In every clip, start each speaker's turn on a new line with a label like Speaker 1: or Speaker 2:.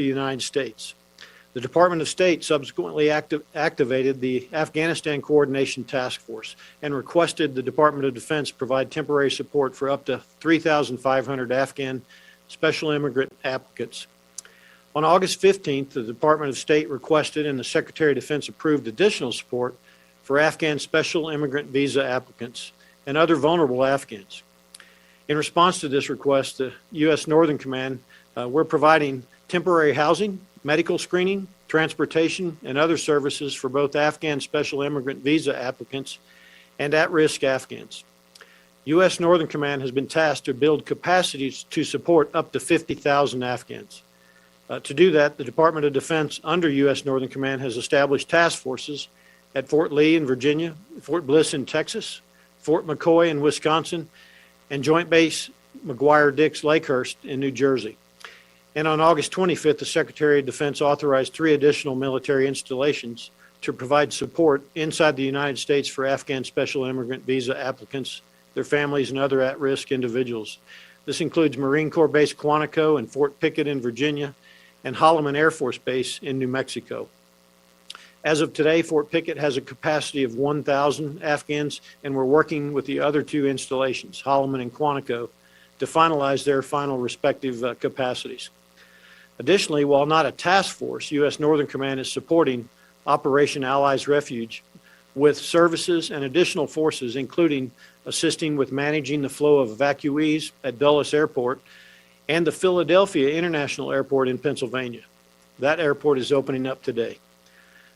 Speaker 1: the United States. The Department of State subsequently activated the Afghanistan Coordination Task Force and requested the Department of Defense provide temporary support for up to 3,500 Afghan special immigrant applicants. On August 15th, the Department of State requested and the Secretary of Defense approved additional support for Afghan special immigrant visa applicants and other vulnerable Afghans. In response to this request, the U.S. Northern Command, we're providing temporary housing, medical screening, transportation, and other services for both Afghan special immigrant visa applicants and at-risk Afghans. U.S. Northern Command has been tasked to build capacities to support up to 50,000 Afghans. To do that, the Department of Defense under U.S. Northern Command has established task forces at Fort Lee in Virginia, Fort Bliss in Texas, Fort McCoy in Wisconsin, and Joint Base McGuire-Dix Lakehurst in New Jersey. And on August 25th, the Secretary of Defense authorized 3 additional military installations to provide support inside the United States for Afghan special immigrant visa applicants, their families, and other at-risk individuals. This includes Marine Corps Base Quantico and Fort Pickett in Virginia, and Holloman Air Force Base in New Mexico. As of today, Fort Pickett has a capacity of 1,000 Afghans, and we're working with the other 2 installations, Holloman and Quantico, to finalize their final respective capacities. Additionally, while not a task force, U.S. Northern Command is supporting Operation Allies Refuge with services and additional forces, including assisting with managing the flow of evacuees at Dulles Airport and the Philadelphia International Airport in Pennsylvania. That airport is opening up today.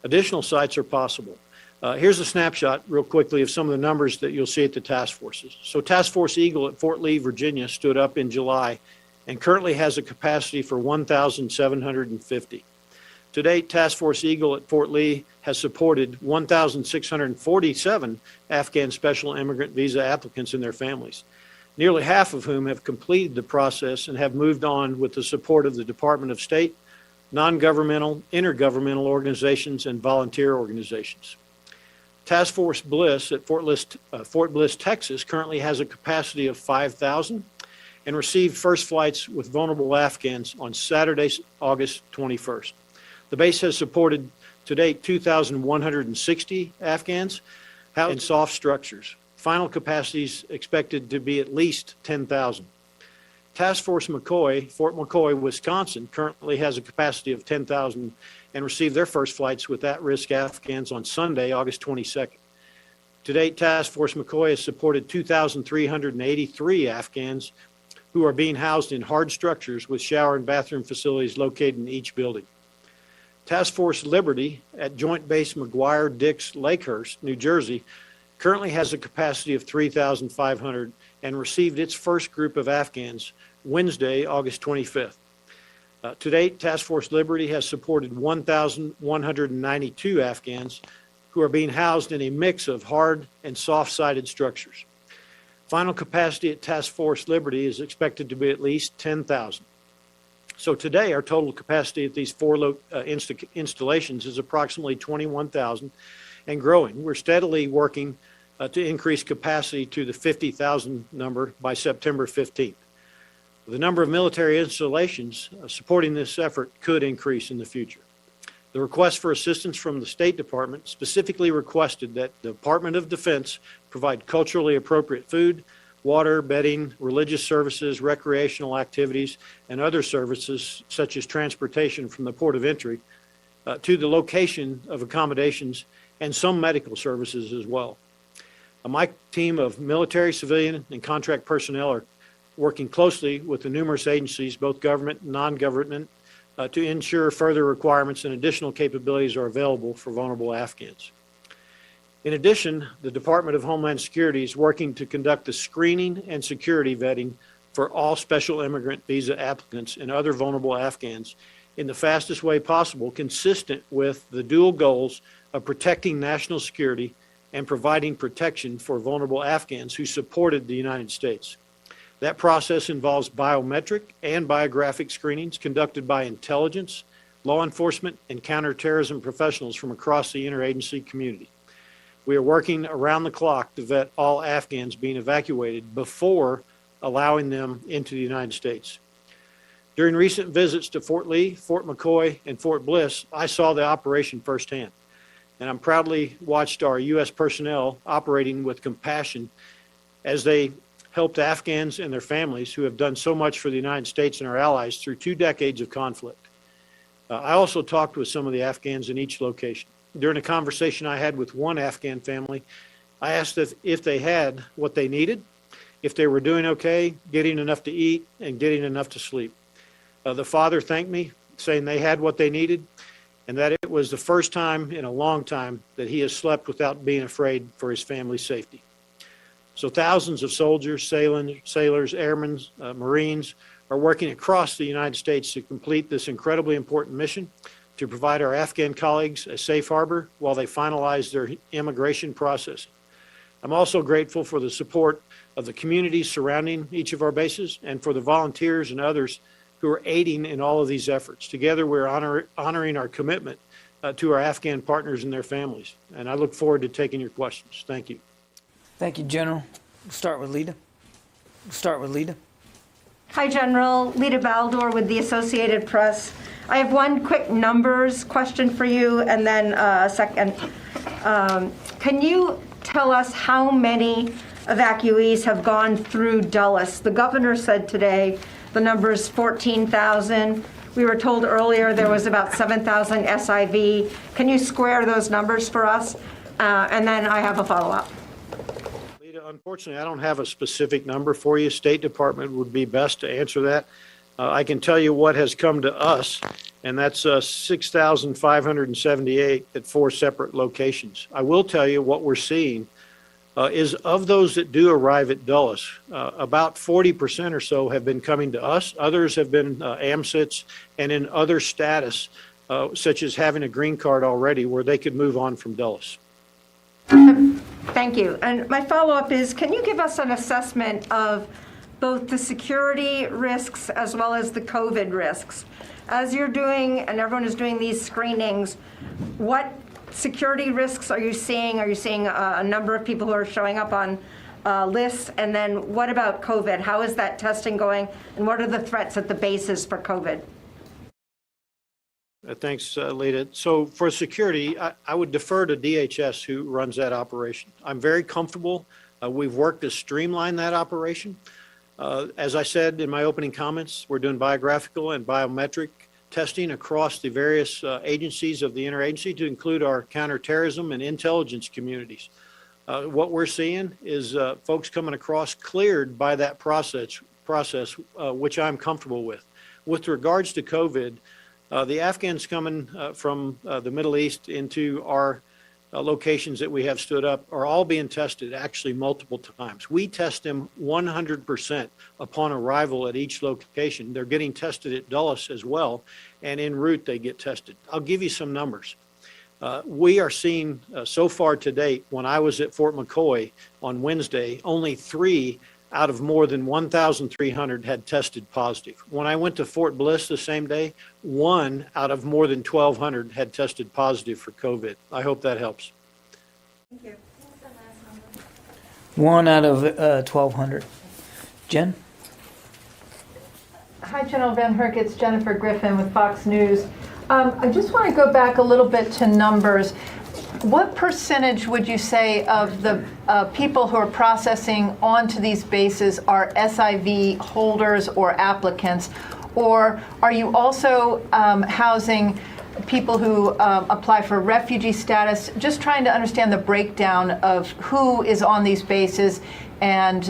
Speaker 1: Additional sites are possible. Here's a snapshot real quickly of some of the numbers that you'll see at the task forces. So Task Force Eagle at Fort Lee, Virginia stood up in July and currently has a capacity for 1,750. To date, Task Force Eagle at Fort Lee has supported 1,647 Afghan special immigrant visa applicants and their families, nearly half of whom have completed the process and have moved on with the support of the Department of State, non-governmental, intergovernmental organizations, and volunteer organizations. Task Force Bliss at Fort Bliss, Texas currently has a capacity of 5,000 and received first flights with vulnerable Afghans on Saturday, August 21st. The base has supported to date 2,160 Afghans in soft structures. Final capacity is expected to be at least 10,000. Task Force McCoy, Fort McCoy, Wisconsin, currently has a capacity of 10,000 and received their first flights with at-risk Afghans on Sunday, August 22nd. To date, Task Force McCoy has supported 2,383 Afghans who are being housed in hard structures with shower and bathroom facilities located in each building. Task Force Liberty at Joint Base McGuire-Dix Lakehurst, New Jersey, currently has a capacity of 3,500 and received its first group of Afghans Wednesday, August 25th. To date, Task Force Liberty has supported 1,192 Afghans who are being housed in a mix of hard and soft-sided structures. Final capacity at Task Force Liberty is expected to be at least 10,000. So today, our total capacity at these 4 installations is approximately 21,000 and growing. We're steadily working to increase capacity to the 50,000 number by September 15th. The number of military installations supporting this effort could increase in the future. The request for assistance from the State Department specifically requested that the Department of Defense provide culturally appropriate food, water, bedding, religious services, recreational activities, and other services such as transportation from the port of entry to the location of accommodations and some medical services as well. My team of military, civilian, and contract personnel are working closely with the numerous agencies, both government and non-government, to ensure further requirements and additional capabilities are available for vulnerable Afghans. In addition, the Department of Homeland Security is working to conduct the screening and security vetting for all special immigrant visa applicants and other vulnerable Afghans in the fastest way possible, consistent with the dual goals of protecting national security and providing protection for vulnerable Afghans who supported the United States. That process involves biometric and biographic screenings conducted by intelligence, law enforcement, and counterterrorism professionals from across the interagency community. We are working around the clock to vet all Afghans being evacuated before allowing them into the United States. During recent visits to Fort Lee, Fort McCoy, and Fort Bliss, I saw the operation firsthand. And I'm proudly watched our U.S. personnel operating with compassion as they helped Afghans and their families who have done so much for the United States and our allies through 2 decades of conflict. I also talked with some of the Afghans in each location. During a conversation I had with one Afghan family, I asked if they had what they needed, if they were doing okay, getting enough to eat, and getting enough to sleep. The father thanked me, saying they had what they needed, and that it was the first time in a long time that he has slept without being afraid for his family's safety. So thousands of soldiers, sailors, airmen, Marines are working across the United States to complete this incredibly important mission to provide our Afghan colleagues a safe harbor while they finalize their immigration process. I'm also grateful for the support of the communities surrounding each of our bases and for the volunteers and others who are aiding in all of these efforts. Together, we're honoring our commitment to our Afghan partners and their families. And I look forward to taking your questions. Thank you.
Speaker 2: Thank you, General. We'll start with Lita.
Speaker 3: Hi, General. Lita Baldor with the Associated Press. I have one quick numbers question for you, and then a second. Can you tell us how many evacuees have gone through Dulles? The governor said today the number is 14,000. We were told earlier there was about 7,000 SIV. Can you square those numbers for us? And then I have a follow-up.
Speaker 1: Unfortunately, I don't have a specific number for you. State Department would be best to answer that. I can tell you what has come to us, and that's 6,578 at 4 separate locations. I will tell you what we're seeing is of those that do arrive at Dulles, about 40% or so have been coming to us. Others have been AMSITs and in other status, such as having a green card already where they could move on from Dulles.
Speaker 3: Thank you. And my follow-up is, can you give us an assessment of both the security risks as well as the COVID risks? As you're doing, and everyone is doing these screenings, what security risks are you seeing? Are you seeing a number of people who are showing up on lists? And then what about COVID? How is that testing going? And what are the threats at the bases for COVID?
Speaker 1: Thanks, Lita. So for security, I would defer to DHS, who runs that operation. I'm very comfortable. We've worked to streamline that operation. As I said in my opening comments, we're doing biographical and biometric testing across the various agencies of the interagency to include our counterterrorism and intelligence communities. What we're seeing is folks coming across cleared by that process, which I'm comfortable with. With regards to COVID, the Afghans coming from the Middle East into our locations that we have stood up are all being tested actually multiple times. We test them 100% upon arrival at each location. They're getting tested at Dulles as well, and en route they get tested. I'll give you some numbers. We are seeing so far to date, when I was at Fort McCoy on Wednesday, only 3 out of more than 1,300 had tested positive. When I went to Fort Bliss the same day, 1 out of more than 1,200 had tested positive for COVID. I hope that helps.
Speaker 3: Thank you.
Speaker 2: 1 out of 1,200. Jen?
Speaker 4: Hi, General Van Herk. It's Jennifer Griffin with Fox News. I just want to go back a little bit to numbers. What percentage would you say of the people who are processing onto these bases are SIV holders or applicants? Or are you also housing people who apply for refugee status? Just trying to understand the breakdown of who is on these bases. And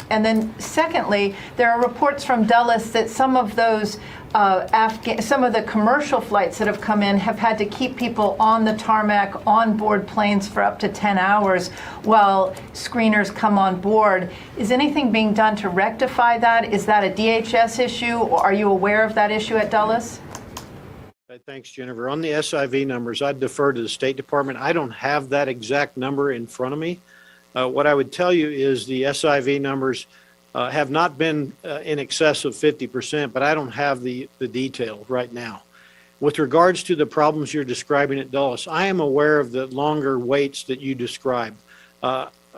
Speaker 4: then secondly, there are reports from Dulles that some of those some of the commercial flights that have come in have had to keep people on the tarmac, on board planes for up to 10 hours while screeners come on board. Is anything being done to rectify that? Is that a DHS issue, or are you aware of that issue at Dulles?
Speaker 1: Thanks, Jennifer. On the SIV numbers, I'd defer to the State Department. I don't have that exact number in front of me. What I would tell you is the SIV numbers have not been in excess of 50%, but I don't have the detail right now. With regards to the problems you're describing at Dulles, I am aware of the longer waits that you describe.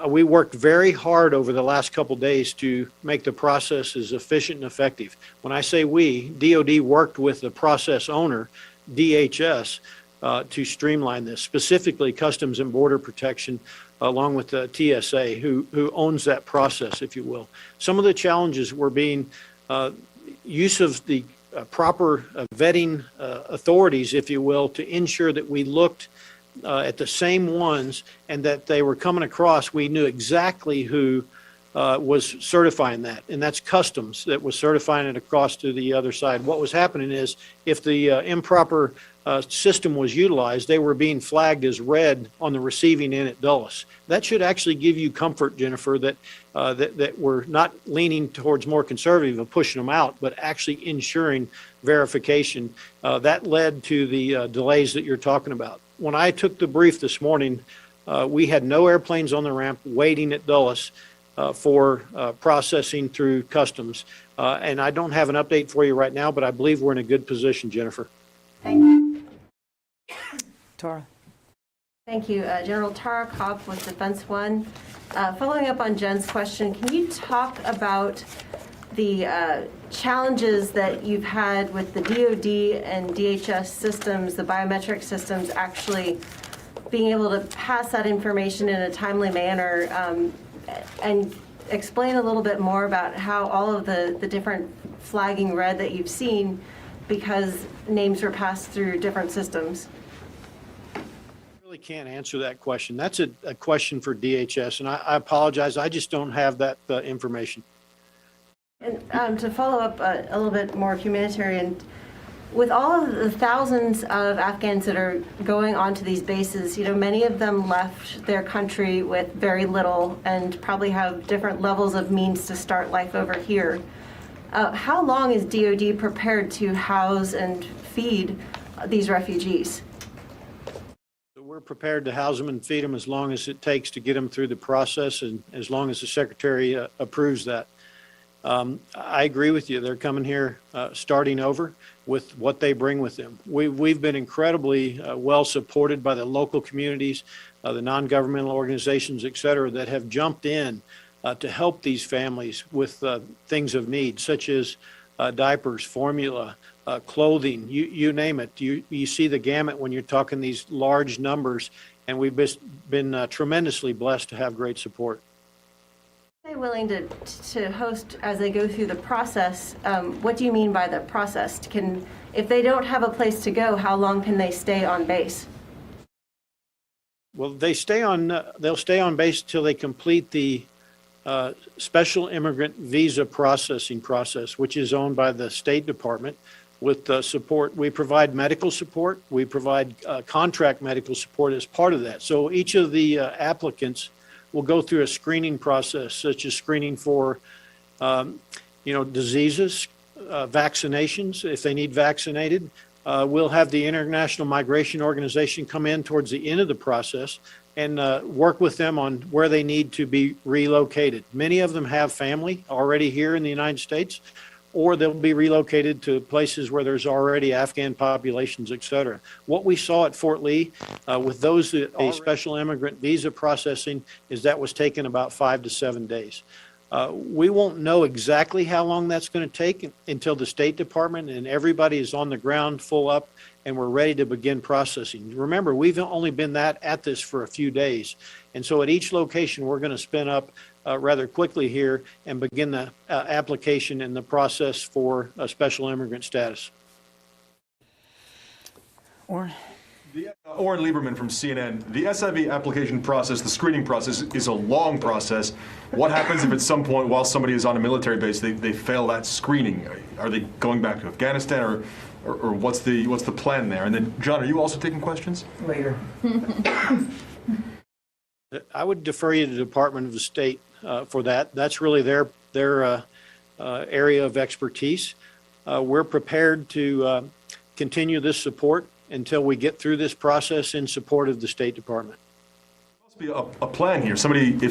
Speaker 1: we worked very hard over the last couple days to make the process as efficient and effective. When I say we, DOD worked with the process owner, DHS, to streamline this, specifically Customs and Border Protection, along with the TSA, who owns that process, if you will. Some of the challenges were being use of the proper vetting authorities, if you will, to ensure that we looked at the same ones and that they were coming across. We knew exactly who was certifying that, and that's Customs that was certifying it across to the other side. What was happening is if the improper system was utilized, they were being flagged as red on the receiving end at Dulles. That should actually give you comfort, Jennifer, that that we're not leaning towards more conservative and pushing them out, but actually ensuring verification. That led to the delays that you're talking about. When I took the brief this morning, we had no airplanes on the ramp waiting at Dulles for processing through Customs. And I don't have an update for you right now, but I believe we're in a good position, Jennifer.
Speaker 3: Thank you.
Speaker 2: Tara?
Speaker 3: Thank you. General Tara Kopp with Defense One. Following up on Jen's question, can you talk about the challenges that you've had with the DoD and DHS systems, the biometric systems, actually being able to pass that information in a timely manner, and explain a little bit more about how all of the different flagging red that you've seen because names were passed through different systems?
Speaker 1: I really can't answer that question. That's a question for DHS, and I apologize. I just don't have that information.
Speaker 3: And to follow up a little bit more humanitarian, with all of the thousands of Afghans that are going onto these bases, many of them left their country with very little and probably have different levels of means to start life over here. How long is DoD prepared to house and feed these refugees?
Speaker 1: We're prepared to house them and feed them as long as it takes to get them through the process and as long as the Secretary approves that. I agree with you. They're coming here starting over with what they bring with them. We've been incredibly well supported by the local communities, the non-governmental organizations, et cetera, that have jumped in to help these families with things of need, such as diapers, formula, clothing, you name it. You see the gamut when you're talking these large numbers, and we've been tremendously blessed to have great support.
Speaker 3: Are they willing to host as they go through the process? What do you mean by the process? If they don't have a place to go, how long can they stay on base?
Speaker 1: Well, they'll stay on base till they complete the special immigrant visa processing process, which is owned by the State Department with support. We provide medical support. We provide contract medical support as part of that. So each of the applicants will go through a screening process, such as screening for, diseases, vaccinations, if they need vaccinated. We'll have the International Migration Organization come in towards the end of the process and work with them on where they need to be relocated. Many of them have family already here in the United States, or they'll be relocated to places where there's already Afghan populations, et cetera. What we saw at Fort Lee with those a special immigrant visa processing is that was taken about 5 to 7 days. We won't know exactly how long that's going to take until the State Department and everybody is on the ground full up and we're ready to begin processing. Remember, we've only been at this for a few days. And so at each location, we're going to spin up rather quickly here and begin the application and the process for a special immigrant status.
Speaker 2: Or
Speaker 5: Oren Lieberman from CNN. The SIV application process, the screening process, is a long process. What happens if at some point while somebody is on a military base they fail that screening? Are they going back to Afghanistan or what's the plan there? And then, John, are you also taking questions?
Speaker 2: later.
Speaker 1: I would defer you to the Department of the State for that. That's really their area of expertise. We're prepared to continue this support until we get through this process in support of the State Department.
Speaker 5: There must be a plan here. If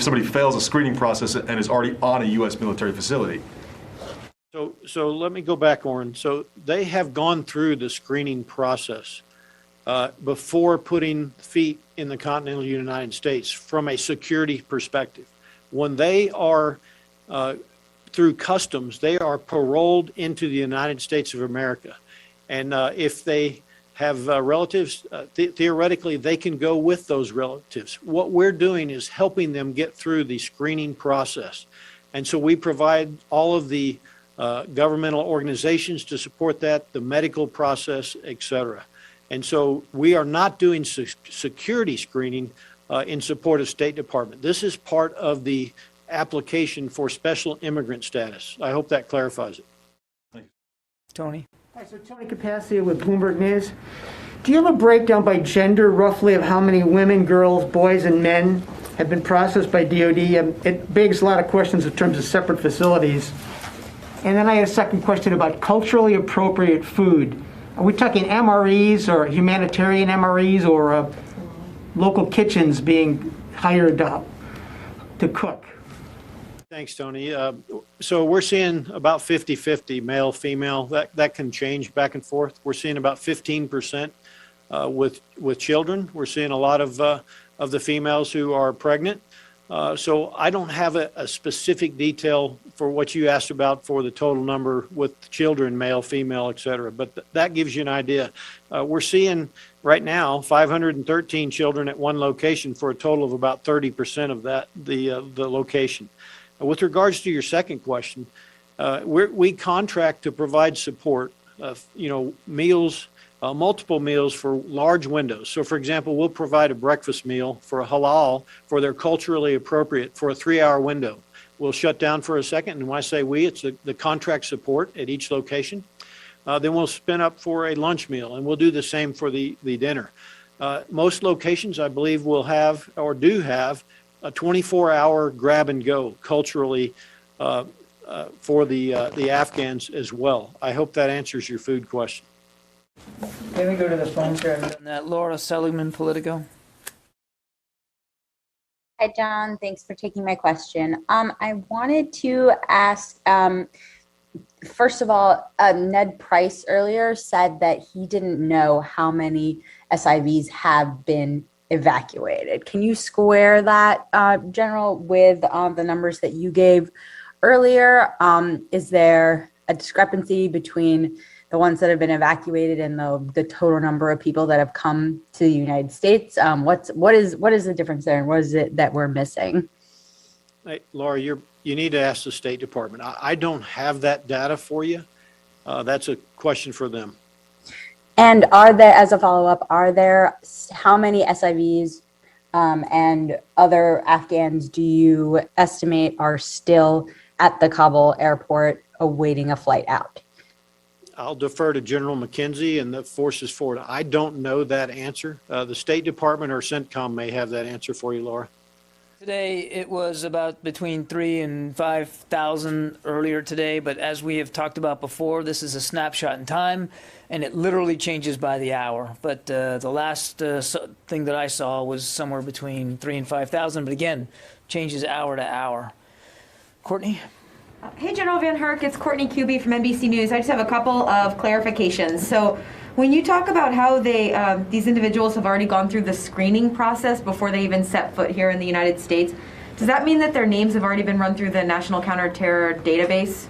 Speaker 5: somebody fails a screening process and is already on a U.S. military facility.
Speaker 1: So let me go back, Oren. So they have gone through the screening process. before putting feet in the continental United States from a security perspective. When they are through customs, they are paroled into the United States of America. And if they have relatives, theoretically, they can go with those relatives. What we're doing is helping them get through the screening process. And so we provide all of the governmental organizations to support that, the medical process, et cetera. And so we are not doing security screening in support of State Department. This is part of the application for special immigrant status. I hope that clarifies it.
Speaker 2: Tony?
Speaker 6: Hi, so Tony Capaccio with Bloomberg News. Do you have a breakdown by gender, roughly, of how many women, girls, boys, and men have been processed by DOD? It begs a lot of questions in terms of separate facilities. And then I had a second question about culturally appropriate food. Are we talking MREs or humanitarian MREs or local kitchens being hired to cook?
Speaker 1: Thanks, Tony. So we're seeing about 50-50 male, female. That can change back and forth. We're seeing about 15% with children. We're seeing a lot of the females who are pregnant. So I don't have a specific detail for what you asked about for the total number with children, male, female, et cetera. But that gives you an idea. We're seeing right now 513 children at one location for a total of about 30% of that, the location. With regards to your second question, we contract to provide support, meals, multiple meals for large windows. So, for example, we'll provide a breakfast meal for a halal for their culturally appropriate for a 3-hour window. We'll shut down for a second, and when I say we, it's the contract support at each location. Then we'll spin up for a lunch meal, and we'll do the same for the dinner. Most locations, I believe, will have or do have a 24-hour grab and go culturally for the Afghans as well. I hope that answers your food question.
Speaker 6: Let me go to the phone here.
Speaker 2: And that Laura Seligman, Politico.
Speaker 7: Hi, John. Thanks for taking my question. I wanted to ask, first of all, Ned Price earlier said that he didn't know how many SIVs have been evacuated. Can you square that, General, with the numbers that you gave earlier? Is there a discrepancy between the ones that have been evacuated and the total number of people that have come to the United States? What is the difference there, and what is it that we're missing?
Speaker 1: Hey, Laura, you need to ask the State Department. I don't have that data for you. That's a question for them.
Speaker 7: And are there, as a follow-up, how many SIVs and other Afghans do you estimate are still at the Kabul airport awaiting a flight out?
Speaker 1: I'll defer to General McKenzie and the forces forward. I don't know that answer. The State Department or CENTCOM may have that answer for you, Laura.
Speaker 2: Today it was about between 3,000 and 5,000 earlier today, but as we have talked about before, this is a snapshot in time, and it literally changes by the hour. But the last thing that I saw was somewhere between 3,000 and 5,000, but again, changes hour to hour. Courtney?
Speaker 8: Hey, General Van Herk, it's Courtney Kuby from NBC News. I just have a couple of clarifications. So when you talk about how these individuals have already gone through the screening process before they even set foot here in the United States, does that mean that their names have already been run through the National Counterterror Database?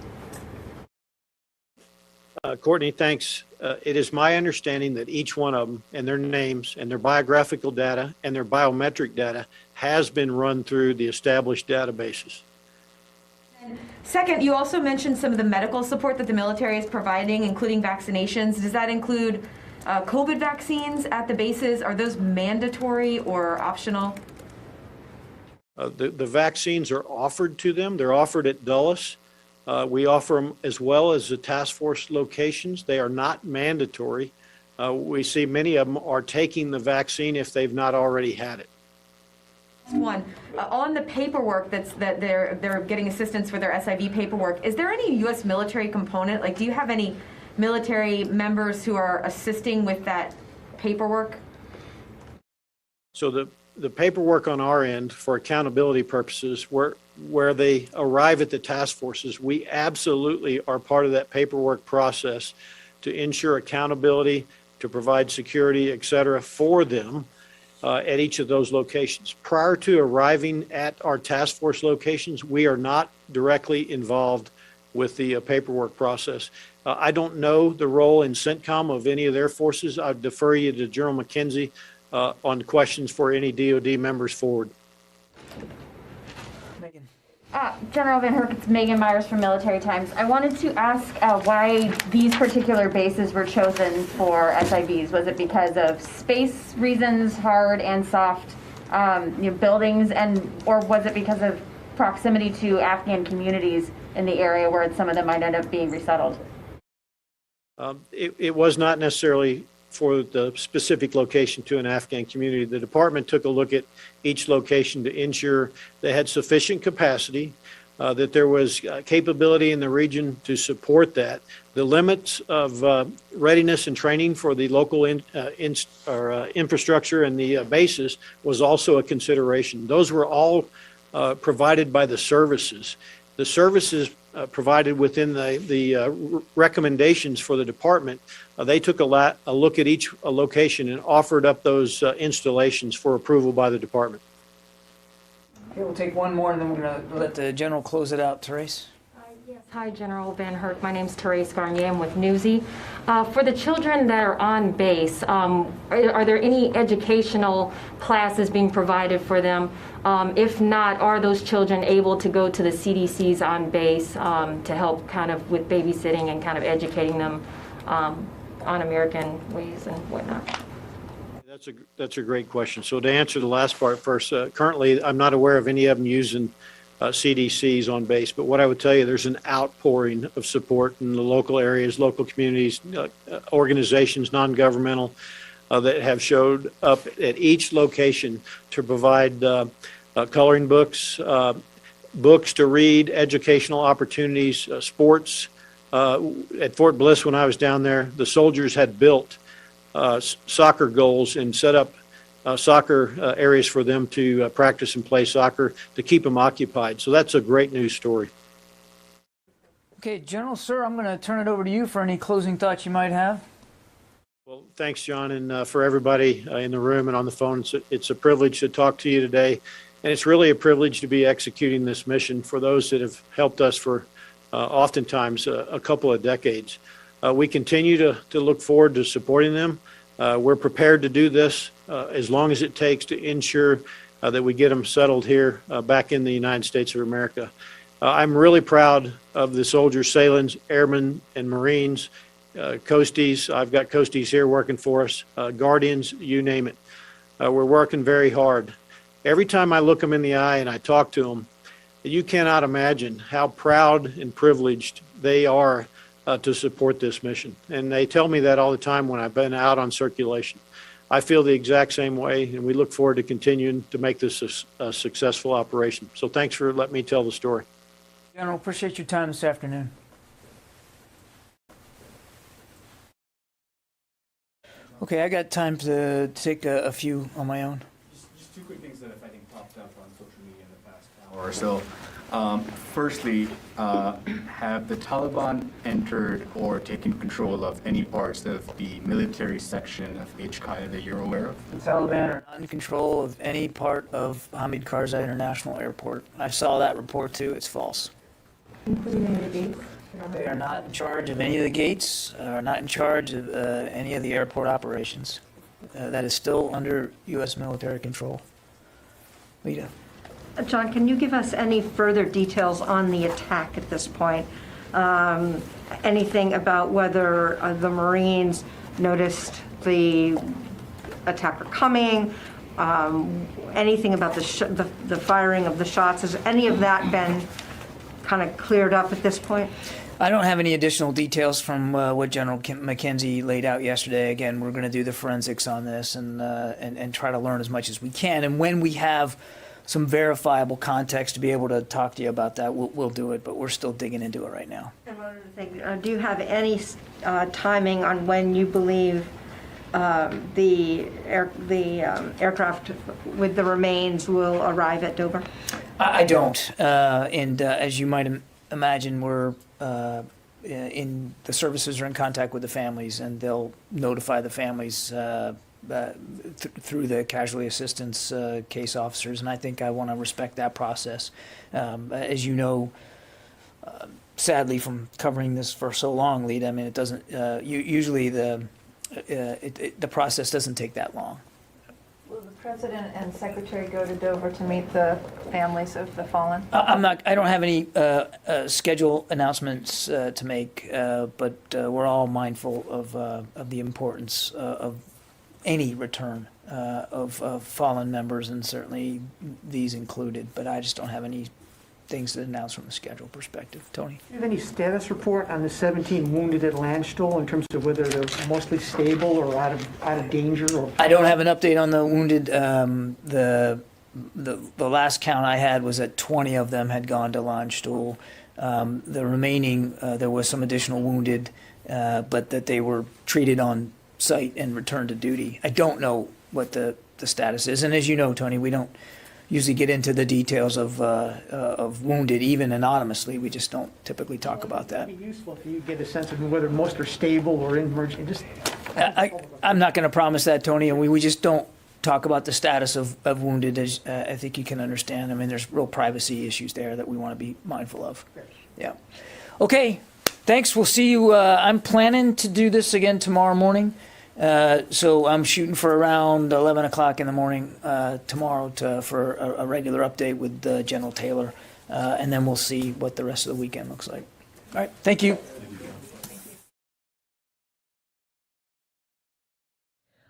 Speaker 1: Courtney, thanks. It is my understanding that each one of them and their names and their biographical data and their biometric data has been run through the established databases.
Speaker 8: Second, you also mentioned some of the medical support that the military is providing, including vaccinations. Does that include COVID vaccines at the bases? Are those mandatory or optional?
Speaker 1: The vaccines are offered to them. They're offered at Dulles. We offer them as well as the task force locations. They are not mandatory. We see many of them are taking the vaccine if they've not already had it.
Speaker 8: One, on the paperwork that they're getting assistance for their SIV paperwork, is there any U.S. military component? Like, do you have any military members who are assisting with that paperwork?
Speaker 1: So the paperwork on our end for accountability purposes, where they arrive at the task forces, we absolutely are part of that paperwork process to ensure accountability, to to provide security, et cetera, for them at each of those locations. Prior to arriving at our task force locations, we are not directly involved with the paperwork process. I don't know the role in CENTCOM of any of their forces. I'd defer you to General McKenzie on questions for any DoD members forward.
Speaker 2: Megan.
Speaker 8: General Van Herk, it's Megan Myers from Military Times. I wanted to ask why these particular bases were chosen for SIVs. Was it because of space reasons, hard and soft buildings, or was it because of proximity to Afghan communities in the area where some of them might end up being resettled?
Speaker 1: It was not necessarily for the specific location to an Afghan community. The department took a look at each location to ensure they had sufficient capacity, that there was capability in the region to support that. The limits of readiness and training for the local infrastructure and the bases was also a consideration. Those were all provided by the services. The services provided within the recommendations for the department, they took a look at each location and offered up those installations for approval by the department.
Speaker 2: Okay, we'll take one more and then we're going to let the general close it out. Therese?
Speaker 9: Yes. Hi, General Van Herk. My name's Therese Garnier. I'm with Newsy. For the children that are on base, are there any educational classes being provided for them? If not, are those children able to go to the CDCs on base to help kind of with babysitting and kind of educating them on American ways and whatnot?
Speaker 1: That's a great question. So to answer the last part first, currently I'm not aware of any of them using CDCs on base, but what I would tell you, there's an outpouring of support in the local areas, local communities, organizations, non-governmental, that have showed up at each location to provide coloring books, books to read, educational opportunities, sports. At Fort Bliss, when I was down there, the soldiers had built soccer goals and set up soccer areas for them to practice and play soccer to keep them occupied. So that's a great news story.
Speaker 2: Okay, General, sir, I'm going to turn it over to you for any closing thoughts you might have.
Speaker 1: Well, thanks, John, and for everybody in the room and on the phone. It's a privilege to talk to you today, and it's really a privilege to be executing this mission for those that have helped us for oftentimes a couple of decades. We continue to look forward to supporting them. We're prepared to do this as long as it takes to ensure that we get them settled here back in the United States of America. I'm really proud of the soldiers, sailors, airmen, and Marines, Coasties. I've got Coasties here working for us, Guardians, you name it. We're working very hard. Every time I look them in the eye and I talk to them, you cannot imagine how proud and privileged they are to support this mission. And they tell me that all the time when I've been out on circulation. I feel the exact same way, and we look forward to continuing to make this a successful operation. So thanks for letting me tell the story.
Speaker 2: General, appreciate your time this afternoon. Okay, I got time to take a few on my own.
Speaker 10: Just two quick things that I think popped up on social media in the past hour or so. Firstly, have the Taliban entered or taken control of any parts of the military section of Al-Qaeda that you're aware of?
Speaker 2: The Taliban are not in control of any part of Hamid Karzai International Airport. I saw that report too. It's false. They are not in charge of any of the gates, are not in charge of any of the airport operations. That is still under U.S. military control. Lita.
Speaker 3: John, can you give us any further details on the attack at this point? Anything about whether the Marines noticed the attacker coming? Anything about the firing of the shots? Has any of that been kind of cleared up at this point?
Speaker 2: I don't have any additional details from what General McKenzie laid out yesterday. Again, we're going to do the forensics on this and try to learn as much as we can. And when we have some verifiable context to be able to talk to you about that, we'll do it. But we're still digging into it right now.
Speaker 3: And one other thing, do you have any timing on when you believe the aircraft with the remains will arrive at Dover?
Speaker 2: I don't. And as you might imagine, we're in the services are in contact with the families, and they'll notify the families through the casualty assistance case officers, and I think I want to respect that process. As you know, sadly, from covering this for so long, Lita, I mean, it doesn't, usually the process doesn't take that long.
Speaker 4: Will the President and Secretary go to Dover to meet the families of the fallen?
Speaker 2: I don't have any schedule announcements to make, but we're all mindful of the importance of any return of fallen members, and certainly these included, but I just don't have any things to announce from a schedule perspective. Tony?
Speaker 6: Do you have any status report on the 17 wounded at Landstuhl in terms of whether they're mostly stable or out of danger? Or
Speaker 2: I don't have an update on the wounded. The last count I had was that 20 of them had gone to Landstuhl. The remaining, there was some additional wounded, but that they were treated on site and returned to duty. I don't know what the status is, and as you know, Tony, we don't usually get into the details of wounded, even anonymously. We just don't typically talk about that.
Speaker 6: It'd be useful if you get a sense of whether most are stable or in emergency. Just
Speaker 2: I'm not going to promise that, Tony, and we just don't talk about the status of wounded, as I think you can understand. I mean, there's real privacy issues there that we want to be mindful of. Yeah. Okay, thanks. We'll see you. I'm planning to do this again tomorrow morning. So I'm shooting for around 11 o'clock in the morning tomorrow for a regular update with General Taylor, and then we'll see what the rest of the weekend looks like. All right, thank you.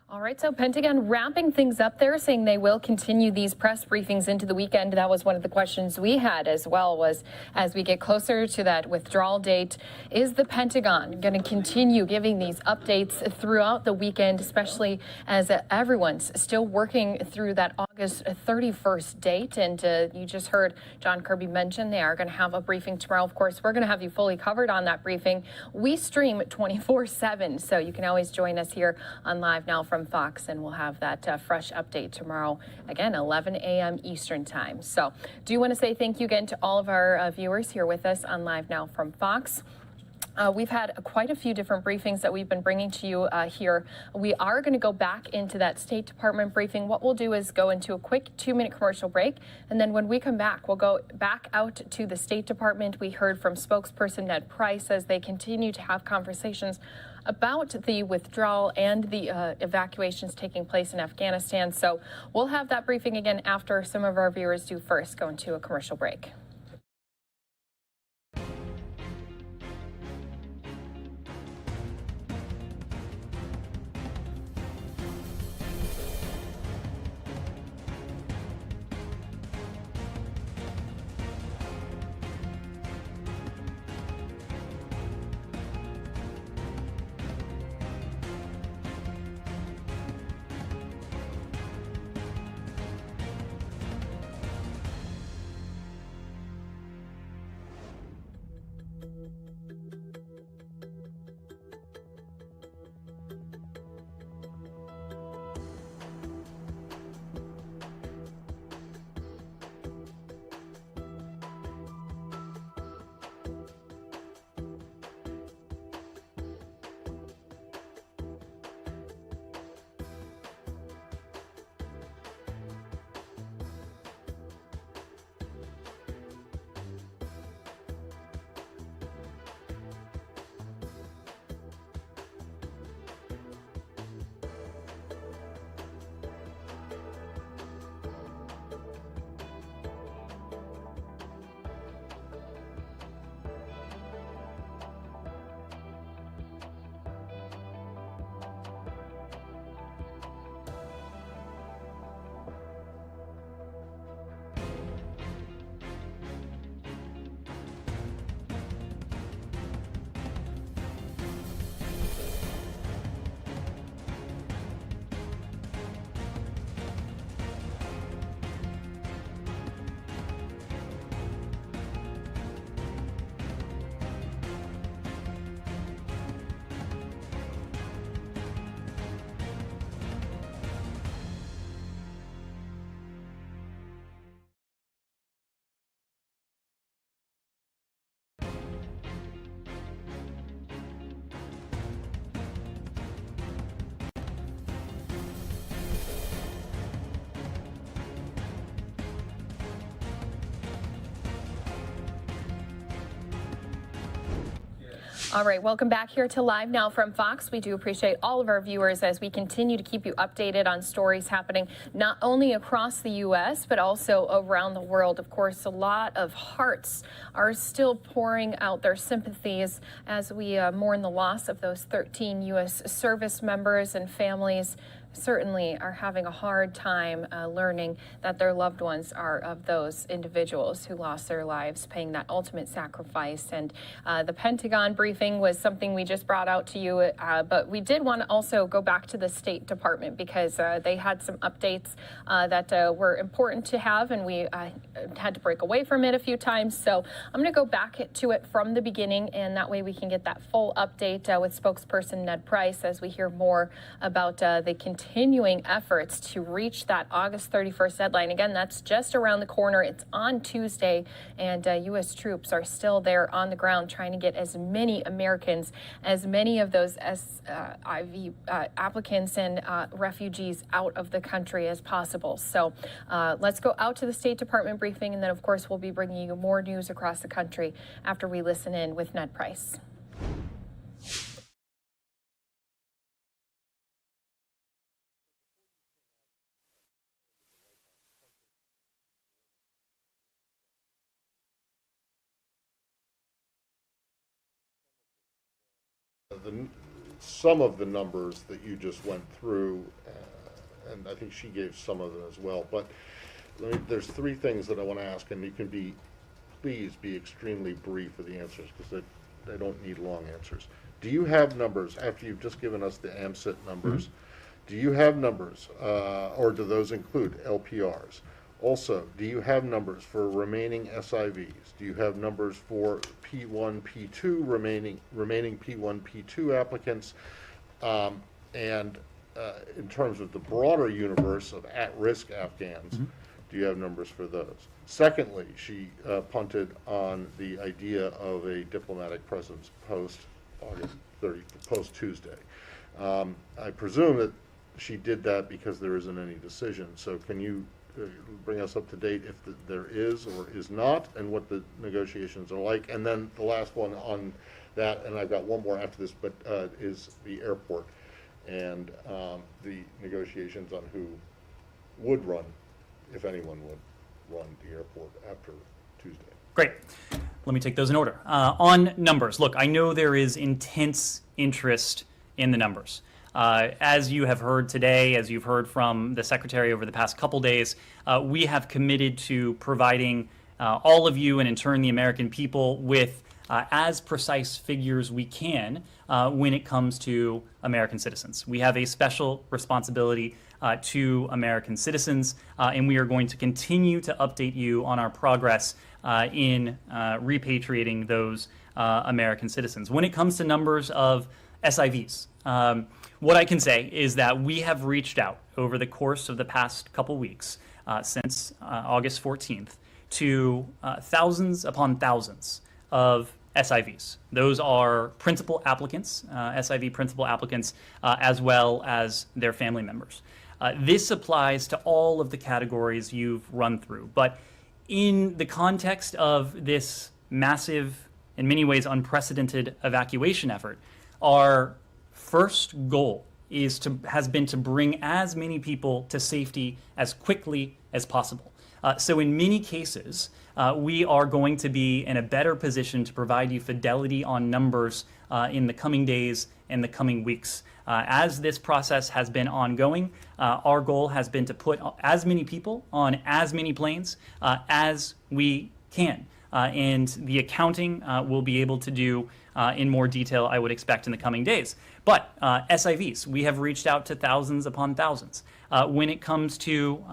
Speaker 11: All right, so Pentagon wrapping things up there, saying they will continue these press briefings into the weekend. That was one of the questions we had as well, was as we get closer to that withdrawal date, is the Pentagon going to continue giving these updates throughout the weekend, especially as everyone's still working through that August 31st date? And you just heard John Kirby mention they are going to have a briefing tomorrow. Of course, we're going to have you fully covered on that briefing. We stream 24/7, so you can always join us here on Live Now from Fox, and we'll have that fresh update tomorrow, again, 11 a.m. Eastern time. So do want to say thank you again to all of our viewers here with us on Live Now from Fox. We've had quite a few different briefings that we've been bringing to you here. We are going to go back into that State Department briefing. What we'll do is go into a quick 2-minute commercial break, and then when we come back, we'll go back out to the State Department. We heard from spokesperson Ned Price as they continue to have conversations about the withdrawal and the evacuations taking place in Afghanistan. So we'll have that briefing again after some of our viewers do first go into a commercial break. All right, welcome back here to Live Now from Fox. We do appreciate all of our viewers as we continue to keep you updated on stories happening not only across the U.S., but also around the world. Of course, a lot of hearts are still pouring out their sympathies as we mourn the loss of those 13 U.S. service members, and families certainly are having a hard time learning that their loved ones are of those individuals who lost their lives, paying that ultimate sacrifice. And the Pentagon briefing was something we just brought out to you, but we did want to also go back to the State Department because they had some updates that were important to have, and we had to break away from it a few times. So I'm going to go back to it from the beginning, and that way we can get that full update with spokesperson Ned Price as we hear more about the continuing efforts to reach that August 31st deadline. Again, that's just around the corner. It's on Tuesday, and U.S. troops are still there on the ground trying to get as many Americans, as many of those IV applicants and refugees out of the country as possible. So let's go out to the State Department briefing, and then, of course, we'll be bringing you more news across the country after we listen in with Ned Price.
Speaker 12: Some of the numbers that you just went through, and I think she gave some of them as well, but there's three things that I want to ask, and you can please be extremely brief with the answers, because they don't need long answers. Do you have numbers, after you've just given us the AMSIT numbers, do you have numbers, or do those include LPRs? Also, do you have numbers for remaining SIVs? Do you have numbers for P1, P2, remaining P1, P2 applicants? And in terms of the broader universe of at-risk Afghans, do you have numbers for those? Secondly, she punted on the idea of a diplomatic presence post-August 30, post-Tuesday. I presume that she did that because there isn't any decision. So can you bring us up to date if there is or is not, and what the negotiations are like? And then the last one on that, and I've got one more after this, but is the airport and the negotiations on who would run, if anyone would run the airport after Tuesday.
Speaker 13: Great. Let me take those in order. On numbers, look, I know there is intense interest in the numbers. As you have heard today, as you've heard from the Secretary over the past couple days, we have committed to providing all of you, and in turn the American people, with as precise figures we can when it comes to American citizens. We have a special responsibility to American citizens, and we are going to continue to update you on our progress in repatriating those American citizens. When it comes to numbers of SIVs, what I can say is that we have reached out over the course of the past couple weeks, since August 14th, to thousands upon thousands of SIVs. Those are principal applicants, SIV principal applicants, as well as their family members. This applies to all of the categories you've run through, but in the context of this massive, in many ways unprecedented evacuation effort, our first goal has been to bring as many people to safety as quickly as possible. So in many cases, we are going to be in a better position to provide you fidelity on numbers in the coming days and the coming weeks. As this process has been ongoing, our goal has been to put as many people on as many planes as we can. And the accounting we'll be able to do in more detail, I would expect, in the coming days. But SIVs, we have reached out to thousands upon thousands. When it comes to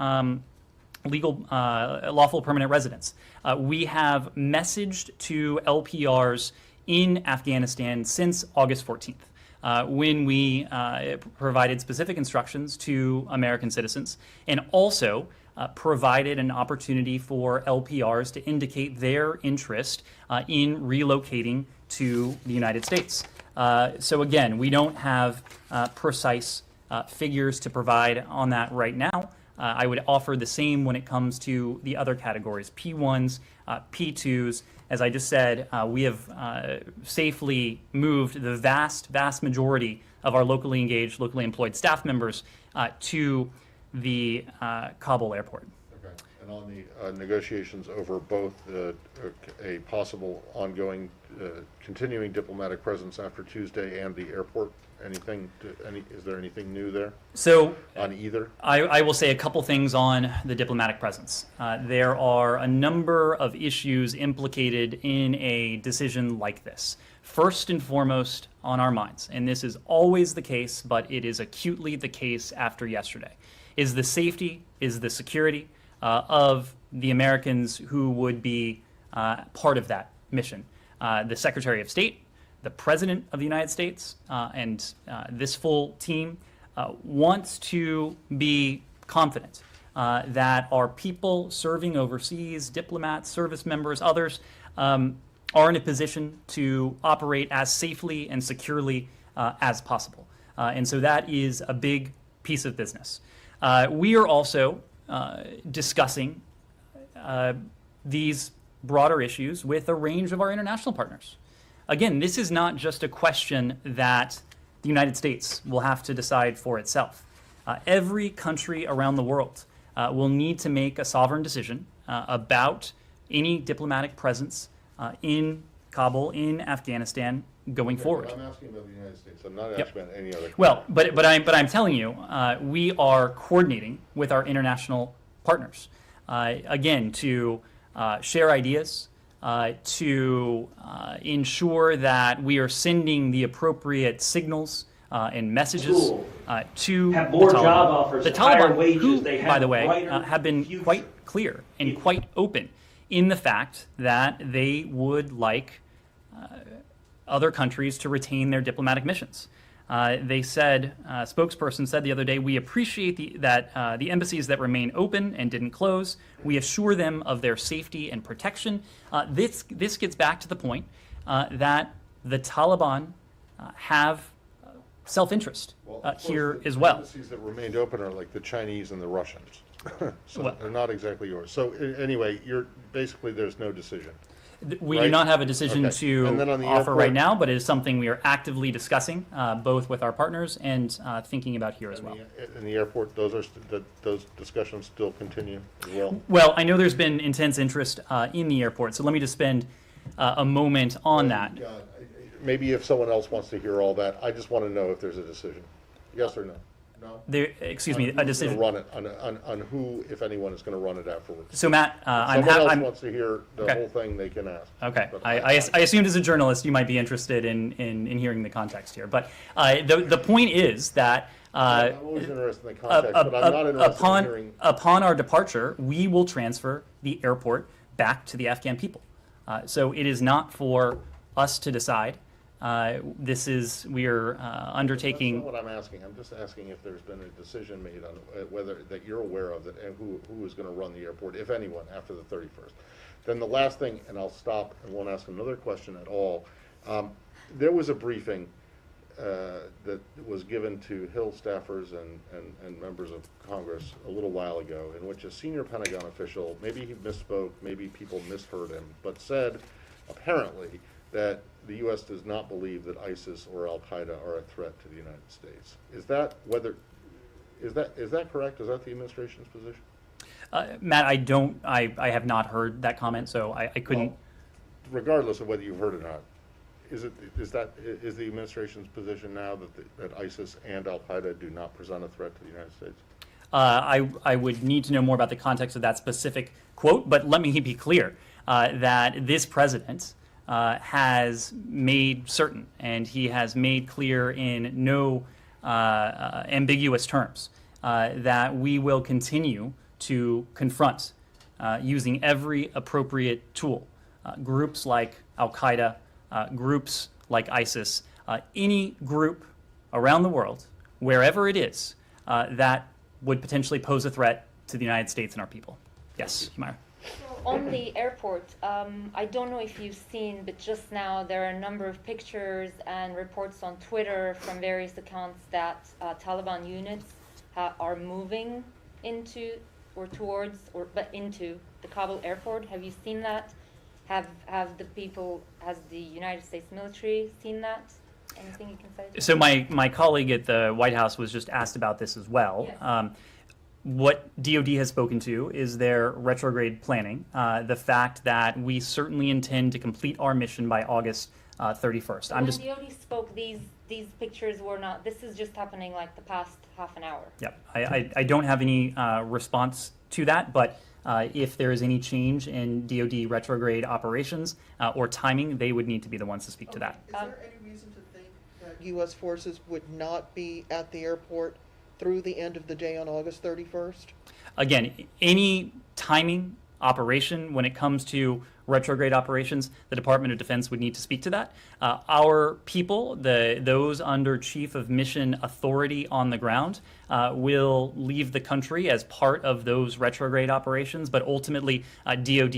Speaker 13: lawful permanent residents, we have messaged to LPRs in Afghanistan since August 14th. When we provided specific instructions to American citizens, and also provided an opportunity for LPRs to indicate their interest in relocating to the United States. So again, we don't have precise figures to provide on that right now. I would offer the same when it comes to the other categories, P1s, P2s, As I just said, we have safely moved the vast majority of our locally engaged, locally employed staff members to the Kabul airport.
Speaker 12: Okay. And on the negotiations over both a possible ongoing, continuing diplomatic presence after Tuesday and the airport, is there anything new there?
Speaker 13: So
Speaker 12: on either?
Speaker 13: I will say a couple things on the diplomatic presence. There are a number of issues implicated in a decision like this. First and foremost on our minds, and this is always the case, but it is acutely the case after yesterday, is the safety, is the security of the Americans who would be part of that mission. The Secretary of State, the President of the United States, and this full team wants to be confident that our people serving overseas, diplomats, service members, others, are in a position to operate as safely and securely as possible. And so that is a big piece of business. We are also discussing these broader issues with a range of our international partners. Again, this is not just a question that the United States will have to decide for itself. Every country around the world will need to make a sovereign decision about any diplomatic presence in Kabul, in Afghanistan, going forward.
Speaker 12: I'm asking about the United States. I'm not asking about any other country.
Speaker 13: Well, but I'm telling you, we are coordinating with our international partners, again, to share ideas, to ensure that we are sending the appropriate signals and messages to
Speaker 14: have more
Speaker 13: the Taliban.
Speaker 14: job offers,
Speaker 13: The
Speaker 14: higher
Speaker 13: Taliban,
Speaker 14: wages,
Speaker 13: who,
Speaker 14: they have
Speaker 13: by the way,
Speaker 14: brighter
Speaker 13: have been quite clear and quite open in the fact that they would like other countries to retain their diplomatic missions. They said, a spokesperson said the other day, we appreciate that the embassies that remain open and didn't close, we assure them of their safety and protection. This gets back to the point that the Taliban have self-interest here as well.
Speaker 12: The embassies that remained open are like the Chinese and the Russians. So they're not exactly yours. So anyway, basically there's no decision.
Speaker 13: We
Speaker 12: right?
Speaker 13: do not have a decision to
Speaker 12: And then on the
Speaker 13: offer
Speaker 12: airport,
Speaker 13: right now, but it is something we are actively discussing, both with our partners and thinking about here as well.
Speaker 12: In the airport, those discussions still continue as well?
Speaker 13: Well, I know there's been intense interest in the airport, so let me just spend a moment on that.
Speaker 12: Maybe if someone else wants to hear all that, I just want to know if there's a decision. Yes or no? No?
Speaker 13: Excuse me, a decision.
Speaker 12: Run it, on who, if anyone, is going to run it afterwards.
Speaker 13: So Matt,
Speaker 12: Someone else wants to hear the whole thing, they can ask.
Speaker 13: Okay, I assumed as a journalist you might be interested in hearing the context here, but the point is that
Speaker 12: I'm always interested in the context, but I'm not interested in hearing.
Speaker 13: Upon our departure, we will transfer the airport back to the Afghan people. So it is not for us to decide. We are undertaking.
Speaker 12: That's not what I'm asking. I'm just asking if there's been a decision made on whether that you're aware of it and who is going to run the airport, if anyone, after the 31st. Then the last thing, and I'll stop and won't ask another question at all. There was a briefing that was given to Hill staffers and members of Congress a little while ago, in which a senior Pentagon official, maybe he misspoke, maybe people misheard him, but said apparently that the U.S. does not believe that ISIS or Al Qaeda are a threat to the United States. Is that correct? Is that the administration's position?
Speaker 13: Matt, I have not heard that comment, so I couldn't.
Speaker 12: Well, regardless of whether you've heard it or not, is the administration's position now that ISIS and Al Qaeda do not present a threat to the United States?
Speaker 13: I would need to know more about the context of that specific quote, but let me be clear that this president has made certain, and he has made clear in no ambiguous terms, that we will continue to confront, using every appropriate tool, groups like Al Qaeda, groups like ISIS, any group around the world, wherever it is, that would potentially pose a threat to the United States and our people. Yes, Humira.
Speaker 11: On the airport, I don't know if you've seen, but just now there are a number of pictures and reports on Twitter from various accounts that Taliban units are moving into the Kabul airport. Have you seen that?
Speaker 9: Have the people, has the United States military seen that? Anything you can say?
Speaker 13: So my colleague at the White House was just asked about this as well.
Speaker 9: Yes.
Speaker 13: What DoD has spoken to is their retrograde planning, the fact that we certainly intend to complete our mission by August 31st.
Speaker 9: When DoD spoke, these pictures were not, this is just happening like the past half an hour.
Speaker 13: Yep. I don't have any response to that, but if there is any change in DoD retrograde operations or timing, they would need to be the ones to speak to that.
Speaker 14: Is there any reason to think that U.S. forces would not be at the airport through the end of the day on August 31st?
Speaker 13: Again, any timing operation when it comes to retrograde operations, the Department of Defense would need to speak to that. Our people, those under Chief of Mission Authority on the ground, will leave the country as part of those retrograde operations, but ultimately DoD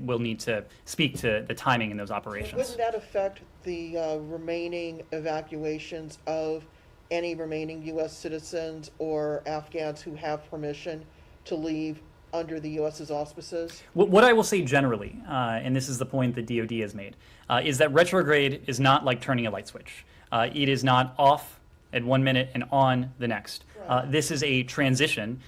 Speaker 13: will need to speak to the timing in those operations.
Speaker 14: Wouldn't that affect the remaining evacuations of any remaining U.S. citizens or Afghans who have permission to leave under the U.S.'s auspices?
Speaker 13: What I will say generally, and this is the point that DoD has made, is that retrograde is not like turning a light switch. It is not off at 1 minute and on the next. This is a transition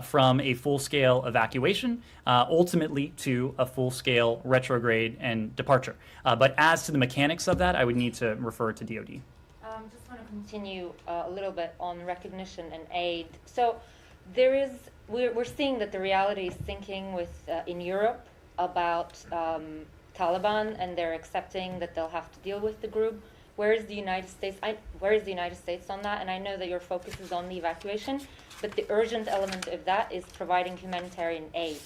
Speaker 13: from a full-scale evacuation ultimately to a full-scale retrograde and departure. But as to the mechanics of that, I would need to refer to DoD.
Speaker 9: Just want to continue a little bit on recognition and aid. So we're seeing that the reality is sinking in Europe about Taliban, and they're accepting that they'll have to deal with the group. Where is the United States? Where is the United States on that? And I know that your focus is on the evacuation, but the urgent element of that is providing humanitarian aid.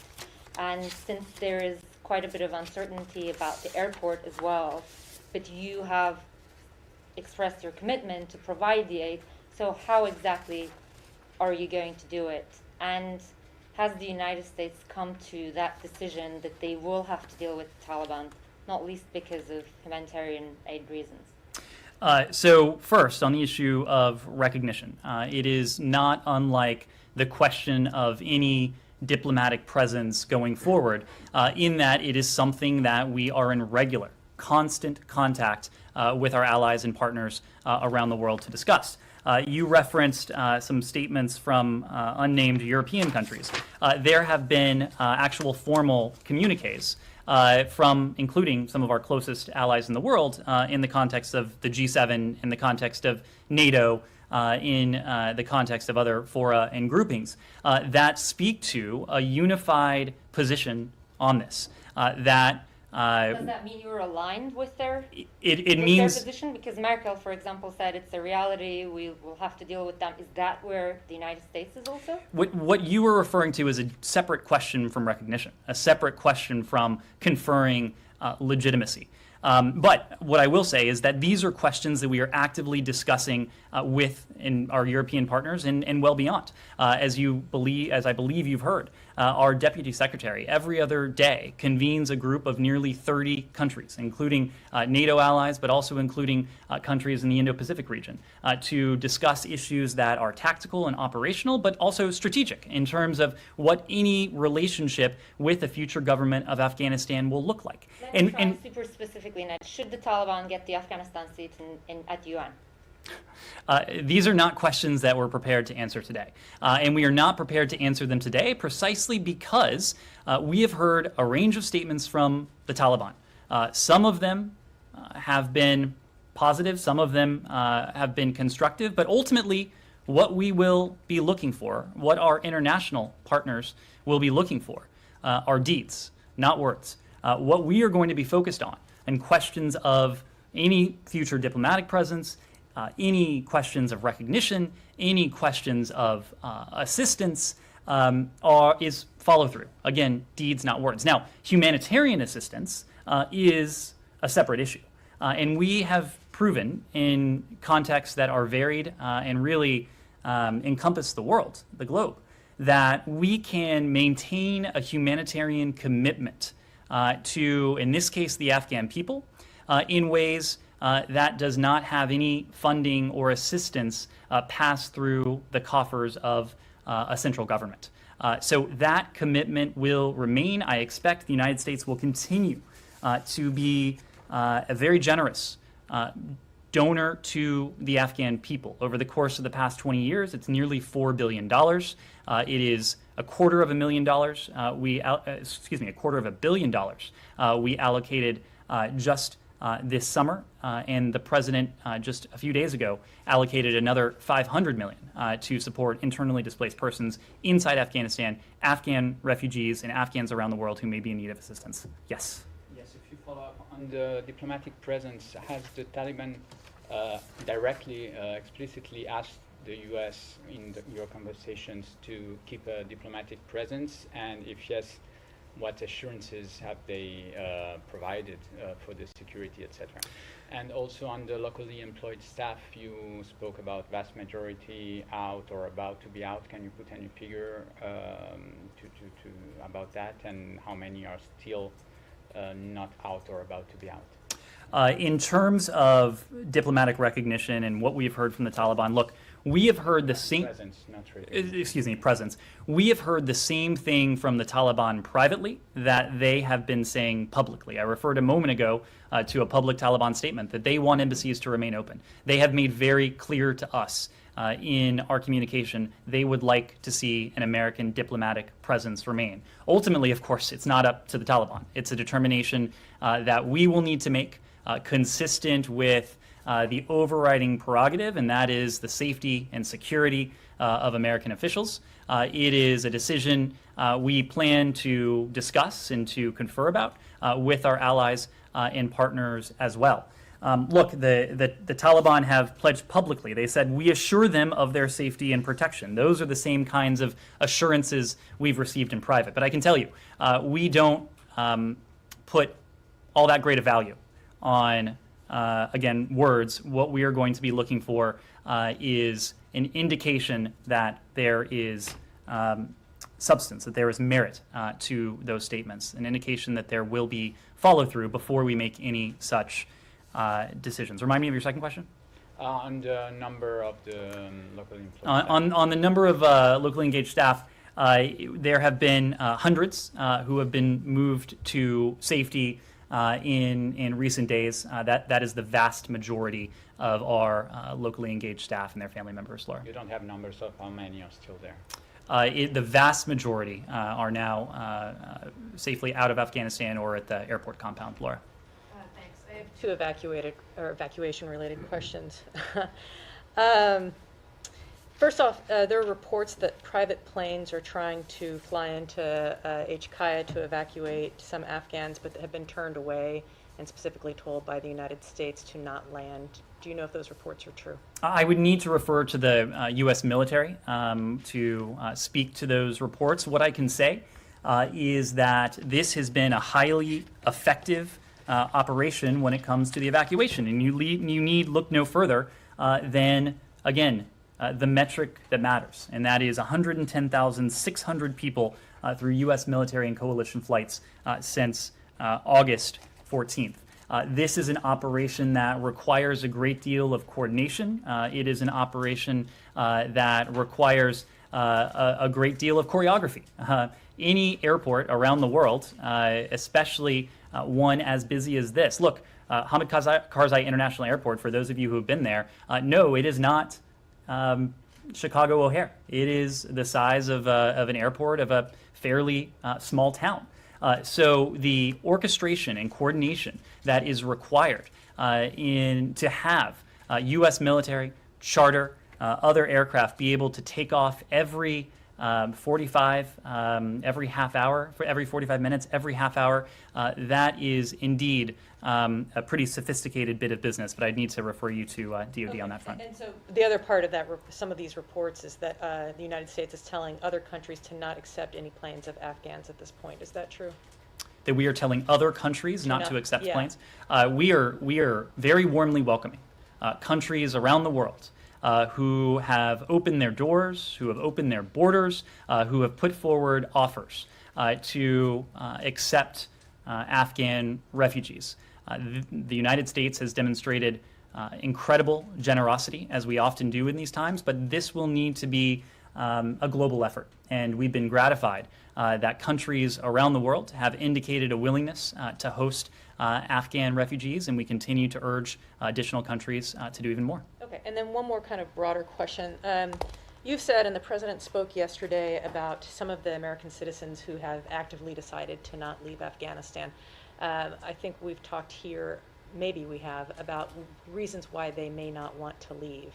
Speaker 9: And since there is quite a bit of uncertainty about the airport as well, but you have expressed your commitment to provide the aid, so how exactly are you going to do it? And has the United States come to that decision that they will have to deal with the Taliban, not least because of humanitarian aid reasons?
Speaker 13: So first, on the issue of recognition, it is not unlike the question of any diplomatic presence going forward, in that it is something that we are in regular, constant contact with our allies and partners around the world to discuss. You referenced some statements from unnamed European countries. There have been actual formal communiques from including some of our closest allies in the world in the context of the G7, in the context of NATO, in the context of other fora and groupings that speak to a unified position on this.
Speaker 9: Does that mean you're aligned with their
Speaker 13: means
Speaker 9: their position? Because Merkel, for example, said it's a reality, we will have to deal with them. Is that where the United States is also?
Speaker 13: What you were referring to is a separate question from recognition, a separate question from conferring legitimacy. But what I will say is that these are questions that we are actively discussing with our European partners and well beyond. As I believe you've heard, our Deputy Secretary every other day convenes a group of nearly 30 countries, including NATO allies, but also including countries in the Indo-Pacific region, to discuss issues that are tactical and operational, but also strategic in terms of what any relationship with the future government of Afghanistan will look like.
Speaker 9: Let me try super specifically, Ned. Should the Taliban get the Afghanistan seat at UN?
Speaker 13: These are not questions that we're prepared to answer today. And we are not prepared to answer them today precisely because we have heard a range of statements from the Taliban. Some of them have been positive, some of them have been constructive, but ultimately what we will be looking for, what our international partners will be looking for, are deeds, not words. What we are going to be focused on and questions of any future diplomatic presence, any questions of recognition, any questions of assistance is follow through. Again, deeds, not words. Now, humanitarian assistance is a separate issue. And we have proven in contexts that are varied and really encompass the world, the globe, that we can maintain a humanitarian commitment to, in this case, the Afghan people, in ways that does not have any funding or assistance pass through the coffers of a central government. So that commitment will remain. I expect the United States will continue to be a very generous donor to the Afghan people. Over the course of the past 20 years, it's nearly $4 billion. It is $250,000. $250 million we allocated just this summer, and the president just a few days ago allocated another $500 million to support internally displaced persons inside Afghanistan, Afghan refugees, and Afghans around the world who may be in need of assistance. Yes.
Speaker 15: Yes, if you follow up on the diplomatic presence, has the Taliban directly, explicitly asked the U.S. in your conversations to keep a diplomatic presence? And if yes, what assurances have they provided for the security, etc.? And also on the locally employed staff, you spoke about vast majority out or about to be out. Can you put any figure about that, and how many are still not out or about to be out?
Speaker 13: In terms of diplomatic recognition and what we've heard from the Taliban, look, we have heard the same.
Speaker 15: Presence, not really.
Speaker 13: Excuse me, presence. We have heard the same thing from the Taliban privately that they have been saying publicly. I referred a moment ago to a public Taliban statement that they want embassies to remain open. They have made very clear to us in our communication they would like to see an American diplomatic presence remain. Ultimately, of course, it's not up to the Taliban. It's a determination that we will need to make consistent with the overriding prerogative, and that is the safety and security of American officials. It is a decision we plan to discuss and to confer about with our allies and partners as well. Look, the Taliban have pledged publicly. They said, we assure them of their safety and protection. Those are the same kinds of assurances we've received in private. But I can tell you, we don't put all that great a value on again, words. What we are going to be looking for is an indication that there is substance, that there is merit to those statements, an indication that there will be follow-through before we make any such decisions. Remind me of your second question?
Speaker 15: On the number of the locally employed
Speaker 13: on the number of locally engaged staff, there have been hundreds who have been moved to safety in recent days. That is the vast majority of our locally engaged staff and their family members, Laura.
Speaker 15: You don't have numbers of how many are still there?
Speaker 13: The vast majority are now safely out of Afghanistan or at the airport compound, Laura.
Speaker 16: Thanks. I have two evacuation-related questions. First off, there are reports that private planes are trying to fly into HKIA to evacuate some Afghans, but have been turned away and specifically told by the United States to not land. Do you know if those reports are true?
Speaker 13: I would need to refer to the U.S. military to speak to those reports. What I can say is that this has been a highly effective operation when it comes to the evacuation, and you need look no further than, again, the metric that matters, and that is 110,600 people through U.S. military and coalition flights since August 14th. This is an operation that requires a great deal of coordination. It is an operation that requires a great deal of choreography. Any airport around the world, especially one as busy as this. Look, Hamid Karzai International Airport, for those of you who have been there, no, it is not Chicago O'Hare. It is the size of an airport of a fairly small town. So the orchestration and coordination that is required to have U.S. military, charter, other aircraft be able to take off every 45 minutes, every half hour, that is indeed a pretty sophisticated bit of business, but I'd need to refer you to DoD on that front.
Speaker 16: And so the other part of that, some of these reports, is that the United States is telling other countries to not accept any planes of Afghans at this point. Is that true?
Speaker 13: That we are telling other countries not to accept
Speaker 16: yeah.
Speaker 13: planes? We are very warmly welcoming countries around the world who have opened their doors, who have opened their borders, who have put forward offers to accept Afghan refugees. The United States has demonstrated incredible generosity, as we often do in these times, but this will need to be a global effort. And we've been gratified that countries around the world have indicated a willingness to host Afghan refugees, and we continue to urge additional countries to do even more.
Speaker 16: Okay, and then one more kind of broader question. You've said, and the president spoke yesterday about some of the American citizens who have actively decided to not leave Afghanistan. I think we've talked here, maybe we have, about reasons why they may not want to leave.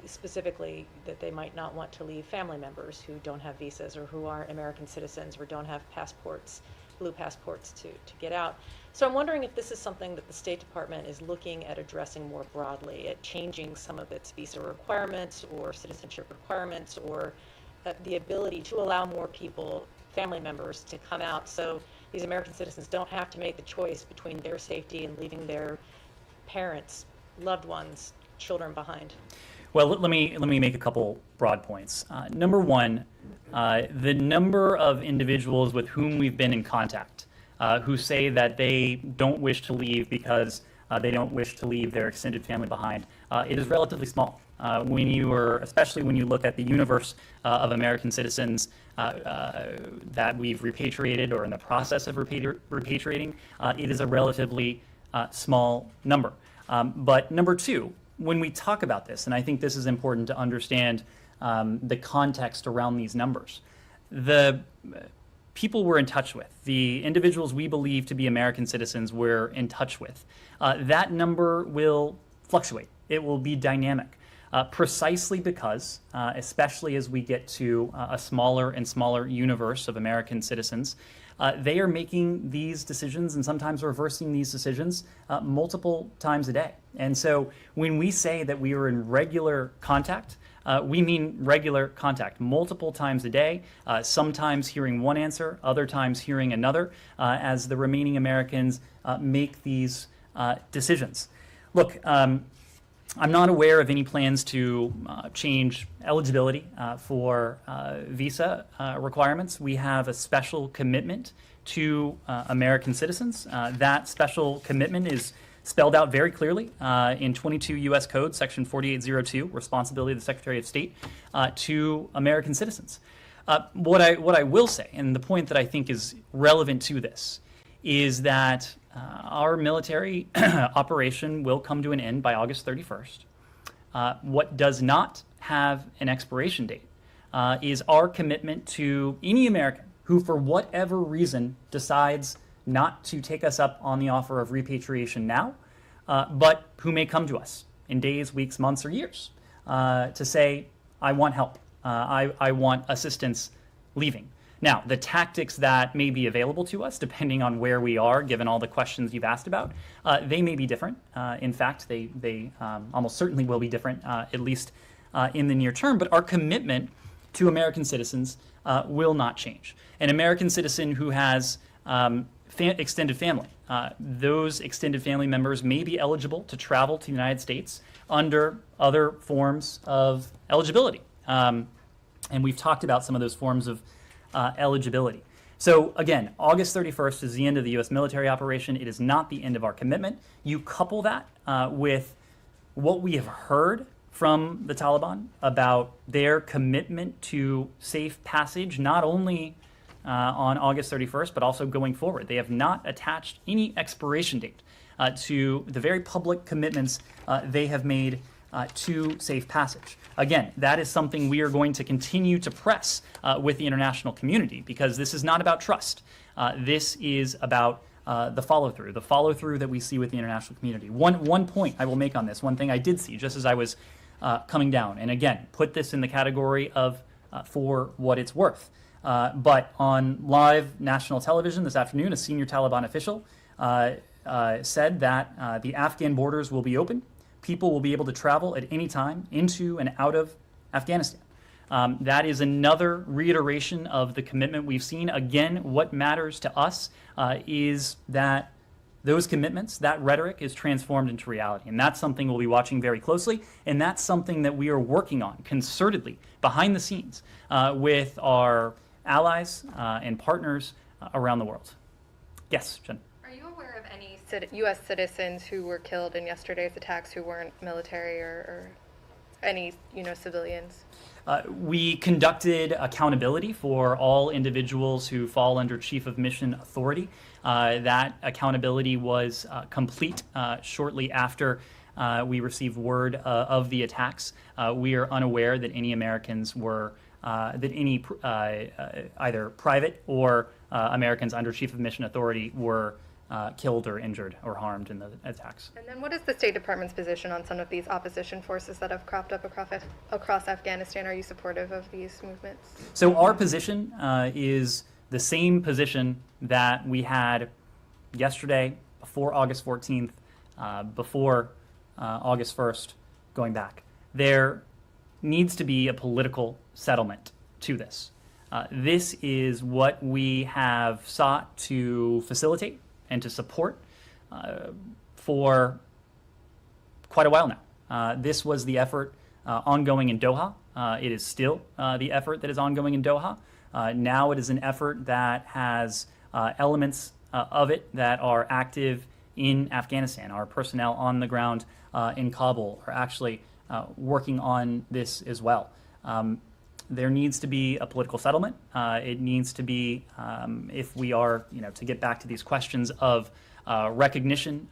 Speaker 16: Specifically, that they might not want to leave family members who don't have visas or who aren't American citizens or don't have passports, blue passports to get out. So I'm wondering if this is something that the State Department is looking at addressing more broadly, at changing some of its visa requirements or citizenship requirements, or the ability to allow more people, family members, to come out so these American citizens don't have to make the choice between their safety and leaving their parents, loved ones, children behind.
Speaker 13: Well, let me make a couple broad points. Number one, the number of individuals with whom we've been in contact who say that they don't wish to leave because they don't wish to leave their extended family behind, it is relatively small. Especially when you look at the universe of American citizens that we've repatriated or in the process of repatriating, it is a relatively small number. But number two, when we talk about this, and I think this is important to understand the context around these numbers, the people we're in touch with, the individuals we believe to be American citizens we're in touch with, that number will fluctuate. It will be dynamic, precisely because, especially as we get to a smaller and smaller universe of American citizens, they are making these decisions and sometimes reversing these decisions multiple times a day. And so when we say that we are in regular contact, we mean regular contact, multiple times a day, sometimes hearing one answer, other times hearing another, as the remaining Americans make these decisions. Look, I'm not aware of any plans to change eligibility for visa requirements. We have a special commitment to American citizens. That special commitment is spelled out very clearly in 22 U.S. Code, Section 4802, responsibility of the Secretary of State to American citizens. What I will say, and the point that I think is relevant to this, is that our military operation will come to an end by August 31st. What does not have an expiration date is our commitment to any American who, for whatever reason, decides not to take us up on the offer of repatriation now, but who may come to us in days, weeks, months, or years to say, I want help, I want assistance leaving. Now, the tactics that may be available to us, depending on where we are, given all the questions you've asked about, they may be different. In fact, they almost certainly will be different, at least in the near term. But our commitment to American citizens will not change. An American citizen who has extended family, those extended family members may be eligible to travel to the United States under other forms of eligibility. And we've talked about some of those forms of eligibility. So again, August 31st is the end of the U.S. military operation. It is not the end of our commitment. You couple that with what we have heard from the Taliban about their commitment to safe passage, not only on August 31st, but also going forward. They have not attached any expiration date to the very public commitments they have made to safe passage. Again, that is something we are going to continue to press with the international community, because this is not about trust. This is about the follow-through that we see with the international community. One point I will make on this, one thing I did see just as I was coming down, and again, put this in the category of for what it's worth. But on live national television this afternoon, a senior Taliban official said that the Afghan borders will be open. People will be able to travel at any time into and out of Afghanistan. That is another reiteration of the commitment we've seen. Again, what matters to us is that those commitments, that rhetoric, is transformed into reality. And that's something we'll be watching very closely. And that's something that we are working on concertedly behind the scenes with our allies and partners around the world. Yes, Jen.
Speaker 17: Are you aware of any U.S. citizens who were killed in yesterday's attacks who weren't military or any, civilians?
Speaker 13: We conducted accountability for all individuals who fall under Chief of Mission Authority. That accountability was complete shortly after we received word of the attacks. We are unaware that any Americans were, either private or Americans under Chief of Mission Authority were killed or injured or harmed in the attacks.
Speaker 17: And then what is the State Department's position on some of these opposition forces that have cropped up across Afghanistan? Are you supportive of these movements?
Speaker 13: So our position is the same position that we had yesterday, before August 14th, before August 1st, going back. There needs to be a political settlement to this. This is what we have sought to facilitate and to support for quite a while now. This was the effort ongoing in Doha. It is still the effort that is ongoing in Doha. Now it is an effort that has elements of it that are active in Afghanistan. Our personnel on the ground in Kabul are actually working on this as well. There needs to be a political settlement. It needs to be, if we are, to get back to these questions of recognition,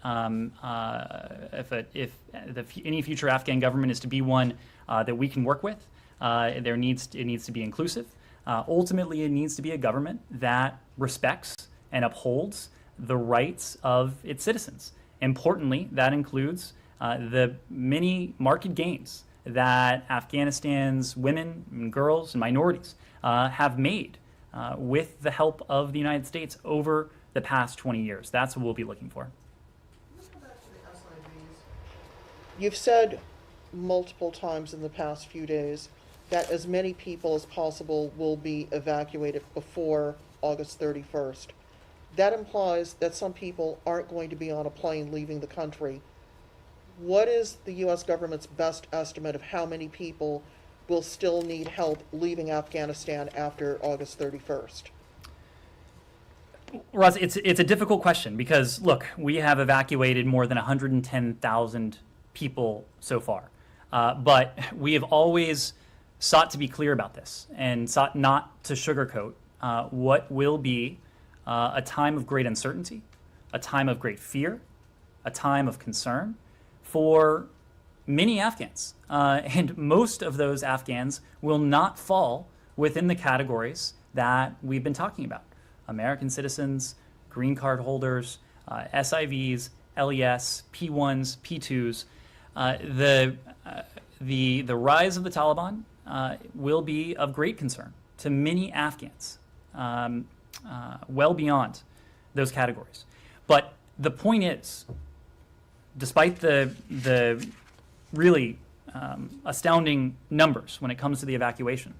Speaker 13: if any future Afghan government is to be one that we can work with, it needs to be inclusive. Ultimately, it needs to be a government that respects and upholds the rights of its citizens. Importantly, that includes the many marked gains that Afghanistan's women and girls and minorities have made with the help of the United States over the past 20 years. That's what we'll be looking for.
Speaker 14: You've said multiple times in the past few days that as many people as possible will be evacuated before August 31st. That implies that some people aren't going to be on a plane leaving the country. What is the U.S. government's best estimate of how many people will still need help leaving Afghanistan after August 31st?
Speaker 13: Ross, it's a difficult question because, look, we have evacuated more than 110,000 people so far. But we have always sought to be clear about this and sought not to sugarcoat what will be a time of great uncertainty, a time of great fear, a time of concern for many Afghans. And most of those Afghans will not fall within the categories that we've been talking about. American citizens, green card holders, SIVs, LES, P1s, P2s. The rise of the Taliban will be of great concern to many Afghans, well beyond those categories. But the point is, despite the really astounding numbers when it comes to the evacuation,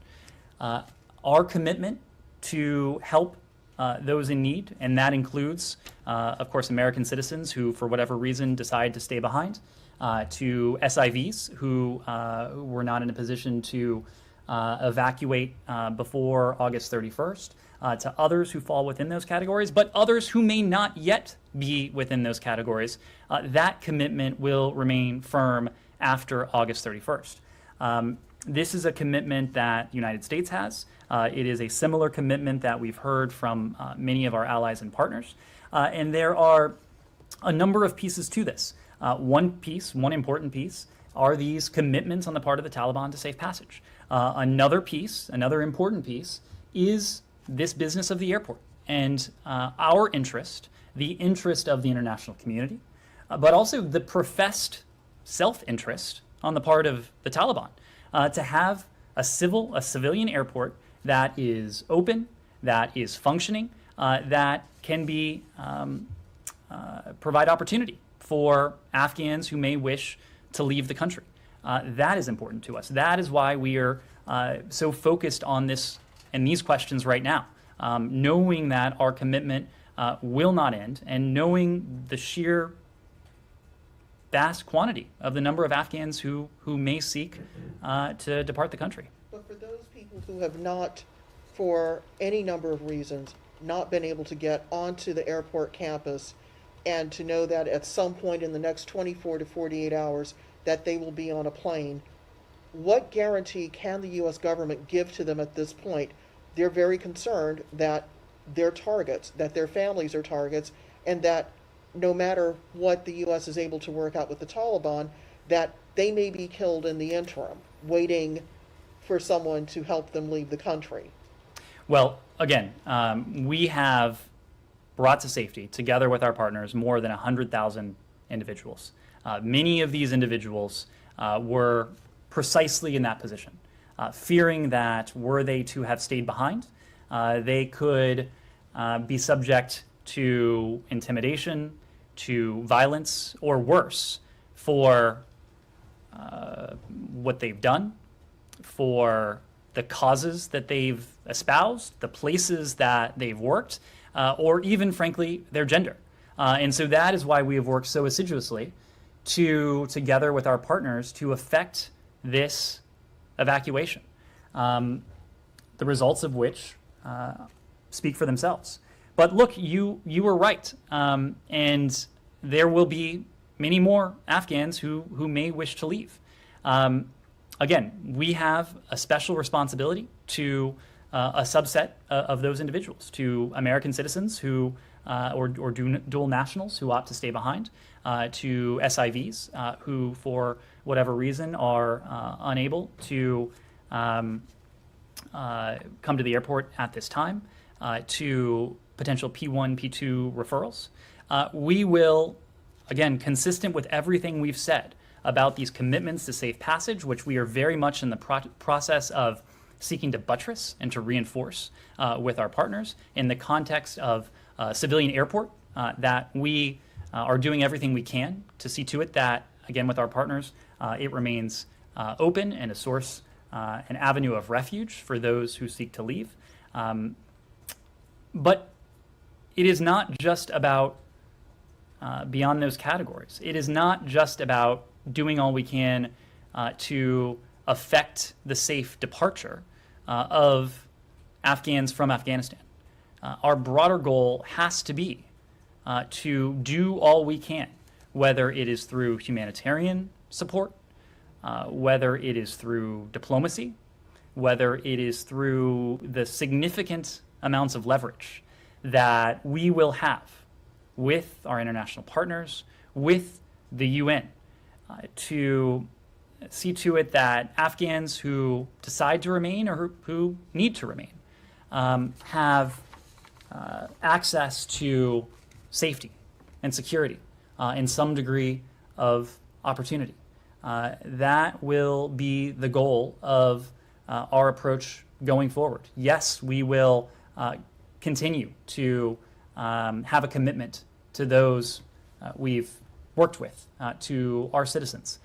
Speaker 13: our commitment to help those in need, and that includes, of course, American citizens who, for whatever reason, decide to stay behind, to SIVs who were not in a position to evacuate before August 31st, to others who fall within those categories, but others who may not yet be within those categories. That commitment will remain firm after August 31st. This is a commitment that the United States has. It is a similar commitment that we've heard from many of our allies and partners. And there are a number of pieces to this. One important piece, are these commitments on the part of the Taliban to safe passage. Another important piece, is this business of the airport and our interest, the interest of the international community, but also the professed self-interest on the part of the Taliban to have a civilian airport that is open, that is functioning, that can be provide opportunity for Afghans who may wish to leave the country. That is important to us. That is why we are so focused on this and these questions right now, knowing that our commitment will not end, and knowing the sheer vast quantity of the number of Afghans who may seek to depart the country.
Speaker 14: But for those people who have not, for any number of reasons, not been able to get onto the airport campus, and to know that at some point in the next 24 to 48 hours that they will be on a plane, what guarantee can the U.S. government give to them at this point? They're very concerned that they're targets, that their families are targets, and that no matter what the U.S. is able to work out with the Taliban, that they may be killed in the interim, waiting for someone to help them leave the country.
Speaker 13: Well, again, we have brought to safety, together with our partners, more than 100,000 individuals. Many of these individuals were precisely in that position, fearing that were they to have stayed behind, they could be subject to intimidation, to violence, or worse, for what they've done, for the causes that they've espoused, the places that they've worked, or even, frankly, their gender. And so that is why we have worked so assiduously together with our partners, to effect this evacuation, the results of which speak for themselves. But look, you were right, and there will be many more Afghans who may wish to leave. Again, we have a special responsibility to a subset of those individuals, to American citizens who or dual nationals who opt to stay behind, to SIVs who, for whatever reason, are unable to come to the airport at this time, to potential P1, P2 referrals. We will, again, consistent with everything we've said about these commitments to safe passage, which we are very much in the process of seeking to buttress and to reinforce with our partners in the context of civilian airport, that we are doing everything we can to see to it that, again, with our partners, it remains open and a source, an avenue of refuge for those who seek to leave. But it is not just about beyond those categories. It is not just about doing all we can to affect the safe departure of Afghans from Afghanistan. Our broader goal has to be to do all we can, whether it is through humanitarian support, whether it is through diplomacy, whether it is through the significant amounts of leverage that we will have with our international partners, with the UN, to see to it that Afghans who decide to remain or who need to remain have access to safety and security and some degree of opportunity. That will be the goal of our approach going forward. Yes, we will continue to have a commitment to those we've worked with, to our citizens,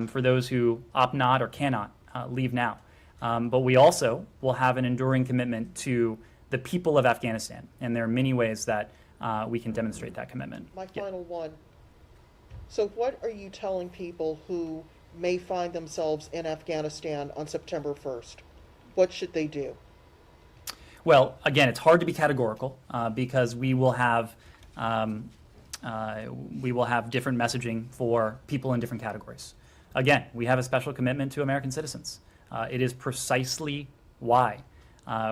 Speaker 13: for those who opt not or cannot leave now. But we also will have an enduring commitment to the people of Afghanistan, and there are many ways that we can demonstrate that commitment.
Speaker 14: My final one. So what are you telling people who may find themselves in Afghanistan on September 1st? What should they do?
Speaker 13: Well, again, it's hard to be categorical because we will have different messaging for people in different categories. Again, we have a special commitment to American citizens. It is precisely why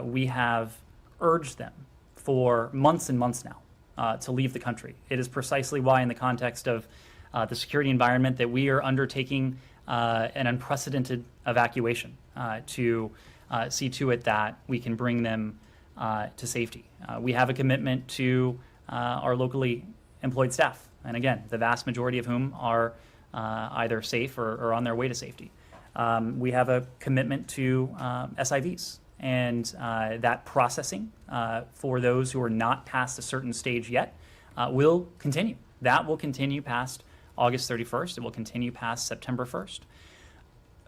Speaker 13: we have urged them for months and months now to leave the country. It is precisely why, in the context of the security environment, that we are undertaking an unprecedented evacuation to see to it that we can bring them to safety. We have a commitment to our locally employed staff, and again, the vast majority of whom are either safe or on their way to safety. We have a commitment to SIVs, and that processing for those who are not past a certain stage yet will continue. That will continue past August 31st. It will continue past September 1st.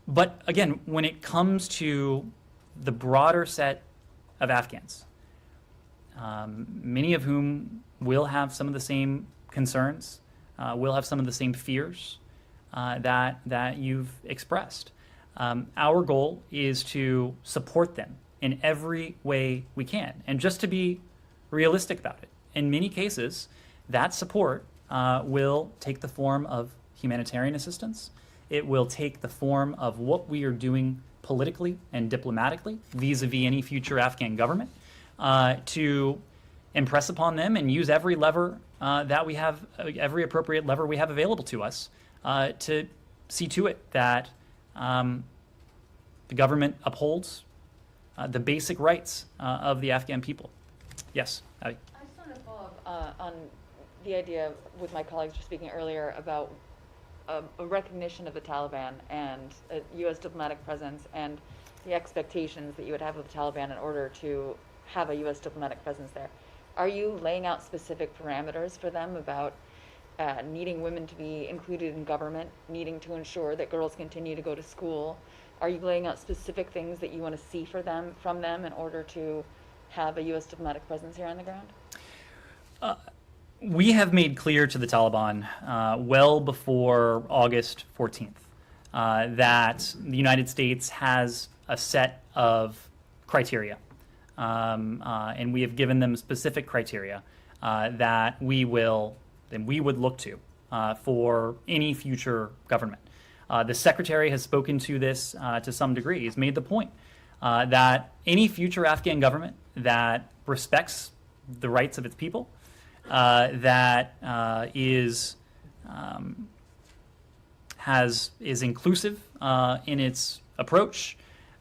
Speaker 13: But again, when it comes to the broader set of Afghans, many of whom will have some of the same concerns, will have some of the same fears that you've expressed. Our goal is to support them in every way we can. And just to be realistic about it, in many cases, that support will take the form of humanitarian assistance. It will take the form of what we are doing politically and diplomatically vis-a-vis any future Afghan government to impress upon them and use every lever that we have, every appropriate lever we have available to us to see to it that the government upholds the basic rights of the Afghan people. Yes, Abby.
Speaker 18: I just want to follow up on the idea with my colleagues just speaking earlier about a recognition of the Taliban and a U.S. diplomatic presence and the expectations that you would have of the Taliban in order to have a U.S. diplomatic presence there. Are you laying out specific parameters for them about needing women to be included in government, needing to ensure that girls continue to go to school? Are you laying out specific things that you want to see from them in order to have a U.S. diplomatic presence here on the ground?
Speaker 13: We have made clear to the Taliban well before August 14th that the United States has a set of criteria. And we have given them specific criteria that we would look to for any future government. The Secretary has spoken to this to some degree. He's made the point that any future Afghan government that respects the rights of its people, that is inclusive in its approach,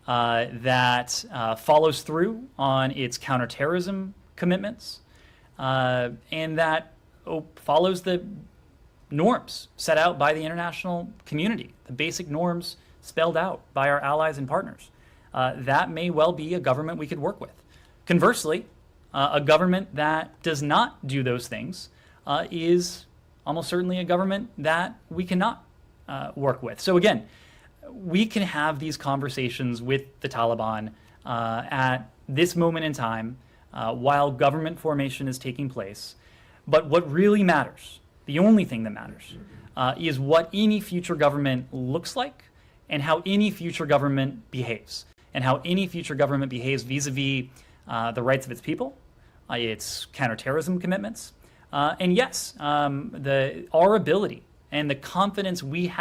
Speaker 13: that follows through on its counterterrorism commitments, and that follows the norms set out by the international community, the basic norms spelled out by our allies and partners. That may well be a government we could work with. Conversely, a government that does not do those things is almost certainly a government that we cannot work with. So again, we can have these conversations with the Taliban at this moment in time while government formation is taking place. But what really matters, the only thing that matters, is what any future government looks like and how any future government behaves. And how any future government behaves vis-a-vis the rights of its people, its counterterrorism commitments, and yes, our ability and the confidence we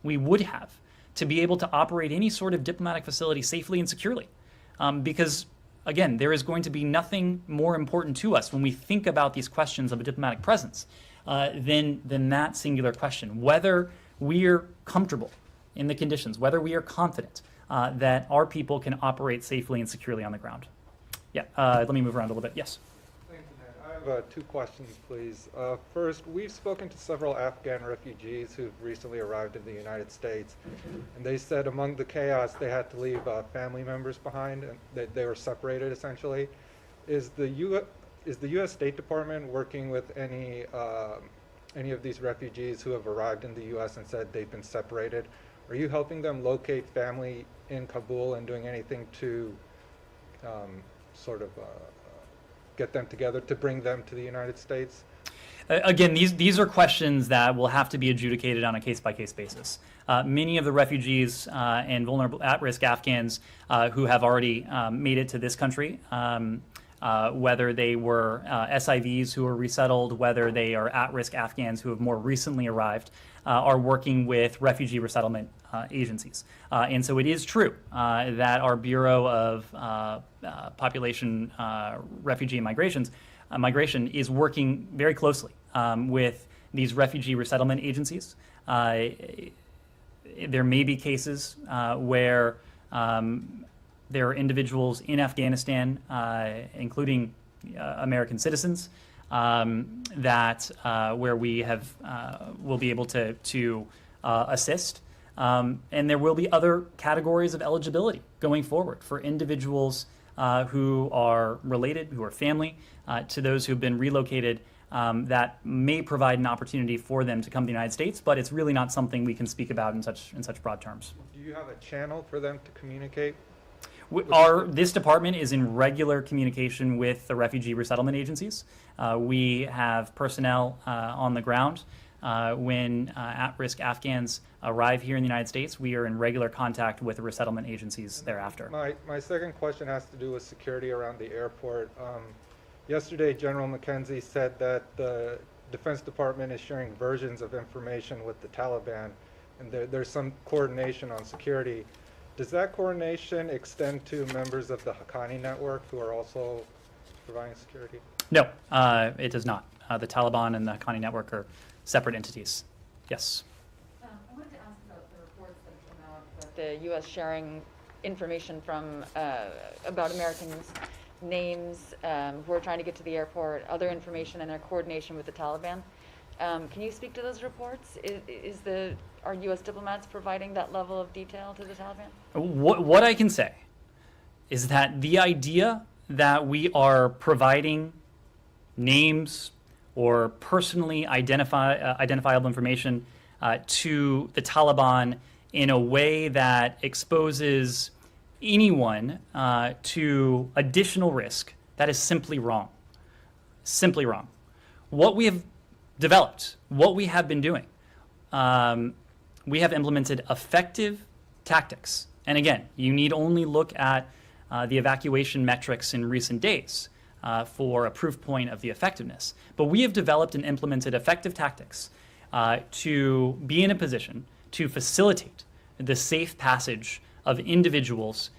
Speaker 13: would have, to be able to operate any sort of diplomatic facility safely and securely. Because, again, there is going to be nothing more important to us when we think about these questions of a diplomatic presence than that singular question, whether we're comfortable in the conditions, whether we are confident that our people can operate safely and securely on the ground. Yeah, let me move around a little bit. Yes.
Speaker 19: Thank you, Ned. I have two questions, please. First, we've spoken to several Afghan refugees who've recently arrived in the United States, and they said among the chaos they had to leave family members behind, and that they were separated essentially. Is the U.S. State Department working with any of these refugees who have arrived in the U.S. and said they've been separated? Are you helping them locate family in Kabul and doing anything to get them together to bring them to the United States?
Speaker 13: Again, these are questions that will have to be adjudicated on a case-by-case basis. Many of the refugees and vulnerable at-risk Afghans who have already made it to this country, whether they were SIVs who were resettled, whether they are at-risk Afghans who have more recently arrived, are working with refugee resettlement agencies. And so it is true that our Bureau of Population, Refugee and Migration is working very closely with these refugee resettlement agencies. There may be cases where there are individuals in Afghanistan, including American citizens, that where we have will be able to assist, and there will be other categories of eligibility going forward for individuals who are related, who are family to those who have been relocated. That may provide an opportunity for them to come to the United States, but it's really not something we can speak about in such broad terms.
Speaker 19: Do you have a channel for them to communicate?
Speaker 13: This department is in regular communication with the refugee resettlement agencies. We have personnel on the ground. When at-risk Afghans arrive here in the United States, we are in regular contact with the resettlement agencies thereafter.
Speaker 19: My second question has to do with security around the airport. Yesterday, General McKenzie said that the Defense Department is sharing versions of information with the Taliban. and there's some coordination on security. Does that coordination extend to members of the Haqqani network who are also providing security?
Speaker 13: No, it does not. The Taliban and the Haqqani network are separate entities. Yes.
Speaker 18: I wanted to ask about the reports that have come out about the U.S. sharing information from about Americans' names who are trying to get to the airport, other information, and their coordination with the Taliban. Can you speak to those reports? Are U.S. diplomats providing that level of detail to the Taliban?
Speaker 13: What I can say is that the idea that we are providing names or personally identifiable information to the Taliban in a way that exposes anyone to additional risk, that is simply wrong. Simply wrong. What we have developed, what we have been doing, we have implemented effective tactics. And again, you need only look at the evacuation metrics in recent days for a proof point of the effectiveness. But we have developed and implemented effective tactics to be in a position to facilitate the safe passage of individuals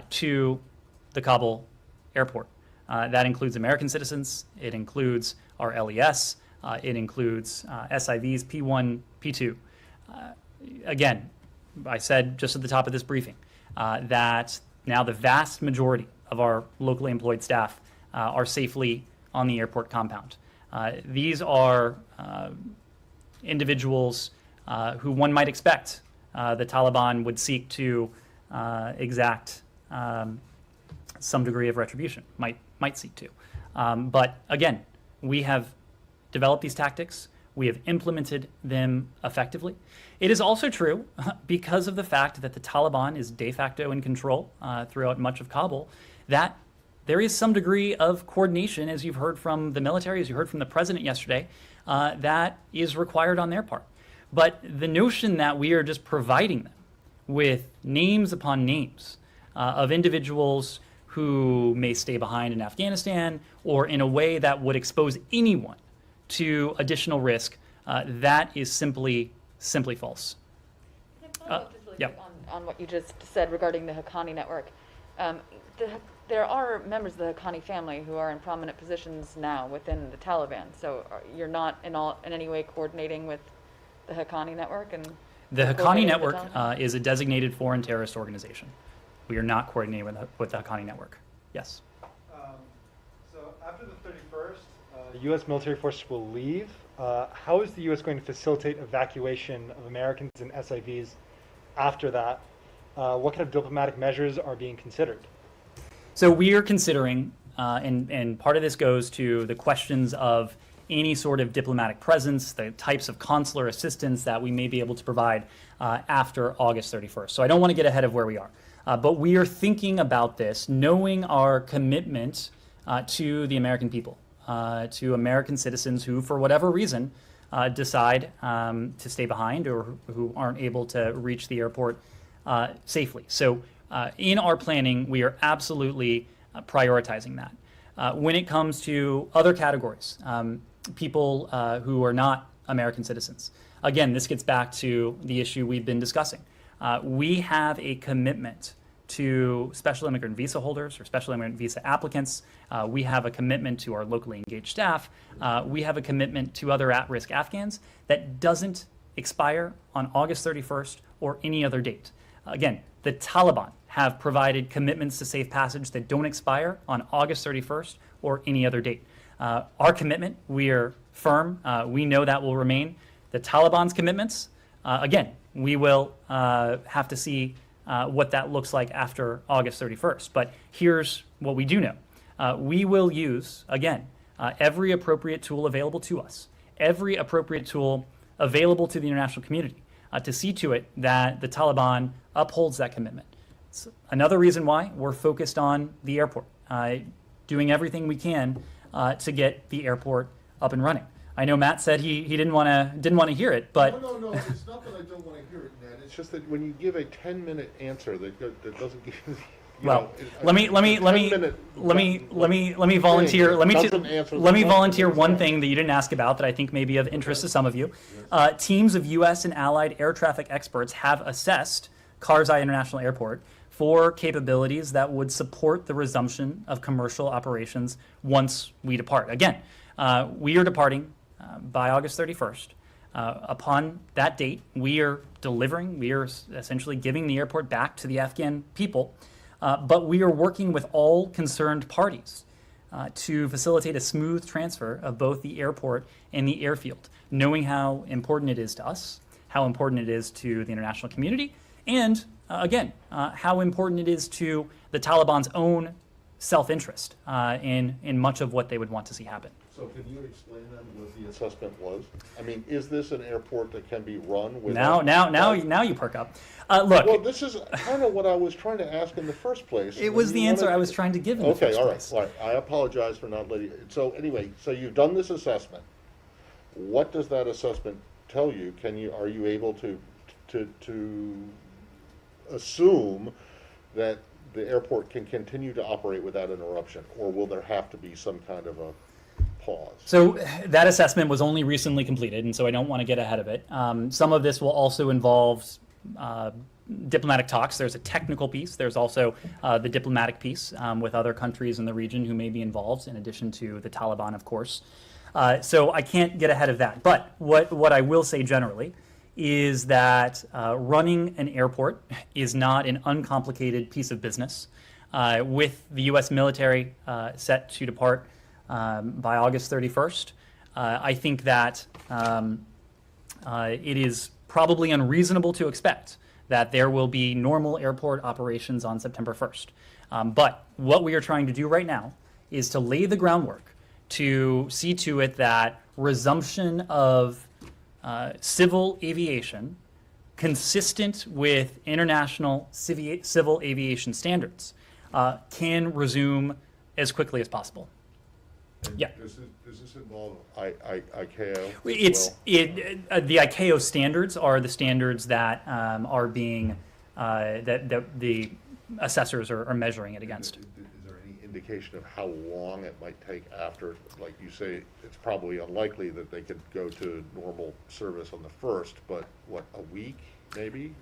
Speaker 13: to the Kabul airport. That includes American citizens, it includes our LES, it includes SIVs P1, P2. Again, I said just at the top of this briefing that now the vast majority of our locally employed staff are safely on the airport compound. These are individuals who one might expect the Taliban would seek to exact some degree of retribution, might seek to. But again, we have developed these tactics. We have implemented them effectively. It is also true, because of the fact that the Taliban is de facto in control throughout much of Kabul, that there is some degree of coordination, as you've heard from the military, as you heard from the president yesterday, that is required on their part. But the notion that we are just providing them with names upon names of individuals who may stay behind in Afghanistan or in a way that would expose anyone to additional risk, that is simply false.
Speaker 18: Can I follow up just really quick on what you just said regarding the Haqqani network? There are members of the Haqqani family who are in prominent positions now within the Taliban. So you're not in any way coordinating with the Haqqani network? And
Speaker 13: the Haqqani network is a designated foreign terrorist organization. We are not coordinating with the Haqqani network. Yes.
Speaker 19: So after the 31st, U.S. military forces will leave. How is the U.S. going to facilitate evacuation of Americans and SIVs after that? What kind of diplomatic measures are being considered?
Speaker 13: So we are considering, and part of this goes to the questions of any sort of diplomatic presence, the types of consular assistance that we may be able to provide after August 31st. So I don't want to get ahead of where we are. But we are thinking about this, knowing our commitment to the American people, to American citizens who, for whatever reason, decide to stay behind or who aren't able to reach the airport safely. So in our planning, we are absolutely prioritizing that. When it comes to other categories, people who are not American citizens, again, this gets back to the issue we've been discussing. We have a commitment to special immigrant visa holders or special immigrant visa applicants. We have a commitment to our locally engaged staff. We have a commitment to other at-risk Afghans that doesn't expire on August 31st or any other date. Again, the Taliban have provided commitments to safe passage that don't expire on August 31st or any other date. Our commitment, we are firm. We know that will remain. The Taliban's commitments, again, we will have to see what that looks like after August 31st. But here's what we do know. We will use, again, every appropriate tool available to us, every appropriate tool available to the international community to see to it that the Taliban upholds that commitment. It's another reason why we're focused on the airport, doing everything we can to get the airport up and running. I know Matt said he didn't want to hear it, but
Speaker 12: No, it's not that I don't want to hear it, Ned. It's just that when you give a 10-minute answer that doesn't give
Speaker 13: Well, let me volunteer. Let me volunteer one thing that you didn't ask about that I think may be of interest to some of you. Teams of U.S. and allied air traffic experts have assessed Karzai International Airport for capabilities that would support the resumption of commercial operations once we depart. Again, we are departing by August 31st. Upon that date, we are essentially giving the airport back to the Afghan people, but we are working with all concerned parties to facilitate a smooth transfer of both the airport and the airfield, knowing how important it is to us, how important it is to the international community, and again, how important it is to the Taliban's own self-interest in much of what they would want to see happen.
Speaker 12: So can you explain then what the assessment was? I mean, is this an airport that can be run without...
Speaker 13: Now you perk up. Look.
Speaker 12: Well, this is kind of what I was trying to ask in the first place.
Speaker 13: It was the answer I was trying to give in the first place.
Speaker 12: All right. I apologize for not letting you... So anyway, so you've done this assessment. What does that assessment tell you? Are you able to assume that the airport can continue to operate without interruption, or will there have to be some kind of a pause?
Speaker 13: So that assessment was only recently completed, and so I don't want to get ahead of it. Some of this will also involve diplomatic talks. There's a technical piece. There's also the diplomatic piece with other countries in the region who may be involved, in addition to the Taliban, of course. So I can't get ahead of that. But what I will say generally is that running an airport is not an uncomplicated piece of business. With the U.S. military set to depart by August 31st, I think that it is probably unreasonable to expect that there will be normal airport operations on September 1st. But what we are trying to do right now is to lay the groundwork to see to it that resumption of civil aviation consistent with international civil aviation standards can resume as quickly as possible. Yeah.
Speaker 12: Does this involve ICAO?
Speaker 13: The ICAO standards are the standards that are being that the assessors are measuring it against.
Speaker 12: Is there any indication of how long it might take after? Like you say, it's probably unlikely that they could go to normal service on the 1st, but what, a week? Maybe?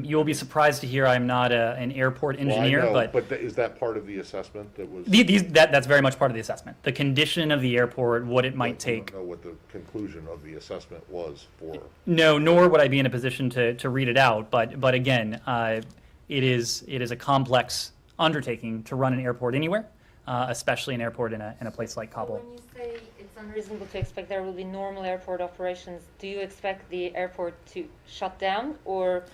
Speaker 13: You'll be surprised to hear I'm not an airport engineer,
Speaker 12: well, I know,
Speaker 13: but
Speaker 12: is that part of the assessment that was?
Speaker 13: That's very much part of the assessment. The condition of the airport, what it might take.
Speaker 12: I don't know what the conclusion of the assessment was for.
Speaker 13: No, nor would I be in a position to read it out. But again, it is a complex undertaking to run an airport anywhere, especially an airport in a place like Kabul.
Speaker 9: When you say it's unreasonable to expect there will be normal airport operations, do you expect the airport to shut down or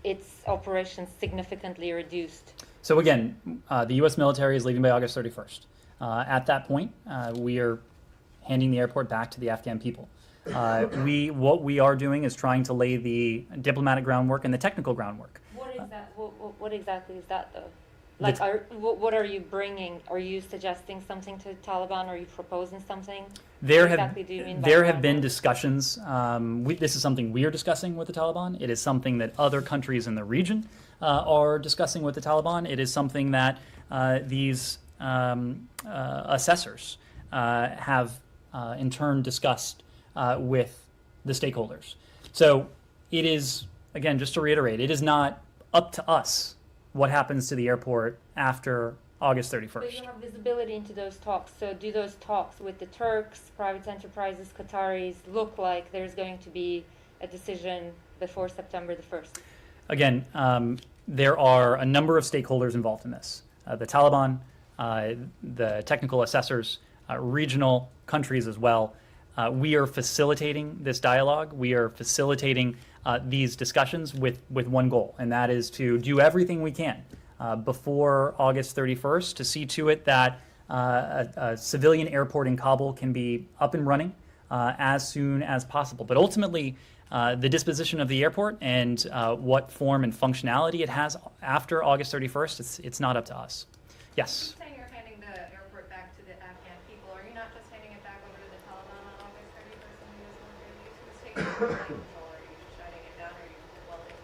Speaker 9: its operations significantly reduced?
Speaker 13: So again, the U.S. military is leaving by August 31st. At that point, we are handing the airport back to the Afghan people. What we are doing is trying to lay the diplomatic groundwork and the technical groundwork.
Speaker 9: What exactly is that, though? Like, what are you bringing? Are you suggesting something to Taliban? Are you proposing something?
Speaker 13: There have been discussions. This is something we are discussing with the Taliban. It is something that other countries in the region are discussing with the Taliban. It is something that these assessors have in turn discussed with the stakeholders. So it is, again, just to reiterate, it is not up to us what happens to the airport after August 31st.
Speaker 9: But you have visibility into those talks. So do those talks with the Turks, private enterprises, Qataris look like there's going to be a decision before September the 1st?
Speaker 13: Again, there are a number of stakeholders involved in this. The Taliban, the technical assessors, regional countries as well. We are facilitating this dialogue. We are facilitating these discussions with one goal, and that is to do everything we can before August 31st to see to it that a civilian airport in Kabul can be up and running as soon as possible. But ultimately, the disposition of the airport and what form and functionality it has after August 31st, it's not up to us. Yes?
Speaker 17: You're saying you're handing the airport back to the Afghan people. Are you not just handing it back over to the Taliban on August 31st and who's taking control? Are you shutting it down? Are you welcoming?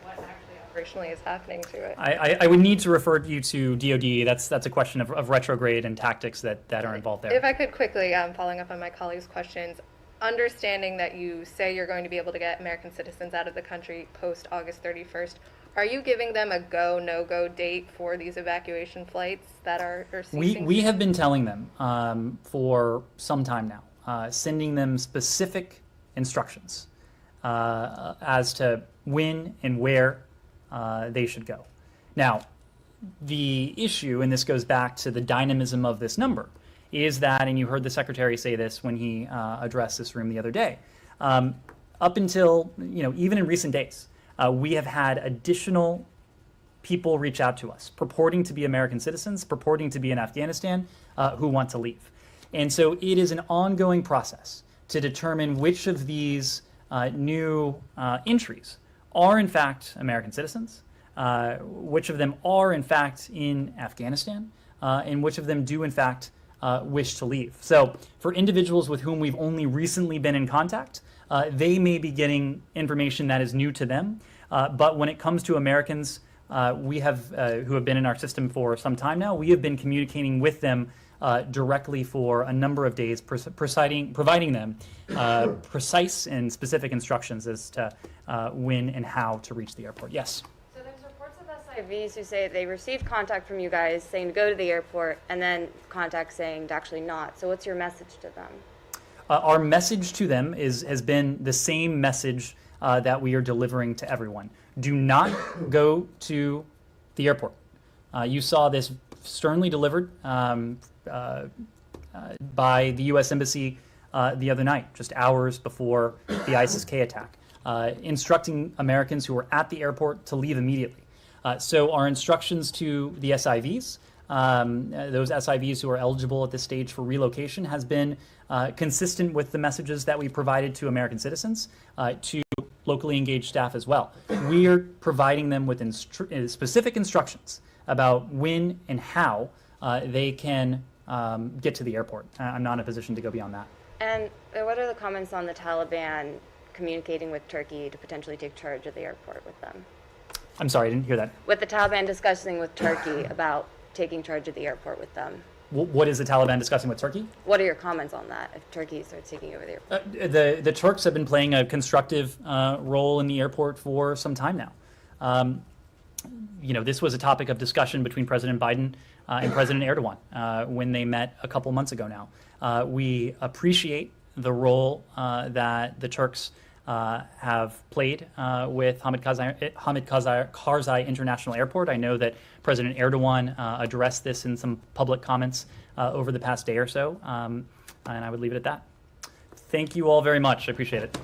Speaker 17: What actually operationally is happening to it.
Speaker 13: I would need to refer you to DoD. That's a question of retrograde and tactics that are involved there.
Speaker 17: If I could quickly, following up on my colleagues' questions, understanding that you say you're going to be able to get American citizens out of the country post August 31st, are you giving them a go, no-go date for these evacuation flights that are ceasing?
Speaker 13: We have been telling them for some time now, sending them specific instructions as to when and where they should go. Now, the issue, and this goes back to the dynamism of this number, is that, and you heard the Secretary say this when he addressed this room the other day, up until, even in recent days, we have had additional people reach out to us, purporting to be American citizens, purporting to be in Afghanistan, who want to leave. And so it is an ongoing process to determine which of these new entries are in fact American citizens, which of them are in fact in Afghanistan, and which of them do in fact wish to leave. So for individuals with whom we've only recently been in contact, they may be getting information that is new to them. But when it comes to Americans we have who have been in our system for some time now, we have been communicating with them directly for a number of days, providing them precise and specific instructions as to when and how to reach the airport. Yes?
Speaker 20: So there's reports of SIVs who say they received contact from you guys saying to go to the airport, and then contact saying to actually not. So what's your message to them?
Speaker 13: Our message to them has been the same message that we are delivering to everyone. Do not go to the airport. You saw this sternly delivered by the U.S. Embassy the other night, just hours before the ISIS-K attack, instructing Americans who were at the airport to leave immediately. So our instructions to the SIVs, those SIVs who are eligible at this stage for relocation, has been consistent with the messages that we provided to American citizens, to locally engaged staff as well. We are providing them with specific instructions about when and how they can get to the airport. I'm not in a position to go beyond that.
Speaker 20: And what are the comments on the Taliban communicating with Turkey to potentially take charge of the airport with them?
Speaker 13: I'm sorry, I didn't hear that.
Speaker 20: With the Taliban discussing with Turkey about taking charge of the airport with them.
Speaker 13: What is the Taliban discussing with Turkey?
Speaker 20: What are your comments on that if Turkey starts taking over the airport?
Speaker 13: The Turks have been playing a constructive role in the airport for some time now. This was a topic of discussion between President Biden and President Erdogan when they met a couple months ago now. We appreciate the role that the Turks have played with Hamid Karzai International Airport. I know that President Erdogan addressed this in some public comments over the past day or so, and I would leave it at that. Thank you all very much. I appreciate it.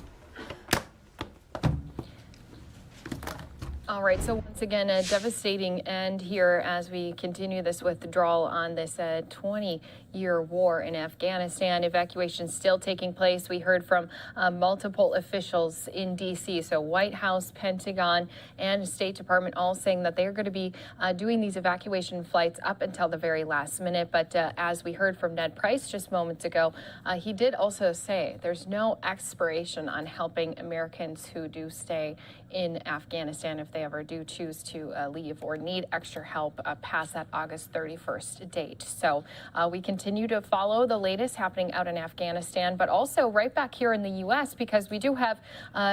Speaker 11: All right, so once again, a devastating end here as we continue this withdrawal on this 20-year war in Afghanistan. Evacuation still taking place. We heard from multiple officials in D.C., so White House, Pentagon, and State Department all saying that they're going to be doing these evacuation flights up until the very last minute. But as we heard from Ned Price just moments ago, he did also say there's no expiration on helping Americans who do stay in Afghanistan if they ever do choose to leave or need extra help past that August 31st date. So we continue to follow the latest happening out in Afghanistan, but also right back here in the U.S. because we do have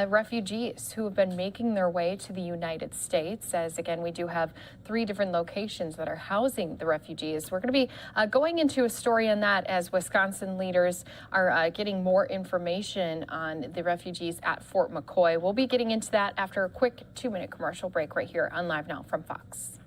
Speaker 11: refugees who have been making their way to the United States. As again, we do have 3 different locations that are housing the refugees. We're going to be going into a story on that as Wisconsin leaders are getting more information on the refugees at Fort McCoy. We'll be getting into that after a quick 2-minute commercial break right here on Live Now from Fox.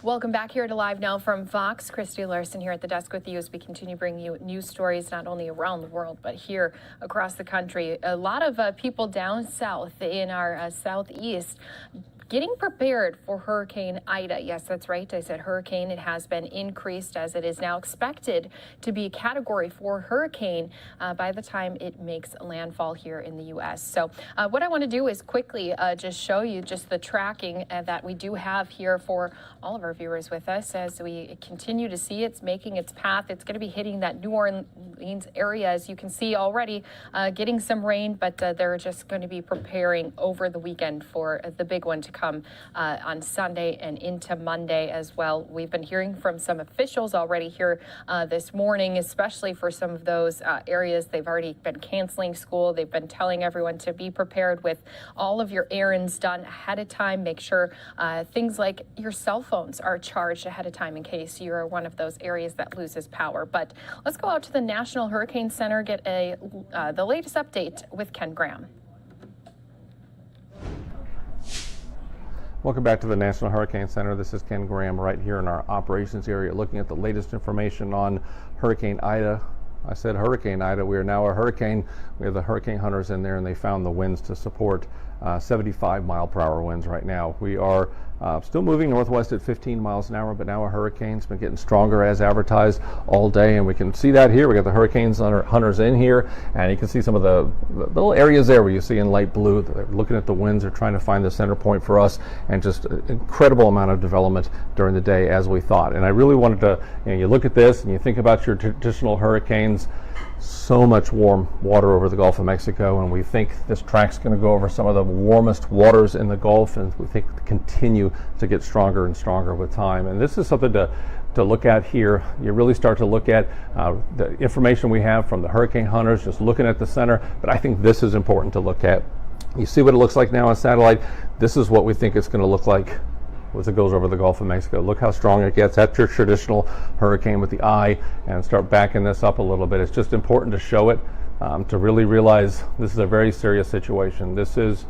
Speaker 11: Welcome back here to Live Now from Fox. Christy Larson here at the desk with you as we continue bringing you news stories not only around the world but here across the country. A lot of people down south in our southeast getting prepared for Hurricane Ida. Yes, that's right. I said hurricane. It has been increased as it is now expected to be a Category 4 hurricane by the time it makes landfall here in the U.S. So what I want to do is quickly just show you just the tracking that we do have here for all of our viewers with us as we continue to see it's making its path. It's going to be hitting that New Orleans area, as you can see already, getting some rain, but they're just going to be preparing over the weekend for the big one to come on Sunday and into Monday as well. We've been hearing from some officials already here this morning, especially for some of those areas. They've already been canceling school. They've been telling everyone to be prepared with all of your errands done ahead of time. Make sure things like your cell phones are charged ahead of time in case you're one of those areas that loses power. But let's go out to the National Hurricane Center, get the latest update with Ken Graham.
Speaker 21: Welcome back to the National Hurricane Center. This is Ken Graham right here in our operations area looking at the latest information on Hurricane Ida. I said Hurricane Ida. We are now a hurricane. We have the hurricane hunters in there and they found the winds to support 75 mile per hour winds right now. We are still moving northwest at 15 miles an hour, but now a hurricane's been getting stronger as advertised all day, and we can see that here. We got the hurricanes hunters in here, and you can see some of the little areas there where you see in light blue. They're looking at the winds, they're trying to find the center point for us, and just an incredible amount of development during the day as we thought. And I really wanted to, you look at this and you think about your traditional hurricanes, so much warm water over the Gulf of Mexico, and we think this track's going to go over some of the warmest waters in the Gulf, and we think continue to get stronger and stronger with time. And this is something to look at here. You really start to look at the information we have from the hurricane hunters, just looking at the center, but I think this is important to look at. You see what it looks like now on satellite. This is what we think it's going to look like as it goes over the Gulf of Mexico. Look how strong it gets. That's your traditional hurricane with the eye, and start backing this up a little bit. It's just important to show it, to really realize this is a very serious situation. This is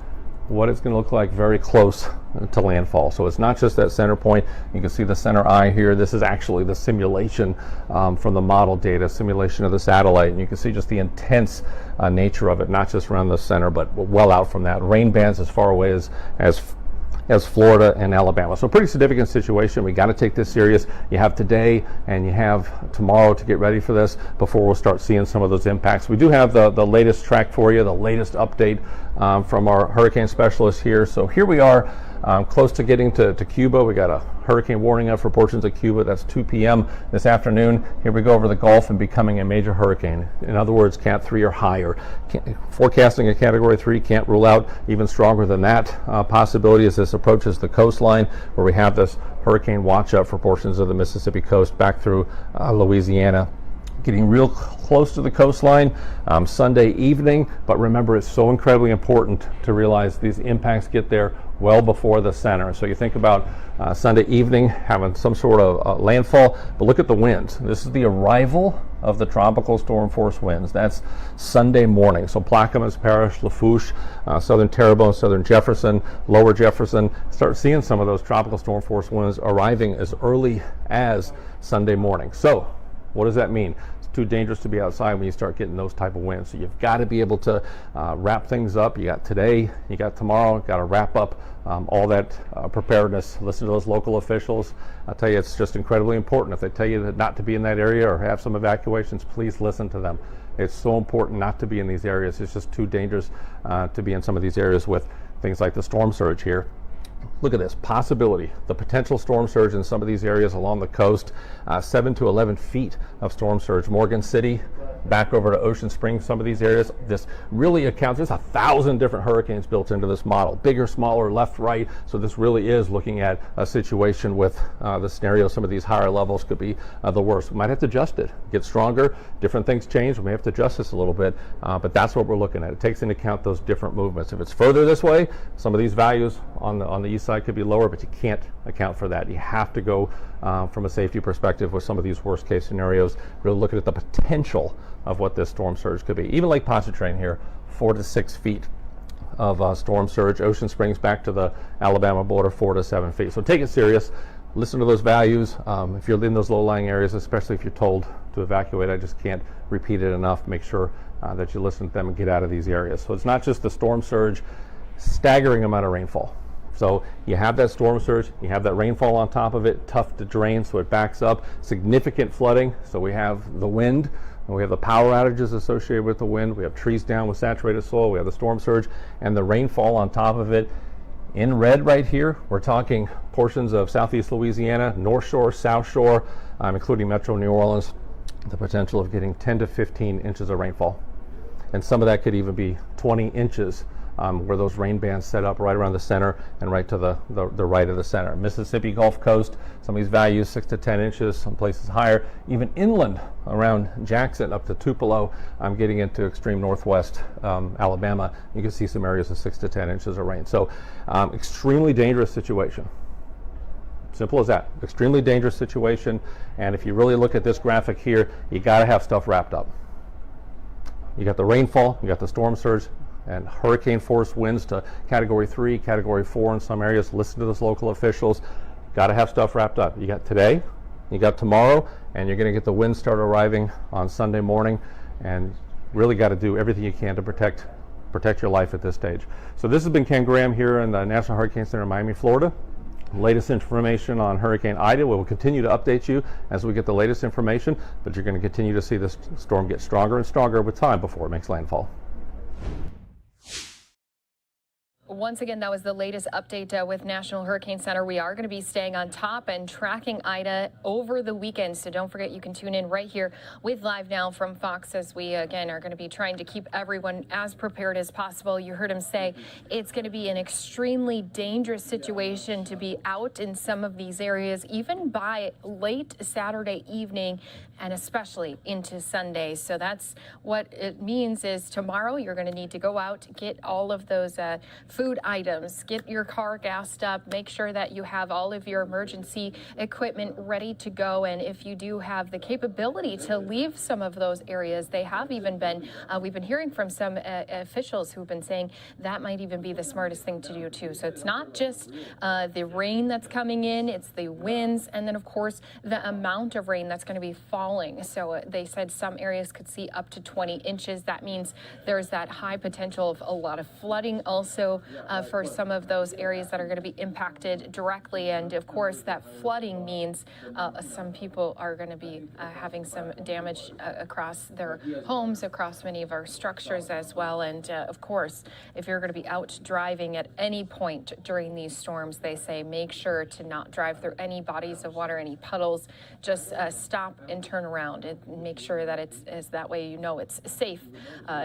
Speaker 21: what it's going to look like very close to landfall. So it's not just that center point. You can see the center eye here. This is actually the simulation from the model data, simulation of the satellite, and you can see just the intense nature of it, not just around the center, but well out from that. Rain bands as far away as Florida and Alabama. So pretty significant situation. We got to take this serious. You have today and you have tomorrow to get ready for this before we'll start seeing some of those impacts. We do have the latest track for you, the latest update from our hurricane specialist here. So here we are close to getting to Cuba. We got a hurricane warning up for portions of Cuba. That's 2 p.m. this afternoon. Here we go over the Gulf and becoming a major hurricane. In other words, Cat 3 or higher. Forecasting a Category 3, can't rule out even stronger than that possibility as this approaches the coastline, where we have this hurricane watch up for portions of the Mississippi coast back through Louisiana. Getting real close to the coastline Sunday evening, but remember, it's so incredibly important to realize these impacts get there well before the center. So you think about Sunday evening having some sort of landfall, but look at the winds. This is the arrival of the tropical storm force winds. That's Sunday morning. So Plaquemines Parish, Lafourche, southern Terrebonne, southern Jefferson, lower Jefferson, start seeing some of those tropical storm force winds arriving as early as Sunday morning. So what does that mean? It's too dangerous to be outside when you start getting those type of winds. So you've got to be able to wrap things up. You got today, you got tomorrow, got to wrap up all that preparedness. Listen to those local officials. I'll tell you, it's just incredibly important. If they tell you that not to be in that area or have some evacuations, please listen to them. It's so important not to be in these areas. It's just too dangerous to be in some of these areas with things like the storm surge here. Look at this possibility, the potential storm surge in some of these areas along the coast, 7 to 11 feet of storm surge. Morgan City, back over to Ocean Springs, some of these areas. This really accounts, there's 1,000 different hurricanes built into this model, bigger, smaller, left, right. So this really is looking at a situation with the scenario. Some of these higher levels could be the worst. We might have to adjust it, get stronger, different things change. We may have to adjust this a little bit, but that's what we're looking at. It takes into account those different movements. If it's further this way, some of these values on the east side could be lower, but you can't account for that. You have to go from a safety perspective with some of these worst case scenarios, really looking at the potential of what this storm surge could be. Even Lake Pontchartrain here, 4 to 6 feet of storm surge. Ocean Springs back to the Alabama border, 4 to 7 feet. So take it serious. listen to those values. If you're in those low-lying areas, especially if you're told to evacuate, I just can't repeat it enough. Make sure that you listen to them and get out of these areas. So it's not just the storm surge, staggering amount of rainfall. So you have that storm surge, you have that rainfall on top of it, tough to drain, so it backs up. Significant flooding, so we have the wind, and we have the power outages associated with the wind, we have trees down with saturated soil, we have the storm surge, and the rainfall on top of it. In red right here, we're talking portions of southeast Louisiana, North Shore, South Shore, including Metro New Orleans, the potential of getting 10 to 15 inches of rainfall. And some of that could even be 20 inches where those rain bands set up right around the center and right to the right of the center. Mississippi Gulf Coast, some of these values 6 to 10 inches, some places higher. Even inland around Jackson up to Tupelo, getting into extreme northwest Alabama, you can see some areas of 6 to 10 inches of rain. So extremely dangerous situation. Simple as that. Extremely dangerous situation. And if you really look at this graphic here, you got to have stuff wrapped up. You got the rainfall, you got the storm surge, and hurricane force winds to Category 3, Category 4 in some areas. Listen to those local officials. Got to have stuff wrapped up. You got today, you got tomorrow, and you're going to get the winds start arriving on Sunday morning, and really got to do everything you can to protect your life at this stage. So this has been Ken Graham here in the National Hurricane Center in Miami, Florida. Latest information on Hurricane Ida. We will continue to update you as we get the latest information, but you're going to continue to see this storm get stronger and stronger with time before it makes landfall.
Speaker 11: Once again, that was the latest update with National Hurricane Center. We are going to be staying on top and tracking Ida over the weekend. So don't forget, you can tune in right here with Live Now from Fox as we, again, are going to be trying to keep everyone as prepared as possible. You heard him say it's going to be an extremely dangerous situation to be out in some of these areas, even by late Saturday evening and especially into Sunday. So that's what it means is tomorrow you're going to need to go out, get all of those food items, get your car gassed up, make sure that you have all of your emergency equipment ready to go. And if you do have the capability to leave some of those areas, they have even been, we've been hearing from some officials who've been saying that might even be the smartest thing to do too. So it's not just the rain that's coming in, it's the winds, and then of course the amount of rain that's going to be falling. So they said some areas could see up to 20 inches. That means there's that high potential of a lot of flooding also for some of those areas that are going to be impacted directly. And of course, that flooding means some people are going to be having some damage across their homes, across many of our structures as well. And of course, if you're going to be out driving at any point during these storms, they say make sure to not drive through any bodies of water, any puddles. Just stop and turn around and make sure that it's that way you know it's safe,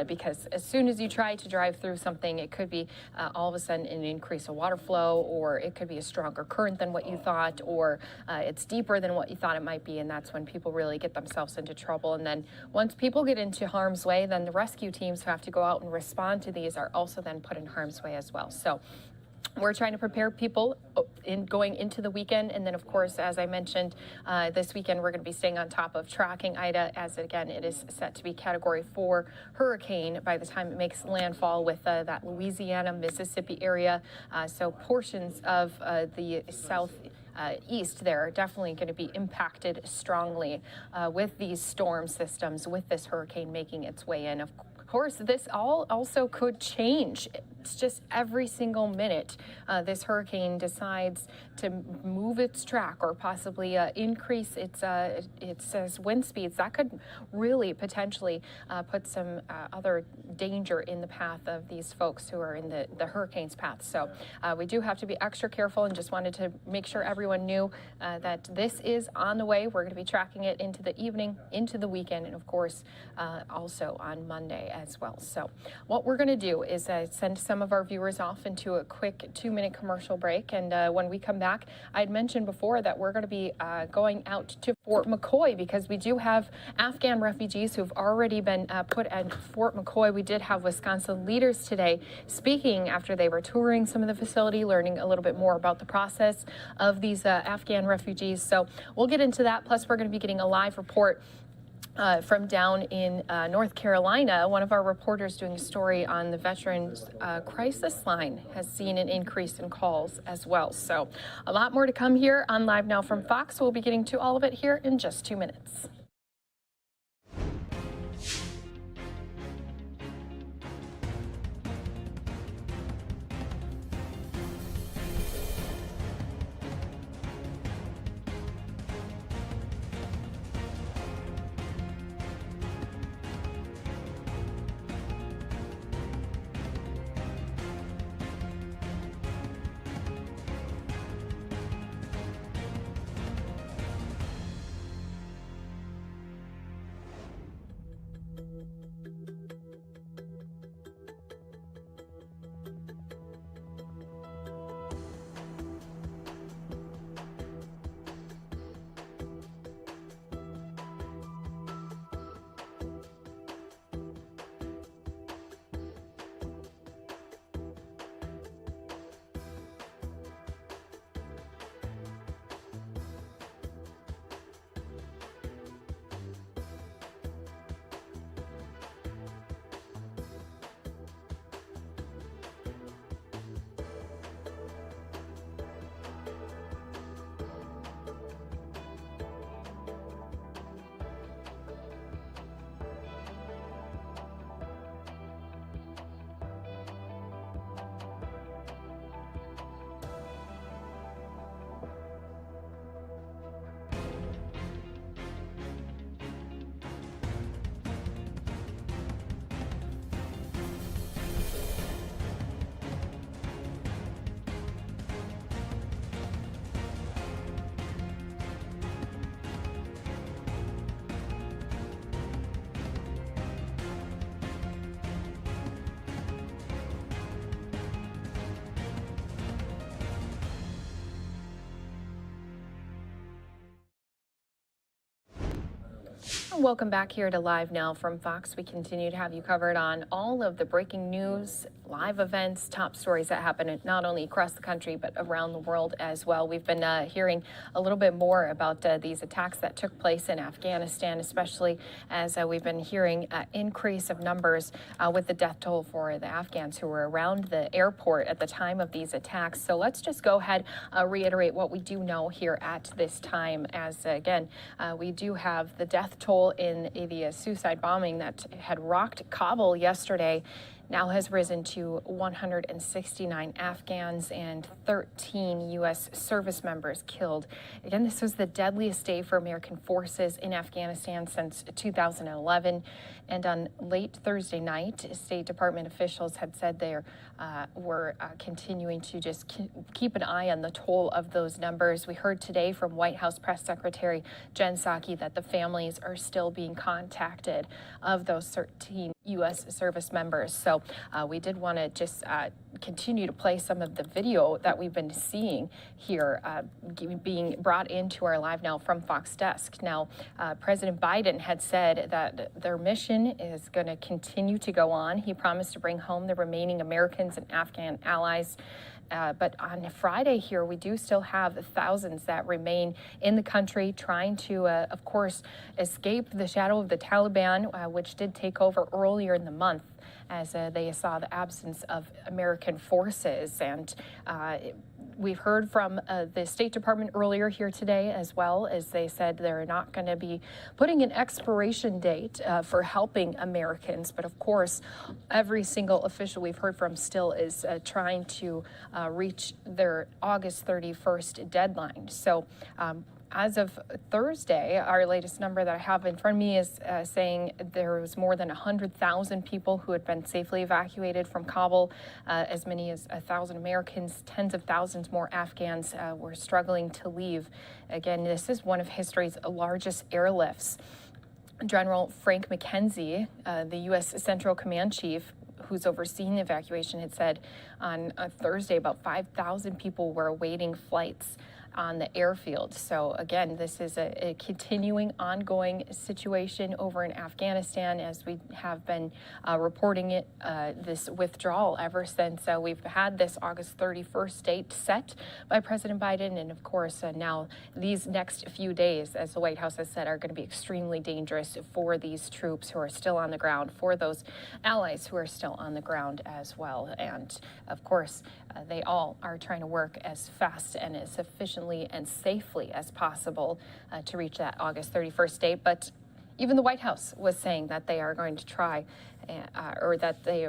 Speaker 11: because as soon as you try to drive through something, it could be all of a sudden an increase of water flow, or it could be a stronger current than what you thought, or it's deeper than what you thought it might be, and that's when people really get themselves into trouble. And then once people get into harm's way, then the rescue teams who have to go out and respond to these are also then put in harm's way as well. So we're trying to prepare people in going into the weekend. And then, of course, as I mentioned, this weekend, we're going to be staying on top of tracking Ida, as again, it is set to be Category 4 hurricane by the time it makes landfall with that Louisiana, Mississippi area. So portions of the southeast there are definitely going to be impacted strongly with these storm systems, with this hurricane making its way in. Of course, this all also could change. It's just every single minute this hurricane decides to move its track or possibly increase its wind speeds. That could really potentially put some other danger in the path of these folks who are in the hurricane's path. So we do have to be extra careful, and just wanted to make sure everyone knew that this is on the way. We're going to be tracking it into the evening, into the weekend, and of course also on Monday as well. So what we're going to do is send some of our viewers off into a quick 2-minute commercial break. And when we come back, I had mentioned before that we're going to be going out to Fort McCoy, because we do have Afghan refugees who've already been put at Fort McCoy. We did have Wisconsin leaders today speaking after they were touring some of the facility, learning a little bit more about the process of these Afghan refugees. So we'll get into that. Plus, we're going to be getting a live report from down in North Carolina, one of our reporters doing a story on the Veterans Crisis Line has seen an increase in calls as well. So a lot more to come here on Live Now from Fox. We'll be getting to all of it here in just 2 minutes. Welcome back here to Live Now from Fox. We continue to have you covered on all of the breaking news, live events, top stories that happen not only across the country but around the world as well. We've been hearing a little bit more about these attacks that took place in Afghanistan, especially as we've been hearing increase of numbers with the death toll for the Afghans who were around the airport at the time of these attacks. So let's just go ahead, reiterate what we do know here at this time, as again, we do have the death toll in the suicide bombing that had rocked Kabul yesterday now has risen to 169 Afghans and 13 U.S. service members killed. Again, this was the deadliest day for American forces in Afghanistan since 2011. And on late Thursday night, State Department officials had said they were continuing to just keep an eye on the toll of those numbers. We heard today from White House Press Secretary Jen Psaki that the families are still being contacted of those 13 U.S. service members. So we did want to just continue to play some of the video that we've been seeing here being brought into our Live Now from Fox desk. Now, President Biden had said that their mission is going to continue to go on. He promised to bring home the remaining Americans and Afghan allies. But on Friday here, we do still have thousands that remain in the country trying to, of course, escape the shadow of the Taliban, which did take over earlier in the month as they saw the absence of American forces. And we've heard from the State Department earlier here today as well, as they said they're not going to be putting an expiration date for helping Americans. But of course, every single official we've heard from still is trying to reach their August 31st deadline. So as of Thursday, our latest number that I have in front of me is saying there was more than 100,000 people who had been safely evacuated from Kabul. As many as 1,000 Americans, tens of thousands more Afghans were struggling to leave. Again, this is one of history's largest airlifts. General Frank McKenzie, the U.S. Central Command Chief, who's overseeing the evacuation, had said on Thursday about 5,000 people were awaiting flights on the airfield. So again, this is a continuing, ongoing situation over in Afghanistan, as we have been reporting it, this withdrawal ever since we've had this August 31st date set by President Biden. And of course, now these next few days, as the White House has said, are going to be extremely dangerous for these troops who are still on the ground, for those allies who are still on the ground as well. And of course, they all are trying to work as fast and as efficiently and safely as possible to reach that August 31st date. But even the White House was saying that they are going to try, or that they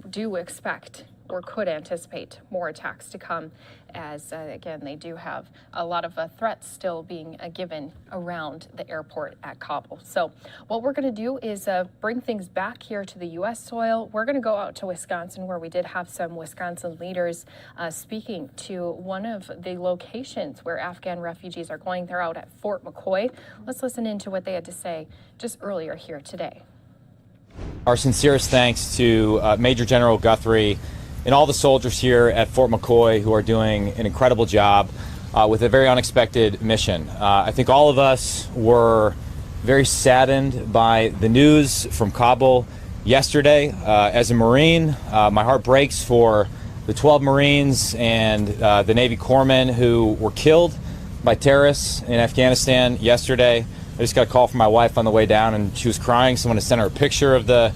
Speaker 11: do expect or could anticipate more attacks to come, as again, they do have a lot of threats still being given around the airport at Kabul. So what we're going to do is bring things back here to the U.S. soil. We're going to go out to Wisconsin, where we did have some Wisconsin leaders speaking to one of the locations where Afghan refugees are going. They're out at Fort McCoy. Let's listen into what they had to say just earlier here today.
Speaker 5: Our sincerest thanks to Major General Guthrie and all the soldiers here at Fort McCoy who are doing an incredible job with a very unexpected mission. I think all of us were very saddened by the news from Kabul yesterday. As a Marine, my heart breaks for the 12 Marines and the Navy corpsmen who were killed by terrorists in Afghanistan yesterday. I just got a call from my wife on the way down, and she was crying. Someone had sent her a picture of the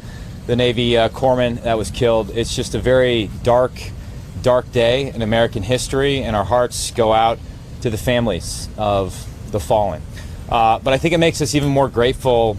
Speaker 5: Navy corpsman that was killed. It's just a very dark day in American history, and our hearts go out to the families of the fallen. But I think it makes us even more grateful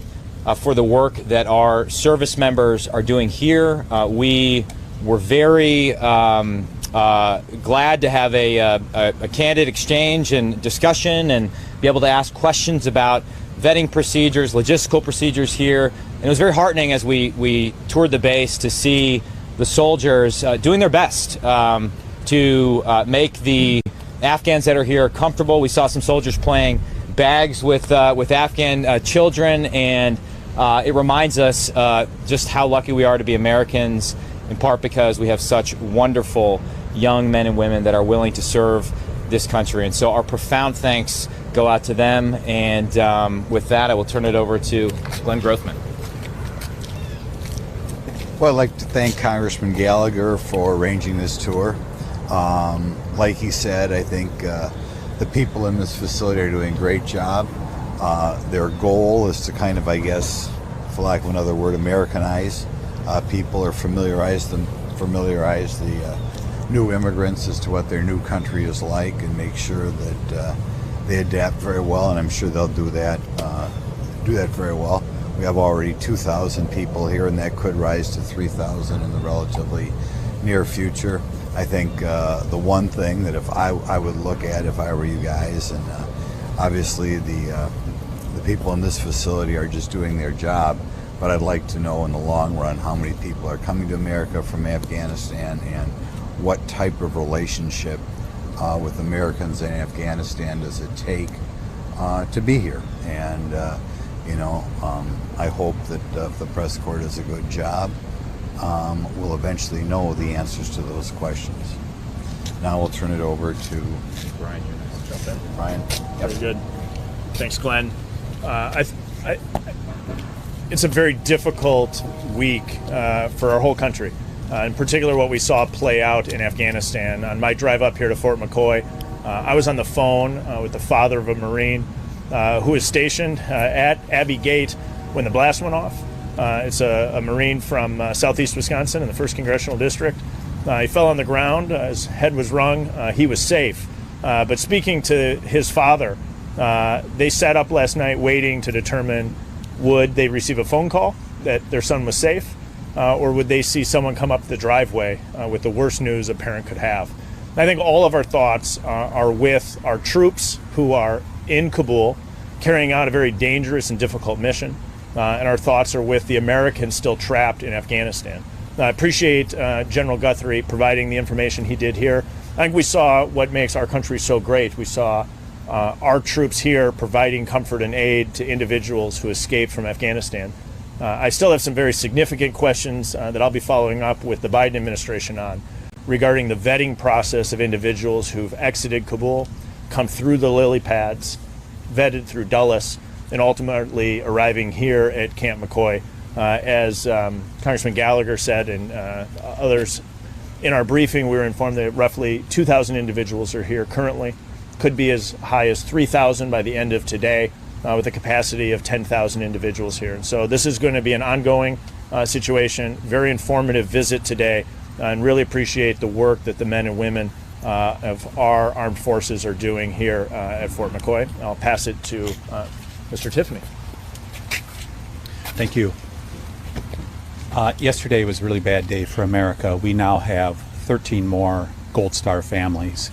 Speaker 5: for the work that our service members are doing here. We were very glad to have a candid exchange and discussion and be able to ask questions about vetting procedures, logistical procedures here. And it was very heartening as we toured the base to see the soldiers doing their best to make the Afghans that are here comfortable. We saw some soldiers playing bags with Afghan children, and it reminds us just how lucky we are to be Americans, in part because we have such wonderful young men and women that are willing to serve this country. And so our profound thanks go out to them. And with that, I will turn it over to Glenn Grothman.
Speaker 22: Well, I'd like to thank Congressman Gallagher for arranging this tour. Like he said, I think the people in this facility are doing a great job. Their goal is to kind of, I guess, for lack of another word, Americanize people, or familiarize the new immigrants as to what their new country is like, and make sure that they adapt very well, and I'm sure they'll do that very well. We have already 2,000 people here, and that could rise to 3,000 in the relatively near future. I think the one thing that if I would look at if I were you guys, and obviously the people in this facility are just doing their job, but I'd like to know in the long run how many people are coming to America from Afghanistan, and what type of relationship with Americans in Afghanistan does it take to be here. And I hope that if the press corps does a good job, we'll eventually know the answers to those questions. Now we'll turn it over to Brian. You're next. Jump in. Brian. Yep.
Speaker 23: Very good. Thanks, Glenn. It's a very difficult week for our whole country. In particular, what we saw play out in Afghanistan. On my drive up here to Fort McCoy, I was on the phone with the father of a Marine who was stationed at Abbey Gate when the blast went off. It's a Marine from southeast Wisconsin in the 1st Congressional District. He fell on the ground. His head was wrung. He was safe. But speaking to his father, they sat up last night waiting to determine, would they receive a phone call that their son was safe, or would they see someone come up the driveway with the worst news a parent could have. I think all of our thoughts are with our troops who are in Kabul carrying out a very dangerous and difficult mission, and our thoughts are with the Americans still trapped in Afghanistan. I appreciate General Guthrie providing the information he did here. I think we saw what makes our country so great. We saw our troops here providing comfort and aid to individuals who escaped from Afghanistan. I still have some very significant questions that I'll be following up with the Biden administration on regarding the vetting process of individuals who've exited Kabul. come through the lily pads, vetted through Dulles, and ultimately arriving here at Camp McCoy. As Congressman Gallagher said and others in our briefing, we were informed that roughly 2,000 individuals are here currently. Could be as high as 3,000 by the end of today, with a capacity of 10,000 individuals here. And so this is going to be an ongoing situation, very informative visit today, and really appreciate the work that the men and women of our armed forces are doing here at Fort McCoy. I'll pass it to Mr. Tiffany.
Speaker 1: Thank you. Yesterday was a really bad day for America. We now have 13 more Gold Star families,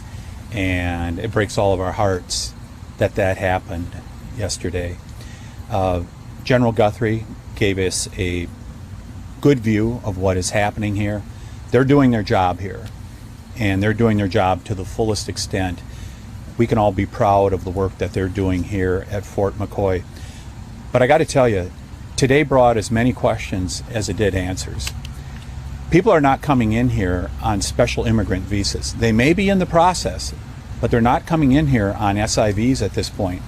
Speaker 1: and it breaks all of our hearts that that happened yesterday. General Guthrie gave us a good view of what is happening here. They're doing their job here, and they're doing their job to the fullest extent. We can all be proud of the work that they're doing here at Fort McCoy. But I got to tell you, today brought as many questions as it did answers. People are not coming in here on special immigrant visas. They may be in the process, but they're not coming in here on SIVs at this point.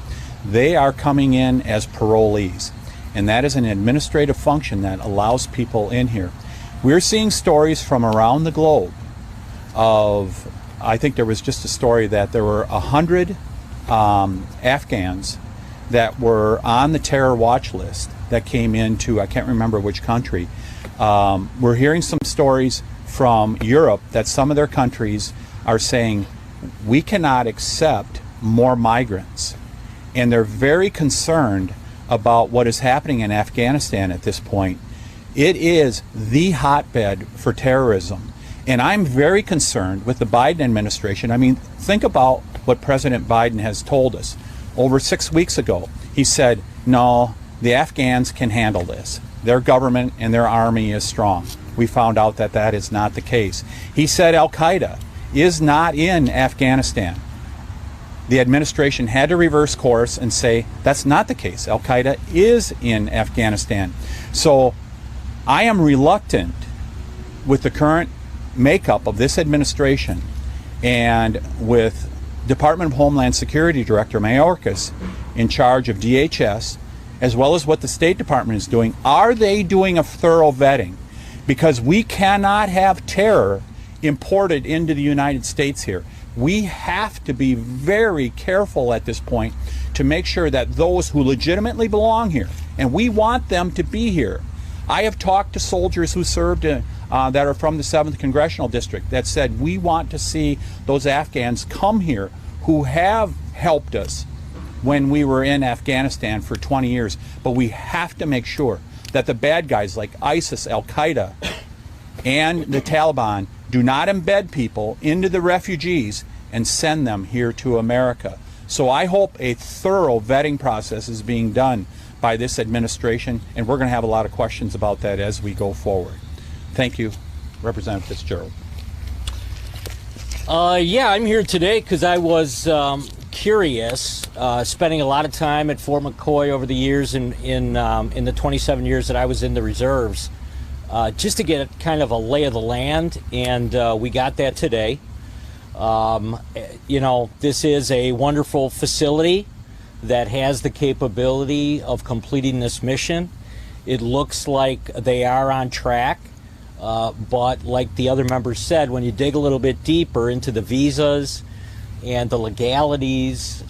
Speaker 1: They are coming in as parolees, and that is an administrative function that allows people in here. We're seeing stories from around the globe of, I think there was just a story that there were 100 Afghans that were on the terror watch list that came into, I can't remember which country. We're hearing some stories from Europe that some of their countries are saying, we cannot accept more migrants. And they're very concerned about what is happening in Afghanistan at this point. It is the hotbed for terrorism. And I'm very concerned with the Biden administration. I mean, think about what President Biden has told us. Over 6 weeks ago, he said, no, the Afghans can handle this. Their government and their army is strong. We found out that that is not the case. He said Al-Qaeda is not in Afghanistan. The administration had to reverse course and say that's not the case. Al-Qaeda is in Afghanistan. So I am reluctant with the current makeup of this administration and with Department of Homeland Security Director Mayorkas in charge of DHS, as well as what the State Department is doing. Are they doing a thorough vetting? Because we cannot have terror imported into the United States here. We have to be very careful at this point to make sure that those who legitimately belong here, and we want them to be here. I have talked to soldiers who served that are from the 7th Congressional District that said we want to see those Afghans come here who have helped us when we were in Afghanistan for 20 years. But we have to make sure that the bad guys like ISIS, Al-Qaeda, and the Taliban do not embed people into the refugees and send them here to America. So I hope a thorough vetting process is being done by this administration, and we're going to have a lot of questions about that as we go forward. Thank you, Representative Fitzgerald.
Speaker 7: Yeah, I'm here today because I was curious, spending a lot of time at Fort McCoy over the years in the 27 years that I was in the reserves, just to get kind of a lay of the land, and we got that today. You know, this is a wonderful facility that has the capability of completing this mission. It looks like they are on track, but like the other members said, when you dig a little bit deeper into the visas and the legalities,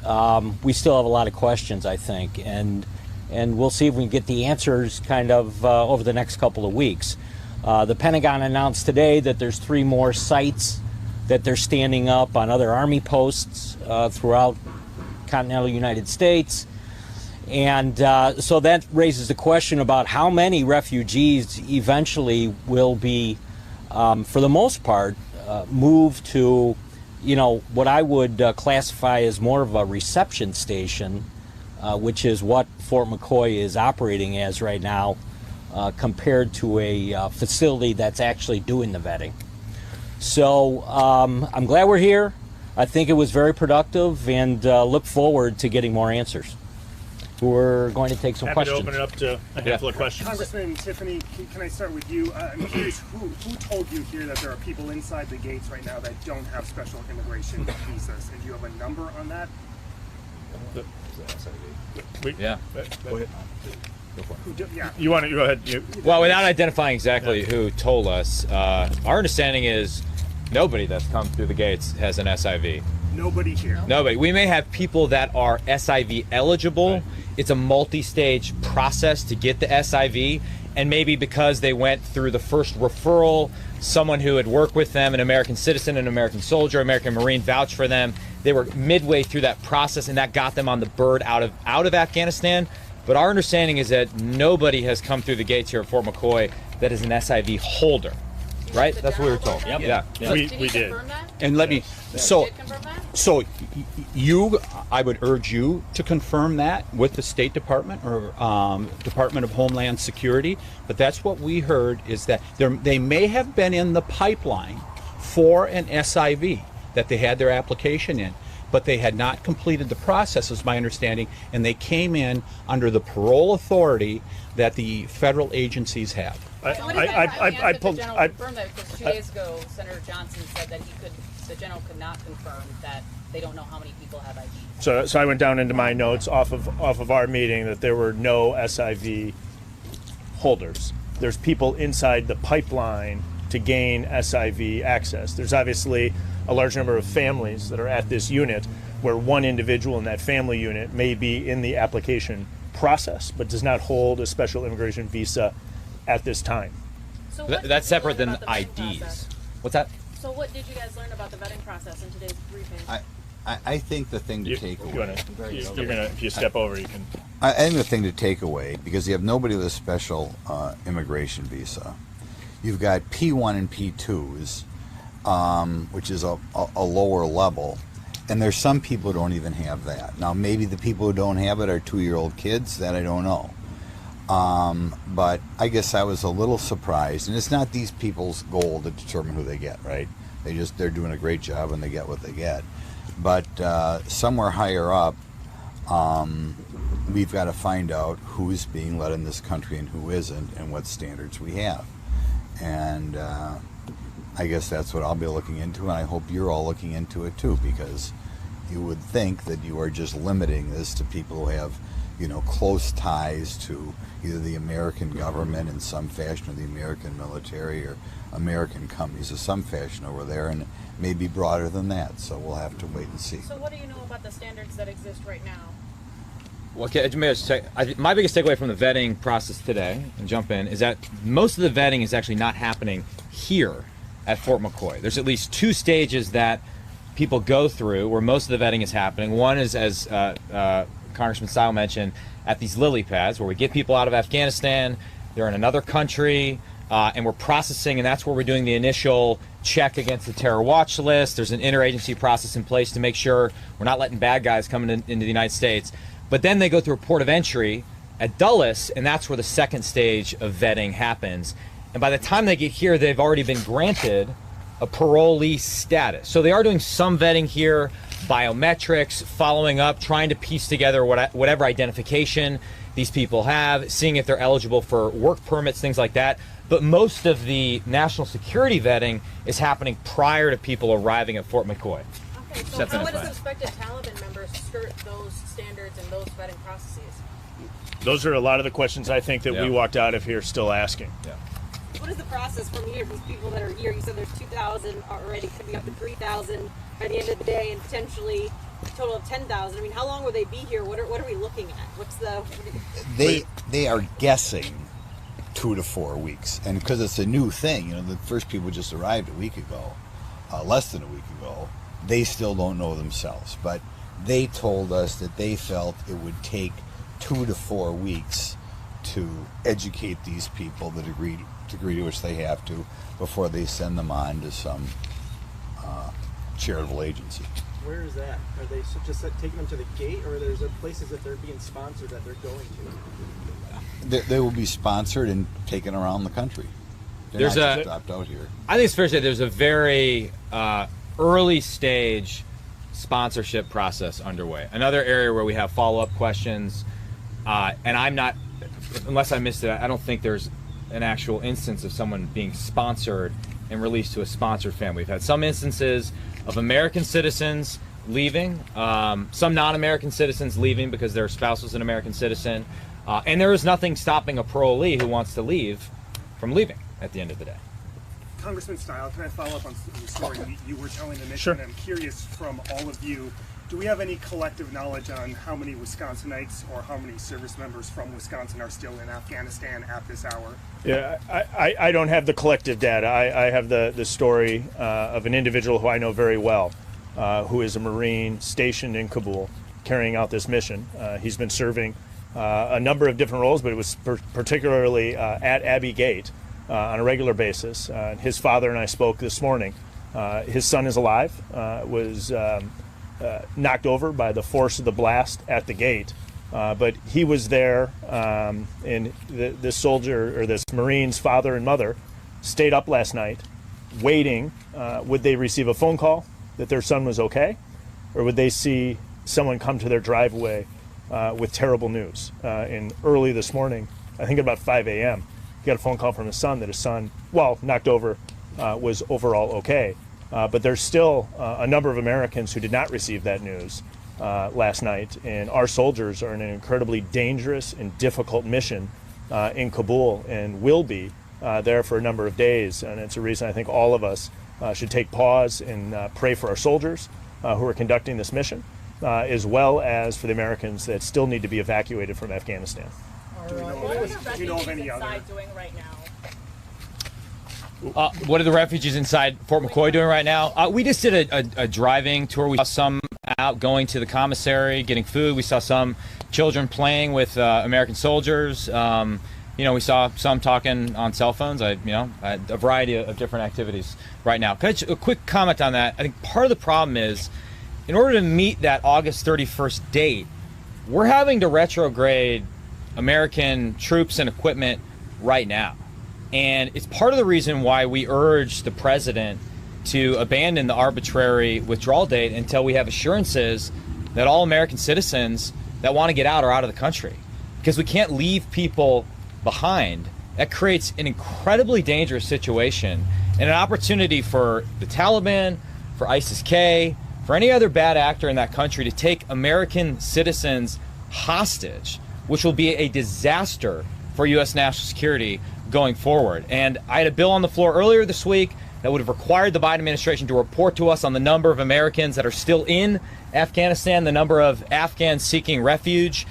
Speaker 7: we still have a lot of questions, I think, and we'll see if we can get the answers kind of over the next couple of weeks. The Pentagon announced today that there's 3 more sites that they're standing up on other Army posts throughout continental United States. And so that raises the question about how many refugees eventually will be, for the most part, moved to, you know, what I would classify as more of a reception station, which is what Fort McCoy is operating as right now, compared to a facility that's actually doing the vetting. So I'm glad we're here. I think it was very productive, and look forward to getting more answers. who are going to take some
Speaker 23: Happy
Speaker 7: questions.
Speaker 23: to open it up to a handful of questions.
Speaker 3: Congressman Tiffany, can I start with you? I'm curious, who told you here that there are people inside the gates right now that don't have special immigration visas? And do you have a number on that?
Speaker 5: Yeah.
Speaker 23: Go ahead. You want to go ahead?
Speaker 5: Well, without identifying exactly who told us, our understanding is nobody that's come through the gates has an SIV.
Speaker 3: Nobody here.
Speaker 5: Nobody. We may have people that are SIV eligible. Right. It's a multi-stage process to get the SIV, and maybe because they went through the first referral, someone who had worked with them, an American citizen, an American soldier, American Marine, vouched for them. They were midway through that process, and that got them on the bird out of Afghanistan. But our understanding is that nobody has come through the gates here at Fort McCoy that is an SIV holder. Right? That's what we were told.
Speaker 23: Yep.
Speaker 5: Yeah.
Speaker 23: We did.
Speaker 1: And let me, I would urge you to confirm that with the State Department or Department of Homeland Security. But that's what we heard, is that they may have been in the pipeline for an SIV, that they had their application in, but they had not completed the process, is my understanding, and they came in under the parole authority that the federal agencies have.
Speaker 23: I pulled.
Speaker 8: The general confirmed that, because 2 days ago, Senator Johnson said that the general could not confirm that they don't know how many people have ID.
Speaker 23: So I went down into my notes off of our meeting that there were no SIV holders. There's people inside the pipeline to gain SIV access. There's obviously a large number of families that are at this unit where one individual in that family unit may be in the application process but does not hold a special immigration visa at this time.
Speaker 8: So
Speaker 5: that's separate than IDs.
Speaker 8: Process?
Speaker 5: What's that?
Speaker 8: So what did you guys learn about the vetting process in today's briefing?
Speaker 22: I think the thing to take away.
Speaker 23: If you step over, you can.
Speaker 22: I think the thing to take away, because you have nobody with a special immigration visa. You've got P1 and P2s, which is a lower level, and there's some people who don't even have that. Now, maybe the people who don't have it are 2-year-old kids. That I don't know. But I guess I was a little surprised, and it's not these people's goal to determine who they get, right? They're doing a great job and they get what they get. But somewhere higher up, we've got to find out who's being let in this country and who isn't, and what standards we have. And I guess that's what I'll be looking into, and I hope you're all looking into it too, because you would think that you are just limiting this to people who have, close ties to either the American government in some fashion, or the American military, or American companies of some fashion over there, and it may be broader than that. So we'll have to wait and see.
Speaker 8: So what do you know about the standards that exist right now?
Speaker 5: Well, okay, my biggest takeaway from the vetting process today, and jump in, is that most of the vetting is actually not happening here at Fort McCoy. There's at least 2 stages that people go through where most of the vetting is happening. One is, as Congressman Stile mentioned, at these lily pads where we get people out of Afghanistan, they're in another country, and we're processing, and that's where we're doing the initial check against the terror watch list. There's an interagency process in place to make sure we're not letting bad guys come into the United States. But then they go through a port of entry at Dulles, and that's where the second stage of vetting happens. And by the time they get here, they've already been granted a parolee status. So they are doing some vetting here, biometrics, following up, trying to piece together whatever identification these people have, seeing if they're eligible for work permits, things like that. But most of the national security vetting is happening prior to people arriving at Fort McCoy.
Speaker 8: Okay, so how would suspected Taliban members skirt those standards and those vetting processes?
Speaker 23: Those are a lot of the questions I think that we walked out of here still asking.
Speaker 5: Yeah.
Speaker 8: What is the process from here? These people that are here, you said there's 2,000 already, could be up to 3,000 by the end of the day, and potentially a total of 10,000. I mean, how long will they be here? What are we looking at? What's the?
Speaker 22: They are guessing 2 to 4 weeks, and because it's a new thing, the first people just arrived a week ago, less than a week ago. They still don't know themselves, but they told us that they felt it would take 2 to 4 weeks to educate these people, the degree to which they have to, before they send them on to some charitable agency.
Speaker 3: Where is that? Are they just taking them to the gate, or there's places that they're being sponsored that they're going to?
Speaker 22: They will be sponsored and taken around the country. They're not just dropped out here.
Speaker 5: I think it's fair to say there's a very early stage sponsorship process underway. Another area where we have follow-up questions, And I'm not, unless I missed it, I don't think there's an actual instance of someone being sponsored and released to a sponsored family. We've had some instances of American citizens leaving, some non-American citizens leaving because their spouse was an American citizen, and there is nothing stopping a parolee who wants to leave from leaving at the end of the day.
Speaker 3: Congressman Style, can I follow up on the story you were telling the mission?
Speaker 23: Sure.
Speaker 3: I'm curious from all of you, do we have any collective knowledge on how many Wisconsinites or how many service members from Wisconsin are still in Afghanistan at this hour?
Speaker 23: Yeah, I don't have the collective data. I have the story of an individual who I know very well, who is a Marine stationed in Kabul, carrying out this mission. He's been serving a number of different roles, but it was particularly at Abbey Gate on a regular basis. His father and I spoke this morning. His son is alive, was knocked over by the force of the blast at the gate, but he was there, and this soldier, or this Marine's father and mother, stayed up last night waiting. Would they receive a phone call that their son was okay, or would they see someone come to their driveway with terrible news? And early this morning, I think about 5 a.m., he got a phone call from his son that his son, while knocked over, was overall okay. But there's still a number of Americans who did not receive that news last night, and our soldiers are in an incredibly dangerous and difficult mission in Kabul, and will be there for a number of days. And it's a reason I think all of us should take pause and pray for our soldiers who are conducting this mission, as well as for the Americans that still need to be evacuated from Afghanistan.
Speaker 3: Do you know of any other?
Speaker 8: Doing right now?
Speaker 5: What are the refugees inside Fort McCoy doing right now? We just did a driving tour. We saw some out going to the commissary, getting food. We saw some children playing with American soldiers. We saw some talking on cell phones. A variety of different activities right now. Can I just, a quick comment on that? I think part of the problem is, in order to meet that August 31st date, we're having to retrograde American troops and equipment right now. And it's part of the reason why we urge the president to abandon the arbitrary withdrawal date until we have assurances that all American citizens that want to get out are out of the country. Because we can't leave people behind. That creates an incredibly dangerous situation and an opportunity for the Taliban, for ISIS-K, for any other bad actor in that country to take American citizens hostage, which will be a disaster for U.S. national security going forward. And I had a bill on the floor earlier this week that would have required the Biden administration to report to us on the number of Americans that are still in Afghanistan, the number of Afghans seeking refuge.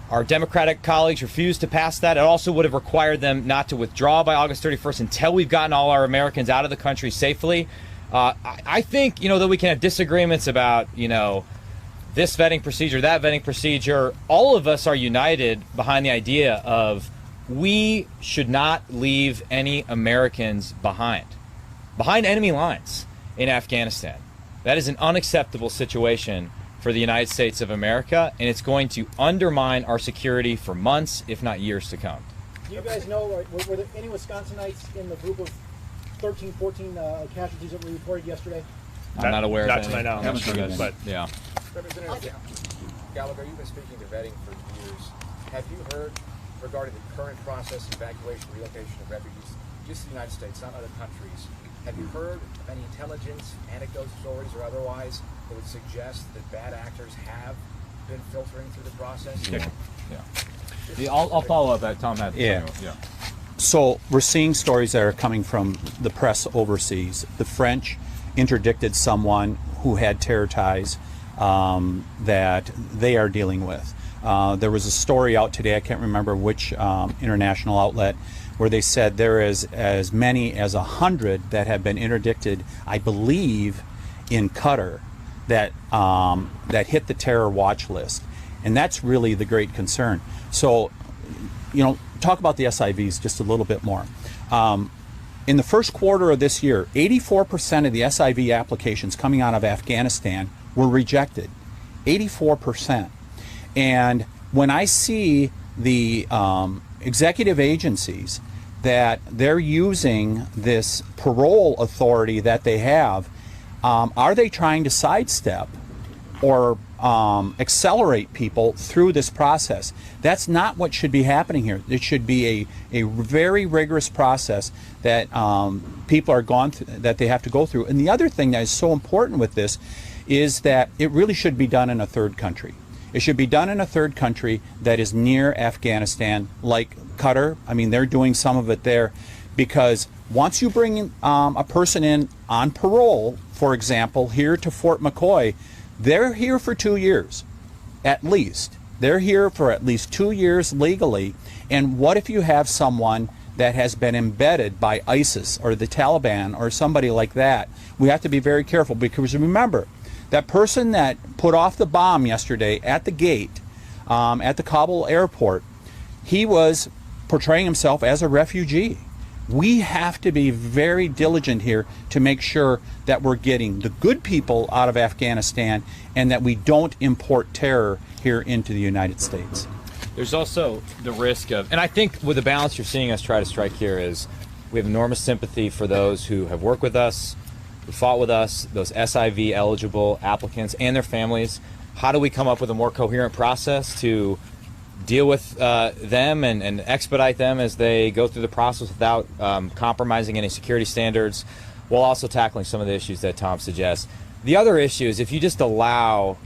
Speaker 5: Our Democratic colleagues refused to pass that. It also would have required them not to withdraw by August 31st until we've gotten all our Americans out of the country safely. I think, that we can have disagreements about, this vetting procedure, that vetting procedure. All of us are united behind the idea of we should not leave any Americans behind enemy lines in Afghanistan. That is an unacceptable situation for the United States of America, and it's going to undermine our security for months, if not years to come.
Speaker 4: Do you guys know, were there any Wisconsinites in the group of 13, 14 casualties that were reported yesterday?
Speaker 5: I'm not aware
Speaker 23: not
Speaker 5: of
Speaker 23: to my
Speaker 5: any.
Speaker 23: knowledge, but
Speaker 5: yeah.
Speaker 6: Representative Gallagher, you've been speaking to vetting for years. Have you heard regarding the current process of evacuation, relocation of refugees, just in the United States, not other countries? Have you heard of any intelligence, anecdotes, stories, or otherwise that would suggest that bad actors have been filtering through the process?
Speaker 5: Yeah, I'll follow up that Tom had.
Speaker 1: Yeah. So we're seeing stories that are coming from the press overseas. The French interdicted someone who had terror ties that they are dealing with. There was a story out today, I can't remember which international outlet, where they said there is as many as 100 that have been interdicted, I believe, in Qatar, that hit the terror watch list. And that's really the great concern. So, talk about the SIVs just a little bit more. In the first quarter of this year, 84% of the SIV applications coming out of Afghanistan were rejected. 84%. And when I see the executive agencies that they're using this parole authority that they have, are they trying to sidestep or accelerate people through this process. That's not what should be happening here. It should be a very rigorous process that people are that they have to go through. And the other thing that is so important with this is that it really should be done in a third country. It should be done in a third country that is near Afghanistan, like Qatar. I mean, they're doing some of it there, because once you bring a person in on parole, for example, here to Fort McCoy, they're here for 2 years, at least. They're here for at least 2 years legally. And what if you have someone that has been embedded by ISIS or the Taliban or somebody like that? We have to be very careful, because remember, that person that put off the bomb yesterday at the gate, at the Kabul airport, he was portraying himself as a refugee. We have to be very diligent here to make sure that we're getting the good people out of Afghanistan and that we don't import terror here into the United States.
Speaker 5: There's also the risk of, and I think with the balance you're seeing us try to strike here is, we have enormous sympathy for those who have worked with us, who fought with us, those SIV eligible applicants and their families. How do we come up with a more coherent process to deal with them and expedite them as they go through the process without compromising any security standards, while also tackling some of the issues that Tom suggests? The other issue is, if you just allow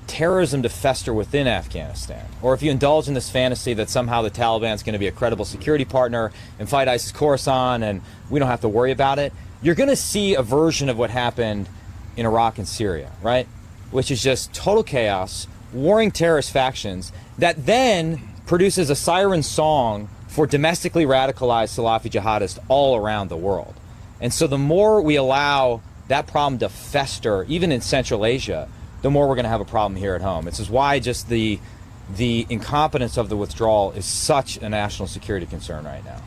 Speaker 5: terrorism to fester within Afghanistan, or if you indulge in this fantasy that somehow the Taliban is going to be a credible security partner and fight ISIS-Khorasan and we don't have to worry about it, you're going to see a version of what happened in Iraq and Syria, right? Which is just total chaos, warring terrorist factions that then produces a siren song for domestically radicalized Salafi jihadists all around the world. And so the more we allow that problem to fester, even in Central Asia, the more we're going to have a problem here at home. This is why just the incompetence of the withdrawal is such a national security concern right now.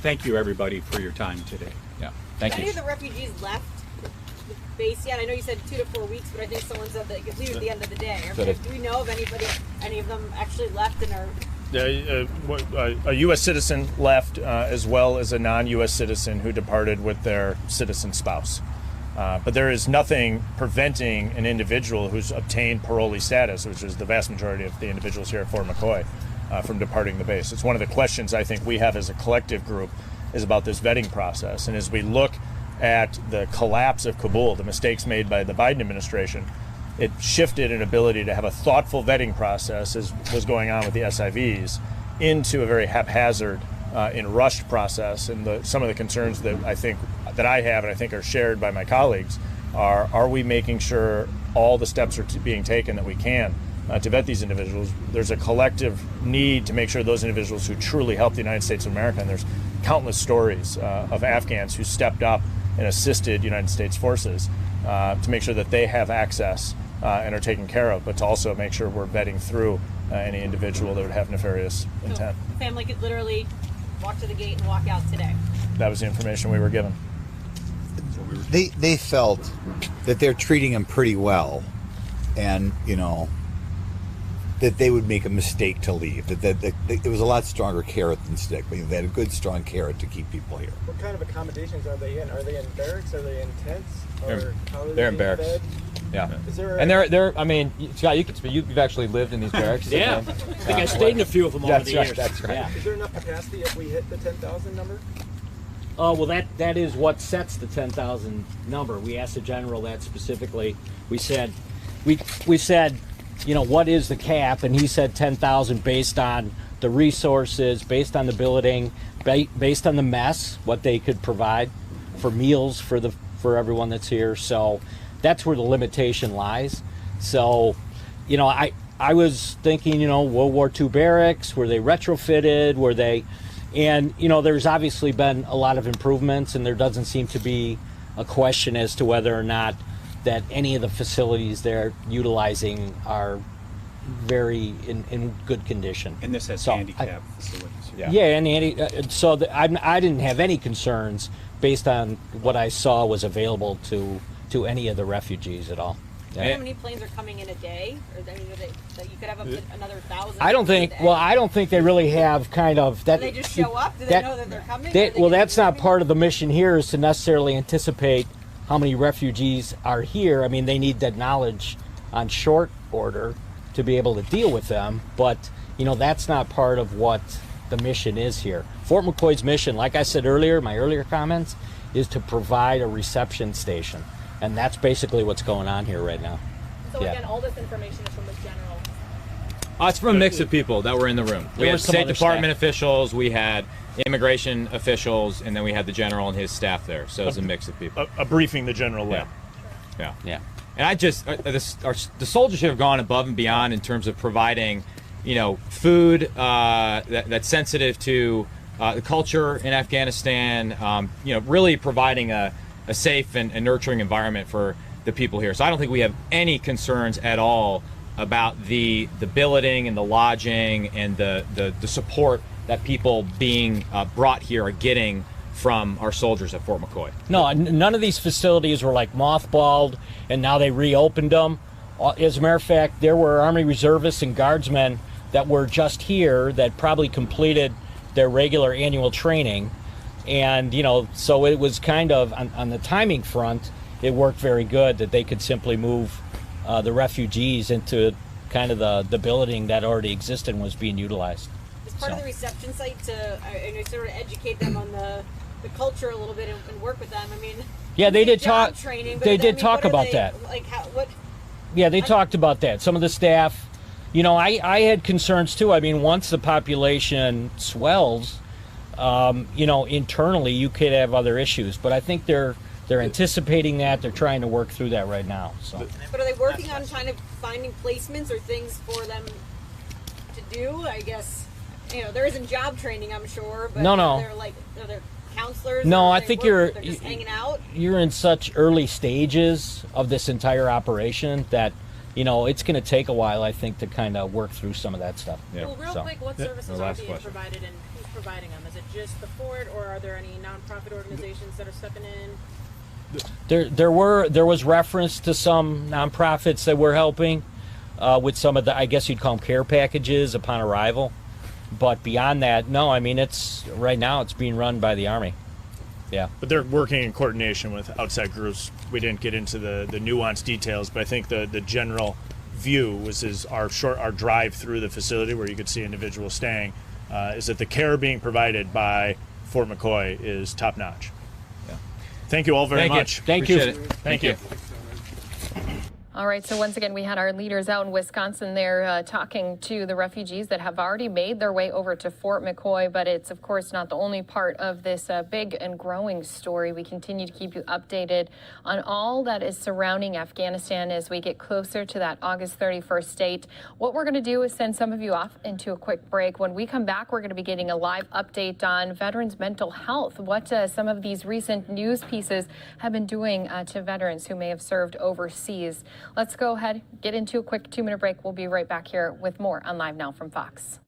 Speaker 1: Thank you, everybody, for your time today.
Speaker 5: Yeah, thank you.
Speaker 8: Any of the refugees left the base yet? I know you said 2 to 4 weeks, but I think someone said that it could leave at the end of the day. Do we know of any of them actually left and are...
Speaker 23: A U.S. citizen left, as well as a non-U.S. citizen who departed with their citizen spouse. But there is nothing preventing an individual who's obtained parolee status, which is the vast majority of the individuals here at Fort McCoy, from departing the base. It's one of the questions I think we have as a collective group is about this vetting process. And as we look at the collapse of Kabul, the mistakes made by the Biden administration, it shifted an ability to have a thoughtful vetting process, as was going on with the SIVs, into a very haphazard and rushed process. And some of the concerns that I have and I think are shared by my colleagues are we making sure all the steps are being taken that we can to vet these individuals? There's a collective need to make sure those individuals who truly help the United States of America, and there's countless stories of Afghans who stepped up and assisted United States forces to make sure that they have access and are taken care of, but to also make sure we're vetting through any individual that would have nefarious intent.
Speaker 8: So the family could literally walk to the gate and walk out today.
Speaker 23: That was the information we were given.
Speaker 22: They felt that they're treating him pretty well, and that they would make a mistake to leave. That it was a lot stronger carrot than stick. But they had a good, strong carrot to keep people here.
Speaker 2: What kind of accommodations are they in? Are they in barracks? Are they in tents? Or how are
Speaker 5: They're in
Speaker 2: being
Speaker 5: barracks.
Speaker 2: fed?
Speaker 5: Yeah.
Speaker 2: Is there
Speaker 5: And they're. I mean, Scott, you can speak. You've actually lived in these barracks.
Speaker 10: Yeah. I think I stayed in a few of them over the years.
Speaker 5: That's right.
Speaker 10: Yeah.
Speaker 2: Is there enough capacity if we hit the 10,000 number?
Speaker 7: Well, that is what sets the 10,000 number. We asked the general that specifically. We said, what is the cap? And he said 10,000 based on the resources, based on the billeting, based on the mess, what they could provide for meals for everyone that's here. So that's where the limitation lies. So, I was thinking, World War II barracks, were they retrofitted? Were they... And, there's obviously been a lot of improvements, and there doesn't seem to be a question as to whether or not that any of the facilities they're utilizing are very in good condition.
Speaker 1: And this has handicap facilities.
Speaker 7: Yeah, and I didn't have any concerns based on what I saw was available to any of the refugees at all.
Speaker 8: Do you know how many planes are coming in a day? Or that you could have up to another 1,000?
Speaker 7: I don't think they really have kind of that.
Speaker 8: Do they just show up? Do they know that they're coming?
Speaker 7: Well, that's not part of the mission here, is to necessarily anticipate how many refugees are here. I mean, they need that knowledge on short order to be able to deal with them, but that's not part of what the mission is here. Fort McCoy's mission, like I said earlier, my earlier comments, is to provide a reception station, and that's basically what's going on here right now.
Speaker 14: So again, all this information is from the general.
Speaker 5: It's from a mix of people that were in the room. We had State Department officials, we had immigration officials, and then we had the general and his staff there. So it was a mix of people.
Speaker 23: A briefing the general led.
Speaker 5: Yeah. And I just, the soldiers have gone above and beyond in terms of providing, food that's sensitive to the culture in Afghanistan, really providing a safe and nurturing environment for the people here. So I don't think we have any concerns at all about the billeting and the lodging and the support that people being brought here are getting from our soldiers at Fort McCoy.
Speaker 7: No, none of these facilities were like mothballed and now they reopened them. As a matter of fact, there were Army reservists and guardsmen that were just here that probably completed their regular annual training. And, so it was kind of, on the timing front, it worked very good that they could simply move the refugees into kind of the billeting that already existed and was being utilized.
Speaker 8: Is part of the reception site to sort of educate them on the culture a little bit and work with them? I mean,
Speaker 7: yeah, they did talk.
Speaker 8: Training,
Speaker 7: they did talk about that.
Speaker 8: Like what?
Speaker 7: Yeah, they talked about that. Some of the staff, I had concerns too. I mean, once the population swells, internally you could have other issues. But I think they're anticipating that. They're trying to work through that right now. So.
Speaker 8: But are they working on kind of finding placements or things for them to do? I guess there isn't job training, I'm sure. But
Speaker 7: no.
Speaker 8: Are there counselors?
Speaker 7: No, I think
Speaker 8: they're just hanging out.
Speaker 7: You're in such early stages of this entire operation that it's going to take a while, I think, to kind of work through some of that stuff.
Speaker 14: Yeah. Well, real quick, what services are being provided and who's providing them? Is it just the fort, or are there any nonprofit organizations that are stepping in?
Speaker 7: There was reference to some nonprofits that were helping with some of the, I guess you'd call them care packages upon arrival. But beyond that, no. I mean, right now it's being run by the Army. Yeah.
Speaker 23: But they're working in coordination with outside groups. We didn't get into the nuanced details, but I think the general view was our drive through the facility where you could see individuals staying, is that the care being provided by Fort McCoy is top notch. Yeah. Thank you all very much.
Speaker 7: Thank you.
Speaker 23: Thank you.
Speaker 11: All right, so once again, we had our leaders out in Wisconsin there talking to the refugees that have already made their way over to Fort McCoy, but it's, of course, not the only part of this big and growing story. We continue to keep you updated on all that is surrounding Afghanistan as we get closer to that August 31st date. What we're going to do is send some of you off into a quick break. When we come back, we're going to be getting a live update on veterans' mental health, what some of these recent news pieces have been doing to veterans who may have served overseas. Let's go ahead, get into a quick 2-minute break. We'll be right back here with more on Live Now from Fox.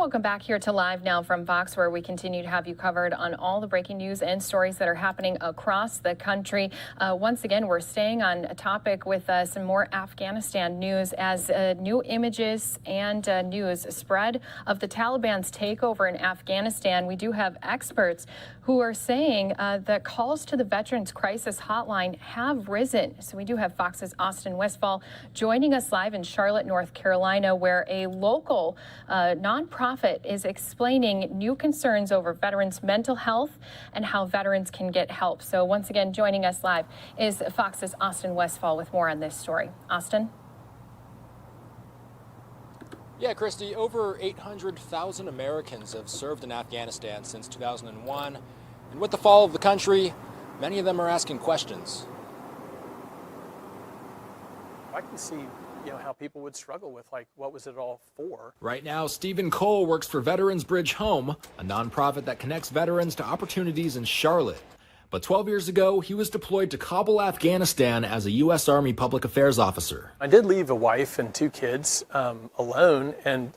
Speaker 11: welcome back here to Live Now from Fox, where we continue to have you covered on all the breaking news and stories that are happening across the country. Once again, we're staying on a topic with some more Afghanistan news as new images and news spread of the Taliban's takeover in Afghanistan. We do have experts who are saying that calls to the Veterans Crisis Hotline have risen. So we do have Fox's Austin Westfall joining us live in Charlotte, North Carolina, where a local nonprofit is explaining new concerns over veterans' mental health and how veterans can get help. So once again, joining us live is Fox's Austin Westfall with more on this story. Austin?
Speaker 15: Yeah, Christy, over 800,000 Americans have served in Afghanistan since 2001. And with the fall of the country, many of them are asking questions.
Speaker 2: I can see, how people would struggle with, what was it all for?
Speaker 15: Right now, Stephen Cole works for Veterans Bridge Home, a nonprofit that connects veterans to opportunities in Charlotte. But 12 years ago, he was deployed to Kabul, Afghanistan as a U.S. Army public affairs officer.
Speaker 2: I did leave a wife and 2 kids alone, and,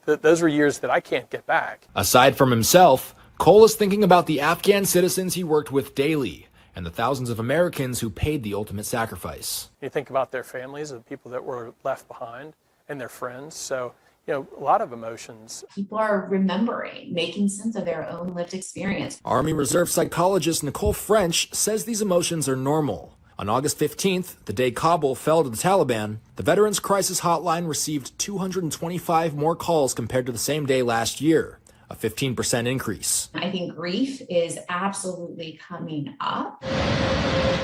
Speaker 2: those were years that I can't get back.
Speaker 15: Aside from himself, Cole is thinking about the Afghan citizens he worked with daily and the thousands of Americans who paid the ultimate sacrifice.
Speaker 2: You think about their families, the people that were left behind, and their friends. So, a lot of emotions.
Speaker 16: People are remembering, making sense of their own lived experience.
Speaker 15: Army Reserve psychologist Nicole French says these emotions are normal. On August 15th, the day Kabul fell to the Taliban, the Veterans Crisis Hotline received 225 more calls compared to the same day last year, a 15% increase.
Speaker 16: I think grief is absolutely coming up.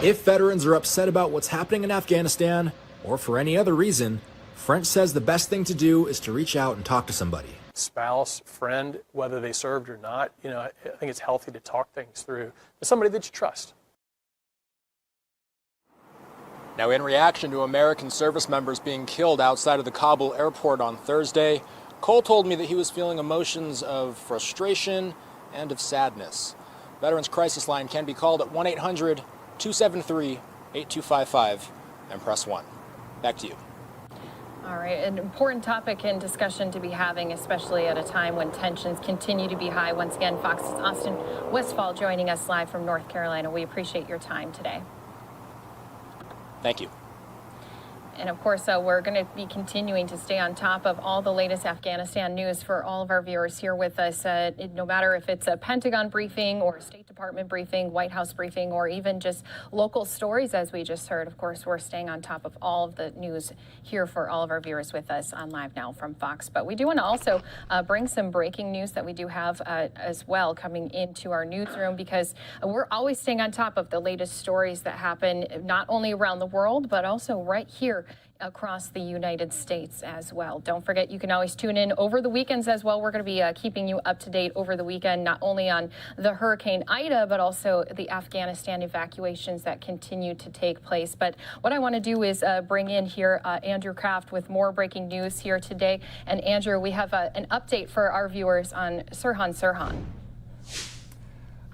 Speaker 15: If veterans are upset about what's happening in Afghanistan, or for any other reason, French says the best thing to do is to reach out and talk to somebody.
Speaker 2: Spouse, friend, whether they served or not, I think it's healthy to talk things through with somebody that you trust.
Speaker 15: Now, in reaction to American service members being killed outside of the Kabul airport on Thursday, Cole told me that he was feeling emotions of frustration and of sadness. Veterans Crisis Line can be called at 1-800-273-8255 and press 1. Back to you.
Speaker 11: All right, an important topic and discussion to be having, especially at a time when tensions continue to be high. Once again, Fox's Austin Westfall joining us live from North Carolina. We appreciate your time today.
Speaker 15: Thank you.
Speaker 11: And of course, we're going to be continuing to stay on top of all the latest Afghanistan news for all of our viewers here with us. No matter if it's a Pentagon briefing or a State Department briefing, White House briefing, or even just local stories, as we just heard. Of course, we're staying on top of all of the news here for all of our viewers with us on Live Now from Fox. But we do want to also bring some breaking news that we do have as well coming into our newsroom, because we're always staying on top of the latest stories that happen not only around the world, but also right here across the United States as well. Don't forget, you can always tune in over the weekends as well. We're going to be keeping you up to date over the weekend, not only on the Hurricane Ida, but also the Afghanistan evacuations that continue to take place. But what I want to do is bring in here Andrew Kraft with more breaking news here today. And Andrew, we have an update for our viewers on Sirhan.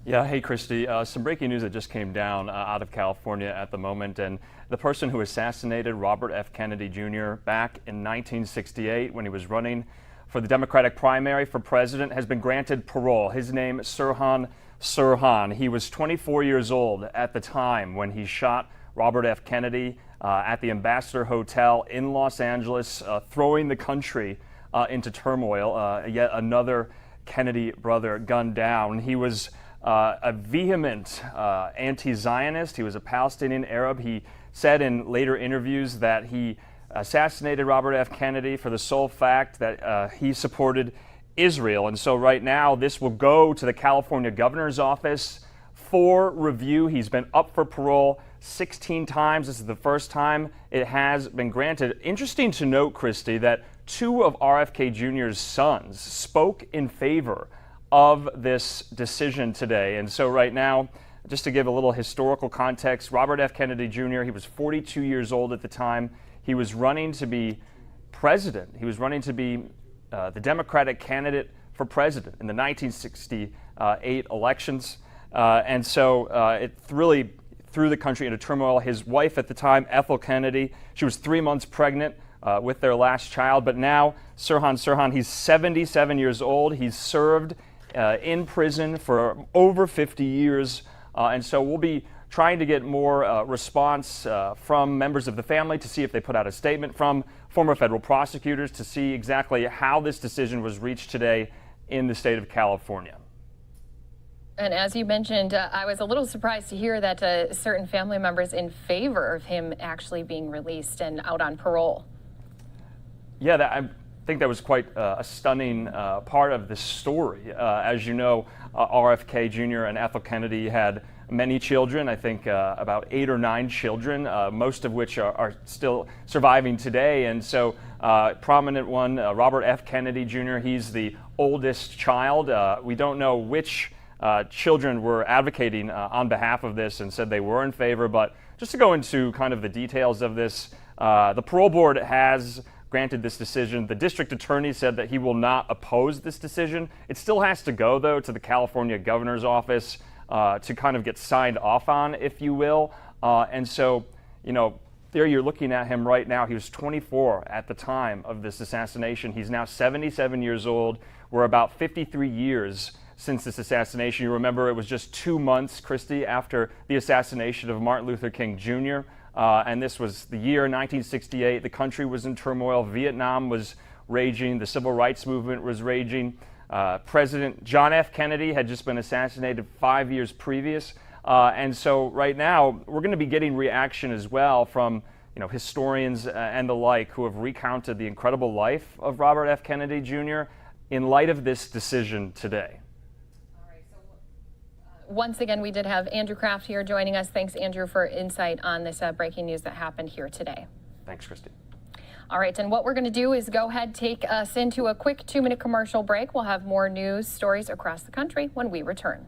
Speaker 18: Yeah, hey Christy, some breaking news that just came down out of California at the moment, and the person who assassinated Robert F. Kennedy Jr. back in 1968 when he was running for the Democratic primary for president has been granted parole. His name is Sirhan. He was 24 years old at the time when he shot Robert F. Kennedy at the Ambassador Hotel in Los Angeles, throwing the country into turmoil. Yet another Kennedy brother gunned down. He was a vehement anti-Zionist. He was a Palestinian Arab. He said in later interviews that he assassinated Robert F. Kennedy for the sole fact that he supported Israel. And so right now this will go to the California governor's office for review. He's been up for parole 16 times. This is the first time it has been granted. Interesting to note, Christy, that 2 of RFK Jr.'s sons spoke in favor of this decision today. And so right now, just to give a little historical context, Robert F. Kennedy Jr., he was 42 years old at the time. He was running to be president. He was running to be the Democratic candidate for president in the 1968 elections. And so it really threw the country into turmoil. His wife at the time, Ethel Kennedy, she was 3 months pregnant with their last child. But now Sirhan, he's 77 years old. He's served in prison for over 50 years. And so we'll be trying to get more response from members of the family to see if they put out a statement, from former federal prosecutors to see exactly how this decision was reached today in the state of California.
Speaker 11: And as you mentioned, I was a little surprised to hear that certain family members in favor of him actually being released and out on parole.
Speaker 18: Yeah, I think that was quite a stunning part of this story. As you know, RFK Jr. and Ethel Kennedy had many children, I think about 8 or 9 children, most of which are still surviving today. And so prominent one, Robert F. Kennedy Jr., he's the oldest child. We don't know which children were advocating on behalf of this and said they were in favor. But just to go into kind of the details of this, the parole board has granted this decision. The district attorney said that he will not oppose this decision. It still has to go, though, to the California governor's office to kind of get signed off on, if you will. And so, you know, there you're looking at him right now. He was 24 at the time of this assassination. He's now 77 years old. We're about 53 years since this assassination. You remember it was just 2 months, Christy, after the assassination of Martin Luther King Jr. And this was the year 1968. The country was in turmoil. Vietnam was raging. The civil rights movement was raging. President John F. Kennedy had just been assassinated 5 years previous. And so right now, we're going to be getting reaction as well from historians and the like who have recounted the incredible life of Robert F. Kennedy Jr. in light of this decision today.
Speaker 11: Once again, we did have Andrew Kraft here joining us. Thanks, Andrew, for insight on this breaking news that happened here today.
Speaker 18: Thanks, Christy.
Speaker 11: All right, and what we're going to do is go ahead, take us into a quick 2-minute commercial break. We'll have more news stories across the country when we return.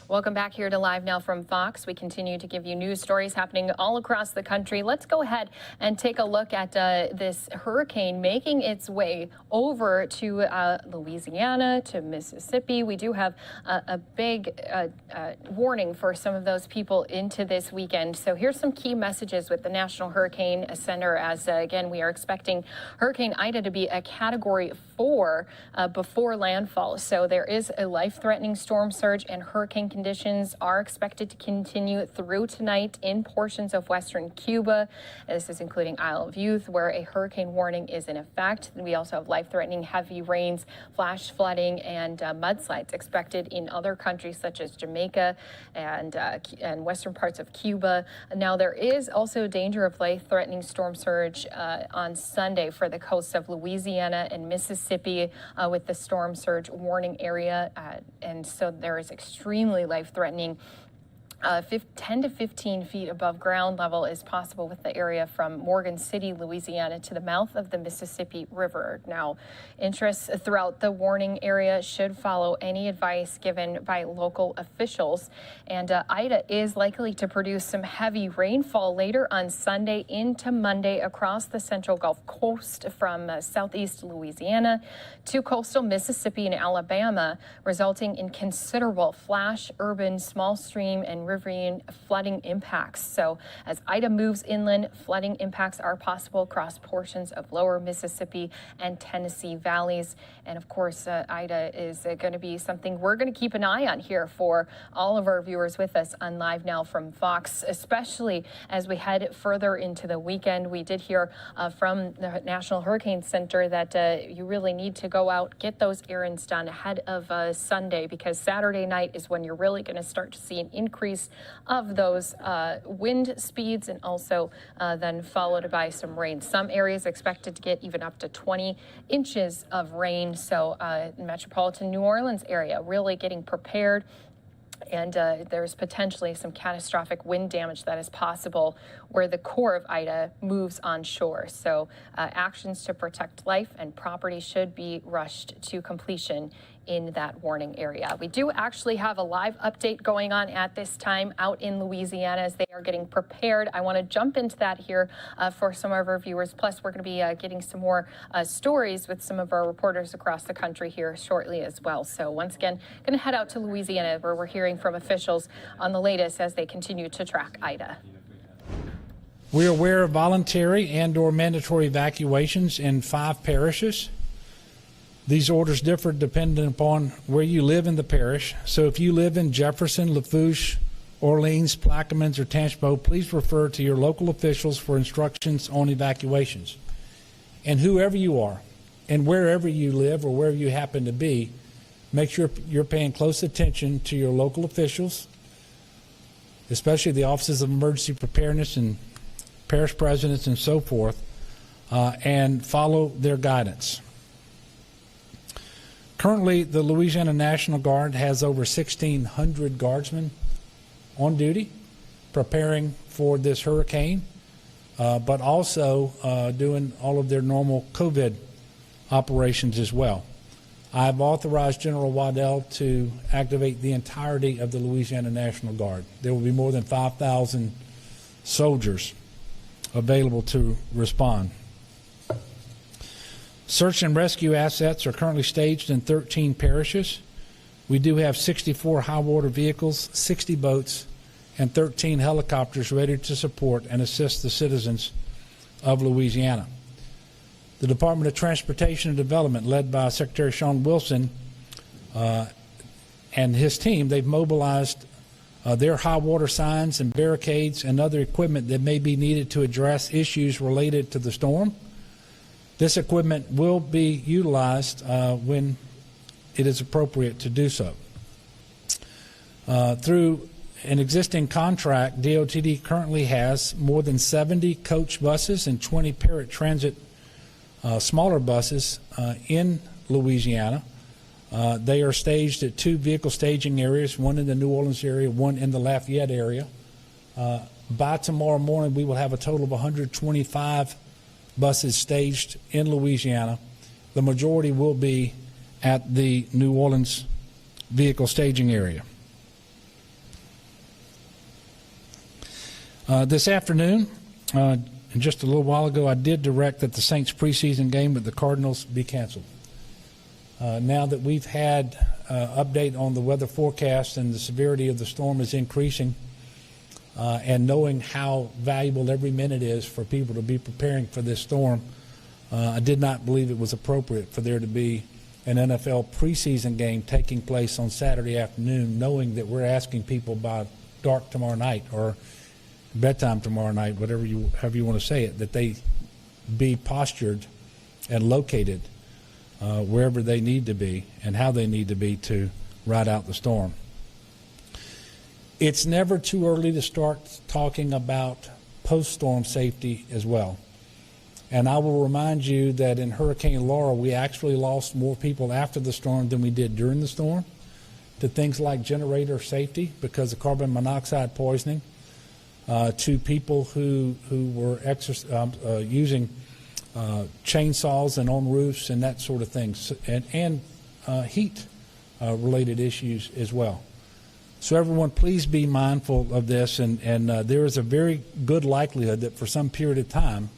Speaker 11: Welcome back here to Live Now from Fox. We continue to give you news stories happening all across the country. Let's go ahead and take a look at this hurricane making its way over to Louisiana, to Mississippi. We do have a big warning for some of those people into this weekend. So here's some key messages with the National Hurricane Center as, again, we are expecting Hurricane Ida to be a Category before landfall. So there is a life-threatening storm surge, and hurricane conditions are expected to continue through tonight in portions of western Cuba. This is including Isle of Youth, where a hurricane warning is in effect. We also have life-threatening heavy rains, flash flooding, and mudslides expected in other countries such as Jamaica and western parts of Cuba. Now, there is also danger of life-threatening storm surge on Sunday for the coasts of Louisiana and Mississippi with the storm surge warning area. And so there is extremely life-threatening 10 to 15 feet above ground level is possible with the area from Morgan City, Louisiana to the mouth of the Mississippi River. Now, interest throughout the warning area should follow any advice given by local officials. And Ida is likely to produce some heavy rainfall later on Sunday into Monday across the central Gulf Coast from southeast Louisiana to coastal Mississippi and Alabama, resulting in considerable flash, urban, small stream, and riverine flooding impacts. So as Ida moves inland, flooding impacts are possible across portions of lower Mississippi and Tennessee valleys. And of course, Ida is going to be something we're going to keep an eye on here for all of our viewers with us on Live Now from Fox, especially as we head further into the weekend. We did hear from the National Hurricane Center that you really need to go out, get those errands done ahead of Sunday, because Saturday night is when you're really going to start to see an increase of those wind speeds, and also then followed by some rain. Some areas expected to get even up to 20 inches of rain. So metropolitan New Orleans area really getting prepared. And there's potentially some catastrophic wind damage that is possible where the core of Ida moves onshore. So actions to protect life and property should be rushed to completion in that warning area. We do actually have a live update going on at this time out in Louisiana as they are getting prepared. I want to jump into that here for some of our viewers. Plus, we're going to be getting some more stories with some of our reporters across the country here shortly as well. So once again, going to head out to Louisiana where we're hearing from officials on the latest as they continue to track Ida.
Speaker 9: We're aware of voluntary and/or mandatory evacuations in 5 parishes. These orders differ depending upon where you live in the parish. So if you live in Jefferson, Lafourche, Orleans, Plaquemines, or Tangipahoa, please refer to your local officials for instructions on evacuations. And whoever you are, and wherever you live or wherever you happen to be, make sure you're paying close attention to your local officials, especially the offices of emergency preparedness and parish presidents and so forth, and follow their guidance. Currently, the Louisiana National Guard has over 1,600 guardsmen on duty preparing for this hurricane, but also doing all of their normal COVID operations as well. I've authorized General Waddell to activate the entirety of the Louisiana National Guard. There will be more than 5,000 soldiers available to respond. Search and rescue assets are currently staged in 13 parishes. We do have 64 high water vehicles, 60 boats, and 13 helicopters ready to support and assist the citizens of Louisiana. The Department of Transportation and Development, led by Secretary Sean Wilson and his team, they've mobilized their high water signs and barricades and other equipment that may be needed to address issues related to the storm. This equipment will be utilized when it is appropriate to do so. Through an existing contract, DOTD currently has more than 70 coach buses and 20 Parrot Transit smaller buses in Louisiana. They are staged at 2 vehicle staging areas, one in the New Orleans area, one in the Lafayette area. By tomorrow morning, we will have a total of 125 buses staged in Louisiana. The majority will be at the New Orleans vehicle staging area. This afternoon, just a little while ago, I did direct that the Saints preseason game with the Cardinals be canceled. Now that we've had update on the weather forecast and the severity of the storm is increasing, and knowing how valuable every minute is for people to be preparing for this storm, I did not believe it was appropriate for there to be an NFL preseason game taking place on Saturday afternoon, knowing that we're asking people by dark tomorrow night or bedtime tomorrow night, however you want to say it, that they be postured and located wherever they need to be and how they need to be to ride out the storm. It's never too early to start talking about post-storm safety as well. And I will remind you that in Hurricane Laura, we actually lost more people after the storm than we did during the storm to things like generator safety because of carbon monoxide poisoning, to people who were using chainsaws and on roofs and that sort of thing, and heat related issues as well. So everyone, please be mindful of this, and there is a very good likelihood that for some period of time,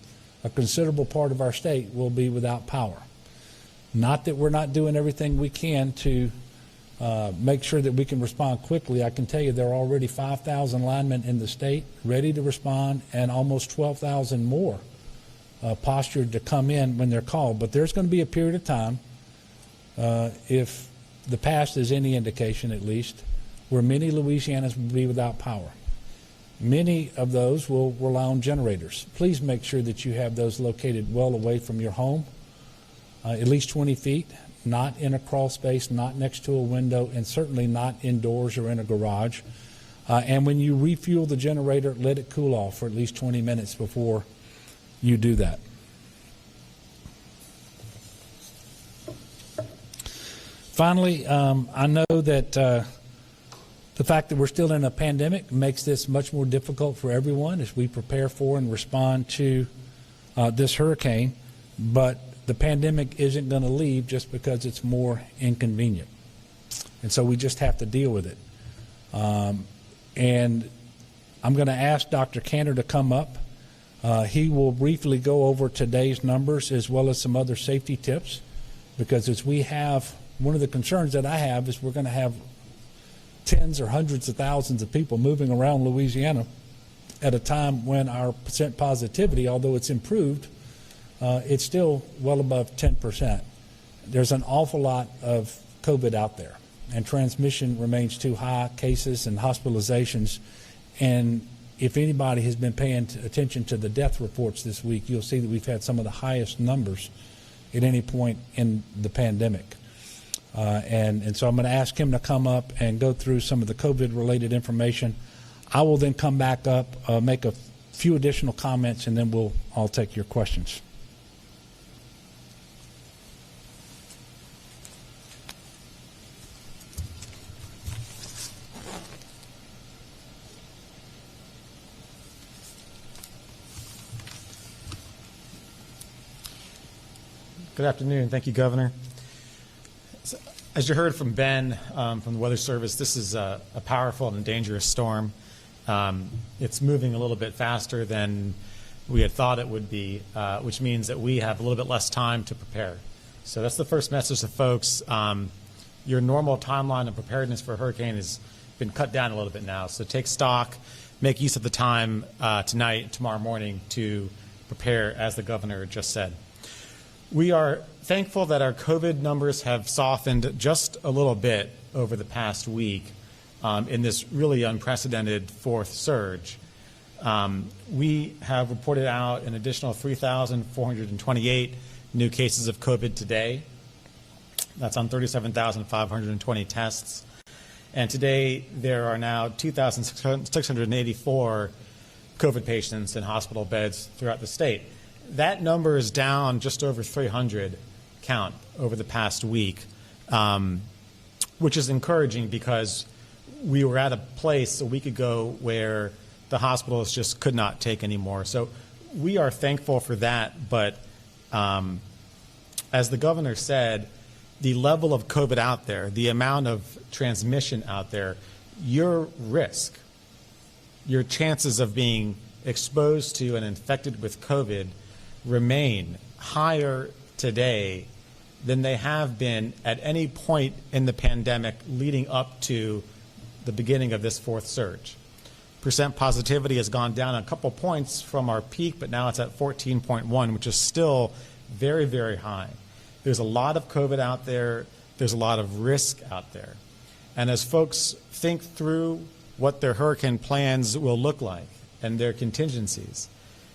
Speaker 9: a considerable part of our state will be without power. Not that we're not doing everything we can to make sure that we can respond quickly. I can tell you there are already 5,000 linemen in the state ready to respond and almost 12,000 more postured to come in when they're called. But there's going to be a period of time, if the past is any indication at least, where many Louisianans will be without power. Many of those will rely on generators. Please make sure that you have those located well away from your home, at least 20 feet, not in a crawl space, not next to a window, and certainly not indoors or in a garage. And when you refuel the generator, let it cool off for at least 20 minutes before you do that. Finally, I know that the fact that we're still in a pandemic makes this much more difficult for everyone as we prepare for and respond to this hurricane, but the pandemic isn't going to leave just because it's more inconvenient. And so we just have to deal with it. And I'm going to ask Dr. Cantor to come up. He will briefly go over today's numbers as well as some other safety tips, because as we have, one of the concerns that I have is we're going to have tens or hundreds of thousands of people moving around Louisiana at a time when our percent positivity, although it's improved, it's still well above 10%. There's an awful lot of COVID out there, and transmission remains too high, cases and hospitalizations. And if anybody has been paying attention to the death reports this week, you'll see that we've had some of the highest numbers at any point in the pandemic. And so I'm going to ask him to come up and go through some of the COVID-related information. I will then come back up, make a few additional comments, and then we'll all take your questions.
Speaker 12: Good afternoon. Thank you, Governor. As you heard from Ben from the Weather Service, this is a powerful and dangerous storm. It's moving a little bit faster than we had thought it would be, which means that we have a little bit less time to prepare. So that's the first message to folks. Your normal timeline of preparedness for a hurricane has been cut down a little bit now. So take stock, make use of the time tonight, tomorrow morning to prepare, as the governor just said. We are thankful that our COVID numbers have softened just a little bit over the past week in this really unprecedented fourth surge. We have reported out an additional 3,428 new cases of COVID today. That's on 37,520 tests. And today there are now 2,684 COVID patients in hospital beds throughout the state. That number is down just over 300 count over the past week, which is encouraging because we were at a place a week ago where the hospitals just could not take anymore. So we are thankful for that. But as the governor said, the level of COVID out there, the amount of transmission out there, your risk, your chances of being exposed to and infected with COVID remain higher today than they have been at any point in the pandemic leading up to the beginning of this fourth surge. Percent positivity has gone down a couple points from our peak, but now it's at 14.1, which is still very, very high. There's a lot of COVID out there. There's a lot of risk out there. And as folks think through what their hurricane plans will look like and their contingencies,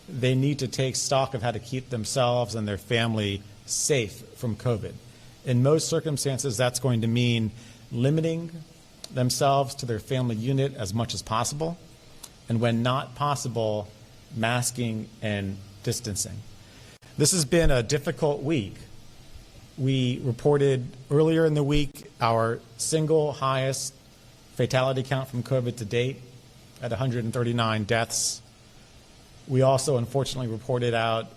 Speaker 12: they need to take stock of how to keep themselves and their family safe from COVID. In most circumstances, that's going to mean limiting themselves to their family unit as much as possible, and when not possible, masking and distancing. This has been a difficult week. We reported earlier in the week our single highest fatality count from COVID to date at 139 deaths. We also unfortunately reported out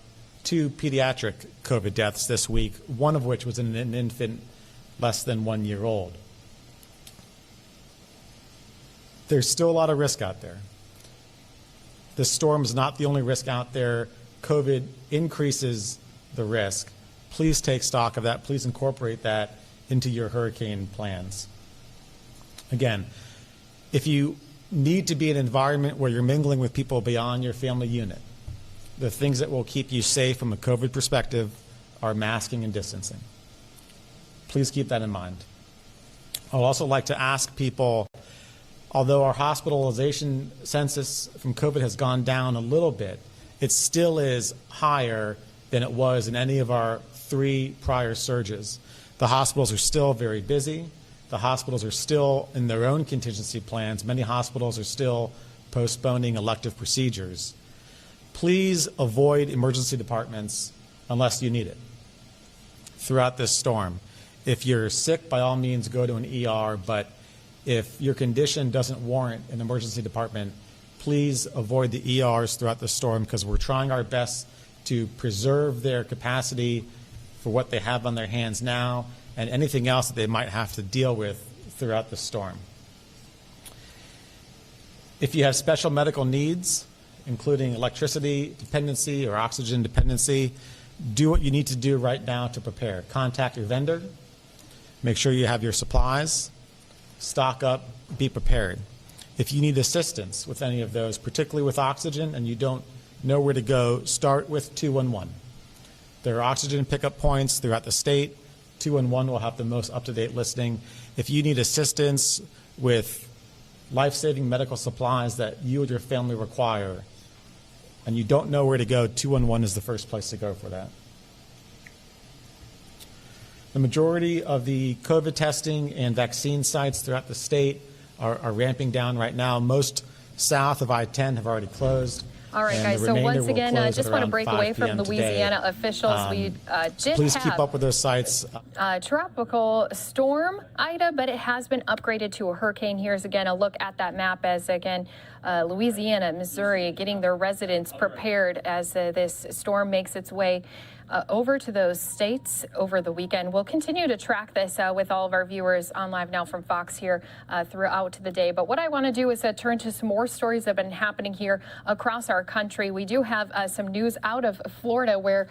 Speaker 12: 2 pediatric COVID deaths this week, one of which was in an infant less than 1 year old. There's still a lot of risk out there. This storm is not the only risk out there. COVID increases the risk. Please take stock of that. Please incorporate that into your hurricane plans. Again, if you need to be in an environment where you're mingling with people beyond your family unit, the things that will keep you safe from a COVID perspective are masking and distancing. Please keep that in mind. I'd also like to ask people, although our hospitalization census from COVID has gone down a little bit, it still is higher than it was in any of our 3 prior surges. The hospitals are still very busy. The hospitals are still in their own contingency plans. Many hospitals are still postponing elective procedures. Please avoid emergency departments unless you need it throughout this storm. If you're sick, by all means, go to an ER, but if your condition doesn't warrant an emergency department, please avoid the ERs throughout the storm, because we're trying our best to preserve their capacity for what they have on their hands now and anything else that they might have to deal with throughout the storm. If you have special medical needs, including electricity dependency or oxygen dependency, do what you need to do right now to prepare. Contact your vendor, make sure you have your supplies, stock up, be prepared. If you need assistance with any of those, particularly with oxygen, and you don't know where to go, start with 211. There are oxygen pickup points throughout the state. 211 will have the most up-to-date listing. If you need assistance with life-saving medical supplies that you and your family require, and you don't know where to go, 211 is the first place to go for that. The majority of the COVID testing and vaccine sites throughout the state are ramping down right now. Most south of I-10 have already closed.
Speaker 11: All right, guys, so once again, I just want to break away from Louisiana officials. We did
Speaker 12: please
Speaker 11: have
Speaker 12: keep up with those sites.
Speaker 11: Tropical storm Ida, but it has been upgraded to a hurricane. Here's again a look at that map as again Louisiana, Missouri getting their residents prepared as this storm makes its way over to those states over the weekend. We'll continue to track this with all of our viewers on Live Now from Fox here throughout the day. But what I want to do is turn to some more stories that have been happening here across our country. We do have some news out of Florida where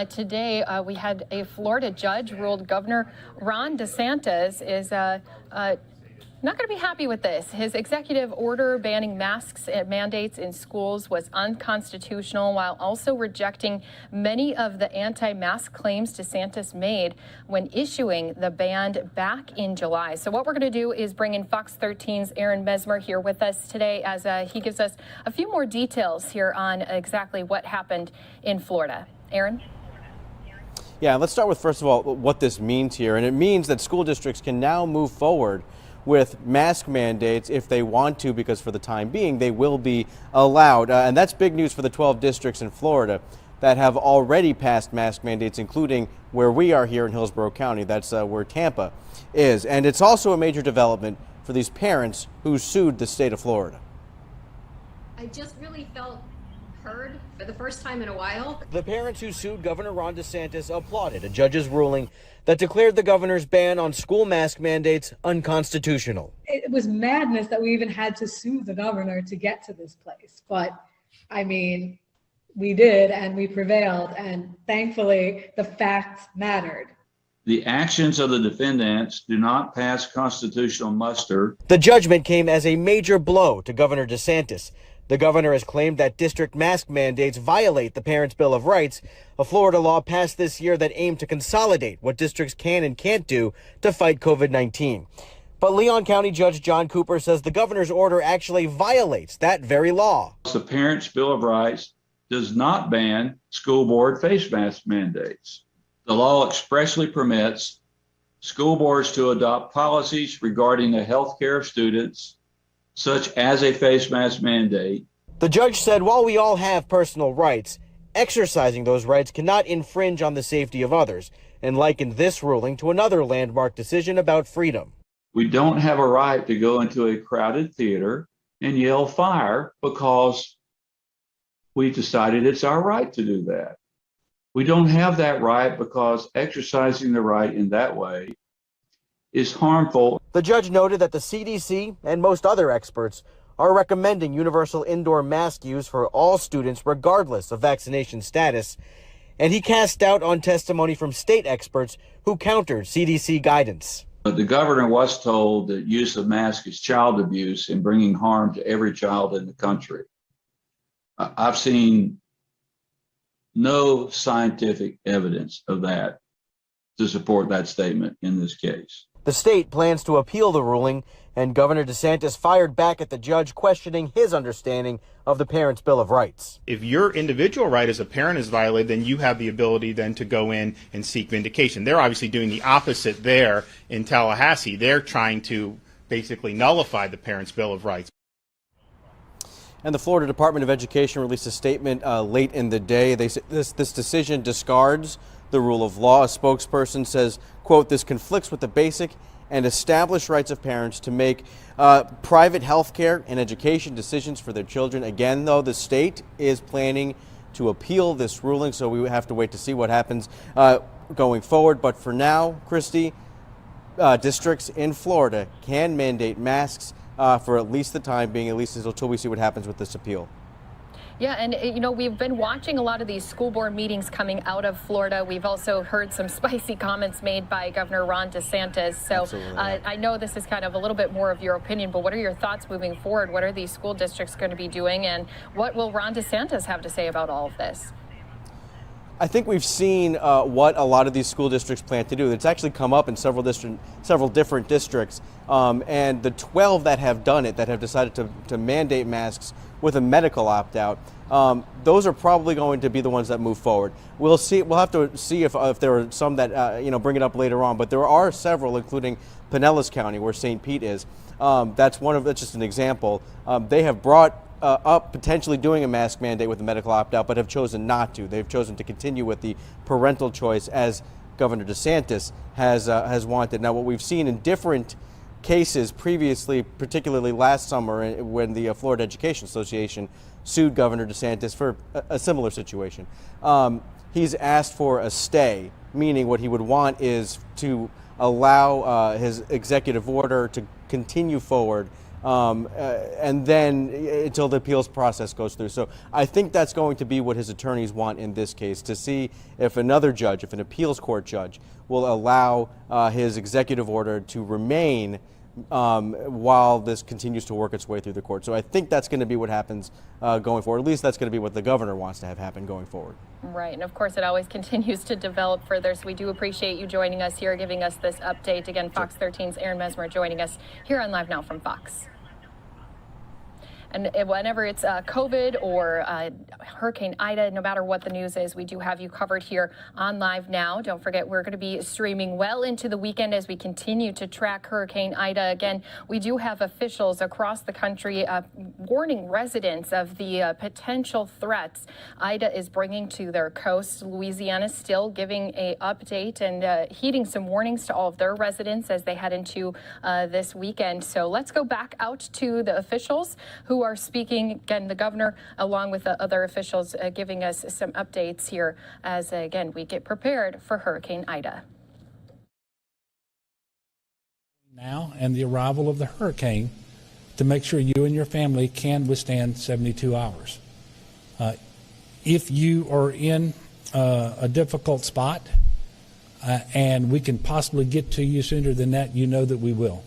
Speaker 11: today we had a Florida judge ruled Governor Ron DeSantis is not going to be happy with this. His executive order banning masks and mandates in schools was unconstitutional, while also rejecting many of the anti-mask claims DeSantis made when issuing the ban back in July. So what we're going to do is bring in Fox 13's Aaron Mesmer here with us today as he gives us a few more details here on exactly what happened in Florida. Aaron?
Speaker 17: Yeah, let's start with, first of all, what this means here. And it means that school districts can now move forward with mask mandates if they want to, because for the time being, they will be allowed. And that's big news for the 12 districts in Florida that have already passed mask mandates, including where we are here in Hillsborough County. That's where Tampa is. And it's also a major development for these parents who sued the state of Florida.
Speaker 19: I just really felt heard for the first time in a while.
Speaker 20: The parents who sued Governor Ron DeSantis applauded a judge's ruling that declared the governor's ban on school mask mandates unconstitutional.
Speaker 24: It was madness that we even had to sue the governor to get to this place. But I mean, we did, and we prevailed, and thankfully the facts mattered.
Speaker 25: The actions of the defendants do not pass constitutional muster.
Speaker 20: The judgment came as a major blow to Governor DeSantis. The governor has claimed that district mask mandates violate the Parents' Bill of Rights, a Florida law passed this year that aimed to consolidate what districts can and can't do to fight COVID-19. But Leon County Judge John Cooper says the governor's order actually violates that very law.
Speaker 25: The Parents' Bill of Rights does not ban school board face mask mandates. The law expressly permits school boards to adopt policies regarding the health care of students, such as a face mask mandate.
Speaker 20: The judge said while we all have personal rights, exercising those rights cannot infringe on the safety of others, and likened this ruling to another landmark decision about freedom.
Speaker 25: We don't have a right to go into a crowded theater and yell fire because we decided it's our right to do that. We don't have that right because exercising the right in that way is harmful.
Speaker 20: The judge noted that the CDC and most other experts are recommending universal indoor mask use for all students regardless of vaccination status, and he cast doubt on testimony from state experts who countered CDC guidance.
Speaker 25: The governor was told that use of masks is child abuse and bringing harm to every child in the country. I've seen no scientific evidence of that to support that statement in this case.
Speaker 20: The state plans to appeal the ruling, and Governor DeSantis fired back at the judge questioning his understanding of the Parents' Bill of Rights.
Speaker 3: If your individual right as a parent is violated, then you have the ability then to go in and seek vindication. They're obviously doing the opposite there in Tallahassee. They're trying to basically nullify the Parents' Bill of Rights.
Speaker 17: And the Florida Department of Education released a statement late in the day. They say this decision discards the rule of law. A spokesperson says, quote, this conflicts with the basic and established rights of parents to make private health care and education decisions for their children. Again, though, the state is planning to appeal this ruling, so we have to wait to see what happens going forward. But for now, Christy, districts in Florida can mandate masks for at least the time being, at least until we see what happens with this appeal.
Speaker 11: Yeah, and you know, we've been watching a lot of these school board meetings coming out of Florida. We've also heard some spicy comments made by Governor Ron DeSantis. So I know this is kind of a little bit more of your opinion, but what are your thoughts moving forward? What are these school districts going to be doing, and what will Ron DeSantis have to say about all of this?
Speaker 17: I think we've seen what a lot of these school districts plan to do. It's actually come up in several different districts, and the 12 that have done it, that have decided to mandate masks with a medical opt-out, those are probably going to be the ones that move forward. We'll see. We'll have to see if there are some that bring it up later on. But there are several, including Pinellas County, where St. Pete is. That's just an example. They have brought up potentially doing a mask mandate with a medical opt-out, but have chosen not to. They've chosen to continue with the parental choice, as Governor DeSantis has wanted. Now, what we've seen in different cases previously, particularly last summer when the Florida Education Association sued Governor DeSantis for a similar situation, he's asked for a stay, meaning what he would want is to allow his executive order to continue forward and then until the appeals process goes through. So I think that's going to be what his attorneys want in this case, to see if another judge, if an appeals court judge, will allow his executive order to remain while this continues to work its way through the court. So I think that's going to be what happens going forward. At least that's going to be what the governor wants to have happen going forward.
Speaker 11: Right, and of course it always continues to develop further, so we do appreciate you joining us here, giving us this update. Again, Fox 13's Aaron Mesmer joining us here on Live Now from Fox. And whenever it's COVID or Hurricane Ida, no matter what the news is, we do have you covered here on Live Now. Don't forget, we're going to be streaming well into the weekend as we continue to track Hurricane Ida. Again, we do have officials across the country warning residents of the potential threats Ida is bringing to their coast. Louisiana still giving an update and heeding some warnings to all of their residents as they head into this weekend. So let's go back out to the officials who are speaking. Again, the governor, along with the other officials, giving us some updates here as, again, we get prepared for Hurricane Ida.
Speaker 9: Now and the arrival of the hurricane to make sure you and your family can withstand 72 hours. If you are in a difficult spot and we can possibly get to you sooner than that, you know that we will.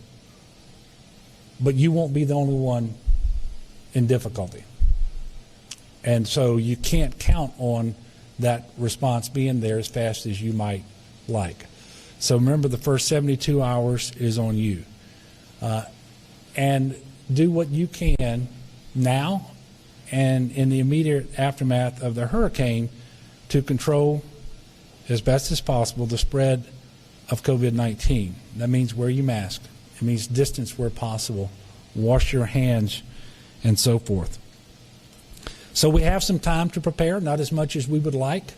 Speaker 9: But you won't be the only one in difficulty. And so you can't count on that response being there as fast as you might like. So remember, the first 72 hours is on you. And do what you can now and in the immediate aftermath of the hurricane to control as best as possible the spread of COVID-19. That means wear your mask. It means distance where possible, wash your hands, and so forth. So we have some time to prepare, not as much as we would like,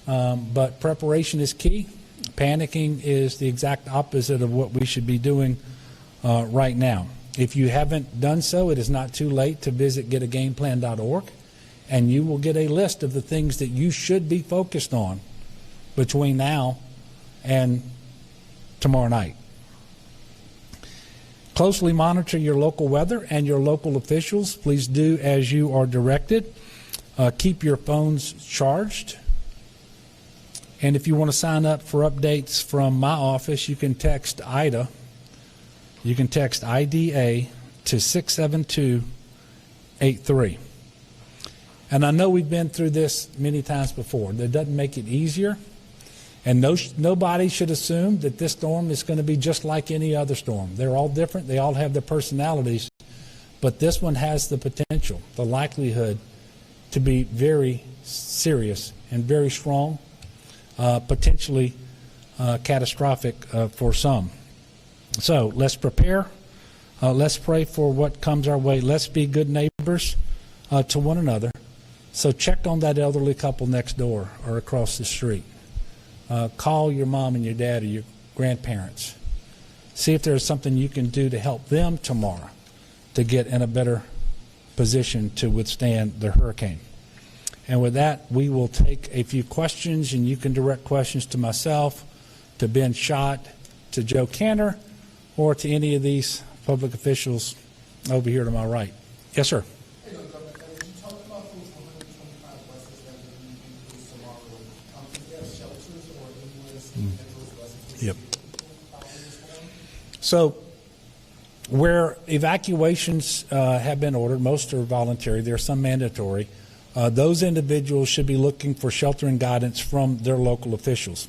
Speaker 9: but preparation is key. Panicking is the exact opposite of what we should be doing right now. If you haven't done so, it is not too late to visit getagameplan.org, and you will get a list of the things that you should be focused on between now and tomorrow night. Closely monitor your local weather and your local officials. Please do as you are directed. Keep your phones charged. And if you want to sign up for updates from my office, you can text IDA. You can text IDA to 67283. And I know we've been through this many times before. That doesn't make it easier. And nobody should assume that this storm is going to be just like any other storm. They're all different. They all have their personalities. But this one has the potential, the likelihood to be very serious and very strong, potentially catastrophic for some. So let's prepare. Let's pray for what comes our way. Let's be good neighbors to one another. So check on that elderly couple next door or across the street. Call your mom and your dad or your grandparents. See if there's something you can do to help them tomorrow to get in a better position to withstand the hurricane. And with that, we will take a few questions, and you can direct questions to myself, to Ben Schott, to Joe Cantor, or to any of these public officials over here to my right. Yes, sir. Yep. So where evacuations have been ordered, most are voluntary, there are some mandatory, those individuals should be looking for sheltering guidance from their local officials.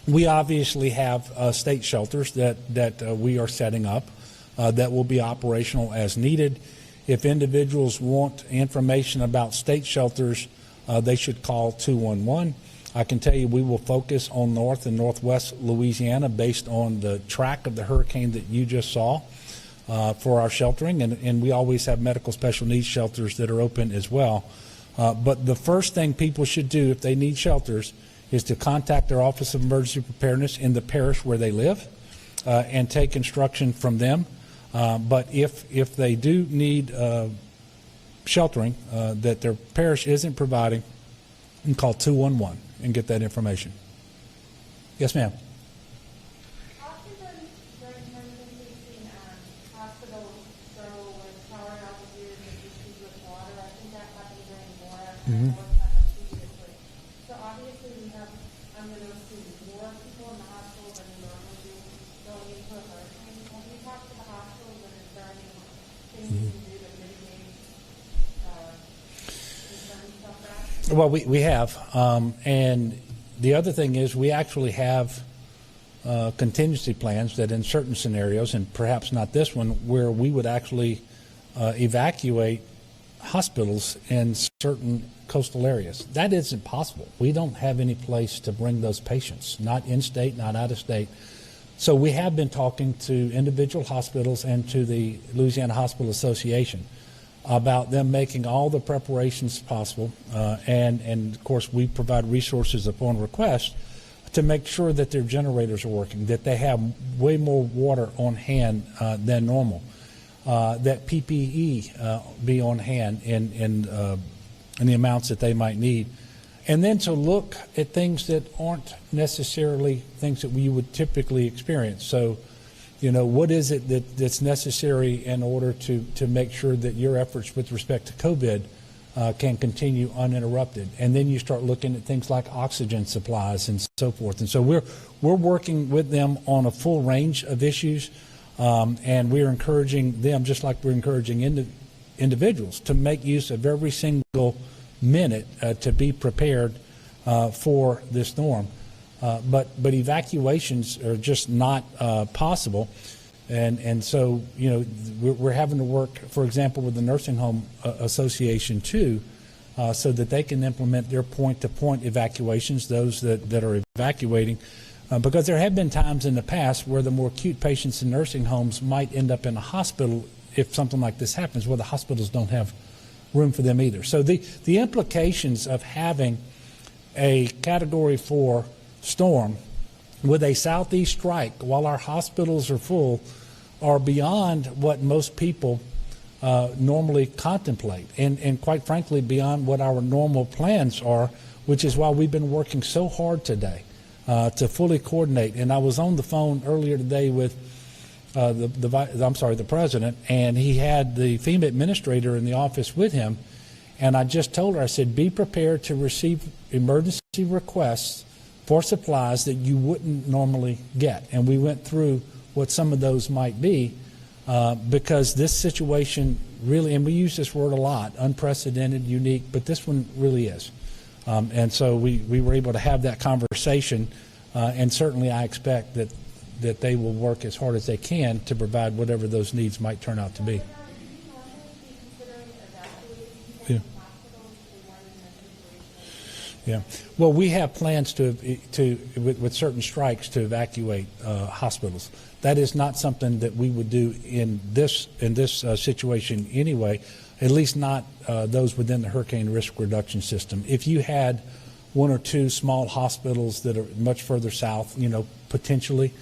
Speaker 9: We obviously have state shelters that we are setting up that will be operational as needed. If individuals want information about state shelters, they should call 211. I can tell you we will focus on North and Northwest Louisiana based on the track of the hurricane that you just saw for our sheltering, and we always have medical special needs shelters that are open as well. But the first thing people should do if they need shelters is to contact their Office of Emergency Preparedness in the parish where they live and take instruction from them. But if they do need sheltering that their parish isn't providing, you can call 211 and get that information. Yes, ma'am. Mm-hmm.
Speaker 14: So obviously we have, I'm going to assume, more people in the hospital than we normally do going into a hurricane. Have you talked to the hospitals, and is there any things you can do to mitigate concerns about that?
Speaker 9: Well, we have. And the other thing is we actually have contingency plans that in certain scenarios, and perhaps not this one, where we would actually evacuate hospitals in certain coastal areas. That isn't possible. We don't have any place to bring those patients, not in-state, not out-of-state. So we have been talking to individual hospitals and to the Louisiana Hospital Association about them making all the preparations possible, and of course we provide resources upon request to make sure that their generators are working, that they have way more water on hand than normal, that PPE be on hand in the amounts that they might need, and then to look at things that aren't necessarily things that we would typically experience. So, you know, what is it that's necessary in order to make sure that your efforts with respect to COVID can continue uninterrupted? And then you start looking at things like oxygen supplies and so forth. And so we're working with them on a full range of issues, and we're encouraging them, just like we're encouraging individuals, to make use of every single minute to be prepared for this norm. But evacuations are just not possible. And so, you know, we're having to work, for example, with the Nursing Home Association too, so that they can implement their point-to-point evacuations, those that are evacuating, because there have been times in the past where the more acute patients in nursing homes might end up in a hospital if something like this happens, where the hospitals don't have room for them either. So the implications of having a Category 4 storm with a southeast strike while our hospitals are full are beyond what most people normally contemplate, and quite frankly beyond what our normal plans are, which is why we've been working so hard today to fully coordinate. And I was on the phone earlier today with the president, and he had the FEMA administrator in the office with him, and I just told her, I said, be prepared to receive emergency requests for supplies that you wouldn't normally get. And we went through what some of those might be, because this situation really, and we use this word a lot, unprecedented, unique, but this one really is. And so we were able to have that conversation, and certainly I expect that they will work as hard as they can to provide whatever those needs might turn out to be. Yeah. Yeah. Well, we have plans to with certain strikes to evacuate hospitals. That is not something that we would do in this situation anyway. At least not those within the hurricane risk reduction system. If you had one or two small hospitals that are much further south, you know, potentially,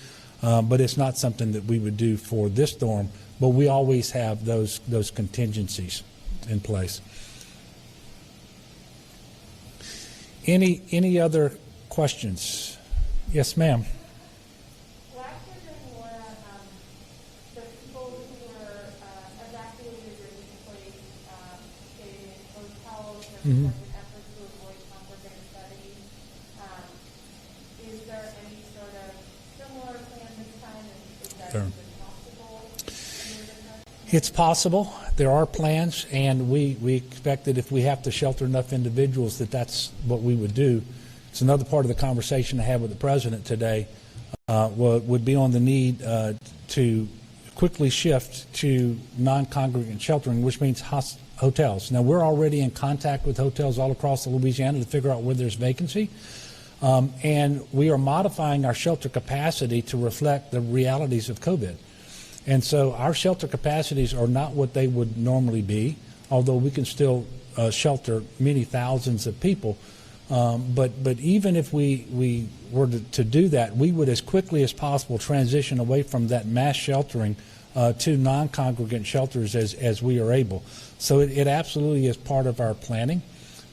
Speaker 9: but it's not something that we would do for this storm. But we always have those contingencies in place. Any other questions? Yes, ma'am.
Speaker 14: Last year during Laura, the people who were evacuated or displaced stayed in hotels. There was an effort to avoid congregate studies. Is there any sort of similar plan this time? And is that even possible?
Speaker 9: It's possible. There are plans, and we expect that if we have to shelter enough individuals, that's what we would do. It's another part of the conversation I had with the president today would be on the need to quickly shift to non-congregant sheltering, which means hotels. Now, we're already in contact with hotels all across Louisiana to figure out where there's vacancy, and we are modifying our shelter capacity to reflect the realities of COVID. And so our shelter capacities are not what they would normally be, although we can still shelter many thousands of people. But even if we were to do that, we would as quickly as possible transition away from that mass sheltering to non-congregant shelters as we are able. So it absolutely is part of our planning,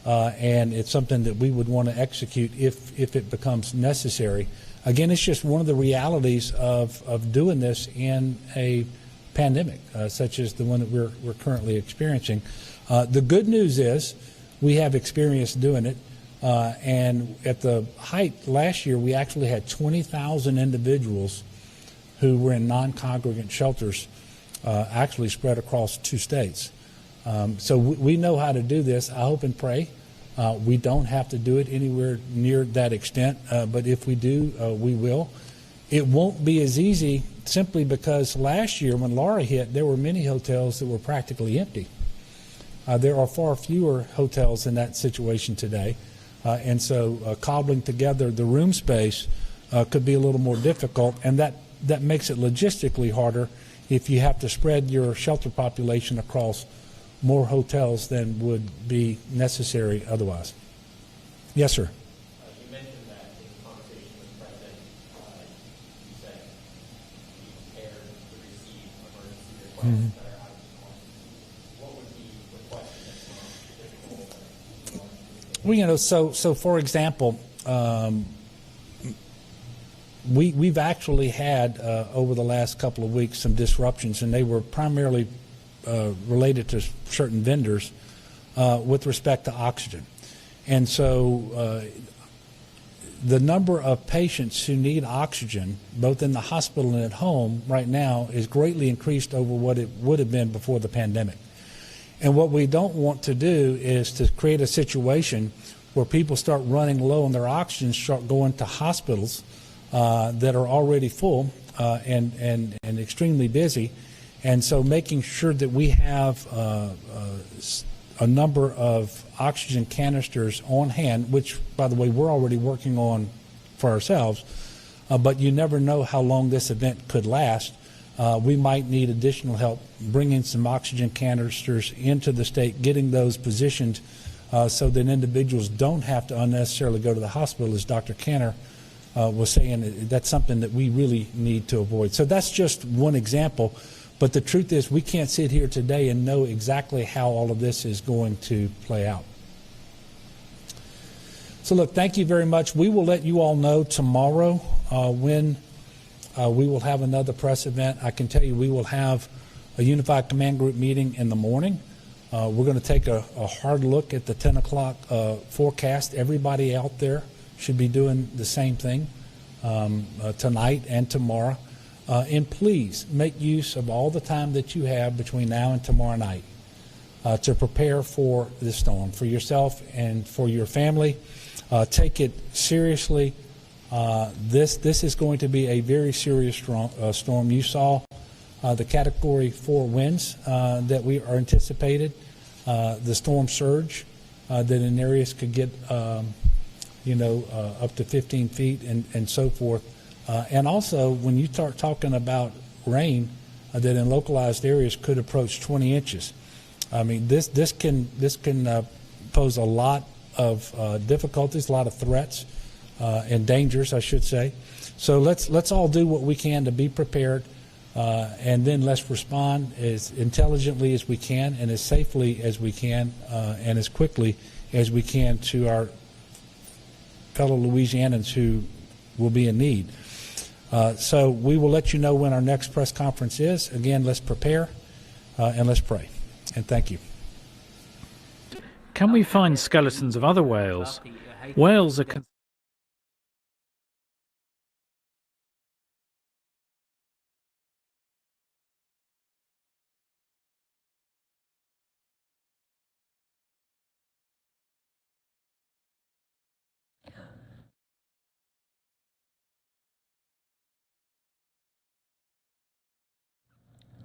Speaker 9: and it's something that we would want to execute if it becomes necessary. Again, it's just one of the realities of doing this in a pandemic, such as the one that we're currently experiencing. The good news is we have experience doing it, and at the height last year, we actually had 20,000 individuals who were in non-congregant shelters, actually spread across 2 states. So we know how to do this. I hope and pray we don't have to do it anywhere near that extent, but if we do, we will. It won't be as easy simply because last year when Laura hit, there were many hotels that were practically empty. There are far fewer hotels in that situation today, and so cobbling together the room space could be a little more difficult, and that makes it logistically harder if you have to spread your shelter population across more hotels than would be necessary otherwise. Yes, sir.
Speaker 4: You mentioned that in the conversation with the president, you said be prepared to receive emergency requests that are out of the norm. What would be requested that's difficult?
Speaker 9: Well, you know, so for example, we've actually had over the last couple of weeks some disruptions, and they were primarily related to certain vendors with respect to oxygen. And so the number of patients who need oxygen, both in the hospital and at home right now, is greatly increased over what it would have been before the pandemic. And what we don't want to do is to create a situation where people start running low on their oxygen, start going to hospitals that are already full and extremely busy. And so making sure that we have a number of oxygen canisters on hand, which, by the way, we're already working on for ourselves, but you never know how long this event could last. We might need additional help bringing some oxygen canisters into the state, getting those positioned so that individuals don't have to unnecessarily go to the hospital, as Dr. Canner was saying. That's something that we really need to avoid. So that's just one example. But the truth is, we can't sit here today and know exactly how all of this is going to play out. So look, thank you very much. We will let you all know tomorrow when we will have another press event. I can tell you we will have a Unified Command Group meeting in the morning. We're going to take a hard look at the 10 o'clock forecast. Everybody out there should be doing the same thing tonight and tomorrow. And please make use of all the time that you have between now and tomorrow night to prepare for this storm, for yourself and for your family. Take it seriously. This is going to be a very serious storm. You saw the Category 4 winds that we are anticipated, the storm surge that in areas could get up to 15 feet and so forth. And also, when you start talking about rain that in localized areas could approach 20 inches, I mean, this can pose a lot of difficulties, a lot of threats and dangers, I should say. So let's all do what we can to be prepared, and then let's respond as intelligently as we can and as safely as we can and as quickly as we can to our fellow Louisianans who will be in need. So we will let you know when our next press conference is. Again, let's prepare and let's pray. And thank you.
Speaker 6: Can we find skeletons of other whales? Whales are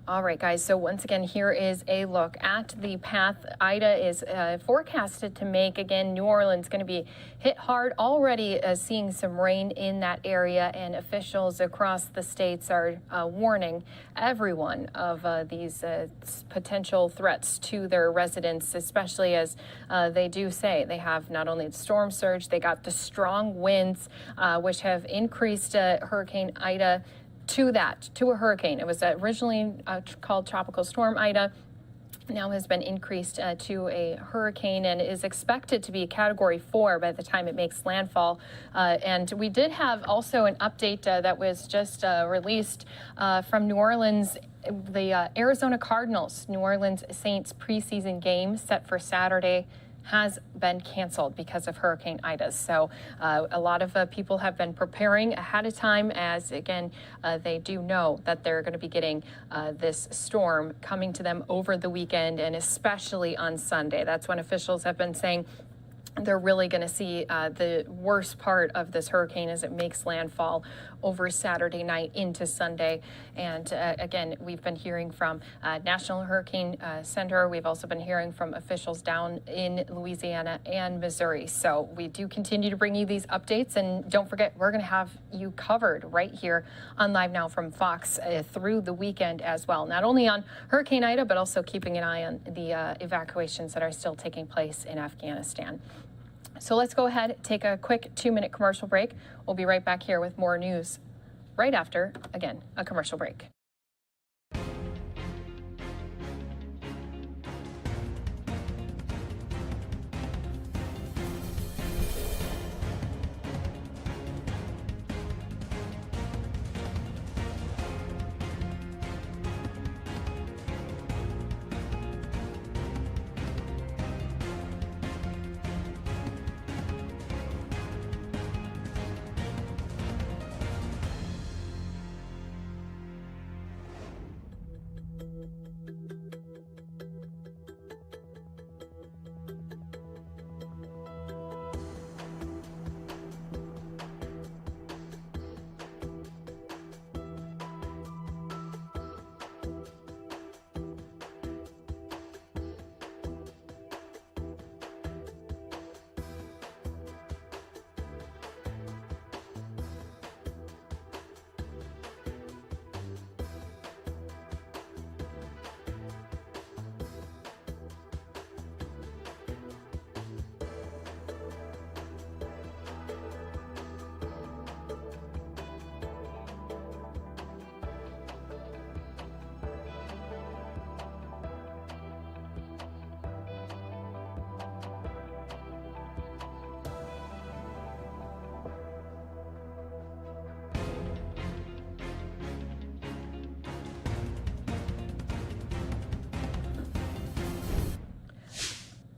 Speaker 11: All right, guys, so once again, here is a look at the path Ida is forecasted to make. Again, New Orleans going to be hit hard, already seeing some rain in that area, and officials across the states are warning everyone of these potential threats to their residents, especially as they do say they have not only the storm surge, they got the strong winds, which have increased Hurricane Ida to a hurricane. It was originally called Tropical Storm Ida, now has been increased to a hurricane and is expected to be a Category 4 by the time it makes landfall. And we did have also an update that was just released from New Orleans. The Arizona Cardinals, New Orleans Saints preseason game set for Saturday has been canceled because of Hurricane Ida. So a lot of people have been preparing ahead of time, as again, they do know that they're going to be getting this storm coming to them over the weekend, and especially on Sunday. That's when officials have been saying they're really going to see the worst part of this hurricane as it makes landfall over Saturday night into Sunday. And again, we've been hearing from National Hurricane Center. We've also been hearing from officials down in Louisiana and Missouri. So we do continue to bring you these updates. And don't forget, we're going to have you covered right here on Live Now from Fox through the weekend as well. Not only on Hurricane Ida, but also keeping an eye on the evacuations that are still taking place in Afghanistan. So let's go ahead, take a quick 2-minute commercial break. We'll be right back here with more news right after, again, a commercial break.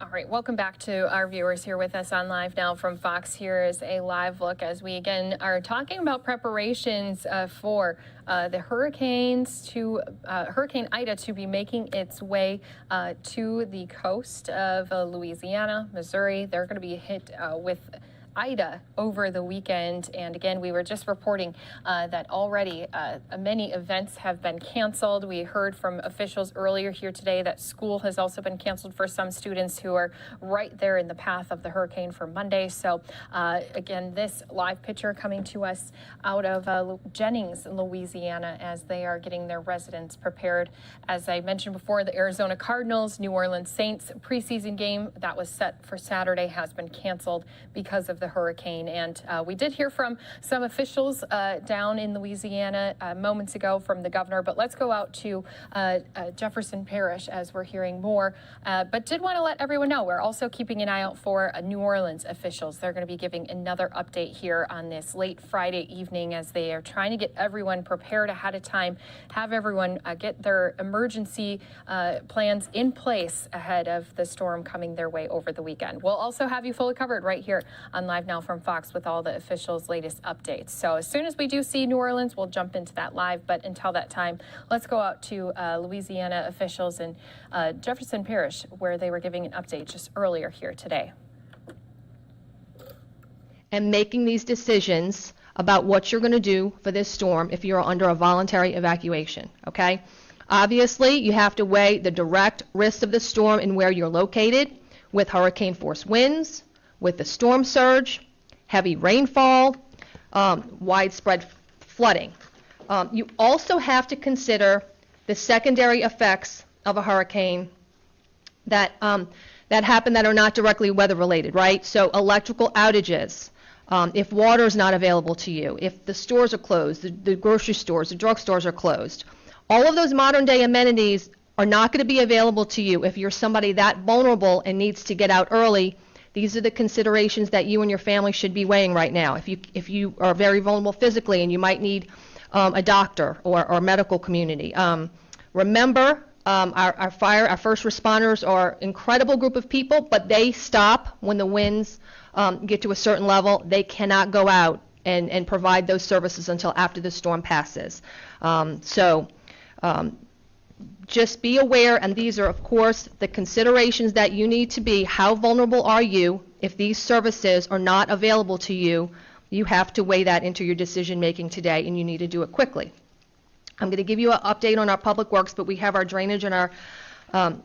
Speaker 11: All right, welcome back to our viewers here with us on Live Now from Fox. Here is a live look as we again are talking about preparations for the hurricanes to Hurricane Ida to be making its way to the coast of Louisiana, Missouri. They're going to be hit with Ida over the weekend. And again, we were just reporting that already many events have been canceled. We heard from officials earlier here today that school has also been canceled for some students who are right there in the path of the hurricane for Monday. So again, this live picture coming to us out of Jennings, Louisiana, as they are getting their residents prepared. As I mentioned before, the Arizona Cardinals, New Orleans Saints preseason game that was set for Saturday has been canceled because of the hurricane. And we did hear from some officials down in Louisiana moments ago from the governor, but let's go out to Jefferson Parish as we're hearing more. But did want to let everyone know we're also keeping an eye out for New Orleans officials. They're going to be giving another update here on this late Friday evening as they are trying to get everyone prepared ahead of time, have everyone get their emergency plans in place ahead of the storm coming their way over the weekend. We'll also have you fully covered right here on Live Now from Fox with all the officials' latest updates. So as soon as we do see New Orleans, we'll jump into that live. But until that time, let's go out to Louisiana officials in Jefferson Parish, where they were giving an update just earlier here today.
Speaker 1: And making these decisions about what you're going to do for this storm if you're under a voluntary evacuation, okay? Obviously, you have to weigh the direct risks of the storm and where you're located with hurricane force winds, with the storm surge, heavy rainfall, widespread flooding. You also have to consider the secondary effects of a hurricane that happen that are not directly weather related, right? So electrical outages, if water is not available to you, if the stores are closed, the grocery stores, the drugstores are closed. All of those modern day amenities are not going to be available to you if you're somebody that vulnerable and needs to get out early. These are the considerations that you and your family should be weighing right now. If you are very vulnerable physically and you might need a doctor or medical community. Remember, our first responders are an incredible group of people, but they stop when the winds get to a certain level. They cannot go out and provide those services until after the storm passes. Just be aware, and these are, of course, the considerations that you need to be. How vulnerable are you? If these services are not available to you, you have to weigh that into your decision making today, and you need to do it quickly. I'm going to give you an update on our public works, but we have our drainage and our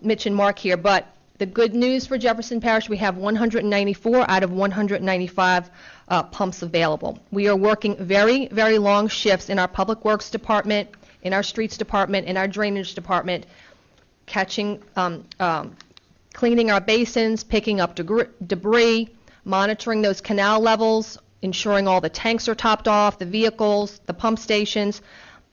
Speaker 1: Mitch and Mark here. But the good news for Jefferson Parish, we have 194 out of 195 pumps available. We are working very, very long shifts in our public works department, in our streets department, in our drainage department, catching, cleaning our basins, picking up debris, monitoring those canal levels, ensuring all the tanks are topped off, the vehicles, the pump stations.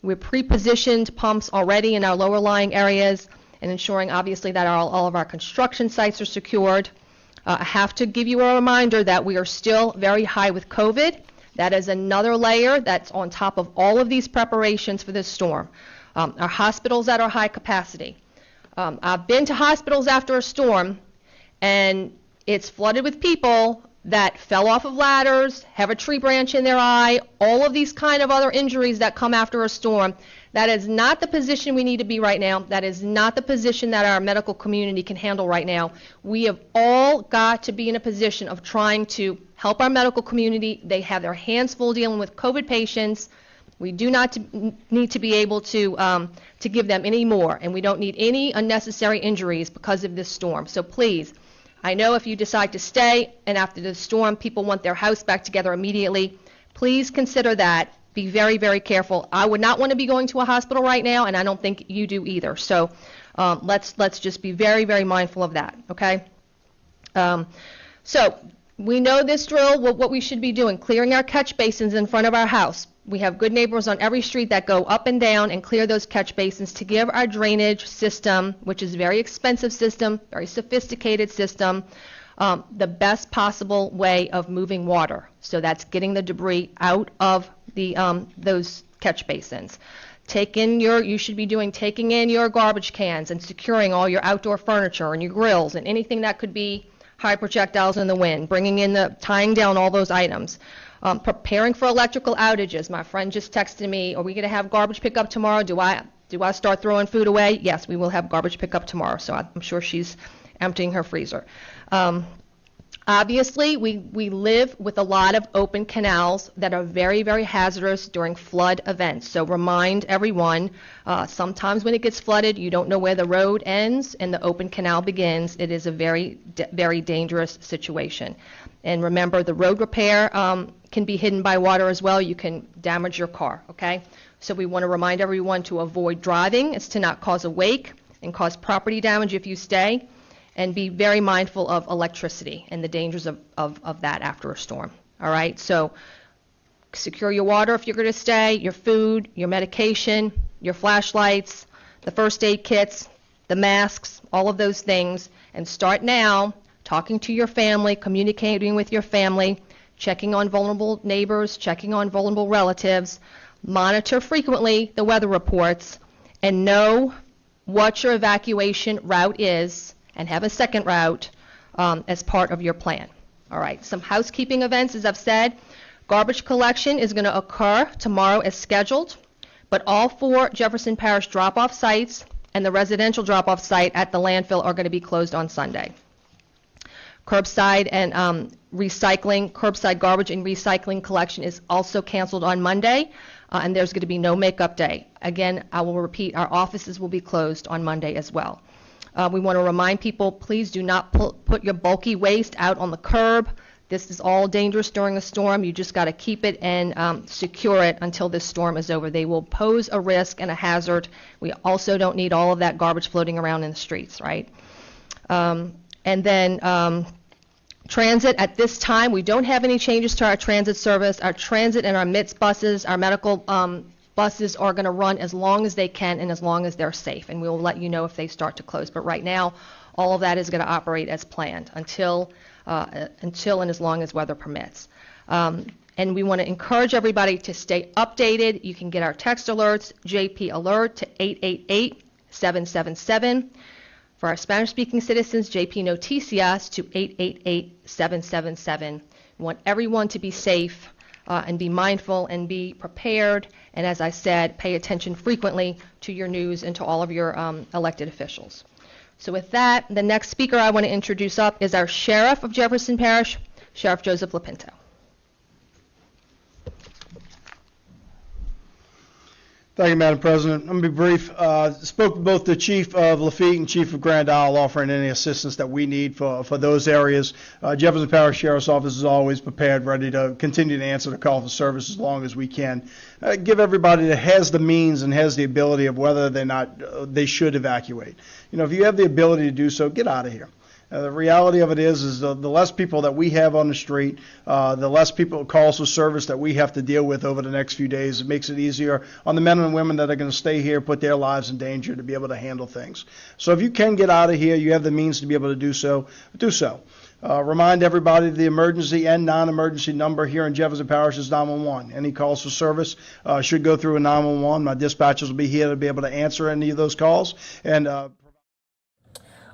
Speaker 1: We're pre-positioned pumps already in our lower lying areas and ensuring obviously that all of our construction sites are secured. I have to give you a reminder that we are still very high with COVID. That is another layer that's on top of all of these preparations for this storm. Our hospitals at our high capacity. I've been to hospitals after a storm, and it's flooded with people that fell off of ladders, have a tree branch in their eye, all of these kind of other injuries that come after a storm. That is not the position we need to be right now. That is not the position that our medical community can handle right now. We have all got to be in a position of trying to help our medical community. They have their hands full dealing with COVID patients. We do not need to be able to give them any more, and we don't need any unnecessary injuries because of this storm. So please, I know if you decide to stay and after the storm people want their house back together immediately, please consider that. Be very, very careful. I would not want to be going to a hospital right now, and I don't think you do either. So let's just be very, very mindful of that, okay? So we know this drill, what we should be doing, clearing our catch basins in front of our house. We have good neighbors on every street that go up and down and clear those catch basins to give our drainage system, which is a very expensive system, very sophisticated system, the best possible way of moving water. So that's getting the debris out of the those catch basins. You should be taking in your garbage cans and securing all your outdoor furniture and your grills and anything that could be high projectiles in the wind, tying down all those items. Preparing for electrical outages. My friend just texted me, are we going to have garbage pickup tomorrow? Do I start throwing food away? Yes, we will have garbage pickup tomorrow, so I'm sure she's emptying her freezer. Obviously, we live with a lot of open canals that are very, very hazardous during flood events. So remind everyone, sometimes when it gets flooded, you don't know where the road ends and the open canal begins. It is a very, very dangerous situation. And remember, the road repair can be hidden by water as well. You can damage your car, okay? So we want to remind everyone to avoid driving. It's to not cause a wake and cause property damage if you stay. And be very mindful of electricity and the dangers of that after a storm. All right, so secure your water if you're going to stay, your food, your medication, your flashlights, the first aid kits, the masks, all of those things, and start now talking to your family, communicating with your family, checking on vulnerable neighbors, checking on vulnerable relatives, monitor frequently the weather reports, and know what your evacuation route is, and have a second route as part of your plan. All right, some housekeeping events, as I've said. Garbage collection is going to occur tomorrow as scheduled, but all 4 Jefferson Parish drop-off sites and the residential drop-off site at the landfill are going to be closed on Sunday. Curbside and curbside garbage and recycling collection is also canceled on Monday, and there's going to be no makeup day. Again, I will repeat, our offices will be closed on Monday as well. We want to remind people, please do not put your bulky waste out on the curb. This is all dangerous during a storm. You just got to keep it and secure it until this storm is over. They will pose a risk and a hazard. We also don't need all of that garbage floating around in the streets, right? And then transit, at this time, we don't have any changes to our transit service. Our transit and our MITS buses, our medical buses are going to run as long as they can and as long as they're safe, and we'll let you know if they start to close. But right now, all of that is going to operate as planned until and as long as weather permits. And we want to encourage everybody to stay updated. You can get our text alerts, JP Alert, to 888-777. For our Spanish-speaking citizens, JP Noticias to 888-777. We want everyone to be safe and be mindful and be prepared. And as I said, pay attention frequently to your news and to all of your elected officials. So with that, the next speaker I want to introduce up is our Sheriff of Jefferson Parish, Sheriff Joseph Lapinto.
Speaker 5: Thank you, Madam President. I'm going to be brief. Spoke to both the Chief of Lafitte and Chief of Grand Isle, offering any assistance that we need for those areas. Jefferson Parish Sheriff's Office is always prepared, ready to continue to answer the call for service as long as we can. Give everybody that has the means and has the ability of whether they should evacuate. You know, if you have the ability to do so, get out of here. The reality of it is the less people that we have on the street, the less people calls for service that we have to deal with over the next few days. It makes it easier on the men and women that are going to stay here, put their lives in danger to be able to handle things. So if you can get out of here, you have the means to be able to do so, do so. Remind everybody the emergency and non-emergency number here in Jefferson Parish is 911. Any calls for service should go through a 911. My dispatchers will be here to be able to answer any of those calls. And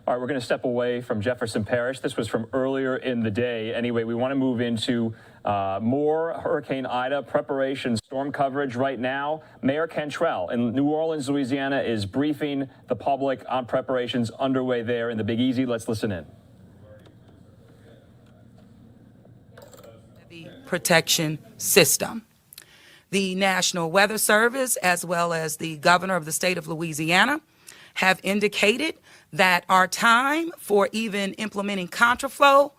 Speaker 18: all right, we're going to step away from Jefferson Parish. This was from earlier in the day. Anyway, we want to move into more Hurricane Ida preparation storm coverage right now. Mayor Cantrell in New Orleans, Louisiana, is briefing the public on preparations underway there in the Big Easy. Let's listen in.
Speaker 10: Protection system. The National Weather Service, as well as the governor of the state of Louisiana, have indicated that our time for even implementing contraflow,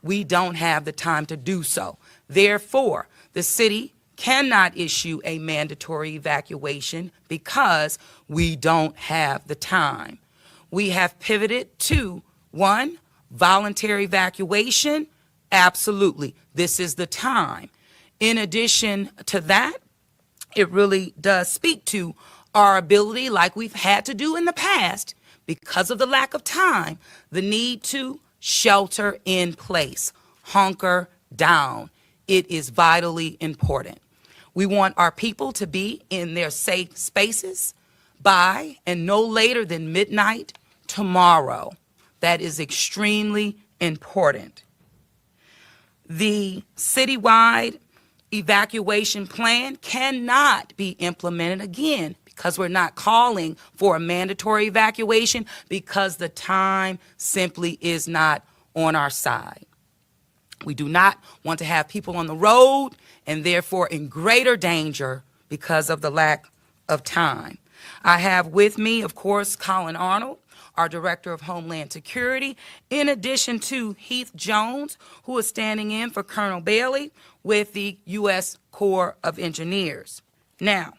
Speaker 10: we don't have the time to do so. Therefore, the city cannot issue a mandatory evacuation because we don't have the time. We have pivoted to, 1, voluntary evacuation. Absolutely, this is the time. In addition to that, it really does speak to our ability, like we've had to do in the past, because of the lack of time, the need to shelter in place, hunker down. It is vitally important. We want our people to be in their safe spaces by and no later than midnight tomorrow. That is extremely important. The citywide evacuation plan cannot be implemented again because we're not calling for a mandatory evacuation because the time simply is not on our side. We do not want to have people on the road and therefore in greater danger because of the lack of time. I have with me, of course, Colin Arnold, our Director of Homeland Security, in addition to Heath Jones, who is standing in for Colonel Bailey with the U.S. Corps of Engineers. Now,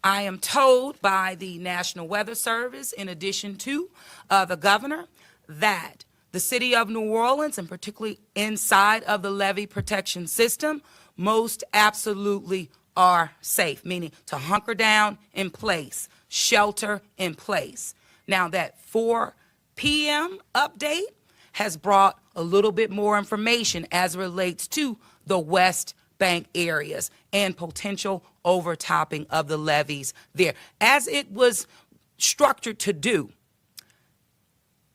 Speaker 10: I am told by the National Weather Service, in addition to the governor, that the city of New Orleans, and particularly inside of the levee protection system, most absolutely are safe, meaning to hunker down in place, shelter in place. Now, that 4 p.m. update has brought a little bit more information as it relates to the West Bank areas and potential overtopping of the levees there, as it was structured to do.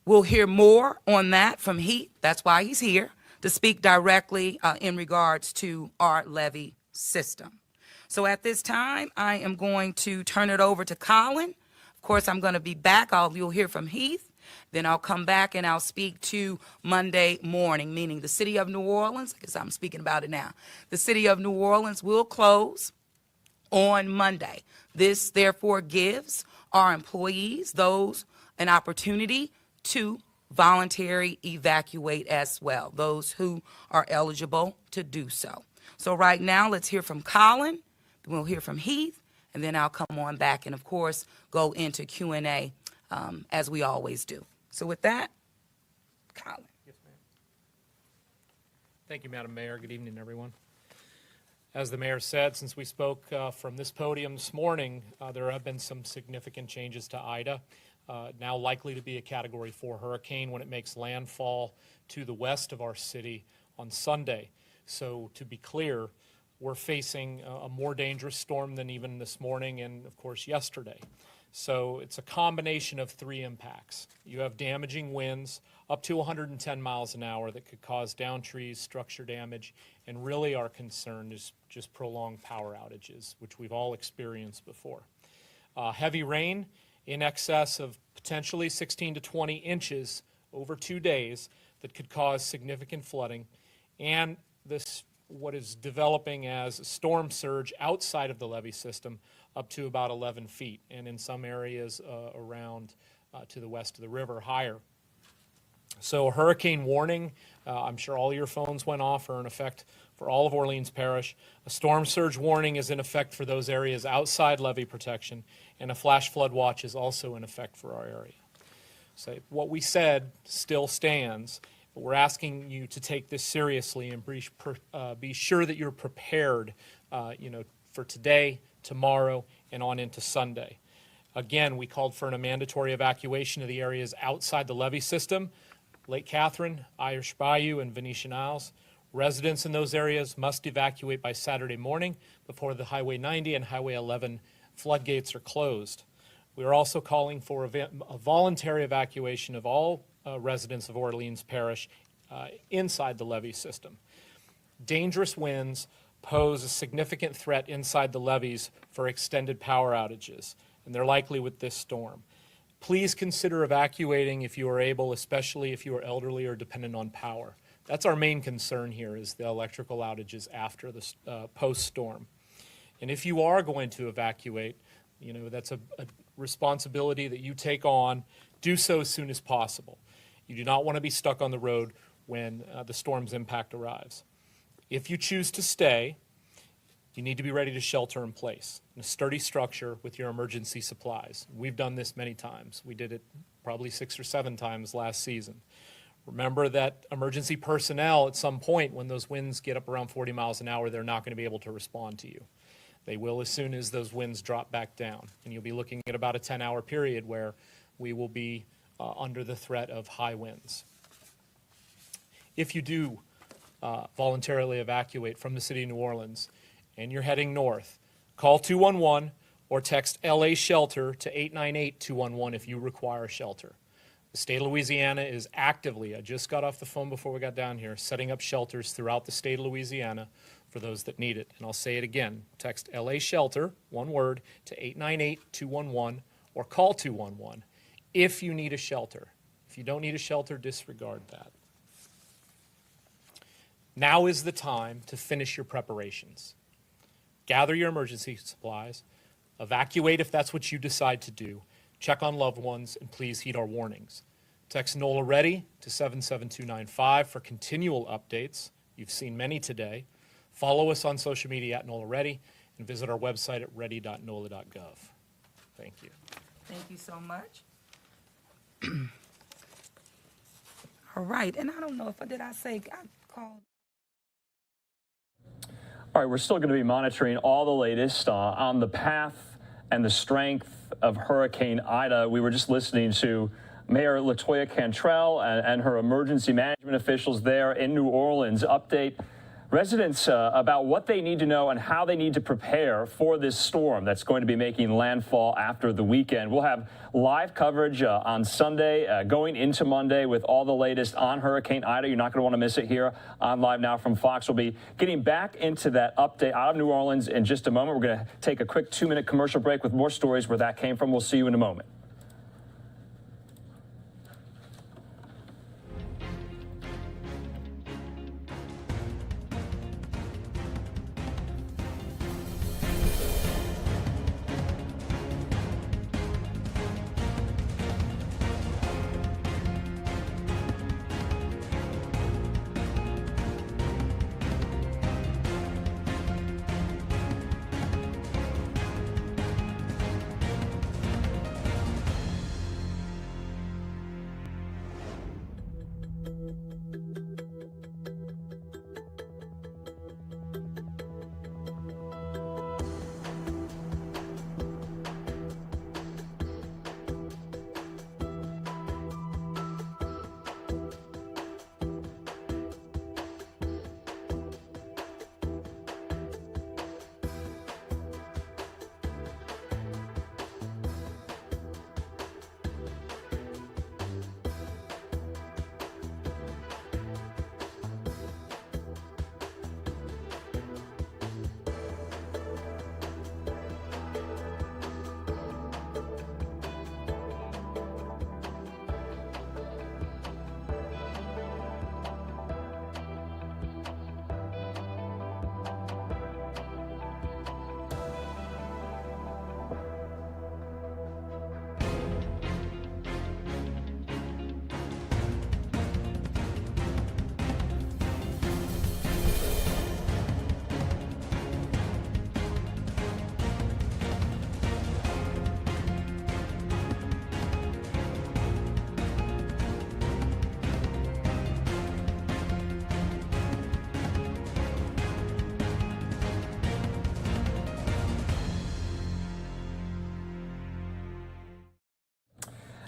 Speaker 10: We'll hear more on that from Heath. That's why he's here, to speak directly in regards to our levee system. So at this time, I am going to turn it over to Colin. Of course, I'm going to be back. You'll hear from Heath. Then I'll come back and I'll speak to Monday morning, meaning the city of New Orleans, because I'm speaking about it now. The city of New Orleans will close on Monday. This, therefore, gives our employees, those, an opportunity to voluntarily evacuate as well, those who are eligible to do so. So right now, let's hear from Colin, then we'll hear from Heath, and then I'll come on back and, of course, go into Q&A as we always do. So with that, Colin.
Speaker 7: Yes, ma'am. Thank you, Madam Mayor. Good evening, everyone. As the mayor said, since we spoke from this podium this morning, there have been some significant changes to Ida. Now likely to be a Category 4 hurricane when it makes landfall to the west of our city on Sunday. So to be clear, we're facing a more dangerous storm than even this morning and, of course, yesterday. So it's a combination of 3 impacts. You have damaging winds up to 110 miles an hour that could cause downed trees, structure damage, and really our concern is just prolonged power outages, which we've all experienced before. Heavy rain in excess of potentially 16 to 20 inches over 2 days that could cause significant flooding, and this what is developing as a storm surge outside of the levee system up to about 11 feet, and in some areas around to the west of the river higher. So a hurricane warning, I'm sure all your phones went off, are in effect for all of Orleans Parish. A storm surge warning is in effect for those areas outside levee protection, and a flash flood watch is also in effect for our area. So what we said still stands, but we're asking you to take this seriously and be sure that you're prepared for today, tomorrow, and on into Sunday. Again, we called for a mandatory evacuation of the areas outside the levee system, Lake Catherine, Irish Bayou, and Venetian Isles. Residents in those areas must evacuate by Saturday morning before the Highway 90 and Highway 11 floodgates are closed. We are also calling for a voluntary evacuation of all residents of Orleans Parish inside the levee system. Dangerous winds pose a significant threat inside the levees for extended power outages, and they're likely with this storm. Please consider evacuating if you are able, especially if you are elderly or dependent on power. That's our main concern here, is the electrical outages after the post-storm. And if you are going to evacuate, that's a responsibility that you take on. Do so as soon as possible. You do not want to be stuck on the road when the storm's impact arrives. If you choose to stay, you need to be ready to shelter in place in a sturdy structure with your emergency supplies. We've done this many times. We did it probably 6 or 7 times last season. Remember that emergency personnel at some point, when those winds get up around 40 miles an hour, they're not going to be able to respond to you. They will as soon as those winds drop back down. And you'll be looking at about a 10-hour period where we will be under the threat of high winds. If you do voluntarily evacuate from the city of New Orleans and you're heading north, call 211 or text LA Shelter to 898-211 if you require shelter. The state of Louisiana is actively, I just got off the phone before we got down here, setting up shelters throughout the state of Louisiana for those that need it. And I'll say it again, text LA Shelter, one word, to 898-211 or call 211 if you need a shelter. If you don't need a shelter, disregard that. Now is the time to finish your preparations. Gather your emergency supplies, evacuate if that's what you decide to do, check on loved ones, and please heed our warnings. Text NOLA READY to 77295 for continual updates. You've seen many today. Follow us on social media at NOLA READY and visit our website at ready.nola.gov. Thank you.
Speaker 10: Thank you so much. All right, and I don't know if I called.
Speaker 18: All right, we're still going to be monitoring all the latest on the path and the strength of Hurricane Ida. We were just listening to Mayor LaToya Cantrell and her emergency management officials there in New Orleans update residents about what they need to know and how they need to prepare for this storm that's going to be making landfall after the weekend. We'll have live coverage on Sunday, going into Monday with all the latest on Hurricane Ida. You're not going to want to miss it here on Live Now from Fox. We'll be getting back into that update out of New Orleans in just a moment. We're going to take a quick 2-minute commercial break with more stories where that came from. We'll see you in a moment.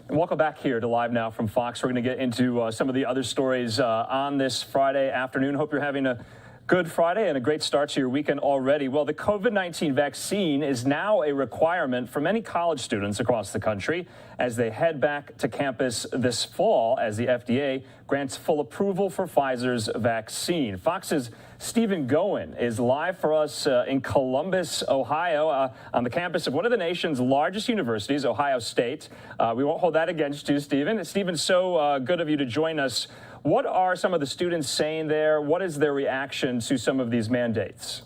Speaker 18: Welcome back here to Live Now from Fox. We're going to get into some of the other stories on this Friday afternoon. Hope you're having a good Friday and a great start to your weekend already. Well, the COVID-19 vaccine is now a requirement for many college students across the country as they head back to campus this fall as the FDA grants full approval for Pfizer's vaccine. Fox's Stephen Goen is live for us in Columbus, Ohio, on the campus of one of the nation's largest universities, Ohio State. We won't hold that against you, Stephen. Stephen, so good of you to join us. What are some of the students saying there? What is their reaction to some of these mandates?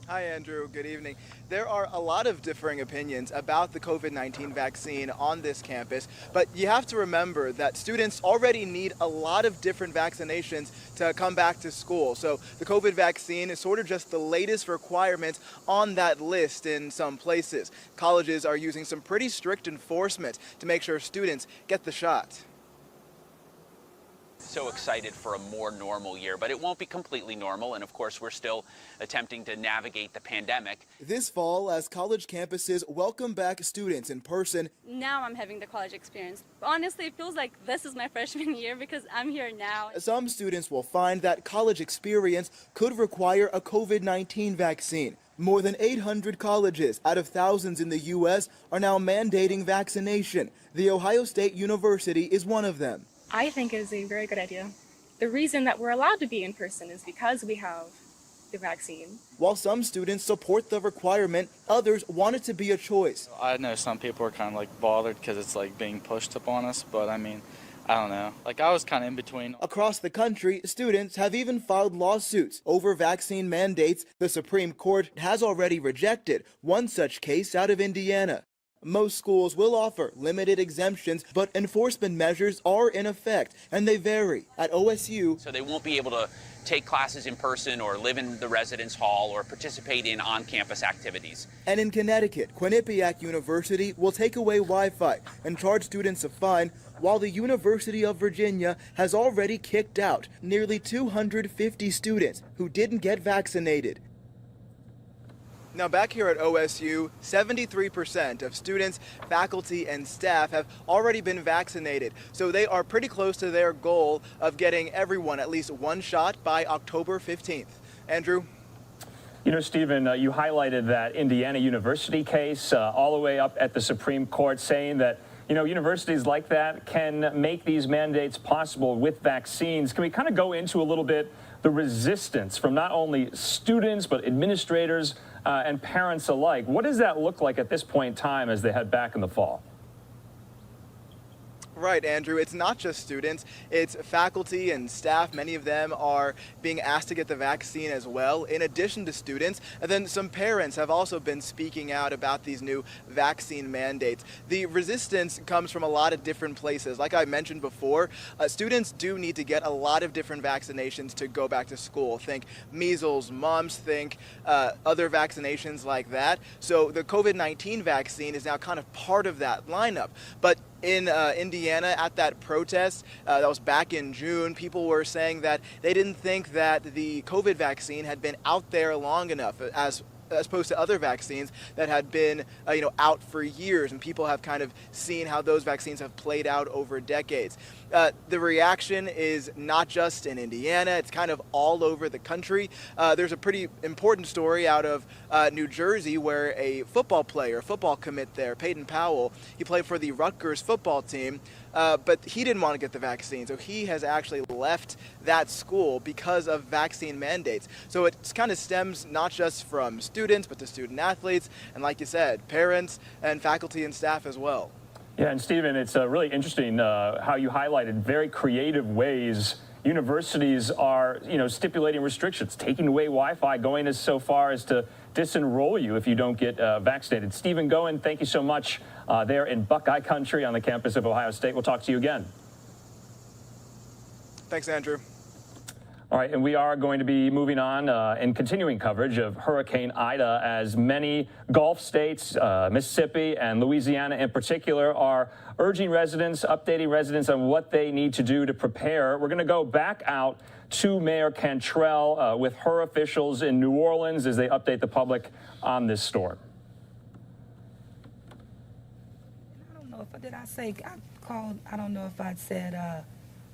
Speaker 8: Hi, Andrew. Good evening. There are a lot of differing opinions about the COVID-19 vaccine on this campus, but you have to remember that students already need a lot of different vaccinations to come back to school. So the COVID vaccine is sort of just the latest requirement on that list in some places. Colleges are using some pretty strict enforcement to make sure students get the shot.
Speaker 13: so excited for a more normal year, but it won't be completely normal. And of course, we're still attempting to navigate the pandemic.
Speaker 8: This fall, as college campuses welcome back students in person,
Speaker 16: now I'm having the college experience. Honestly, it feels like this is my freshman year because I'm here now.
Speaker 8: some students will find that college experience could require a COVID-19 vaccine. More than 800 colleges out of thousands in the U.S. are now mandating vaccination. The Ohio State University is one of them.
Speaker 21: I think is a very good idea. The reason that we're allowed to be in person is because we have the vaccine.
Speaker 8: While some students support the requirement, others want it to be a choice.
Speaker 22: I know some people are kind of like bothered because it's like being pushed upon us, but I mean, I don't know. Like I was kind of in between.
Speaker 8: Across the country, students have even filed lawsuits over vaccine mandates. The Supreme Court has already rejected one such case out of Indiana. Most schools will offer limited exemptions, but enforcement measures are in effect, and they vary. At OSU,
Speaker 13: So they won't be able to take classes in person or live in the residence hall or participate in on-campus activities.
Speaker 8: and in Connecticut, Quinnipiac University will take away Wi-Fi and charge students a fine, while the University of Virginia has already kicked out nearly 250 students who didn't get vaccinated. Now back here at OSU, 73% of students, faculty, and staff have already been vaccinated. So they are pretty close to their goal of getting everyone at least one shot by October 15th. Andrew?
Speaker 18: You know, Stephen, you highlighted that Indiana University case all the way up at the Supreme Court, saying that, you know, universities like that can make these mandates possible with vaccines. Can we kind of go into a little bit the resistance from not only students, but administrators and parents alike? What does that look like at this point in time as they head back in the fall?
Speaker 8: Right, Andrew. It's not just students, it's faculty and staff. Many of them are being asked to get the vaccine as well, in addition to students. And then some parents have also been speaking out about these new vaccine mandates. The resistance comes from a lot of different places. Like I mentioned before, students do need to get a lot of different vaccinations to go back to school. Think measles, mumps, think other vaccinations like that. So the COVID-19 vaccine is now kind of part of that lineup. But in Indiana at that protest that was back in June, people were saying that they didn't think that the COVID vaccine had been out there long enough as opposed to other vaccines that had been out for years, and people have kind of seen how those vaccines have played out over decades. The reaction is not just in Indiana, it's kind of all over the country. There's a pretty important story out of New Jersey where a football commit there, Peyton Powell, he played for the Rutgers football team, but he didn't want to get the vaccine, so he has actually left that school because of vaccine mandates. So it kind of stems not just from students, but to student athletes, and like you said, parents and faculty and staff as well.
Speaker 18: Yeah, and Stephen, it's really interesting how you highlighted very creative ways universities are, stipulating restrictions, taking away Wi-Fi, going as so far as to disenroll you if you don't get vaccinated. Stephen Goen, thank you so much there in Buckeye Country on the campus of Ohio State. We'll talk to you again.
Speaker 8: Thanks, Andrew.
Speaker 18: All right, and we are going to be moving on and continuing coverage of Hurricane Ida, as many Gulf states, Mississippi and Louisiana in particular, are urging residents, updating residents on what they need to do to prepare. We're going to go back out to Mayor Cantrell with her officials in New Orleans as they update the public on this storm.
Speaker 10: I don't know if did I say I called. I don't know if I said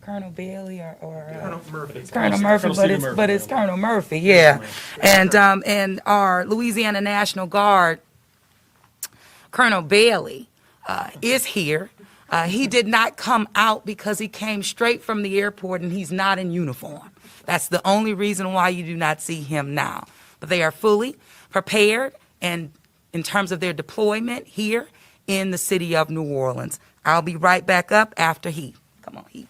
Speaker 10: Colonel Bailey or
Speaker 2: Colonel Murphy.
Speaker 10: It's Colonel Murphy, but it's Colonel Murphy, yeah. And our Louisiana National Guard, Colonel Bailey, is here. He did not come out because he came straight from the airport and he's not in uniform. That's the only reason why you do not see him now. But they are fully prepared and in terms of their deployment here in the city of New Orleans. I'll be right back up after he. Come on, he.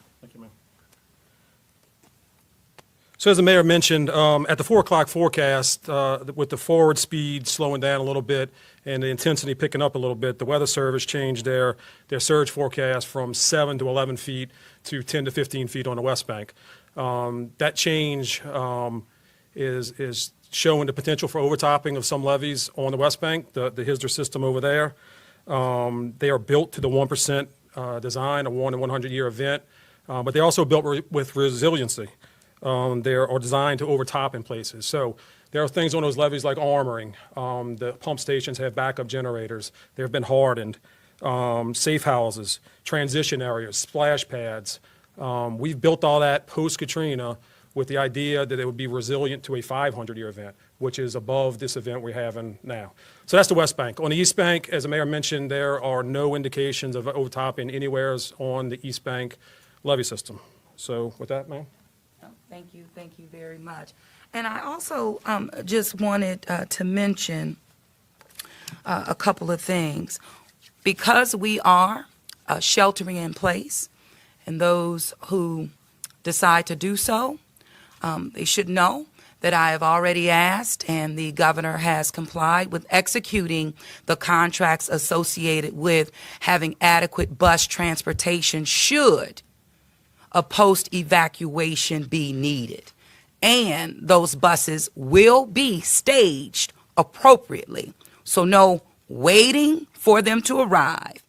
Speaker 23: So as the mayor mentioned, at the 4 o'clock forecast, with the forward speed slowing down a little bit and the intensity picking up a little bit, the Weather Service changed their surge forecast from 7 to 11 feet to 10 to 15 feet on the West Bank. That change is showing the potential for overtopping of some levees on the West Bank, the Hisder system over there. They are built to the 1% design, a 1 in 100-year event. But they're also built with resiliency. They are designed to overtop in places. So there are things on those levees like armoring. The pump stations have backup generators. They've been hardened. Safe houses, transition areas, splash pads. We've built all that post-Katrina with the idea that it would be resilient to a 500-year event, which is above this event we're having now. So that's the West Bank. On the East Bank, as the mayor mentioned, there are no indications of overtopping anywhere on the East Bank levee system. So with that, ma'am.
Speaker 10: Thank you very much. And I also just wanted to mention a couple of things. Because we are sheltering in place, and those who decide to do so, they should know that I have already asked, and the governor has complied with executing the contracts associated with having adequate bus transportation should a post-evacuation be needed. And those buses will be staged appropriately. So no waiting for them to arrive.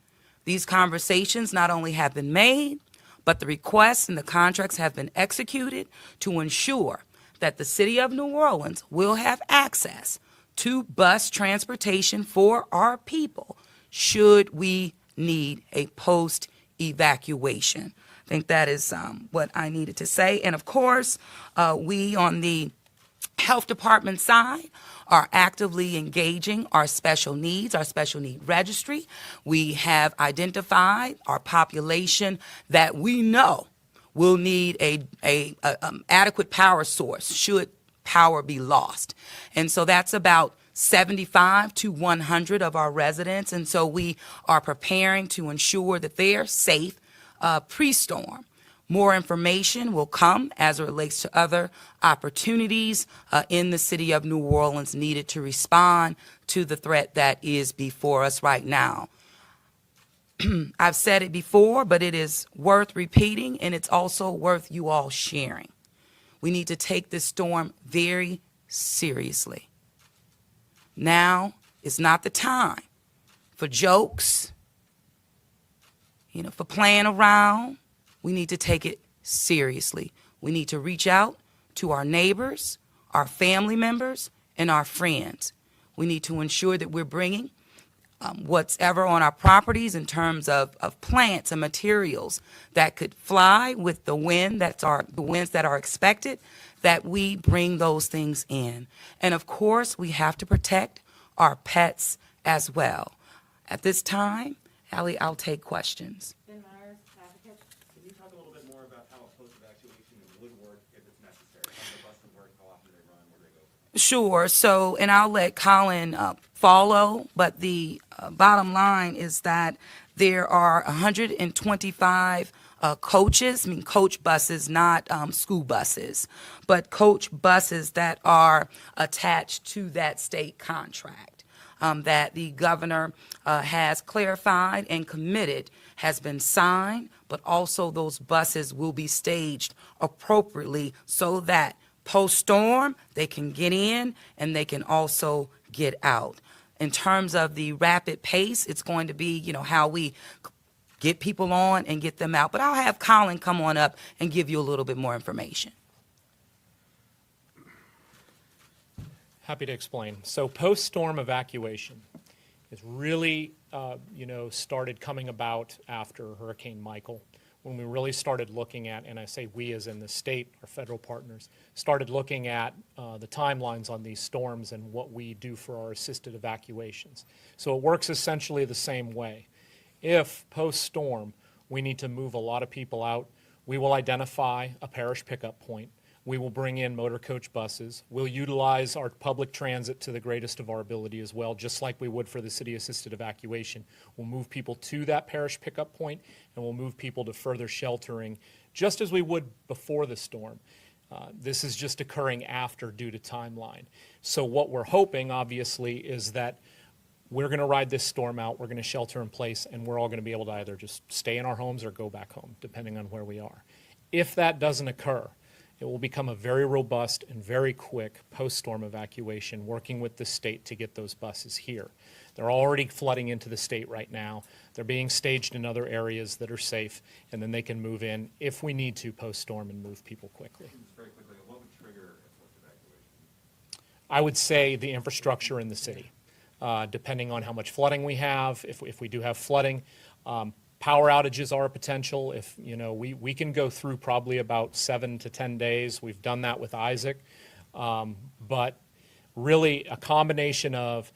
Speaker 10: These conversations not only have been made, but the requests and the contracts have been executed to ensure that the city of New Orleans will have access to bus transportation for our people should we need a post-evacuation. I think that is what I needed to say. And of course, we on the health department side are actively engaging our special need registry. We have identified our population that we know will need a adequate power source should power be lost. And so that's about 75 to 100 of our residents. And so we are preparing to ensure that they're safe pre-storm. More information will come as it relates to other opportunities in the city of New Orleans needed to respond to the threat that is before us right now. I've said it before, but it is worth repeating, and it's also worth you all sharing. We need to take this storm very seriously. Now is not the time for jokes, for playing around. We need to take it seriously. We need to reach out to our neighbors, our family members, and our friends. We need to ensure that we're bringing what's ever on our properties in terms of plants and materials that could fly with the wind, the winds that are expected, that we bring those things in. And of course, we have to protect our pets as well. At this time, Allie, I'll take questions. Sure. So, and I'll let Colin follow, but the bottom line is that there are 125 coaches, coach buses, not school buses, but coach buses that are attached to that state contract that the governor has clarified and committed has been signed, but also those buses will be staged appropriately so that post-storm, they can get in and they can also get out. In terms of the rapid pace, it's going to be, how we get people on and get them out. But I'll have Colin come on up and give you a little bit more information.
Speaker 7: Happy to explain. So post-storm evacuation is really, started coming about after Hurricane Michael, when we really started looking at, and I say we as in the state, our federal partners, started looking at the timelines on these storms and what we do for our assisted evacuations. So it works essentially the same way. If post-storm we need to move a lot of people out, we will identify a parish pickup point. We will bring in motor coach buses. We'll utilize our public transit to the greatest of our ability as well, just like we would for the city assisted evacuation. We'll move people to that parish pickup point, and we'll move people to further sheltering, just as we would before the storm. This is just occurring after due to timeline. So what we're hoping, obviously, is that we're going to ride this storm out, we're going to shelter in place, and we're all going to be able to either just stay in our homes or go back home, depending on where we are. If that doesn't occur, It will become a very robust and very quick post-storm evacuation, working with the state to get those buses here. They're already flooding into the state right now. They're being staged in other areas that are safe, and then they can move in if we need to post-storm and move people quickly.
Speaker 18: Very quickly, what would trigger a forced evacuation?
Speaker 7: I would say the infrastructure in the city, depending on how much flooding we have. If we do have flooding, power outages are a potential. If, you know, we can go through probably about 7 to 10 days. We've done that with Isaac. But really a combination of,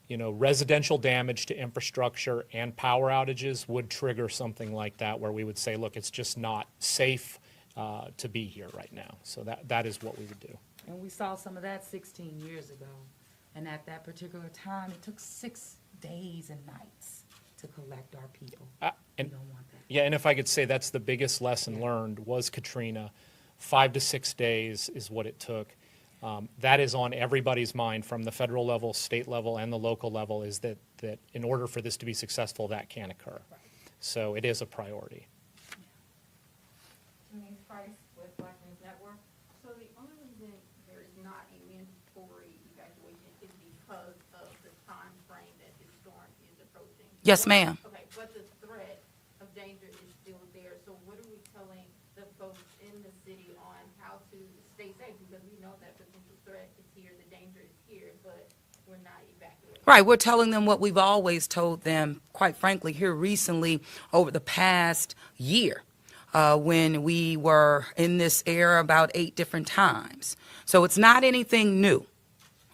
Speaker 7: you know, residential damage to infrastructure and power outages would trigger something like that, where we would say, look, it's just not safe to be here right now. So that is what we would do.
Speaker 10: And we saw some of that 16 years ago. And at that particular time, it took 6 days and nights to collect our people.
Speaker 7: And,
Speaker 10: we don't want that.
Speaker 7: Yeah, and if I could say that's the biggest lesson learned was Katrina. 5 to 6 days is what it took. That is on everybody's mind from the federal level, state level, and the local level, is that in order for this to be successful, that can occur. So it is a priority.
Speaker 14: Denise Price with Black News Network. So the only reason there is not a mandatory evacuation is because of the time frame that this storm is approaching.
Speaker 10: Yes, ma'am.
Speaker 14: Okay, but the threat of danger is still there. So what are we telling the folks in the city on how to stay safe? Because we know that potential threat is here, the danger is here, but we're not evacuating.
Speaker 10: Right, we're telling them what we've always told them, quite frankly, here recently over the past year, when we were in this era about 8 different times. So it's not anything new.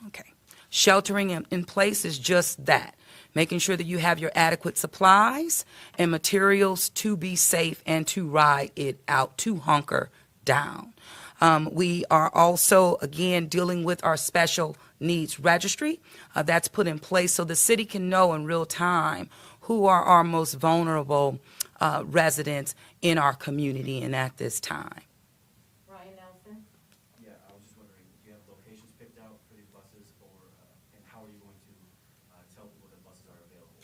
Speaker 10: Okay, sheltering in place is just that, making sure that you have your adequate supplies and materials to be safe and to ride it out, to hunker down. We are also, again, dealing with our special needs registry that's put in place so the city can know in real time who are our most vulnerable residents in our community and at this time.
Speaker 14: Ryan Nelson?
Speaker 4: Yeah, I was just wondering, do you have locations picked out for these buses, or and how are you going to tell people that buses are available?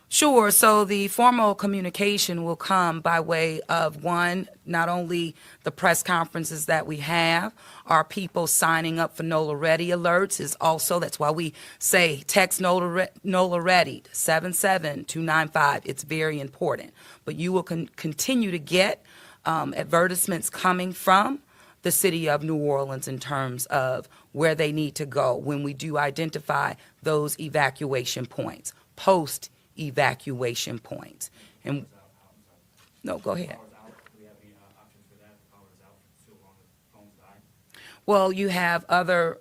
Speaker 10: Sure. So the formal communication will come by way of, one, not only the press conferences that we have, our people signing up for NOLA Ready alerts is also, that's why we say text NOLA Ready 77295. It's very important. But you will continue to get advertisements coming from the city of New Orleans in terms of where they need to go when we do identify those evacuation points, post-evacuation points. And no, go ahead. Well, you have other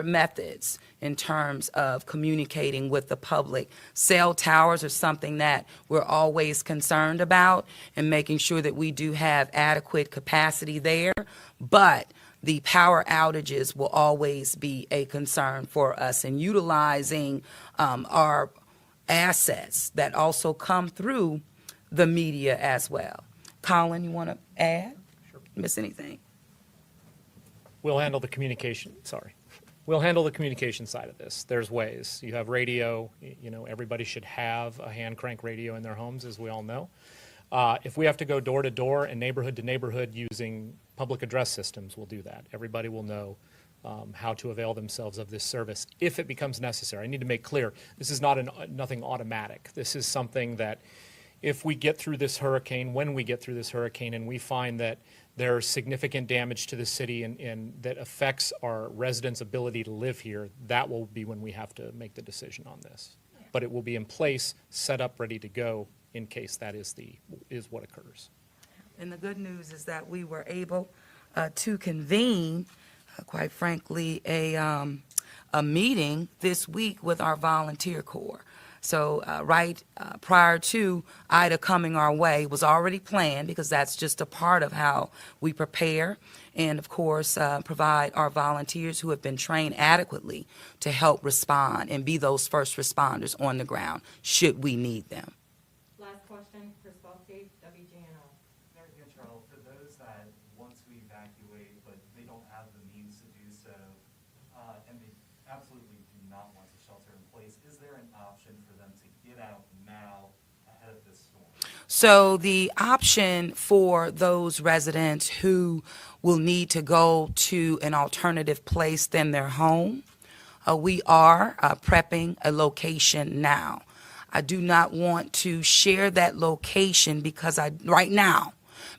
Speaker 10: methods in terms of communicating with the public. Cell towers are something that we're always concerned about, and making sure that we do have adequate capacity there. But the power outages will always be a concern for us, and utilizing our assets that also come through the media as well. Colin, you want to add?
Speaker 7: Sure.
Speaker 10: Miss anything?
Speaker 7: We'll handle the communication, We'll handle the communication side of this. There's ways. You have radio, you know, everybody should have a hand crank radio in their homes, as we all know. If we have to go door to door and neighborhood to neighborhood using public address systems, we'll do that. Everybody will know how to avail themselves of this service if it becomes necessary. I need to make clear, this is not nothing automatic. This is something that if we get through this hurricane, when we get through this hurricane, and we find that there's significant damage to the city and that affects our residents' ability to live here, that will be when we have to make the decision on this. But it will be in place, set up, ready to go in case that is what occurs.
Speaker 10: And the good news is that we were able to convene, quite frankly, a meeting this week with our volunteer corps. So prior to Ida coming our way was already planned, because that's just a part of how we prepare and, of course, provide our volunteers who have been trained adequately to help respond and be those first responders on the ground should we need them.
Speaker 14: Last question, Chris Balti, WGNO.
Speaker 4: Mayor Gantrell, for those that want to evacuate but they don't have the means to do so, and they absolutely do not want to shelter in place, is there an option for them to get out now ahead of this storm?
Speaker 10: So the option for those residents who will need to go to an alternative place than their home, we are prepping a location now. I do not want to share that location right now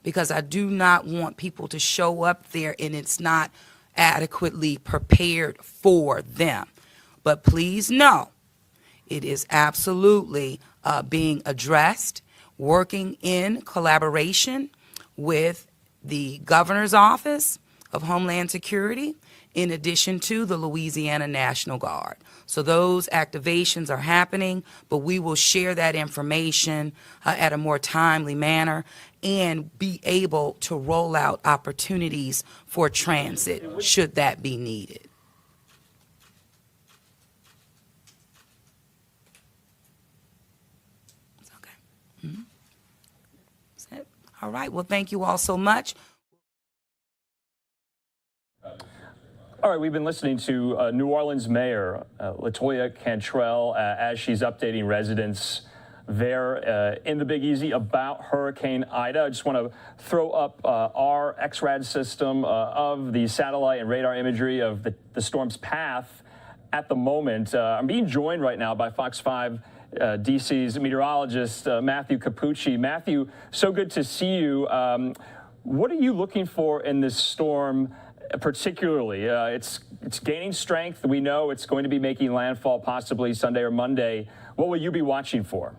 Speaker 10: because I do not want people to show up there and it's not adequately prepared for them. But please know, it is absolutely being addressed, working in collaboration with the Governor's Office of Homeland Security, in addition to the Louisiana National Guard. So those activations are happening, but we will share that information at a more timely manner and be able to roll out opportunities for transit should that be needed. It's okay. Mm-hmm. That's it. All right, well, thank you all so much.
Speaker 18: All right, we've been listening to New Orleans Mayor LaToya Cantrell as she's updating residents there in the Big Easy about Hurricane Ida. I just want to throw up our XRAD system of the satellite and radar imagery of the storm's path at the moment. I'm being joined right now by Fox 5 DC's meteorologist, Matthew Capucci. Matthew, so good to see you. What are you looking for in this storm? Particularly, it's gaining strength. We know it's going to be making landfall possibly Sunday or Monday. What will you be watching for?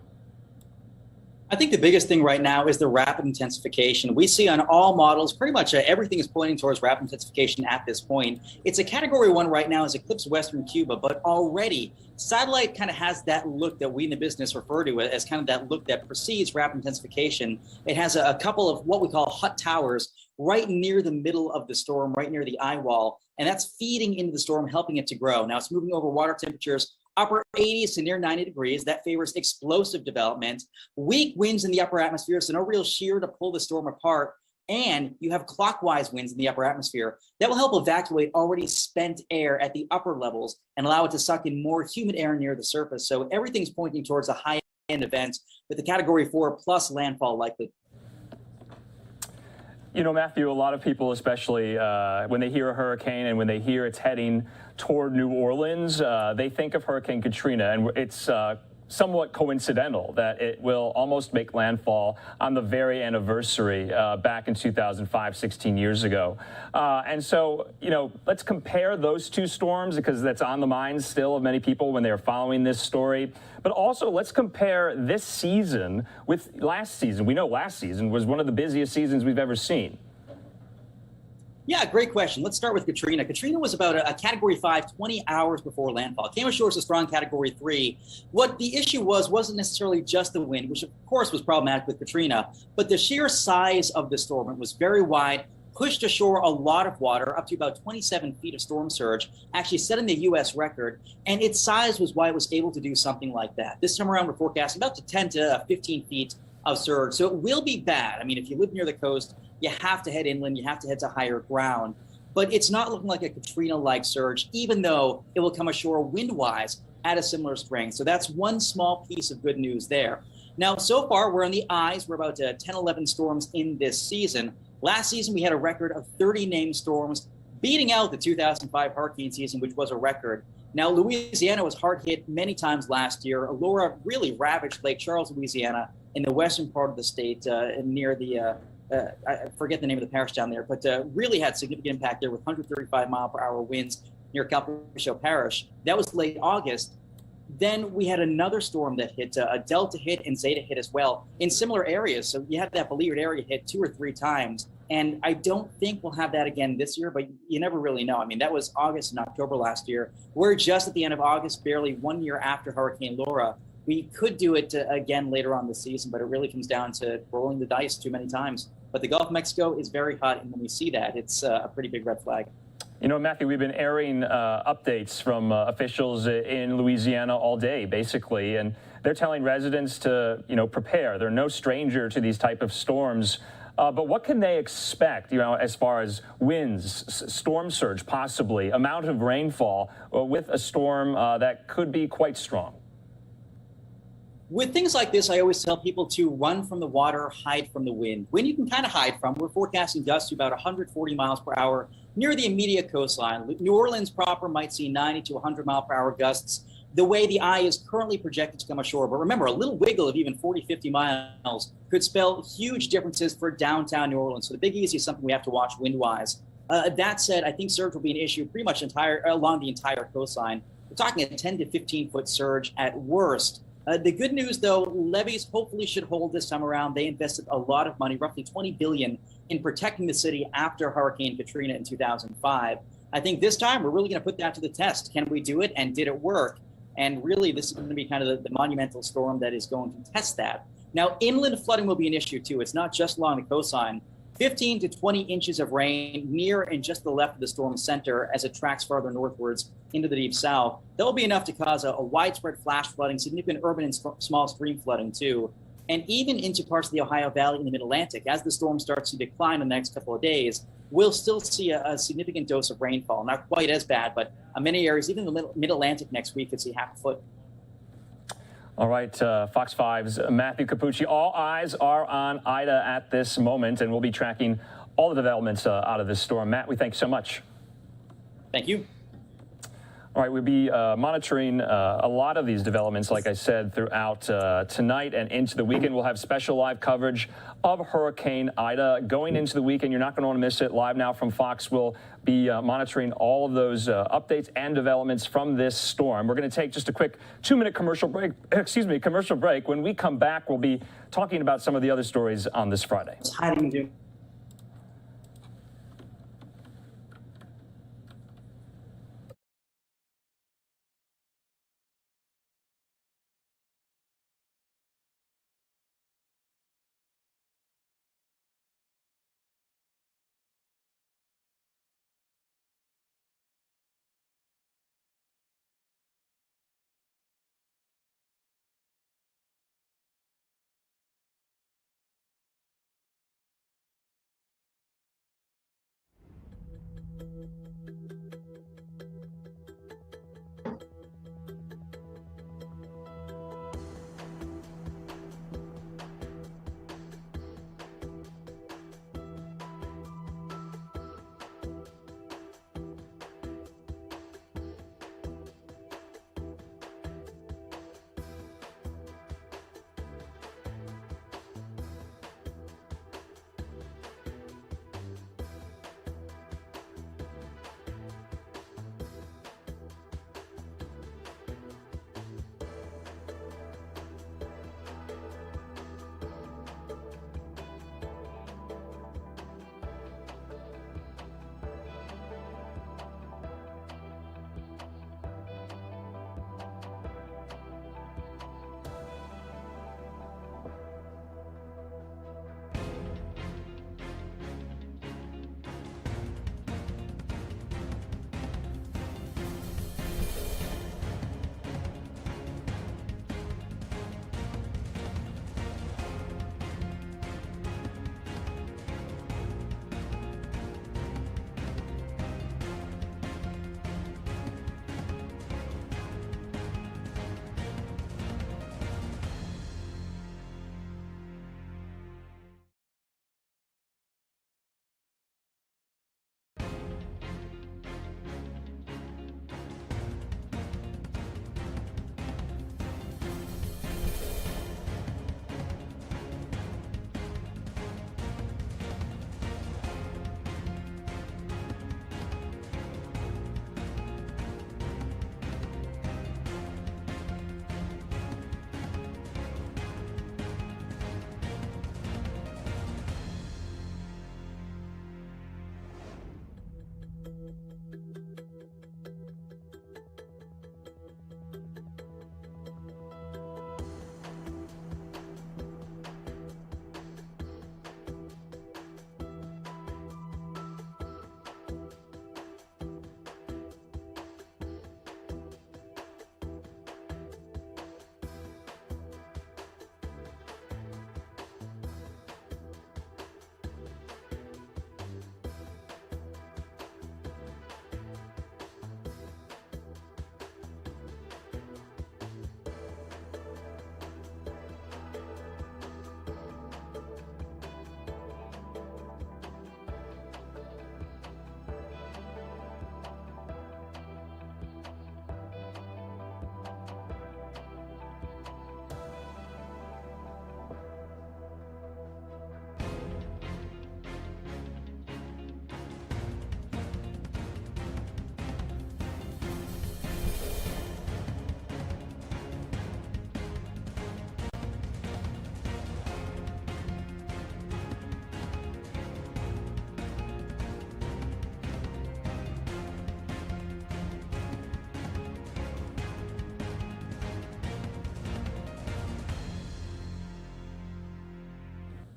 Speaker 12: I think the biggest thing right now is the rapid intensification. We see on all models, pretty much everything is pointing towards rapid intensification at this point. It's a category 1 right now, has eclipsed Western Cuba, but already satellite kind of has that look that we in the business refer to as kind of that look that precedes rapid intensification. It has a couple of what we call hut towers right near the middle of the storm, right near the eye wall, and that's feeding into the storm, helping it to grow. Now it's moving over water temperatures upper 80s to near 90 degrees. That favors explosive development. Weak winds in the upper atmosphere, so no real shear to pull the storm apart. And you have clockwise winds in the upper atmosphere. That will help evacuate already spent air at the upper levels and allow it to suck in more humid air near the surface. So everything's pointing towards a high-end event with the category 4 plus landfall likely.
Speaker 18: You know, Matthew, a lot of people, especially when they hear a hurricane and when they hear it's heading toward New Orleans, they think of Hurricane Katrina, and it's somewhat coincidental that it will almost make landfall on the very anniversary back in 2005, 16 years ago. And so, you know, let's compare those two storms because that's on the minds still of many people when they're following this story. But also, let's compare this season with last season. We know last season was one of the busiest seasons we've ever seen.
Speaker 12: Yeah, great question. Let's start with Katrina. Katrina was about a category 5, 20 hours before landfall. Came ashore as a strong category 3. What the issue wasn't necessarily just the wind, which of course was problematic with Katrina, but the sheer size of the storm. It was very wide, pushed ashore a lot of water, up to about 27 feet of storm surge, actually setting the U.S. record. And its size was why it was able to do something like that. This time around, we're forecasting about 10 to 15 feet of surge. So it will be bad. I mean, if you live near the coast, you have to head inland, you have to head to higher ground. But it's not looking like a Katrina-like surge, even though it will come ashore wind-wise at a similar strength. So that's one small piece of good news there. Now, so far, we're on the eyes. We're about 10, 11 storms in this season. Last season, we had a record of 30 named storms, beating out the 2005 hurricane season, which was a record. Now, Louisiana was hard hit many times last year. Laura really ravaged Lake Charles, Louisiana, in the western part of the state near the I forget the name of the parish down there, but really had significant impact there with 135 mile per hour winds near Calpericio Parish. That was late August. Then we had another storm that hit, a Delta hit and Zeta hit as well in similar areas. So you had that beleaguered area hit 2 or 3 times. And I don't think we'll have that again this year, but you never really know. I mean, that was August and October last year. We're just at the end of August, barely 1 year after Hurricane Laura. We could do it again later on this season, but it really comes down to rolling the dice too many times. But the Gulf of Mexico is very hot, and when we see that, it's a pretty big red flag.
Speaker 18: You know, Matthew, we've been airing updates from officials in Louisiana all day, basically, and they're telling residents to, you know, prepare. They're no stranger to these type of storms. But what can they expect, you know, as far as winds, storm surge, possibly, amount of rainfall with a storm that could be quite strong?
Speaker 12: With things like this, I always tell people to run from the water, hide from the wind. Wind you can kind of hide from. We're forecasting gusts to about 140 miles per hour near the immediate coastline. New Orleans proper might see 90 to 100 mile per hour gusts the way the eye is currently projected to come ashore. But remember, a little wiggle of even 40, 50 miles could spell huge differences for downtown New Orleans. So the Big Easy is something we have to watch wind-wise. That said, I think surge will be an issue pretty much along the entire coastline. We're talking a 10 to 15-foot surge at worst. The good news, though, levees hopefully should hold this time around. They invested a lot of money, roughly $20 billion, in protecting the city after Hurricane Katrina in 2005. I think this time we're really going to put that to the test. Can we do it? And did it work? And really, this is going to be kind of the monumental storm that is going to test that. Now, inland flooding will be an issue, too. It's not just along the coastline. 15 to 20 inches of rain near and just to the left of the storm center as it tracks farther northwards into the deep south. That will be enough to cause a widespread flash flooding, significant urban and small stream flooding too, and even into parts of the Ohio Valley in the Mid-Atlantic. As the storm starts to decline in the next couple of days, we'll still see a significant dose of rainfall. Not quite as bad, but in many areas, even the Mid-Atlantic next week could see half a foot.
Speaker 18: All right, Fox 5's Matthew Capucci. All eyes are on Ida at this moment, and we'll be tracking all the developments out of this storm. Matt, we thank you so much.
Speaker 12: Thank you.
Speaker 18: All right, we'll be monitoring a lot of these developments, like I said, throughout tonight and into the weekend. We'll have special live coverage of Hurricane Ida going into the weekend. You're not going to want to miss it. Live Now from Fox will be monitoring all of those updates and developments from this storm. We're going to take just a quick 2-minute commercial break. When we come back, we'll be talking about some of the other stories on this Friday.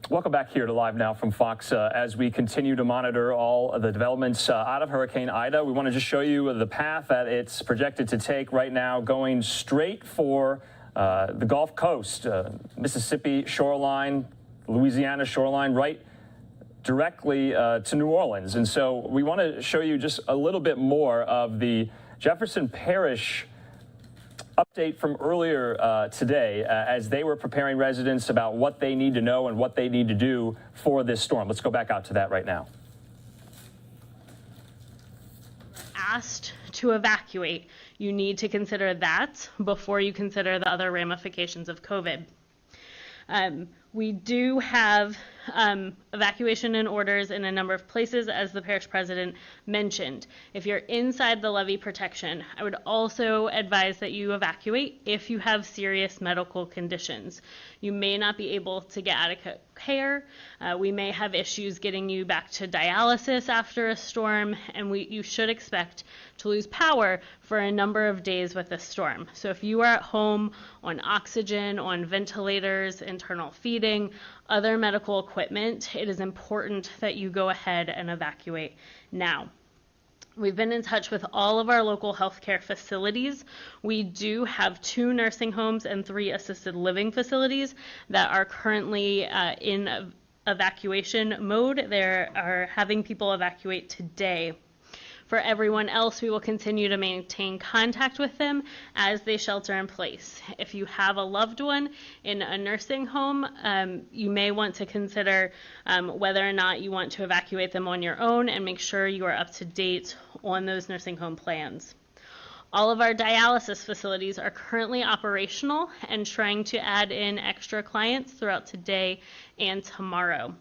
Speaker 18: Welcome back here to Live Now from Fox. As we continue to monitor all of the developments out of Hurricane Ida, we want to just show you the path that it's projected to take right now, going straight for the Gulf Coast, Mississippi shoreline, Louisiana shoreline, right directly to New Orleans. And so we want to show you just a little bit more of the Jefferson Parish update from earlier today as they were preparing residents about what they need to know and what they need to do for this storm. Let's go back out to that right now.
Speaker 15: Asked to evacuate, you need to consider that before you consider the other ramifications of COVID. We do have evacuation and orders in a number of places, as the parish president mentioned. If you're inside the levee protection, I would also advise that you evacuate if you have serious medical conditions. You may not be able to get adequate care. We may have issues getting you back to dialysis after a storm, and you should expect to lose power for a number of days with this storm. So if you are at home on oxygen, on ventilators, internal feeding, other medical equipment, it is important that you go ahead and evacuate now. We've been in touch with all of our local healthcare facilities. We do have 2 nursing homes and 3 assisted living facilities that are currently in evacuation mode. They are having people evacuate today. For everyone else, we will continue to maintain contact with them as they shelter in place. If you have a loved one in a nursing home, you may want to consider whether or not you want to evacuate them on your own, and make sure you are up to date on those nursing home plans. All of our dialysis facilities are currently operational and trying to add in extra clients throughout today and tomorrow.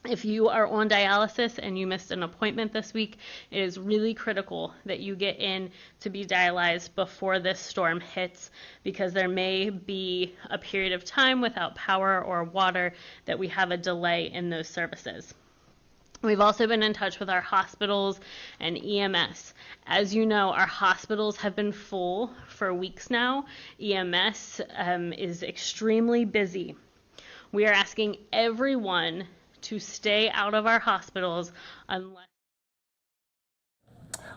Speaker 15: If you are on dialysis and you missed an appointment this week, it is really critical that you get in to be dialyzed before this storm hits, because there may be a period of time without power or water that we have a delay in those services. We've also been in touch with our hospitals and EMS. As you know, our hospitals have been full for weeks now. EMS is extremely busy. We are asking everyone to stay out of our hospitals unless...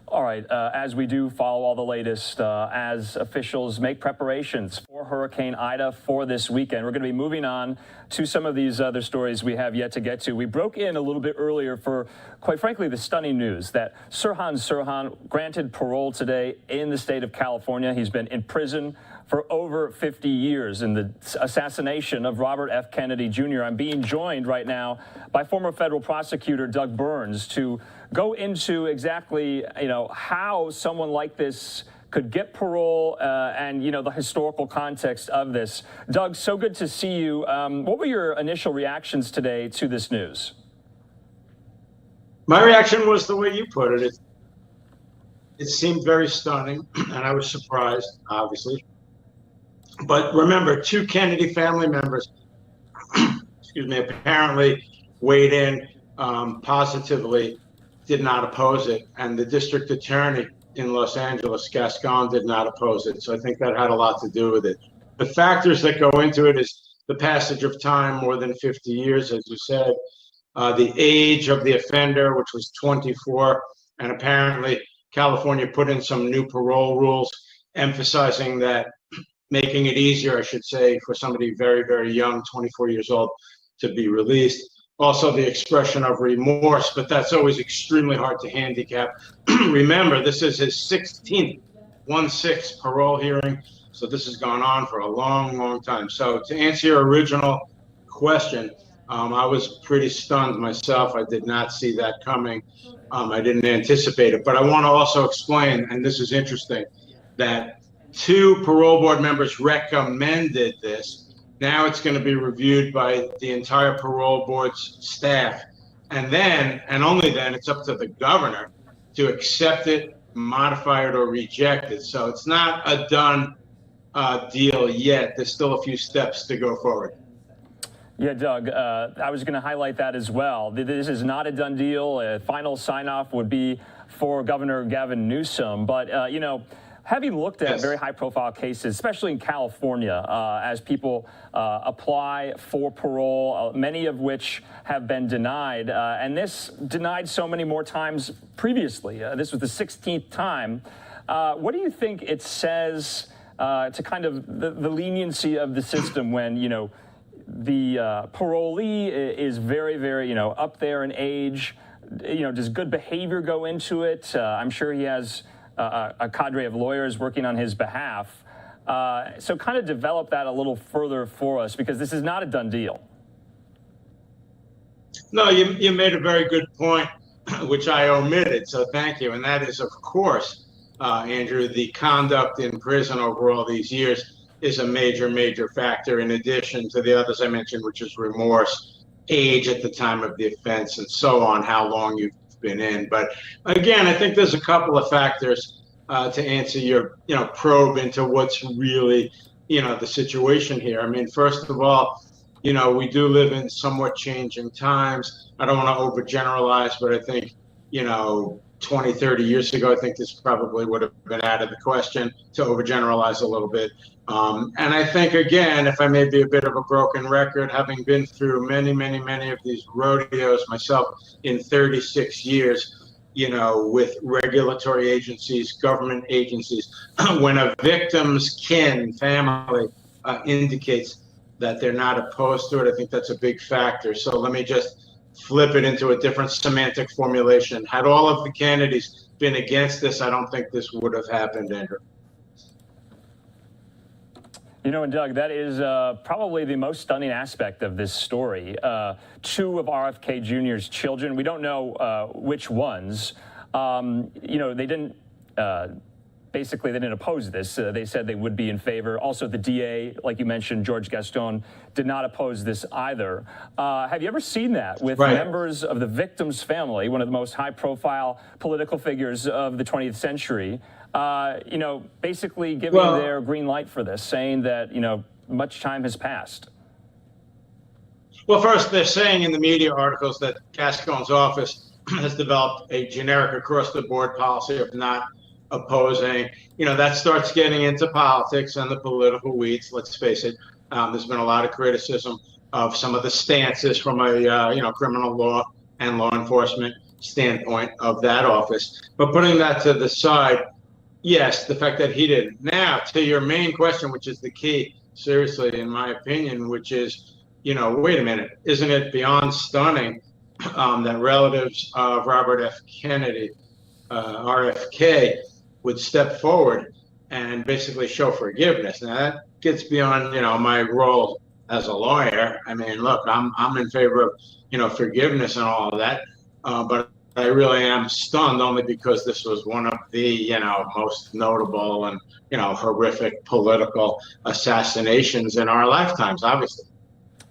Speaker 18: All right, as we do follow all the latest, as officials make preparations for Hurricane Ida for this weekend, we're going to be moving on to some of these other stories we have yet to get to. We broke in a little bit earlier for, quite frankly, the stunning news that Sirhan Sirhan granted parole today in the state of California. He's been in prison for over 50 years in the assassination of Robert F. Kennedy Jr. I'm being joined right now by former federal prosecutor Doug Burns to go into exactly, how someone like this could get parole and, the historical context of this. Doug, so good to see you. What were your initial reactions today to this news?
Speaker 19: My reaction was the way you put it. It seemed very stunning, and I was surprised, obviously. But remember, 2 Kennedy family members, apparently weighed in positively, did not oppose it. And the district attorney in Los Angeles, Gascon, did not oppose it. So I think that had a lot to do with it. The factors that go into it is the passage of time, more than 50 years, as you said, the age of the offender, which was 24, and apparently California put in some new parole rules, emphasizing that, making it easier, I should say, for somebody very, very young, 24 years old, to be released. Also, the expression of remorse, but that's always extremely hard to handicap. Remember, this is his 16th 1/6 parole hearing, so this has gone on for a long, long time. So to answer your original question, I was pretty stunned myself. I did not see that coming. I didn't anticipate it. But I want to also explain, and this is interesting, that 2 parole board members recommended this. Now it's going to be reviewed by the entire parole board's staff. And then, and only then, it's up to the governor to accept it, modify it, or reject it. So it's not a done deal yet. There's still a few steps to go forward.
Speaker 18: Yeah, Doug, I was going to highlight that as well. This is not a done deal. A final sign-off would be for Governor Gavin Newsom. But,
Speaker 3: Having looked at
Speaker 19: Yes.
Speaker 3: very high-profile cases, especially in California, as people apply for parole, many of which have been denied, and this denied so many more times previously. This was the 16th time. What do you think it says to kind of the leniency of the system when, you know, the parolee is very, very, you know, up there in age? You know, does good behavior go into it? I'm sure he has a cadre of lawyers working on his behalf. So kind of develop that a little further for us, because this is not a done deal.
Speaker 19: No, you made a very good point, which I omitted, so thank you. And that is, of course, Andrew, the conduct in prison over all these years is a major, major factor, in addition to the others I mentioned, which is remorse, age at the time of the offense, and so on, how long you've been in. But again, I think there's a couple of factors to answer your, you know, probe into what's really, you know, the situation here. I mean, first of all, you know, we do live in somewhat changing times. I don't want to overgeneralize, but I think, you know, 20, 30 years ago, I think this probably would have been out of the question, to overgeneralize a little bit. And I think, again, if I may be a bit of a broken record, having been through many, many, many of these rodeos myself in 36 years, you know, with regulatory agencies, government agencies, when a victim's kin, family, indicates that they're not opposed to it, I think that's a big factor. So let me just flip it into a different semantic formulation. Had all of the candidates been against this, I don't think this would have happened, Andrew.
Speaker 3: You know, and Doug, that is probably the most stunning aspect of this story. Two of RFK Jr.'s children, we don't know which ones, you know, they didn't, basically they didn't oppose this. They said they would be in favor. Also, the DA, like you mentioned, George Gaston, did not oppose this either. Have you ever seen that with members of the victim's family, one of the most high-profile political figures of the 20th century, you know, basically giving their green light for this, saying that, you know, much time has passed?
Speaker 19: Well, first, they're saying in the media articles that Gascon's office has developed a generic across-the-board policy of not opposing. You know, that starts getting into politics and the political weeds, let's face it. There's been a lot of criticism of some of the stances from a, you know, criminal law and law enforcement standpoint of that office. But putting that to the side, yes, the fact that he didn't. Now, to your main question, which is the key, seriously, in my opinion, which is, you know, wait a minute, isn't it beyond stunning that relatives of Robert F. Kennedy, RFK, would step forward and basically show forgiveness? Now, that gets beyond, you know, my role as a lawyer. I mean, look, I'm in favor of, you know, forgiveness and all of that, but I really am stunned only because this was one of the, you know, most notable and, you know, horrific political assassinations in our lifetimes, obviously.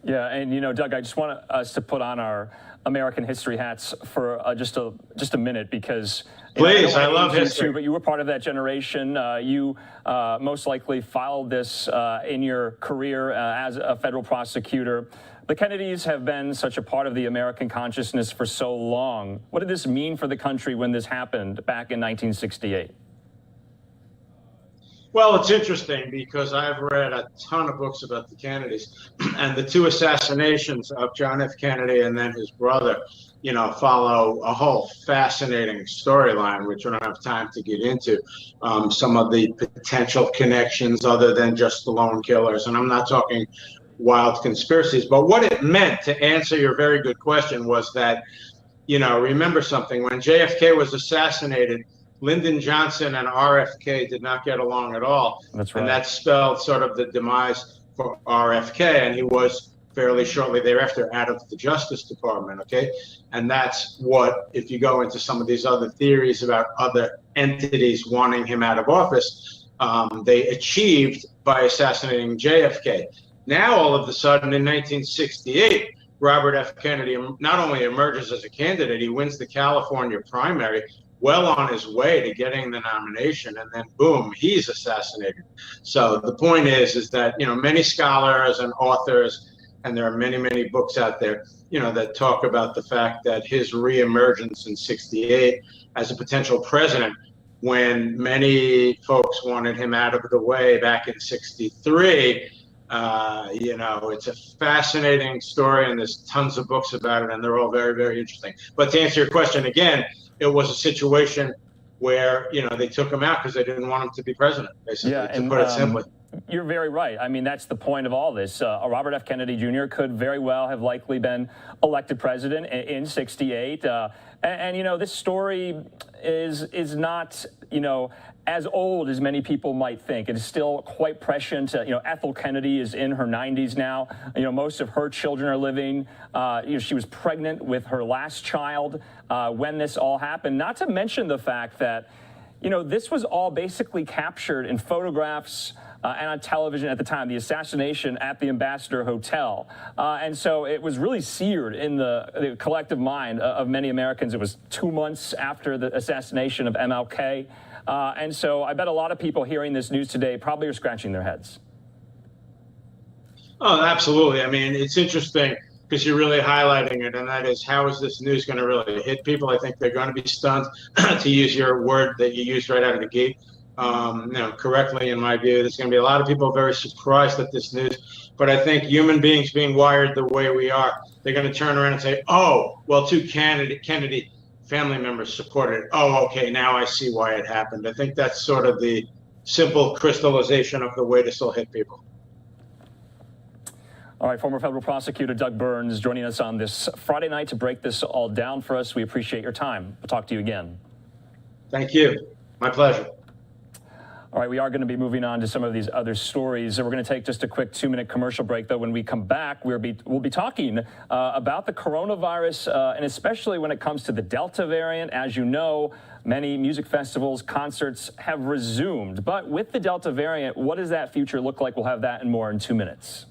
Speaker 3: Yeah, and, you know, Doug, I just want us to put on our American history hats for just a minute, because
Speaker 19: please, I love history.
Speaker 3: Too, but you were part of that generation. You most likely followed this in your career as a federal prosecutor. The Kennedys have been such a part of the American consciousness for so long. What did this mean for the country when this happened back in 1968?
Speaker 19: Well, it's interesting because I've read a ton of books about the Kennedys, and the two assassinations of John F. Kennedy and then his brother, you know, follow a whole fascinating storyline, which we don't have time to get into. Some of the potential connections other than just the lone killers, and I'm not talking wild conspiracies, but what it meant, to answer your very good question, was that, you know, remember something, when JFK was assassinated, Lyndon Johnson and RFK did not get along at all.
Speaker 3: That's right.
Speaker 19: And that spelled sort of the demise for RFK, and he was fairly shortly thereafter out of the Justice Department, okay? And that's what, if you go into some of these other theories about other entities wanting him out of office, they achieved by assassinating JFK. Now, all of a sudden, in 1968, Robert F. Kennedy not only emerges as a candidate, he wins the California primary, well on his way to getting the nomination, and then boom, he's assassinated. So the point is that, you know, many scholars and authors, and there are many, many books out there, you know, that talk about the fact that his reemergence in '68 as a potential president when many folks wanted him out of the way back in '63. You know, it's a fascinating story, and there's tons of books about it, and they're all very, very interesting. But to answer your question again, it was a situation where, you know, they took him out because they didn't want him to be president, basically, to put it simply.
Speaker 3: You're very right. I mean, that's the point of all this. Robert F. Kennedy Jr. could very well have likely been elected president in '68. And, you know, this story is not, you know, as old as many people might think. It is still quite prescient. You know, Ethel Kennedy is in her 90s now. You know, most of her children are living. You know, she was pregnant with her last child when this all happened. Not to mention the fact that, you know, this was all basically captured in photographs and on television at the time, the assassination at the Ambassador Hotel. And so it was really seared in the collective mind of many Americans. It was 2 months after the assassination of MLK. And so I bet a lot of people hearing this news today probably are scratching their heads.
Speaker 19: Oh, absolutely. I mean, it's interesting because you're really highlighting it, and that is, how is this news going to really hit people? I think they're going to be stunned, to use your word that you used right out of the gate. You know, correctly, in my view, there's going to be a lot of people very surprised at this news. But I think human beings being wired the way we are, they're going to turn around and say, oh, well, two Kennedy family members supported it. Oh, okay, now I see why it happened. I think that's sort of the simple crystallization of the way this will hit people.
Speaker 3: All right, former federal prosecutor Doug Burns joining us on this Friday night to break this all down for us. We appreciate your time. We'll talk to you again.
Speaker 19: Thank you. My pleasure.
Speaker 3: All right, we are going to be moving on to some of these other stories. We're going to take just a quick 2-minute commercial break, though. When we come back, we'll be talking about the coronavirus, and especially when it comes to the Delta variant. As you know, many music festivals, concerts have resumed. But with the Delta variant, what does that future look like? We'll have that and more in 2 minutes.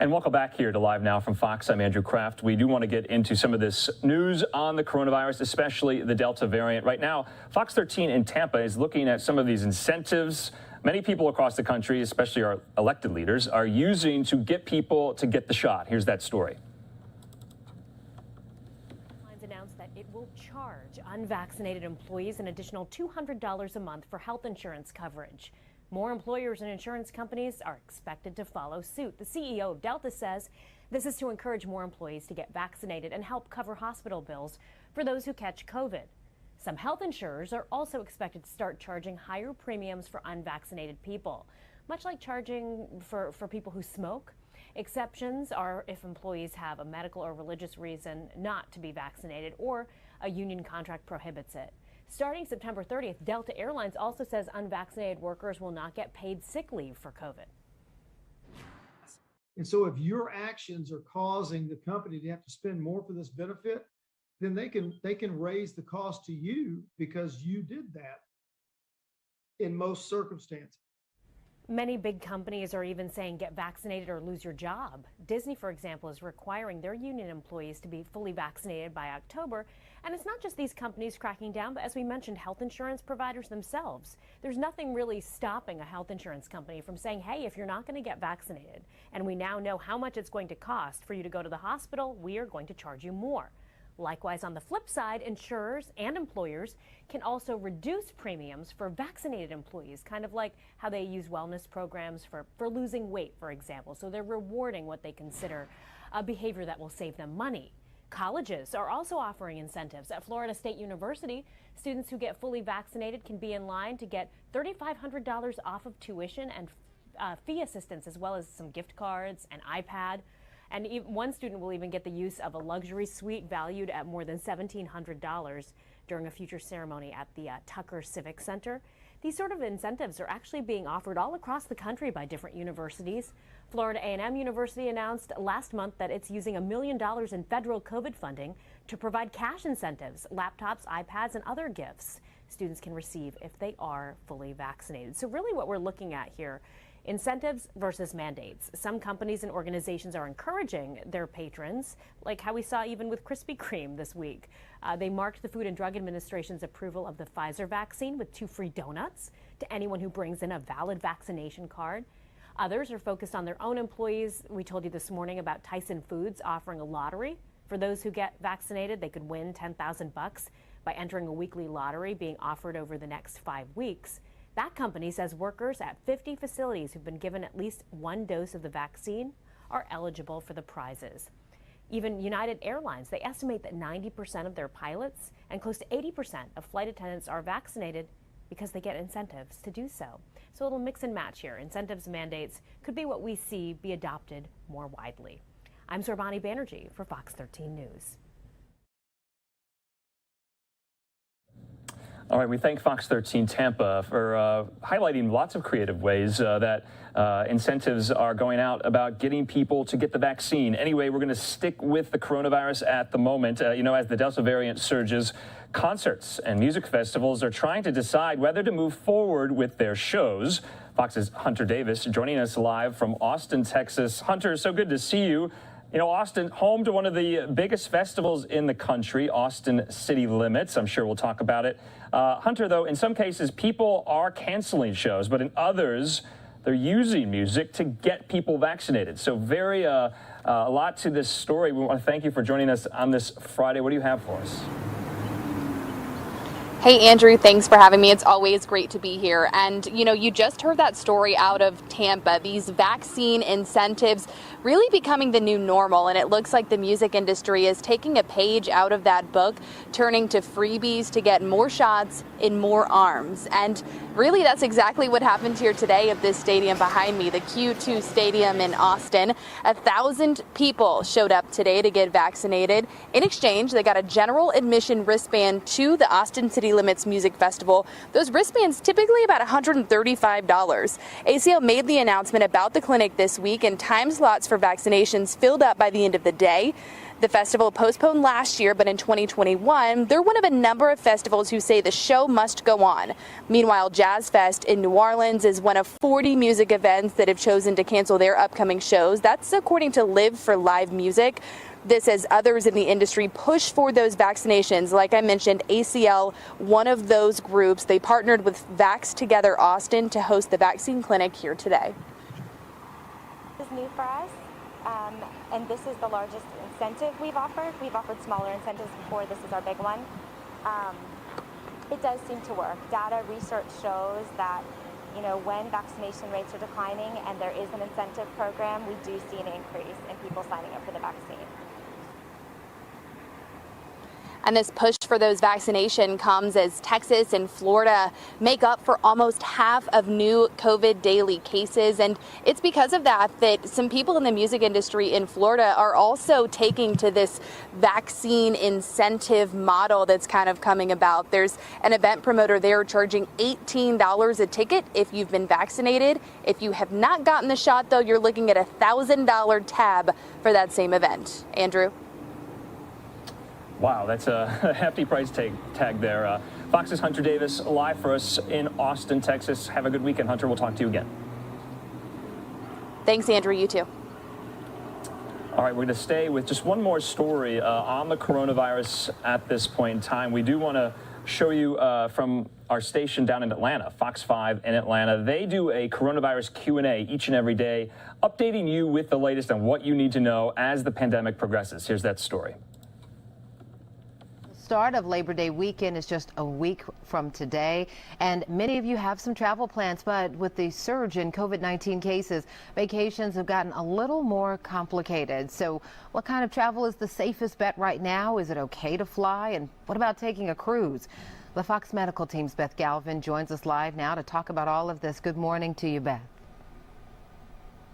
Speaker 3: And welcome back here to Live Now from Fox. I'm Andrew Kraft. We do want to get into some of this news on the coronavirus, especially the Delta variant. Right now, Fox 13 in Tampa is looking at some of these incentives many people across the country, especially our elected leaders, are using to get people to get the shot. Here's that story.
Speaker 9: Announced that it will charge unvaccinated employees an additional $200 a month for health insurance coverage. More employers and insurance companies are expected to follow suit. The CEO of Delta says this is to encourage more employees to get vaccinated and help cover hospital bills for those who catch COVID. Some health insurers are also expected to start charging higher premiums for unvaccinated people. much like charging for people who smoke. Exceptions are if employees have a medical or religious reason not to be vaccinated or a union contract prohibits it. Starting September 30th, Delta Airlines also says unvaccinated workers will not get paid sick leave for COVID.
Speaker 6: And so if your actions are causing the company to have to spend more for this benefit, then they can raise the cost to you because you did that in most circumstances.
Speaker 9: Many big companies are even saying get vaccinated or lose your job. Disney, for example, is requiring their union employees to be fully vaccinated by October. And it's not just these companies cracking down, but as we mentioned, health insurance providers themselves. There's nothing really stopping a health insurance company from saying, hey, if you're not going to get vaccinated, and we now know how much it's going to cost for you to go to the hospital, we are going to charge you more. Likewise, on the flip side, insurers and employers can also reduce premiums for vaccinated employees, kind of like how they use wellness programs for losing weight, for example. So they're rewarding what they consider a behavior that will save them money. Colleges are also offering incentives. At Florida State University, students who get fully vaccinated can be in line to get $3,500 off of tuition and fee assistance, as well as some gift cards, an iPad. And one student will even get the use of a luxury suite valued at more than $1,700 during a future ceremony at the Tucker Civic Center. These sort of incentives are actually being offered all across the country by different universities. Florida A&M University announced last month that it's using $1 million in federal COVID funding to provide cash incentives, laptops, iPads, and other gifts students can receive if they are fully vaccinated. So really what we're looking at here, incentives versus mandates. Some companies and organizations are encouraging their patrons, like how we saw even with Krispy Kreme this week. They marked the Food and Drug Administration's approval of the Pfizer vaccine with 2 free donuts to anyone who brings in a valid vaccination card. Others are focused on their own employees. We told you this morning about Tyson Foods offering a lottery. For those who get vaccinated, they could win $10,000 by entering a weekly lottery being offered over the next 5 weeks. That company says workers at 50 facilities who've been given at least 1 dose of the vaccine are eligible for the prizes. Even United Airlines, they estimate that 90% of their pilots and close to 80% of flight attendants are vaccinated because they get incentives to do so. So a little mix and match here. Incentives, mandates could be what we see be adopted more widely. I'm Sorbani Banerjee for Fox 13 News.
Speaker 3: All right, we thank Fox 13 Tampa for highlighting lots of creative ways that incentives are going out about getting people to get the vaccine. Anyway, we're going to stick with the coronavirus at the moment. As the Delta variant surges, concerts and music festivals are trying to decide whether to move forward with their shows. Fox's Hunter Davis joining us live from Austin, Texas. Hunter, so good to see you. Austin, home to one of the biggest festivals in the country, Austin City Limits. I'm sure we'll talk about it. Hunter, though, in some cases, people are canceling shows, but in others, they're using music to get people vaccinated. So a lot to this story. We want to thank you for joining us on this Friday. What do you have for us?
Speaker 17: Hey, Andrew, thanks for having me. It's always great to be here. And, you just heard that story out of Tampa, these vaccine incentives really becoming the new normal. And it looks like the music industry is taking a page out of that book, turning to freebies to get more shots in more arms. And really, that's exactly what happened here today at this stadium behind me, the Q2 Stadium in Austin. 1,000 people showed up today to get vaccinated. In exchange, they got a general admission wristband to the Austin City Limits Music Festival. Those wristbands typically about $135. ACL made the announcement about the clinic this week, and time slots for vaccinations filled up by the end of the day. The festival postponed last year, but in 2021, they're one of a number of festivals who say the show must go on. Meanwhile, Jazz Fest in New Orleans is one of 40 music events that have chosen to cancel their upcoming shows. That's according to Live for Live Music. This as others in the industry push for those vaccinations. Like I mentioned, ACL, one of those groups, they partnered with Vax Together Austin to host the vaccine clinic here today.
Speaker 20: This is new for us, and this is the largest incentive we've offered. We've offered smaller incentives before. This is our big one. It does seem to work. Data research shows that when vaccination rates are declining and there is an incentive program, we do see an increase in people signing up for the vaccine.
Speaker 17: And this push for those vaccination comes as Texas and Florida make up for almost half of new COVID daily cases. And it's because of that some people in the music industry in Florida are also taking to this vaccine incentive model that's kind of coming about. There's an event promoter there charging $18 a ticket if you've been vaccinated. If you have not gotten the shot, though, you're looking at a $1,000 tab for that same event. Andrew?
Speaker 3: Wow, that's a hefty price tag there. Fox's Hunter Davis live for us in Austin, Texas. Have a good weekend, Hunter. We'll talk to you again.
Speaker 17: Thanks, Andrew. You too.
Speaker 3: All right, we're going to stay with just one more story on the coronavirus at this point in time. We do want to show you from our station down in Atlanta, Fox 5 in Atlanta. They do a coronavirus Q&A each and every day, updating you with the latest on what you need to know as the pandemic progresses. Here's that story.
Speaker 1: Start of Labor Day weekend is just a week from today, and many of you have some travel plans, but with the surge in COVID-19 cases, vacations have gotten a little more complicated. So what kind of travel is the safest bet right now? Is it okay to fly? And what about taking a cruise? The Fox Medical team's Beth Galvin joins us live now to talk about all of this. Good morning to you, Beth.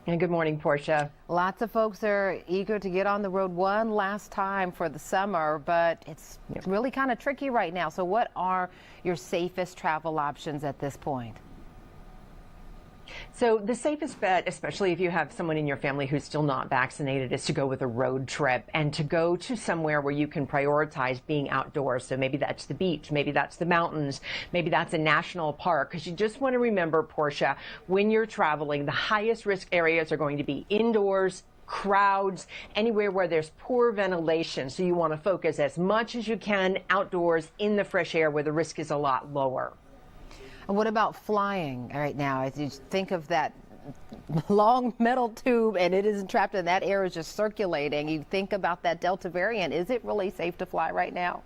Speaker 5: And good morning, Portia.
Speaker 1: Lots of folks are eager to get on the road one last time for the summer, but it's really kind of tricky right now. So what are your safest travel options at this point?
Speaker 5: So the safest bet, especially if you have someone in your family who's still not vaccinated, is to go with a road trip and to go to somewhere where you can prioritize being outdoors. So maybe that's the beach, maybe that's the mountains, maybe that's a national park, because you just want to remember, Portia, when you're traveling, the highest risk areas are going to be indoors, crowds, anywhere where there's poor ventilation. So you want to focus as much as you can outdoors in the fresh air where the risk is a lot lower.
Speaker 1: And what about flying right now? As you think of that long metal tube and it isn't trapped and that air is just circulating, you think about that Delta variant. Is it really safe to fly right now?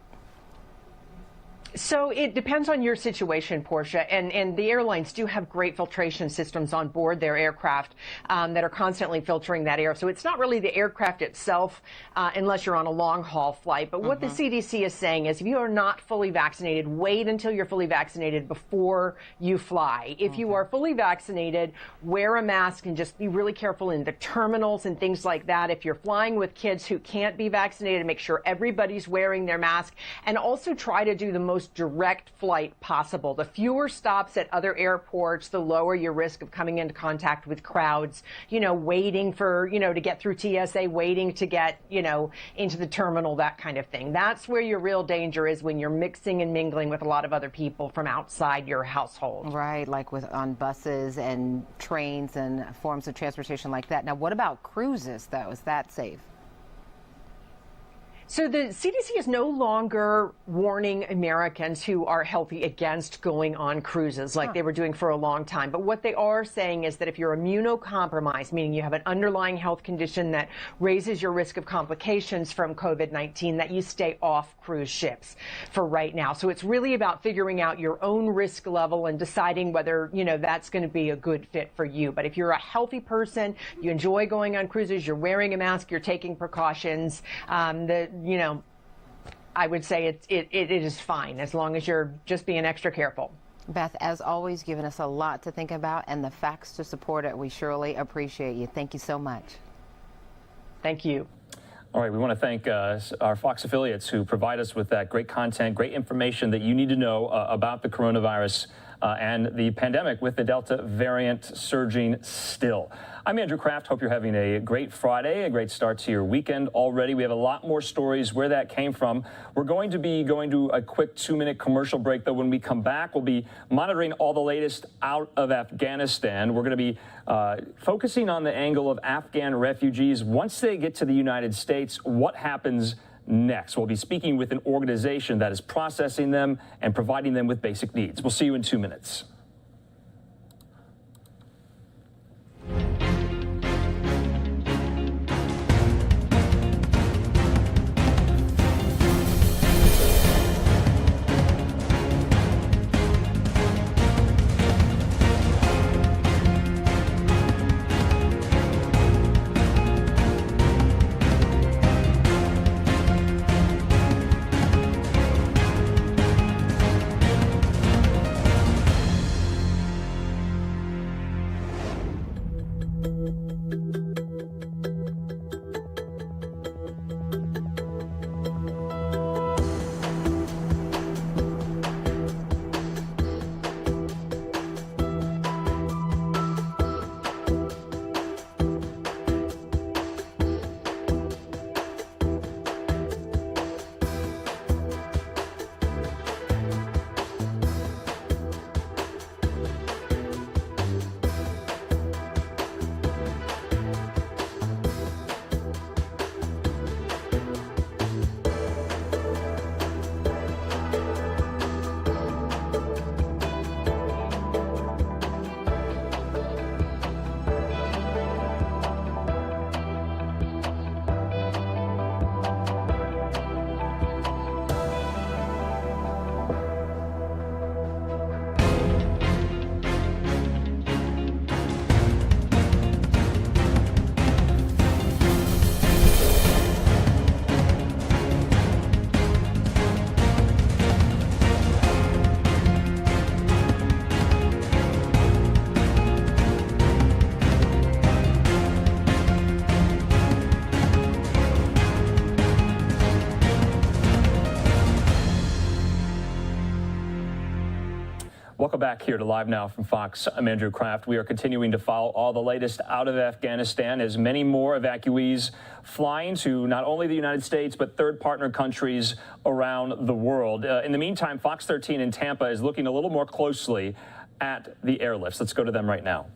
Speaker 5: So it depends on your situation, Portia, and the airlines do have great filtration systems on board their aircraft that are constantly filtering that air. So it's not really the aircraft itself unless you're on a long haul flight. But what the CDC is saying is if you are not fully vaccinated, wait until you're fully vaccinated before you fly. If you are fully vaccinated, wear a mask and just be really careful in the terminals and things like that. If you're flying with kids who can't be vaccinated, make sure everybody's wearing their mask, and also try to do the most direct flight possible. The fewer stops at other airports, the lower your risk of coming into contact with crowds, waiting for, to get through TSA, waiting to get, into the terminal, that kind of thing. That's where your real danger is, when you're mixing and mingling with a lot of other people from outside your household.
Speaker 1: Right, like on buses and trains and forms of transportation like that. Now, what about cruises, though? Is that safe?
Speaker 5: So the CDC is no longer warning Americans who are healthy against going on cruises like they were doing for a long time. But what they are saying is that if you're immunocompromised, meaning you have an underlying health condition that raises your risk of complications from COVID-19, that you stay off cruise ships for right now. So it's really about figuring out your own risk level and deciding whether, that's going to be a good fit for you. But if you're a healthy person, you enjoy going on cruises, you're wearing a mask, you're taking precautions, I would say it is fine as long as you're just being extra careful.
Speaker 1: Beth, as always, giving us a lot to think about and the facts to support it. We surely appreciate you. Thank you so much.
Speaker 5: Thank you.
Speaker 3: All right, we want to thank our Fox affiliates who provide us with that great content, great information that you need to know about the coronavirus and the pandemic with the Delta variant surging still. I'm Andrew Kraft. Hope you're having a great Friday, a great start to your weekend already. We have a lot more stories where that came from. We're going to be going to a quick 2-minute commercial break, though. When we come back, we'll be monitoring all the latest out of Afghanistan. We're going to be focusing on the angle of Afghan refugees. Once they get to the United States, what happens next? We'll be speaking with an organization that is processing them and providing them with basic needs. We'll see you in 2 minutes. Welcome back here to Live Now from Fox. I'm Andrew Kraft. We are continuing to follow all the latest out of Afghanistan as many more evacuees flying to not only the United States, but third partner countries around the world. In the meantime, Fox 13 in Tampa is looking a little more closely at the airlifts. Let's go to them right now.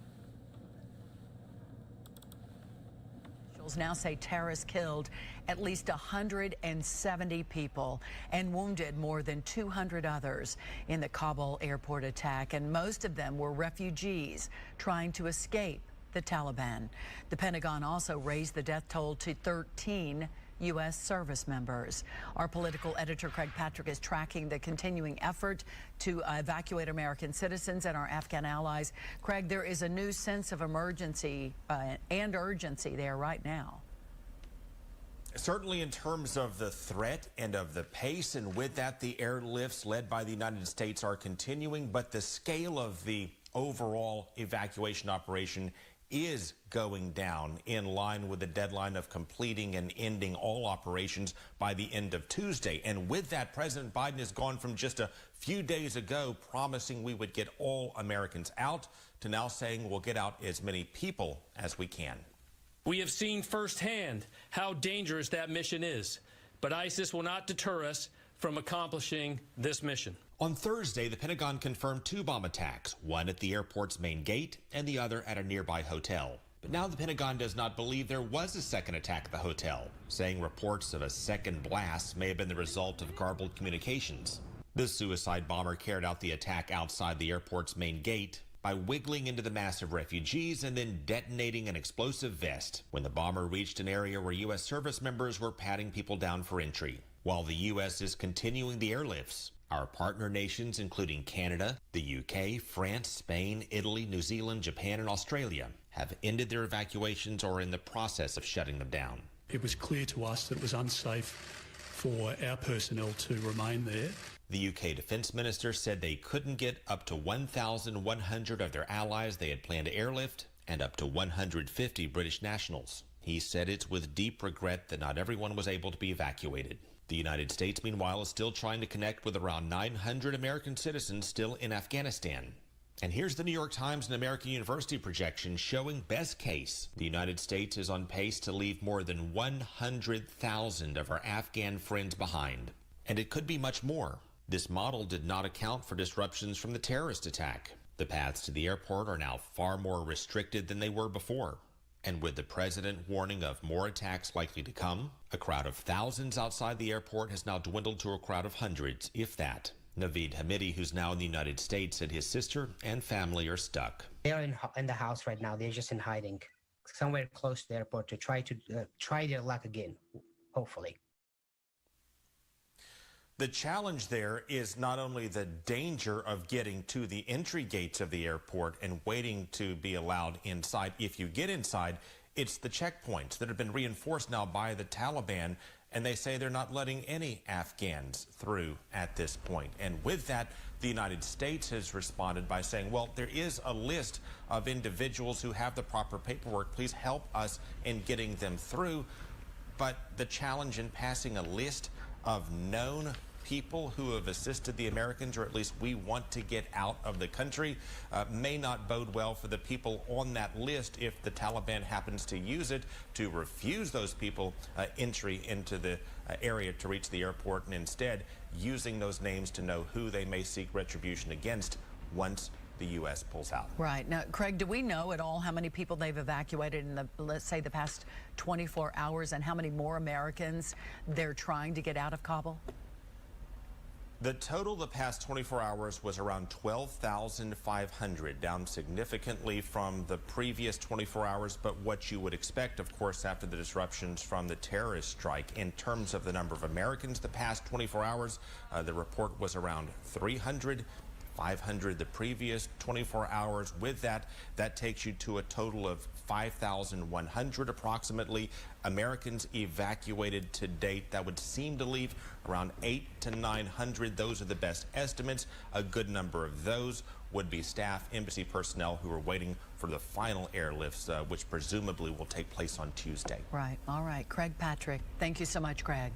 Speaker 11: Officials now say terrorists killed at least 170 people and wounded more than 200 others in the Kabul airport attack, and most of them were refugees trying to escape the Taliban. The Pentagon also raised the death toll to 13 U.S. service members. Our political editor, Craig Patrick, is tracking the continuing effort to evacuate American citizens and our Afghan allies. Craig, there is a new sense of emergency and urgency there right now.
Speaker 16: Certainly in terms of the threat and of the pace, and with that, the airlifts led by the United States are continuing, but the scale of the overall evacuation operation is going down in line with the deadline of completing and ending all operations by the end of Tuesday. And with that, President Biden has gone from just a few days ago promising we would get all Americans out to now saying we'll get out as many people as we can.
Speaker 21: We have seen firsthand how dangerous that mission is, but ISIS will not deter us from accomplishing this mission.
Speaker 16: On Thursday, the Pentagon confirmed 2 bomb attacks, one at the airport's main gate and the other at a nearby hotel. But now the Pentagon does not believe there was a second attack at the hotel, saying reports of a second blast may have been the result of garbled communications. The suicide bomber carried out the attack outside the airport's main gate by wiggling into the mass of refugees and then detonating an explosive vest when the bomber reached an area where U.S. service members were patting people down for entry. While the U.S. is continuing the airlifts, our partner nations, including Canada, the UK, France, Spain, Italy, New Zealand, Japan, and Australia, have ended their evacuations or are in the process of shutting them down.
Speaker 24: It was clear to us that it was unsafe for our personnel to remain there.
Speaker 16: The UK Defence Minister said they couldn't get up to 1,100 of their allies they had planned to airlift and up to 150 British nationals. He said it's with deep regret that not everyone was able to be evacuated. The United States, meanwhile, is still trying to connect with around 900 American citizens still in Afghanistan. And here's the New York Times and American University projection showing best case. The United States is on pace to leave more than 100,000 of our Afghan friends behind. And it could be much more. This model did not account for disruptions from the terrorist attack. The paths to the airport are now far more restricted than they were before. And with the president warning of more attacks likely to come, a crowd of thousands outside the airport has now dwindled to a crowd of hundreds, if that. Naveed Hamidi, who's now in the United States, said his sister and family are stuck.
Speaker 25: They are in the house right now. They're just in hiding somewhere close to the airport to try their luck again, hopefully.
Speaker 16: The challenge there is not only the danger of getting to the entry gates of the airport and waiting to be allowed inside. If you get inside, it's the checkpoints that have been reinforced now by the Taliban, and they say they're not letting any Afghans through at this point. And with that, the United States has responded by saying, well, there is a list of individuals who have the proper paperwork. Please help us in getting them through. But the challenge in passing a list of known people who have assisted the Americans, or at least we want to get out of the country, may not bode well for the people on that list if the Taliban happens to use it to refuse those people entry into the area to reach the airport, and instead using those names to know who they may seek retribution against once the U.S. pulls out.
Speaker 11: Right. Now, Craig, do we know at all how many people they've evacuated in the, let's say, the past 24 hours, and how many more Americans they're trying to get out of Kabul?
Speaker 16: The total the past 24 hours was around 12,500, down significantly from the previous 24 hours, but what you would expect, of course, after the disruptions from the terrorist strike. In terms of the number of Americans the past 24 hours, the report was around 300. 500 the previous 24 hours. With that, that takes you to a total of 5,100 approximately Americans evacuated to date. That would seem to leave around 800 to 900. Those are the best estimates. A good number of those would be staff, embassy personnel who are waiting for the final airlifts, which presumably will take place on Tuesday.
Speaker 11: Right. All right. Craig Patrick. Thank you so much, Craig.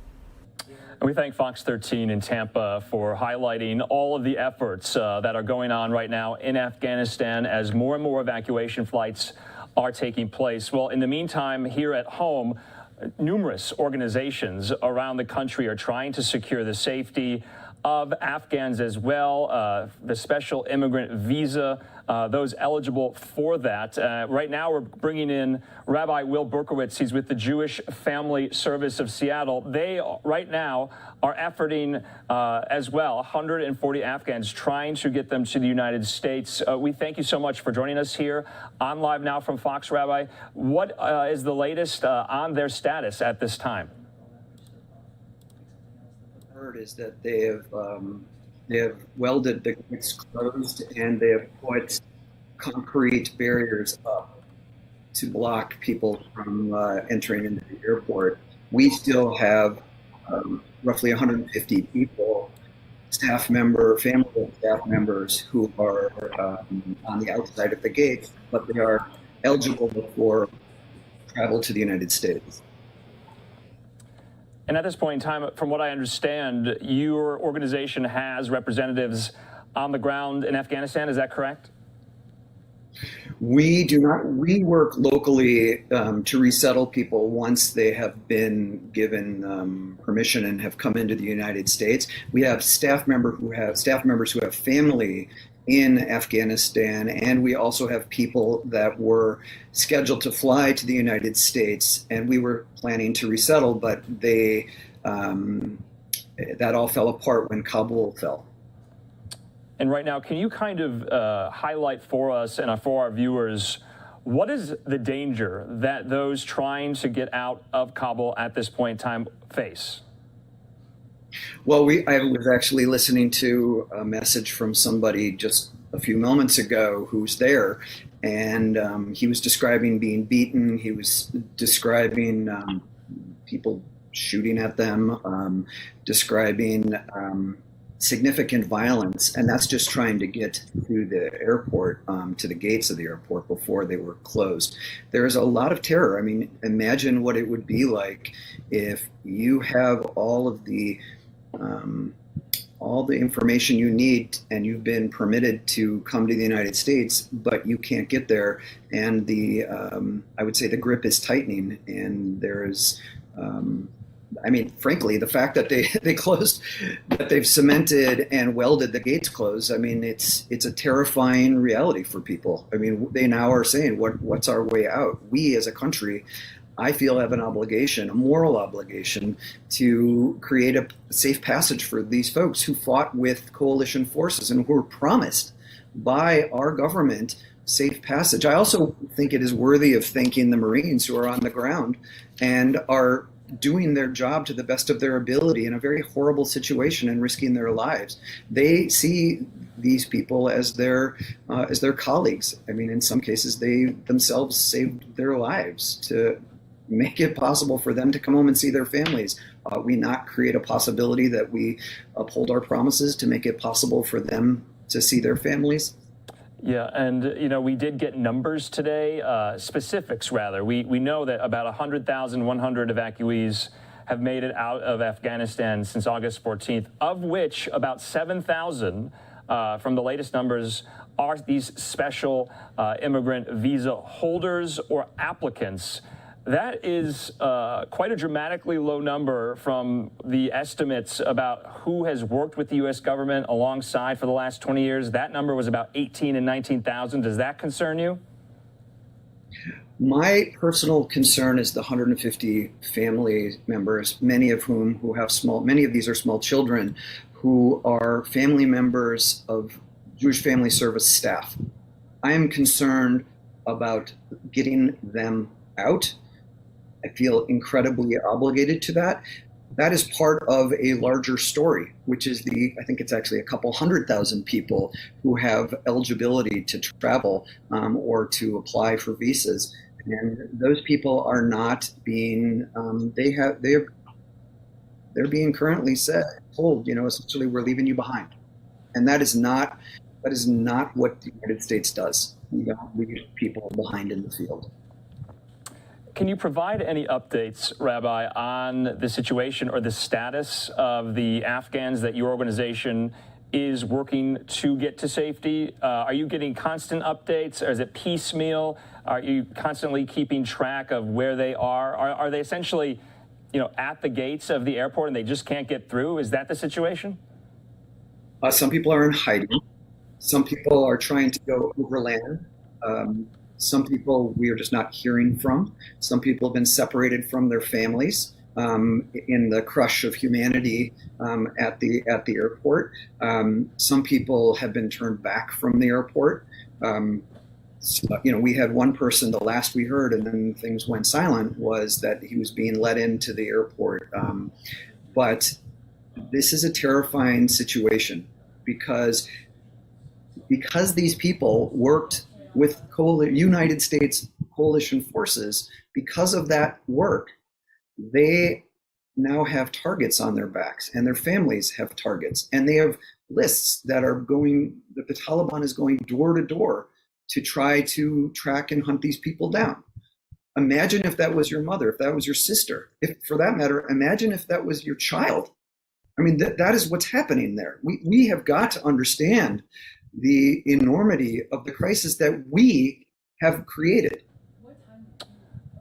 Speaker 3: And we thank Fox 13 in Tampa for highlighting all of the efforts that are going on right now in Afghanistan as more and more evacuation flights are taking place. Well, in the meantime, here at home, numerous organizations around the country are trying to secure the safety of Afghans as well, the special immigrant visa, those eligible for that. Right now, we're bringing in Rabbi Will Berkowitz. He's with the Jewish Family Service of Seattle. They, right now, are efforting as well, 140 Afghans, trying to get them to the United States. We thank you so much for joining us here on Live Now from Fox, Rabbi. What is the latest on their status at this time?
Speaker 2: Is that they have welded the gates closed, and they have put concrete barriers up to block people from entering into the airport. We still have roughly 150 people, family of staff members who are on the outside of the gate, but they are eligible for travel to the United States.
Speaker 3: And at this point in time, from what I understand, your organization has representatives on the ground in Afghanistan. Is that correct?
Speaker 2: We do not. We work locally to resettle people once they have been given permission and have come into the United States. We have staff members who have family in Afghanistan, and we also have people that were scheduled to fly to the United States, and we were planning to resettle, but that all fell apart when Kabul fell.
Speaker 3: And right now, can you kind of highlight for us and for our viewers, what is the danger that those trying to get out of Kabul at this point in time face?
Speaker 2: Well, I was actually listening to a message from somebody just a few moments ago who's there, and he was describing being beaten. He was describing people shooting at them, describing significant violence, and that's just trying to get through the airport, to the gates of the airport before they were closed. There is a lot of terror. I mean, imagine what it would be like if you have all the information you need and you've been permitted to come to the United States, but you can't get there. And I would say the grip is tightening, and there's, frankly, the fact that they closed, that they've cemented and welded the gates closed, it's a terrifying reality for people. I mean, they now are saying, what's our way out? We as a country, I feel, have an obligation, a moral obligation, to create a safe passage for these folks who fought with coalition forces and who were promised by our government safe passage. I also think it is worthy of thanking the Marines who are on the ground and are doing their job to the best of their ability in a very horrible situation and risking their lives. They see these people as their colleagues. I mean, in some cases, they themselves saved their lives to make it possible for them to come home and see their families. We not create a possibility that we uphold our promises to make it possible for them to see their families?
Speaker 3: Yeah, and we did get numbers today, specifics rather. We know that about 100,100 evacuees have made it out of Afghanistan since August 14th, of which about 7,000 from the latest numbers are these special immigrant visa holders or applicants. That is quite a dramatically low number from the estimates about who has worked with the U.S. government alongside for the last 20 years. That number was about 18 and 19,000. Does that concern you?
Speaker 2: My personal concern is the 150 family members, many of these are small children who are family members of Jewish Family Service staff. I am concerned about getting them out. I feel incredibly obligated to that. That is part of a larger story, which is I think it's actually a couple 100,000 people who have eligibility to travel or to apply for visas. And those people are not being, they're being currently told, essentially, we're leaving you behind. And that is not what the United States does. We don't leave people behind in the field.
Speaker 3: Can you provide any updates, Rabbi, on the situation or the status of the Afghans that your organization is working to get to safety? Are you getting constant updates, or is it piecemeal? Are you constantly keeping track of where they are? Are they essentially, at the gates of the airport and they just can't get through? Is that the situation?
Speaker 2: Some people are in hiding. Some people are trying to go overland. Some people we are just not hearing from. Some people have been separated from their families in the crush of humanity at the airport. Some people have been turned back from the airport. We had one person, the last we heard, and then things went silent, was that he was being let into the airport. But this is a terrifying situation because these people worked with United States coalition forces. Because of that work, they now have targets on their backs, and their families have targets, and they have lists that the Taliban is going door to door to try to track and hunt these people down. Imagine if that was your mother, if that was your sister, if, for that matter, imagine if that was your child. I mean, that is what's happening there. We have got to understand the enormity of the crisis that we have created.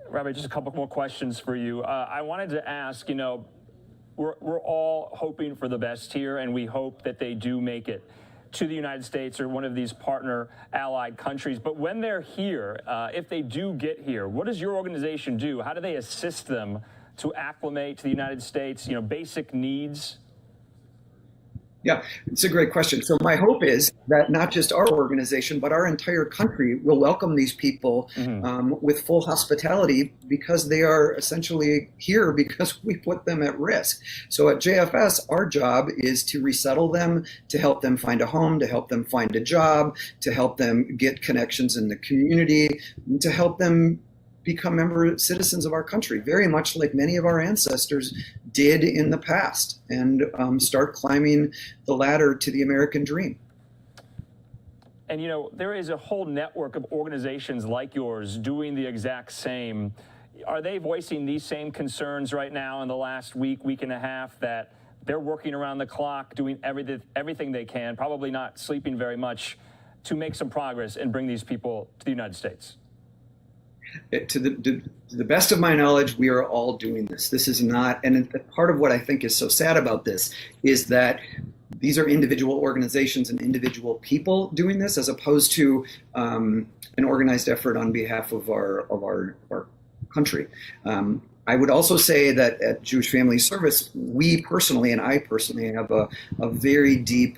Speaker 3: Rabbi, just a couple more questions for you. I wanted to ask, we're all hoping for the best here, and we hope that they do make it to the United States or one of these partner allied countries. But when they're here, if they do get here, what does your organization do? How do they assist them to acclimate to the United States, basic needs?
Speaker 2: Yeah, it's a great question. So my hope is that not just our organization, but our entire country will welcome these people with full hospitality, because they are essentially here because we put them at risk. So at JFS, our job is to resettle them, to help them find a home, to help them find a job, to help them get connections in the community, and to help them become citizens of our country, very much like many of our ancestors did in the past, and start climbing the ladder to the American dream.
Speaker 3: And there is a whole network of organizations like yours doing the exact same. Are they voicing these same concerns right now in the last week and a half, that they're working around the clock, doing everything they can, probably not sleeping very much, to make some progress and bring these people to the United States?
Speaker 2: To the best of my knowledge, we are all doing this. This is not, and part of what I think is so sad about this is that these are individual organizations and individual people doing this, as opposed to an organized effort on behalf of our country. I would also say that at Jewish Family Service, we personally, and I personally, have a very deep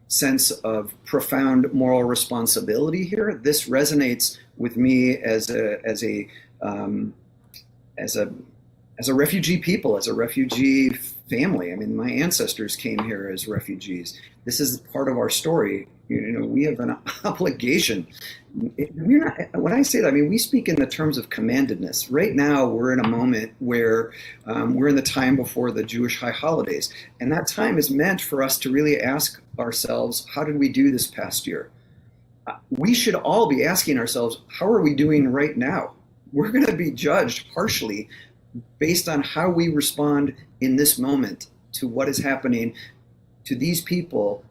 Speaker 2: sense of profound moral responsibility here. This resonates with me as a refugee people, as a refugee family. I mean, my ancestors came here as refugees. This is part of our story. We have an obligation. When I say that, I mean, we speak in the terms of commandedness. Right now, we're in a moment where we're in the time before the Jewish high holidays. And that time is meant for us to really ask ourselves, how did we do this past year? We should all be asking ourselves, how are we doing right now? We're going to be judged harshly based on how we respond in this moment to what is happening to these people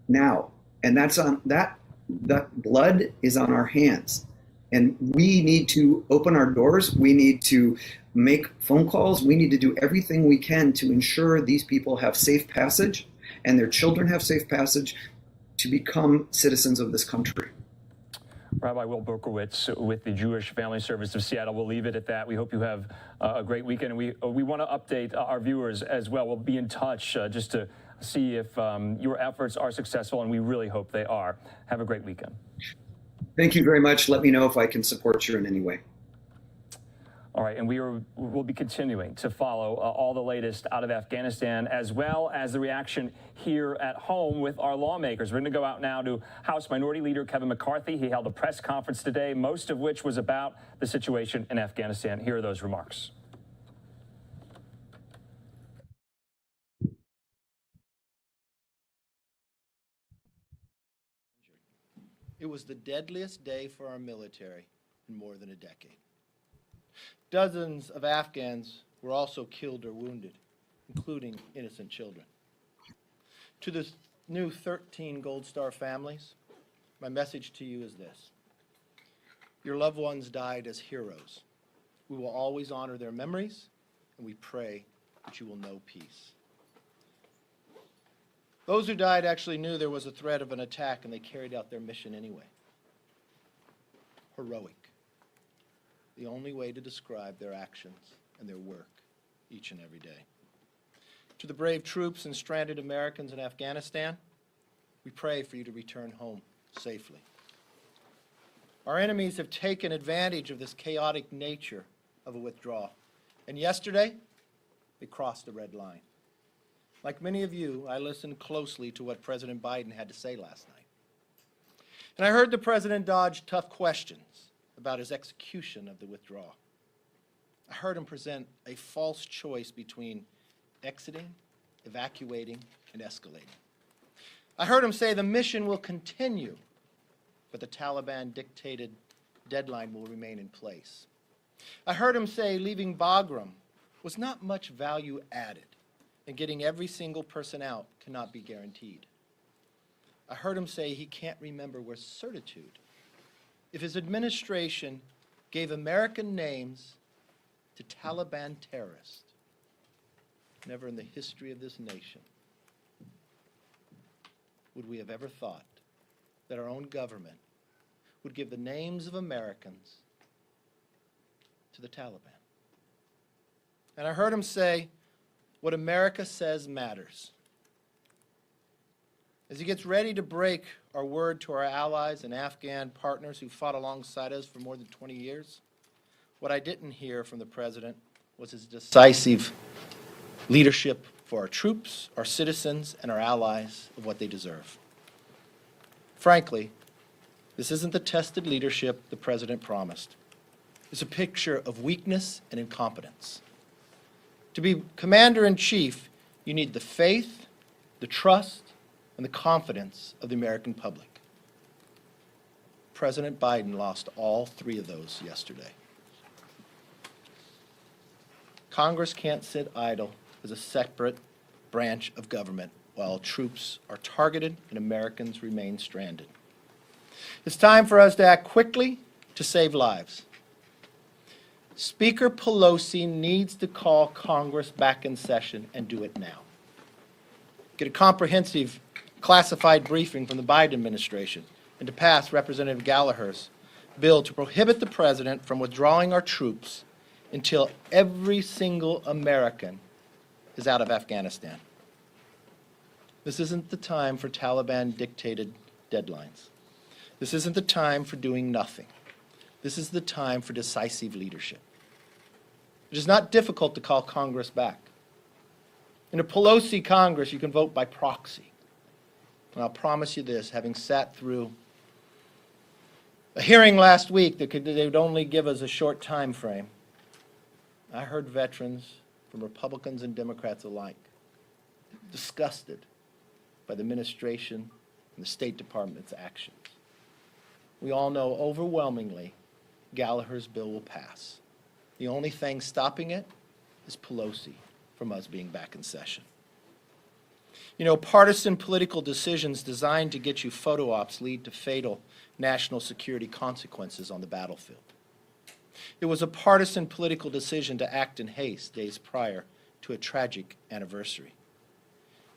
Speaker 2: now. And that's on that blood is on our hands. And we need to open our doors. We need to make phone calls. We need to do everything we can to ensure these people have safe passage and their children have safe passage to become citizens of this country.
Speaker 3: Rabbi Will Berkowitz with the Jewish Family Service of Seattle. We'll leave it at that. We hope you have a great weekend. And we want to update our viewers as well. We'll be in touch just to see if your efforts are successful, and we really hope they are. Have a great weekend.
Speaker 2: Thank you very much. Let me know if I can support you in any way.
Speaker 3: All right, and we'll be continuing to follow all the latest out of Afghanistan, as well as the reaction here at home with our lawmakers. We're going to go out now to House Minority Leader Kevin McCarthy. He held a press conference today, most of which was about the situation in Afghanistan. Here are those remarks.
Speaker 7: It was the deadliest day for our military in more than a decade. Dozens of Afghans were also killed or wounded, including innocent children. To the new 13 Gold Star families, my message to you is this. Your loved ones died as heroes. We will always honor their memories, and we pray that you will know peace. Those who died actually knew there was a threat of an attack, and they carried out their mission anyway. Heroic. The only way to describe their actions and their work each and every day. To the brave troops and stranded Americans in Afghanistan, we pray for you to return home safely. Our enemies have taken advantage of this chaotic nature of a withdrawal. And yesterday, they crossed the red line. Like many of you, I listened closely to what President Biden had to say last night. And I heard the President dodge tough questions about his execution of the withdrawal. I heard him present a false choice between exiting, evacuating, and escalating. I heard him say the mission will continue, but the Taliban-dictated deadline will remain in place. I heard him say leaving Bagram was not much value added, and getting every single person out cannot be guaranteed. I heard him say he can't remember with certitude if his administration gave American names to Taliban terrorists. Never in the history of this nation would we have ever thought that our own government would give the names of Americans to the Taliban. And I heard him say, what America says matters. As he gets ready to break our word to our allies and Afghan partners who fought alongside us for more than 20 years, what I didn't hear from the President was his decisive leadership for our troops, our citizens, and our allies of what they deserve. Frankly, this isn't the tested leadership the President promised. It's a picture of weakness and incompetence. To be commander-in-chief, you need the faith, the trust, and the confidence of the American public. President Biden lost all three of those yesterday. Congress can't sit idle as a separate branch of government while troops are targeted and Americans remain stranded. It's time for us to act quickly to save lives. Speaker Pelosi needs to call Congress back in session and do it now. Get a comprehensive classified briefing from the Biden administration and to pass Representative Gallagher's bill to prohibit the President from withdrawing our troops until every single American is out of Afghanistan. This isn't the time for Taliban-dictated deadlines. This isn't the time for doing nothing. This is the time for decisive leadership. It is not difficult to call Congress back. In a Pelosi Congress, you can vote by proxy. And I'll promise you this, having sat through a hearing last week that they would only give us a short time frame, I heard veterans from Republicans and Democrats alike disgusted by the administration and the State Department's actions. We all know overwhelmingly Gallagher's bill will pass. The only thing stopping it is Pelosi from us being back in session. You know, partisan political decisions designed to get you photo ops lead to fatal national security consequences on the battlefield. It was a partisan political decision to act in haste days prior to a tragic anniversary.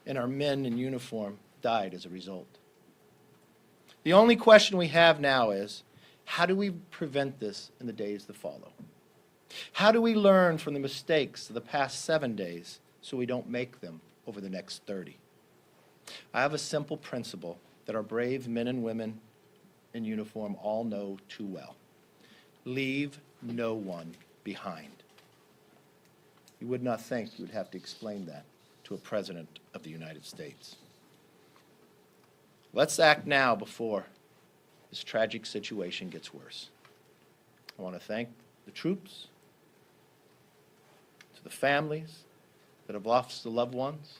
Speaker 7: And our men in uniform died as a result. The only question we have now is, how do we prevent this in the days that follow? How do we learn from the mistakes of the past 7 days so we don't make them over the next 30? I have a simple principle that our brave men and women in uniform all know too well. Leave no one behind. You would not think you would have to explain that to a President of the United States. Let's act now before this tragic situation gets worse. I want to thank the troops, to the families that have lost the loved ones,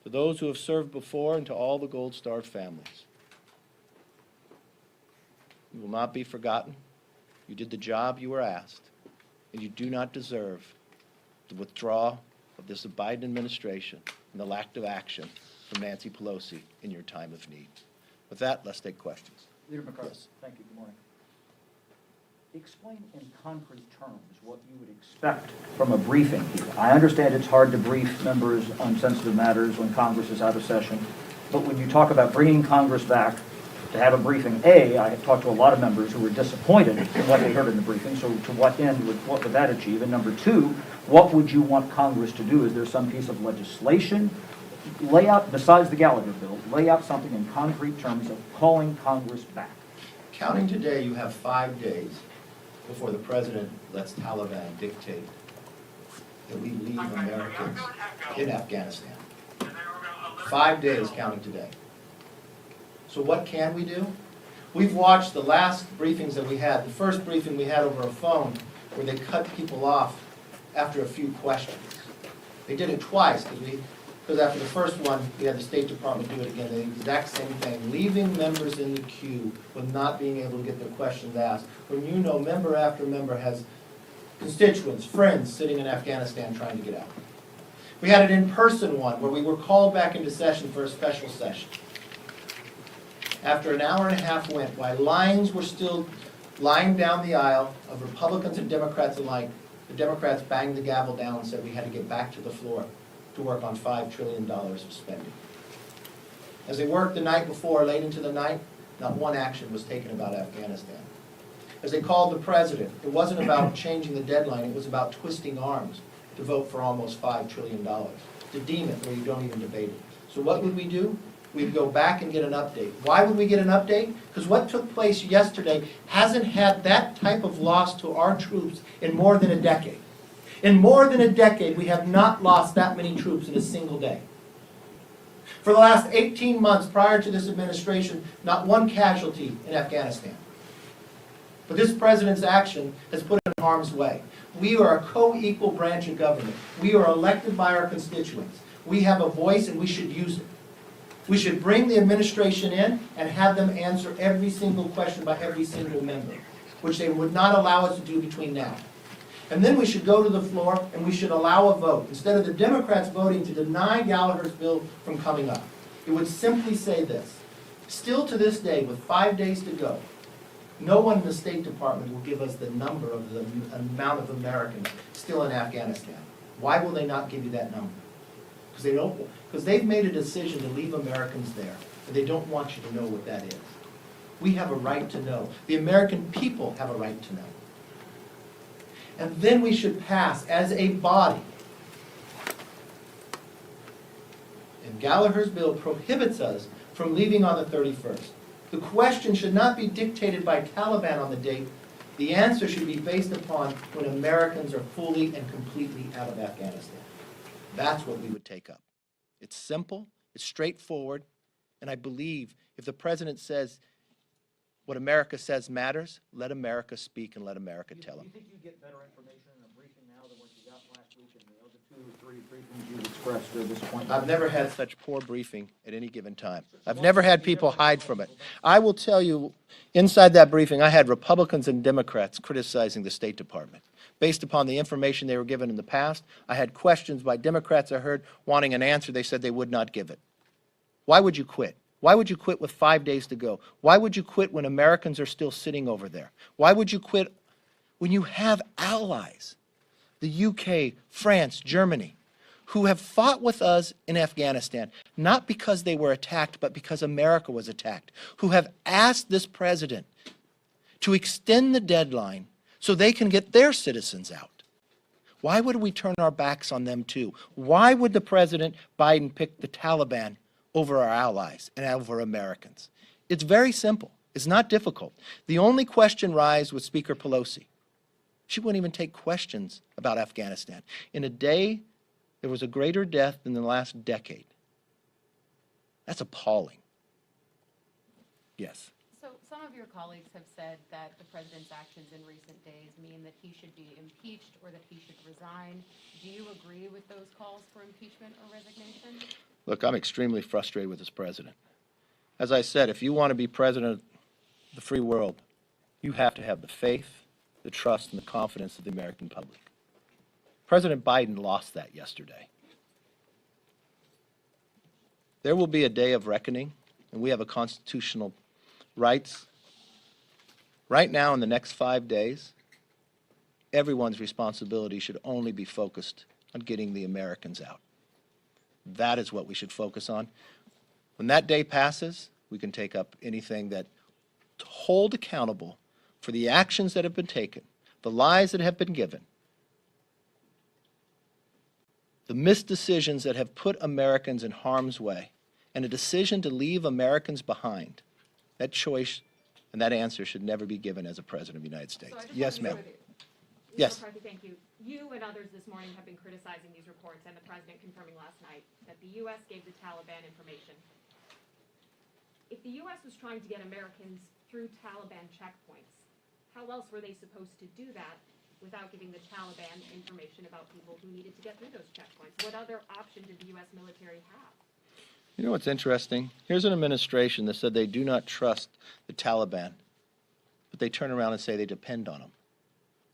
Speaker 7: to those who have served before, and to all the Gold Star families. You will not be forgotten. You did the job you were asked, and you do not deserve the withdrawal of this Biden administration and the lack of action from Nancy Pelosi in your time of need. With that, let's take questions.
Speaker 8: Leader McCarthy.
Speaker 7: Yes.
Speaker 8: Thank you. Good morning. Explain in concrete terms what you would expect from a briefing here. I understand it's hard to brief members on sensitive matters when Congress is out of session, but when you talk about bringing Congress back to have a briefing, I have talked to a lot of members who were disappointed in what they heard in the briefing, so to what end, what would that achieve? And number two, what would you want Congress to do? Is there some piece of legislation? Lay out, besides the Gallagher bill, lay out something in concrete terms of calling Congress back.
Speaker 7: Counting today, you have 5 days before the president lets Taliban dictate that we leave Americans in Afghanistan. 5 days counting today. So what can we do? We've watched the last briefings that we had. The first briefing we had over a phone where they cut people off after a few questions. They did it twice because after the first one, we had the State Department do it again, the exact same thing, leaving members in the queue with not being able to get their questions asked. When you know member after member has constituents, friends sitting in Afghanistan trying to get out. We had an in-person one where we were called back into session for a special session. After an hour and a half went, while lines were still lying down the aisle of Republicans and Democrats alike, the Democrats banged the gavel down and said we had to get back to the floor to work on $5 trillion of spending. As they worked the night before, late into the night, not one action was taken about Afghanistan. As they called the president, it wasn't about changing the deadline, it was about twisting arms to vote for almost $5 trillion, to deem it where you don't even debate it. So what would we do? We'd go back and get an update. Why would we get an update? Because what took place yesterday hasn't had that type of loss to our troops in more than a decade. In more than a decade, we have not lost that many troops in a single day. For the last 18 months prior to this administration, not one casualty in Afghanistan. But this president's action has put it in harm's way. We are a co-equal branch of government. We are elected by our constituents. We have a voice and we should use it. We should bring the administration in and have them answer every single question by every single member, which they would not allow us to do between now. And then we should go to the floor and we should allow a vote. Instead of the Democrats voting to deny Gallagher's bill from coming up, it would simply say this. Still to this day, with 5 days to go, no one in the State Department will give us the number of the amount of Americans still in Afghanistan. Why will they not give you that number? Because they've made a decision to leave Americans there, and they don't want you to know what that is. We have a right to know. The American people have a right to know. And then we should pass as a body. And Gallagher's bill prohibits us from leaving on the 31st. The question should not be dictated by Taliban on the date. The answer should be based upon when Americans are fully and completely out of Afghanistan. That's what we would take up. It's simple, it's straightforward, and I believe if the president says what America says matters, let America speak and let America tell them.
Speaker 8: Do you think you get better information in a briefing now than what you got last week and the other 2 or 3 briefings you expressed at this point?
Speaker 7: I've never had such poor briefing at any given time. I've never had people hide from it. I will tell you, inside that briefing, I had Republicans and Democrats criticizing the State Department. Based upon the information they were given in the past, I had questions by Democrats I heard wanting an answer. They said they would not give it. Why would you quit? Why would you quit with 5 days to go? Why would you quit when Americans are still sitting over there? Why would you quit when you have allies, the UK, France, Germany, who have fought with us in Afghanistan, not because they were attacked, but because America was attacked, who have asked this president to extend the deadline so they can get their citizens out? Why would we turn our backs on them too? Why would the President Biden pick the Taliban over our allies and over Americans? It's very simple. It's not difficult. The only question lies with Speaker Pelosi. She wouldn't even take questions about Afghanistan. In a day, there was a greater death than the last decade. That's appalling. Yes.
Speaker 13: So some of your colleagues have said that the president's actions in recent days mean that he should be impeached or that he should resign. Do you agree with those calls for impeachment or resignation?
Speaker 7: Look, I'm extremely frustrated with this president. As I said, if you want to be president of the free world, you have to have the faith, the trust and the confidence of the American public. President Biden lost that yesterday. There will be a day of reckoning, and we have a constitutional rights. Right now, in the next 5 days, everyone's responsibility should only be focused on getting the Americans out. That is what we should focus on. When that day passes, we can take up anything that to hold accountable for the actions that have been taken, the lies that have been given, the missed decisions that have put Americans in harm's way, and a decision to leave Americans behind. That choice and that answer should never be given as a President of the United States. Yes, ma'am. Yes.
Speaker 4: McCarthy, thank you. You and others this morning have been criticizing these reports and the President confirming last night that the U.S. gave the Taliban information. If the U.S. was trying to get Americans through Taliban checkpoints, how else were they supposed to do that without giving the Taliban information about people who needed to get through those checkpoints? What other option did the U.S. military have?
Speaker 7: You know what's interesting? Here's an administration that said they do not trust the Taliban, but they turn around and say they depend on them.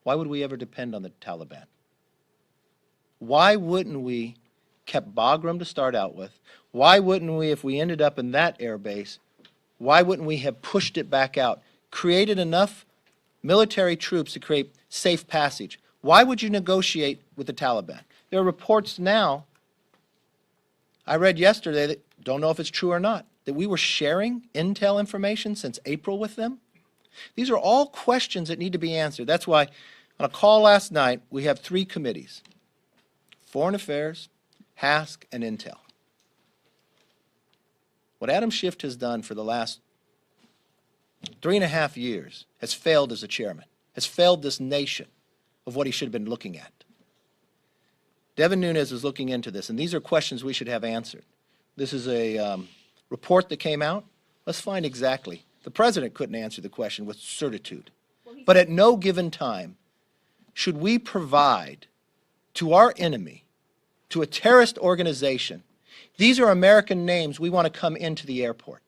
Speaker 7: Why would we ever depend on the Taliban? Why wouldn't we kept Bagram to start out with? Why wouldn't we, if we ended up in that air base, why wouldn't we have pushed it back out, created enough military troops to create safe passage? Why would you negotiate with the Taliban? There are reports now, I read yesterday, that don't know if it's true or not, that we were sharing intel information since April with them. These are all questions that need to be answered. That's why on a call last night, we have 3 committees: Foreign Affairs, HASC, and Intel. What Adam Schiff has done for the last 3.5 years has failed as a chairman, has failed this nation of what he should have been looking at. Devin Nunes is looking into this, and these are questions we should have answered. This is a report that came out. Let's find exactly. The president couldn't answer the question with certitude. But at no given time should we provide to our enemy, to a terrorist organization, these are American names, we want to come into the airport.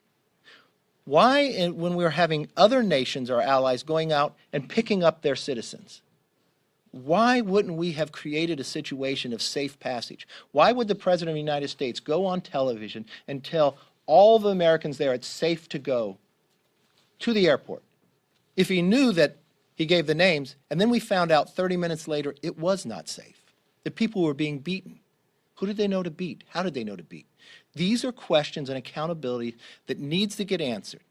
Speaker 7: Why, when we're having other nations, our allies, going out and picking up their citizens, why wouldn't we have created a situation of safe passage? Why would the President of the United States go on television and tell all the Americans there it's safe to go to the airport if he knew that he gave the names, and then we found out 30 minutes later it was not safe, that people were being beaten? Who did they know to beat? How did they know to beat? These are questions and accountability that needs to get answered.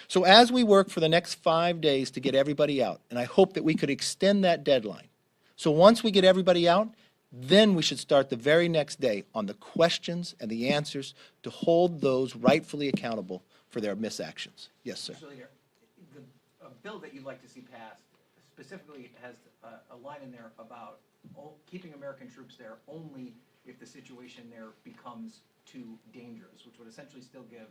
Speaker 7: So as we work for the next 5 days to get everybody out, and I hope that we could extend that deadline, so once we get everybody out, then we should start the very next day on the questions and the answers to hold those rightfully accountable for their misactions. Yes, sir.
Speaker 10: So the bill that you'd like to see passed specifically has a line in there about keeping American troops there only if the situation there becomes too dangerous, which would essentially still give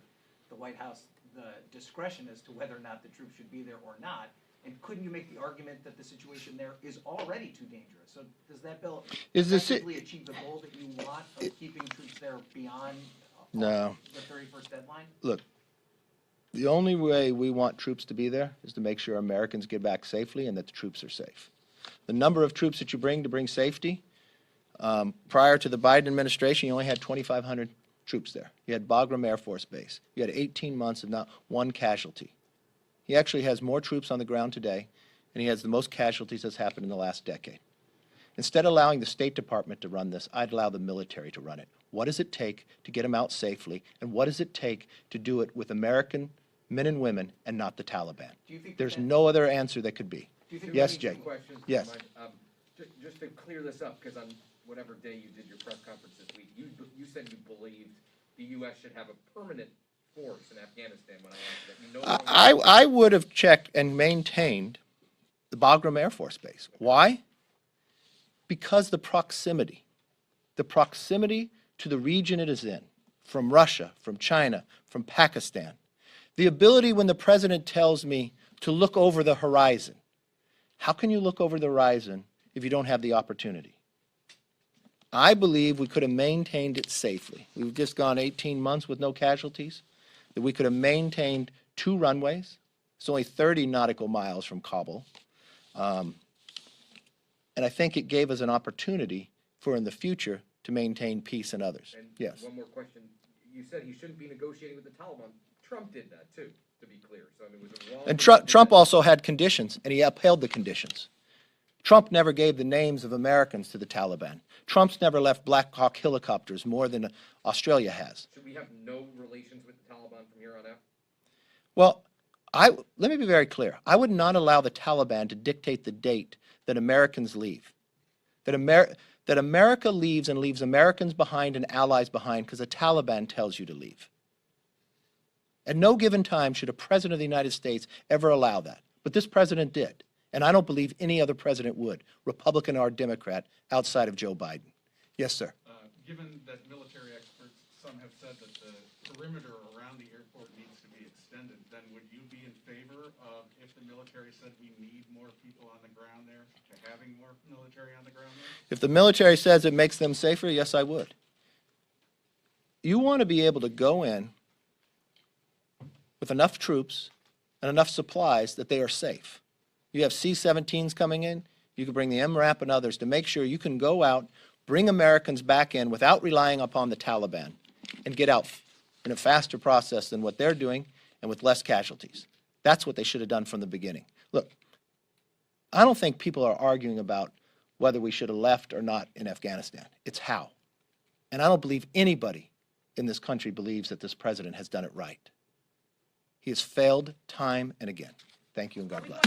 Speaker 10: the White House the discretion as to whether or not the troops should be there or not. And couldn't you make the argument that the situation there is already too dangerous? So does that bill effectively achieve the goal that you want of keeping troops there beyond
Speaker 7: No.
Speaker 10: the 31st deadline?
Speaker 7: Look, the only way we want troops to be there is to make sure Americans get back safely and that the troops are safe. The number of troops that you bring to bring safety, prior to the Biden administration, you only had 2,500 troops there. You had Bagram Air Force Base. You had 18 months of not one casualty. He actually has more troops on the ground today, and he has the most casualties that's happened in the last decade. Instead of allowing the State Department to run this, I'd allow the military to run it. What does it take to get them out safely, and what does it take to do it with American men and women and not the Taliban? There's no other answer that could be. Yes, Jay. Yes.
Speaker 14: Just to clear this up, because on whatever day you did your press conference this week, you said you believed the U.S. should have a permanent force in Afghanistan. When I asked that,
Speaker 7: I would have checked and maintained the Bagram Air Force Base. Why? Because the proximity to the region it is in, from Russia, from China, from Pakistan, the ability when the president tells me to look over the horizon. How can you look over the horizon if you don't have the opportunity? I believe we could have maintained it safely. We've just gone 18 months with no casualties, that we could have maintained 2 runways. It's only 30 nautical miles from Kabul. And I think it gave us an opportunity for in the future to maintain peace in others.
Speaker 14: And
Speaker 7: Yes.
Speaker 14: one more question. You said he shouldn't be negotiating with the Taliban. Trump did that too, to be clear. So I mean, was it wrong?
Speaker 7: And Trump also had conditions, and he upheld the conditions. Trump never gave the names of Americans to the Taliban. Trump's never left Black Hawk helicopters more than Australia has.
Speaker 14: Should we have no relations with the Taliban from here on out?
Speaker 7: Well, let me be very clear. I would not allow the Taliban to dictate the date that Americans leave. That America leaves and leaves Americans behind and allies behind because the Taliban tells you to leave. At no given time should a president of the United States ever allow that. But this president did. And I don't believe any other president would, Republican or Democrat, outside of Joe Biden. Yes, sir.
Speaker 12: Given that military experts, some have said that the perimeter around the airport needs to be extended, then would you be in favor of, if the military said we need more people on the ground there, to having more military on the ground there?
Speaker 7: If the military says it makes them safer, yes, I would. You want to be able to go in with enough troops and enough supplies that they are safe. You have C-17s coming in, you can bring the MRAP and others to make sure you can go out, bring Americans back in without relying upon the Taliban, and get out in a faster process than what they're doing and with less casualties. That's what they should have done from the beginning. Look, I don't think people are arguing about whether we should have left or not in Afghanistan. It's how. And I don't believe anybody in this country believes that this president has done it right. He has failed time and again. Thank you and God bless.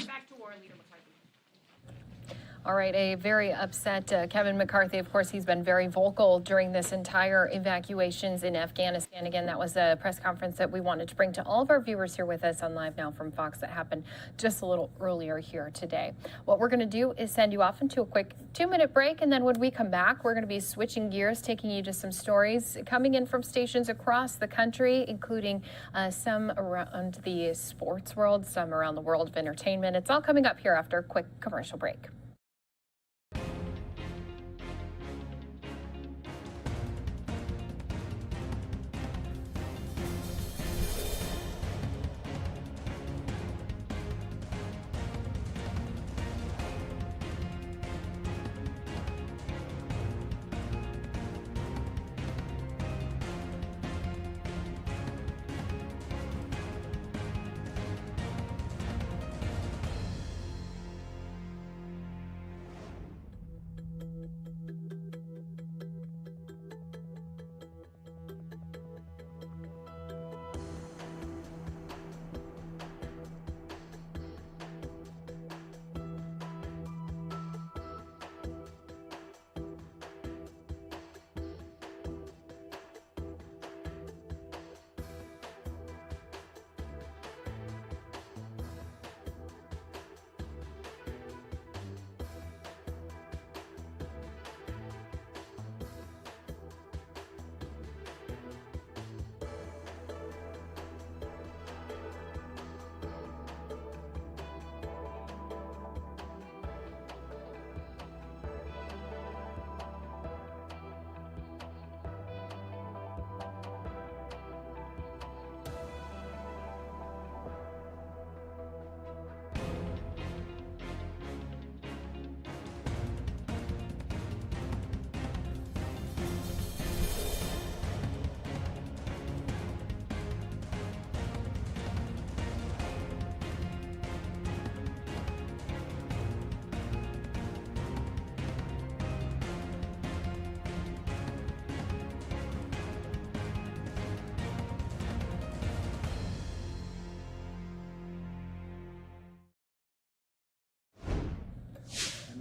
Speaker 15: All right, a very upset Kevin McCarthy. Of course, he's been very vocal during this entire evacuations in Afghanistan. Again, that was a press conference that we wanted to bring to all of our viewers here with us on Live Now from Fox that happened just a little earlier here today. What we're going to do is send you off into a quick 2-minute break, and then when we come back, we're going to be switching gears, taking you to some stories coming in from stations across the country, including some around the sports world, some around the world of entertainment. It's all coming up here after a quick commercial break.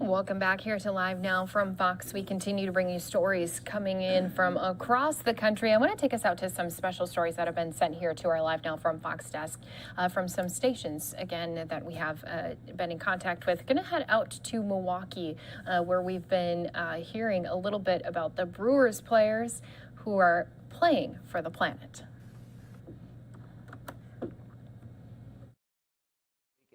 Speaker 15: Welcome back here to Live Now from Fox. We continue to bring you stories coming in from across the country. I want to take us out to some special stories that have been sent here to our Live Now from Fox desk from some stations, again, that we have been in contact with. Going to head out to Milwaukee, where we've been hearing a little bit about the Brewers players who are playing for the planet.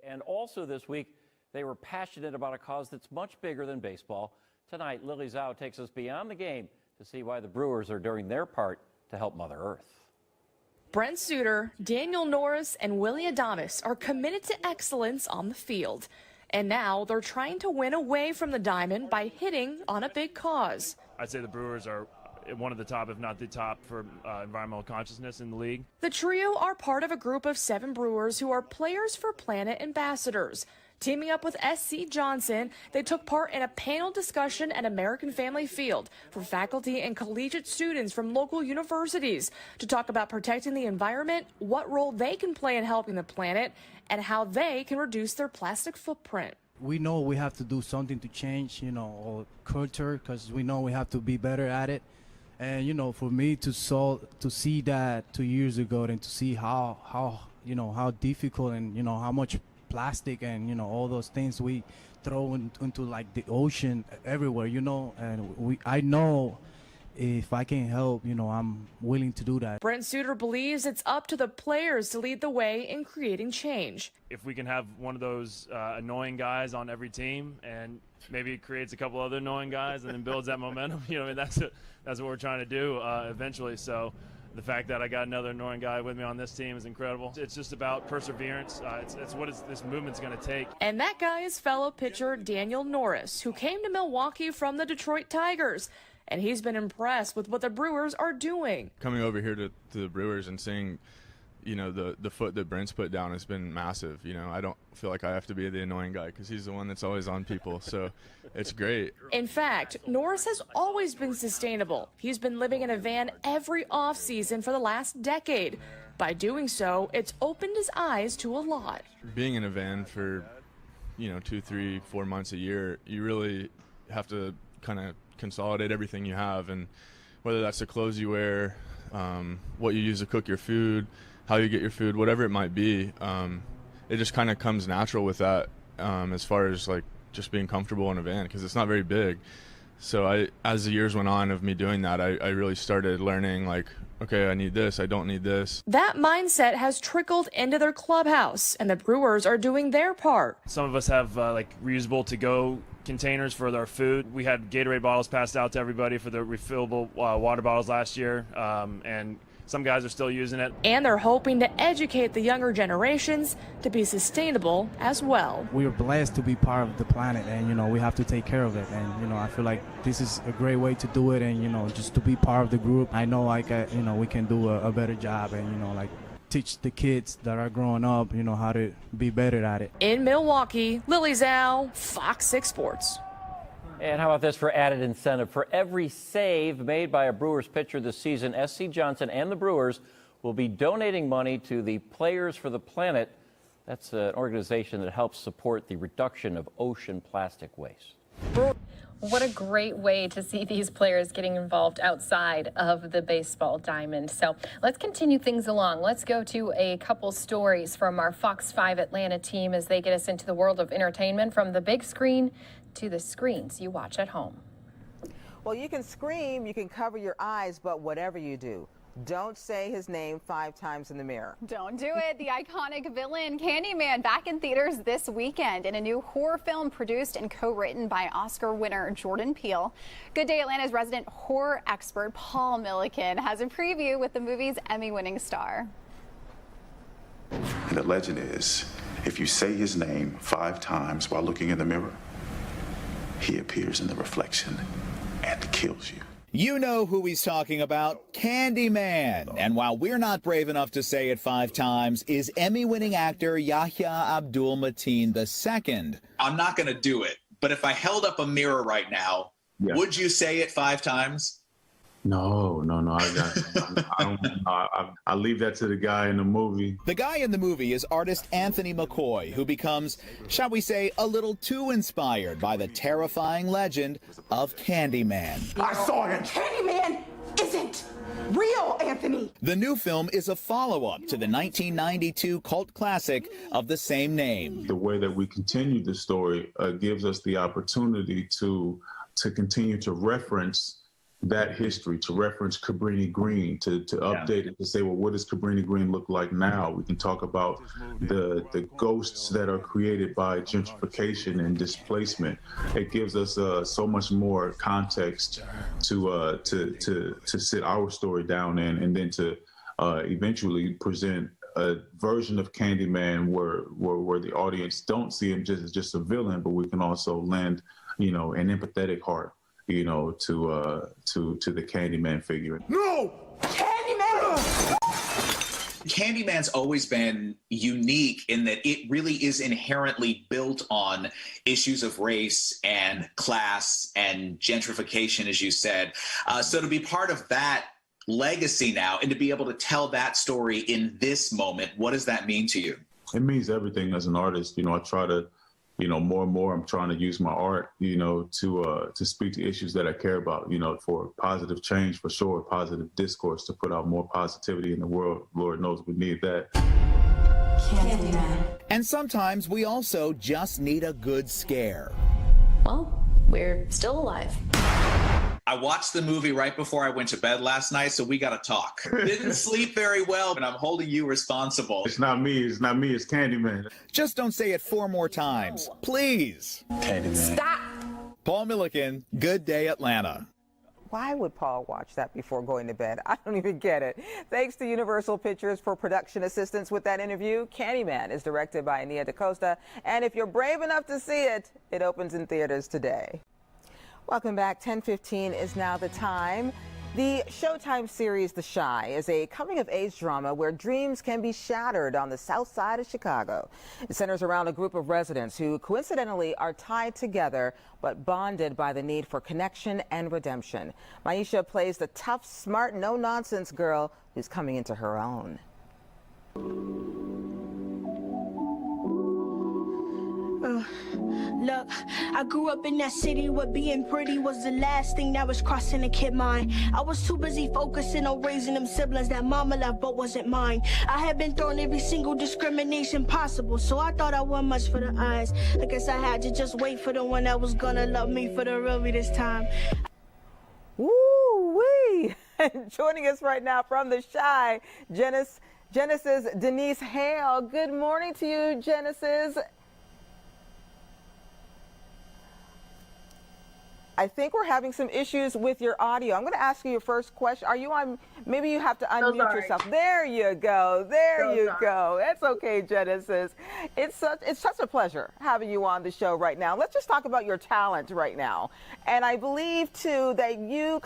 Speaker 18: And also this week, they were passionate about a cause that's much bigger than baseball. Tonight, Lily Zhao takes us beyond the game to see why the Brewers are doing their part to help Mother Earth.
Speaker 22: Brent Suter, Daniel Norris, and Willie Adames are committed to excellence on the field.
Speaker 6: And now they're trying to win away from the diamond by hitting on a big cause.
Speaker 9: I'd say the Brewers are one of the top, if not the top, for environmental consciousness in the league.
Speaker 6: The trio are part of a group of 7 brewers who are Players for Planet ambassadors. Teaming up with SC Johnson, they took part in a panel discussion at American Family Field for faculty and collegiate students from local universities to talk about protecting the environment, what role they can play in helping the planet, and how they can reduce their plastic footprint.
Speaker 19: We know we have to do something to change, our culture, because we know we have to be better at it. And, for me to see that 2 years ago and to see how difficult and, how much plastic and all those things we throw into like the ocean everywhere, and I know if I can help, I'm willing to do that.
Speaker 6: Brent Suter believes it's up to the players to lead the way in creating change.
Speaker 9: If we can have one of those annoying guys on every team, and maybe it creates a couple other annoying guys and then builds that momentum, that's what we're trying to do eventually. So the fact that I got another annoying guy with me on this team is incredible. It's just about perseverance. It's what this movement's going to take.
Speaker 6: And that guy is fellow pitcher Daniel Norris, who came to Milwaukee from the Detroit Tigers. And he's been impressed with what the Brewers are doing.
Speaker 22: Coming over here to the Brewers and seeing, the foot that Brent's put down has been massive. I don't feel like I have to be the annoying guy because he's the one that's always on people. So it's great.
Speaker 6: In fact, Norris has always been sustainable. He's been living in a van every offseason for the last decade. By doing so, it's opened his eyes to a lot.
Speaker 22: Being in a van for, 2, 3, 4 months a year, you really have to kind of consolidate everything you have, and whether that's the clothes you wear, what you use to cook your food, how you get your food, whatever it might be, it just kind of comes natural with that, as far as like just being comfortable in a van, because it's not very big. So as the years went on of me doing that, I really started learning, like, okay, I need this, I don't need this.
Speaker 6: That mindset has trickled into their clubhouse, and the Brewers are doing their part.
Speaker 9: Some of us have reusable to-go containers for our food. We had Gatorade bottles passed out to everybody for the refillable water bottles last year, and some guys are still using it.
Speaker 6: And they're hoping to educate the younger generations to be sustainable as well.
Speaker 19: We are blessed to be part of the planet, and we have to take care of it. And I feel like this is a great way to do it, and just to be part of the group. I know we can do a better job, and teach the kids that are growing up, how to be better at it.
Speaker 6: In Milwaukee, Lily Zhao, Fox 6 Sports.
Speaker 18: And how about this for added incentive? For every save made by a Brewers pitcher this season, SC Johnson and the Brewers will be donating money to the Players for the Planet. That's an organization that helps support the reduction of ocean plastic waste.
Speaker 15: What a great way to see these players getting involved outside of the baseball diamond. So let's continue things along. Let's go to a couple stories from our Fox 5 Atlanta team as they get us into the world of entertainment, from the big screen to the screens you watch at home.
Speaker 23: Well, you can scream, you can cover your eyes, but whatever you do, don't say his name 5 times in the mirror.
Speaker 26: Don't do it. The iconic villain Candyman back in theaters this weekend in a new horror film produced and co-written by Oscar winner Jordan Peele. Good Day Atlanta's resident horror expert Paul Milliken has a preview with the movie's Emmy-winning star.
Speaker 27: And the legend is, if you say his name 5 times while looking in the mirror, he appears in the reflection and kills you.
Speaker 28: You know who he's talking about, Candyman. And while we're not brave enough to say it 5 times, is Emmy-winning actor Yahya Abdul-Mateen II.
Speaker 29: I'm not going to do it, but if I held up a mirror right now, would you say it 5 times?
Speaker 30: No. I leave that to the guy in the movie.
Speaker 28: The guy in the movie is artist Anthony McCoy, who becomes, shall we say, a little too inspired by the terrifying legend of Candyman.
Speaker 31: I saw it. Candyman isn't real, Anthony.
Speaker 28: The new film is a follow-up to the 1992 cult classic of the same name.
Speaker 30: The way that we continue the story gives us the opportunity to continue to reference that history, to reference Cabrini Green, to update it, to say, well, what does Cabrini Green look like now? We can talk about the ghosts that are created by gentrification and displacement. It gives us so much more context to sit our story down in, and then to eventually present a version of Candyman where the audience don't see him just as just a villain, but we can also lend, an empathetic heart, to the Candyman figure.
Speaker 31: No! Candyman!
Speaker 29: Candyman's always been unique in that it really is inherently built on issues of race and class and gentrification, as you said. So to be part of that legacy now and to be able to tell that story in this moment, what does that mean to you?
Speaker 30: It means everything as an artist. I try to, more and more, I'm trying to use my art, to speak to issues that I care about, for positive change, for sure, positive discourse, to put out more positivity in the world. Lord knows we need that.
Speaker 28: And sometimes we also just need a good scare.
Speaker 1: Well, we're still alive.
Speaker 29: I watched the movie right before I went to bed last night, so we got to talk. Didn't sleep very well, and I'm holding you responsible.
Speaker 30: It's not me, it's Candyman.
Speaker 28: Just don't say it 4 more times, please.
Speaker 30: Candyman.
Speaker 31: Stop!
Speaker 28: Paul Milliken, Good Day Atlanta.
Speaker 23: Why would Paul watch that before going to bed? I don't even get it. Thanks to Universal Pictures for production assistance with that interview. Candyman is directed by Nia DaCosta, and if you're brave enough to see it, it opens in theaters today. Welcome back. 10:15 is now the time. The Showtime series The Chi is a coming-of-age drama where dreams can be shattered on the south side of Chicago. It centers around a group of residents who coincidentally are tied together but bonded by the need for connection and redemption. Maisha plays the tough, smart, no-nonsense girl who's coming into her own.
Speaker 31: Look, I grew up in that city where being pretty was the last thing that was crossing a kid's mind. I was too busy focusing on raising them siblings that mama left but wasn't mine. I had been thrown every single discrimination possible, so I thought I wasn't much for the eyes. I guess I had to just wait for the one that was gonna love me for the real me this time.
Speaker 23: Woo-wee! Joining us right now from The Chi, Genesis Denise Hale. Good morning to you, Genesis. I think we're having some issues with your audio. I'm going to ask you your first question. Are you on? Maybe you have to unmute yourself. There you go. There you go. It's okay, Genesis. It's such a pleasure having you on the show right now. Let's just talk about your talent right now. And I believe, too, that you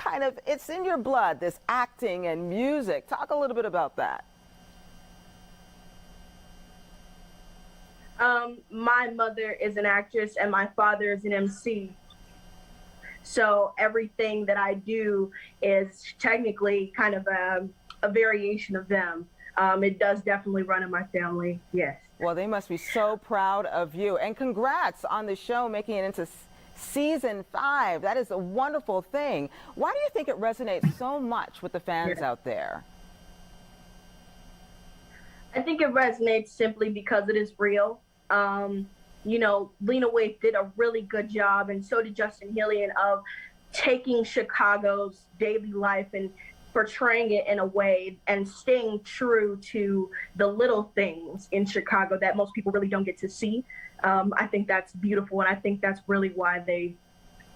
Speaker 23: it's in your blood, this acting and music. Talk a little bit about that.
Speaker 31: My mother is an actress and my father is an MC. So everything that I do is technically kind of a variation of them. It does definitely run in my family, yes.
Speaker 23: Well, they must be so proud of you. And congrats on the show making it into season 5. That is a wonderful thing. Why do you think it resonates so much with the fans out there?
Speaker 31: I think it resonates simply because it is real. Lena Waithe did a really good job, and so did Justin Hillian, of taking Chicago's daily life and portraying it in a way and staying true to the little things in Chicago that most people really don't get to see. I think that's beautiful, and I think that's really why they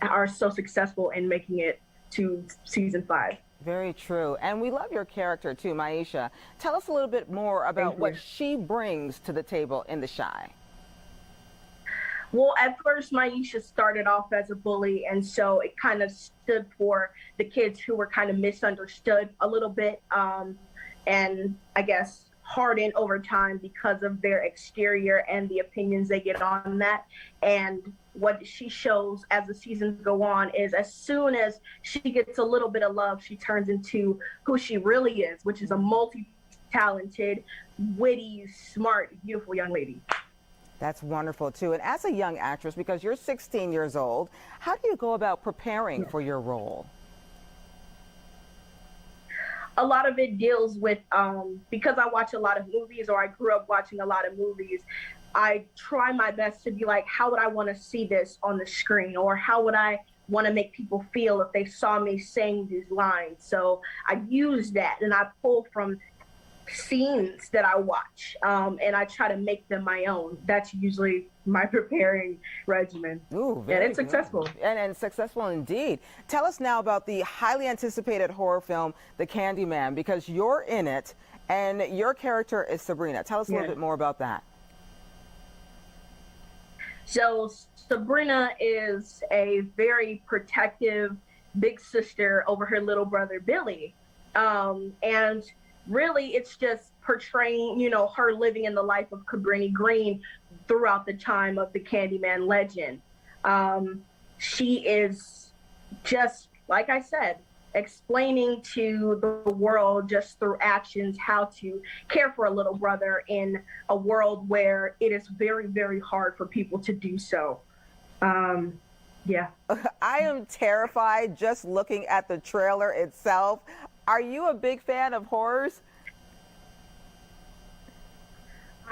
Speaker 31: are so successful in making it to season 5.
Speaker 23: Very true. And we love your character, too, Maisha. Tell us a little bit more about what she brings to the table in The Chi.
Speaker 31: Well, at first, Maisha started off as a bully, and so it kind of stood for the kids who were kind of misunderstood a little bit, and I guess hardened over time because of their exterior and the opinions they get on that. And what she shows as the seasons go on is as soon as she gets a little bit of love, she turns into who she really is, which is a multi-talented, witty, smart, beautiful young lady.
Speaker 23: That's wonderful, too. And as a young actress, because you're 16 years old, how do you go about preparing for your role?
Speaker 31: A lot of it deals with, because I watch a lot of movies, or I grew up watching a lot of movies, I try my best to be like, how would I want to see this on the screen? Or how would I want to make people feel if they saw me saying these lines? So I use that, and I pull from scenes that I watch, and I try to make them my own. That's usually my preparing regimen.
Speaker 23: Ooh,
Speaker 31: and it's successful.
Speaker 23: And successful indeed. Tell us now about the highly anticipated horror film, The Candyman, because you're in it and your character is Sabrina. Tell us a little bit more about that.
Speaker 31: So Sabrina is a very protective big sister over her little brother, Billy. And really, it's just portraying, her living in the life of Cabrini Green throughout the time of the Candyman legend. She is just, like I said, explaining to the world just through actions how to care for a little brother in a world where it is very, very hard for people to do so. Yeah.
Speaker 23: I am terrified just looking at the trailer itself. Are you a big fan of horrors?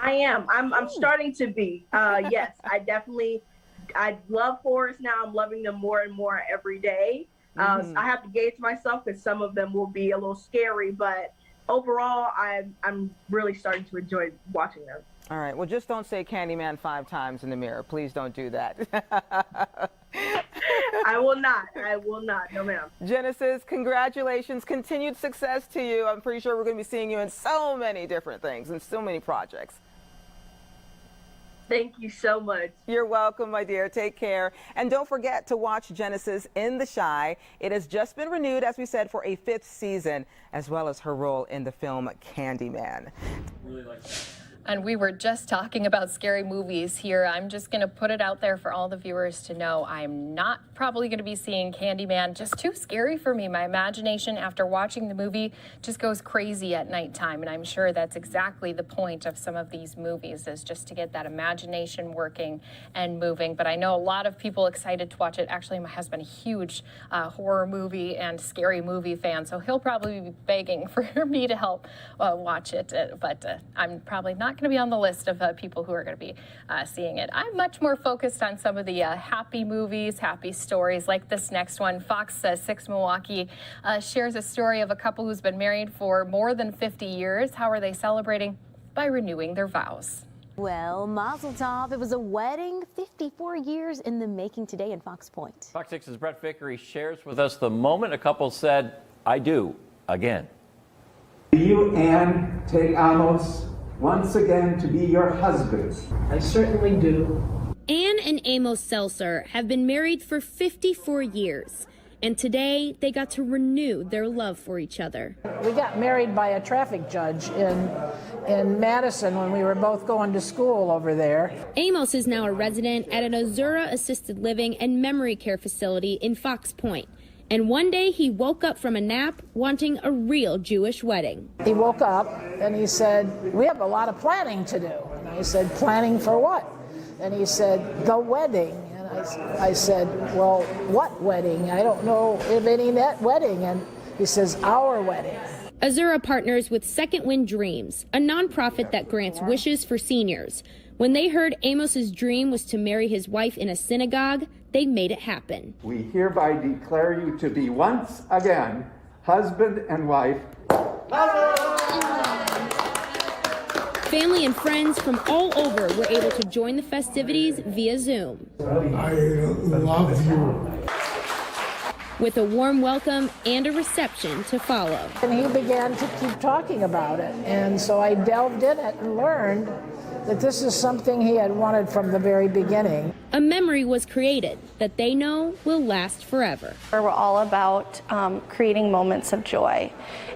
Speaker 31: I am. I'm starting to be. Yes, I love horrors now. I'm loving them more and more every day. I have to gauge myself because some of them will be a little scary, but overall, I'm really starting to enjoy watching them.
Speaker 23: All right. Well, just don't say Candyman 5 times in the mirror. Please don't do that.
Speaker 31: I will not. I will not. No, ma'am.
Speaker 23: Genesis, congratulations. Continued success to you. I'm pretty sure we're going to be seeing you in so many different things and so many projects.
Speaker 31: Thank you so much.
Speaker 23: You're welcome, my dear. Take care. And don't forget to watch Genesis in The Chi. It has just been renewed, as we said, for a 5th season, as well as her role in the film Candyman.
Speaker 9: Really like that.
Speaker 15: And we were just talking about scary movies here. I'm just going to put it out there for all the viewers to know I'm not probably going to be seeing Candyman. Just too scary for me. My imagination after watching the movie just goes crazy at nighttime. And I'm sure that's exactly the point of some of these movies, is just to get that imagination working and moving. But I know a lot of people excited to watch it. Actually, my husband, a huge horror movie and scary movie fan, so he'll probably be begging for me to help watch it. But I'm probably not going to be on the list of people who are going to be seeing it. I'm much more focused on some of the happy movies, happy stories, like this next one. Fox 6 Milwaukee shares a story of a couple who's been married for more than 50 years. How are they celebrating? By renewing their vows.
Speaker 2: Well, Mazel Tov. It was a wedding 54 years in the making today in Fox Point.
Speaker 18: Fox 6's Brett Vickery shares with us the moment a couple said, "I do," again.
Speaker 3: Do you, Anne, take Amos once again to be your husband?
Speaker 5: I certainly do.
Speaker 8: Anne and Amos Seltzer have been married for 54 years, and today they got to renew their love for each other.
Speaker 5: We got married by a traffic judge in Madison when we were both going to school over there.
Speaker 8: Amos is now a resident at an Azura assisted living and memory care facility in Fox Point. And one day he woke up from a nap wanting a real Jewish wedding.
Speaker 5: He woke up and he said, "We have a lot of planning to do." And I said, "Planning for what?" And he said, "The wedding." And I said, "Well, what wedding? I don't know of any net wedding." And he says, "Our wedding."
Speaker 8: Azura partners with Second Wind Dreams, a nonprofit that grants wishes for seniors. When they heard Amos's dream was to marry his wife in a synagogue, they made it happen.
Speaker 3: We hereby declare you to be once again husband and wife.
Speaker 8: Family and friends from all over were able to join the festivities via Zoom.
Speaker 5: I love you.
Speaker 8: With a warm welcome and a reception to follow.
Speaker 5: And he began to keep talking about it. And so I delved in it and learned that this is something he had wanted from the very beginning.
Speaker 8: A memory was created that they know will last forever.
Speaker 11: We're all about creating moments of joy.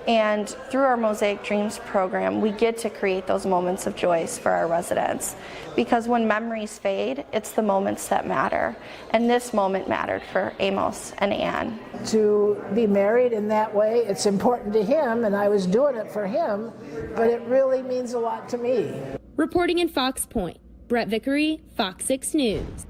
Speaker 11: And through our Mosaic Dreams program, we get to create those moments of joy for our residents. Because when memories fade, it's the moments that matter. And this moment mattered for Amos and Anne.
Speaker 5: To be married in that way, it's important to him, and I was doing it for him, but it really means a lot to me.
Speaker 8: Reporting in Fox Point, Brett Vickery, Fox 6 News.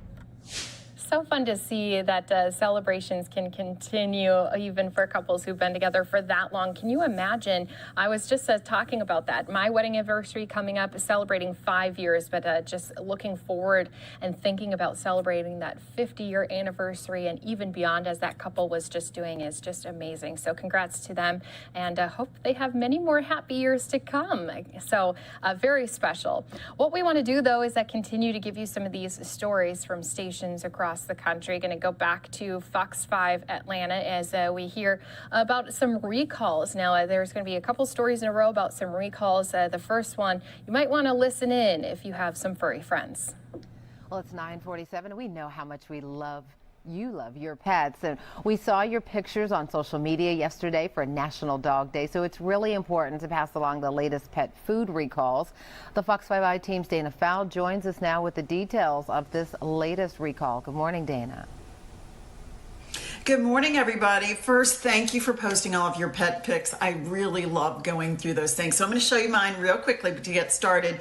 Speaker 15: so fun to see that celebrations can continue even for couples who've been together for that long. Can you imagine? I was just talking about that. My wedding anniversary coming up, celebrating 5 years, but just looking forward and thinking about celebrating that 50-year anniversary and even beyond, as that couple was just doing, is just amazing. So congrats to them, and hope they have many more happy years to come. So very special. What we want to do, though, is continue to give you some of these stories from stations across the country. Going to go back to Fox 5 Atlanta as we hear about some recalls. Now, there's going to be a couple stories in a row about some recalls. The first one, you might want to listen in if you have some furry friends.
Speaker 4: Well, it's 9:47. We know how much you love your pets, and we saw your pictures on social media yesterday for National Dog Day, so it's really important to pass along the latest pet food recalls. The Fox 5 team's Dana Fowl joins us now with the details of this latest recall. Good morning, Dana.
Speaker 10: Good morning, everybody. First, thank you for posting all of your pet pics. I really love going through those things. So I'm going to show you mine real quickly to get started.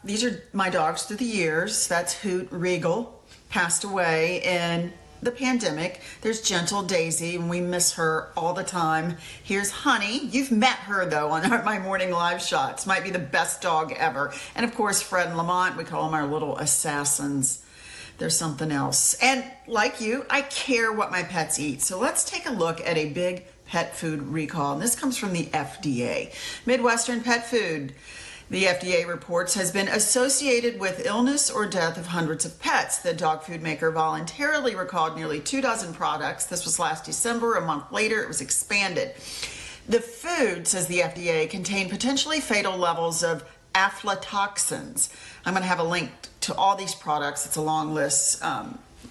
Speaker 10: These are my dogs through the years. That's Hoot. Regal passed away in the pandemic. There's Gentle Daisy, and we miss her all the time. Here's Honey. You've met her, though, on my morning live shots. Might be the best dog ever. And, of course, Fred and Lamont. We call them our little assassins. There's something else. And like you, I care what my pets eat. So let's take a look at a big pet food recall. And this comes from the FDA. Midwestern Pet Food, the FDA reports, has been associated with illness or death of hundreds of pets. The dog food maker voluntarily recalled nearly 24 products. This was last December. A month later, it was expanded. The food, says the FDA, contained potentially fatal levels of aflatoxins. I'm going to have a link to all these products. It's a long list,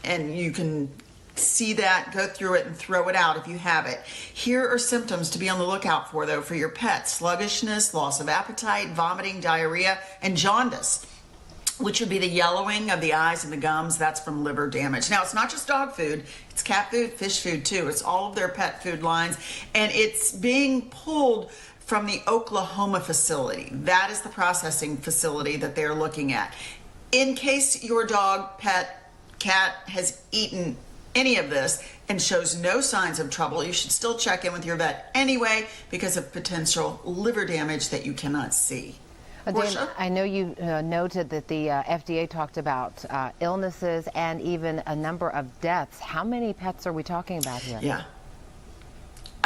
Speaker 10: and you can see that, go through it, and throw it out if you have it. Here are symptoms to be on the lookout for, though, for your pet: sluggishness, loss of appetite, vomiting, diarrhea, and jaundice, which would be the yellowing of the eyes and the gums. That's from liver damage. Now, it's not just dog food. It's cat food, fish food, too. It's all of their pet food lines, and it's being pulled from the Oklahoma facility. That is the processing facility that they're looking at. In case your dog, pet, cat has eaten any of this and shows no signs of trouble, you should still check in with your vet anyway because of potential liver damage that you cannot see.
Speaker 4: Dan, I know you noted that the FDA talked about illnesses and even a number of deaths. How many pets are we talking about here?
Speaker 10: Yeah.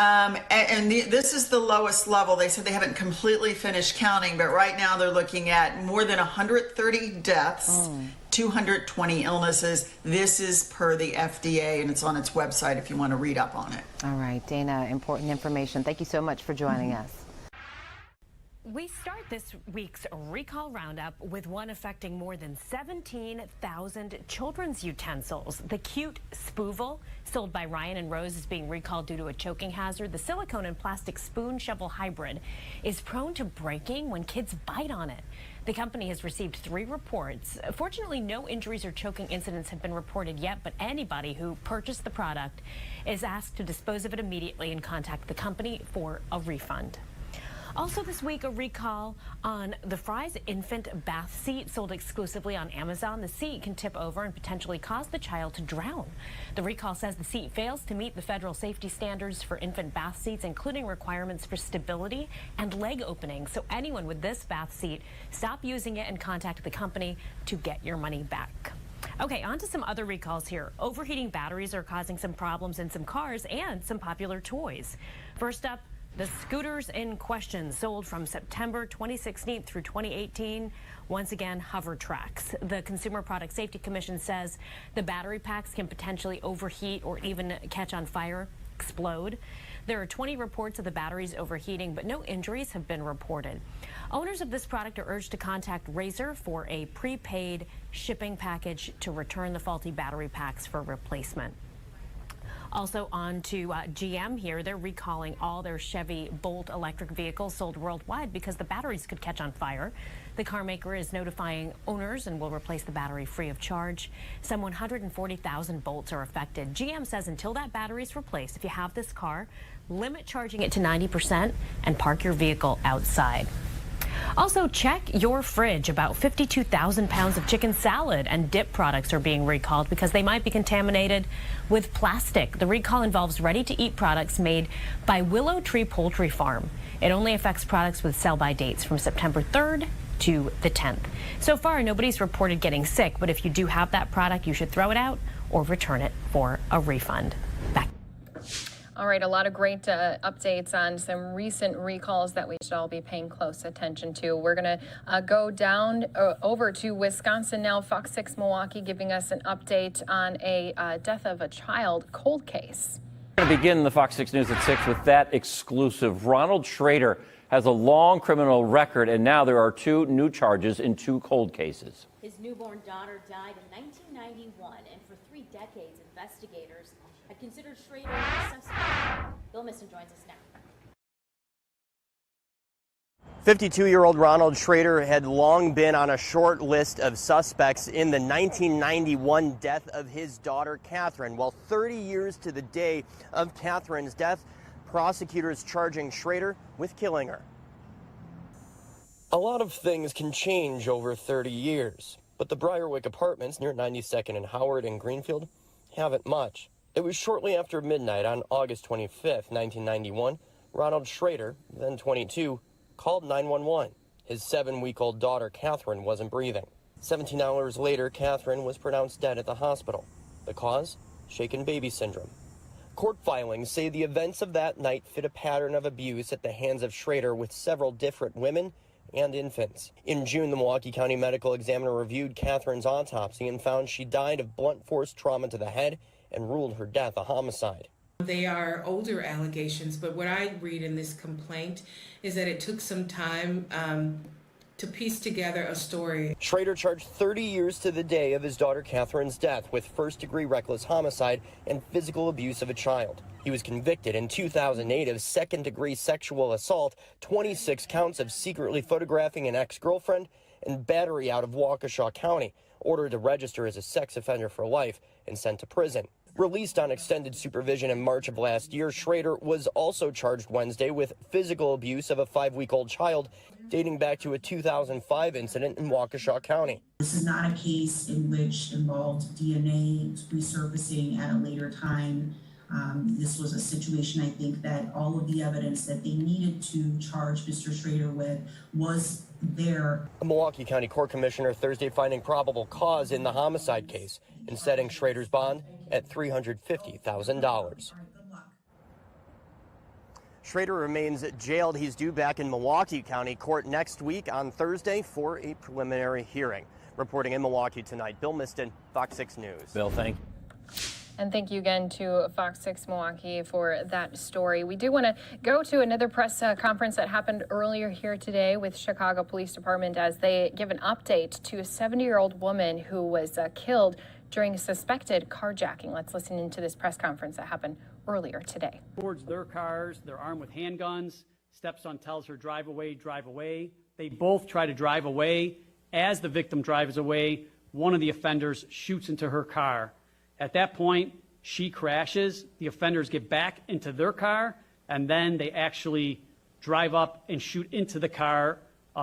Speaker 10: This is the lowest level. They said they haven't completely finished counting, but right now they're looking at more than 130 deaths, 220 illnesses. This is per the FDA, and it's on its website if you want to read up on it.
Speaker 4: All right, Dana, important information. Thank you so much for joining us.
Speaker 12: We start this week's recall roundup with one affecting more than 17,000 children's utensils. The cute Spoovel, sold by Ryan and Rose, is being recalled due to a choking hazard. The silicone and plastic spoon shovel hybrid is prone to breaking when kids bite on it. The company has received 3 reports. Fortunately, no injuries or choking incidents have been reported yet, but anybody who purchased the product is asked to dispose of it immediately and contact the company for a refund. Also this week, a recall on the Fry's infant bath seat, sold exclusively on Amazon. The seat can tip over and potentially cause the child to drown. The recall says the seat fails to meet the federal safety standards for infant bath seats, including requirements for stability and leg opening. So anyone with this bath seat, stop using it and contact the company to get your money back. Okay, on to some other recalls here. Overheating batteries are causing some problems in some cars and some popular toys. First up, the scooters in question, sold from September 2016 through 2018. Once again, hover tracks. The Consumer Product Safety Commission says the battery packs can potentially overheat or even catch on fire, explode. There are 20 reports of the batteries overheating, but no injuries have been reported. Owners of this product are urged to contact Razor for a prepaid shipping package to return the faulty battery packs for replacement. Also on to GM here. They're recalling all their Chevy Bolt electric vehicles sold worldwide because the batteries could catch on fire. The car maker is notifying owners and will replace the battery free of charge. Some 140,000 Bolts are affected. GM says until that battery is replaced, if you have this car, limit charging it to 90% and park your vehicle outside. Also, check your fridge. About 52,000 pounds of chicken salad and dip products are being recalled because they might be contaminated with plastic. The recall involves ready-to-eat products made by Willow Tree Poultry Farm. It only affects products with sell-by dates from September 3rd to the 10th. So far, nobody's reported getting sick, but if you do have that product, you should throw it out or return it for a refund. Back.
Speaker 15: All right, a lot of great updates on some recent recalls that we should all be paying close attention to. We're going to go down over to Wisconsin now. Fox 6 Milwaukee giving us an update on a death of a child cold case.
Speaker 18: We're going to begin the Fox 6 News at 6 with that exclusive. Ronald Schrader has a long criminal record, and now there are 2 new charges in 2 cold cases.
Speaker 2: His newborn daughter died in 1991, and for 3 decades, investigators had considered Schrader a suspect. Bill Miston joins us now.
Speaker 7: 52-year-old Ronald Schrader had long been on a short list of suspects in the 1991 death of his daughter, Catherine. Well, 30 years to the day of Catherine's death, prosecutors charging Schrader with killing her.
Speaker 13: A lot of things can change over 30 years, but the Briarwick Apartments near 92nd and Howard in Greenfield haven't much. It was shortly after midnight on August 25th, 1991, Ronald Schrader, then 22, called 911. His 7-week-old daughter, Catherine, wasn't breathing. 17 hours later, Catherine was pronounced dead at the hospital. The cause? Shaken baby syndrome. Court filings say the events of that night fit a pattern of abuse at the hands of Schrader with several different women and infants. In June, the Milwaukee County Medical Examiner reviewed Catherine's autopsy and found she died of blunt force trauma to the head and ruled her death a homicide.
Speaker 14: They are older allegations, but what I read in this complaint is that it took some time to piece together a story.
Speaker 13: Schrader charged 30 years to the day of his daughter Catherine's death with first-degree reckless homicide and physical abuse of a child. He was convicted in 2008 of second-degree sexual assault, 26 counts of secretly photographing an ex-girlfriend, and battery out of Waukesha County, ordered to register as a sex offender for life and sent to prison. Released on extended supervision in March of last year, Schrader was also charged Wednesday with physical abuse of a 5-week-old child dating back to a 2005 incident in Waukesha County.
Speaker 16: This is not a case in which involved DNA resurfacing at a later time. This was a situation, I think, that all of the evidence that they needed to charge Mr. Schrader with was there.
Speaker 13: A Milwaukee County Court Commissioner Thursday finding probable cause in the homicide case and setting Schrader's bond at $350,000.
Speaker 7: Schrader remains jailed. He's due back in Milwaukee County Court next week on Thursday for a preliminary hearing. Reporting in Milwaukee tonight, Bill Miston, Fox 6 News.
Speaker 18: Bill, thank you.
Speaker 15: And thank you again to Fox 6 Milwaukee for that story. We do want to go to another press conference that happened earlier here today with Chicago Police Department as they give an update to a 70-year-old woman who was killed during a suspected carjacking. Let's listen into this press conference that happened earlier today.
Speaker 17: Towards their cars, they're armed with handguns. Stepson tells her, drive away, drive away. They both try to drive away. As the victim drives away, one of the offenders shoots into her car. At that point, she crashes. The offenders get back into their car, and then they actually drive up and shoot into the car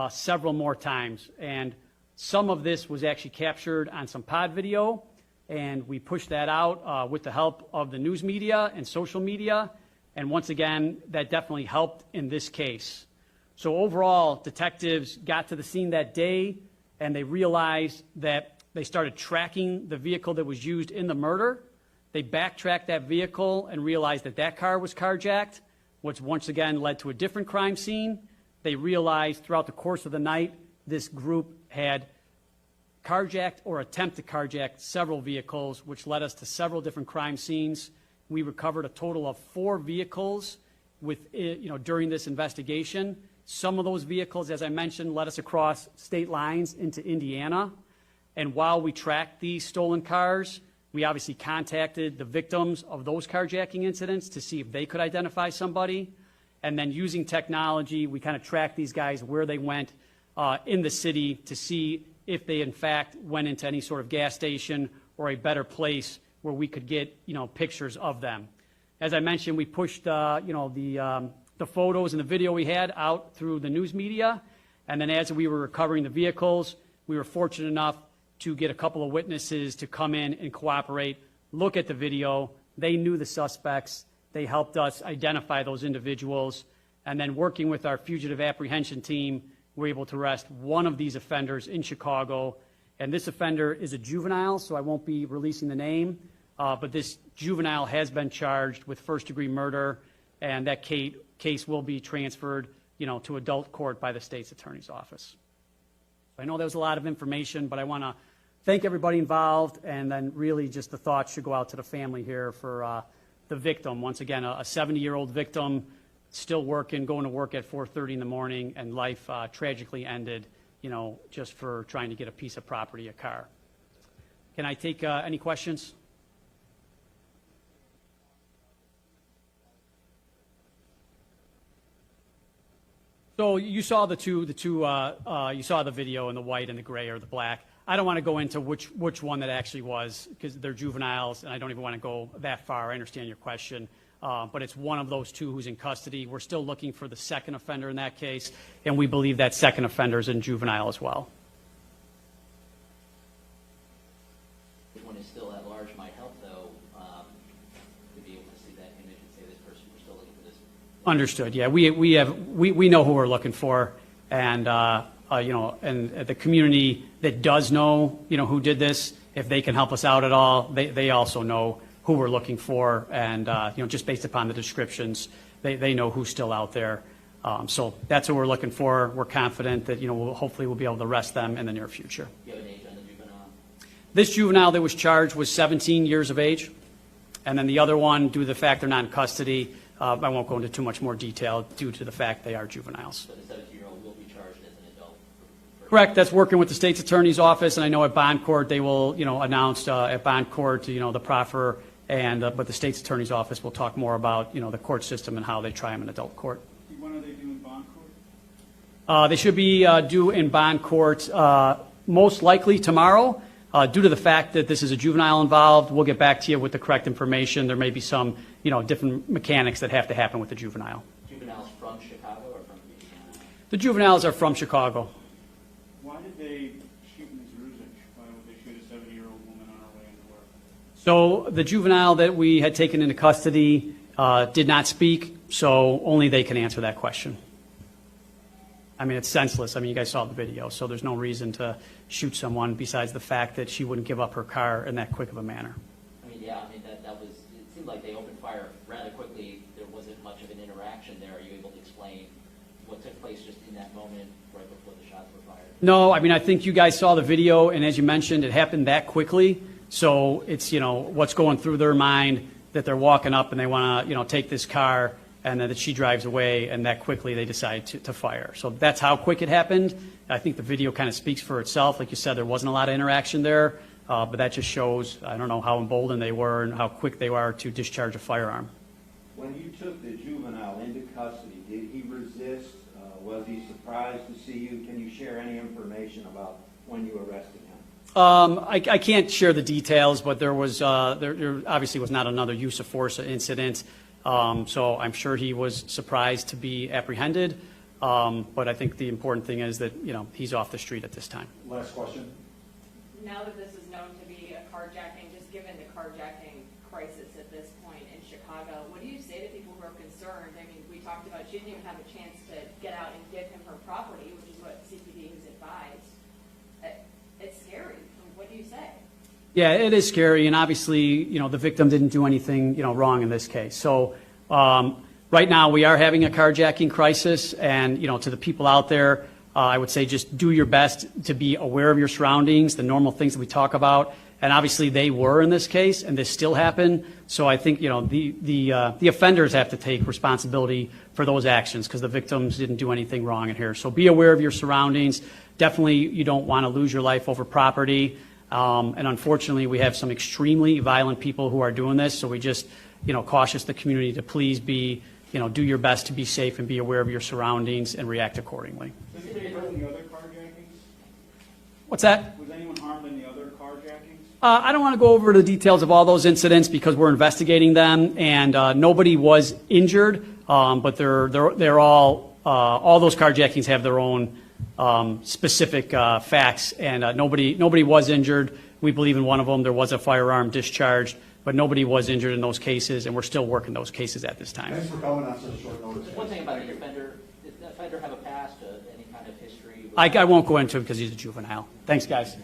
Speaker 17: several more times. And some of this was actually captured on some pod video, and we pushed that out with the help of the news media and social media. And once again, that definitely helped in this case. So overall, detectives got to the scene that day, and they realized that they started tracking the vehicle that was used in the murder. They backtracked that vehicle and realized that that car was carjacked, which once again led to a different crime scene. They realized throughout the course of the night, this group had carjacked or attempted to carjack several vehicles, which led us to several different crime scenes. We recovered a total of 4 vehicles during this investigation. Some of those vehicles, as I mentioned, led us across state lines into Indiana. And while we tracked these stolen cars, we obviously contacted the victims of those carjacking incidents to see if they could identify somebody. And then using technology, we kind of tracked these guys where they went in the city to see if they in fact went into any sort of gas station or a better place where we could get pictures of them. As I mentioned, we pushed the photos and the video we had out through the news media. And then as we were recovering the vehicles, we were fortunate enough to get a couple of witnesses to come in and cooperate, look at the video. They knew the suspects. They helped us identify those individuals. And then working with our fugitive apprehension team, we were able to arrest one of these offenders in Chicago. And this offender is a juvenile, so I won't be releasing the name. But this juvenile has been charged with first-degree murder, and that case will be transferred, to adult court by the state's attorney's office. I know that was a lot of information, but I want to thank everybody involved, and then really just the thoughts should go out to the family here for the victim. Once again, a 70-year-old victim, still working, going to work at 4:30 in the morning, and life tragically ended, just for trying to get a piece of property, a car. Can I take any questions? So you saw you saw the video in the white and the gray or the black. I don't want to go into which one that actually was, because they're juveniles, and I don't even want to go that far. I understand your question. But it's one of those two who's in custody. We're still looking for the second offender in that case, and we believe that second offender is in juvenile as well.
Speaker 1: One is still at large might help, though, to be able to see that image and say this person, we're still looking for this.
Speaker 17: Understood. Yeah, we know who we're looking for, and and the community that does know who did this, if they can help us out at all, they also know who we're looking for, and just based upon the descriptions, they know who's still out there. So that's what we're looking for. We're confident that hopefully we'll be able to arrest them in the near future.
Speaker 1: Do you have an age on the juvenile?
Speaker 17: This juvenile that was charged was 17 years of age, and then the other one, due to the fact they're not in custody, I won't go into too much more detail due to the fact they are juveniles.
Speaker 1: So the 17-year-old will be charged as an adult?
Speaker 17: Correct. That's working with the state's attorney's office, and I know at bond court they will announce at bond court the proffer. But the state's attorney's office will talk more about, the court system and how they try them in adult court.
Speaker 6: When are they due in bond court?
Speaker 17: They should be due in bond court most likely tomorrow. Due to the fact that this is a juvenile involved, we'll get back to you with the correct information. There may be some, different mechanics that have to happen with the juvenile.
Speaker 1: Juveniles from Chicago or from Indiana?
Speaker 17: The juveniles are from Chicago.
Speaker 6: Why did they shoot Ms. Ruzich? Why would they shoot a 70-year-old woman on her way into work?
Speaker 17: So the juvenile that we had taken into custody did not speak, so only they can answer that question. I mean, it's senseless. I mean, you guys saw the video, so there's no reason to shoot someone besides the fact that she wouldn't give up her car in that quick of a manner.
Speaker 1: I mean, yeah, that was, it seemed like they opened fire rather quickly. There wasn't much of an interaction there. Are you able to explain what took place just in that moment right before the shots were fired?
Speaker 17: No, I mean, I think you guys saw the video, and as you mentioned, it happened that quickly. So it's, what's going through their mind that they're walking up and they want to, take this car, and then that she drives away, and that quickly they decide to fire. So that's how quick it happened. I think the video kind of speaks for itself. Like you said, there wasn't a lot of interaction there, but that just shows, I don't know, how emboldened they were and how quick they were to discharge a firearm.
Speaker 19: When you took the juvenile into custody, did he resist? Was he surprised to see you? Can you share any information about when you arrested him?
Speaker 17: I can't share the details, but there was there obviously was not another use of force incident. So I'm sure he was surprised to be apprehended. But I think the important thing is that, he's off the street at this time.
Speaker 19: Last question.
Speaker 2: Now that this is known to be a carjacking, just given the carjacking crisis at this point in Chicago, what do you say to people who are concerned? I mean, we talked about she didn't even have a chance to get out and give him her property, which is what CPD has advised. It's scary. What do you say?
Speaker 17: Yeah, it is scary, and obviously, the victim didn't do anything, wrong in this case. So right now we are having a carjacking crisis, and, to the people out there, I would say just do your best to be aware of your surroundings, the normal things that we talk about, and obviously they were in this case, and this still happened. So I think, the offenders have to take responsibility for those actions because the victims didn't do anything wrong in here. So be aware of your surroundings. Definitely, you don't want to lose your life over property. And unfortunately, we have some extremely violent people who are doing this. So we just, cautious the community to please be, do your best to be safe and be aware of your surroundings and react accordingly.
Speaker 6: Was anybody hurt in the other carjackings?
Speaker 17: What's that?
Speaker 6: Was anyone harmed in the other carjackings?
Speaker 17: I don't want to go over the details of all those incidents because we're investigating them, and nobody was injured. But they're all those carjackings have their own specific facts, and nobody was injured. We believe in one of them there was a firearm discharged, but nobody was injured in those cases, and we're still working those cases at this time.
Speaker 6: Thanks for coming on such short notice.
Speaker 1: Just one thing about the offender, did the offender have a past, any kind of history?
Speaker 17: I won't go into it because he's a juvenile. Thanks, guys.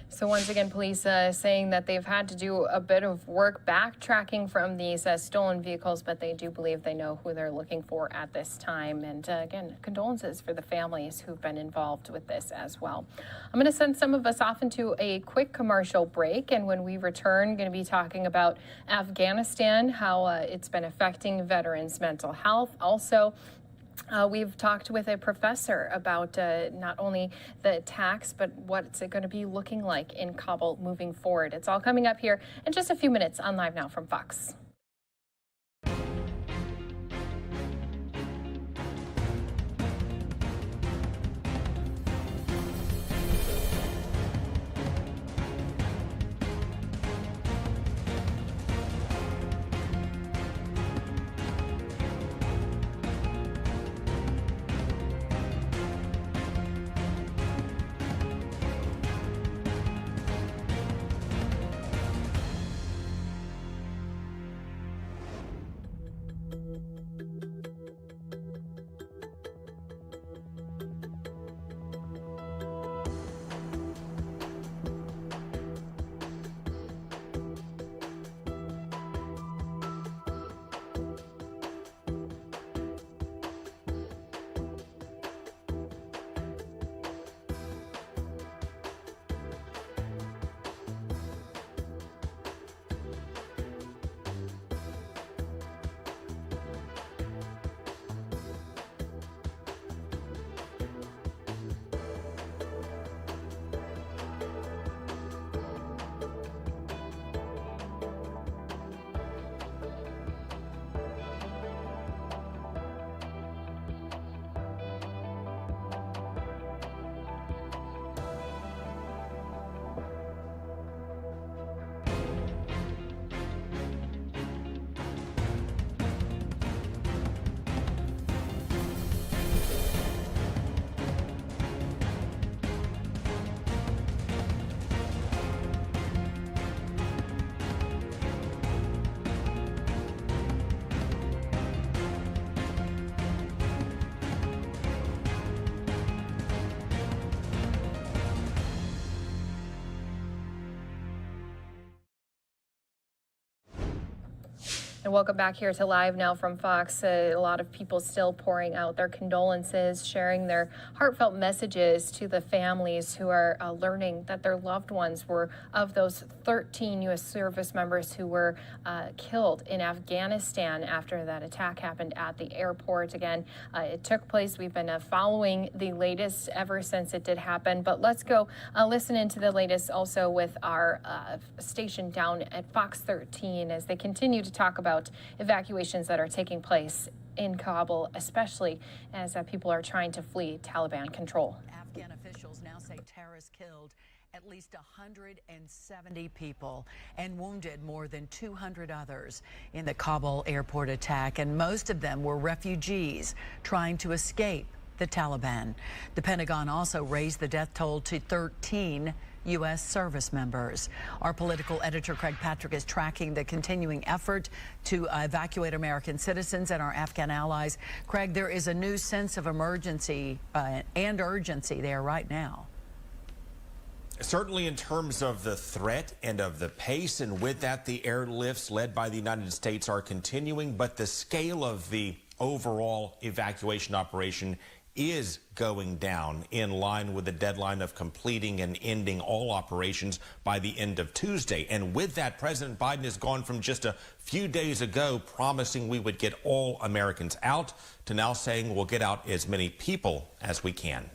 Speaker 15: So once again, police saying that they've had to do a bit of work backtracking from these stolen vehicles, but they do believe they know who they're looking for at this time. And again, condolences for the families who've been involved with this as well. I'm going to send some of us off into a quick commercial break, and when we return, going to be talking about Afghanistan, how it's been affecting veterans' mental health. Also, we've talked with a professor about not only the attacks, but what's it going to be looking like in Kabul moving forward. It's all coming up here in just a few minutes on Live Now from Fox. And welcome back here to Live Now from Fox. A lot of people still pouring out their condolences, sharing their heartfelt messages to the families who are learning that their loved ones were of those 13 U.S. service members who were killed in Afghanistan after that attack happened at the airport. Again, it took place. We've been following the latest ever since it did happen. But let's go listen into the latest also with our station down at Fox 13 as they continue to talk about evacuations that are taking place in Kabul, especially as people are trying to flee Taliban control.
Speaker 20: Afghan officials now say terrorists killed at least 170 people and wounded more than 200 others in the Kabul airport attack, and most of them were refugees trying to escape the Taliban. The Pentagon also raised the death toll to 13 U.S. service members. Our political editor, Craig Patrick, is tracking the continuing effort to evacuate American citizens and our Afghan allies. Craig, there is a new sense of emergency and urgency there right now.
Speaker 21: Certainly in terms of the threat and of the pace, and with that, the airlifts led by the United States are continuing, but the scale of the overall evacuation operation is going down in line with the deadline of completing and ending all operations by the end of Tuesday. And with that, President Biden has gone from just a few days ago promising we would get all Americans out to now saying we'll get out as many people as we can.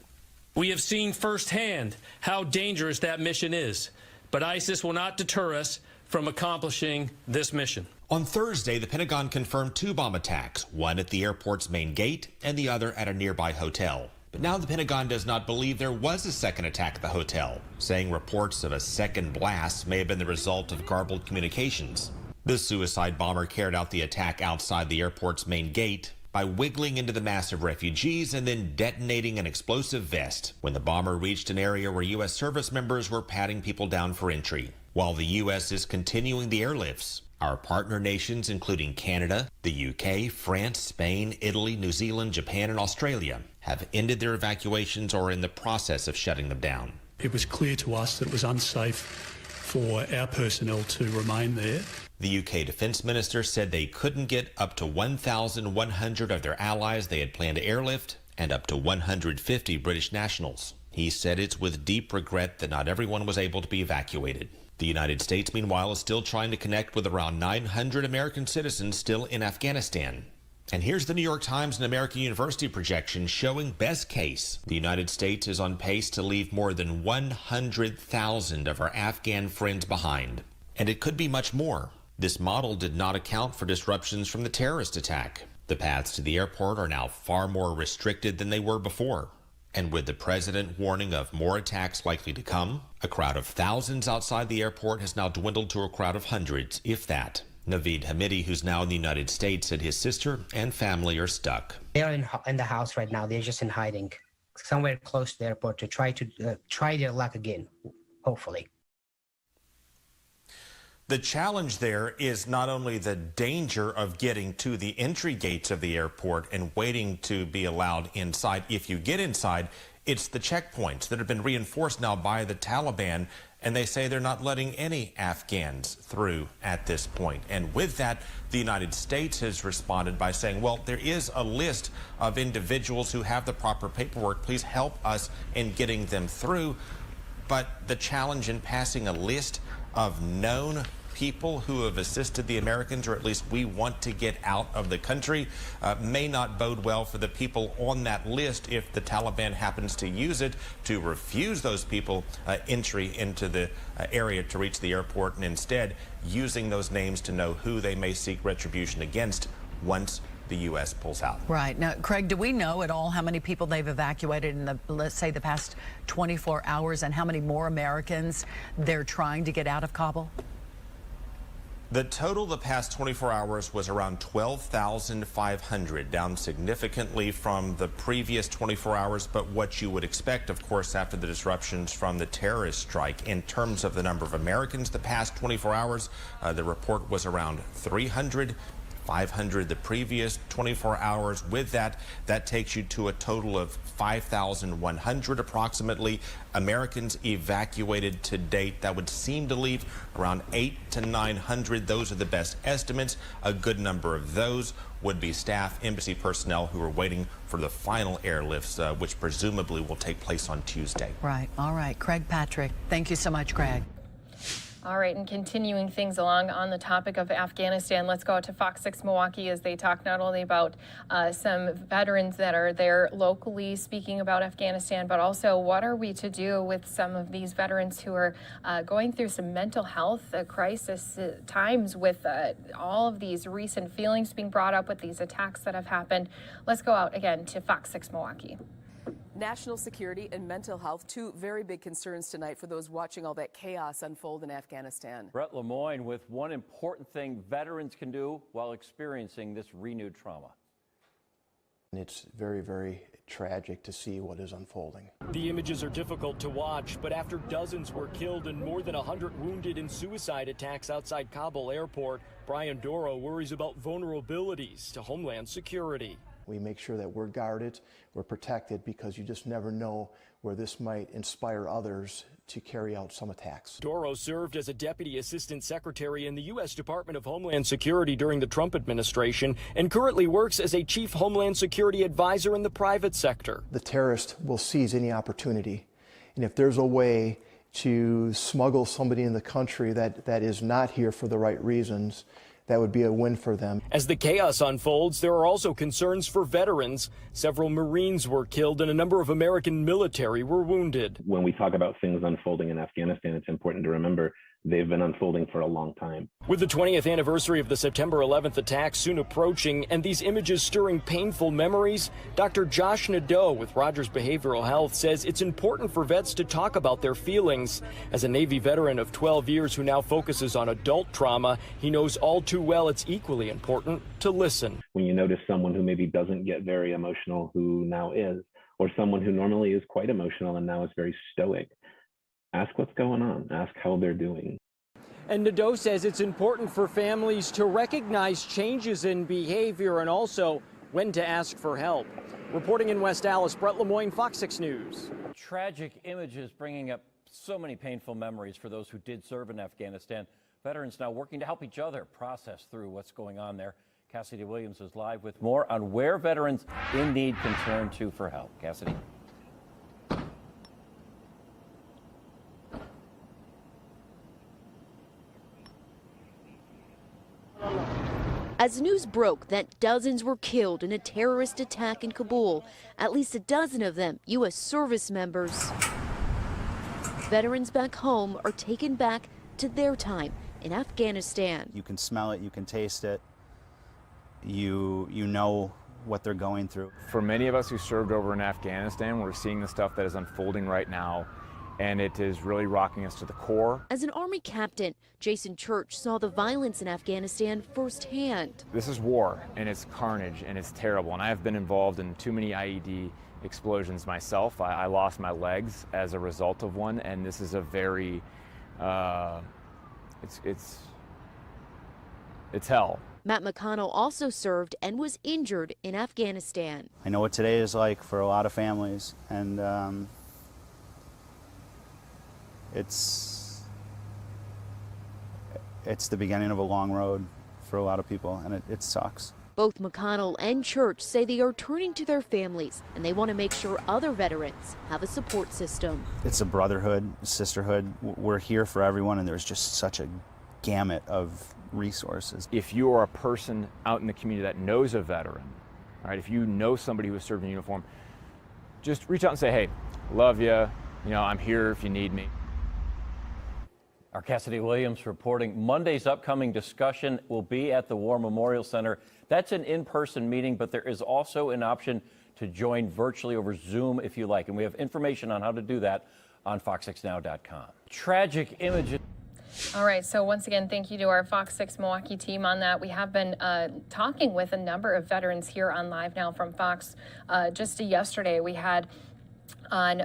Speaker 22: We have seen firsthand how dangerous that mission is, but ISIS will not deter us from accomplishing this mission.
Speaker 21: On Thursday, the Pentagon confirmed 2 bomb attacks, one at the airport's main gate and the other at a nearby hotel. But now the Pentagon does not believe there was a second attack at the hotel, saying reports of a second blast may have been the result of garbled communications. The suicide bomber carried out the attack outside the airport's main gate by wiggling into the mass of refugees and then detonating an explosive vest when the bomber reached an area where U.S. service members were patting people down for entry. While the U.S. is continuing the airlifts, our partner nations, including Canada, the UK, France, Spain, Italy, New Zealand, Japan, and Australia, have ended their evacuations or are in the process of shutting them down.
Speaker 3: It was clear to us that it was unsafe for our personnel to remain there.
Speaker 21: The UK Defence Minister said they couldn't get up to 1,100 of their allies they had planned to airlift and up to 150 British nationals. He said it's with deep regret that not everyone was able to be evacuated. The United States, meanwhile, is still trying to connect with around 900 American citizens still in Afghanistan. And here's the New York Times and American University projection showing best case. The United States is on pace to leave more than 100,000 of our Afghan friends behind. And it could be much more. This model did not account for disruptions from the terrorist attack. The paths to the airport are now far more restricted than they were before. And with the president warning of more attacks likely to come, a crowd of thousands outside the airport has now dwindled to a crowd of hundreds, if that. Naveed Hamidi, who's now in the United States, said his sister and family are stuck.
Speaker 9: They're in the house right now. They're just in hiding somewhere close to the airport to try their luck again, hopefully.
Speaker 21: The challenge there is not only the danger of getting to the entry gates of the airport and waiting to be allowed inside. If you get inside, it's the checkpoints that have been reinforced now by the Taliban, and they say they're not letting any Afghans through at this point. And with that, the United States has responded by saying, well, there is a list of individuals who have the proper paperwork. Please help us in getting them through. But the challenge in passing a list of known people who have assisted the Americans, or at least we want to get out of the country, may not bode well for the people on that list if the Taliban happens to use it to refuse those people entry into the area to reach the airport, and instead using those names to know who they may seek retribution against once the U.S. pulls out.
Speaker 20: Right. Now, Craig, do we know at all how many people they've evacuated in the, let's say, the past 24 hours, and how many more Americans they're trying to get out of Kabul?
Speaker 21: The total the past 24 hours was around 12,500, down significantly from the previous 24 hours, but what you would expect, of course, after the disruptions from the terrorist strike. In terms of the number of Americans the past 24 hours, the report was around 300. 500 the previous 24 hours. With that, that takes you to a total of 5,100 approximately Americans evacuated to date. That would seem to leave around 800 to 900. Those are the best estimates. A good number of those would be staff, embassy personnel who are waiting for the final airlifts, which presumably will take place on Tuesday.
Speaker 20: Right. All right. Craig Patrick, thank you so much, Craig.
Speaker 15: All right, and continuing things along on the topic of Afghanistan, let's go out to Fox 6 Milwaukee as they talk not only about some veterans that are there locally speaking about Afghanistan, but also what are we to do with some of these veterans who are going through some mental health crisis times with all of these recent feelings being brought up with these attacks that have happened. Let's go out again to Fox 6 Milwaukee.
Speaker 23: National security and mental health, two very big concerns tonight for those watching all that chaos unfold in Afghanistan.
Speaker 18: Brett Lemoyne with one important thing veterans can do while experiencing this renewed trauma.
Speaker 24: It's very, very tragic to see what is unfolding.
Speaker 25: The images are difficult to watch, but after dozens were killed and more than 100 wounded in suicide attacks outside Kabul airport, Brian Doro worries about vulnerabilities to Homeland Security.
Speaker 24: We make sure that we're guarded, we're protected, because you just never know where this might inspire others to carry out some attacks.
Speaker 25: Doro served as a deputy assistant secretary in the U.S. Department of Homeland Security during the Trump administration and currently works as a chief Homeland Security advisor in the private sector.
Speaker 24: The terrorist will seize any opportunity, and if there's a way to smuggle somebody in the country that is not here for the right reasons, that would be a win for them.
Speaker 25: As the chaos unfolds, there are also concerns for veterans. Several Marines were killed and a number of American military were wounded.
Speaker 26: When we talk about things unfolding in Afghanistan, it's important to remember they've been unfolding for a long time.
Speaker 25: With the 20th anniversary of the September 11th attacks soon approaching and these images stirring painful memories, Dr. Josh Nadeau with Rogers Behavioral Health says it's important for vets to talk about their feelings. As a Navy veteran of 12 years who now focuses on adult trauma, he knows all too well it's equally important to listen.
Speaker 26: when you notice someone who maybe doesn't get very emotional who now is, or someone who normally is quite emotional and now is very stoic. Ask what's going on, ask how they're doing.
Speaker 25: And Nadeau says it's important for families to recognize changes in behavior and also when to ask for help. Reporting in West Dallas, Brett Lemoyne, Fox 6 News.
Speaker 18: Tragic images bringing up so many painful memories for those who did serve in Afghanistan. Veterans now working to help each other process through what's going on there. Cassidy Williams is live with more on where veterans in need can turn to for help. Cassidy.
Speaker 4: As news broke that dozens were killed in a terrorist attack in Kabul, at least a dozen of them U.S. service members, veterans back home are taken back to their time in Afghanistan.
Speaker 5: You can smell it, you can taste it, you know what they're going through.
Speaker 8: For many of us who served over in Afghanistan, we're seeing the stuff that is unfolding right now, and it is really rocking us to the core.
Speaker 4: As an Army captain, Jason Church saw the violence in Afghanistan firsthand.
Speaker 8: This is war, and it's carnage, and it's terrible, and I have been involved in too many IED explosions myself. I lost my legs as a result of one, and this is a very, it's hell.
Speaker 4: Matt McConnell also served and was injured in Afghanistan.
Speaker 5: I know what today is like for a lot of families, and it's the beginning of a long road for a lot of people, and it sucks.
Speaker 4: Both McConnell and Church say they are turning to their families, and they want to make sure other veterans have a support system.
Speaker 5: It's a brotherhood, a sisterhood. We're here for everyone, and there's just such a gamut of resources.
Speaker 8: If you are a person out in the community that knows a veteran, all right, if you know somebody who has served in uniform, just reach out and say, hey, love you, I'm here if you need me.
Speaker 18: Our Cassidy Williams reporting. Monday's upcoming discussion will be at the War Memorial Center. That's an in-person meeting, but there is also an option to join virtually over Zoom if you like. And we have information on how to do that on fox6now.com. Tragic images.
Speaker 15: All right, so once again, thank you to our Fox 6 Milwaukee team on that. We have been talking with a number of veterans here on Live Now from Fox. Just yesterday, we had on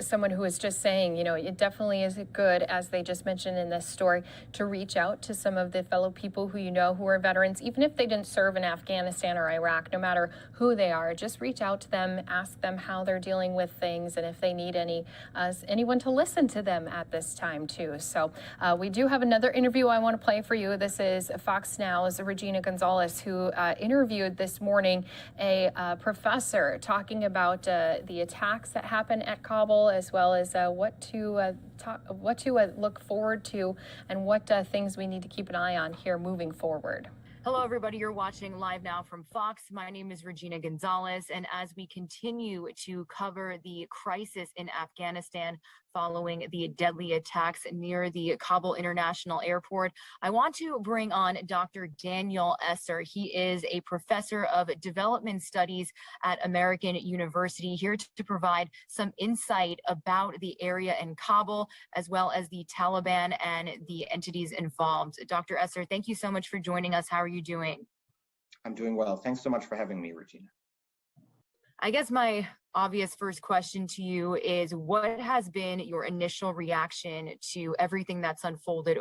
Speaker 15: someone who was just saying, it definitely is good, as they just mentioned in this story, to reach out to some of the fellow people who who are veterans, even if they didn't serve in Afghanistan or Iraq, no matter who they are. Just reach out to them, ask them how they're dealing with things, and if they need anyone to listen to them at this time too. So we do have another interview I want to play for you. This is Fox Now's Regina Gonzalez, who interviewed this morning a professor talking about the attacks that happened at Kabul, as well as what to look forward to and what things we need to keep an eye on here moving forward. Hello, everybody. You're watching Live Now from Fox. My name is Regina Gonzalez, and as we continue to cover the crisis in Afghanistan following the deadly attacks near the Kabul International Airport, I want to bring on Dr. Daniel Esser. He is a professor of development studies at American University, here to provide some insight about the area in Kabul, as well as the Taliban and the entities involved. Dr. Esser, thank you so much for joining us. How are you doing?
Speaker 10: I'm doing well. Thanks so much for having me, Regina.
Speaker 15: I guess my obvious first question to you is, what has been your initial reaction to everything that's unfolded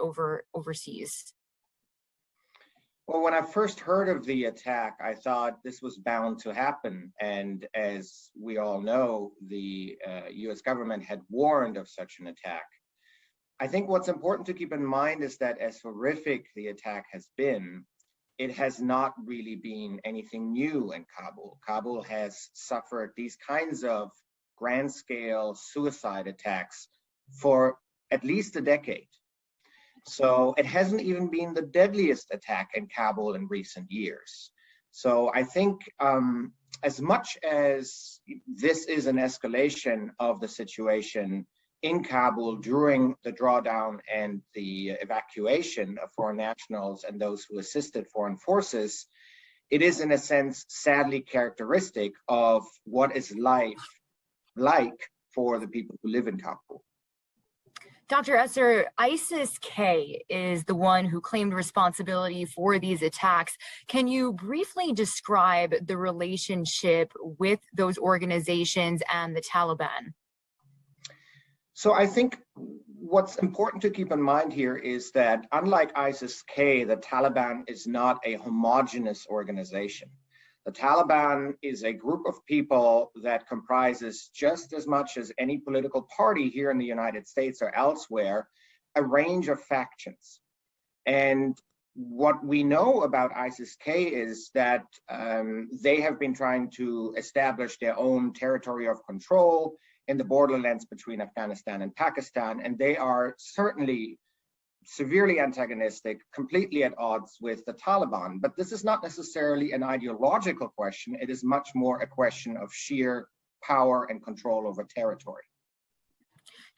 Speaker 15: overseas?
Speaker 10: Well, when I first heard of the attack, I thought this was bound to happen. And as we all know, the US government had warned of such an attack. I think what's important to keep in mind is that as horrific the attack has been, it has not really been anything new in Kabul. Kabul has suffered these kinds of grand scale suicide attacks for at least a decade. So it hasn't even been the deadliest attack in Kabul in recent years. So I think as much as this is an escalation of the situation in Kabul during the drawdown and the evacuation of foreign nationals and those who assisted foreign forces, it is in a sense sadly characteristic of what is life like for the people who live in Kabul.
Speaker 7: Dr. Esser, ISIS-K is the one who claimed responsibility for these attacks. Can you briefly describe the relationship with those organizations and the Taliban?
Speaker 10: So I think what's important to keep in mind here is that unlike ISIS-K, the Taliban is not a homogenous organization. The Taliban is a group of people that comprises just as much as any political party here in the United States or elsewhere, a range of factions. And what we know about ISIS-K is that they have been trying to establish their own territory of control in the borderlands between Afghanistan and Pakistan, and they are certainly severely antagonistic, completely at odds with the Taliban. But this is not necessarily an ideological question. It is much more a question of sheer power and control over territory.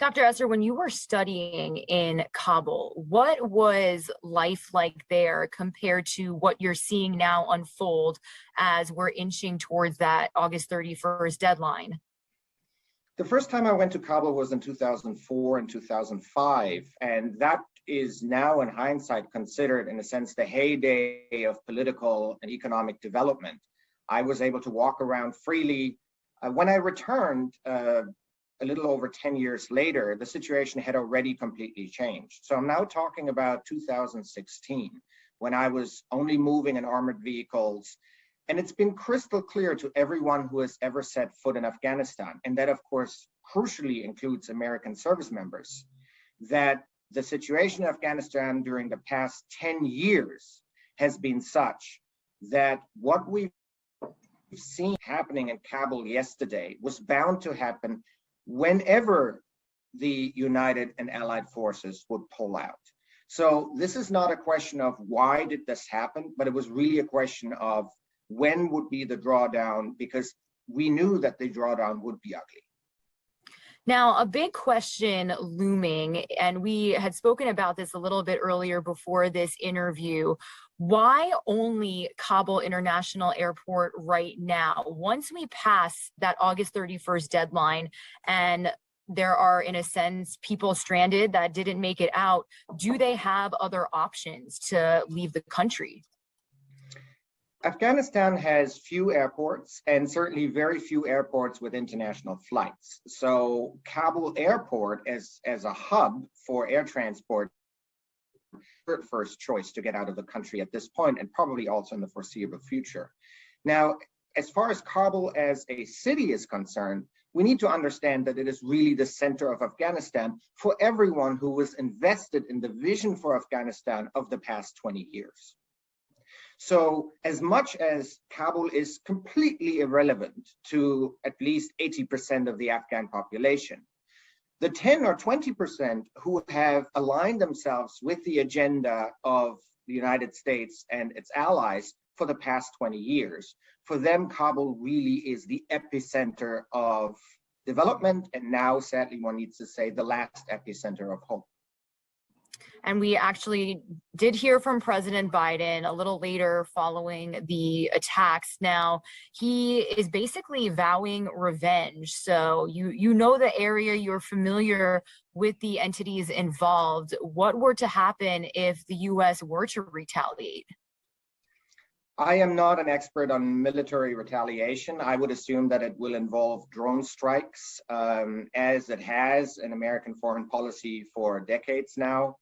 Speaker 7: Dr. Esser, when you were studying in Kabul, what was life like there compared to what you're seeing now unfold as we're inching towards that August 31st deadline?
Speaker 10: The first time I went to Kabul was in 2004 and 2005, and that is now in hindsight considered, in a sense, the heyday of political and economic development. I was able to walk around freely. When I returned a little over 10 years later, the situation had already completely changed. So I'm now talking about 2016, when I was only moving in armored vehicles. And it's been crystal clear to everyone who has ever set foot in Afghanistan, and that of course crucially includes American service members, that the situation in Afghanistan during the past 10 years has been such that what we've seen happening in Kabul yesterday was bound to happen whenever the United and Allied forces would pull out. So this is not a question of why did this happen, but it was really a question of when would be the drawdown, because we knew that the drawdown would be ugly.
Speaker 7: Now, a big question looming, and we had spoken about this a little bit earlier before this interview, why only Kabul International Airport right now? Once we pass that August 31st deadline and there are, in a sense, people stranded that didn't make it out, do they have other options to leave the country?
Speaker 10: Afghanistan has few airports and certainly very few airports with international flights. So Kabul Airport as a hub for air transport, first choice to get out of the country at this point, and probably also in the foreseeable future. Now, as far as Kabul as a city is concerned, we need to understand that it is really the center of Afghanistan for everyone who was invested in the vision for Afghanistan of the past 20 years. So as much as Kabul is completely irrelevant to at least 80% of the Afghan population, the 10 or 20% who have aligned themselves with the agenda of the United States and its allies for the past 20 years, for them, Kabul really is the epicenter of development, and now, sadly, one needs to say, the last epicenter of hope.
Speaker 7: And we actually did hear from President Biden a little later following the attacks. Now, he is basically vowing revenge. So you know the area, you're familiar with the entities involved. What were to happen if the U.S. were to retaliate?
Speaker 10: I am not an expert on military retaliation. I would assume that it will involve drone strikes, as it has in American foreign policy for decades now.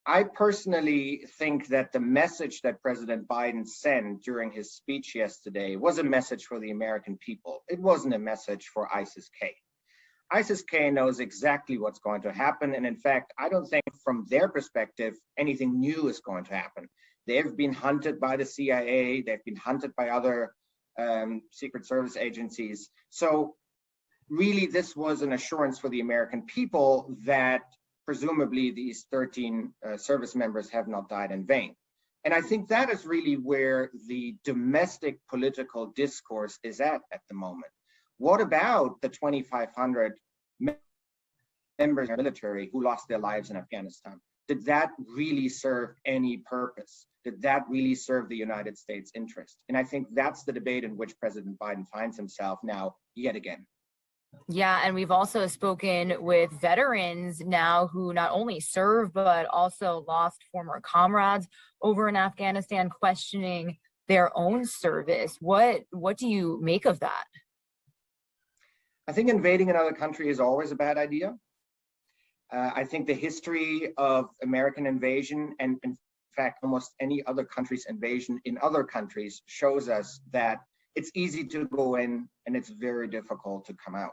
Speaker 10: I personally think that the message that President Biden sent during his speech yesterday was a message for the American people. It wasn't a message for ISIS-K. ISIS-K knows exactly what's going to happen. And in fact, I don't think from their perspective, anything new is going to happen. They've been hunted by the CIA. They've been hunted by other Secret Service agencies. So really, this was an assurance for the American people that presumably these 13 service members have not died in vain. And I think that is really where the domestic political discourse is at the moment. What about the 2,500 members of the military who lost their lives in Afghanistan? Did that really serve any purpose? Did that really serve the United States' interest? And I think that's the debate in which President Biden finds himself now, yet again.
Speaker 7: Yeah, and we've also spoken with veterans now who not only serve, but also lost former comrades over in Afghanistan, questioning their own service. What do you make of that?
Speaker 10: I think invading another country is always a bad idea. I think the history of American invasion, and in fact, almost any other country's invasion in other countries, shows us that it's easy to go in and it's very difficult to come out,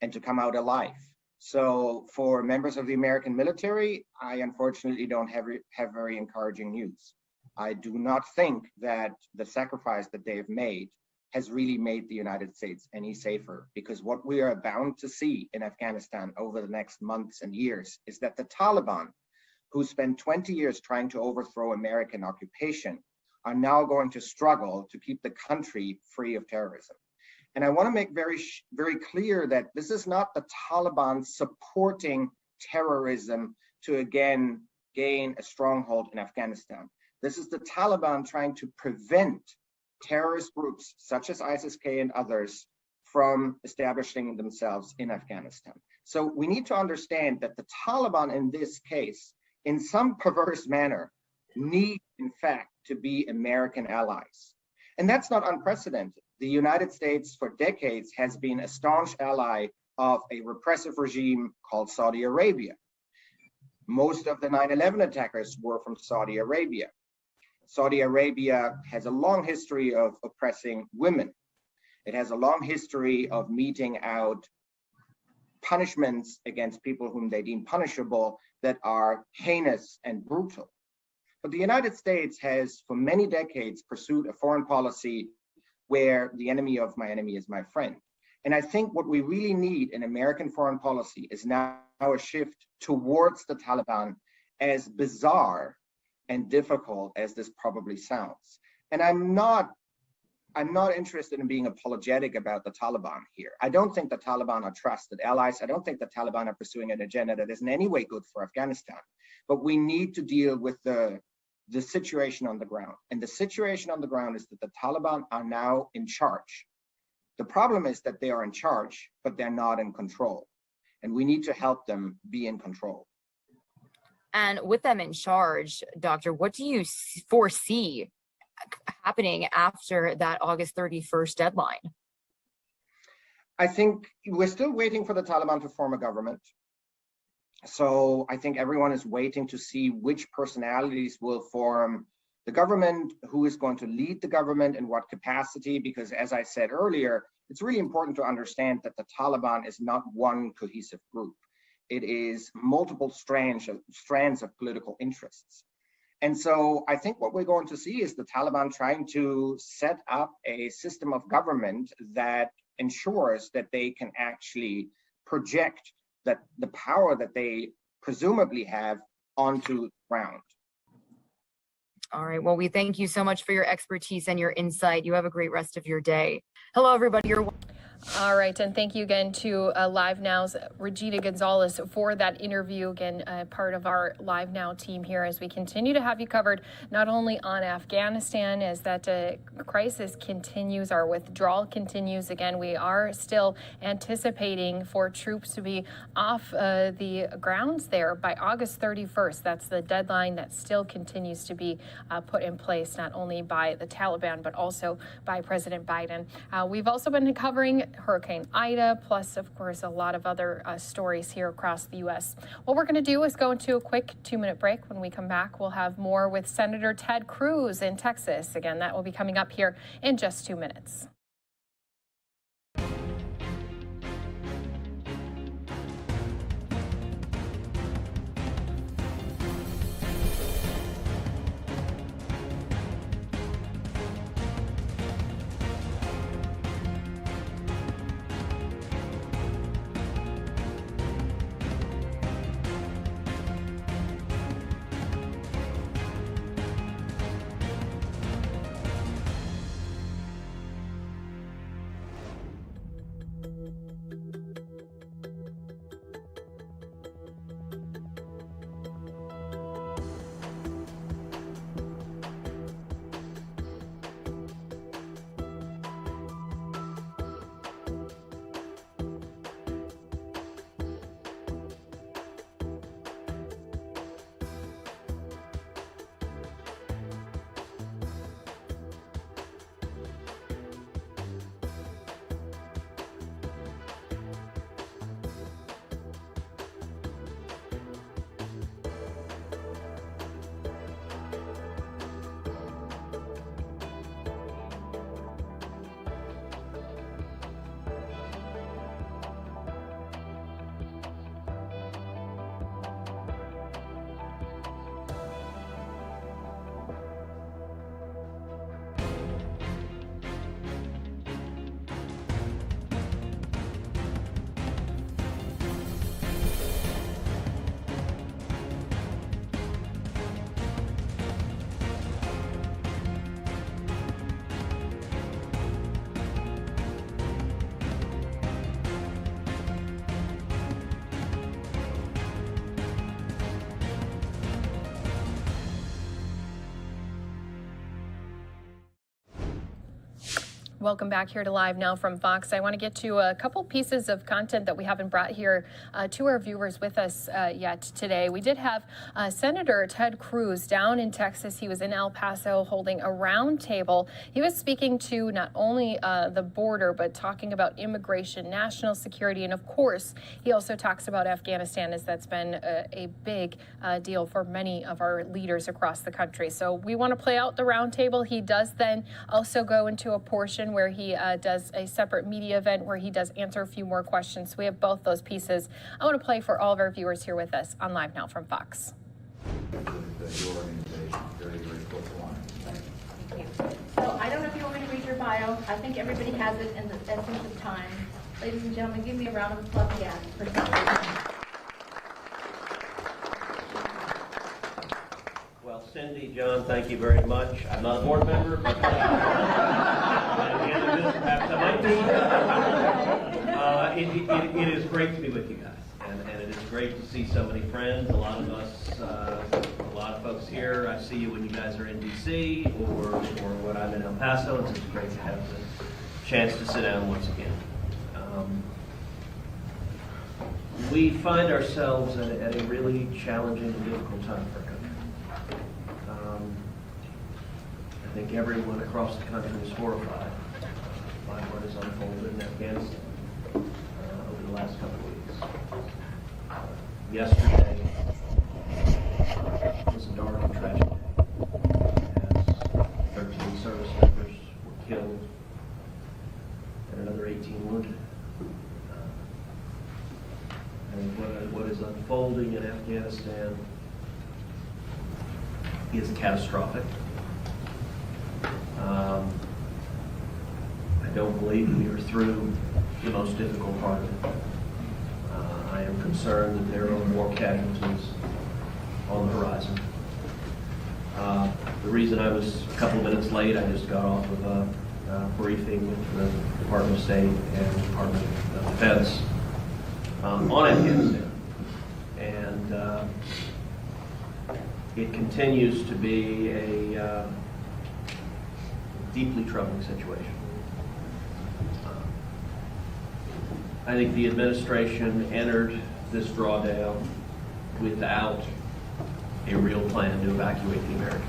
Speaker 10: and to come out alive. So for members of the American military, I unfortunately don't have very encouraging news. I do not think that the sacrifice that they have made has really made the United States any safer, because what we are bound to see in Afghanistan over the next months and years is that the Taliban, who spent 20 years trying to overthrow American occupation, are now going to struggle to keep the country free of terrorism. And I want to make very clear that this is not the Taliban supporting terrorism to again gain a stronghold in Afghanistan. This is the Taliban trying to prevent terrorist groups such as ISIS-K and others from establishing themselves in Afghanistan. So we need to understand that the Taliban in this case, in some perverse manner, need in fact to be American allies. And that's not unprecedented. The United States for decades has been a staunch ally of a repressive regime called Saudi Arabia. Most of the 9/11 attackers were from Saudi Arabia. Saudi Arabia has a long history of oppressing women. It has a long history of meting out punishments against people whom they deem punishable that are heinous and brutal. But the United States has for many decades pursued a foreign policy where the enemy of my enemy is my friend. And I think what we really need in American foreign policy is now a shift towards the Taliban, as bizarre and difficult as this probably sounds. And I'm not interested in being apologetic about the Taliban here. I don't think the Taliban are trusted allies. I don't think the Taliban are pursuing an agenda that is in any way good for Afghanistan. But we need to deal with the situation on the ground. And the situation on the ground is that the Taliban are now in charge. The problem is that they are in charge, but they're not in control. And we need to help them be in control.
Speaker 7: And with them in charge, Doctor, what do you foresee happening after that August 31st deadline?
Speaker 10: I think we're still waiting for the Taliban to form a government. So I think everyone is waiting to see which personalities will form the government, who is going to lead the government, in what capacity, because as I said earlier, it's really important to understand that the Taliban is not one cohesive group. It is multiple strands of political interests. And so I think what we're going to see is the Taliban trying to set up a system of government that ensures that they can actually project that the power that they presumably have onto the ground.
Speaker 7: All right. Well, we thank you so much for your expertise and your insight. You have a great rest of your day. Hello, everybody.
Speaker 15: All right, and thank you again to Live Now's Regina Gonzalez for that interview. Again, part of our Live Now team here as we continue to have you covered not only on Afghanistan as that crisis continues, our withdrawal continues. Again, we are still anticipating for troops to be off the grounds there by August 31st. That's the deadline that still continues to be put in place, not only by the Taliban, but also by President Biden. We've also been covering Hurricane Ida, plus, of course, a lot of other stories here across the U.S. What we're going to do is go into a quick 2-minute break. When we come back, we'll have more with Senator Ted Cruz in Texas. Again, that will be coming up here in just 2 minutes. Welcome back here to Live Now from Fox. I want to get to a couple pieces of content that we haven't brought here to our viewers with us yet today. We did have Senator Ted Cruz down in Texas. He was in El Paso holding a round table. He was speaking to not only the border, but talking about immigration, national security, and of course, he also talks about Afghanistan, as that's been a big deal for many of our leaders across the country. So we want to play out the round table. He does then also go into a portion where he does a separate media event where he does answer a few more questions. So we have both those pieces. I want to play for all of our viewers here with us on Live Now from Fox.
Speaker 11: So I don't know if you want me to read your bio. I think everybody has it in the essence of time. Ladies and gentlemen, give me a round of applause again for
Speaker 12: Well, Cindy, John, thank you very much. I'm not a board member, but perhaps I might be. It is great to be with you guys, and it is great to see so many friends. A lot of us, a lot of folks here. I see you when you guys are in D.C. or when I'm in El Paso. It's just great to have the chance to sit down once again. We find ourselves at a really challenging and difficult time for our country. I think everyone across the country is horrified by what has unfolded in Afghanistan over the last couple of weeks. Yesterday was a dark and tragic day as 13 service members were killed and another 18 wounded. And what is unfolding in Afghanistan is catastrophic. I don't believe we are through the most difficult part of it. I am concerned that there are more casualties on the horizon. The reason I was a couple of minutes late, I just got off of a briefing with the Department of State and the Department of Defense on Afghanistan. And it continues to be a deeply troubling situation. I think the administration entered this drawdown without a real plan to evacuate the Americans.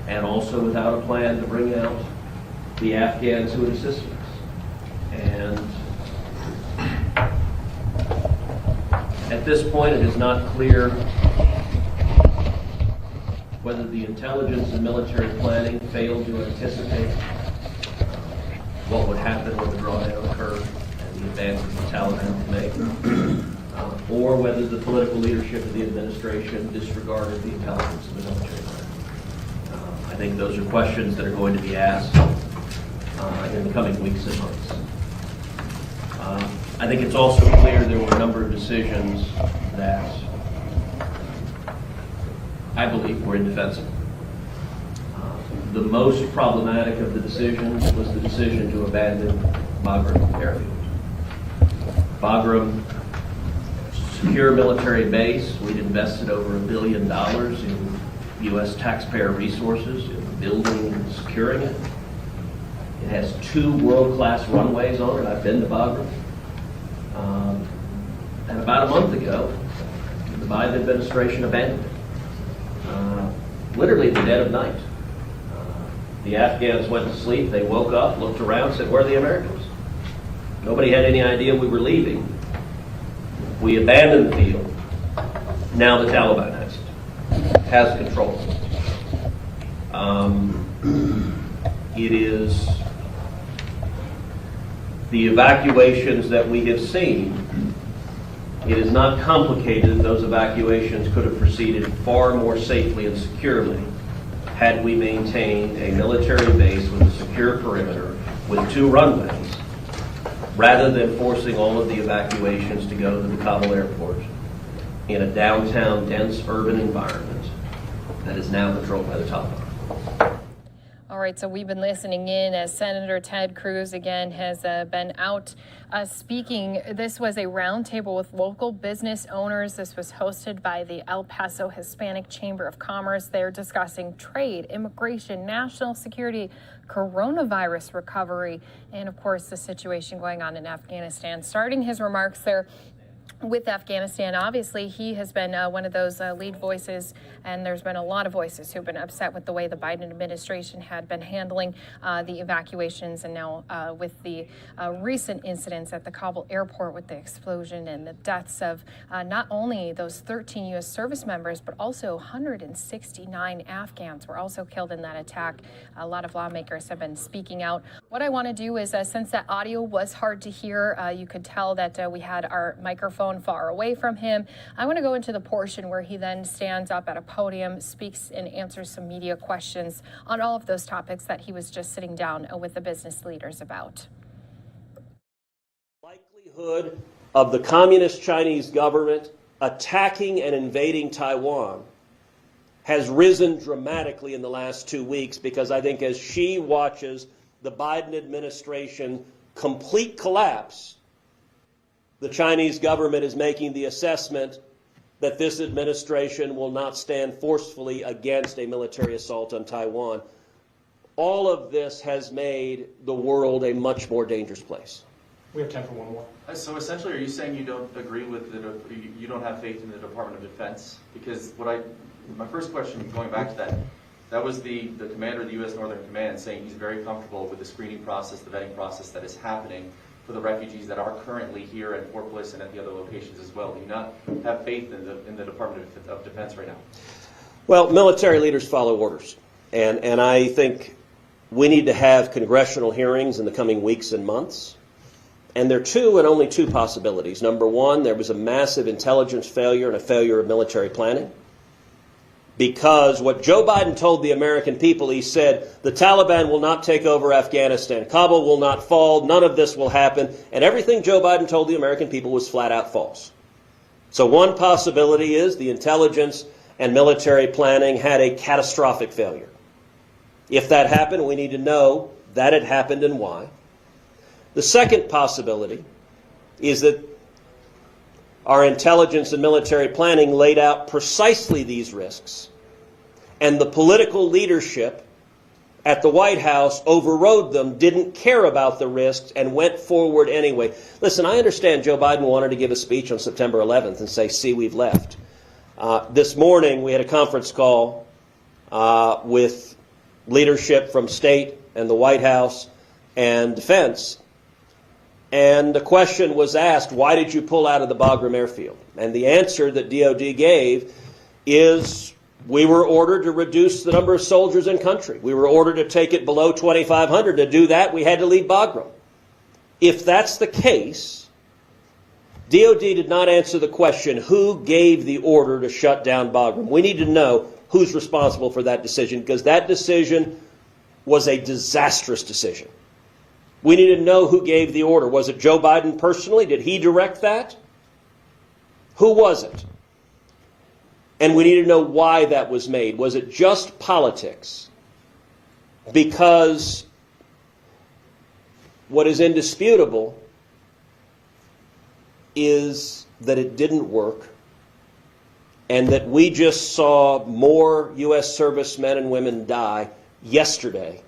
Speaker 12: And also without a plan to bring out the Afghans who would assist us. And at this point, it is not clear whether the intelligence and military planning failed to anticipate what would happen when the drawdown occurred and the advances the Taliban would make, or whether the political leadership of the administration disregarded the intelligence of the military planning. I think those are questions that are going to be asked in the coming weeks and months. I think it's also clear there were a number of decisions that I believe were indefensible. The most problematic of the decisions was the decision to abandon Bagram Airfield. Bagram, secure military base. We'd invested over $1 billion in U.S. taxpayer resources in building and securing it. It has 2 world-class runways on it. I've been to Bagram. And about a month ago, the Biden administration abandoned it. Literally at the dead of night. The Afghans went to sleep, they woke up, looked around, said, where are the Americans? Nobody had any idea we were leaving. We abandoned the field. Now the Taliban has control. It is the evacuations that we have seen. It is not complicated. Those evacuations could have proceeded far more safely and securely had we maintained a military base with a secure perimeter with 2 runways, rather than forcing all of the evacuations to go to the Kabul airport in a downtown, dense urban environment that is now controlled by the Taliban.
Speaker 15: All right, so we've been listening in as Senator Ted Cruz again has been out speaking. This was a roundtable with local business owners. This was hosted by the El Paso Hispanic Chamber of Commerce. They're discussing trade, immigration, national security, coronavirus recovery, and of course the situation going on in Afghanistan. Starting his remarks there with Afghanistan, obviously, he has been one of those lead voices, and there's been a lot of voices who've been upset with the way the Biden administration had been handling the evacuations, and now with the recent incidents at the Kabul airport with the explosion and the deaths of not only those 13 U.S. service members, but also 169 Afghans were also killed in that attack. A lot of lawmakers have been speaking out. What I want to do is, since that audio was hard to hear, you could tell that we had our microphone far away from him. I want to go into the portion where he then stands up at a podium, speaks, and answers some media questions on all of those topics that he was just sitting down with the business leaders about.
Speaker 12: Likelihood of the communist Chinese government attacking and invading Taiwan has risen dramatically in the last 2 weeks, because I think as Xi watches the Biden administration complete collapse, the Chinese government is making the assessment that this administration will not stand forcefully against a military assault on Taiwan. All of this has made the world a much more dangerous place.
Speaker 2: We have time for one more.
Speaker 6: So essentially, are you saying you don't agree with you don't have faith in the Department of Defense? Because my first question, going back to that was the commander of the U.S. Northern Command saying he's very comfortable with the screening process, the vetting process that is happening for the refugees that are currently here at Fort Bliss and at the other locations as well. Do you not have faith in the Department of Defense right now?
Speaker 12: Well, military leaders follow orders, and I think we need to have congressional hearings in the coming weeks and months. And there are two and only two possibilities. Number one, there was a massive intelligence failure and a failure of military planning. Because what Joe Biden told the American people, he said, the Taliban will not take over Afghanistan. Kabul will not fall. None of this will happen. And everything Joe Biden told the American people was flat out false. So one possibility is the intelligence and military planning had a catastrophic failure. If that happened, we need to know that it happened and why. The second possibility is that our intelligence and military planning laid out precisely these risks, and the political leadership at the White House overrode them, didn't care about the risks, and went forward anyway. Listen, I understand Joe Biden wanted to give a speech on September 11th and say, see, we've left. This morning, we had a conference call with leadership from state and the White House and defense. And the question was asked, why did you pull out of the Bagram airfield? And the answer that DOD gave is, we were ordered to reduce the number of soldiers in country. We were ordered to take it below 2,500. To do that, we had to leave Bagram. If that's the case, DOD did not answer the question, who gave the order to shut down Bagram? We need to know who's responsible for that decision, because that decision was a disastrous decision. We need to know who gave the order. Was it Joe Biden personally? Did he direct that? Who was it? And we need to know why that was made. Was it just politics? Because what is indisputable is that it didn't work, and that we just saw more U.S. servicemen and women die yesterday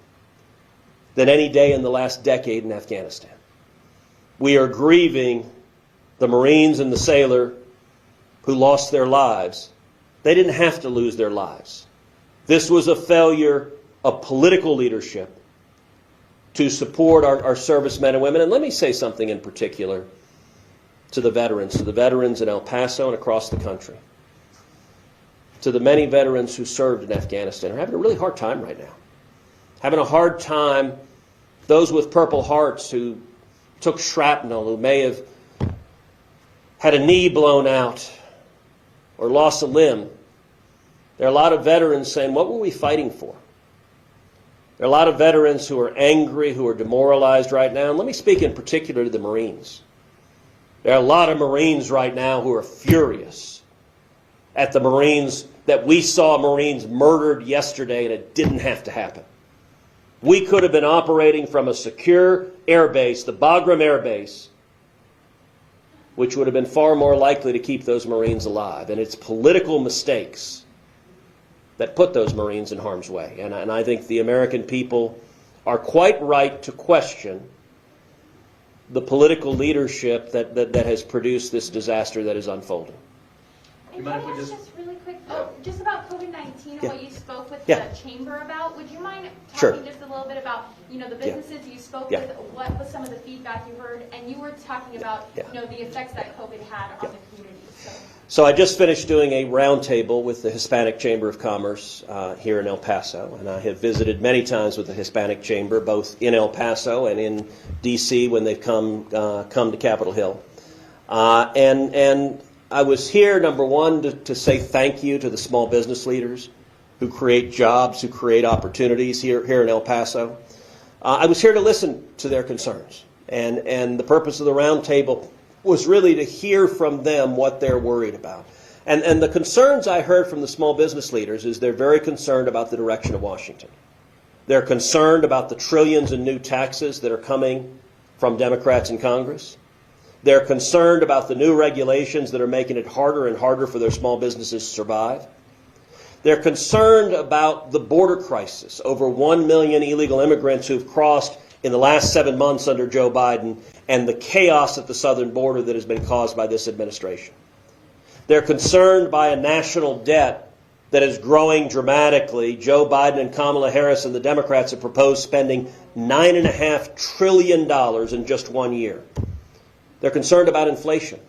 Speaker 12: than any day in the last decade in Afghanistan. We are grieving the Marines and the sailor who lost their lives. They didn't have to lose their lives. This was a failure of political leadership to support our servicemen and women. And let me say something in particular to the veterans in El Paso and across the country. To the many veterans who served in Afghanistan are having a really hard time right now. Having a hard time, those with Purple Hearts who took shrapnel, who may have had a knee blown out or lost a limb. There are a lot of veterans saying, what were we fighting for? There are a lot of veterans who are angry, who are demoralized right now. And let me speak in particular to the Marines. There are a lot of Marines right now who are furious at the Marines, that we saw Marines murdered yesterday and it didn't have to happen.
Speaker 1: We could have been operating from a secure air base, the Bagram Air Base, which would have been far more likely to keep those Marines alive. And it's political mistakes that put those Marines in harm's way. And I think the American people are quite right to question the political leadership that has produced this disaster that is unfolding.
Speaker 11: And can I ask just really quick, just about COVID-19 and what you spoke with
Speaker 1: Yeah.
Speaker 11: the chamber about? Would you mind
Speaker 1: Sure.
Speaker 11: talking just a little bit about, the businesses you spoke with, what was some of the feedback you heard? And you were talking about, the effects that COVID had on the community.
Speaker 1: So I just finished doing a roundtable with the Hispanic Chamber of Commerce here in El Paso, and I have visited many times with the Hispanic Chamber, both in El Paso and in D.C. when they've come to Capitol Hill. And I was here, number one, to say thank you to the small business leaders who create jobs, who create opportunities here in El Paso. I was here to listen to their concerns, and the purpose of the roundtable was really to hear from them what they're worried about. And the concerns I heard from the small business leaders is they're very concerned about the direction of Washington. They're concerned about the trillions in new taxes that are coming from Democrats in Congress. They're concerned about the new regulations that are making it harder and harder for their small businesses to survive. They're concerned about the border crisis, over 1 million illegal immigrants who've crossed in the last 7 months under Joe Biden, and the chaos at the southern border that has been caused by this administration. They're concerned by a national debt that is growing dramatically. Joe Biden and Kamala Harris and the Democrats have proposed spending $9.5 trillion in just 1 year. They're concerned about inflation,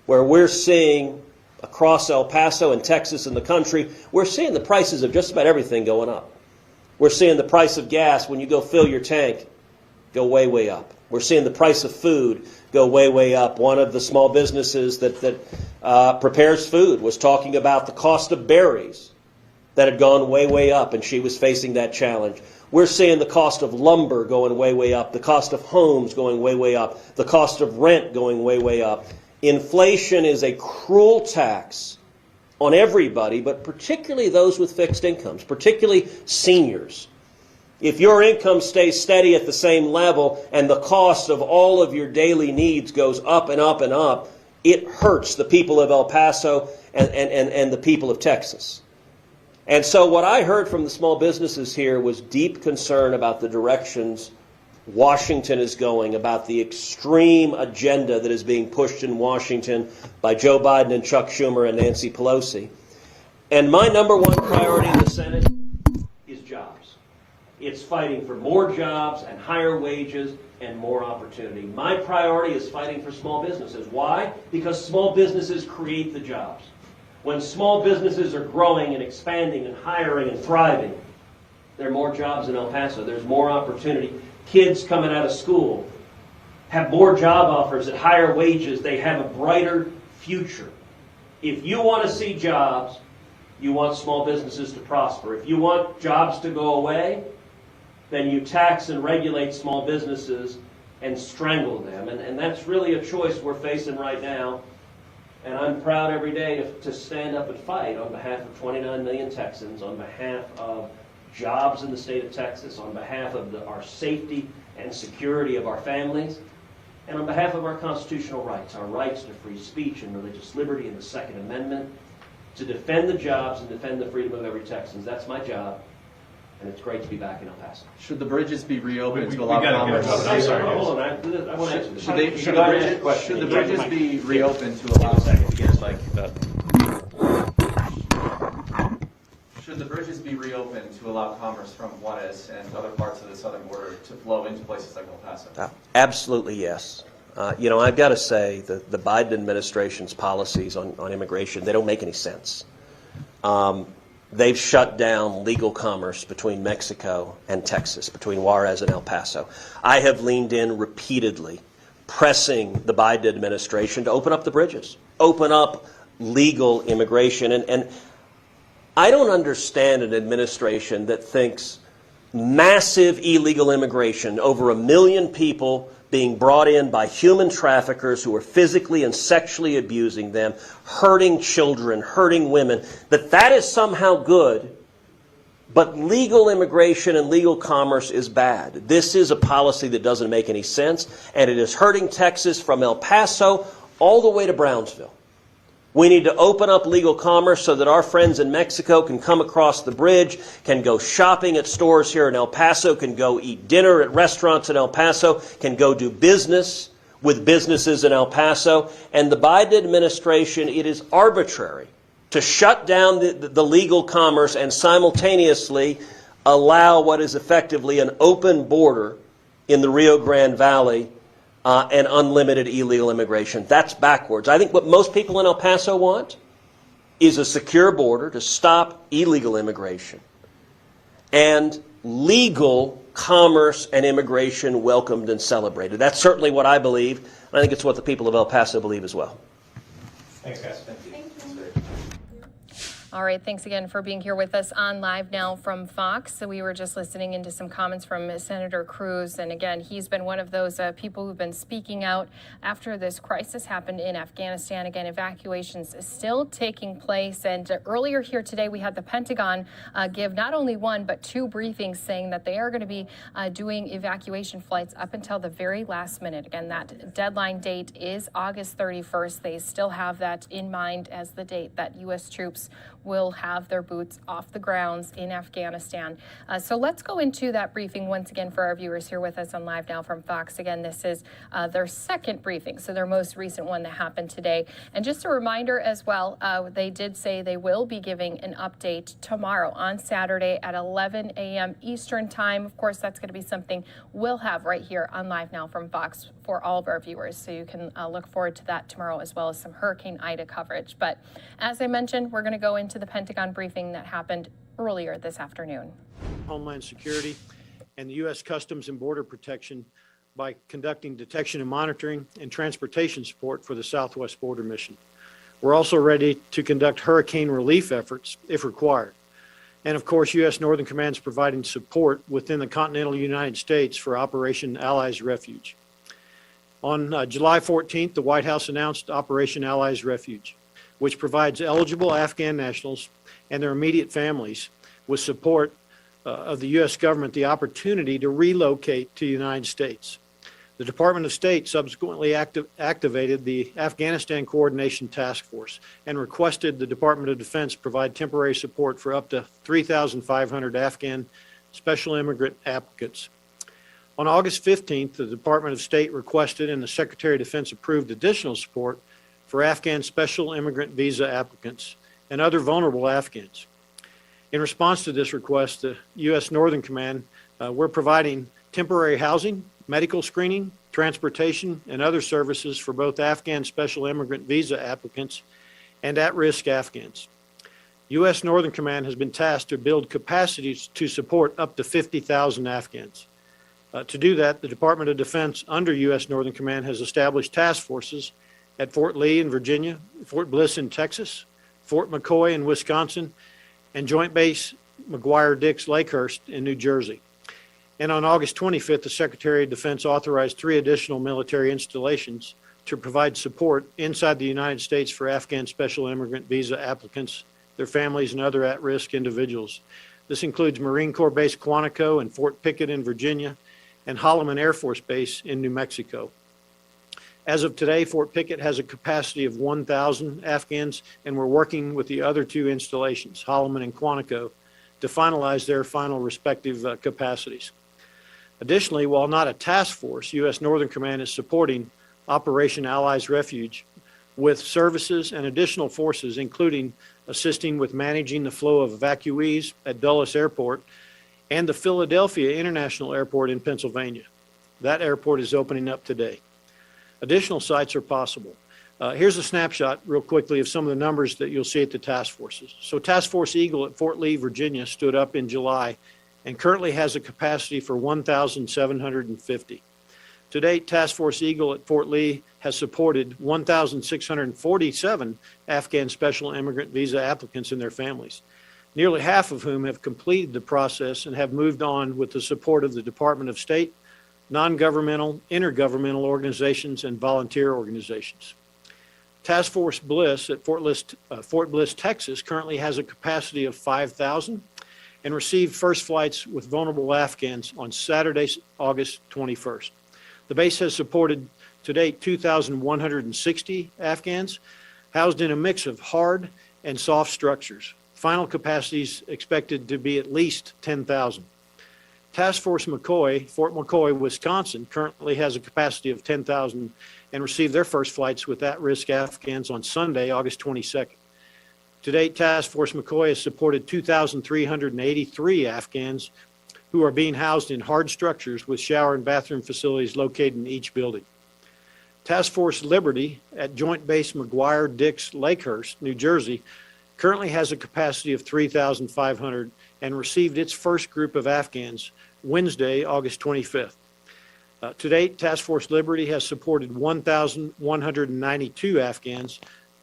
Speaker 1: where we're seeing across El Paso and Texas and the country, we're seeing the prices of just about everything going up. We're seeing the price of gas when you go fill your tank go way, way up. We're seeing the price of food go way, way up. One of the small businesses that prepares food was talking about the cost of berries that had gone way, way up, and she was facing that challenge. We're seeing the cost of lumber going way, way up, the cost of homes going way, way up, the cost of rent going way, way up. Inflation is a cruel tax on everybody, but particularly those with fixed incomes, particularly seniors. If your income stays steady at the same level and the cost of all of your daily needs goes up and up and up, it hurts the people of El Paso and the people of Texas. And so what I heard from the small businesses here was deep concern about the directions Washington is going, about the extreme agenda that is being pushed in Washington by Joe Biden and Chuck Schumer and Nancy Pelosi. And my number one priority in the Senate is jobs. It's fighting for more jobs and higher wages and more opportunity. My priority is fighting for small businesses. Why? Because small businesses create the jobs. When small businesses are growing and expanding and hiring and thriving, there are more jobs in El Paso. There's more opportunity. Kids coming out of school have more job offers at higher wages. They have a brighter future. If you want to see jobs, you want small businesses to prosper. If you want jobs to go away, then you tax and regulate small businesses and strangle them. And that's really a choice we're facing right now. And I'm proud every day to stand up and fight on behalf of 29 million Texans, on behalf of jobs in the state of Texas, on behalf of our safety and security of our families, and on behalf of our constitutional rights, our rights to free speech and religious liberty and the Second Amendment, to defend the jobs and defend the freedom of every Texan. That's my job, and it's great to be back in El Paso.
Speaker 6: Should the bridges be reopened to allow commerce?
Speaker 1: I'm sorry, hold on, I want to answer this.
Speaker 6: Should the bridges be reopened to allow... Should the bridges be reopened to allow commerce from Juarez and other parts of the southern border to flow into places like El Paso?
Speaker 1: Absolutely yes. I've got to say that the Biden administration's policies on immigration, they don't make any sense. They've shut down legal commerce between Mexico and Texas, between Juarez and El Paso. I have leaned in repeatedly, pressing the Biden administration to open up the bridges, open up legal immigration. And I don't understand an administration that thinks massive illegal immigration, over 1 million people being brought in by human traffickers who are physically and sexually abusing them, hurting children, hurting women, that is somehow good But legal immigration and legal commerce is bad. This is a policy that doesn't make any sense, and it is hurting Texas from El Paso all the way to Brownsville. We need to open up legal commerce so that our friends in Mexico can come across the bridge, can go shopping at stores here in El Paso, can go eat dinner at restaurants in El Paso, can go do business with businesses in El Paso. And the Biden administration, it is arbitrary to shut down the legal commerce and simultaneously allow what is effectively an open border in the Rio Grande Valley and unlimited illegal immigration. That's backwards. I think what most people in El Paso want is a secure border to stop illegal immigration and legal commerce and immigration welcomed and celebrated. That's certainly what I believe, and I think it's what the people of El Paso believe as well.
Speaker 6: Thanks, guys. Thank you.
Speaker 15: All right, thanks again for being here with us on Live Now from Fox. So we were just listening into some comments from Senator Cruz, and again, he's been one of those people who've been speaking out after this crisis happened in Afghanistan. Again, evacuations still taking place, and earlier here today, we had the Pentagon give not only one, but two briefings saying that they are going to be doing evacuation flights up until the very last minute. Again, that deadline date is August 31st. They still have that in mind as the date that U.S. troops will have their boots off the grounds in Afghanistan. So let's go into that briefing once again for our viewers here with us on Live Now from Fox. Again, this is their second briefing, so their most recent one that happened today. And just a reminder as well, they did say they will be giving an update tomorrow on Saturday at 11 a.m. Eastern Time. Of course, that's going to be something we'll have right here on Live Now from Fox for all of our viewers. So you can look forward to that tomorrow, as well as some Hurricane Ida coverage. But as I mentioned, we're going to go into the Pentagon briefing that happened earlier this afternoon.
Speaker 2: Homeland Security and the U.S. Customs and Border Protection by conducting detection and monitoring and transportation support for the Southwest Border Mission. We're also ready to conduct hurricane relief efforts if required. And of course, U.S. Northern Command is providing support within the continental United States for Operation Allies Refuge. On July 14th, the White House announced Operation Allies Refuge, which provides eligible Afghan nationals and their immediate families with support of the U.S. government the opportunity to relocate to the United States. The Department of State subsequently activated the Afghanistan Coordination Task Force and requested the Department of Defense provide temporary support for up to 3,500 Afghan special immigrant applicants. On August 15th, the Department of State requested and the Secretary of Defense approved additional support for Afghan special immigrant visa applicants and other vulnerable Afghans. In response to this request, the U.S. Northern Command, we're providing temporary housing, medical screening, transportation, and other services for both Afghan special immigrant visa applicants and at-risk Afghans. U.S. Northern Command has been tasked to build capacities to support up to 50,000 Afghans. To do that, the Department of Defense under U.S. Northern Command has established task forces at Fort Lee in Virginia, Fort Bliss in Texas, Fort McCoy in Wisconsin, and Joint Base McGuire-Dix Lakehurst in New Jersey. And on August 25th, the Secretary of Defense authorized 3 additional military installations to provide support inside the United States for Afghan special immigrant visa applicants, their families, and other at-risk individuals. This includes Marine Corps Base Quantico and Fort Pickett in Virginia, and Holloman Air Force Base in New Mexico. As of today, Fort Pickett has a capacity of 1,000 Afghans, and we're working with the other 2 installations, Holloman and Quantico, to finalize their final respective capacities. Additionally, while not a task force, U.S. Northern Command is supporting Operation Allies Refuge with services and additional forces, including assisting with managing the flow of evacuees at Dulles Airport and the Philadelphia International Airport in Pennsylvania. That airport is opening up today. Additional sites are possible. Here's a snapshot real quickly of some of the numbers that you'll see at the task forces. So Task Force Eagle at Fort Lee, Virginia stood up in July and currently has a capacity for 1,750. To date, Task Force Eagle at Fort Lee has supported 1,647 Afghan special immigrant visa applicants and their families, nearly half of whom have completed the process and have moved on with the support of the Department of State, non-governmental, intergovernmental organizations, and volunteer organizations. Task Force Bliss at Fort Bliss, Texas currently has a capacity of 5,000 and received first flights with vulnerable Afghans on Saturday, August 21st. The base has supported to date 2,160 Afghans housed in a mix of hard and soft structures. Final capacity is expected to be at least 10,000. Task Force McCoy, Fort McCoy, Wisconsin, currently has a capacity of 10,000 and received their first flights with at-risk Afghans on Sunday, August 22nd. To date, Task Force McCoy has supported 2,383 Afghans who are being housed in hard structures with shower and bathroom facilities located in each building. Task Force Liberty at Joint Base McGuire-Dix Lakehurst, New Jersey, currently has a capacity of 3,500 and received its first group of Afghans Wednesday, August 25th. To date, Task Force Liberty has supported 1,192 Afghans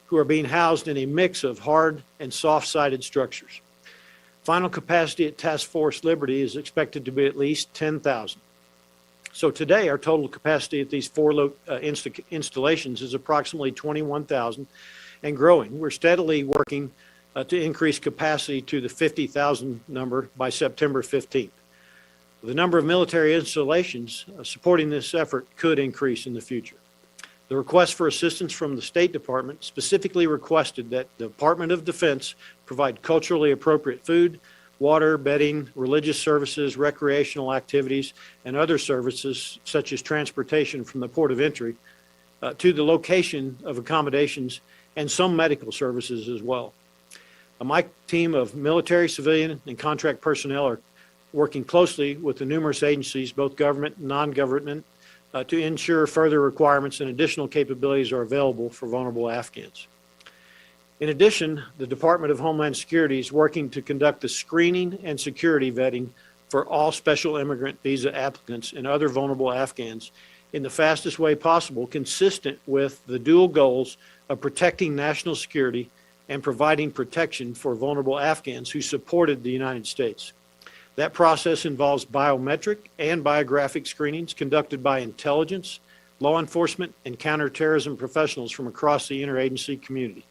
Speaker 2: who are being housed in a mix of hard and soft-sided structures. Final capacity at Task Force Liberty is expected to be at least 10,000. So today, our total capacity at these four installations is approximately 21,000 and growing. We're steadily working to increase capacity to the 50,000 number by September 15th. The number of military installations supporting this effort could increase in the future. The request for assistance from the State Department specifically requested that the Department of Defense provide culturally appropriate food, water, bedding, religious services, recreational activities, and other services such as transportation from the port of entry to the location of accommodations and some medical services as well. My team of military, civilian, and contract personnel are working closely with the numerous agencies, both government and non-government, to ensure further requirements and additional capabilities are available for vulnerable Afghans. In addition, the Department of Homeland Security is working to conduct the screening and security vetting for all special immigrant visa applicants and other vulnerable Afghans in the fastest way possible, consistent with the dual goals of protecting national security and providing protection for vulnerable Afghans who supported the United States. That process involves biometric and biographic screenings conducted by intelligence, law enforcement, and counterterrorism professionals from across the interagency community.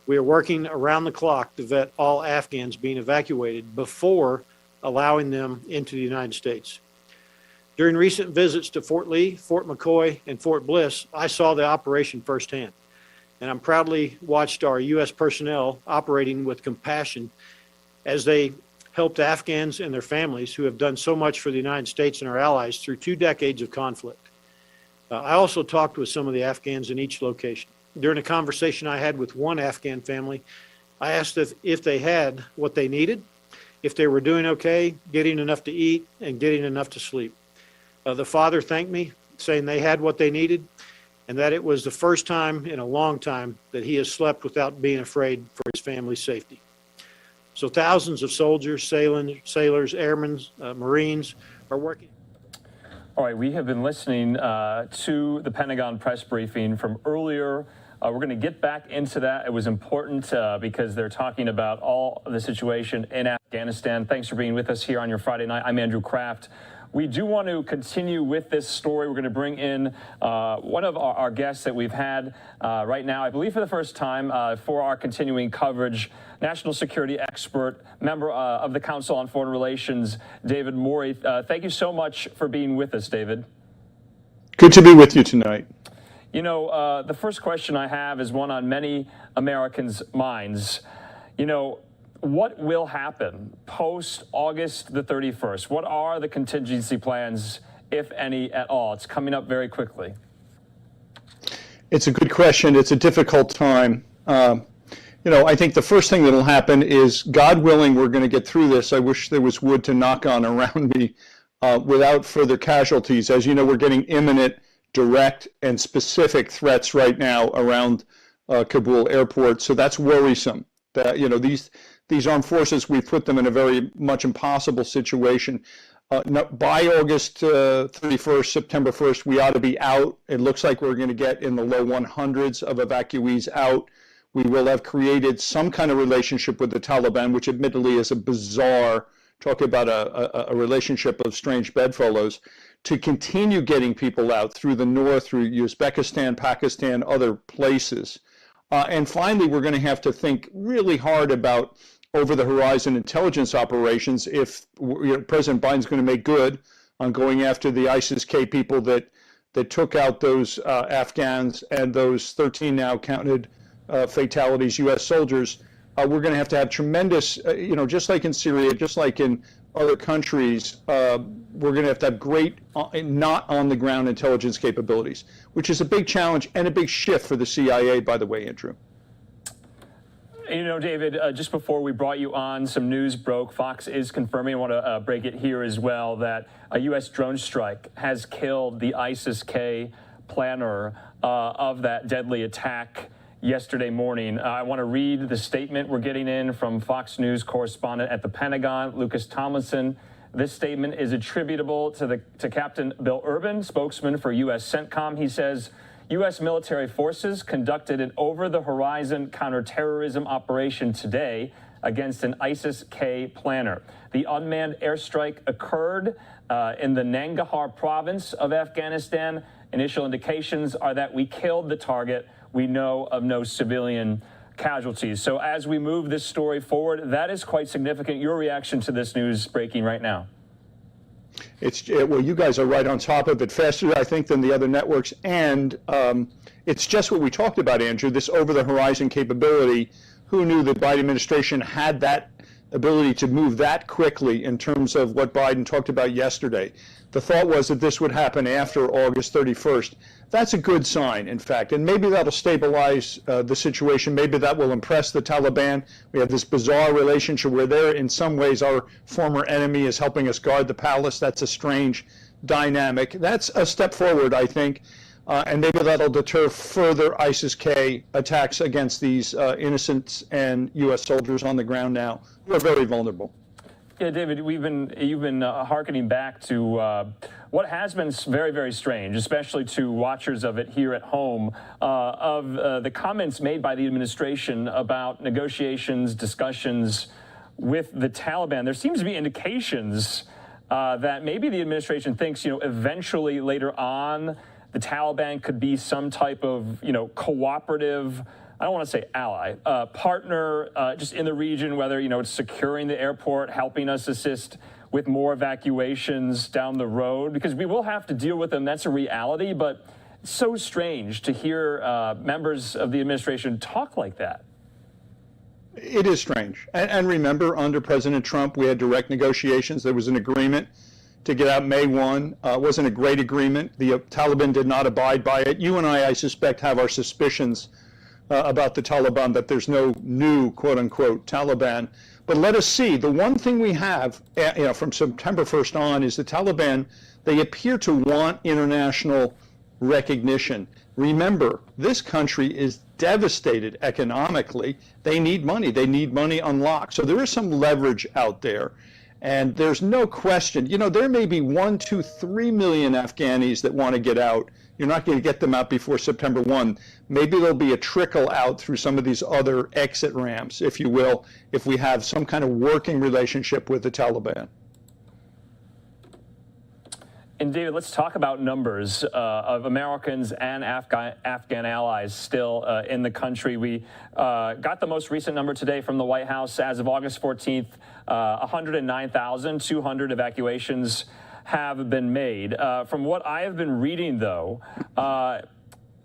Speaker 2: We are working around the clock to vet all Afghans being evacuated before allowing them into the United States. During recent visits to Fort Lee, Fort McCoy, and Fort Bliss, I saw the operation firsthand, and I'm proudly watched our U.S. personnel operating with compassion as they helped Afghans and their families who have done so much for the United States and our allies through 2 decades of conflict. I also talked with some of the Afghans in each location. During a conversation I had with one Afghan family, I asked if they had what they needed, if they were doing okay, getting enough to eat, and getting enough to sleep. The father thanked me, saying they had what they needed, and that it was the first time in a long time that he has slept without being afraid for his family's safety. So thousands of soldiers, sailors, airmen, Marines are working.
Speaker 13: All right, we have been listening to the Pentagon press briefing from earlier. We're going to get back into that. It was important because they're talking about all of the situation in Afghanistan. Thanks for being with us here on your Friday night. I'm Andrew Kraft. We do want to continue with this story. We're going to bring in one of our guests that we've had right now, I believe for the first time, for our continuing coverage, national security expert, member of the Council on Foreign Relations, David Morey. Thank you so much for being with us, David.
Speaker 14: Good to be with you tonight.
Speaker 13: You know, the first question I have is one on many Americans' minds. You know, what will happen post-August the 31st? What are the contingency plans, if any at all? It's coming up very quickly.
Speaker 14: It's a good question. It's a difficult time. You know, I think the first thing that will happen is, God willing, we're going to get through this. I wish there was wood to knock on around me without further casualties. As you know, we're getting imminent, direct, and specific threats right now around Kabul airport. So that's worrisome. That, you know, these armed forces, we've put them in a very much impossible situation. By August 31st, September 1st, we ought to be out. It looks like we're going to get in the low 100s of evacuees out. We will have created some kind of relationship with the Taliban, which admittedly is a bizarre, talk about a relationship of strange bedfellows, to continue getting people out through the north, through Uzbekistan, Pakistan, other places. And finally, we're going to have to think really hard about over-the-horizon intelligence operations if President Biden's going to make good on going after the ISIS-K people that took out those Afghans and those 13 now counted fatalities, U.S. soldiers. We're going to have tremendous, just like in Syria, just like in other countries, we're going to have great, not on-the-ground intelligence capabilities, which is a big challenge and a big shift for the CIA, by the way, Andrew.
Speaker 13: David, just before we brought you on, some news broke. Fox is confirming, I want to break it here as well, that a U.S. drone strike has killed the ISIS-K planner of that deadly attack yesterday morning. I want to read the statement we're getting in from Fox News correspondent at the Pentagon, Lucas Tomlinson. This statement is attributable to Captain Bill Urban, spokesman for U.S. CENTCOM. He says, U.S. military forces conducted an over-the-horizon counterterrorism operation today against an ISIS-K planner. The unmanned airstrike occurred in the Nangarhar province of Afghanistan. Initial indications are that we killed the target. We know of no civilian casualties. So as we move this story forward, that is quite significant. Your reaction to this news breaking right now?
Speaker 14: Well, you guys are right on top of it, faster, I think, than the other networks. And it's just what we talked about, Andrew, this over-the-horizon capability. Who knew the Biden administration had that ability to move that quickly in terms of what Biden talked about yesterday? The thought was that this would happen after August 31st. That's a good sign, in fact, and maybe that'll stabilize the situation. Maybe that will impress the Taliban. We have this bizarre relationship where they're, in some ways, our former enemy is helping us guard the palace. That's a strange dynamic. That's a step forward, I think, and maybe that'll deter further ISIS-K attacks against these innocents and U.S. soldiers on the ground now who are very vulnerable.
Speaker 13: Yeah, David, you've been hearkening back to what has been very, very strange, especially to watchers of it here at home, of the comments made by the administration about negotiations, discussions with the Taliban. There seems to be indications that maybe the administration thinks, eventually later on, the Taliban could be some type of, cooperative, I don't want to say ally, partner just in the region, whether, it's securing the airport, helping us assist with more evacuations down the road, because we will have to deal with them. That's a reality, but it's so strange to hear members of the administration talk like that.
Speaker 14: It is strange. And remember, under President Trump, we had direct negotiations. There was an agreement to get out May 1. It wasn't a great agreement. The Taliban did not abide by it. You and I suspect, have our suspicions about the Taliban, that there's no new, quote-unquote, Taliban. But let us see. The one thing we have, from September 1st on is the Taliban, they appear to want international recognition. Remember, this country is devastated economically. They need money. They need money unlocked. So there is some leverage out there. And there's no question, there may be 1, 2, 3 million Afghanis that want to get out. You're not going to get them out before September 1. Maybe there'll be a trickle out through some of these other exit ramps, if you will, if we have some kind of working relationship with the Taliban.
Speaker 13: And David, let's talk about numbers of Americans and Afghan allies still in the country. We got the most recent number today from the White House. As of August 14th, 109,200 evacuations have been made. From what I have been reading, though,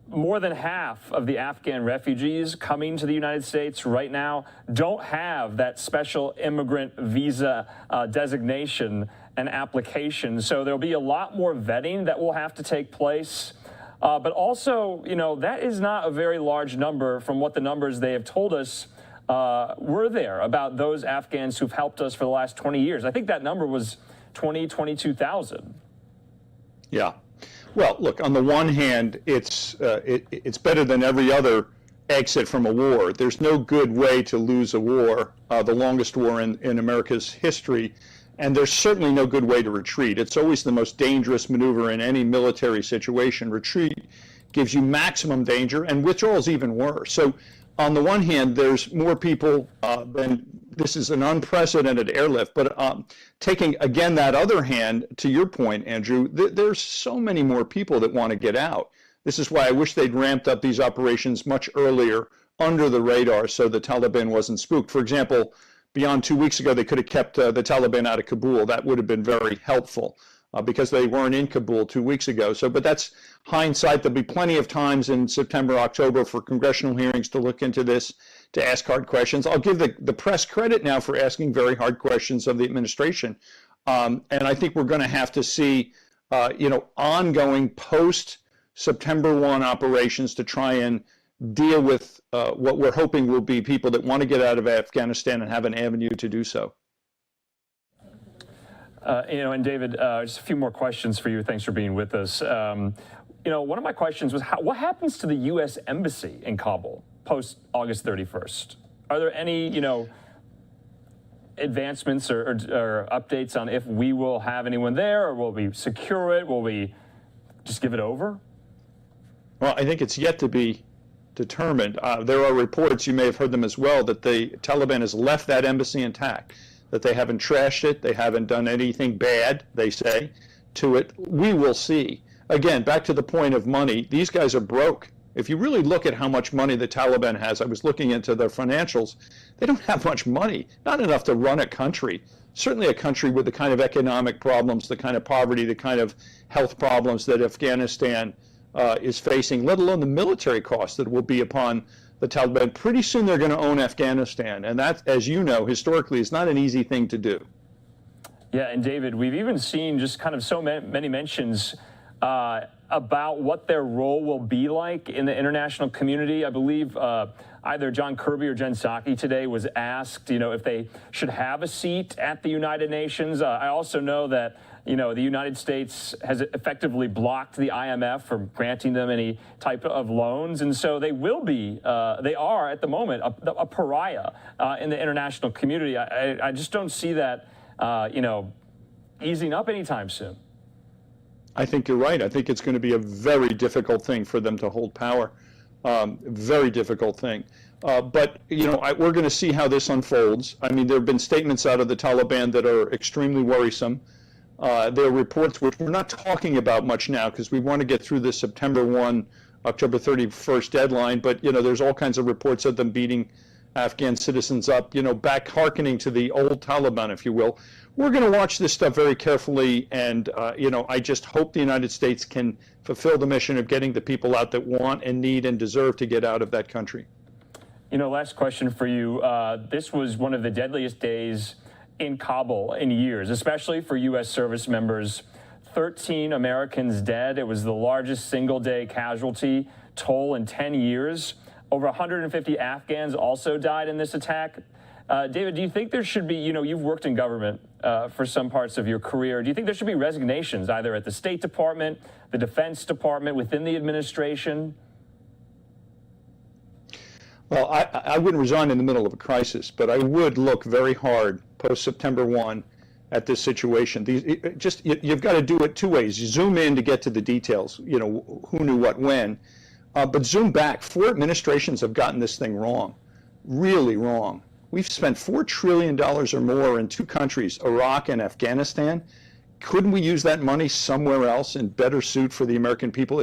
Speaker 13: more than half of the Afghan refugees coming to the United States right now don't have that special immigrant visa designation and application. So there'll be a lot more vetting that will have to take place. But also, that is not a very large number from what the numbers they have told us were there about those Afghans who've helped us for the last 20 years. I think that number was 22,000. Yeah.
Speaker 14: Well, look, on the one hand, it's better than every other exit from a war. There's no good way to lose a war, the longest war in America's history, and there's certainly no good way to retreat. It's always the most dangerous maneuver in any military situation. Retreat gives you maximum danger, and withdrawal is even worse. So on the one hand, there's more people than this is an unprecedented airlift, but taking, again, that other hand, to your point, Andrew, there's so many more people that want to get out. This is why I wish they'd ramped up these operations much earlier under the radar so the Taliban wasn't spooked. For example, beyond 2 weeks ago, they could have kept the Taliban out of Kabul. That would have been very helpful because they weren't in Kabul 2 weeks ago. So, but that's hindsight. There'll be plenty of times in September, October for congressional hearings to look into this, to ask hard questions. I'll give the press credit now for asking very hard questions of the administration. And I think we're going to have to see, ongoing post-September 1 operations to try and deal with what we're hoping will be people that want to get out of Afghanistan and have an avenue to do so.
Speaker 13: And David, just a few more questions for you. Thanks for being with us. One of my questions was, what happens to the U.S. Embassy in Kabul post August 31st? Are there any, advancements or updates on if we will have anyone there, or will we secure it? Will we just give it over?
Speaker 14: Well, I think it's yet to be determined. There are reports, you may have heard them as well, that the Taliban has left that embassy intact, that they haven't trashed it, they haven't done anything bad, they say, to it. We will see. Again, back to the point of money, these guys are broke. If you really look at how much money the Taliban has, I was looking into their financials, they don't have much money, not enough to run a country. Certainly a country with the kind of economic problems, the kind of poverty, the kind of health problems that Afghanistan is facing, let alone the military costs that will be upon the Taliban. Pretty soon they're going to own Afghanistan, and that, as you know, historically is not an easy thing to do.
Speaker 13: Yeah, and David, we've even seen just kind of so many mentions about what their role will be like in the international community. I believe either John Kirby or Jen Psaki today was asked, if they should have a seat at the United Nations. I also know that, the United States has effectively blocked the IMF from granting them any type of loans. And so they will be, they are at the moment, a pariah in the international community. I just don't see that, easing up anytime soon.
Speaker 14: I think you're right. I think it's going to be a very difficult thing for them to hold power. Very difficult thing. But, we're going to see how this unfolds. I mean, there have been statements out of the Taliban that are extremely worrisome. There are reports which we're not talking about much now because we want to get through the September 1, October 31st deadline. But, there's all kinds of reports of them beating Afghan citizens up, back hearkening to the old Taliban, if you will. We're going to watch this stuff very carefully, and, I just hope the United States can fulfill the mission of getting the people out that want and need and deserve to get out of that country.
Speaker 13: Last question for you. This was one of the deadliest days in Kabul in years, especially for U.S. service members. 13 Americans dead. It was the largest single-day casualty toll in 10 years. Over 150 Afghans also died in this attack. David, do you think there should be, you've worked in government for some parts of your career. Do you think there should be resignations either at the State Department, the Defense Department, within the administration?
Speaker 14: Well, I wouldn't resign in the middle of a crisis, but I would look very hard post-September 1 at this situation. You've got to do it two ways. You zoom in to get to the details, who knew what when, but zoom back. 4 administrations have gotten this thing wrong, really wrong. We've spent $4 trillion or more in 2 countries, Iraq and Afghanistan. Couldn't we use that money somewhere else in better suit for the American people?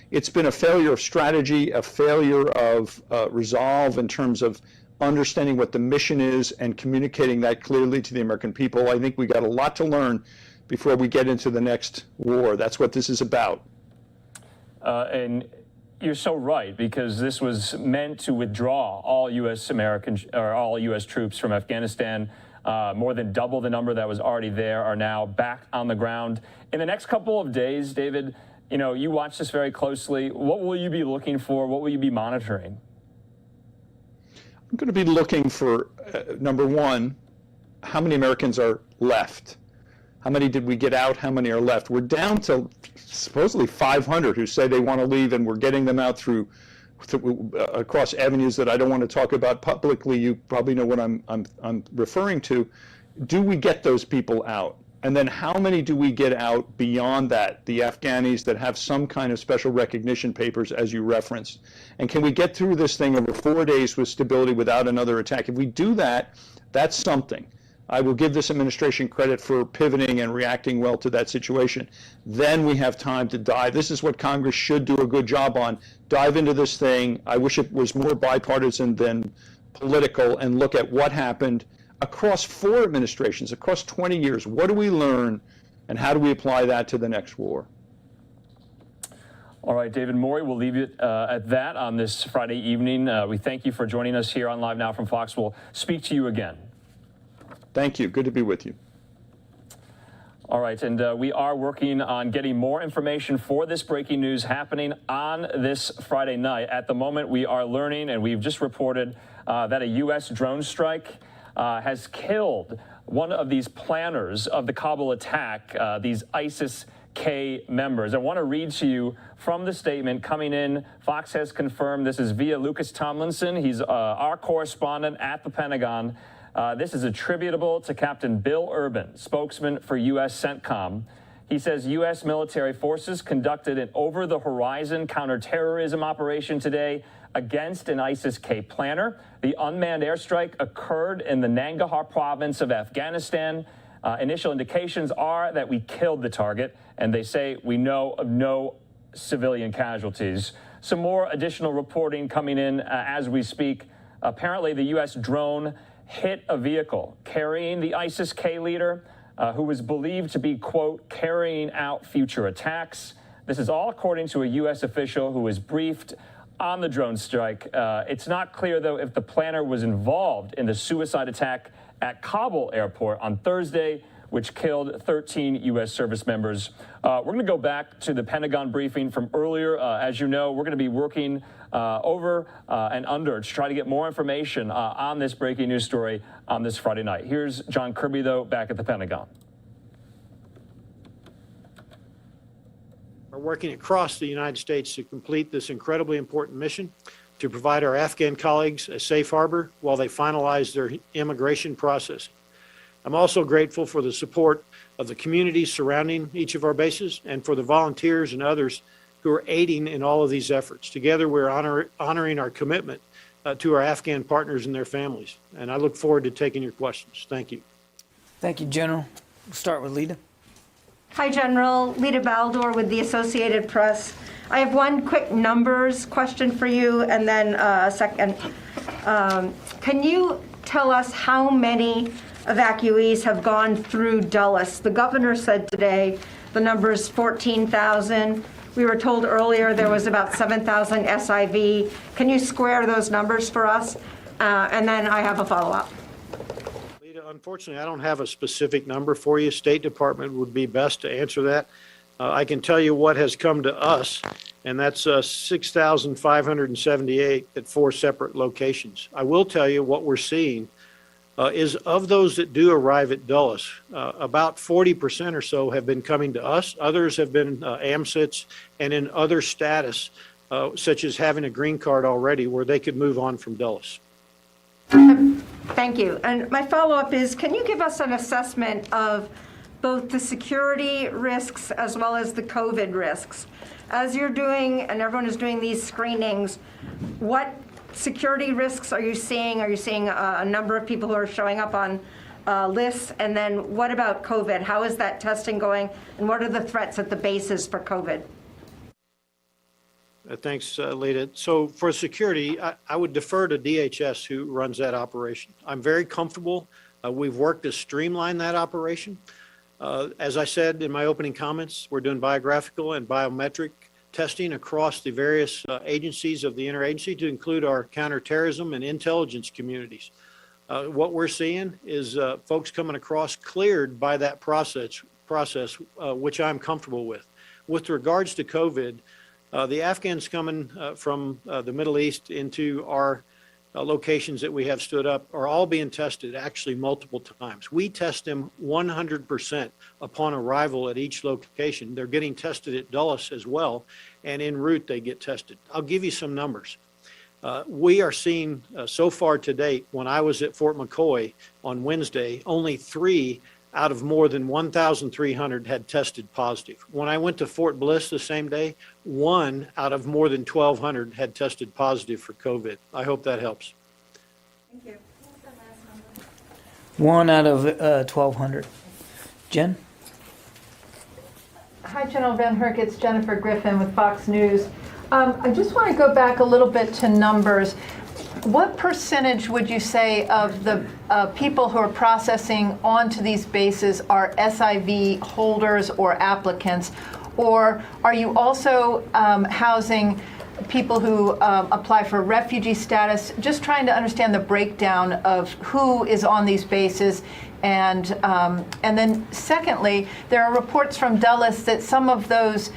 Speaker 14: It's been a failure of strategy, a failure of resolve in terms of understanding what the mission is and communicating that clearly to the American people. I think we got a lot to learn before we get into the next war. That's what this is about.
Speaker 13: And you're so right, because this was meant to withdraw all U.S. troops from Afghanistan. More than double the number that was already there are now back on the ground. In the next couple of days, David, you watch this very closely. What will you be looking for? What will you be monitoring?
Speaker 14: I'm going to be looking for, number one, how many Americans are left? How many did we get out? How many are left? We're down to supposedly 500 who say they want to leave, and we're getting them out through across avenues that I don't want to talk about publicly. You probably know what I'm referring to. Do we get those people out? And then how many do we get out beyond that, the Afghanis that have some kind of special recognition papers, as you referenced? And can we get through this thing over 4 days with stability without another attack? If we do that, that's something. I will give this administration credit for pivoting and reacting well to that situation. Then we have time to dive. This is what Congress should do a good job on. Dive into this thing. I wish it was more bipartisan than political, and look at what happened. across 4 administrations, across 20 years. What do we learn, and how do we apply that to the next war?
Speaker 13: All right, David Morey, we'll leave it at that on this Friday evening. We thank you for joining us here on Live Now from Fox. We'll speak to you again.
Speaker 14: Thank you. Good to be with you.
Speaker 13: All right, and we are working on getting more information for this breaking news happening on this Friday night. At the moment, we are learning, and we've just reported that a U.S. drone strike has killed one of these planners of the Kabul attack, these ISIS-K members. I want to read to you from the statement coming in. Fox has confirmed this is via Lucas Tomlinson. He's our correspondent at the Pentagon. This is attributable to Captain Bill Urban, spokesman for U.S. CENTCOM. He says U.S. military forces conducted an over-the-horizon counterterrorism operation today against an ISIS-K planner. The unmanned airstrike occurred in the Nangarhar province of Afghanistan. Initial indications are that we killed the target, and they say we know of no civilian casualties. Some more additional reporting coming in as we speak. Apparently, the U.S. drone hit a vehicle carrying the ISIS-K leader, who was believed to be, quote, carrying out future attacks. This is all according to a U.S. official who was briefed on the drone strike. It's not clear, though, if the planner was involved in the suicide attack at Kabul airport on Thursday, which killed 13 U.S. service members. We're going to go back to the Pentagon briefing from earlier. As you know, we're going to be working over and under to try to get more information on this breaking news story on this Friday night. Here's John Kirby, though, back at the Pentagon.
Speaker 2: We're working across the United States to complete this incredibly important mission to provide our Afghan colleagues a safe harbor while they finalize their immigration process. I'm also grateful for the support of the communities surrounding each of our bases and for the volunteers and others who are aiding in all of these efforts. Together, we're honoring our commitment to our Afghan partners and their families. And I look forward to taking your questions. Thank you.
Speaker 3: Thank you, General. We'll start with Lita.
Speaker 9: Hi, General. Lita Baldor with the Associated Press. I have one quick numbers question for you and then a second. Can you tell us how many evacuees have gone through Dulles? The governor said today the number is 14,000. We were told earlier there was about 7,000 SIV. Can you square those numbers for us? And then I have a follow-up.
Speaker 2: Lita, unfortunately, I don't have a specific number for you. State Department would be best to answer that. I can tell you what has come to us, and that's 6,578 at 4 separate locations. I will tell you what we're seeing is of those that do arrive at Dulles, about 40% or so have been coming to us. Others have been AMSITs and in other status, such as having a green card already where they could move on from Dulles.
Speaker 9: Thank you. And my follow-up is, can you give us an assessment of both the security risks as well as the COVID risks? As you're doing, and everyone is doing these screenings, what security risks are you seeing? Are you seeing a number of people who are showing up on lists? And then what about COVID? How is that testing going? And what are the threats at the bases for COVID?
Speaker 2: Thanks, Lita. So for security, I would defer to DHS, who runs that operation. I'm very comfortable. We've worked to streamline that operation. As I said in my opening comments, we're doing biographical and biometric testing across the various agencies of the interagency to include our counterterrorism and intelligence communities. What we're seeing is folks coming across cleared by that process, which I'm comfortable with. With regards to COVID, the Afghans coming from the Middle East into our locations that we have stood up are all being tested actually multiple times. We test them 100% upon arrival at each location. They're getting tested at Dulles as well, and en route they get tested. I'll give you some numbers. We are seeing so far to date, when I was at Fort McCoy on Wednesday, only 3 out of more than 1,300 had tested positive. When I went to Fort Bliss the same day, 1 out of more than 1,200 had tested positive for COVID. I hope that helps.
Speaker 9: Thank you.
Speaker 3: 1 out of 1,200. Jen?
Speaker 16: Hi, General Van Herk. It's Jennifer Griffin with Fox News. I just want to go back a little bit to numbers. What percentage would you say of the people who are processing onto these bases are SIV holders or applicants? Or are you also housing people who apply for refugee status? Just trying to understand the breakdown of who is on these bases. And then secondly, there are reports from Dulles that some of those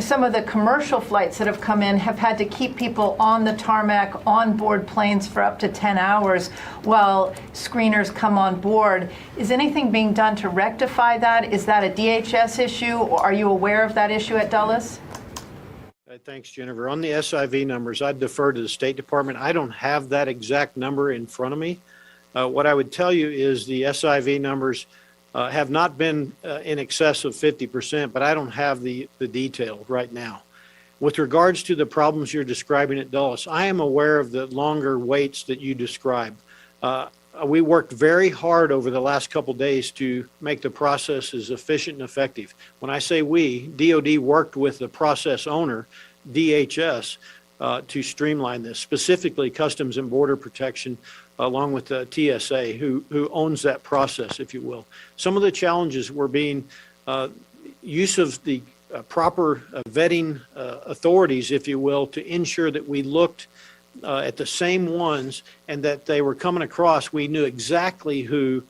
Speaker 16: some of the commercial flights that have come in have had to keep people on the tarmac, on board planes for up to 10 hours while screeners come on board. Is anything being done to rectify that? Is that a DHS issue, or are you aware of that issue at Dulles?
Speaker 2: Thanks, Jennifer. On the SIV numbers, I'd defer to the State Department. I don't have that exact number in front of me. What I would tell you is the SIV numbers have not been in excess of 50%, but I don't have the detail right now. With regards to the problems you're describing at Dulles, I am aware of the longer waits that you describe. We worked very hard over the last couple days to make the process as efficient and effective. When I say we, DOD worked with the process owner, DHS, to streamline this, specifically Customs and Border Protection, along with the TSA, who owns that process, if you will. Some of the challenges were being use of the proper vetting authorities, if you will, to ensure that we looked at the same ones and that they were coming across. We knew exactly who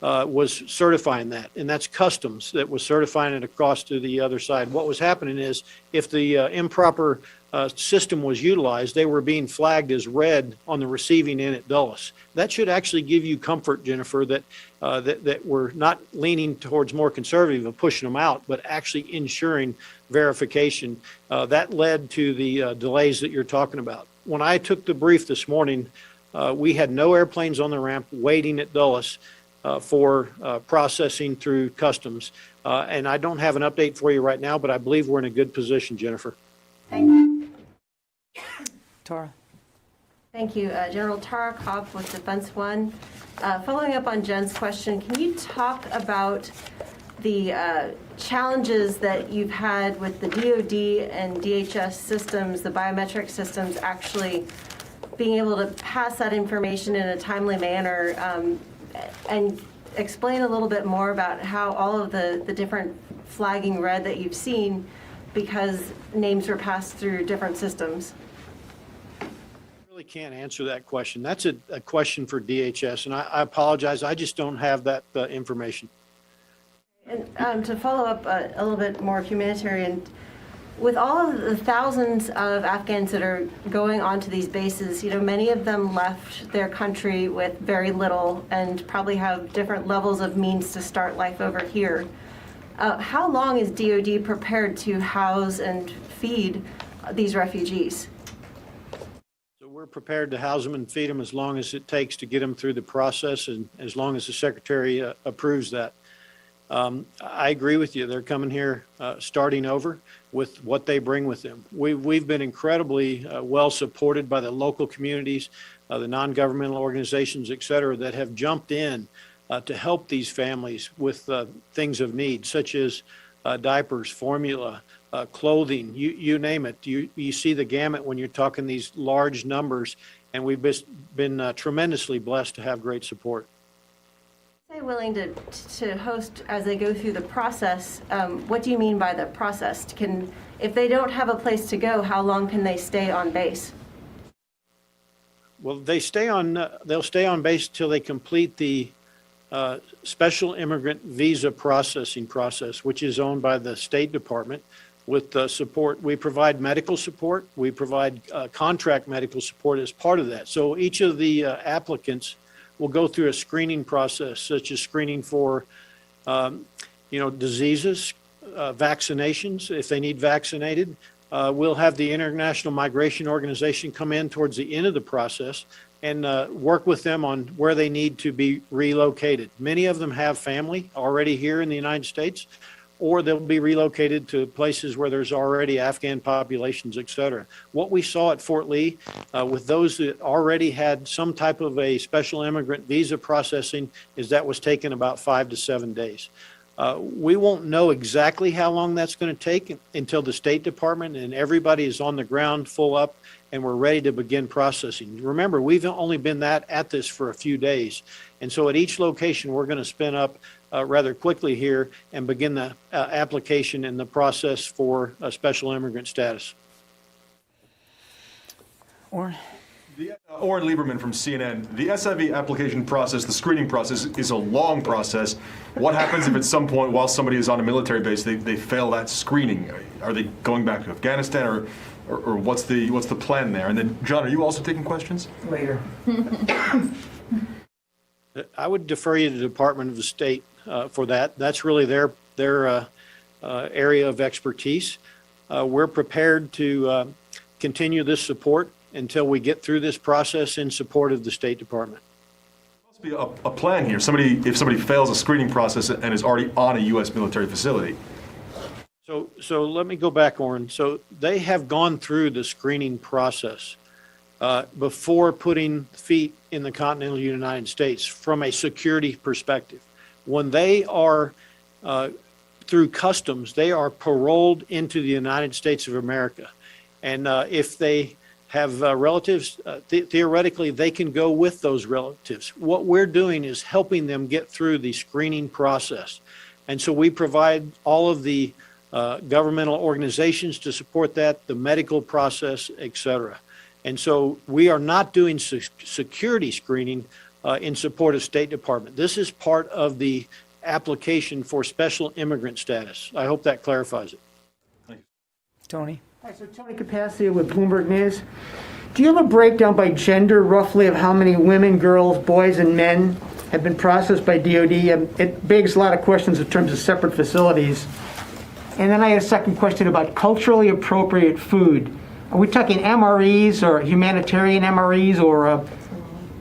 Speaker 2: was certifying that, and that's Customs that was certifying it across to the other side. What was happening is if the improper system was utilized, they were being flagged as red on the receiving end at Dulles. That should actually give you comfort, Jennifer, that that we're not leaning towards more conservative and pushing them out, but actually ensuring verification. That led to the delays that you're talking about. When I took the brief this morning, we had no airplanes on the ramp waiting at Dulles for processing through Customs. And I don't have an update for you right now, but I believe we're in a good position, Jennifer.
Speaker 9: Thank you.
Speaker 3: Tara.
Speaker 17: Thank you. General Tara Kopp with Defense One. Following up on Jen's question, can you talk about the challenges that you've had with the DoD and DHS systems, the biometric systems, actually being able to pass that information in a timely manner, and explain a little bit more about how all of the different flagging red that you've seen because names were passed through different systems?
Speaker 2: I really can't answer that question. That's a question for DHS, and I apologize. I just don't have that information.
Speaker 17: And to follow up a little bit more humanitarian, with all of the thousands of Afghans that are going onto these bases, you know, many of them left their country with very little and probably have different levels of means to start life over here. How long is DoD prepared to house and feed these refugees?
Speaker 2: So we're prepared to house them and feed them as long as it takes to get them through the process and as long as the Secretary approves that. I agree with you. They're coming here starting over with what they bring with them. We've been incredibly well supported by the local communities, the non-governmental organizations, et cetera, that have jumped in to help these families with things of need, such as diapers, formula, clothing, you name it. You see the gamut when you're talking these large numbers, and we've been tremendously blessed to have great support.
Speaker 17: Are willing to host as they go through the process? What do you mean by the process? If they don't have a place to go, how long can they stay on base?
Speaker 2: Well, they'll stay on base till they complete the special immigrant visa processing process, which is owned by the State Department with support. We provide medical support. We provide contract medical support as part of that. So each of the applicants will go through a screening process, such as screening for, diseases, vaccinations, if they need vaccinated. We'll have the International Migration Organization come in towards the end of the process and work with them on where they need to be relocated. Many of them have family already here in the United States, or they'll be relocated to places where there's already Afghan populations, et cetera. What we saw at Fort Lee with those that already had some type of a special immigrant visa processing is that was taken about 5 to 7 days. We won't know exactly how long that's going to take until the State Department and everybody is on the ground full up and we're ready to begin processing. Remember, we've only been at this for a few days. And so at each location, we're going to spin up rather quickly here and begin the application and the process for a special immigrant status.
Speaker 3: Or
Speaker 19: Oren Lieberman from CNN. The SIV application process, the screening process, is a long process. What happens if at some point while somebody is on a military base, they fail that screening? Are they going back to Afghanistan or what's the plan there? And then, John, are you also taking questions?
Speaker 3: Later.
Speaker 2: I would defer you to the Department of the State for that. That's really their area of expertise. We're prepared to continue this support until we get through this process in support of the State Department.
Speaker 19: There must be a plan here. If somebody fails a screening process and is already on a U.S. military facility.
Speaker 2: So let me go back, Oren. So they have gone through the screening process before putting feet in the continental United States from a security perspective. When they are through customs, they are paroled into the United States of America. And if they have relatives, theoretically, they can go with those relatives. What we're doing is helping them get through the screening process. And so we provide all of the governmental organizations to support that, the medical process, et cetera. And so we are not doing security screening in support of State Department. This is part of the application for special immigrant status. I hope that clarifies it.
Speaker 3: Tony.
Speaker 20: Hi, so Tony Capaccio with Bloomberg News. Do you have a breakdown by gender, roughly, of how many women, girls, boys, and men have been processed by DOD? It begs a lot of questions in terms of separate facilities. And then I had a second question about culturally appropriate food. Are we talking MREs or humanitarian MREs or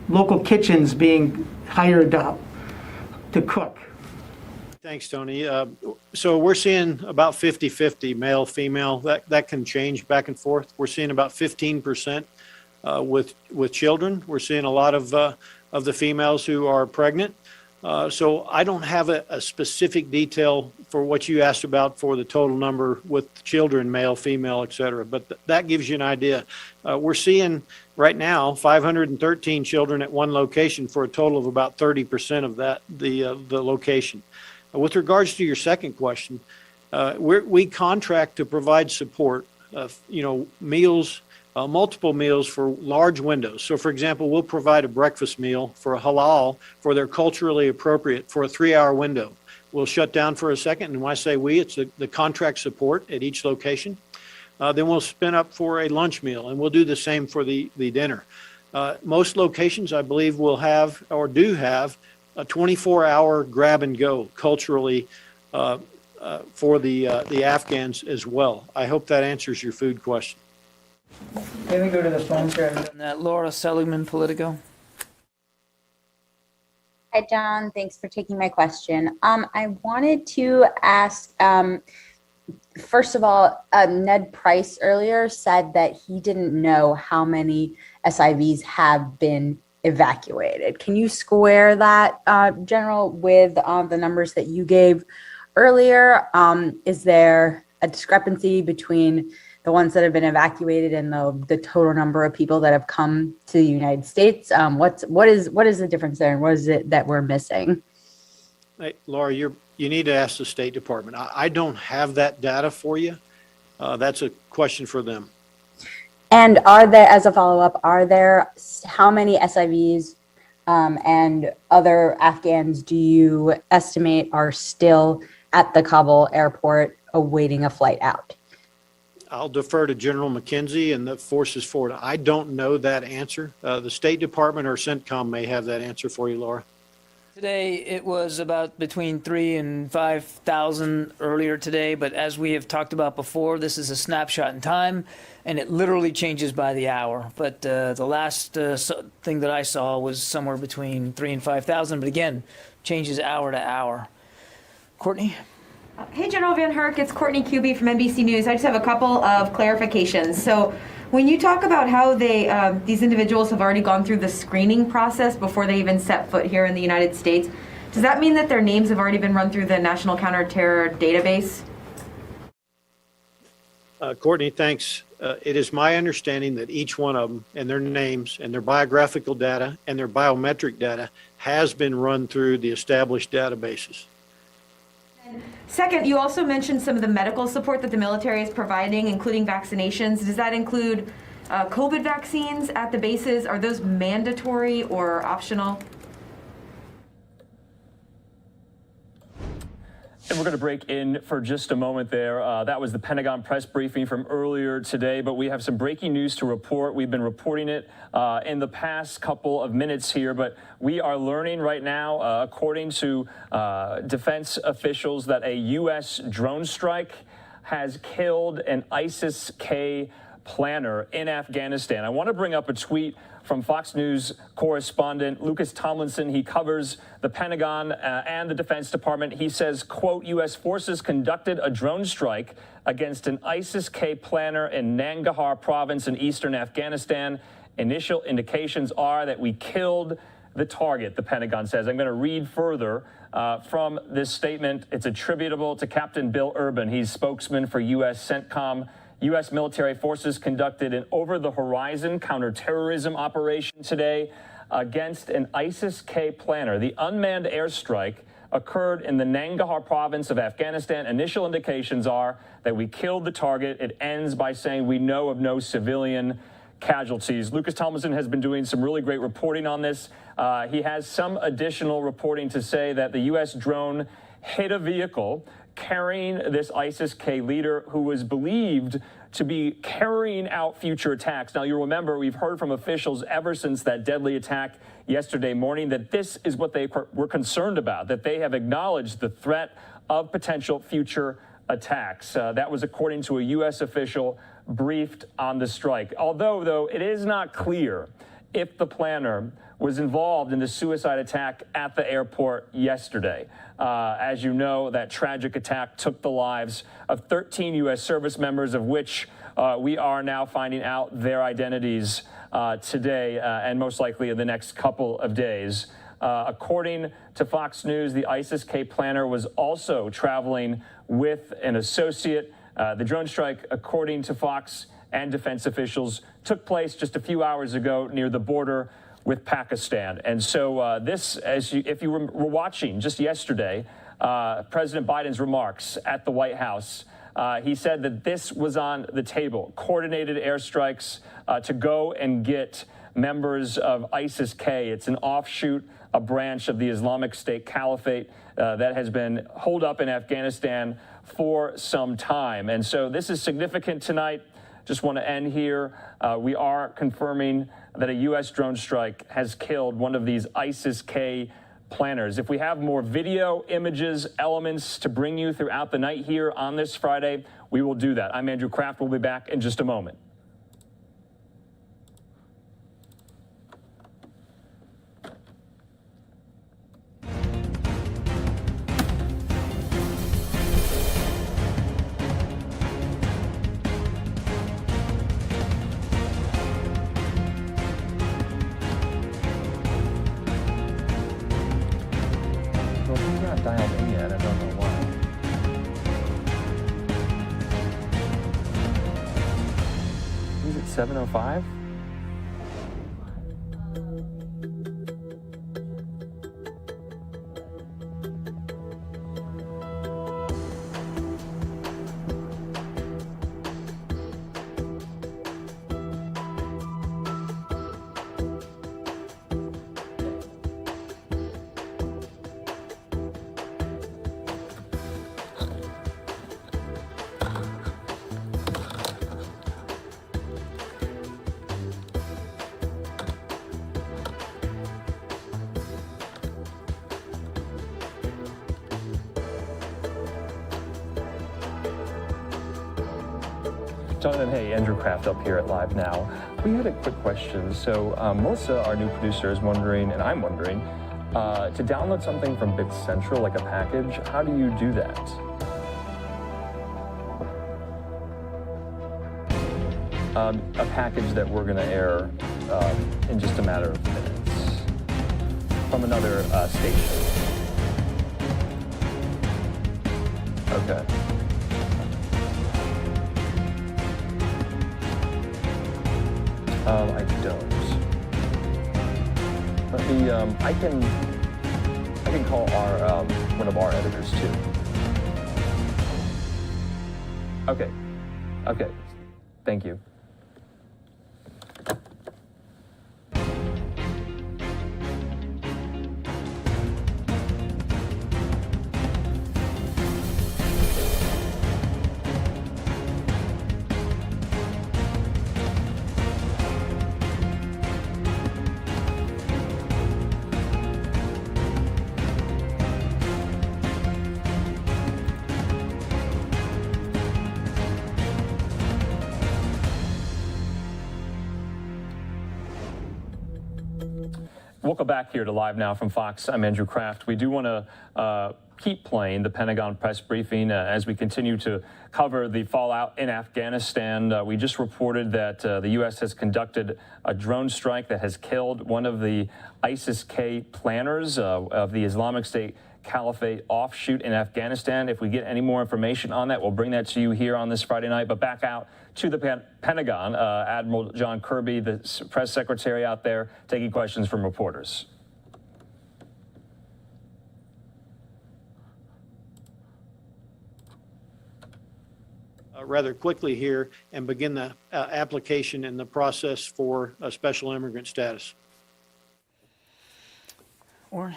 Speaker 20: local kitchens being hired to cook?
Speaker 2: Thanks, Tony. So we're seeing about 50-50 male, female. That can change back and forth. We're seeing about 15% with children. We're seeing a lot of the females who are pregnant. So I don't have a specific detail for what you asked about for the total number with children, male, female, et cetera. But that gives you an idea. We're seeing right now 513 children at one location for a total of about 30% of that, the location. With regards to your second question, we contract to provide support of, meals, multiple meals for large windows. So, for example, we'll provide a breakfast meal for a halal for their culturally appropriate for a 3-hour window. We'll shut down for a second, and when I say we, it's the contract support at each location. Then we'll spin up for a lunch meal, and we'll do the same for the dinner. Most locations, I believe, will have or do have a 24-hour grab and go culturally for the Afghans as well. I hope that answers your food question.
Speaker 3: Let me go to the phone here. Laura Seligman, Politico.
Speaker 21: Hi, John. Thanks for taking my question. I wanted to ask, first of all, Ned Price earlier said that he didn't know how many SIVs have been evacuated. Can you square that, General, with the numbers that you gave earlier? Is there a discrepancy between the ones that have been evacuated and the total number of people that have come to the United States? What is the difference there, and what is it that we're missing?
Speaker 2: Hey, Laura, you need to ask the State Department. I don't have that data for you. That's a question for them.
Speaker 21: And as a follow-up, how many SIVs and other Afghans do you estimate are still at the Kabul airport awaiting a flight out?
Speaker 2: I'll defer to General McKenzie and the forces forward. I don't know that answer. The State Department or CENTCOM may have that answer for you, Laura.
Speaker 3: Today it was about between 3,000 and 5,000 earlier today, but as we have talked about before, this is a snapshot in time, and it literally changes by the hour. But the last thing that I saw was somewhere between 3,000 and 5,000, but again, changes hour to hour. Courtney?
Speaker 22: Hey, General Van Herk, it's Courtney Kuby from NBC News. I just have a couple of clarifications. So when you talk about how these individuals have already gone through the screening process before they even set foot here in the United States, Does that mean that their names have already been run through the National Counterterror Database?
Speaker 2: Courtney, thanks. It is my understanding that each one of them and their names and their biographical data and their biometric data has been run through the established databases.
Speaker 22: Second, you also mentioned some of the medical support that the military is providing, including vaccinations. Does that include COVID vaccines at the bases? Are those mandatory or optional?
Speaker 13: And we're going to break in for just a moment there. That was the Pentagon press briefing from earlier today, but we have some breaking news to report. We've been reporting it in the past couple of minutes here, but we are learning right now, according to defense officials, that a U.S. drone strike has killed an ISIS-K planner in Afghanistan. I want to bring up a tweet from Fox News correspondent Lucas Tomlinson. He covers the Pentagon and the Defense Department. He says, quote, U.S. forces conducted a drone strike against an ISIS-K planner in Nangarhar province in eastern Afghanistan. Initial indications are that we killed the target, the Pentagon says. I'm going to read further from this statement. It's attributable to Captain Bill Urban. He's spokesman for U.S. CENTCOM. U.S. military forces conducted an over-the-horizon counterterrorism operation today against an ISIS-K planner. The unmanned airstrike occurred in the Nangarhar province of Afghanistan. Initial indications are that we killed the target. It ends by saying we know of no civilian casualties. Lucas Tomlinson has been doing some really great reporting on this. He has some additional reporting to say that the U.S. drone hit a vehicle carrying this ISIS-K leader who was believed to be carrying out future attacks. Now, you'll remember we've heard from officials ever since that deadly attack yesterday morning that this is what they were concerned about, that they have acknowledged the threat of potential future attacks. That was according to a U.S. official briefed on the strike. Although, though, it is not clear if the planner was involved in the suicide attack at the airport yesterday. As you know, that tragic attack took the lives of 13 U.S. service members, of which we are now finding out their identities today and most likely in the next couple of days. According to Fox News, the ISIS-K planner was also traveling with an associate. The drone strike, according to Fox and defense officials, took place just a few hours ago near the border with Pakistan. And so this, if you were watching just yesterday, President Biden's remarks at the White House, he said that this was on the table, coordinated airstrikes to go and get members of ISIS-K. It's an offshoot, a branch of the Islamic State Caliphate that has been holed up in Afghanistan for some time. And so this is significant tonight. Just want to end here. We are confirming that a U.S. drone strike has killed one of these ISIS-K planners. If we have more video, images, elements to bring you throughout the night here on this Friday, we will do that. I'm Andrew Kraft. We'll be back in just a moment. Dialed in yet, I don't know why. Is it 7:05? Jonathan, hey, Andrew Kraft up here at Live Now. We had a quick question. So Melissa, our new producer, is wondering, and I'm wondering, to download something from Bit Central, like a package, how do you do that? A package that we're going to air in just a matter of minutes from another station. Okay. I don't. Let me. I can call our one of our editors too. Okay. Okay. Thank you. Welcome back here to Live Now from Fox. I'm Andrew Kraft. We do want to keep playing the Pentagon press briefing as we continue to cover the fallout in Afghanistan. We just reported that the U.S. has conducted a drone strike that has killed one of the ISIS-K planners of the Islamic State Caliphate offshoot in Afghanistan. If we get any more information on that, we'll bring that to you here on this Friday night. But back out to the Pentagon, Admiral John Kirby, the press secretary out there, taking questions from reporters.
Speaker 2: Rather quickly here and begin the application and the process for a special immigrant status.
Speaker 3: Or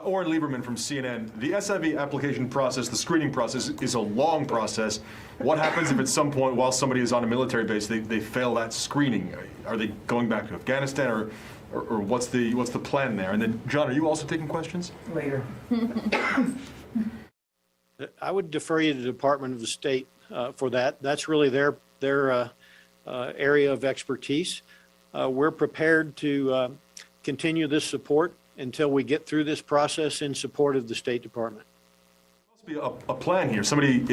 Speaker 19: Oren Lieberman from CNN. The SIV application process, the screening process, is a long process. What happens if at some point while somebody is on a military base they fail that screening? Are they going back to Afghanistan or what's the plan there? And then, John, are you also taking questions?
Speaker 20: Later.
Speaker 2: I would defer you to the Department of the State for that. That's really their area of expertise. We're prepared to continue this support until we get through this process in support of the State Department.
Speaker 19: There must be a plan here. If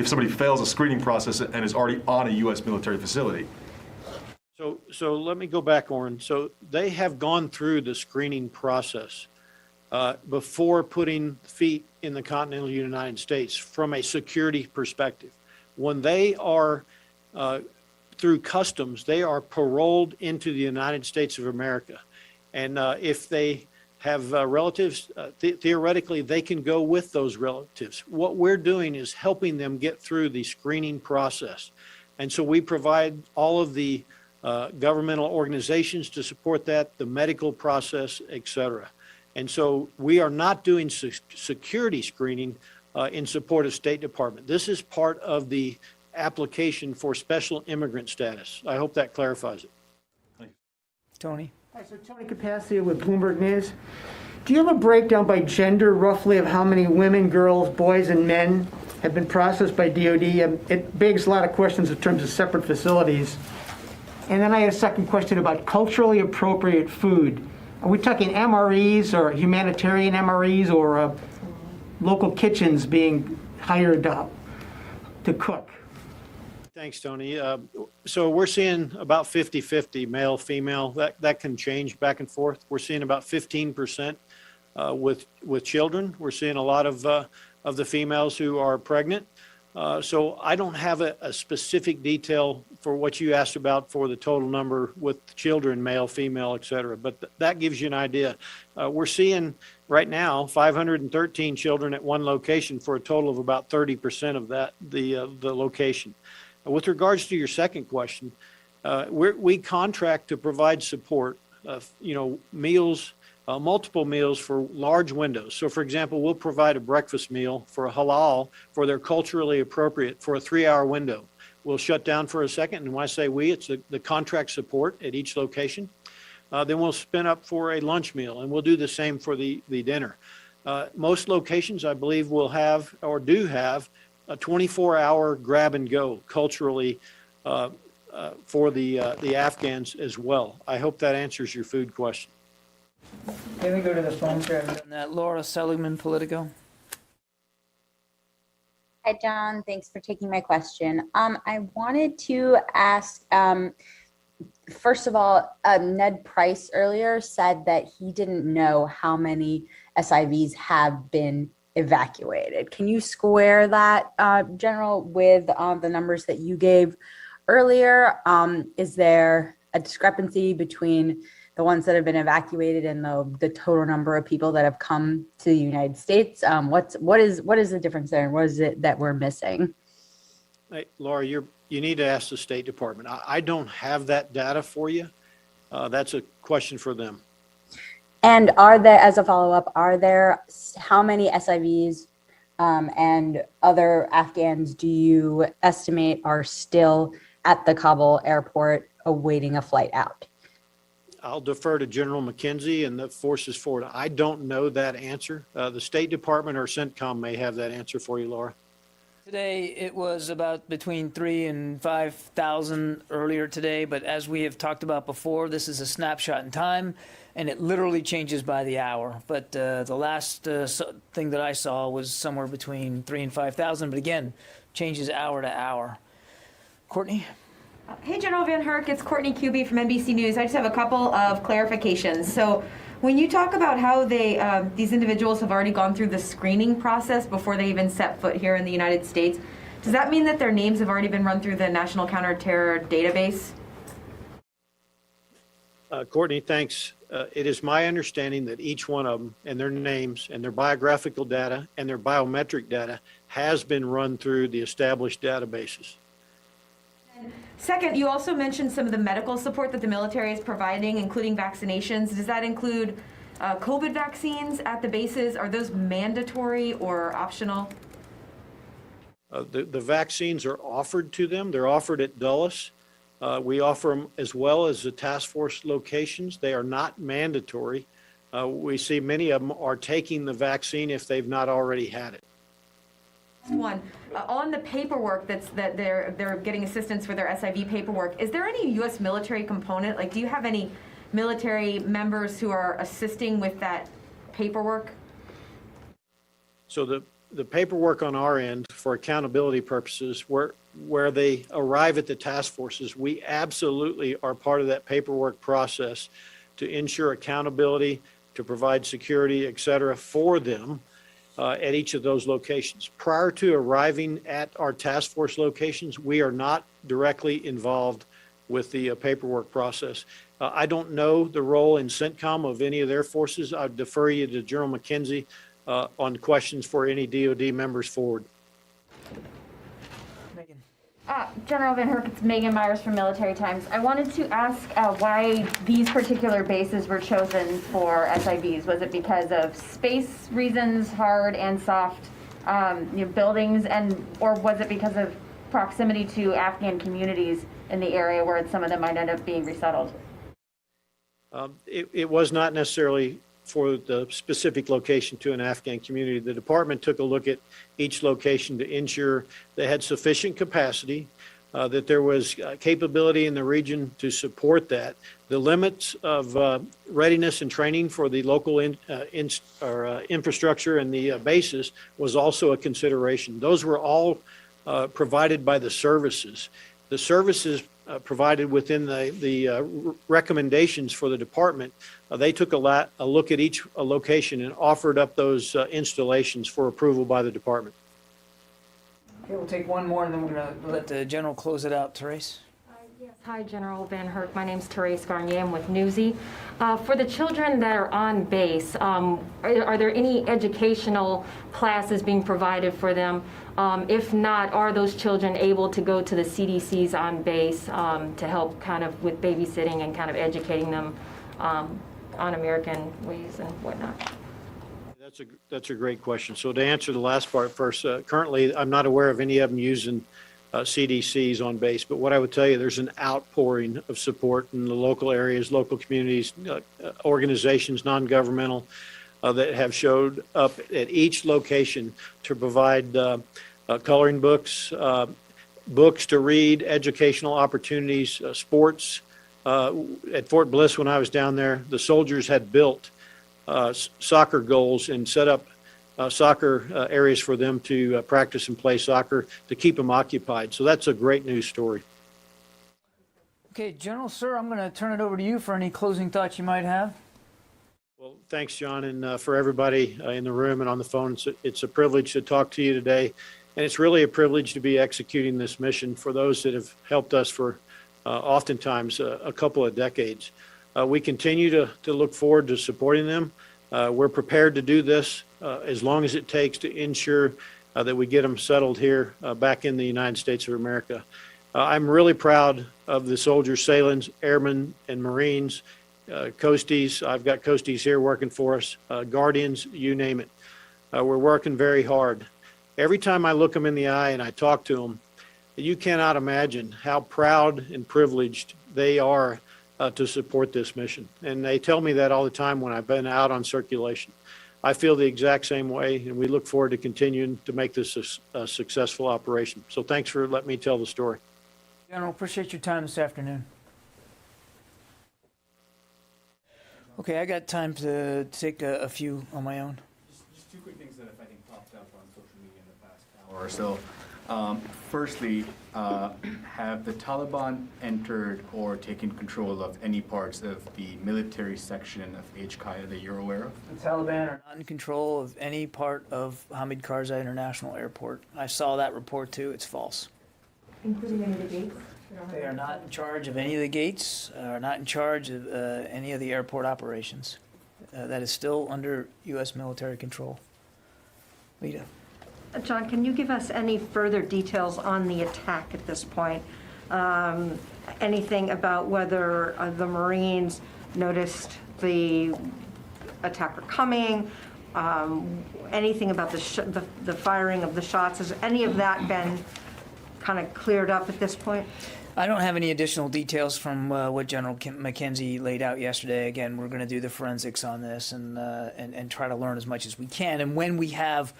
Speaker 19: somebody fails a screening process and is already on a U.S. military facility.
Speaker 2: So let me go back, Oren. So they have gone through the screening process before putting feet in the continental United States from a security perspective. When they are through customs, they are paroled into the United States of America. And if they have relatives, theoretically, they can go with those relatives. What we're doing is helping them get through the screening process. And so we provide all of the governmental organizations to support that, the medical process, et cetera. And so we are not doing security screening in support of State Department. This is part of the application for special immigrant status. I hope that clarifies it.
Speaker 3: Tony.
Speaker 20: Hi, so Tony Capaccio with Bloomberg News. Do you have a breakdown by gender, roughly, of how many women, girls, boys, and men have been processed by DOD? It begs a lot of questions in terms of separate facilities. And then I had a second question about culturally appropriate food. Are we talking MREs or humanitarian MREs or local kitchens being hired to cook?
Speaker 2: Thanks, Tony. So we're seeing about 50-50 male, female. That can change back and forth. We're seeing about 15% with children. We're seeing a lot of the females who are pregnant. So I don't have a specific detail for what you asked about for the total number with children, male, female, et cetera. But that gives you an idea. We're seeing right now 513 children at one location for a total of about 30% of that, the location. With regards to your second question, we contract to provide support of, meals, multiple meals for large windows. So, for example, we'll provide a breakfast meal for a halal for their culturally appropriate for a 3-hour window. We'll shut down for a second, and when I say we, it's the contract support at each location. Then we'll spin up for a lunch meal, and we'll do the same for the dinner. Most locations, I believe, will have or do have a 24-hour grab and go culturally for the Afghans as well. I hope that answers your food question.
Speaker 3: Can we go to the phone and that Laura Seligman, Politico?
Speaker 21: Hi, John. Thanks for taking my question. I wanted to ask, first of all, Ned Price earlier said that he didn't know how many SIVs have been evacuated. Can you square that, General, with the numbers that you gave earlier? Is there a discrepancy between the ones that have been evacuated and the total number of people that have come to the United States? What is the difference there, and what is it that we're missing?
Speaker 2: Hey, Laura, you need to ask the State Department. I don't have that data for you. That's a question for them.
Speaker 21: And are there, as a follow-up, how many SIVs and other Afghans do you estimate are still at the Kabul airport awaiting a flight out?
Speaker 2: I'll defer to General McKenzie and the forces forward. I don't know that answer. The State Department or CENTCOM may have that answer for you, Laura.
Speaker 3: Today, it was about between 3,000 and 5,000 earlier today, but as we have talked about before, this is a snapshot in time, and it literally changes by the hour. But the last thing that I saw was somewhere between 3,000 and 5,000, but again, changes hour to hour. Courtney?
Speaker 22: Hey, General Van Herk, it's Courtney Kuby from NBC News. I just have a couple of clarifications. So when you talk about how these individuals have already gone through the screening process before they even set foot here in the United States, does that mean that their names have already been run through the National Counterterror Database?
Speaker 2: Courtney, thanks. It is my understanding that each one of them and their names and their biographical data and their biometric data has been run through the established databases.
Speaker 22: Second, you also mentioned some of the medical support that the military is providing, including vaccinations. Does that include COVID vaccines at the bases? Are those mandatory or optional?
Speaker 2: The vaccines are offered to them. They're offered at Dulles. We offer them as well as the task force locations. They are not mandatory. We see many of them are taking the vaccine if they've not already had it.
Speaker 22: One, on the paperwork that they're getting assistance for their SIV paperwork, is there any U.S. military component? Like, do you have any military members who are assisting with that paperwork?
Speaker 2: So the paperwork on our end for accountability purposes, where they arrive at the task forces, we absolutely are part of that paperwork process to ensure accountability, to provide security, et cetera, for them. At each of those locations. Prior to arriving at our task force locations, we are not directly involved with the paperwork process. I don't know the role in CENTCOM of any of their forces. I'd defer you to General McKenzie on questions for any DoD members forward.
Speaker 22: General Van Herk, it's Megan Myers from Military Times. I wanted to ask why these particular bases were chosen for SIVs. Was it because of space reasons, hard and soft buildings, or was it because of proximity to Afghan communities in the area where some of them might end up being resettled?
Speaker 2: It was not necessarily for the specific location to an Afghan community. The department took a look at each location to ensure they had sufficient capacity, that there was capability in the region to support that. The limits of readiness and training for the local infrastructure and the bases was also a consideration. Those were all provided by the services. The services provided within the recommendations for the department, they took a look at each location and offered up those installations for approval by the department.
Speaker 3: Okay, we'll take one more and then we're going to let the general close it out. Therese?
Speaker 4: Yes. Hi, General Van Herk. My name's Therese Garnier. I'm with Newsy. For the children that are on base, are there any educational classes being provided for them? If not, are those children able to go to the CDCs on base to help kind of with babysitting and kind of educating them on American ways and whatnot?
Speaker 2: That's a great question. So to answer the last part first, currently I'm not aware of any of them using CDCs on base, but what I would tell you, there's an outpouring of support in the local areas, local communities, organizations, non-governmental, that have showed up at each location to provide coloring books, books to read, educational opportunities, sports. At Fort Bliss, when I was down there, the soldiers had built soccer goals and set up soccer areas for them to practice and play soccer to keep them occupied. So that's a great news story.
Speaker 3: Okay, General, sir, I'm going to turn it over to you for any closing thoughts you might have.
Speaker 2: Well, thanks, John, and for everybody in the room and on the phone. It's a privilege to talk to you today, and it's really a privilege to be executing this mission for those that have helped us for oftentimes a couple of decades. We continue to look forward to supporting them. We're prepared to do this as long as it takes to ensure that we get them settled here back in the United States of America. I'm really proud of the soldiers, sailors, airmen, and Marines, Coasties. I've got Coasties here working for us, Guardians, you name it. We're working very hard. Every time I look them in the eye and I talk to them, you cannot imagine how proud and privileged they are to support this mission. And they tell me that all the time when I've been out on circulation. I feel the exact same way, and we look forward to continuing to make this a successful operation. So thanks for letting me tell the story.
Speaker 3: General, appreciate your time this afternoon. Okay, I got time to take a few on my own.
Speaker 5: Just two quick things that I think popped up on social media in the past hour or so. Firstly, have the Taliban entered or taken control of any parts of the military section of HKIA that you're aware of?
Speaker 3: The Taliban are not in control of any part of Hamid Karzai International Airport. I saw that report too. It's false.
Speaker 22: Including any of the gates?
Speaker 3: They are not in charge of any of the gates, are not in charge of any of the airport operations. That is still under U.S. military control. Lita.
Speaker 9: John, can you give us any further details on the attack at this point? Anything about whether the Marines noticed the attacker coming? Anything about the firing of the shots? Has any of that been kind of cleared up at this point?
Speaker 3: I don't have any additional details from what General McKenzie laid out yesterday. Again, we're going to do the forensics on this and try to learn as much as we can. And when we have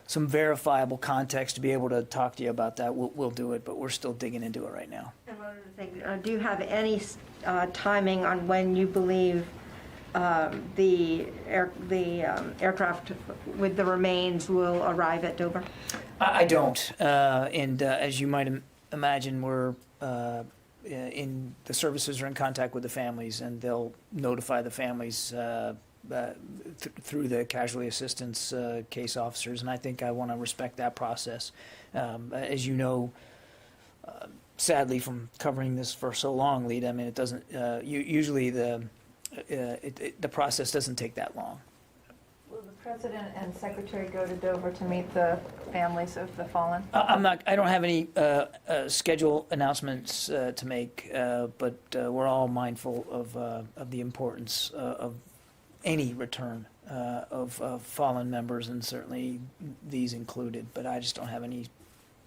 Speaker 3: some verifiable context to be able to talk to you about that, we'll do it. But we're still digging into it right now.
Speaker 9: And one other thing, do you have any timing on when you believe the aircraft with the remains will arrive at Dover?
Speaker 3: I don't. And as you might imagine, we're in the services are in contact with the families, and they'll notify the families through the casualty assistance case officers. And I think I want to respect that process. As you know, sadly, from covering this for so long, Lita, I mean, it doesn't. Usually the process doesn't take that long.
Speaker 16: Will the President and Secretary go to Dover to meet the families of the fallen?
Speaker 3: I don't have any schedule announcements to make, but we're all mindful of the importance of any return of fallen members, and certainly these included. But I just don't have any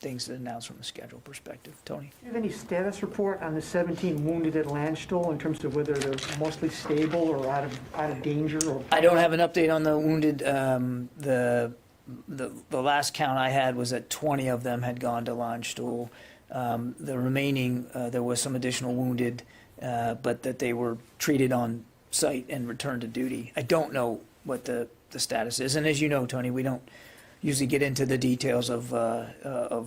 Speaker 3: things to announce from a schedule perspective. Tony?
Speaker 20: Do you have any status report on the 17 wounded at Landstuhl in terms of whether they're mostly stable or out of danger? Or
Speaker 3: I don't have an update on the wounded. The last count I had was that 20 of them had gone to Landstuhl. The remaining, there was some additional wounded, but that they were treated on site and returned to duty. I don't know what the status is, and as you know, Tony, we don't usually get into the details of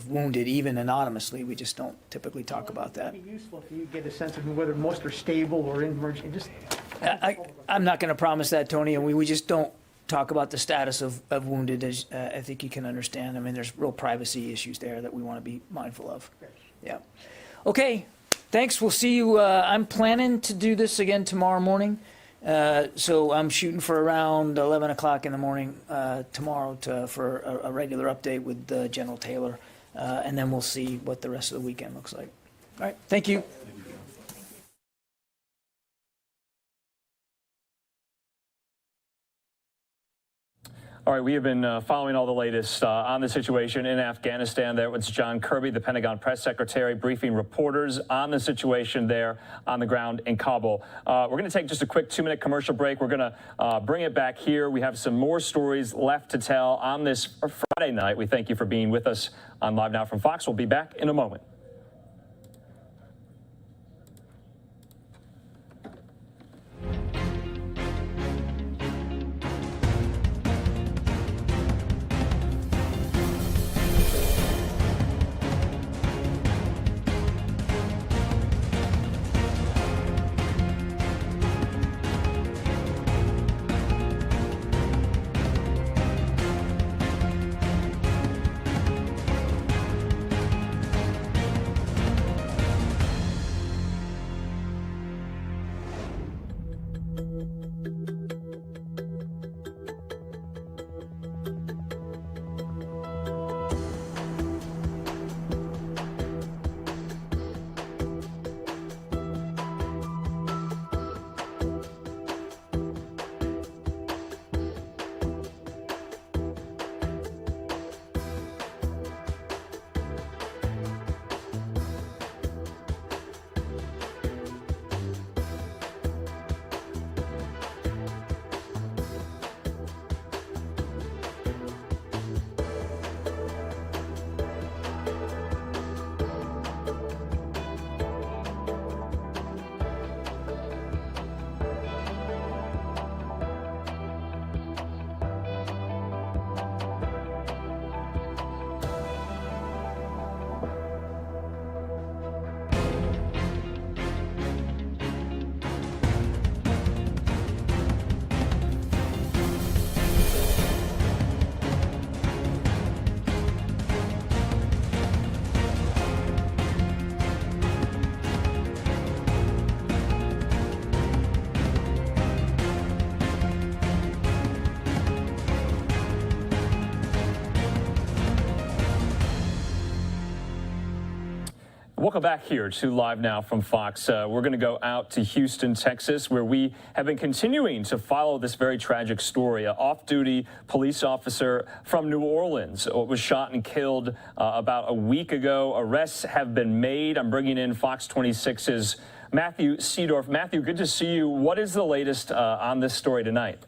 Speaker 3: wounded, even anonymously. We just don't typically talk about that.
Speaker 20: It'd be useful if you get a sense of whether most are stable or in emergency.
Speaker 3: I'm not going to promise that, Tony, and we just don't talk about the status of wounded, as I think you can understand. I mean, there's real privacy issues there that we want to be mindful of. Yeah. Okay, thanks. We'll see you. I'm planning to do this again tomorrow morning. So I'm shooting for around 11 o'clock in the morning tomorrow for a regular update with General Taylor, and then we'll see what the rest of the weekend looks like. All right, thank you.
Speaker 13: All right, we have been following all the latest on the situation in Afghanistan. There was John Kirby, the Pentagon press secretary, briefing reporters on the situation there on the ground in Kabul. We're going to take just a quick 2-minute commercial break. We're going to bring it back here. We have some more stories left to tell on this Friday night. We thank you for being with us on Live Now from Fox. We'll be back in a moment. Welcome back here to Live Now from Fox. We're going to go out to Houston, Texas, where we have been continuing to follow this very tragic story. An off-duty police officer from New Orleans was shot and killed about a week ago. Arrests have been made. I'm bringing in Fox 26's Matthew Seedorf. Matthew, good to see you. What is the latest on this story tonight?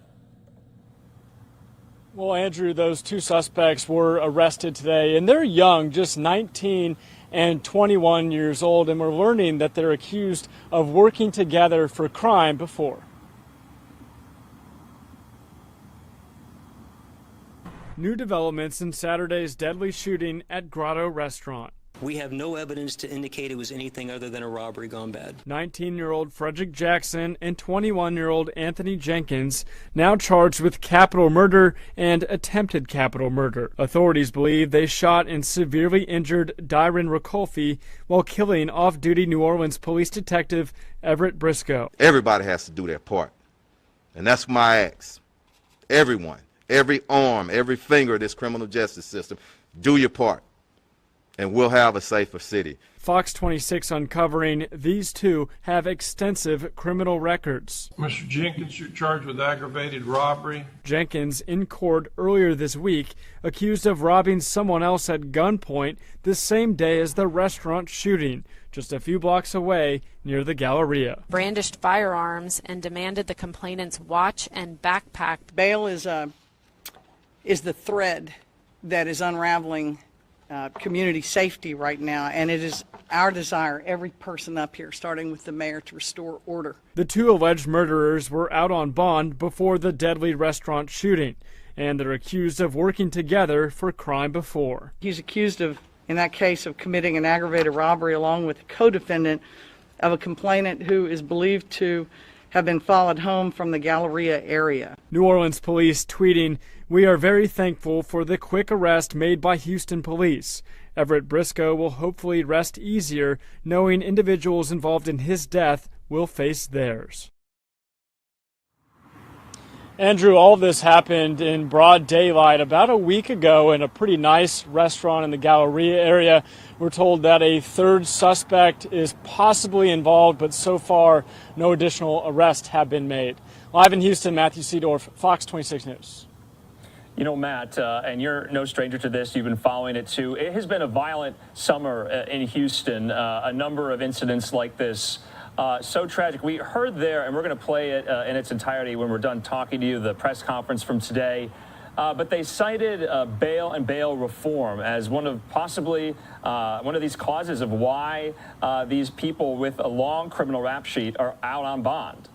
Speaker 8: Well, Andrew, those two suspects were arrested today, and they're young, just 19 and 21 years old, and we're learning that they're accused of working together for crime before. New developments in Saturday's deadly shooting at Grotto Restaurant.
Speaker 18: We have no evidence to indicate it was anything other than a robbery gone bad.
Speaker 8: 19-year-old Frederick Jackson and 21-year-old Anthony Jenkins now charged with capital murder and attempted capital murder. Authorities believe they shot and severely injured Dyron Ricolfi while killing off-duty New Orleans police detective Everett Briscoe.
Speaker 23: Everybody has to do their part, and that's my ask. Everyone, every arm, every finger of this criminal justice system, do your part, and we'll have a safer city.
Speaker 8: Fox 26 uncovering these two have extensive criminal records.
Speaker 24: Mr. Jenkins, you're charged with aggravated robbery.
Speaker 8: Jenkins in court earlier this week accused of robbing someone else at gunpoint the same day as the restaurant shooting, just a few blocks away near the Galleria.
Speaker 25: Brandished firearms and demanded the complainant's watch and backpack.
Speaker 26: Bail is the thread that is unraveling community safety right now, and it is our desire, every person up here, starting with the mayor, to restore order.
Speaker 8: The two alleged murderers were out on bond before the deadly restaurant shooting, and they're accused of working together for crime before.
Speaker 26: He's accused of, in that case, of committing an aggravated robbery along with a co-defendant of a complainant who is believed to have been followed home from the Galleria area.
Speaker 8: New Orleans police tweeting, "We are very thankful for the quick arrest made by Houston police. Everett Briscoe will hopefully rest easier knowing individuals involved in his death will face theirs." Andrew, all of this happened in broad daylight about a week ago in a pretty nice restaurant in the Galleria area. We're told that a third suspect is possibly involved, but so far no additional arrests have been made. Live in Houston, Matthew Seedorf, Fox 26 News.
Speaker 13: You know, Matt, and you're no stranger to this, you've been following it too. It has been a violent summer in Houston, a number of incidents like this. So tragic. We heard there, and we're going to play it in its entirety when we're done talking to you, the press conference from today. But they cited bail and bail reform as one of possibly one of these causes of why these people with a long criminal rap sheet are out on bond.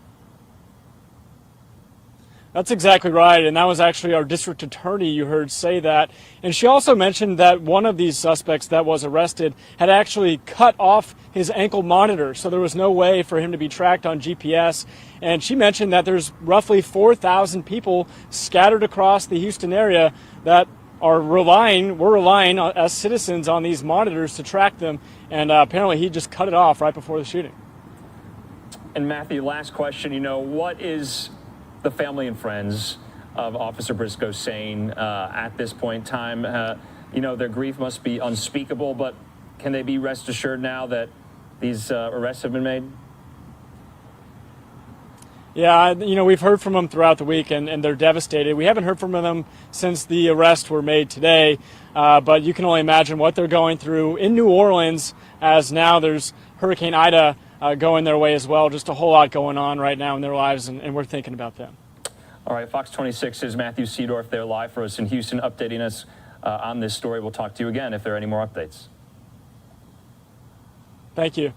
Speaker 8: That's exactly right, and that was actually our district attorney you heard say that. And she also mentioned that one of these suspects that was arrested had actually cut off his ankle monitor, so there was no way for him to be tracked on GPS. And she mentioned that there's roughly 4,000 people scattered across the Houston area that we're relying on, as citizens, on these monitors to track them, and apparently he just cut it off right before the shooting.
Speaker 13: And Matthew, last question, you know, what is the family and friends of Officer Briscoe saying at this point in time? You know, their grief must be unspeakable, but can they be rest assured now that these arrests have been made?
Speaker 8: Yeah, you know, we've heard from them throughout the week, and they're devastated. We haven't heard from them since the arrests were made today, but you can only imagine what they're going through in New Orleans, as now there's Hurricane Ida going their way as well. Just a whole lot going on right now in their lives, and we're thinking about them.
Speaker 13: All right, Fox 26's Matthew Seedorf there live for us in Houston, updating us on this story. We'll talk to you again if there are any more updates.
Speaker 8: Thank you.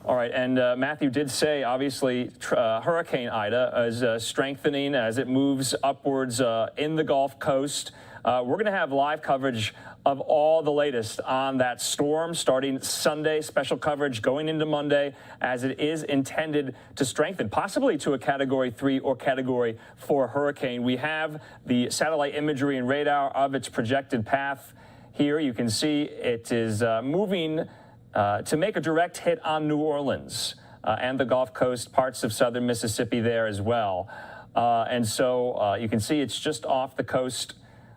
Speaker 13: All right, and Matthew did say, obviously, Hurricane Ida is strengthening as it moves upwards in the Gulf Coast. We're going to have live coverage of all the latest on that storm starting Sunday, special coverage going into Monday, as it is intended to strengthen, possibly to a Category 3 or Category 4 hurricane. We have the satellite imagery and radar of its projected path here. You can see it is moving to make a direct hit on New Orleans and the Gulf Coast, parts of southern Mississippi there as well. And so you can see it's just off the coast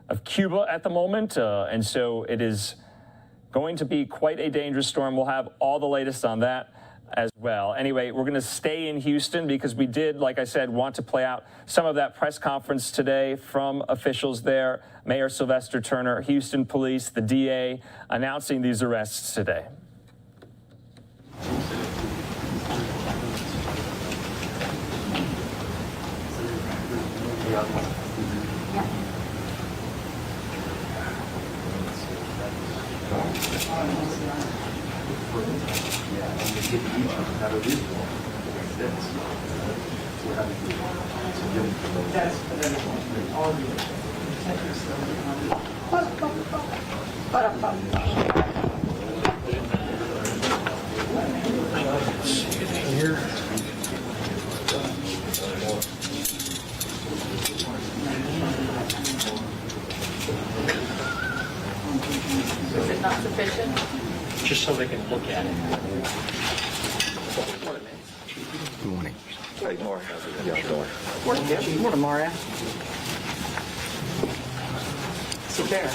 Speaker 13: of Cuba at the moment, and so it is Going to be quite a dangerous storm. We'll have all the latest on that as well. Anyway, we're going to stay in Houston because we did, like I said, want to play out some of that press conference today from officials there. Mayor Sylvester Turner, Houston Police, the DA announcing these arrests today.
Speaker 22: Is it not sufficient?
Speaker 1: Just so they can look at it.
Speaker 6: Good morning.
Speaker 1: Good morning. How y'all doing?
Speaker 26: Good morning, Maria. Sit there.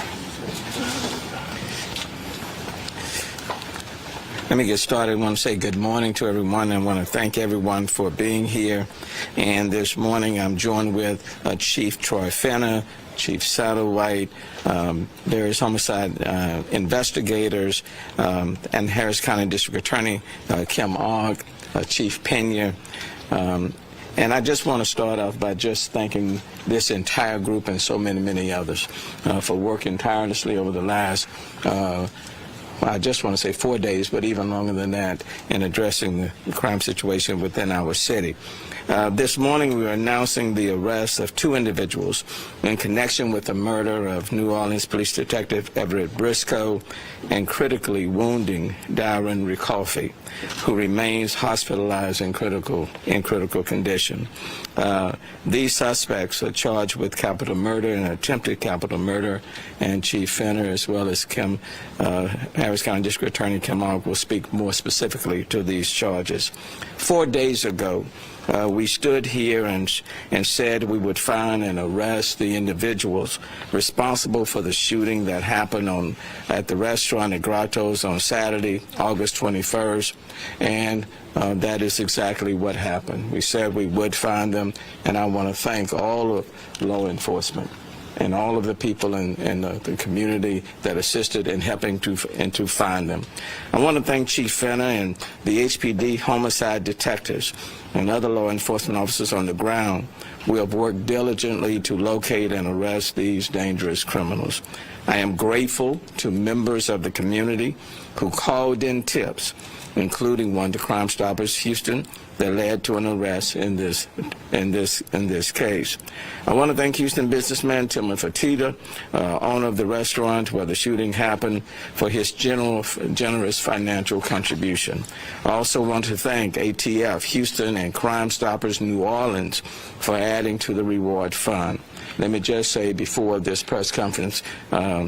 Speaker 6: Let me get started. I want to say good morning to everyone. I want to thank everyone for being here. And this morning I'm joined with Chief Troy Fenner, Chief Satterwhite, various homicide investigators, and Harris County District Attorney Kim Ogg, Chief Pena. And I just want to start off by just thanking this entire group and so many, many others for working tirelessly over the last I just want to say 4 days, but even longer than that, in addressing the crime situation within our city. This morning, we are announcing the arrest of 2 individuals in connection with the murder of New Orleans Police Detective Everett Briscoe and critically wounding Darren Ricoffey, who remains hospitalized in critical condition. These suspects are charged with capital murder and attempted capital murder, and Chief Fenner, as well as Harris County District Attorney Kim Ogg, will speak more specifically to these charges. 4 days ago, we stood here and said we would find and arrest the individuals responsible for the shooting that happened at the restaurant at Grotto's on Saturday, August 21st, and that is exactly what happened. We said we would find them, and I want to thank all of law enforcement and all of the people in the community that assisted in helping to find them. I want to thank Chief Fenner and the HPD homicide detectives and other law enforcement officers on the ground who have worked diligently to locate and arrest these dangerous criminals. I am grateful to members of the community who called in tips, including one to Crime Stoppers Houston, that led to an arrest in this case. I want to thank Houston businessman Tillman Fertitta, owner of the restaurant where the shooting happened, for his generous financial contribution. I also want to thank ATF Houston and Crime Stoppers New Orleans for adding to the reward fund. Let me just say, before this press conference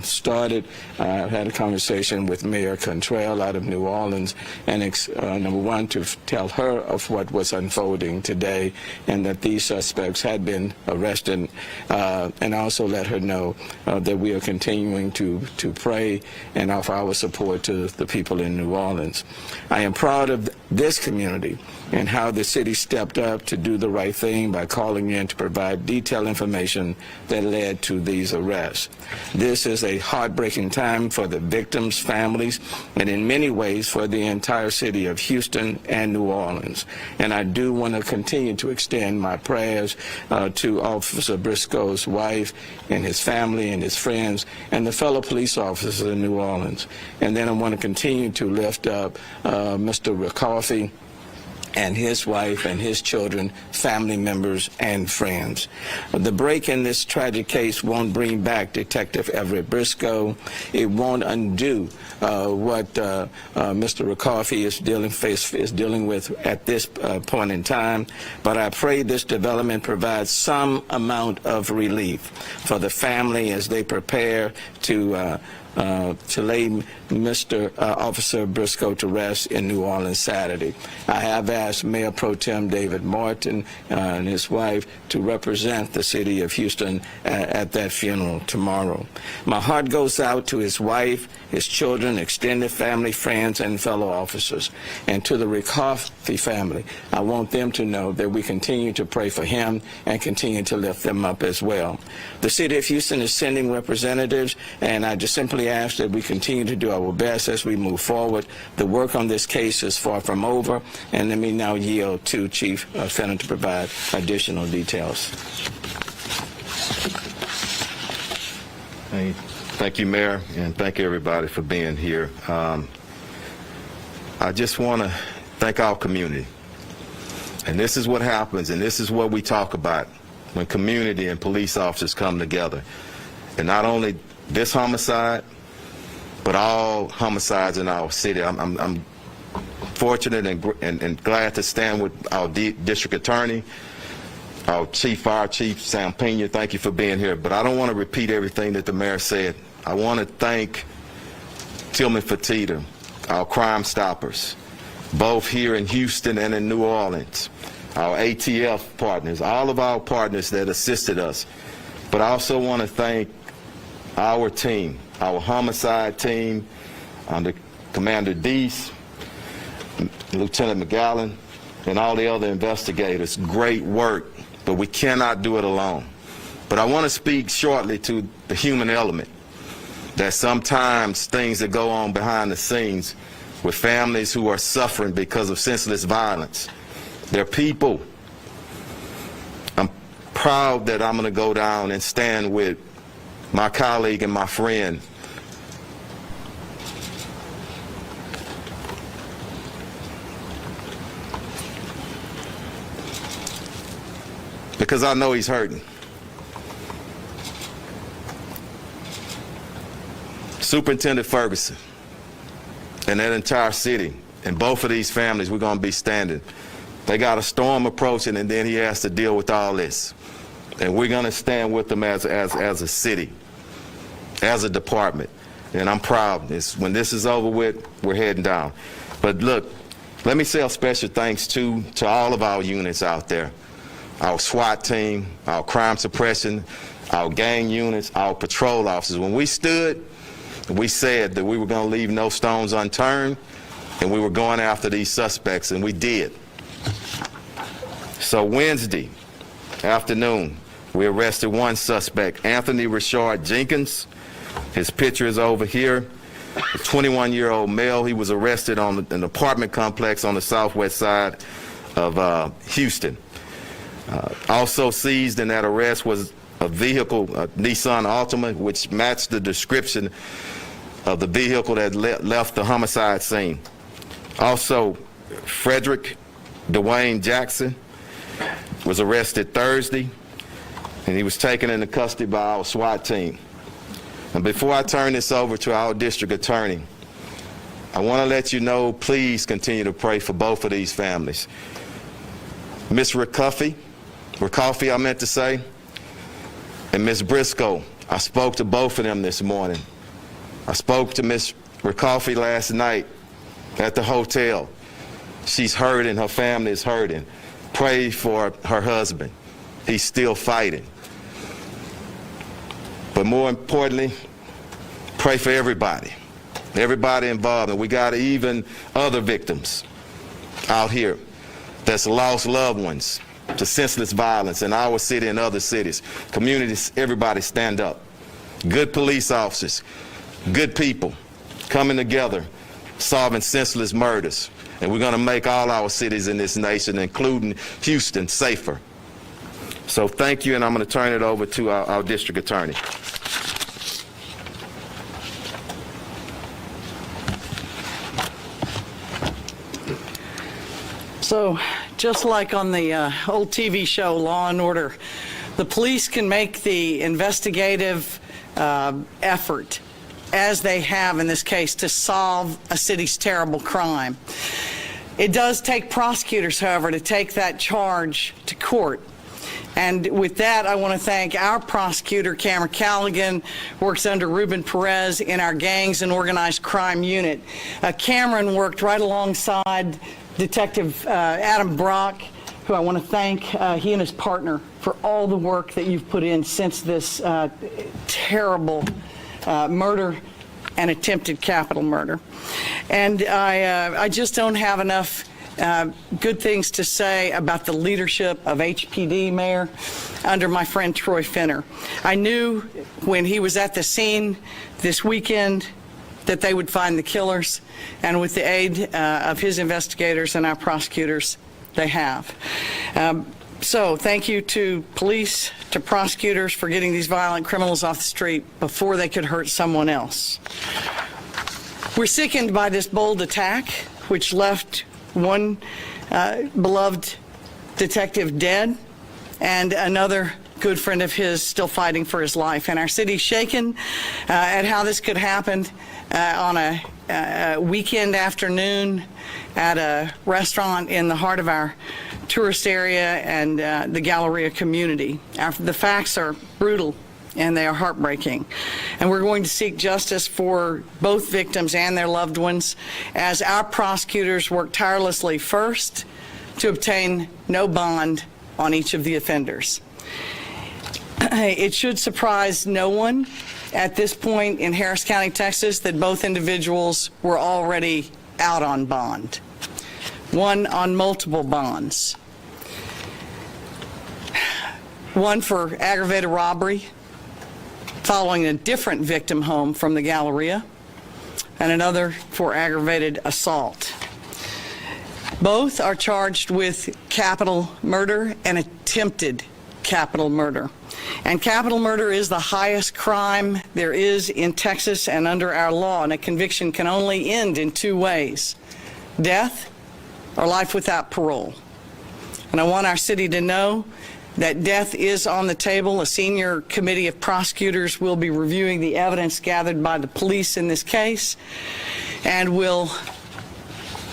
Speaker 6: started, I had a conversation with Mayor Cantrell out of New Orleans, and number one, to tell her of what was unfolding today and that these suspects had been arrested, and also let her know that we are continuing to pray and offer our support to the people in New Orleans. I am proud of this community and how the city stepped up to do the right thing by calling in to provide detailed information that led to these arrests. This is a heartbreaking time for the victims' families and in many ways for the entire city of Houston and New Orleans. And I do want to continue to extend my prayers to Officer Briscoe's wife and his family and his friends and the fellow police officers in New Orleans. And then I want to continue to lift up Mr. Ricoffey and his wife and his children, family members, and friends. The break in this tragic case won't bring back Detective Everett Briscoe. It won't undo what Mr. Ricoffey is dealing with at this point in time. But I pray this development provides some amount of relief for the family as they prepare to to lay Mr. Officer Briscoe to rest in New Orleans Saturday. I have asked Mayor Pro Tem David Martin and his wife to represent the city of Houston at that funeral tomorrow. My heart goes out to his wife, his children, extended family, friends, and fellow officers. And to the Rickoffy family, I want them to know that we continue to pray for him and continue to lift them up as well. The city of Houston is sending representatives, and I just simply ask that we continue to do our best as we move forward. The work on this case is far from over, and let me now yield to Chief Fenner to provide additional details.
Speaker 23: Thank you, Mayor, and thank you, everybody, for being here. I just want to thank our community. And this is what happens, and this is what we talk about when community and police officers come together. And not only this homicide, but all homicides in our city. I'm fortunate and glad to stand with our district attorney, our fire chief, Sam Pena. Thank you for being here. But I don't want to repeat everything that the mayor said. I want to thank Tillman Fertitta, our Crime Stoppers, both here in Houston and in New Orleans, our ATF partners, all of our partners that assisted us. But I also want to thank our team, our homicide team under Commander Deese, Lieutenant McGowan, and all the other investigators. Great work, but we cannot do it alone. But I want to speak shortly to the human element, that sometimes things that go on behind the scenes with families who are suffering because of senseless violence. They're people. I'm proud that I'm going to go down and stand with my colleague and my friend, because I know he's hurting. Superintendent Ferguson and that entire city, and both of these families, we're going to be standing. They got a storm approaching, and then he has to deal with all this. And we're going to stand with them as a city, as a department. And I'm proud. When this is over with, we're heading down. But look, let me say a special thanks to all of our units out there, our SWAT team, our crime suppression, our gang units, our patrol officers. When we stood, we said that we were going to leave no stones unturned, and we were going after these suspects, and we did. So Wednesday afternoon, we arrested one suspect, Anthony Richard Jenkins. His picture is over here. A 21-year-old male. He was arrested on an apartment complex on the southwest side of Houston. Also seized in that arrest was a vehicle, a Nissan Altima, which matched the description of the vehicle that left the homicide scene. Also, Frederick Dwayne Jackson was arrested Thursday, and he was taken into custody by our SWAT team. And before I turn this over to our district attorney, I want to let you know, please continue to pray for both of these families. Miss Rickoffy, I meant to say, and Miss Briscoe, I spoke to both of them this morning. I spoke to Miss Rickoffy last night at the hotel. She's hurting, her family is hurting. Pray for her husband. He's still fighting. But more importantly, pray for everybody involved. And we got even other victims out here that's lost loved ones to senseless violence in our city and other cities. Communities, everybody stand up. Good police officers, good people coming together, solving senseless murders. And we're going to make all our cities in this nation, including Houston, safer. So thank you, and I'm going to turn it over to our district attorney.
Speaker 26: So, just like on the old TV show Law and Order, the police can make the investigative effort, as they have in this case, to solve a city's terrible crime. It does take prosecutors, however, to take that charge to court. And with that, I want to thank our prosecutor, Cameron Callaghan, works under Ruben Perez in our Gangs and Organized Crime Unit. Cameron worked right alongside Detective Adam Brock, who I want to thank, he and his partner, for all the work that you've put in since this terrible murder and attempted capital murder. And I just don't have enough good things to say about the leadership of HPD, Mayor, under my friend Troy Finner. I knew when he was at the scene this weekend that they would find the killers, and with the aid of his investigators and our prosecutors, they have. So thank you to police, to prosecutors for getting these violent criminals off the street before they could hurt someone else. We're sickened by this bold attack, which left one beloved detective dead and another good friend of his still fighting for his life. And our city's shaken at how this could happen on a weekend afternoon at a restaurant in the heart of our tourist area and the Galleria community. The facts are brutal and they are heartbreaking. And we're going to seek justice for both victims and their loved ones as our prosecutors work tirelessly first to obtain no bond on each of the offenders. It should surprise no one at this point in Harris County, Texas, that both individuals were already out on bond, one on multiple bonds, one for aggravated robbery following a different victim home from the Galleria, and another for aggravated assault. Both are charged with capital murder and attempted capital murder. And capital murder is the highest crime there is in Texas and under our law, and a conviction can only end in two ways: death or life without parole. And I want our city to know that death is on the table. A senior committee of prosecutors will be reviewing the evidence gathered by the police in this case and will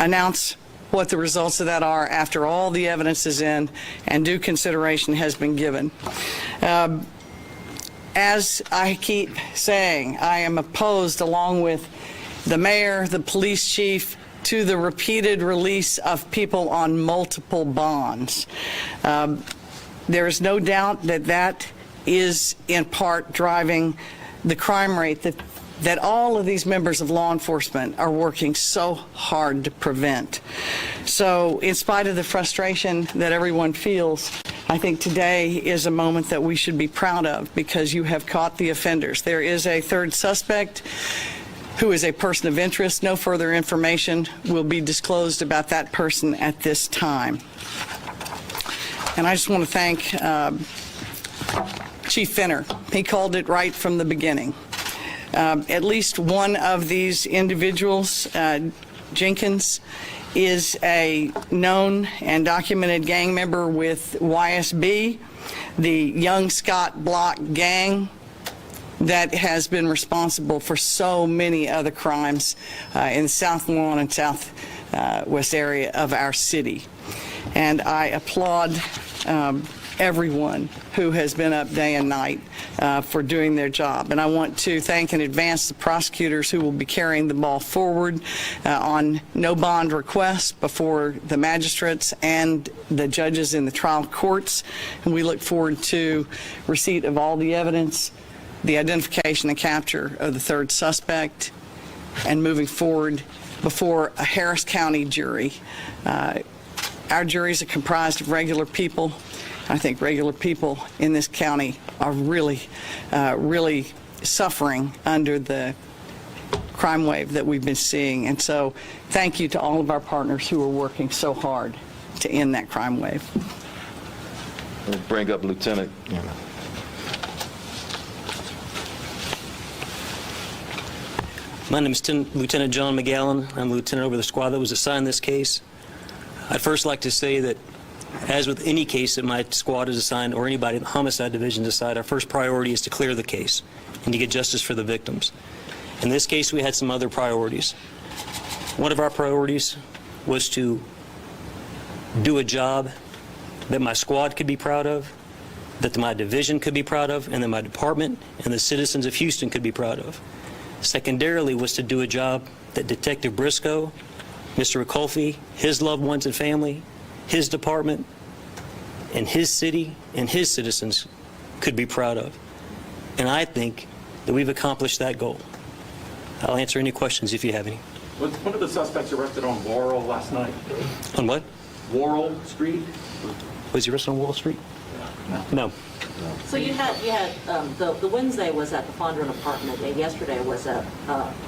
Speaker 26: announce what the results of that are after all the evidence is in and due consideration has been given. As I keep saying, I am opposed, along with the mayor, the police chief, to the repeated release of people on multiple bonds. There is no doubt that that is in part driving the crime rate that all of these members of law enforcement are working so hard to prevent. So in spite of the frustration that everyone feels, I think today is a moment that we should be proud of because you have caught the offenders. There is a third suspect who is a person of interest. No further information will be disclosed about that person at this time. And I just want to thank Chief Finner. He called it right from the beginning. At least one of these individuals, Jenkins, is a known and documented gang member with YSB, the Young Scott Block gang that has been responsible for so many other crimes in the South Lawn and Southwest area of our city. And I applaud everyone who has been up day and night for doing their job. And I want to thank in advance the prosecutors who will be carrying the ball forward on no bond requests before the magistrates and the judges in the trial courts. And we look forward to receipt of all the evidence, the identification and capture of the third suspect, and moving forward before a Harris County jury. Our juries are comprised of regular people. I think regular people in this county are really suffering under the crime wave that we've been seeing. And so thank you to all of our partners who are working so hard to end that crime wave.
Speaker 23: We'll bring up Lieutenant.
Speaker 18: My name is Lieutenant John McGallen. I'm lieutenant over the squad that was assigned this case. I'd first like to say that, as with any case that my squad is assigned or anybody in the homicide division is assigned, our first priority is to clear the case and to get justice for the victims. In this case, we had some other priorities. One of our priorities was to do a job that my squad could be proud of that my division could be proud of, and that my department and the citizens of Houston could be proud of. Secondarily was to do a job that Detective Briscoe, Mr. Ricolfi, his loved ones and family, his department, and his city and his citizens could be proud of. And I think that we've accomplished that goal. I'll answer any questions if you have any.
Speaker 7: Was one of the suspects arrested on Laurel last night?
Speaker 18: On what?
Speaker 7: Laurel Street?
Speaker 18: Was he arrested on Wall Street? No.
Speaker 10: So you had the Wednesday was at the Fondren apartment, and yesterday was at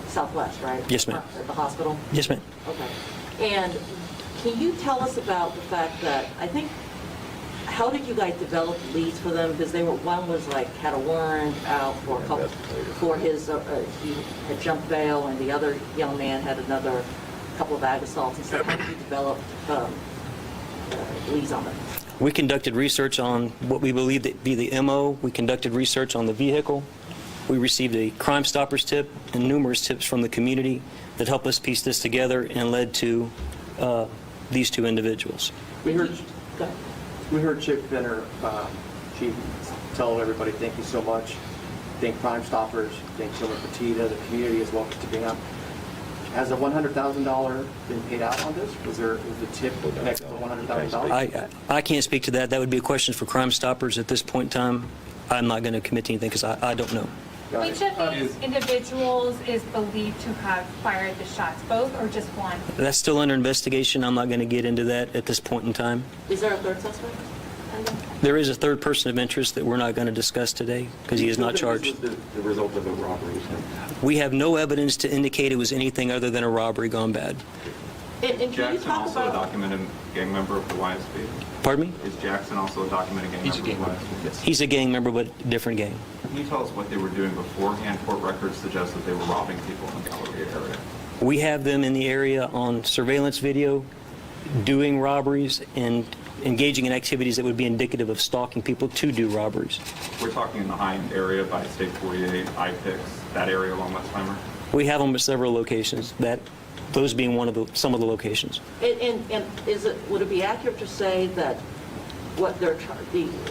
Speaker 10: Southwest, right?
Speaker 18: Yes, ma'am.
Speaker 10: At the hospital?
Speaker 18: Yes, ma'am.
Speaker 10: Okay. And can you tell us about the fact that, I think, how did you guys develop leads for them? Because they were, one was like, had a warrant out for a couple, for his, he had jumped bail, and the other young man had another couple of ag assaults and stuff. How did you develop leads on them?
Speaker 18: We conducted research on what we believe to be the MO. We conducted research on the vehicle. We received a Crime Stoppers tip and numerous tips from the community that helped us piece this together and led to these two individuals.
Speaker 1: We heard Chief Fenner, Chief, tell everybody thank you so much. Thank Crime Stoppers, thank Silver Petita, the community as well for tipping up. Has a $100,000 been paid out on this? Was the tip connected to $100,000?
Speaker 18: I can't speak to that. That would be a question for Crime Stoppers at this point in time. I'm not going to commit to anything because I don't know.
Speaker 11: Which of these individuals is believed to have fired the shots, both or just one?
Speaker 18: That's still under investigation. I'm not going to get into that at this point in time.
Speaker 10: Is there a third suspect?
Speaker 18: There is a third person of interest that we're not going to discuss today because he is not charged.
Speaker 7: The result of a robbery.
Speaker 18: We have no evidence to indicate it was anything other than a robbery gone bad.
Speaker 10: And can you
Speaker 12: Jackson
Speaker 10: talk
Speaker 12: also
Speaker 10: about...
Speaker 12: a documented gang member of the YSP?
Speaker 18: Pardon me?
Speaker 12: Is Jackson also a documented gang member of the YSP?
Speaker 18: He's a gang member, but different gang.
Speaker 12: Can you tell us what they were doing beforehand? Court records suggest that they were robbing people in the Galleria area.
Speaker 18: We have them in the area on surveillance video, doing robberies and engaging in activities that would be indicative of stalking people to do robberies.
Speaker 12: We're talking in the high-end area by State 48, IPIX, that area along Westheimer?
Speaker 18: We have them at several locations, those being some of the locations.
Speaker 10: And would it be accurate to say that what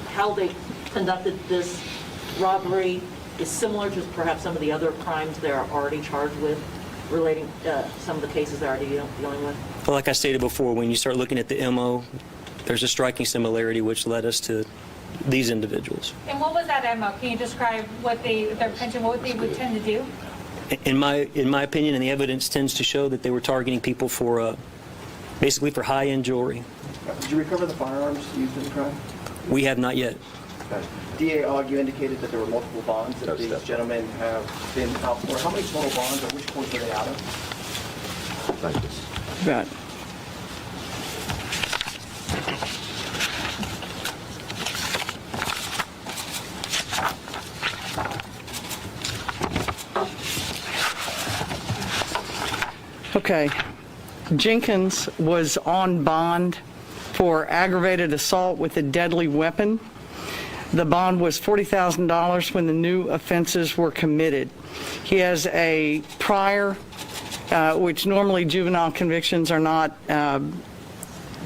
Speaker 10: how they conducted this robbery is similar to perhaps some of the other crimes they're already charged with, relating some of the cases they're already dealing with?
Speaker 18: Well, like I stated before, when you start looking at the MO, there's a striking similarity which led us to these individuals.
Speaker 11: And what was that MO? Can you describe what their intention, what they would tend to do?
Speaker 18: In my opinion, and the evidence tends to show that they were targeting people for basically for high-end jewelry.
Speaker 1: Did you recover the firearms used in the crime?
Speaker 18: We have not yet.
Speaker 1: Okay. DA Ogg, you indicated that there were multiple bonds that these gentlemen have been out for. How many total bonds, or which courts are they out of?
Speaker 23: Thank you.
Speaker 26: Right. Okay. Jenkins was on bond for aggravated assault with a deadly weapon. The bond was $40,000 when the new offenses were committed. He has a prior, which normally juvenile convictions are not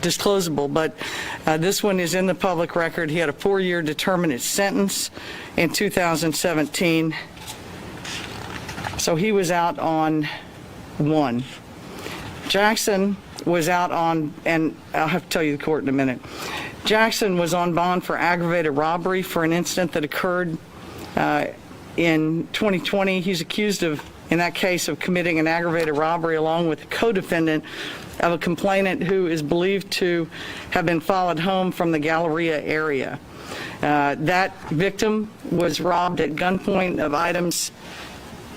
Speaker 26: disclosable, but this one is in the public record. He had a 4-year determinate sentence in 2017. So he was out on one. Jackson was out on, and I'll have to tell you the court in a minute. Jackson was on bond for aggravated robbery for an incident that occurred in 2020. He's accused of, in that case, of committing an aggravated robbery along with a co-defendant of a complainant who is believed to have been followed home from the Galleria area. That victim was robbed at gunpoint of items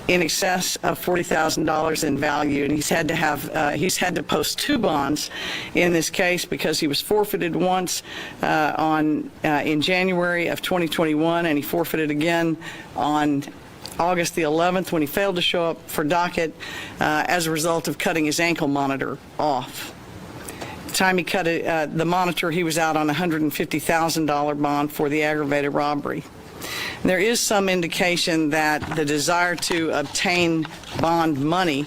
Speaker 26: in excess of $40,000 in value, and he's had to post 2 bonds in this case because he was forfeited once in January of 2021, and he forfeited again on August the 11th when he failed to show up for docket as a result of cutting his ankle monitor off. The time he cut the monitor, he was out on a $150,000 bond for the aggravated robbery. There is some indication that the desire to obtain bond money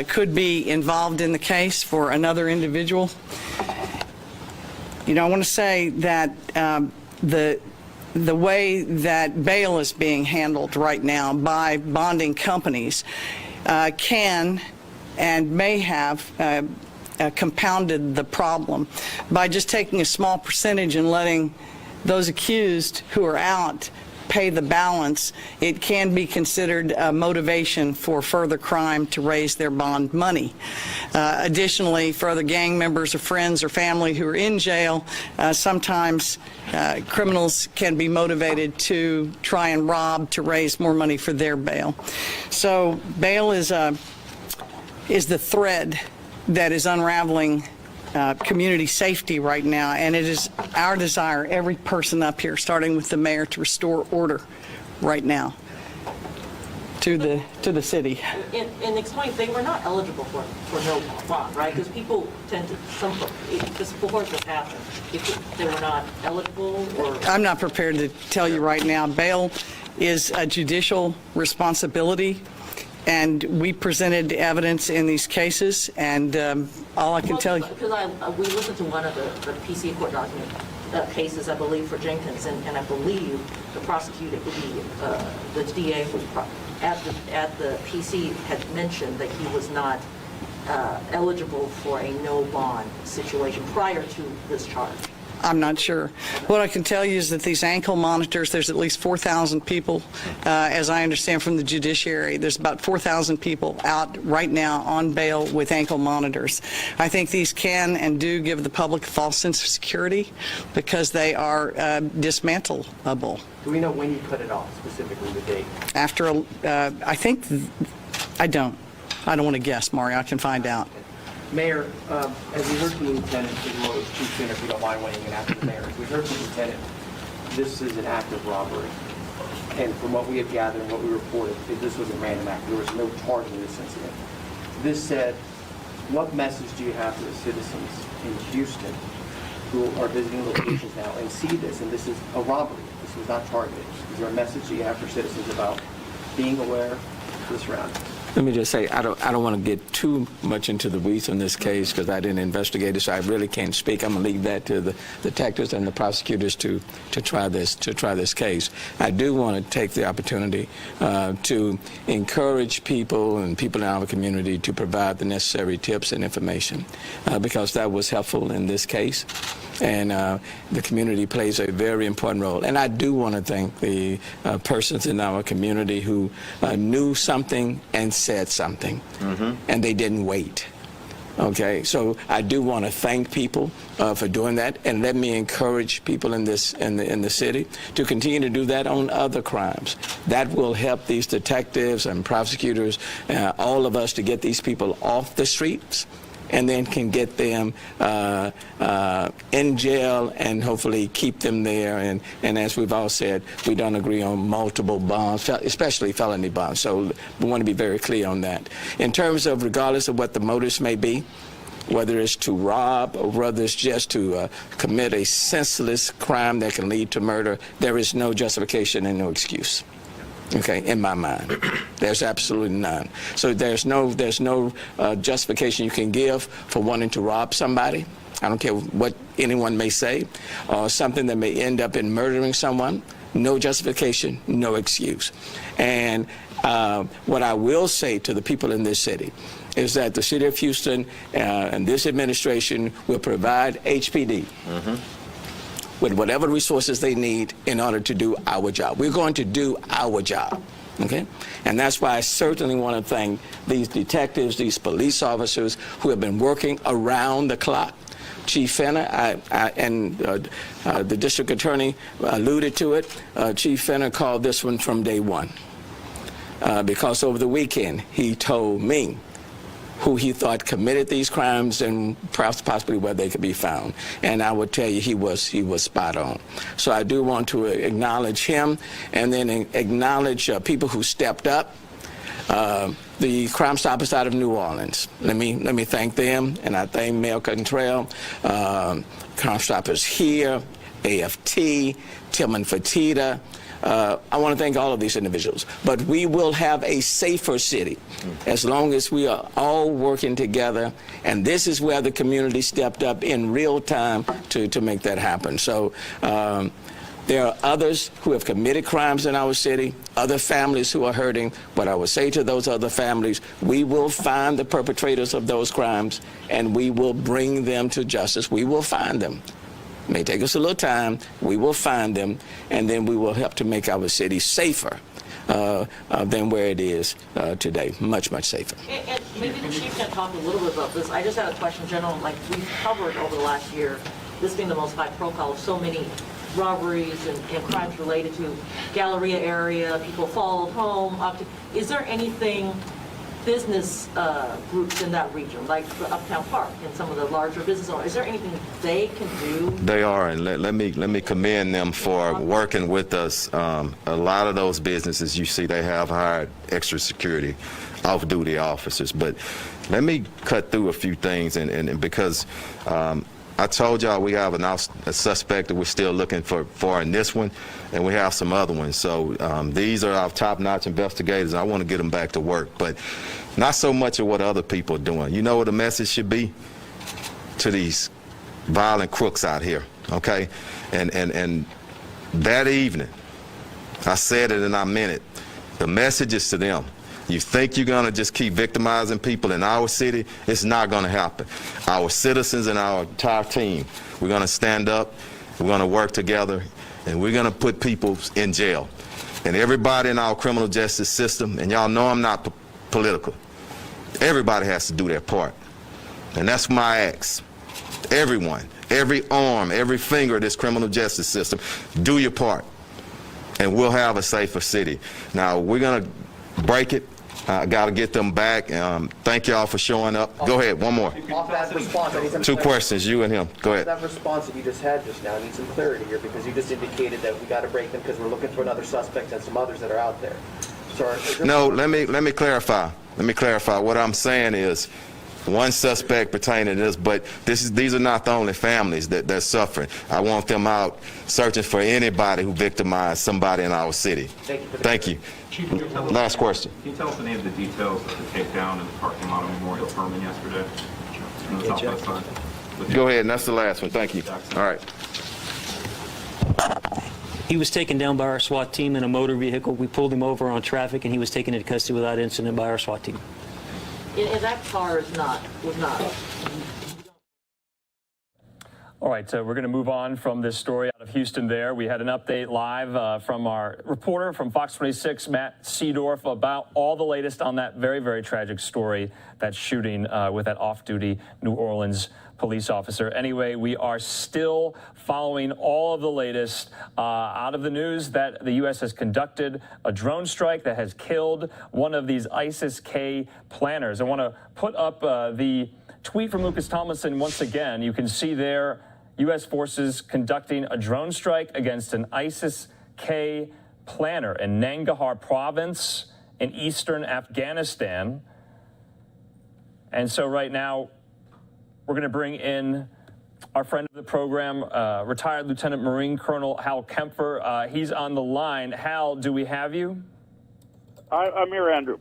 Speaker 26: could be involved in the case for another individual. You know, I want to say that the the way that bail is being handled right now by bonding companies can and may have compounded the problem by just taking a small percentage and letting those accused who are out pay the balance. It can be considered a motivation for further crime to raise their bond money. Additionally, for other gang members or friends or family who are in jail, sometimes criminals can be motivated to try and rob to raise more money for their bail. So bail is the thread that is unraveling community safety right now, and it is our desire, every person up here, starting with the mayor, to restore order right now to the city.
Speaker 10: In explaining, they were not eligible for no bond, right? Because people tend to, just before this happened, if they were not eligible, or?
Speaker 26: I'm not prepared to tell you right now. Bail is a judicial responsibility, and we presented evidence in these cases, and all I can tell you.
Speaker 10: Because we listened to one of the PC court document cases, I believe, for Jenkins, and I believe the prosecutor, the DA at the PC had mentioned that he was not eligible for a no bond situation prior to this charge.
Speaker 26: I'm not sure. What I can tell you is that these ankle monitors, there's at least 4,000 people, as I understand from the judiciary, there's about 4,000 people out right now on bail with ankle monitors. I think these can and do give the public a false sense of security because they are dismantleable.
Speaker 1: Do we know when you cut it off, specifically the date?
Speaker 26: After, I think, I don't want to guess, Mario. I can find out.
Speaker 1: Mayor, as we heard from the lieutenant, as well as Chief Finner, if you don't mind weighing in after the mayor, as we heard from the lieutenant, this is an act of robbery. And from what we have gathered and what we reported, this was a random act. There was no charge in this incident. This said, what message do you have to the citizens in Houston who are visiting locations now and see this, and this is a robbery? This was not targeted. Is there a message that you have for citizens about being aware of the surroundings?
Speaker 6: Let me just say, I don't want to get too much into the weeds on this case because I didn't investigate it, so I really can't speak. I'm going to leave that to the detectives and the prosecutors to try this case. I do want to take the opportunity to encourage people and people in our community to provide the necessary tips and information because that was helpful in this case. And the community plays a very important role. And I do want to thank the persons in our community who knew something and said something, and they didn't wait. Okay, so I do want to thank people for doing that, and let me encourage people in the city to continue to do that on other crimes. That will help these detectives and prosecutors, all of us, to get these people off the streets, and then can get them in jail and hopefully keep them there. And as we've all said, we don't agree on multiple bonds, especially felony bonds. So we want to be very clear on that. In terms of, regardless of what the motives may be, whether it's to rob or whether it's just to commit a senseless crime that can lead to murder, there is no justification and no excuse. Okay, in my mind, there's absolutely none. So there's no justification you can give for wanting to rob somebody. I don't care what anyone may say, or something that may end up in murdering someone. No justification, no excuse. And what I will say to the people in this city is that the city of Houston and this administration will provide HPD. With whatever resources they need in order to do our job. We're going to do our job, okay? And that's why I certainly want to thank these detectives, these police officers who have been working around the clock. Chief Finner and the district attorney alluded to it. Chief Finner called this one from day one because over the weekend he told me who he thought committed these crimes and perhaps possibly where they could be found. And I would tell you he was spot on. So I do want to acknowledge him and then acknowledge people who stepped up. The Crime Stoppers out of New Orleans. Let me thank them, and I thank Mayor Cantrell, Crime Stoppers here, AFT, Tillman Fertitta. I want to thank all of these individuals. But we will have a safer city as long as we are all working together. And this is where the community stepped up in real time to make that happen. So There are others who have committed crimes in our city, other families who are hurting, but I will say to those other families, we will find the perpetrators of those crimes and we will bring them to justice. We will find them. It may take us a little time. We will find them, and then we will help to make our city safer than where it is today. Much, much safer.
Speaker 10: And maybe the chief can talk a little bit about this. I just had a question, General. Like we've covered over the last year, this being the most high profile of so many robberies and crimes related to Galleria area, people followed home. Is there anything business groups in that region, like the Uptown Park and some of the larger business owners, is there anything they can do?
Speaker 23: They are, and let me commend them for working with us. A lot of those businesses, you see, they have hired extra security, off-duty officers. But let me cut through a few things, and because I told y'all we have a suspect that we're still looking for in this one, and we have some other ones. So these are our top-notch investigators. I want to get them back to work, but not so much of what other people are doing. You know what the message should be to these violent crooks out here, okay? And that evening, I said it and I meant it. The message is to them. You think you're going to just keep victimizing people in our city? It's not going to happen. Our citizens and our entire team, we're going to stand up, we're going to work together, and we're going to put people in jail. And everybody in our criminal justice system, and y'all know I'm not political, everybody has to do their part. And that's my ask. Everyone, every arm, every finger of this criminal justice system, do your part, and we'll have a safer city. Now, we're going to break it. I got to get them back. Thank y'all for showing up. Go ahead, one more.
Speaker 1: Off that response, I need some
Speaker 23: Two
Speaker 1: clarity.
Speaker 23: questions, you and him. Go ahead.
Speaker 1: That response that you just had just now, I need some clarity here, because you just indicated that we got to break them because we're looking for another suspect and some others that are out there. So
Speaker 23: No, let me clarify. Let me clarify. What I'm saying is one suspect pertaining to this, but these are not the only families that suffering. I want them out searching for anybody who victimized somebody in our city. Thank you.
Speaker 12: Chief, can you tell us,
Speaker 23: Last question.
Speaker 12: Can you tell us any of the details of the takedown in the parking lot of Memorial Furman yesterday? On the southwest side?
Speaker 23: Go ahead, and that's the last one. Thank you. All right.
Speaker 18: He was taken down by our SWAT team in a motor vehicle. We pulled him over on traffic, and he was taken into custody without incident by our SWAT team.
Speaker 10: And that car was not.
Speaker 13: All right, so we're going to move on from this story out of Houston there. We had an update live from our reporter from Fox 26, Matt Seedorf, about all the latest on that very, very tragic story, that shooting with that off-duty New Orleans police officer. Anyway, we are still following all of the latest out of the news that the U.S. has conducted a drone strike that has killed one of these ISIS-K planners. I want to put up the tweet from Lucas Tomlinson once again. You can see there U.S. forces conducting a drone strike against an ISIS-K planner in Nangarhar province in eastern Afghanistan. And so right now, we're going to bring in our friend of the program, retired Lieutenant Marine Colonel Hal Kempfer. He's on the line. Hal, do we have you?
Speaker 4: I'm here, Andrew.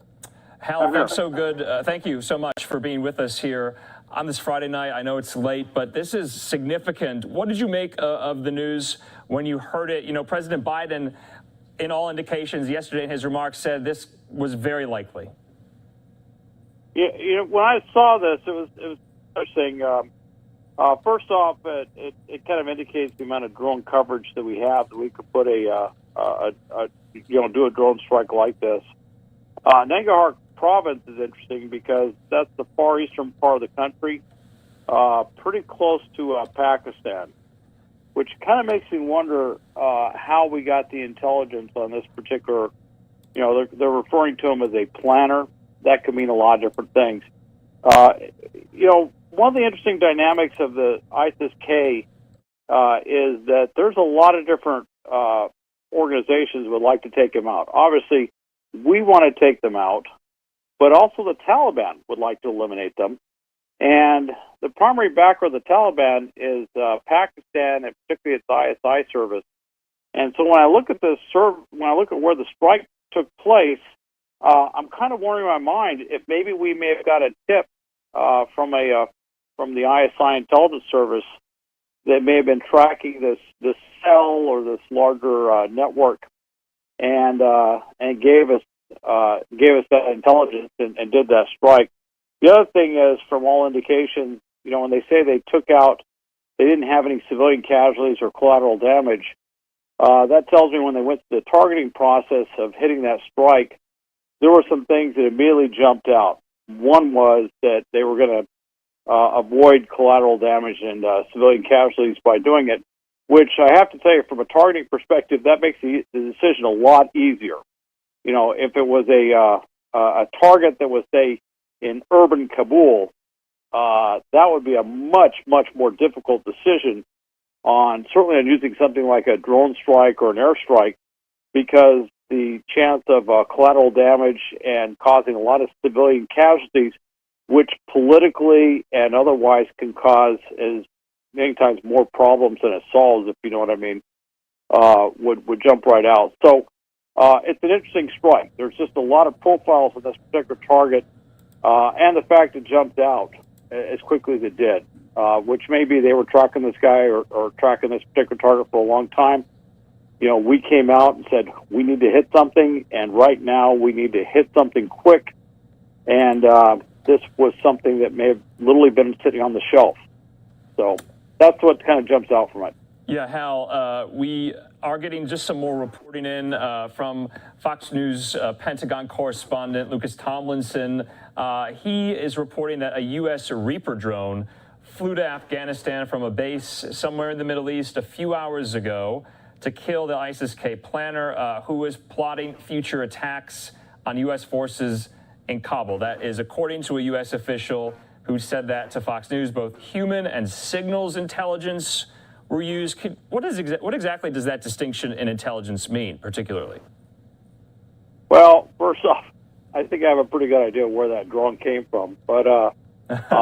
Speaker 13: Hal, thanks so good. Thank you so much for being with us here on this Friday night. I know it's late, but this is significant. What did you make of the news when you heard it? You know, President Biden, in all indications yesterday in his remarks, said this was very likely.
Speaker 4: Yeah, you know, when I saw this, it was interesting. First off, it kind of indicates the amount of drone coverage that we have, that we could put do a drone strike like this. Nangarhar province is interesting because that's the far eastern part of the country, pretty close to Pakistan, which kind of makes me wonder how we got the intelligence on this particular. You know, they're referring to him as a planner. That could mean a lot of different things. You know, one of the interesting dynamics of the ISIS-K is that there's a lot of different organizations would like to take him out. Obviously, we want to take them out, but also the Taliban would like to eliminate them. And the primary backer of the Taliban is Pakistan, and particularly its ISI service. And so when I look at this, when I look at where the strike took place, I'm kind of wondering in my mind if maybe we may have got a tip from the ISI intelligence service that may have been tracking this cell or this larger network, and gave us that intelligence and did that strike. The other thing is, from all indications, when they say they didn't have any civilian casualties or collateral damage, that tells me when they went through the targeting process of hitting that strike, there were some things that immediately jumped out. One was that they were going to avoid collateral damage and civilian casualties by doing it, which I have to tell you, from a targeting perspective, that makes the decision a lot easier. If it was a target that was, say, in urban Kabul, that would be a much, much more difficult decision certainly on using something like a drone strike or an airstrike, because the chance of collateral damage and causing a lot of civilian casualties, which politically and otherwise can cause as many times more problems than it solves, if you know what I mean, would jump right out. So it's an interesting strike. There's just a lot of profiles of this particular target, and the fact it jumped out as quickly as it did, which maybe they were tracking this guy or tracking this particular target for a long time. We came out and said, we need to hit something, and right now we need to hit something quick. And this was something that may have literally been sitting on the shelf. So that's what kind of jumps out from it.
Speaker 13: Yeah, Hal, we are getting just some more reporting in from Fox News Pentagon correspondent Lucas Tomlinson. He is reporting that a U.S. Reaper drone flew to Afghanistan from a base somewhere in the Middle East a few hours ago to kill the ISIS-K planner who was plotting future attacks on U.S. forces in Kabul. That is according to a U.S. official who said that to Fox News. Both human and signals intelligence were used. What exactly does that distinction in intelligence mean, particularly?
Speaker 4: Well, first off, I think I have a pretty good idea where that drone came from. But that's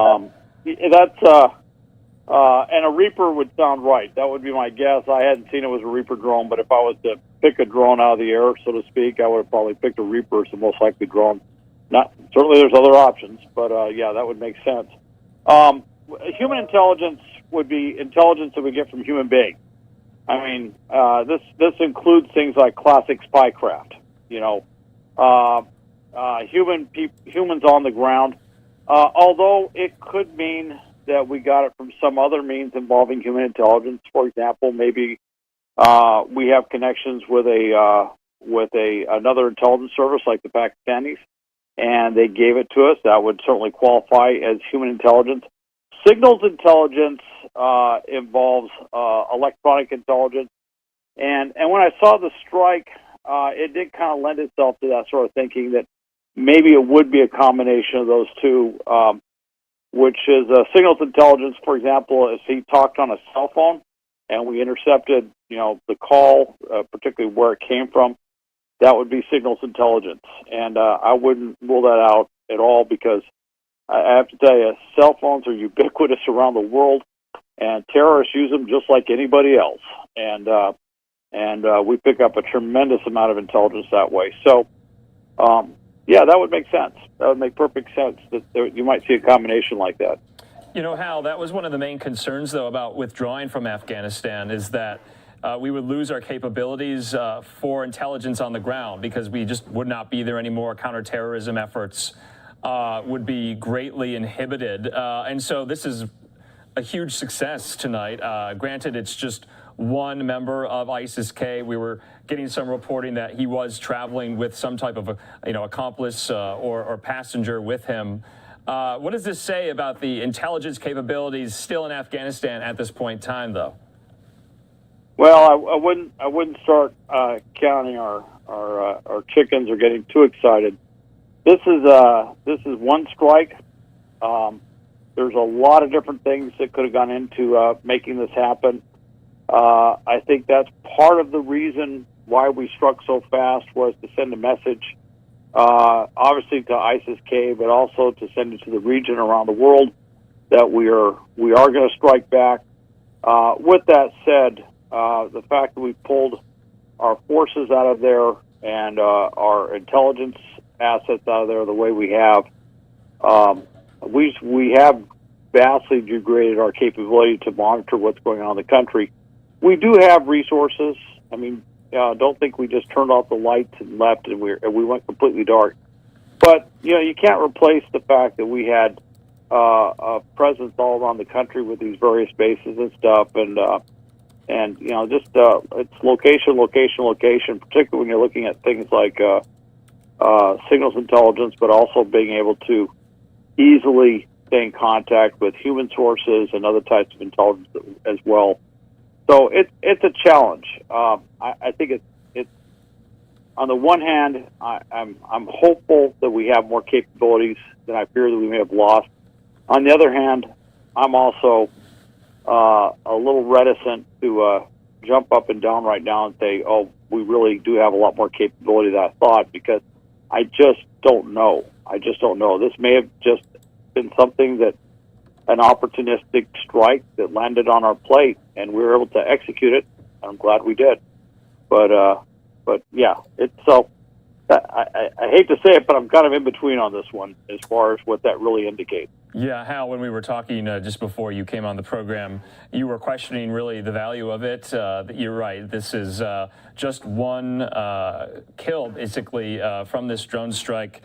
Speaker 4: and a Reaper would sound right. That would be my guess. I hadn't seen it was a Reaper drone, but if I was to pick a drone out of the air, so to speak, I would have probably picked a Reaper as the most likely drone. Certainly there's other options, but yeah, that would make sense. Human intelligence would be intelligence that we get from human beings. I mean, this includes things like classic spycraft. Humans on the ground. Although it could mean that we got it from some other means involving human intelligence. For example, maybe we have connections with another intelligence service like the Pakistanis, and they gave it to us. That would certainly qualify as human intelligence. Signals intelligence involves electronic intelligence, and when I saw the strike, it did kind of lend itself to that sort of thinking that maybe it would be a combination of those two, which is signals intelligence. For example, if he talked on a cell phone and we intercepted, the call, particularly where it came from, that would be signals intelligence. And I wouldn't rule that out at all, because I have to tell you, cell phones are ubiquitous around the world, and terrorists use them just like anybody else. And we pick up a tremendous amount of intelligence that way. So, yeah, that would make sense. That would make perfect sense that you might see a combination like that.
Speaker 13: Hal, that was one of the main concerns, though, about withdrawing from Afghanistan, is that we would lose our capabilities for intelligence on the ground, because we just would not be there anymore. Counterterrorism efforts would be greatly inhibited. And so this is a huge success tonight. Granted, it's just one member of ISIS-K. We were getting some reporting that he was traveling with some type of accomplice or passenger with him. What does this say about the intelligence capabilities still in Afghanistan at this point in time, though?
Speaker 4: Well, I wouldn't start counting our chickens or getting too excited. This is one strike. There's a lot of different things that could have gone into making this happen. I think that's part of the reason why we struck so fast, was to send a message, obviously to ISIS-K, but also to send it to the region around the world that we are going to strike back. With that said, the fact that we pulled our forces out of there and our intelligence assets out of there the way we have, we have vastly degraded our capability to monitor what's going on in the country. We do have resources. I mean, don't think we just turned off the lights and left and we went completely dark. But, you can't replace the fact that we had a presence all around the country with these various bases and stuff. And it's location, particularly when you're looking at things like signals intelligence, but also being able to easily stay in contact with human sources and other types of intelligence as well. So it's a challenge. I think it's on the one hand, I'm hopeful that we have more capabilities than I fear that we may have lost. On the other hand, I'm also a little reticent to jump up and down right now and say, oh, we really do have a lot more capability than I thought, because I just don't know. This may have just been something that an opportunistic strike that landed on our plate, and we were able to execute it. I'm glad we did. But yeah, it's so. I hate to say it, but I'm kind of in between on this one as far as what that really indicates.
Speaker 13: Yeah, Hal, when we were talking just before you came on the program, you were questioning really the value of it. You're right. This is just one kill, basically, from this drone strike.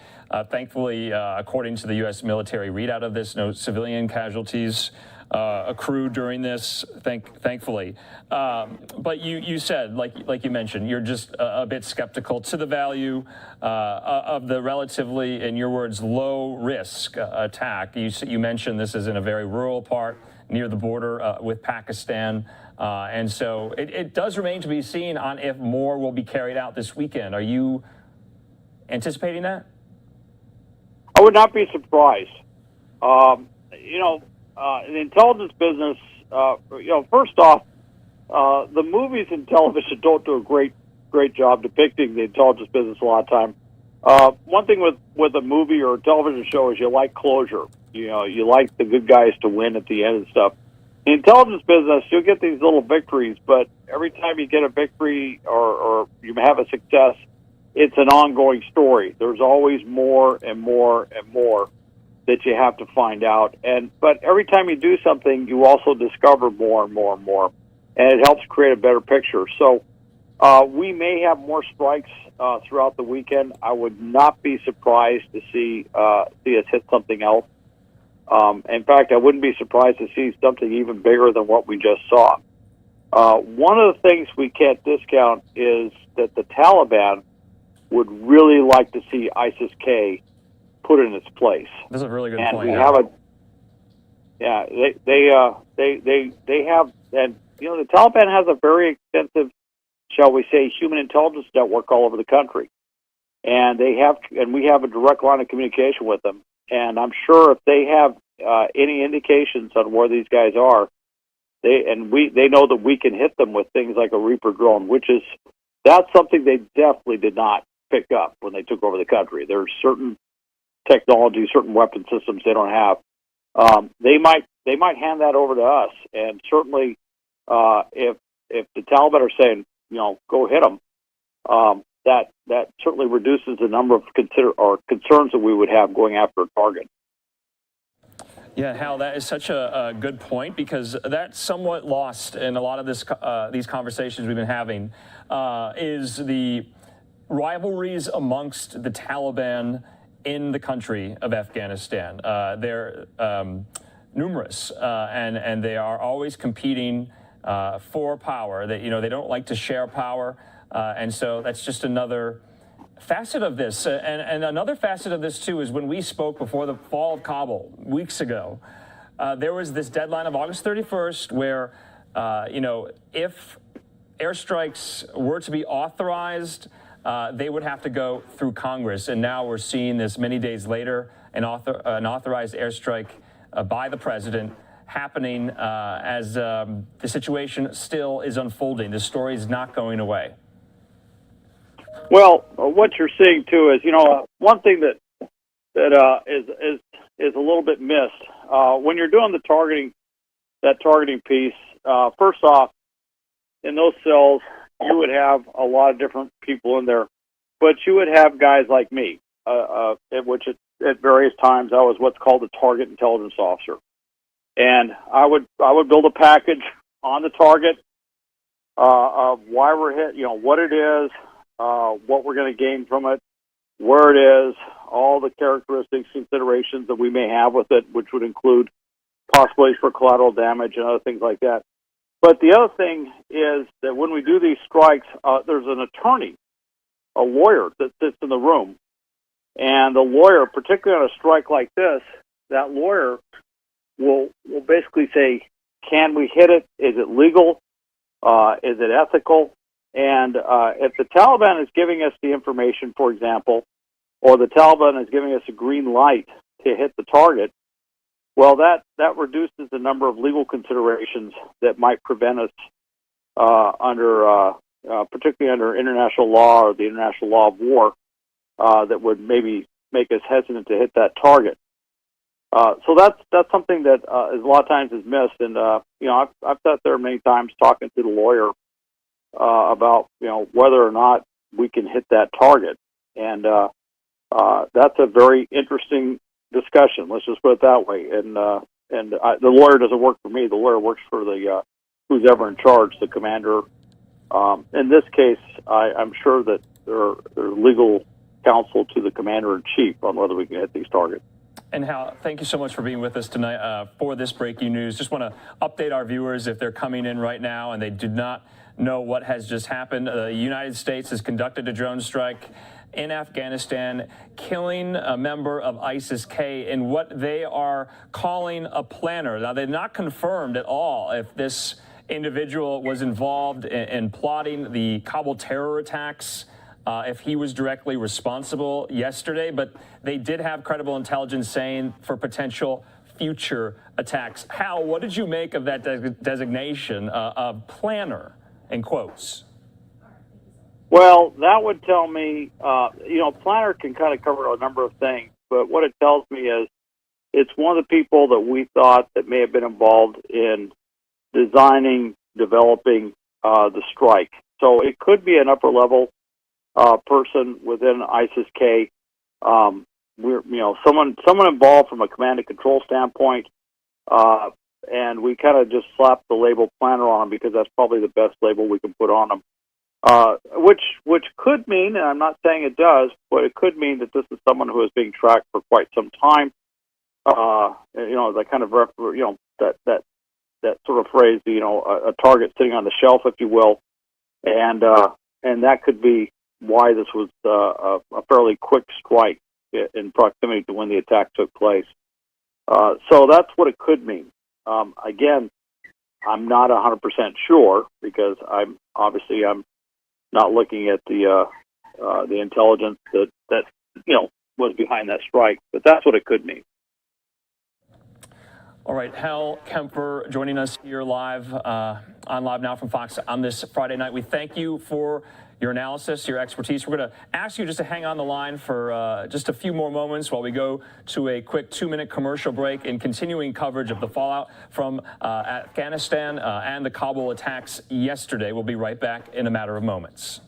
Speaker 13: Thankfully, according to the U.S. military readout of this, no civilian casualties accrued during this, thankfully. But you said, like you mentioned, you're just a bit skeptical to the value of the relatively, in your words, low risk attack. You mentioned this is in a very rural part near the border with Pakistan. And so it does remain to be seen on if more will be carried out this weekend. Are you anticipating that?
Speaker 4: I would not be surprised. In the intelligence business, first off, the movies and television don't do a great job depicting the intelligence business a lot of time. One thing with a movie or a television show is you like closure. You like the good guys to win at the end and stuff. In the intelligence business, you'll get these little victories, but every time you get a victory or you have a success, it's an ongoing story. There's always more and more and more that you have to find out. But every time you do something, you also discover more and more and more, and it helps create a better picture. So we may have more strikes throughout the weekend. I would not be surprised to see us hit something else. In fact, I wouldn't be surprised to see something even bigger than what we just saw. One of the things we can't discount is that the Taliban would really like to see ISIS-K put in its place.
Speaker 13: That's a really good
Speaker 4: and
Speaker 13: point.
Speaker 4: We have they have, and the Taliban has a very extensive, shall we say, human intelligence network all over the country, and we have a direct line of communication with them. And I'm sure if they have any indications on where these guys are, they know that we can hit them with things like a Reaper drone, that's something they definitely did not pick up when they took over the country. There's certain technology, certain weapon systems they don't have. They might hand that over to us, and certainly if the Taliban are saying, go hit them, that certainly reduces the number of concerns that we would have going after a target.
Speaker 13: Yeah, Hal, that is such a good point, because that's somewhat lost in a lot of these conversations we've been having, is the rivalries amongst the Taliban in the country of Afghanistan. They're numerous, and they are always competing for power. They don't like to share power, and so that's just another facet of this. And another facet of this, too, is when we spoke before the fall of Kabul weeks ago, there was this deadline of August 31st where, if airstrikes were to be authorized, they would have to go through Congress. And now we're seeing this many days later, an authorized airstrike by the president happening as the situation still is unfolding. The story is not going away.
Speaker 4: Well, what you're seeing too is, one thing that is a little bit missed when you're doing the targeting piece. First off, in those cells, you would have a lot of different people in there, but you would have guys like me, which at various times I was what's called a target intelligence officer. And I would build a package on the target of why we're hit, what it is, what we're going to gain from it, where it is, all the characteristics, considerations that we may have with it, which would include possibilities for collateral damage and other things like that. But the other thing is that when we do these strikes, there's an attorney, a lawyer that sits in the room. And the lawyer, particularly on a strike like this, that lawyer will basically say, can we hit it? Is it legal? Is it ethical? And if the Taliban is giving us the information, for example, or the Taliban is giving us a green light to hit the target, well, that reduces the number of legal considerations that might prevent us particularly under international law or the international law of war, that would maybe make us hesitant to hit that target. So that's something that a lot of times is missed. And I've sat there many times talking to the lawyer about whether or not we can hit that target, and that's a very interesting discussion. Let's just put it that way. And the lawyer doesn't work for me. The lawyer works for the who's ever in charge, the commander. In this case, I'm sure that there are legal counsel to the commander-in-chief on whether we can hit these targets.
Speaker 13: And Hal, thank you so much for being with us tonight for this breaking news. Just want to update our viewers if they're coming in right now and they did not know what has just happened. The United States has conducted a drone strike in Afghanistan, killing a member of ISIS-K in what they are calling a planner. Now, they've not confirmed at all if this individual was involved in plotting the Kabul terror attacks, if he was directly responsible yesterday, but they did have credible intelligence saying for potential future attacks. Hal, what did you make of that designation of planner, in quotes?
Speaker 4: Well, that would tell me, planner can kind of cover a number of things, but what it tells me is it's one of the people that we thought that may have been involved in designing, developing the strike. So it could be an upper level person within ISIS-K. Someone involved from a command and control standpoint, and we kind of just slapped the label planner on them because that's probably the best label we can put on them. Which could mean, and I'm not saying it does, but it could mean that this is someone who is being tracked for quite some time. That kind of that sort of phrase, a target sitting on the shelf, if you will, and that could be why this was a fairly quick strike in proximity to when the attack took place. So that's what it could mean. Again, I'm not 100% sure because I'm not looking at the intelligence that was behind that strike, but that's what it could mean.
Speaker 13: All right, Hal Kemper joining us here live on Live Now from Fox on this Friday night. We thank you for your analysis, your expertise. We're going to ask you just to hang on the line for just a few more moments while we go to a quick 2-minute commercial break in continuing coverage of the fallout from Afghanistan and the Kabul attacks yesterday. We'll be right back in a matter of moments.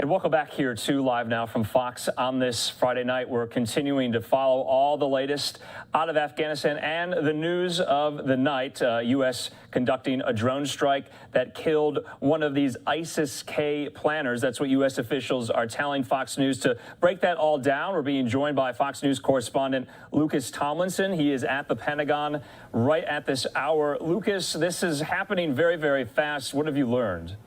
Speaker 13: And welcome back here to Live Now from Fox on this Friday night. We're continuing to follow all the latest out of Afghanistan and the news of the night. U.S. conducting a drone strike that killed one of these ISIS-K planners. That's what U.S. officials are telling Fox News. To break that all down, we're being joined by Fox News correspondent Lucas Tomlinson. He is at the Pentagon right at this hour. Lucas, this is happening very, very fast. What have you learned?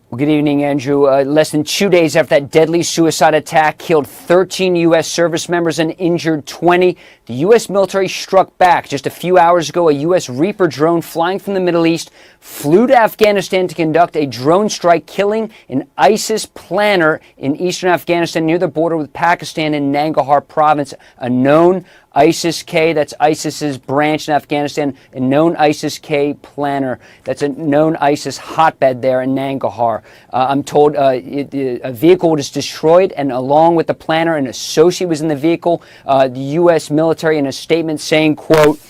Speaker 2: Well, good evening, Andrew. Less than 2 days after that deadly suicide attack killed 13 U.S. service members and injured 20, the U.S. military struck back. Just a few hours ago, a U.S. Reaper drone flying from the Middle East flew to Afghanistan to conduct a drone strike, killing an ISIS planner in eastern Afghanistan near the border with Pakistan in Nangarhar province. A known ISIS-K, that's ISIS's branch in Afghanistan, a known ISIS-K planner. That's a known ISIS hotbed there in Nangarhar. I'm told a vehicle was destroyed, and along with the planner, an associate was in the vehicle. The U.S. military in a statement saying, quote,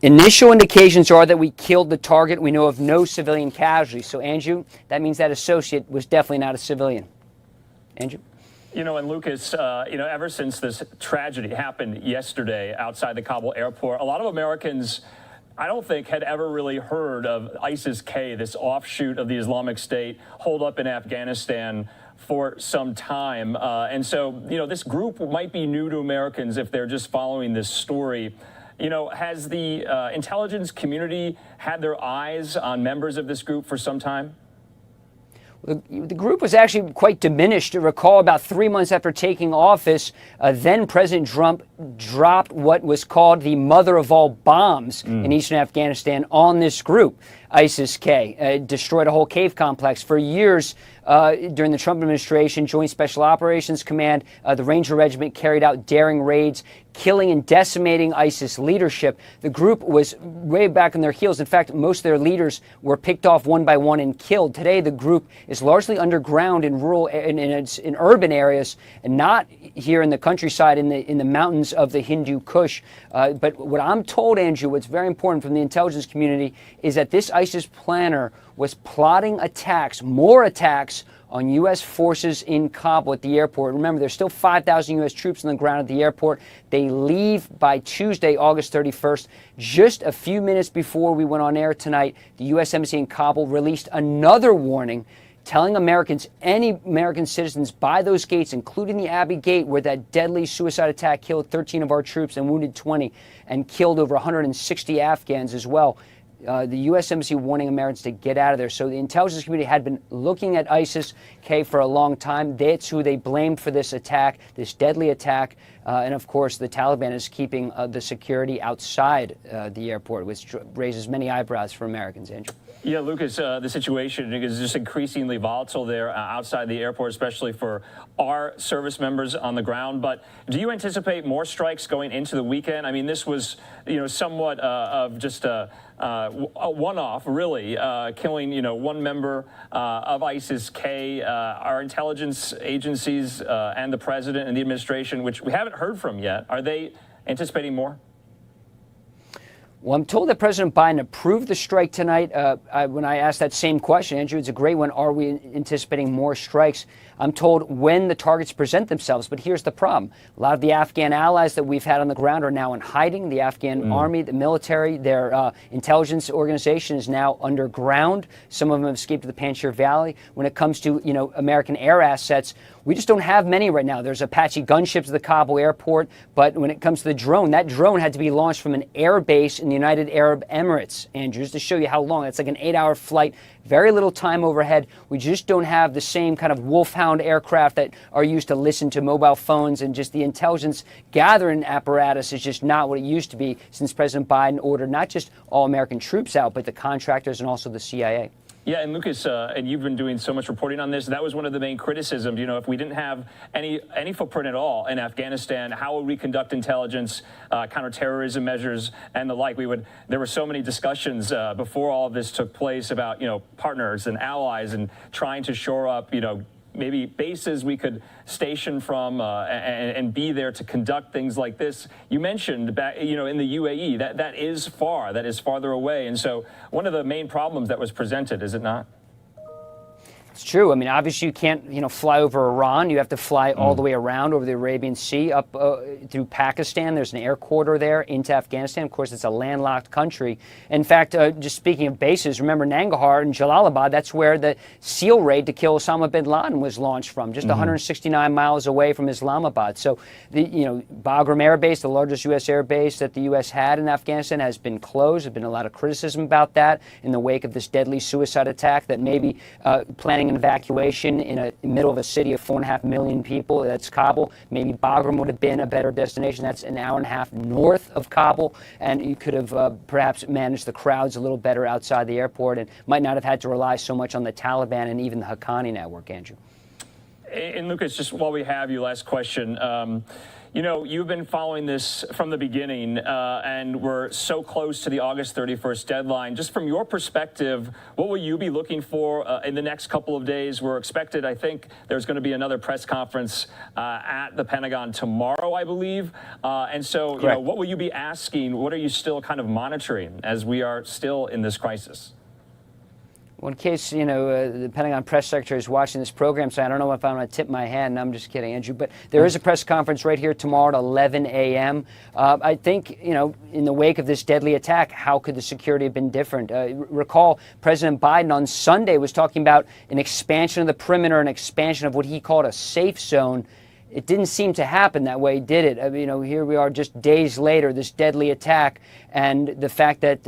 Speaker 2: "Initial indications are that we killed the target. We know of no civilian casualties." So, Andrew, that means that associate was definitely not a civilian. Andrew?
Speaker 13: You know, and Lucas, ever since this tragedy happened yesterday outside the Kabul airport, a lot of Americans, I don't think, had ever really heard of ISIS-K, this offshoot of the Islamic State, holed up in Afghanistan for some time. And so, this group might be new to Americans if they're just following this story. Has the intelligence community had their eyes on members of this group for some time?
Speaker 2: The group was actually quite diminished. To recall, about 3 months after taking office, then President Trump dropped what was called the mother of all bombs in eastern Afghanistan on this group, ISIS-K. Destroyed a whole cave complex. For years, during the Trump administration, Joint Special Operations Command, the Ranger Regiment carried out daring raids, killing and decimating ISIS leadership. The group was way back on their heels. In fact, most of their leaders were picked off one by one and killed. Today, the group is largely underground in rural, in urban areas, and not here in the countryside, in the mountains of the Hindu Kush. But what I'm told, Andrew, what's very important from the intelligence community is that this ISIS planner was plotting attacks, more attacks, on U.S. forces in Kabul at the airport. Remember, there's still 5,000 U.S. troops on the ground at the airport. They leave by Tuesday, August 31st. Just a few minutes before we went on air tonight, the U.S. Embassy in Kabul released another warning telling Americans, any American citizens by those gates, including the Abbey Gate, where that deadly suicide attack killed 13 of our troops and wounded 20 and killed over 160 Afghans as well. The U.S. Embassy warning Americans to get out of there. So the intelligence community had been looking at ISIS-K for a long time. That's who they blamed for this attack, this deadly attack. And of course, the Taliban is keeping the security outside the airport, which raises many eyebrows for Americans, Andrew.
Speaker 13: Yeah, Lucas, the situation is just increasingly volatile there outside the airport, especially for our service members on the ground. But do you anticipate more strikes going into the weekend? I mean, this was, somewhat of just a one-off, really, killing, one member of ISIS-K. Our intelligence agencies and the president and the administration, which we haven't heard from yet, are they anticipating more?
Speaker 2: Well, I'm told that President Biden approved the strike tonight. When I asked that same question, Andrew, it's a great one. Are we anticipating more strikes? I'm told when the targets present themselves. But here's the problem. A lot of the Afghan allies that we've had on the ground are now in hiding. The Afghan army, the military, their intelligence organization is now underground. Some of them have escaped to the Panjshir Valley. When it comes to, American air assets, we just don't have many right now. There's Apache gunships at the Kabul airport, but when it comes to the drone, that drone had to be launched from an air base in the United Arab Emirates, Andrew, just to show you how long. It's like an 8-hour flight, very little time overhead. We just don't have the same kind of wolfhound aircraft that are used to listen to mobile phones, and just the intelligence gathering apparatus is just not what it used to be since President Biden ordered not just all American troops out, but the contractors and also the CIA.
Speaker 13: Yeah, and Lucas, and you've been doing so much reporting on this. That was one of the main criticisms. If we didn't have any footprint at all in Afghanistan, how would we conduct intelligence, counterterrorism measures, and the like? There were so many discussions before all of this took place about partners and allies and trying to shore up maybe bases we could station from and be there to conduct things like this. You mentioned back, in the UAE, that is farther away. And so one of the main problems that was presented, is it not?
Speaker 2: It's true. I mean, obviously you can't, fly over Iran. You have to fly all the way around over the Arabian Sea up through Pakistan. There's an air corridor there into Afghanistan. Of course, it's a landlocked country. In fact, just speaking of bases, remember Nangarhar and Jalalabad, that's where the SEAL raid to kill Osama bin Laden was launched from, just 169 miles away from Islamabad. So, Bagram Air Base, the largest U.S. air base that the U.S. had in Afghanistan, has been closed. There's been a lot of criticism about that in the wake of this deadly suicide attack that maybe planning an evacuation in the middle of a city of 4.5 million people. That's Kabul. Maybe Bagram would have been a better destination. That's an hour and a half north of Kabul, and you could have perhaps managed the crowds a little better outside the airport and might not have had to rely so much on the Taliban and even the Haqqani network, Andrew.
Speaker 13: And Lucas, just while we have you, last question. You've been following this from the beginning, and we're so close to the August 31st deadline. Just from your perspective, what will you be looking for in the next couple of days? We're expected, I think, there's going to be another press conference at the Pentagon tomorrow, I believe. And so, what will you be asking? What are you still kind of monitoring as we are still in this crisis?
Speaker 2: Well, in case, the Pentagon press secretary is watching this program, so I don't know if I'm going to tip my hand. And I'm just kidding, Andrew. But there is a press conference right here tomorrow at 11 a.m. I think, in the wake of this deadly attack, how could the security have been different? Recall President Biden on Sunday was talking about an expansion of the perimeter, an expansion of what he called a safe zone. It didn't seem to happen that way, did it? I mean, here we are just days later, this deadly attack, and the fact that,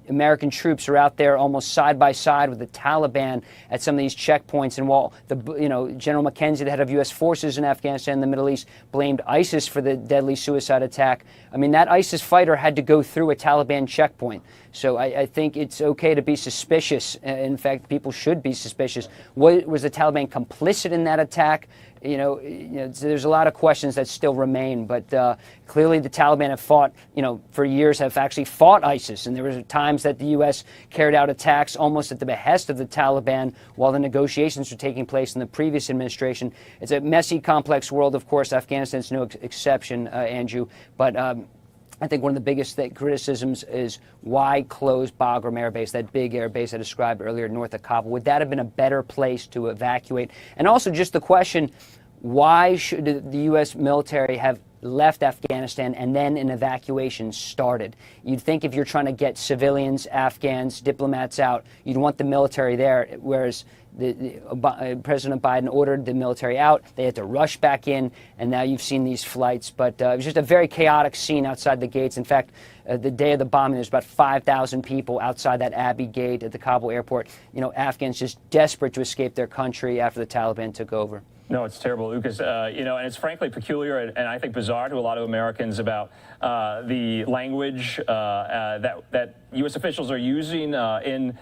Speaker 2: American troops are out there almost side by side with the Taliban at some of these checkpoints. And while General McKenzie, the head of U.S. forces in Afghanistan and the Middle East, blamed ISIS for the deadly suicide attack, I mean, that ISIS fighter had to go through a Taliban checkpoint. So I think it's okay to be suspicious. In fact, people should be suspicious. Was the Taliban complicit in that attack? There's a lot of questions that still remain, but clearly the Taliban have fought, for years have actually fought ISIS, and there were times that the U.S. carried out attacks almost at the behest of the Taliban while the negotiations were taking place in the previous administration. It's a messy, complex world, of course. Afghanistan's no exception, Andrew, but I think one of the biggest criticisms is why close Bagram Air Base, that big air base I described earlier north of Kabul? Would that have been a better place to evacuate? And also just the question, why should the U.S. military have left Afghanistan and then an evacuation started? You'd think if you're trying to get civilians, Afghans, diplomats out, you'd want the military there, whereas President Biden ordered the military out. They had to rush back in, and now you've seen these flights. But it was just a very chaotic scene outside the gates. In fact, the day of the bombing, there's about 5,000 people outside that Abbey Gate at the Kabul airport. Afghans just desperate to escape their country after the Taliban took over.
Speaker 13: No, it's terrible, Lucas. And it's frankly peculiar and I think bizarre to a lot of Americans about the language that U.S. officials are using in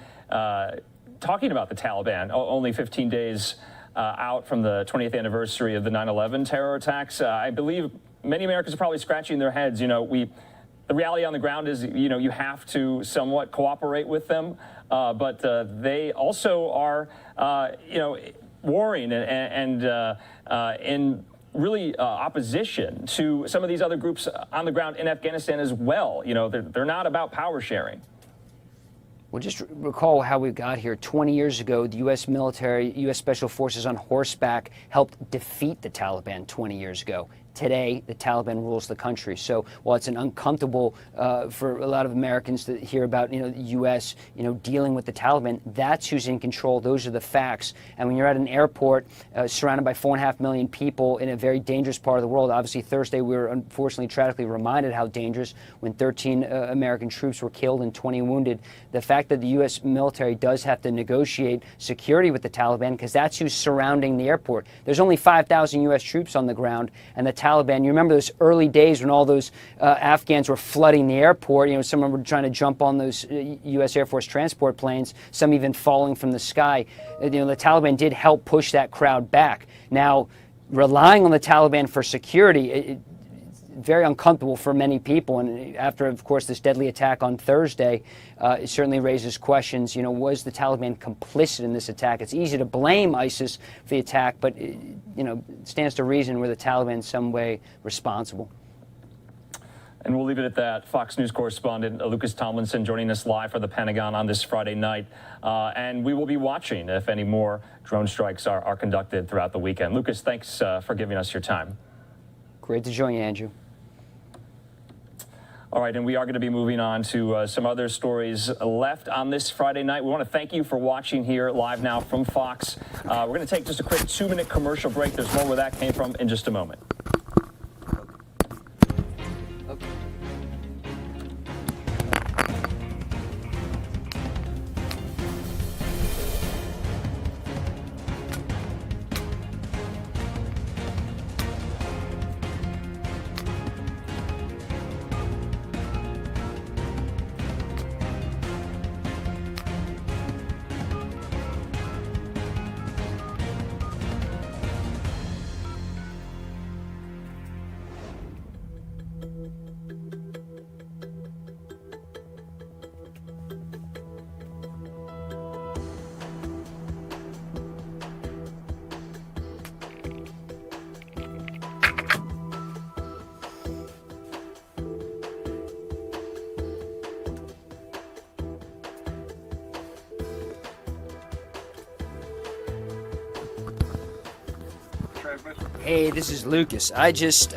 Speaker 13: talking about the Taliban, only 15 days out from the 20th anniversary of the 9/11 terror attacks. I believe many Americans are probably scratching their heads. The reality on the ground is, you have to somewhat cooperate with them, but they also are, warring and in really opposition to some of these other groups on the ground in Afghanistan as well. They're not about power sharing.
Speaker 2: Well, just recall how we got here. 20 years ago, the U.S. military, U.S. Special Forces on horseback helped defeat the Taliban 20 years ago. Today, the Taliban rules the country. So while it's uncomfortable for a lot of Americans to hear about, the U.S., dealing with the Taliban, that's who's in control. Those are the facts. And when you're at an airport surrounded by 4.5 million people in a very dangerous part of the world, obviously Thursday we were unfortunately tragically reminded how dangerous when 13 American troops were killed and 20 wounded. The fact that the U.S. military does have to negotiate security with the Taliban, because that's who's surrounding the airport. There's only 5,000 U.S. troops on the ground, and the Taliban, you remember those early days when all those Afghans were flooding the airport, some of them were trying to jump on those U.S. Air Force transport planes, some even falling from the sky. The Taliban did help push that crowd back. Now, relying on the Taliban for security, very uncomfortable for many people. And after, of course, this deadly attack on Thursday, it certainly raises questions. Was the Taliban complicit in this attack? It's easy to blame ISIS for the attack, but, it stands to reason were the Taliban in some way responsible.
Speaker 13: And we'll leave it at that. Fox News correspondent Lucas Tomlinson joining us live for the Pentagon on this Friday night. And we will be watching if any more drone strikes are conducted throughout the weekend. Lucas, thanks for giving us your time.
Speaker 2: Great to join you, Andrew.
Speaker 13: All right, and we are going to be moving on to some other stories left on this Friday night. We want to thank you for watching here live now from Fox. We're going to take just a quick 2-minute commercial break. There's more where that came from in just a moment.
Speaker 2: Hey, this is Lucas. I just,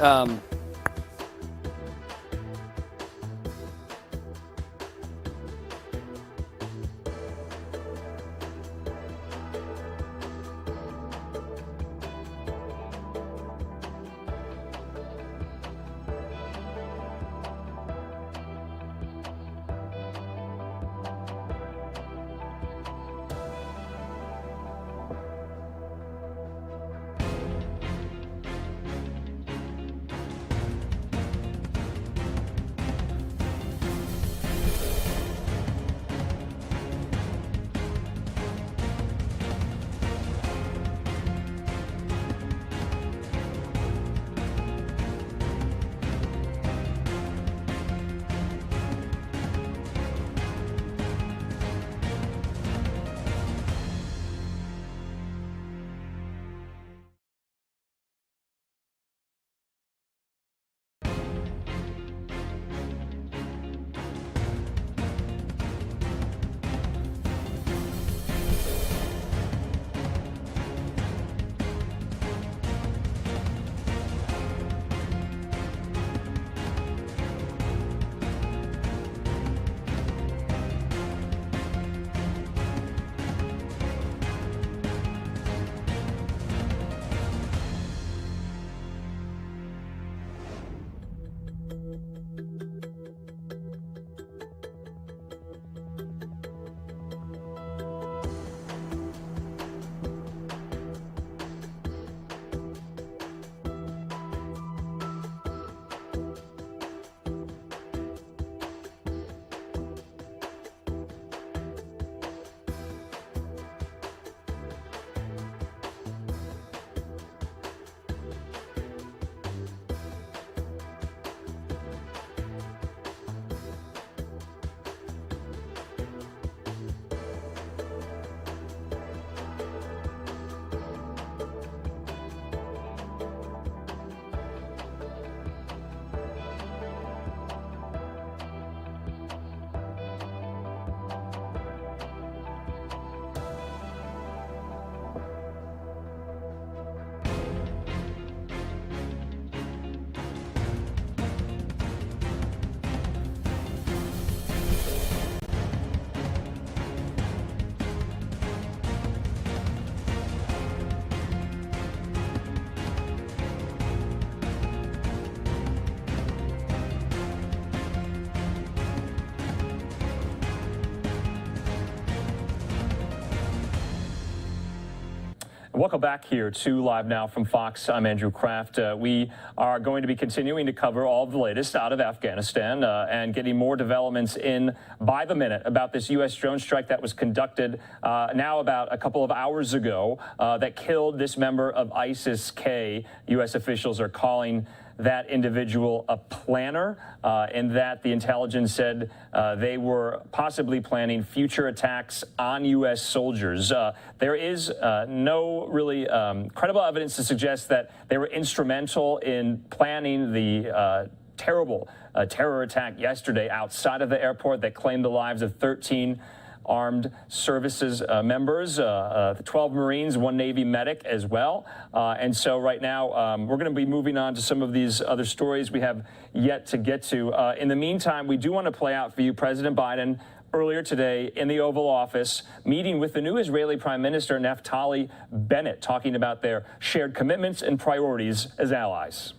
Speaker 13: Welcome back here to Live Now from Fox. I'm Andrew Kraft. We are going to be continuing to cover all of the latest out of Afghanistan and getting more developments in by the minute about this U.S. drone strike that was conducted now about a couple of hours ago that killed this member of ISIS-K. U.S. officials are calling that individual a planner, and that the intelligence said they were possibly planning future attacks on U.S. soldiers. There is no really credible evidence to suggest that they were instrumental in planning the terrible terror attack yesterday outside of the airport that claimed the lives of 13 armed services members, 12 Marines, 1 Navy medic as well. And so right now, we're going to be moving on to some of these other stories we have yet to get to. In the meantime, we do want to play out for you President Biden earlier today in the Oval Office, meeting with the new Israeli Prime Minister Naftali Bennett, talking about their shared commitments and priorities as allies.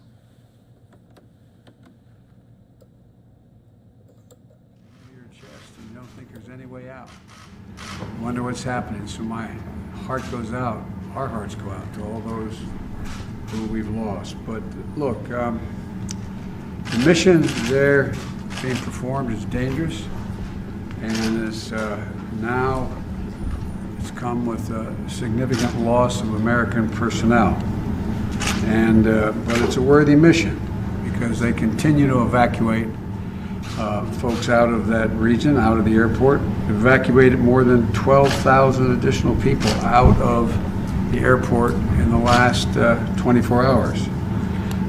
Speaker 5: You don't think there's any way out. Wonder what's happening. So my heart goes out, our hearts go out to all those who we've lost. But look, the mission there being performed is dangerous, and it's now it's come with a significant loss of American personnel. And but it's a worthy mission because they continue to evacuate folks out of that region, out of the airport, evacuated more than 12,000 additional people out of the airport in the last 24 hours.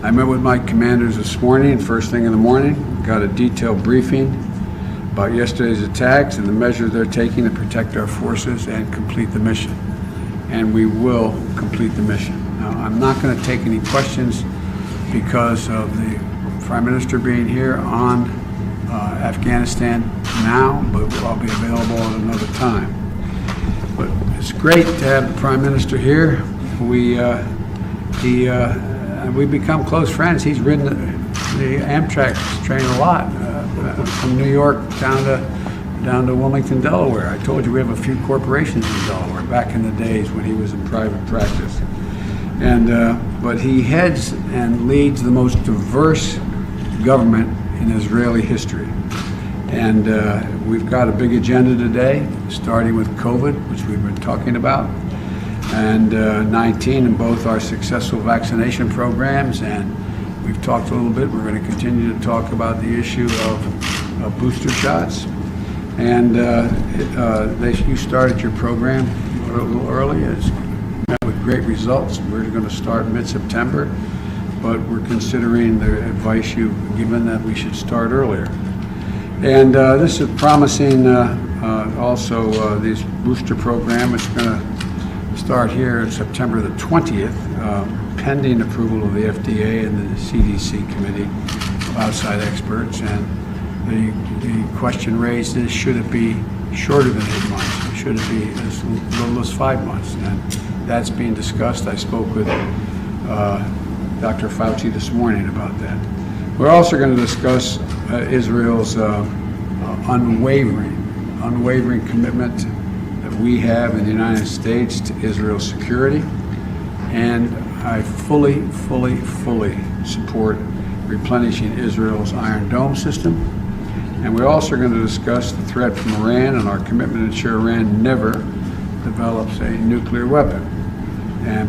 Speaker 5: I met with my commanders this morning, first thing in the morning, got a detailed briefing about yesterday's attacks and the measures they're taking to protect our forces and complete the mission. And we will complete the mission. Now, I'm not going to take any questions because of the Prime Minister being here on Afghanistan now, but I'll be available at another time. But it's great to have the Prime Minister here. We've become close friends. He's ridden the Amtrak train a lot from New York down to Wilmington, Delaware. I told you we have a few corporations in Delaware back in the days when he was in private practice. And but he heads and leads the most diverse government in Israeli history. And we've got a big agenda today, starting with COVID, which we've been talking about, and 19 in both our successful vaccination programs. And we've talked a little bit, we're going to continue to talk about the issue of booster shots. And you started your program a little early. It's met with great results. We're going to start mid-September, but we're considering the advice you've given that we should start earlier. And this is promising also this booster program. It's going to start here on September the 20th, pending approval of the FDA and the CDC committee of outside experts. And the question raised is, should it be shorter than 8 months? Should it be as little as 5 months? And that's being discussed. I spoke with Dr. Fauci this morning about that. We're also going to discuss Israel's unwavering commitment that we have in the United States to Israel's security. And I fully support replenishing Israel's Iron Dome system. And we're also going to discuss the threat from Iran and our commitment to ensure Iran never develops a nuclear weapon.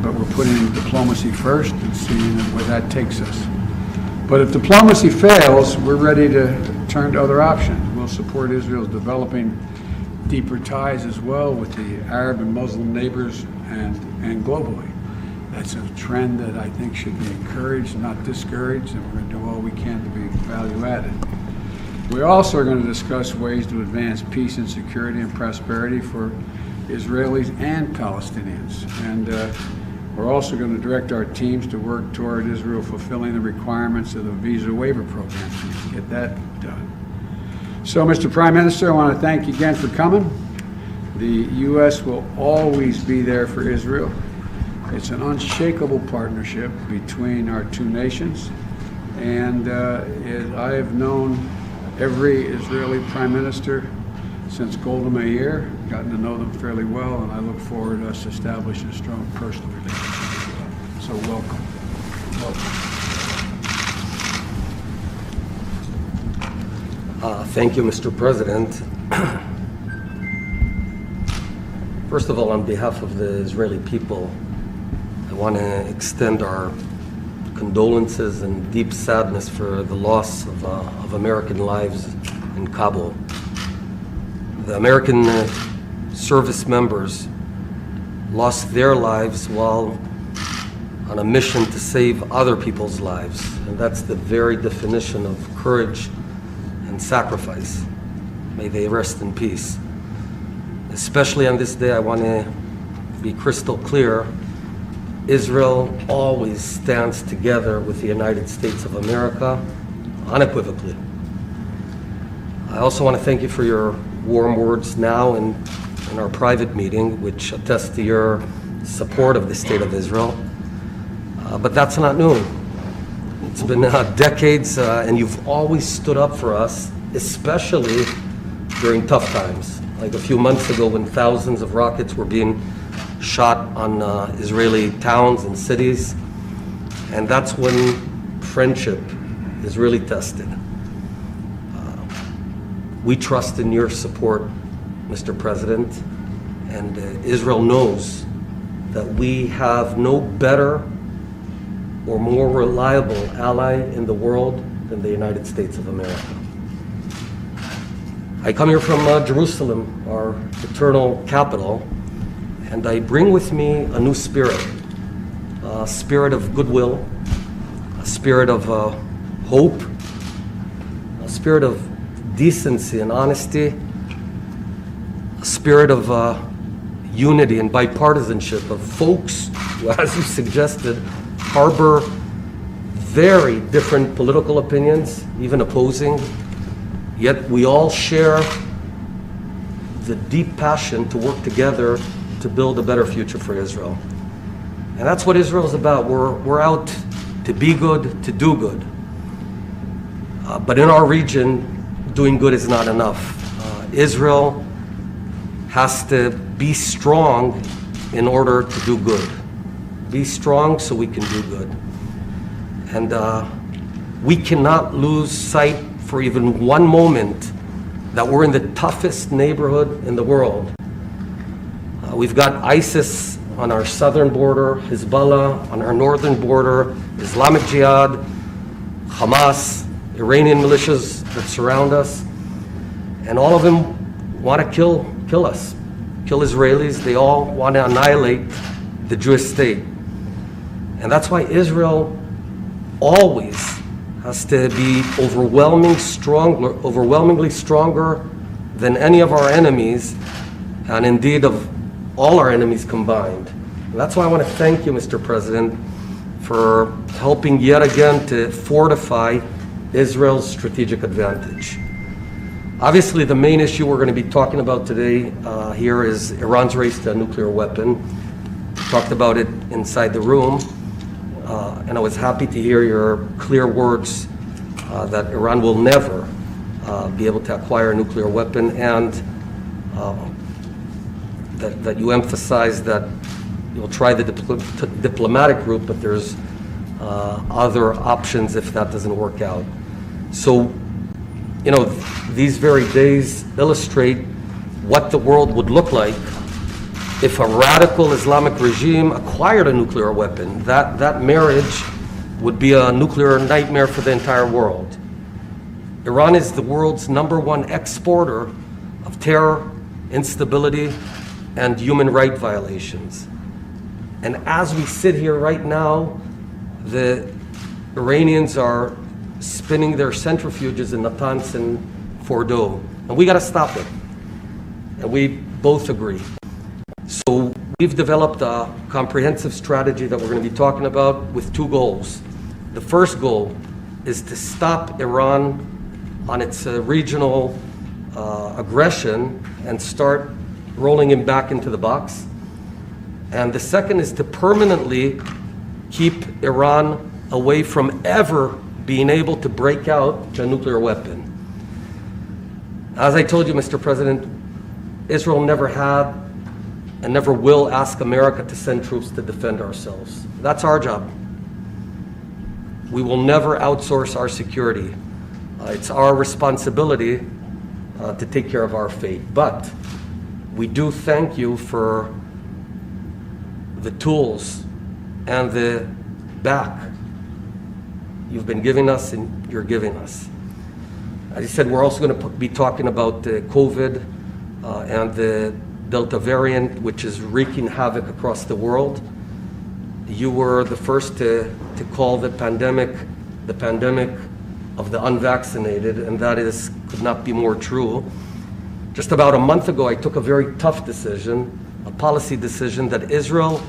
Speaker 5: But we're putting diplomacy first and seeing where that takes us. But if diplomacy fails, we're ready to turn to other options. We'll support Israel's developing deeper ties as well with the Arab and Muslim neighbors and globally. That's a trend that I think should be encouraged, not discouraged, and we're going to do all we can to be value-added. We also are going to discuss ways to advance peace and security and prosperity for Israelis and Palestinians. And we're also going to direct our teams to work toward Israel fulfilling the requirements of the visa waiver program so we can get that done. So, Mr. Prime Minister, I want to thank you again for coming. The U.S. will always be there for Israel. It's an unshakable partnership between our two nations. And I have known every Israeli Prime Minister since Golda Meir, gotten to know them fairly well, and I look forward to us establishing a strong personal relationship. So welcome.
Speaker 14: Thank you, Mr. President. First of all, on behalf of the Israeli people, I want to extend our condolences and deep sadness for the loss of American lives in Kabul. The American service members lost their lives while on a mission to save other people's lives. And that's the very definition of courage and sacrifice. May they rest in peace. Especially on this day, I want to be crystal clear. Israel always stands together with the United States of America, unequivocally. I also want to thank you for your warm words now and in our private meeting, which attest to your support of the State of Israel. But that's not new. It's been decades, and you've always stood up for us, especially during tough times. Like a few months ago when thousands of rockets were being shot on Israeli towns and cities. And that's when friendship is really tested. We trust in your support, Mr. President, and Israel knows that we have no better or more reliable ally in the world than the United States of America. I come here from Jerusalem, our eternal capital, and I bring with me a new spirit, a spirit of goodwill, a spirit of hope, a spirit of decency and honesty, a spirit of unity and bipartisanship of folks who, as you suggested, harbor very different political opinions, even opposing, yet we all share the deep passion to work together to build a better future for Israel. And that's what Israel's about. We're out to be good, to do good. But in our region, doing good is not enough. Israel has to be strong in order to do good. Be strong so we can do good. And we cannot lose sight for even one moment that we're in the toughest neighborhood in the world. We've got ISIS on our southern border, Hezbollah on our northern border, Islamic Jihad, Hamas, Iranian militias that surround us, and all of them want to kill us, kill Israelis. They all want to annihilate the Jewish state. And that's why Israel always has to be overwhelmingly stronger than any of our enemies, and indeed of all our enemies combined. And that's why I want to thank you, Mr. President, for helping yet again to fortify Israel's strategic advantage. Obviously, the main issue we're going to be talking about today here is Iran's race to a nuclear weapon. We talked about it inside the room, and I was happy to hear your clear words that Iran will never be able to acquire a nuclear weapon, and that you emphasize that you'll try the diplomatic route, but there's other options if that doesn't work out. So, you know, these very days illustrate what the world would look like if a radical Islamic regime acquired a nuclear weapon. That marriage would be a nuclear nightmare for the entire world. Iran is the world's #1 exporter of terror, instability, and human rights violations. And as we sit here right now, the Iranians are spinning their centrifuges in Natanz and Fordow. And we got to stop it. And we both agree. So we've developed a comprehensive strategy that we're going to be talking about with two goals. The first goal is to stop Iran on its regional aggression and start rolling him back into the box. And the second is to permanently keep Iran away from ever being able to break out to a nuclear weapon. As I told you, Mr. President, Israel never had and never will ask America to send troops to defend ourselves. That's our job. We will never outsource our security. It's our responsibility to take care of our fate. But we do thank you for the tools and the back you've been giving us and you're giving us. As you said, we're also going to be talking about COVID and the Delta variant, which is wreaking havoc across the world. You were the first to call the pandemic of the unvaccinated, and that could not be more true. Just about a month ago, I took a very tough decision, a policy decision, that Israel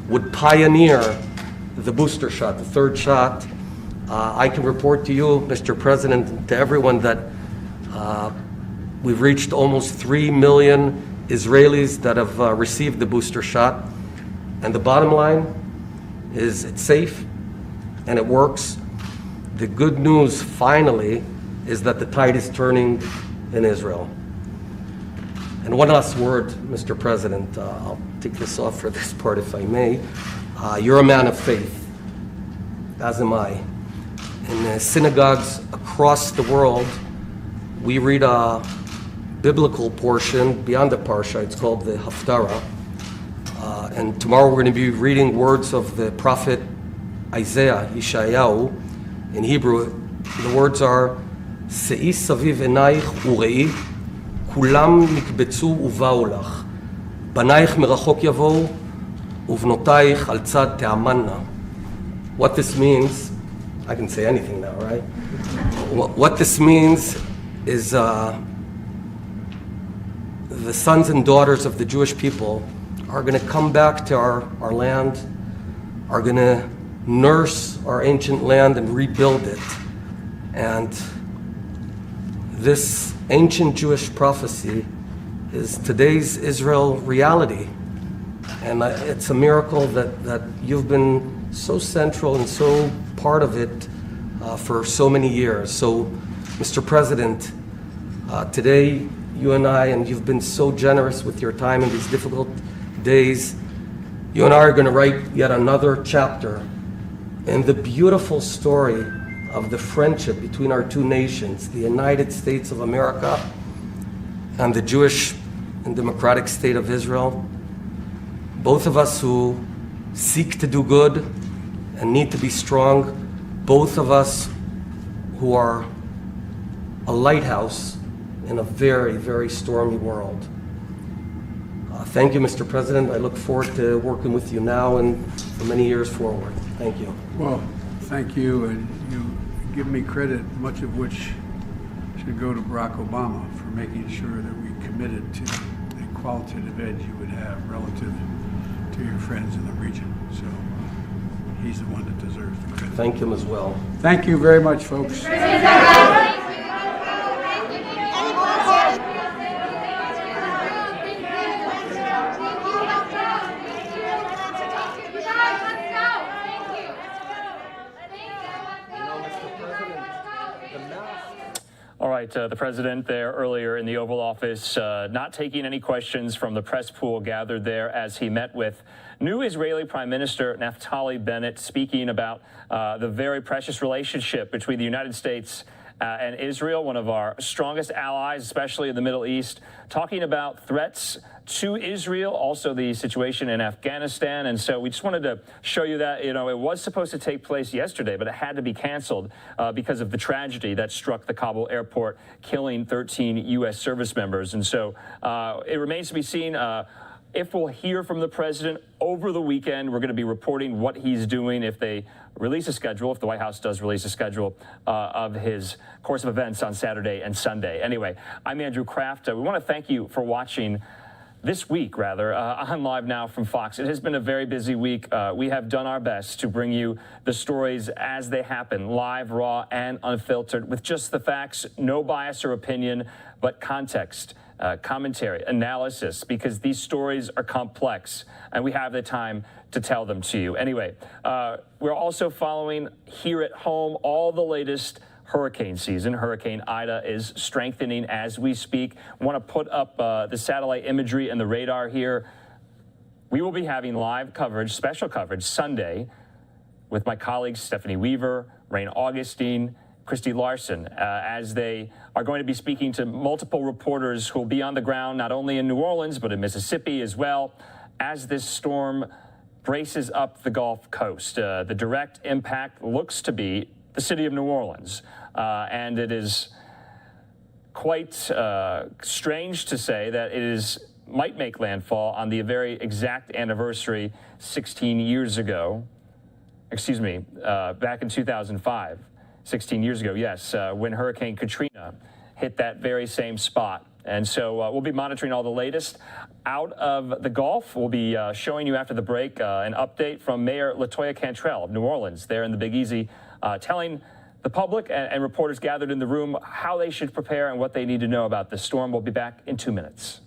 Speaker 14: would pioneer the booster shot, the third shot. I can report to you, Mr. President, and to everyone that we've reached almost 3 million Israelis that have received the booster shot. And the bottom line is it's safe and it works. The good news, finally, is that the tide is turning in Israel. And one last word, Mr. President. I'll take this off for this part if I may. You're a man of faith, as am I. In synagogues across the world, we read a biblical portion beyond the Parsha. It's called the Haftarah. And tomorrow we're going to be reading words of the prophet Isaiah, Yeshayahu. In Hebrew, the words are, Se'i saviv enaich ure'i, kulam nikbetzu uva'u lach, banaich merachok yavou, uvnotaich al tzad te'amanna. What this means, I can say anything now, right? What this means is the sons and daughters of the Jewish people are going to come back to our land, are going to nurse our ancient land and rebuild it. And this ancient Jewish prophecy is today's Israel reality. And it's a miracle that you've been so central and so part of it for so many years. So, Mr. President, today you and I, and you've been so generous with your time in these difficult days, you and I are going to write yet another chapter in the beautiful story of the friendship between our two nations, the United States of America and the Jewish and democratic state of Israel. Both of us who seek to do good and need to be strong, both of us who are a lighthouse in a very, very stormy world. Thank you, Mr. President. I look forward to working with you now and for many years forward. Thank you.
Speaker 5: Well, thank you, and you give me credit, much of which should go to Barack Obama for making sure that we committed to the qualitative edge you would have relative to your friends in the region. So he's the one that deserves the credit.
Speaker 14: Thank him as well.
Speaker 5: Thank you very much, folks.
Speaker 13: All right, the president there earlier in the Oval Office, not taking any questions from the press pool gathered there as he met with new Israeli Prime Minister Naftali Bennett, speaking about the very precious relationship between the United States and Israel, one of our strongest allies, especially in the Middle East, talking about threats to Israel, also the situation in Afghanistan. And so we just wanted to show you that, it was supposed to take place yesterday, but it had to be canceled because of the tragedy that struck the Kabul airport, killing 13 U.S. service members. And so it remains to be seen if we'll hear from the president over the weekend. We're going to be reporting what he's doing if they release a schedule, if the White House does release a schedule of his course of events on Saturday and Sunday. Anyway, I'm Andrew Kraft. We want to thank you for watching this week, on Live Now from Fox. It has been a very busy week. We have done our best to bring you the stories as they happen, live, raw, and unfiltered, with just the facts, no bias or opinion, but context, commentary, analysis, because these stories are complex, and we have the time to tell them to you. Anyway, we're also following here at home all the latest hurricane season. Hurricane Ida is strengthening as we speak. I want to put up the satellite imagery and the radar here. We will be having live coverage, special coverage, Sunday with my colleagues Stephanie Weaver, Rain Augustine, Christy Larson, as they are going to be speaking to multiple reporters who will be on the ground, not only in New Orleans, but in Mississippi as well, as this storm braces up the Gulf Coast. The direct impact looks to be the city of New Orleans. And it is quite strange to say that it is might make landfall on the very exact anniversary 16 years ago. Excuse me, back in 2005, 16 years ago, yes, when Hurricane Katrina hit that very same spot. And so we'll be monitoring all the latest out of the Gulf. We'll be showing you after the break an update from Mayor LaToya Cantrell of New Orleans there in the Big Easy, telling the public and reporters gathered in the room how they should prepare and what they need to know about this storm. We'll be back in 2 minutes.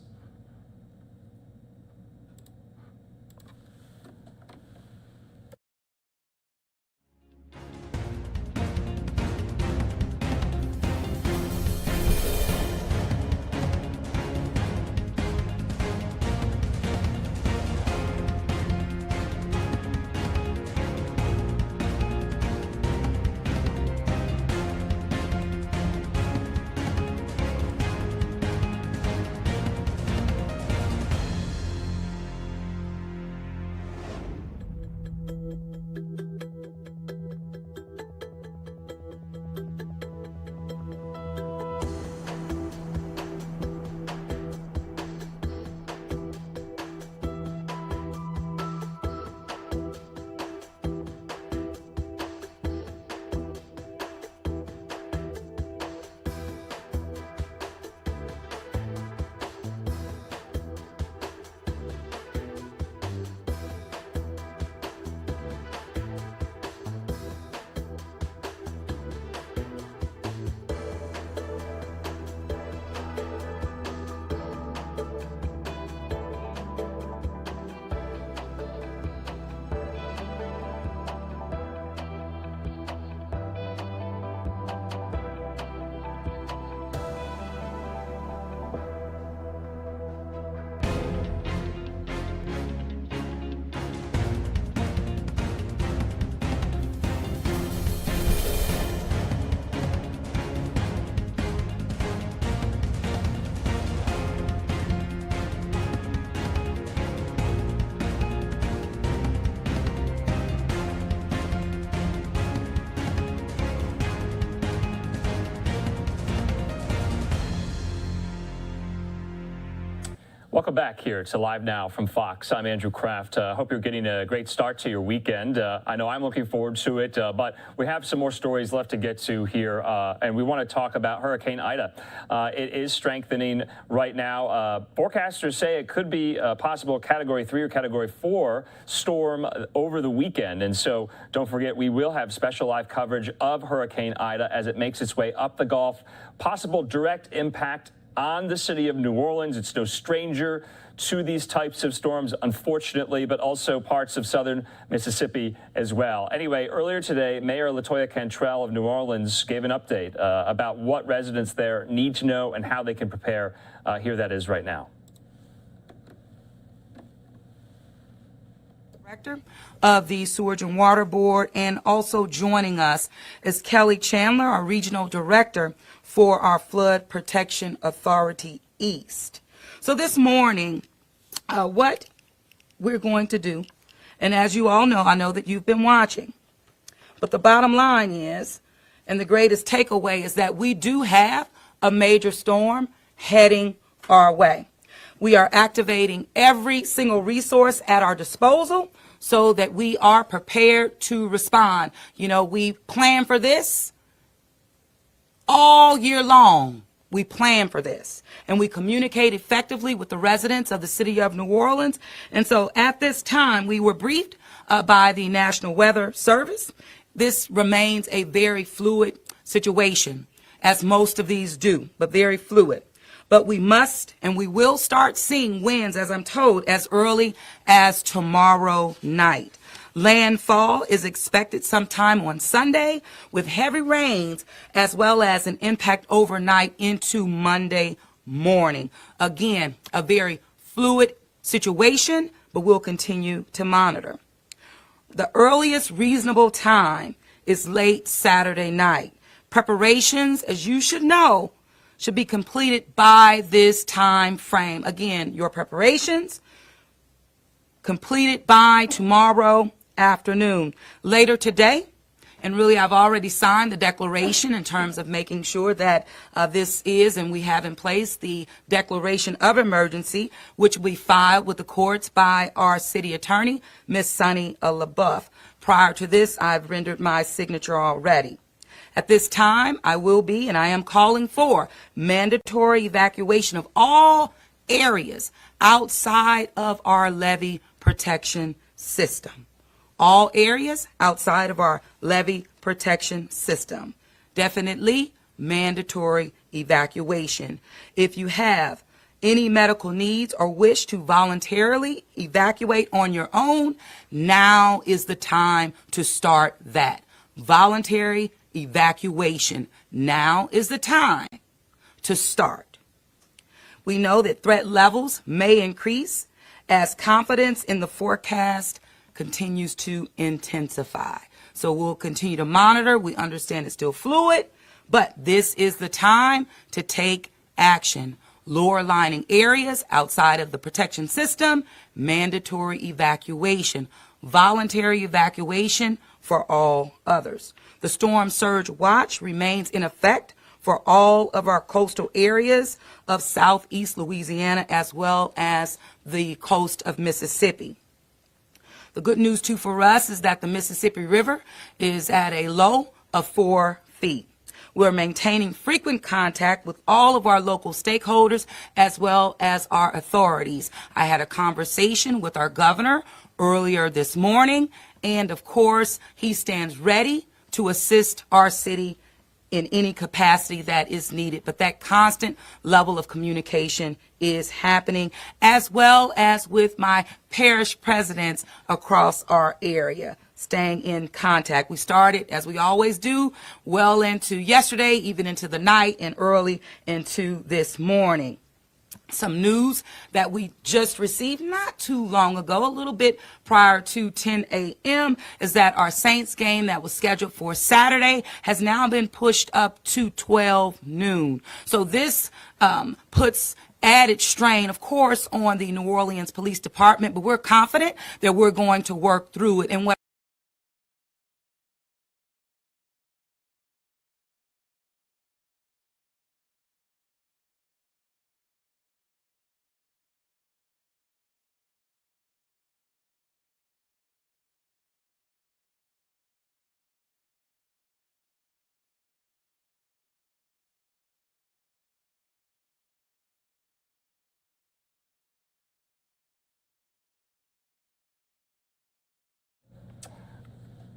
Speaker 13: Welcome back here to Live Now from Fox. I'm Andrew Kraft. Hope you're getting a great start to your weekend. I know I'm looking forward to it, but we have some more stories left to get to here, and we want to talk about Hurricane Ida. It is strengthening right now. Forecasters say it could be a possible Category 3 or Category 4 storm over the weekend, and so don't forget we will have special live coverage of Hurricane Ida as it makes its way up the Gulf. Possible direct impact on the city of New Orleans. It's no stranger to these types of storms, unfortunately, but also parts of southern Mississippi as well. Anyway, earlier today, Mayor LaToya Cantrell of New Orleans gave an update about what residents there need to know and how they can prepare. Here that is right now.
Speaker 9: Director of the Sewerage and Water Board, and also joining us is Kelly Chandler, our Regional Director for our Flood Protection Authority East. So this morning, what we're going to do, and as you all know, I know that you've been watching, but the bottom line is, and the greatest takeaway is that we do have a major storm heading our way. We are activating every single resource at our disposal so that we are prepared to respond. You know, we plan for this all year long. We plan for this, and we communicate effectively with the residents of the city of New Orleans. And so at this time, we were briefed by the National Weather Service. This remains a very fluid situation, as most of these do, but very fluid. But we must and we will start seeing winds, as I'm told, as early as tomorrow night. Landfall is expected sometime on Sunday with heavy rains as well as an impact overnight into Monday morning. Again, a very fluid situation, but we'll continue to monitor. The earliest reasonable time is late Saturday night. Preparations, as you should know, should be completed by this time frame. Again, your preparations completed by tomorrow afternoon. Later today, And really, I've already signed the declaration in terms of making sure that this is, and we have in place the declaration of emergency, which we filed with the courts by our city attorney, Ms. Sunny LaBeouf. Prior to this, I've rendered my signature already. At this time, I will be, and I am calling for mandatory evacuation of all areas outside of our levee protection system. All areas outside of our levee protection system. Definitely mandatory evacuation. If you have any medical needs or wish to voluntarily evacuate on your own, now is the time to start that. Voluntary evacuation. Now is the time to start. We know that threat levels may increase as confidence in the forecast continues to intensify. So we'll continue to monitor. We understand it's still fluid, but this is the time to take action. Lower lining areas outside of the protection system, mandatory evacuation, voluntary evacuation for all others. The storm surge watch remains in effect for all of our coastal areas of southeast Louisiana as well as the coast of Mississippi. The good news, too, for us is that the Mississippi River is at a low of 4 feet. We're maintaining frequent contact with all of our local stakeholders as well as our authorities. I had a conversation with our governor earlier this morning, and of course, he stands ready to assist our city in any capacity that is needed. But that constant level of communication is happening, as well as with my parish presidents across our area, staying in contact. We started, as we always do, well into yesterday, even into the night and early into this morning. Some news that we just received not too long ago, a little bit prior to 10 a.m., is that our Saints game that was scheduled for Saturday has now been pushed up to 12 noon. So this puts added strain, of course, on the New Orleans Police Department, but we're confident that we're going to work through it. And what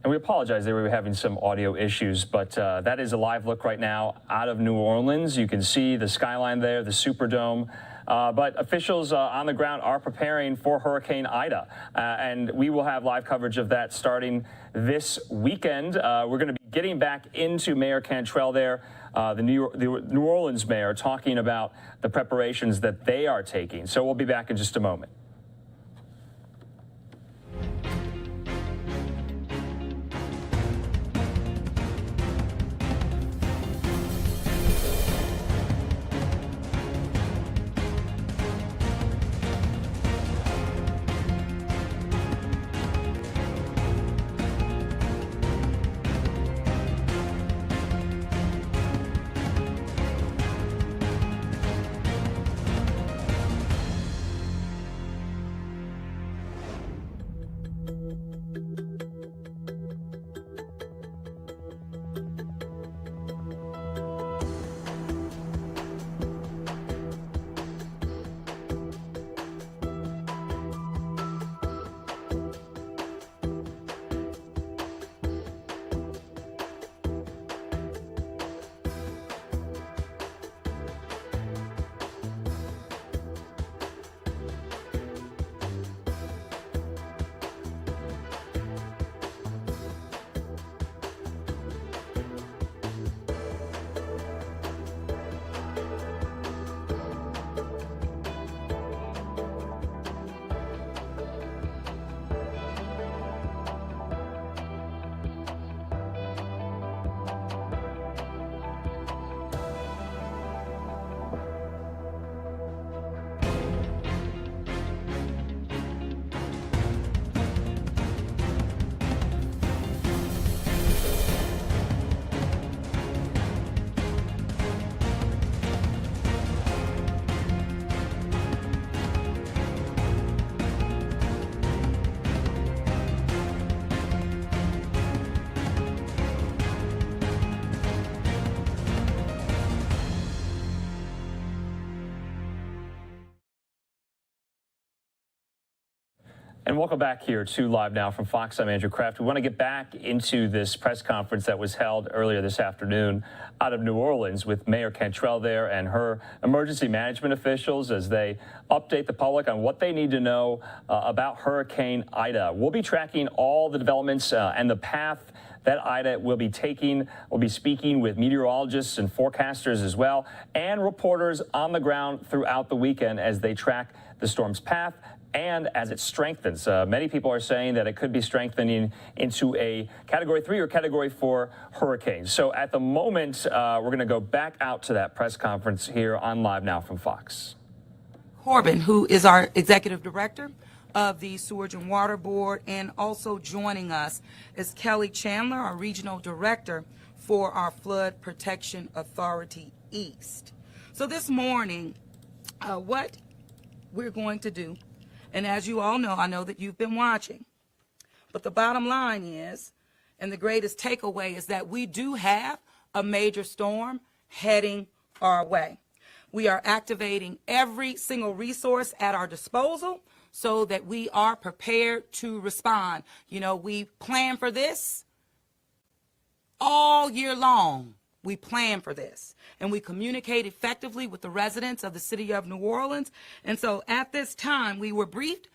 Speaker 13: And we apologize, they were having some audio issues, but that is a live look right now out of New Orleans. You can see the skyline there, the Superdome. But officials on the ground are preparing for Hurricane Ida, and we will have live coverage of that starting this weekend. We're going to be getting back into Mayor Cantrell there, the New Orleans mayor, talking about the preparations that they are taking. So we'll be back in just a moment. And welcome back here to Live Now from Fox. I'm Andrew Kraft. We want to get back into this press conference that was held earlier this afternoon out of New Orleans with Mayor Cantrell there and her emergency management officials as they update the public on what they need to know about Hurricane Ida. We'll be tracking all the developments and the path that Ida will be taking. We'll be speaking with meteorologists and forecasters as well, and reporters on the ground throughout the weekend as they track the storm's path and as it strengthens. Many people are saying that it could be strengthening into a Category 3 or Category 4 hurricane. So at the moment, we're going to go back out to that press conference here on Live Now from Fox.
Speaker 9: Corbin, who is our executive director of the Sewerage and Water Board, and also joining us is Kelly Chandler, our regional director for our Flood Protection Authority East. So this morning, what we're going to do, and as you all know, I know that you've been watching, but the bottom line is, and the greatest takeaway is that we do have a major storm heading our way. We are activating every single resource at our disposal so that we are prepared to respond. You know, we plan for this all year long. We plan for this, and we communicate effectively with the residents of the city of New Orleans. And so at this time, we were briefed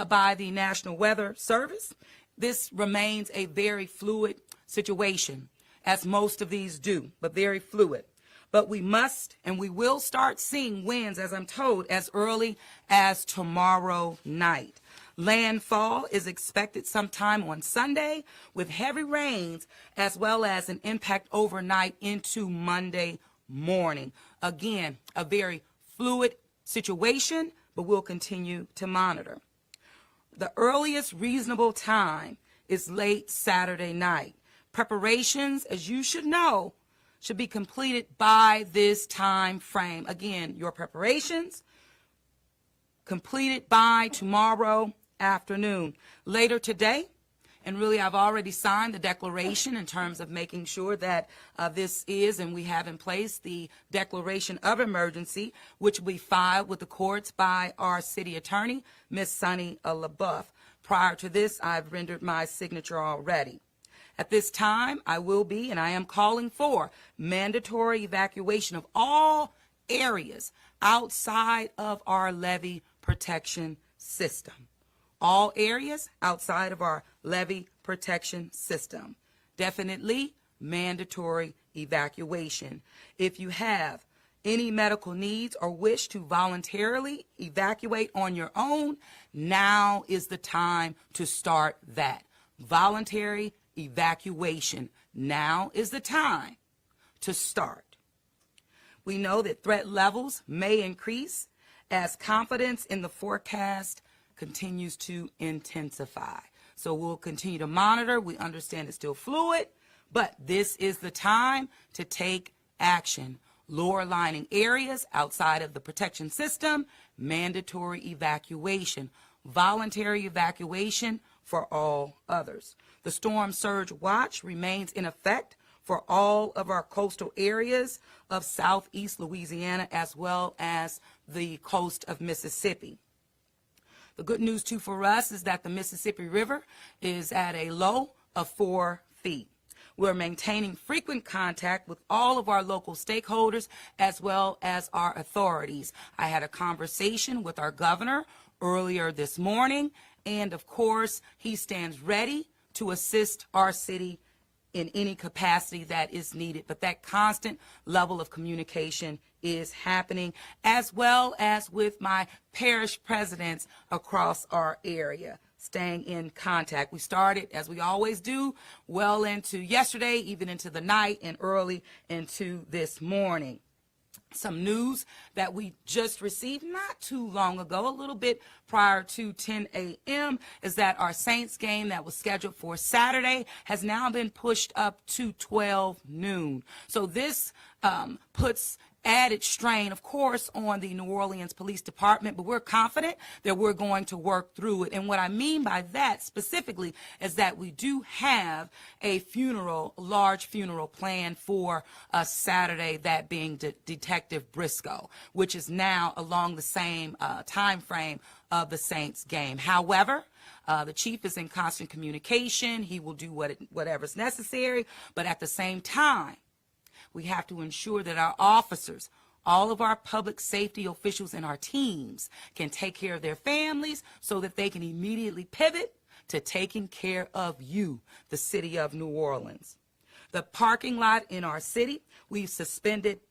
Speaker 9: by the National Weather Service. This remains a very fluid situation, as most of these do, but very fluid. But we must and we will start seeing winds, as I'm told, as early as tomorrow night. Landfall is expected sometime on Sunday with heavy rains as well as an impact overnight into Monday morning. Again, a very fluid situation, but we'll continue to monitor. The earliest reasonable time is late Saturday night. Preparations, as you should know, should be completed by this time frame. Again, your preparations completed by tomorrow afternoon. Later today, and really I've already signed the declaration in terms of making sure that this is, and we have in place the declaration of emergency, which will be filed with the courts by our city attorney, Ms. Sunny LaBeouf. Prior to this, I've rendered my signature already. At this time, I will be, and I am calling for mandatory evacuation of all areas outside of our levee protection system. All areas outside of our levee protection system. Definitely mandatory evacuation. If you have any medical needs or wish to voluntarily evacuate on your own, now is the time to start that. Voluntary evacuation. Now is the time to start. We know that threat levels may increase as confidence in the forecast continues to intensify. So we'll continue to monitor. We understand it's still fluid, but this is the time to take action. Lower lining areas outside of the protection system, mandatory evacuation. Voluntary evacuation for all others. The storm surge watch remains in effect for all of our coastal areas of southeast Louisiana as well as the coast of Mississippi. The good news, too, for us is that the Mississippi River is at a low of 4 feet. We're maintaining frequent contact with all of our local stakeholders as well as our authorities. I had a conversation with our governor earlier this morning, and of course, he stands ready to assist our city in any capacity that is needed. But that constant level of communication is happening, as well as with my parish presidents across our area, staying in contact. We started, as we always do, well into yesterday, even into the night, and early into this morning. Some news that we just received not too long ago, a little bit prior to 10 a.m., is that our Saints game that was scheduled for Saturday has now been pushed up to 12 noon. So this puts added strain, of course, on the New Orleans Police Department, but we're confident that we're going to work through it. And what I mean by that specifically is that we do have a large funeral planned for Saturday, that being Detective Briscoe, which is now along the same time frame of the Saints game. However, the chief is in constant communication. He will do whatever's necessary, but at the same time, we have to ensure that our officers, all of our public safety officials and our teams can take care of their families so that they can immediately pivot to taking care of you, the city of New Orleans. The parking lot in our city, we've suspended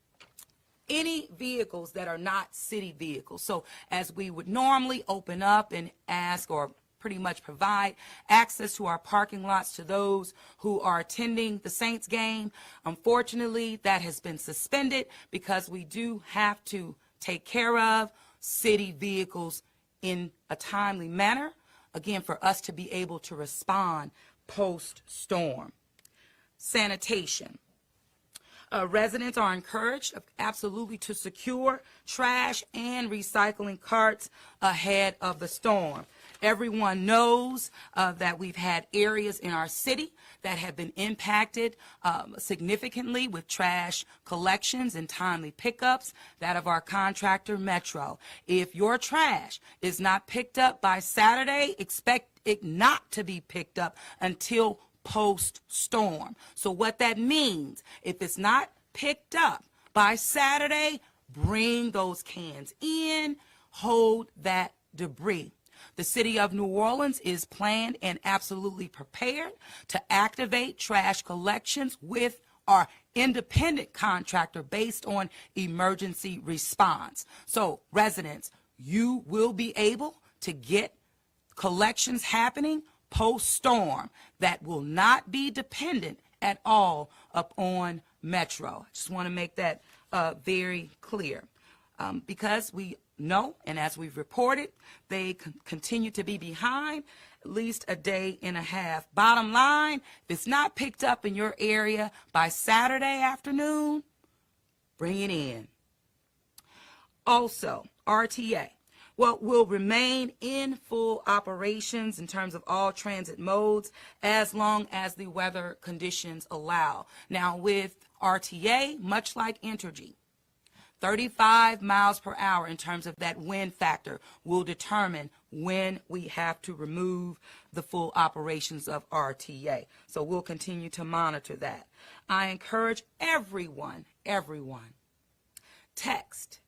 Speaker 9: any vehicles that are not city vehicles. So as we would normally open up and ask or pretty much provide access to our parking lots to those who are attending the Saints game, unfortunately, that has been suspended because we do have to take care of city vehicles in a timely manner, again, for us to be able to respond post-storm. Sanitation. Residents are encouraged absolutely to secure trash and recycling carts ahead of the storm. Everyone knows that we've had areas in our city that have been impacted significantly with trash collections and timely pickups, that of our contractor, Metro. If your trash is not picked up by Saturday, expect it not to be picked up until post-storm. So what that means, if it's not picked up by Saturday, bring those cans in, hold that debris. The city of New Orleans is planned and absolutely prepared to activate trash collections with our independent contractor based on emergency response. So residents, you will be able to get collections happening post-storm that will not be dependent at all upon Metro. I just want to make that very clear because we know, and as we've reported, they continue to be behind at least a day and a half. Bottom line, if it's not picked up in your area by Saturday afternoon, bring it in. Also, RTA. Well, will remain in full operations in terms of all transit modes as long as the weather conditions allow. Now, with RTA, much like Entergy, 35 miles per hour in terms of that wind factor will determine when we have to remove the full operations of RTA. So we'll continue to monitor that. I encourage everyone, text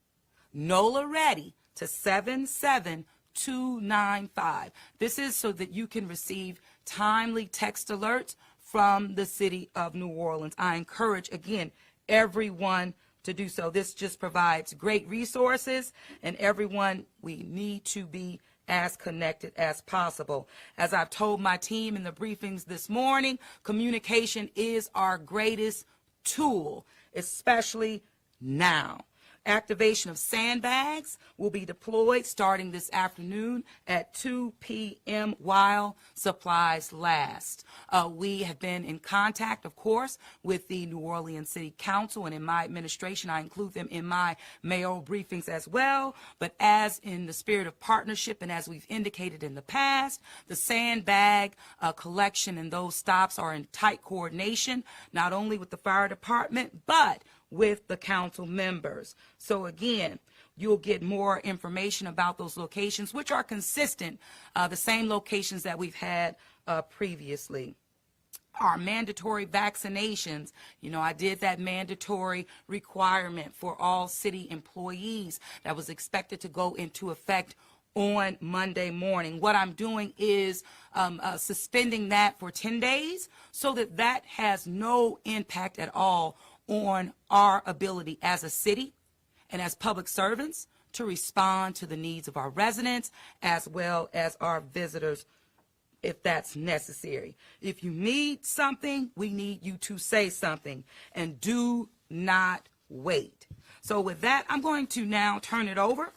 Speaker 9: NOLA ready to 77295. This is so that you can receive timely text alerts from the city of New Orleans. I encourage, again, everyone to do so. This just provides great resources, and everyone, we need to be as connected as possible. As I've told my team in the briefings this morning, communication is our greatest tool, especially now. Activation of sandbags will be deployed starting this afternoon at 2 p.m. while supplies last. We have been in contact, of course, with the New Orleans City Council, and in my administration, I include them in my mayoral briefings as well. But as in the spirit of partnership and as we've indicated in the past, the sandbag collection and those stops are in tight coordination, not only with the fire department, but with the council members. So again, you'll get more information about those locations, which are consistent, the same locations that we've had previously. Our mandatory vaccinations, I did that mandatory requirement for all city employees that was expected to go into effect on Monday morning. What I'm doing is suspending that for 10 days so that that has no impact at all on our ability as a city and as public servants to respond to the needs of our residents as well as our visitors if that's necessary. If you need something, we need you to say something, and do not wait. So with that, I'm going to now turn it over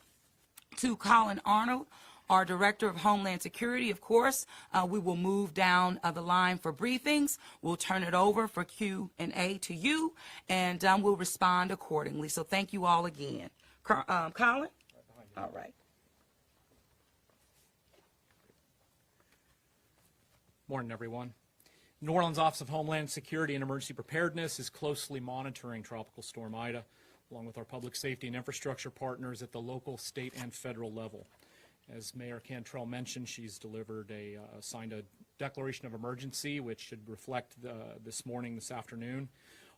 Speaker 9: to Colin Arnold, our Director of Homeland Security. Of course, we will move down the line for briefings. We'll turn it over for Q&A to you, and we'll respond accordingly. So thank you all again. Colin? All right.
Speaker 15: Morning, everyone. New Orleans Office of Homeland Security and Emergency Preparedness is closely monitoring Tropical Storm Ida, along with our public safety and infrastructure partners at the local, state, and federal level. As Mayor Cantrell mentioned, she's signed a declaration of emergency, which should reflect this afternoon.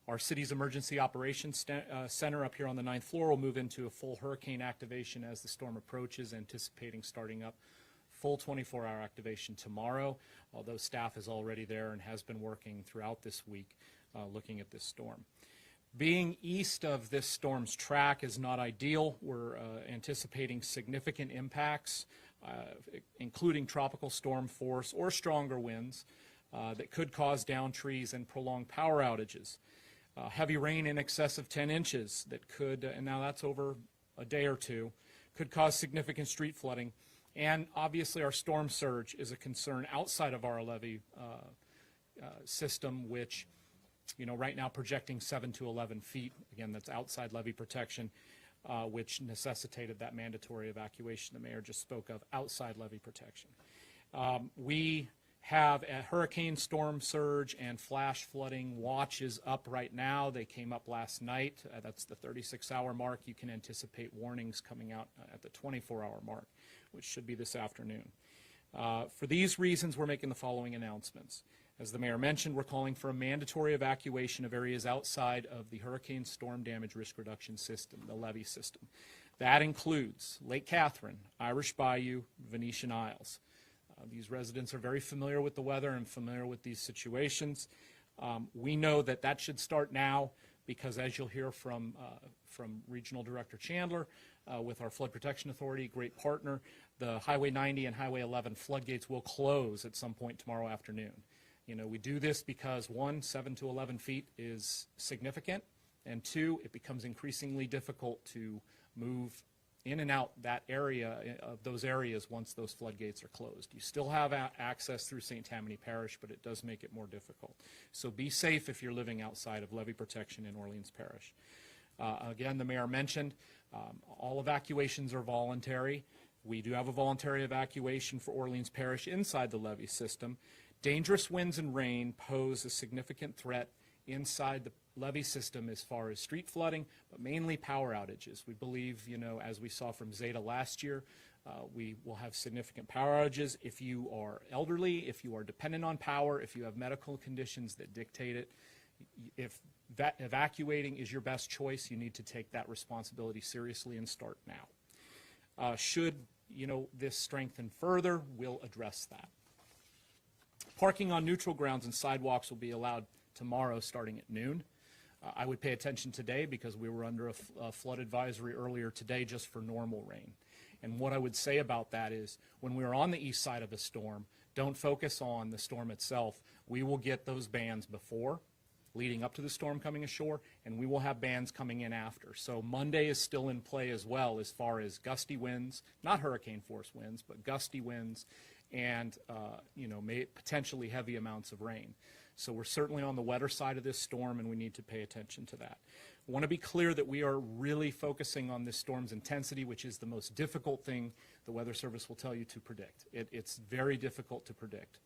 Speaker 15: Our city's Emergency Operations Center up here on the 9th floor will move into a full hurricane activation as the storm approaches, anticipating starting up full 24-hour activation tomorrow, although staff is already there and has been working throughout this week looking at this storm. Being east of this storm's track is not ideal. We're anticipating significant impacts, including tropical storm force or stronger winds that could cause downed trees and prolonged power outages. Heavy rain in excess of 10 inches that could, and now that's over a day or two, could cause significant street flooding. And obviously our storm surge is a concern outside of our levee system, which, right now projecting 7 to 11 feet. Again, that's outside levee protection, which necessitated that mandatory evacuation the mayor just spoke of, outside levee protection. We have a hurricane storm surge and flash flooding watches up right now. They came up last night. That's the 36-hour mark. You can anticipate warnings coming out at the 24-hour mark, which should be this afternoon. For these reasons, we're making the following announcements. As the mayor mentioned, we're calling for a mandatory evacuation of areas outside of the Hurricane Storm Damage Risk Reduction System, the levee system. That includes Lake Catherine, Irish Bayou, Venetian Isles. These residents are very familiar with the weather and familiar with these situations. We know that should start now because, as you'll hear from Regional Director Chandler with our Flood Protection Authority, great partner, the Highway 90 and Highway 11 floodgates will close at some point tomorrow afternoon. We do this because, one, 7 to 11 feet is significant, and two, it becomes increasingly difficult to move in and out that area of those areas once those floodgates are closed. You still have access through St. Tammany Parish, but it does make it more difficult. So be safe if you're living outside of levee protection in Orleans Parish. Again, the mayor mentioned all evacuations are voluntary. We do have a voluntary evacuation for Orleans Parish inside the levee system. Dangerous winds and rain pose a significant threat inside the levee system as far as street flooding, but mainly power outages. We believe, as we saw from Zeta last year, we will have significant power outages. If you are elderly, if you are dependent on power, if you have medical conditions that dictate it, if evacuating is your best choice, you need to take that responsibility seriously and start now. Should this strengthen further, we'll address that. Parking on neutral grounds and sidewalks will be allowed tomorrow starting at noon. I would pay attention today because we were under a flood advisory earlier today just for normal rain. And what I would say about that is when we are on the east side of a storm, don't focus on the storm itself. We will get those bands before, leading up to the storm coming ashore, and we will have bands coming in after. So Monday is still in play as well as far as gusty winds, not hurricane force winds, but gusty winds and potentially heavy amounts of rain. So we're certainly on the wetter side of this storm, and we need to pay attention to that. I want to be clear that we are really focusing on this storm's intensity, which is the most difficult thing the Weather Service will tell you to predict. It's very difficult to predict.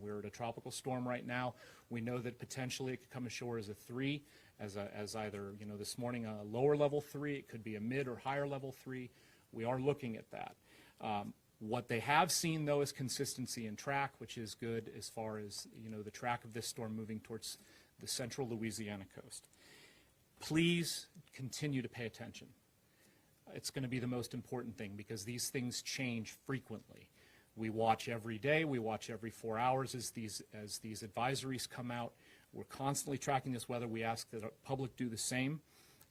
Speaker 15: We're at a tropical storm right now. We know that potentially it could come ashore as a 3, as either, this morning a lower level 3, it could be a mid or higher level 3. We are looking at that. What they have seen, though, is consistency in track, which is good as far as, the track of this storm moving towards the central Louisiana coast. Please continue to pay attention. It's going to be the most important thing because these things change frequently. We watch every day. We watch every 4 hours as these advisories come out. We're constantly tracking this weather. We ask that the public do the same.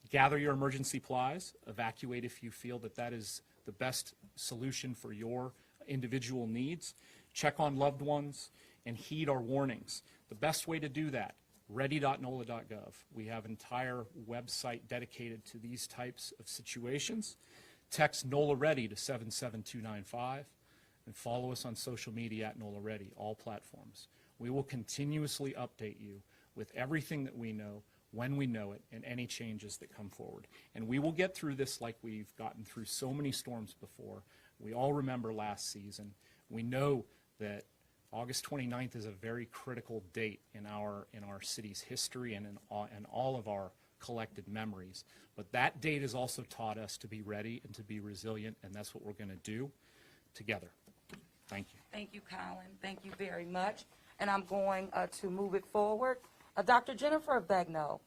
Speaker 15: Gather your emergency supplies. Evacuate if you feel that is the best solution for your individual needs. Check on loved ones and heed our warnings. The best way to do that, ready.nola.gov. We have an entire website dedicated to these types of situations. Text NOLA READY to 77295. and follow us on social media at NOLA Ready, all platforms. We will continuously update you with everything that we know, when we know it, and any changes that come forward. And we will get through this like we've gotten through so many storms before. We all remember last season. We know that August 29th is a very critical date in our city's history and in all of our collected memories. But that date has also taught us to be ready and to be resilient, and that's what we're going to do together. Thank you.
Speaker 9: Thank you, Colin. Thank you very much. And I'm going to move it forward. Dr. Jennifer Begno,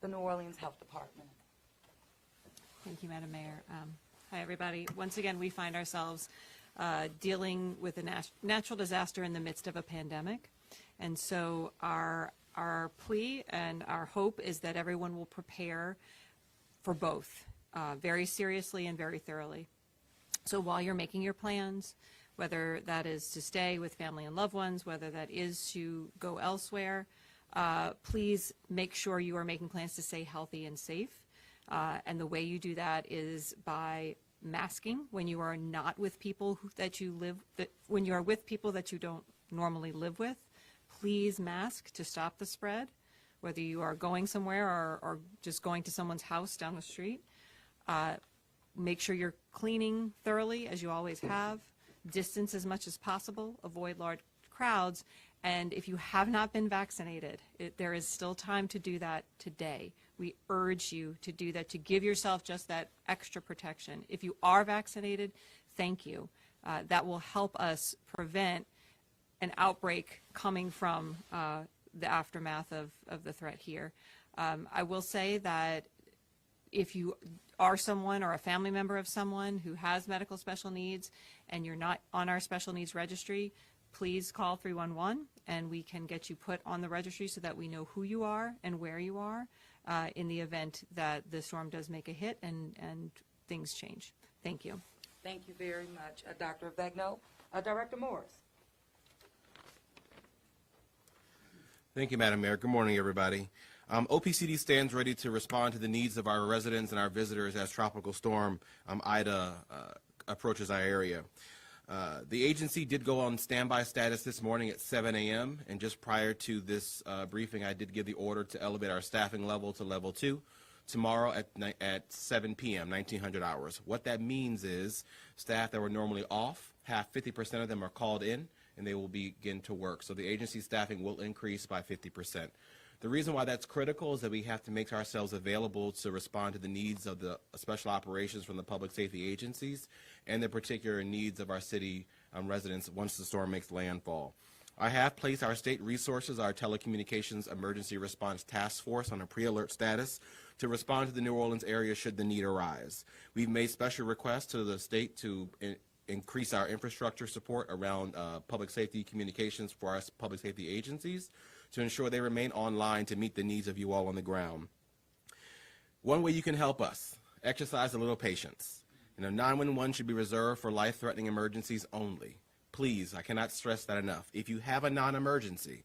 Speaker 9: the New Orleans Health Department.
Speaker 25: Thank you, Madam Mayor. Hi, everybody. Once again, we find ourselves dealing with a natural disaster in the midst of a pandemic. And so our plea and our hope is that everyone will prepare for both very seriously and very thoroughly. So while you're making your plans, whether that is to stay with family and loved ones, whether that is to go elsewhere, please make sure you are making plans to stay healthy and safe. And the way you do that is by masking when you are not with people when you are with people that you don't normally live with. Please mask to stop the spread, whether you are going somewhere or just going to someone's house down the street. Make sure you're cleaning thoroughly, as you always have. Distance as much as possible. Avoid large crowds. And if you have not been vaccinated, there is still time to do that today. We urge you to do that, to give yourself just that extra protection. If you are vaccinated, thank you. That will help us prevent an outbreak coming from the aftermath of the threat here. I will say that if you are someone or a family member of someone who has medical special needs and you're not on our special needs registry, please call 311 and we can get you put on the registry so that we know who you are and where you are in the event that the storm does make a hit and things change. Thank you.
Speaker 9: Thank you very much, Dr. Begno. Director Morris.
Speaker 3: Thank you, Madam Mayor. Good morning, everybody. OPCD stands ready to respond to the needs of our residents and our visitors as Tropical Storm Ida approaches our area. The agency did go on standby status this morning at 7 a.m. and just prior to this briefing, I did give the order to elevate our staffing level to level 2 tomorrow at 7 p.m., 1900 hours. What that means is staff that were normally off, 50% of them are called in and they will begin to work. So the agency staffing will increase by 50%. The reason why that's critical is that we have to make ourselves available to respond to the needs of the special operations from the public safety agencies and the particular needs of our city residents once the storm makes landfall. I have placed our state resources, our telecommunications emergency response task force on a pre-alert status to respond to the New Orleans area should the need arise. We've made special requests to the state to increase our infrastructure support around public safety communications for our public safety agencies to ensure they remain online to meet the needs of you all on the ground. One way you can help us, exercise a little patience. 911 should be reserved for life-threatening emergencies only. Please, I cannot stress that enough. If you have a non-emergency,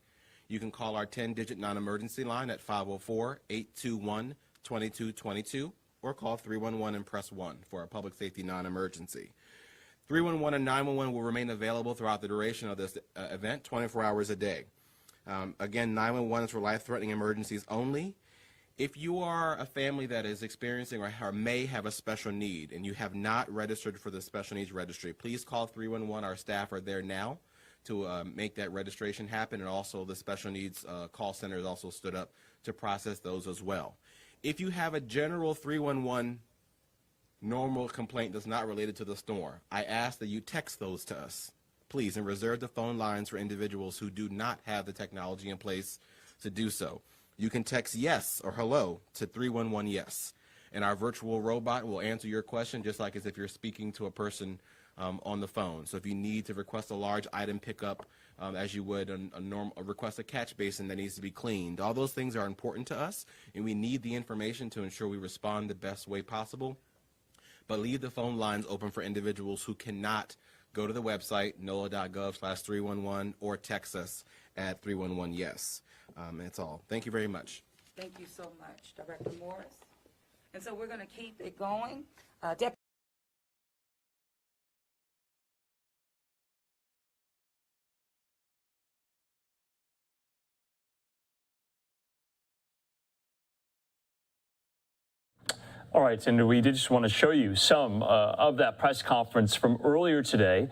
Speaker 3: you can call our 10-digit non-emergency line at 504-821-2222 or call 311 and press 1 for a public safety non-emergency. 311 and 911 will remain available throughout the duration of this event, 24 hours a day. Again, 911 is for life-threatening emergencies only. If you are a family that is experiencing or may have a special need and you have not registered for the special needs registry, please call 311. Our staff are there now to make that registration happen, and also the special needs call center is also stood up to process those as well. If you have a general 311 normal complaint that's not related to the storm, I ask that you text those to us, please, and reserve the phone lines for individuals who do not have the technology in place to do so. You can text yes or hello to 311 yes, and our virtual robot will answer your question just like as if you're speaking to a person on the phone. So if you need to request a large item pickup as you would request a catch basin that needs to be cleaned, all those things are important to us, and we need the information to ensure we respond the best way possible. But leave the phone lines open for individuals who cannot go to the website, nola.gov/311, or text us at 311-YES. That's all. Thank you very much.
Speaker 9: Thank you so much, Director Morris. And so we're going to keep it going.
Speaker 13: All right, and we did just want to show you some of that press conference from earlier today,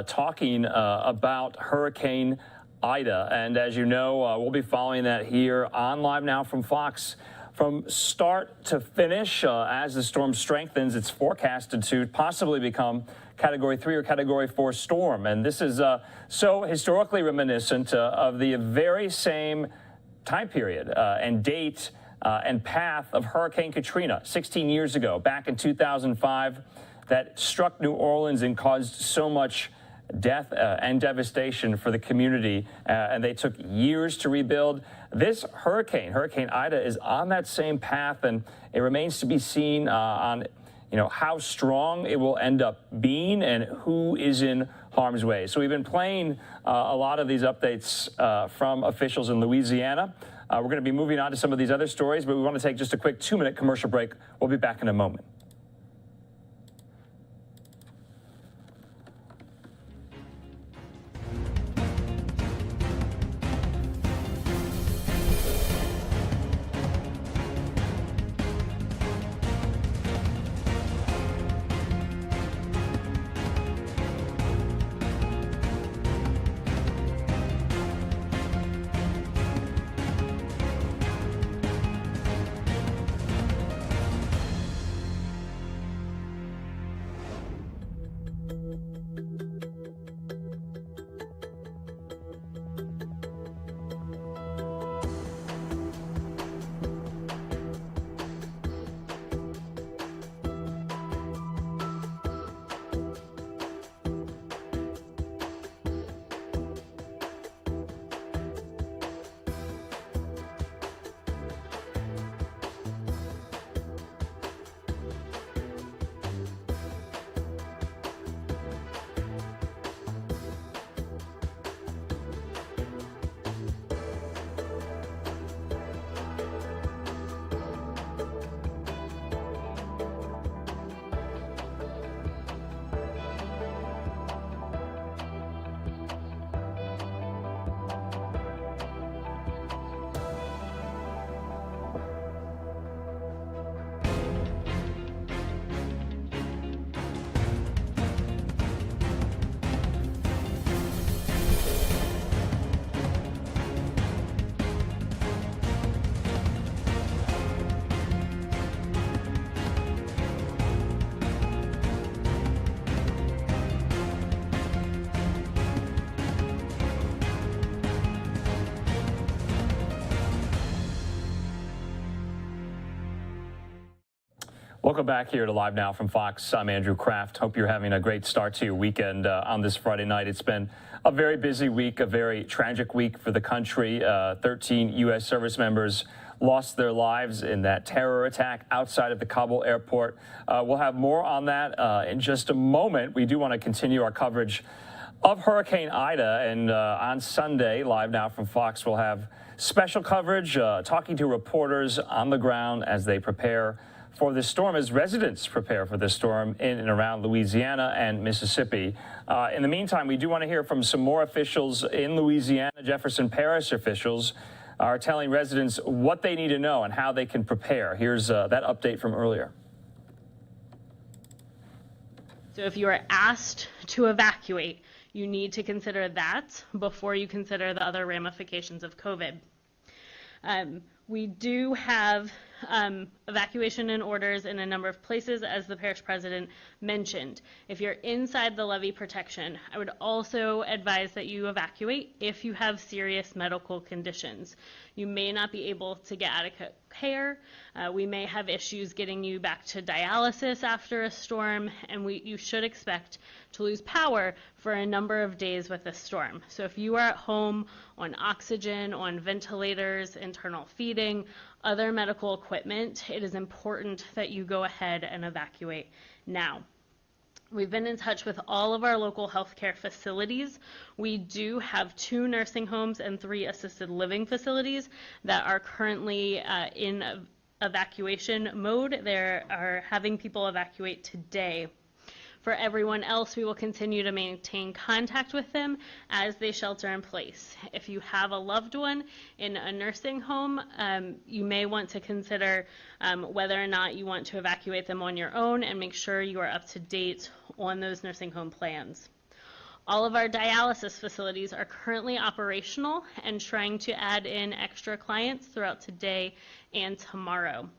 Speaker 13: talking about Hurricane Ida. And as you know, we'll be following that here on Live Now from Fox from start to finish as the storm strengthens. It's forecasted to possibly become Category 3 or Category 4 storm. And this is so historically reminiscent of the very same time period and date and path of Hurricane Katrina 16 years ago, back in 2005, that struck New Orleans and caused so much death and devastation for the community, and they took years to rebuild. This Hurricane Ida, is on that same path, and it remains to be seen on how strong it will end up being and who is in harm's way. So we've been playing a lot of these updates from officials in Louisiana. We're going to be moving on to some of these other stories, but we want to take just a quick 2-minute commercial break. We'll be back in a moment. Welcome back here to Live Now from Fox. I'm Andrew Kraft. Hope you're having a great start to your weekend on this Friday night. It's been a very busy week, a very tragic week for the country. 13 U.S. service members lost their lives in that terror attack outside of the Kabul airport. We'll have more on that in just a moment. We do want to continue our coverage of Hurricane Ida, and on Sunday, Live Now from Fox will have special coverage, talking to reporters on the ground as they prepare for this storm, as residents prepare for this storm in and around Louisiana and Mississippi. In the meantime, we do want to hear from some more officials in Louisiana. Jefferson Parish officials are telling residents what they need to know and how they can prepare. Here's that update from earlier.
Speaker 16: So if you are asked to evacuate, you need to consider that before you consider the other ramifications of COVID. We do have evacuation and orders in a number of places, as the parish president mentioned. If you're inside the levee protection, I would also advise that you evacuate if you have serious medical conditions. You may not be able to get adequate care. We may have issues getting you back to dialysis after a storm, and you should expect to lose power for a number of days with a storm. So if you are at home on oxygen, on ventilators, internal feeding, other medical equipment, it is important that you go ahead and evacuate now. We've been in touch with all of our local healthcare facilities. We do have 2 nursing homes and 3 assisted living facilities that are currently in evacuation mode. They are having people evacuate today. For everyone else, we will continue to maintain contact with them as they shelter in place. If you have a loved one in a nursing home, you may want to consider whether or not you want to evacuate them on your own, and make sure you are up to date on those nursing home plans. All of our dialysis facilities are currently operational and trying to add in extra clients throughout today and tomorrow.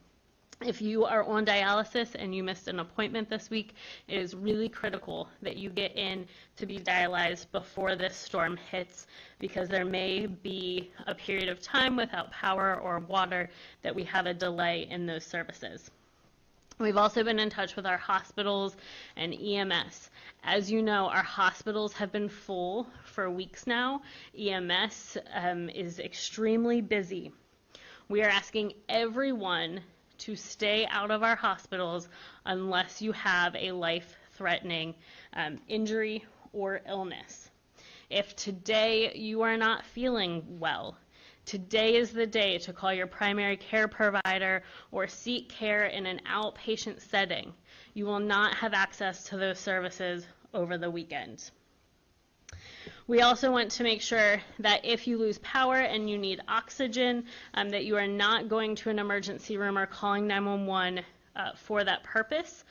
Speaker 16: If you are on dialysis and you missed an appointment this week, it is really critical that you get in to be dialyzed before this storm hits, because there may be a period of time without power or water that we have a delay in those services. We've also been in touch with our hospitals and EMS. As you know, our hospitals have been full for weeks now. EMS is extremely busy. We are asking everyone to stay out of our hospitals unless you have a life-threatening injury or illness. If today you are not feeling well, today is the day to call your primary care provider or seek care in an outpatient setting. You will not have access to those services over the weekend. We also want to make sure that if you lose power and you need oxygen, that you are not going to an emergency room or calling 911 for that purpose.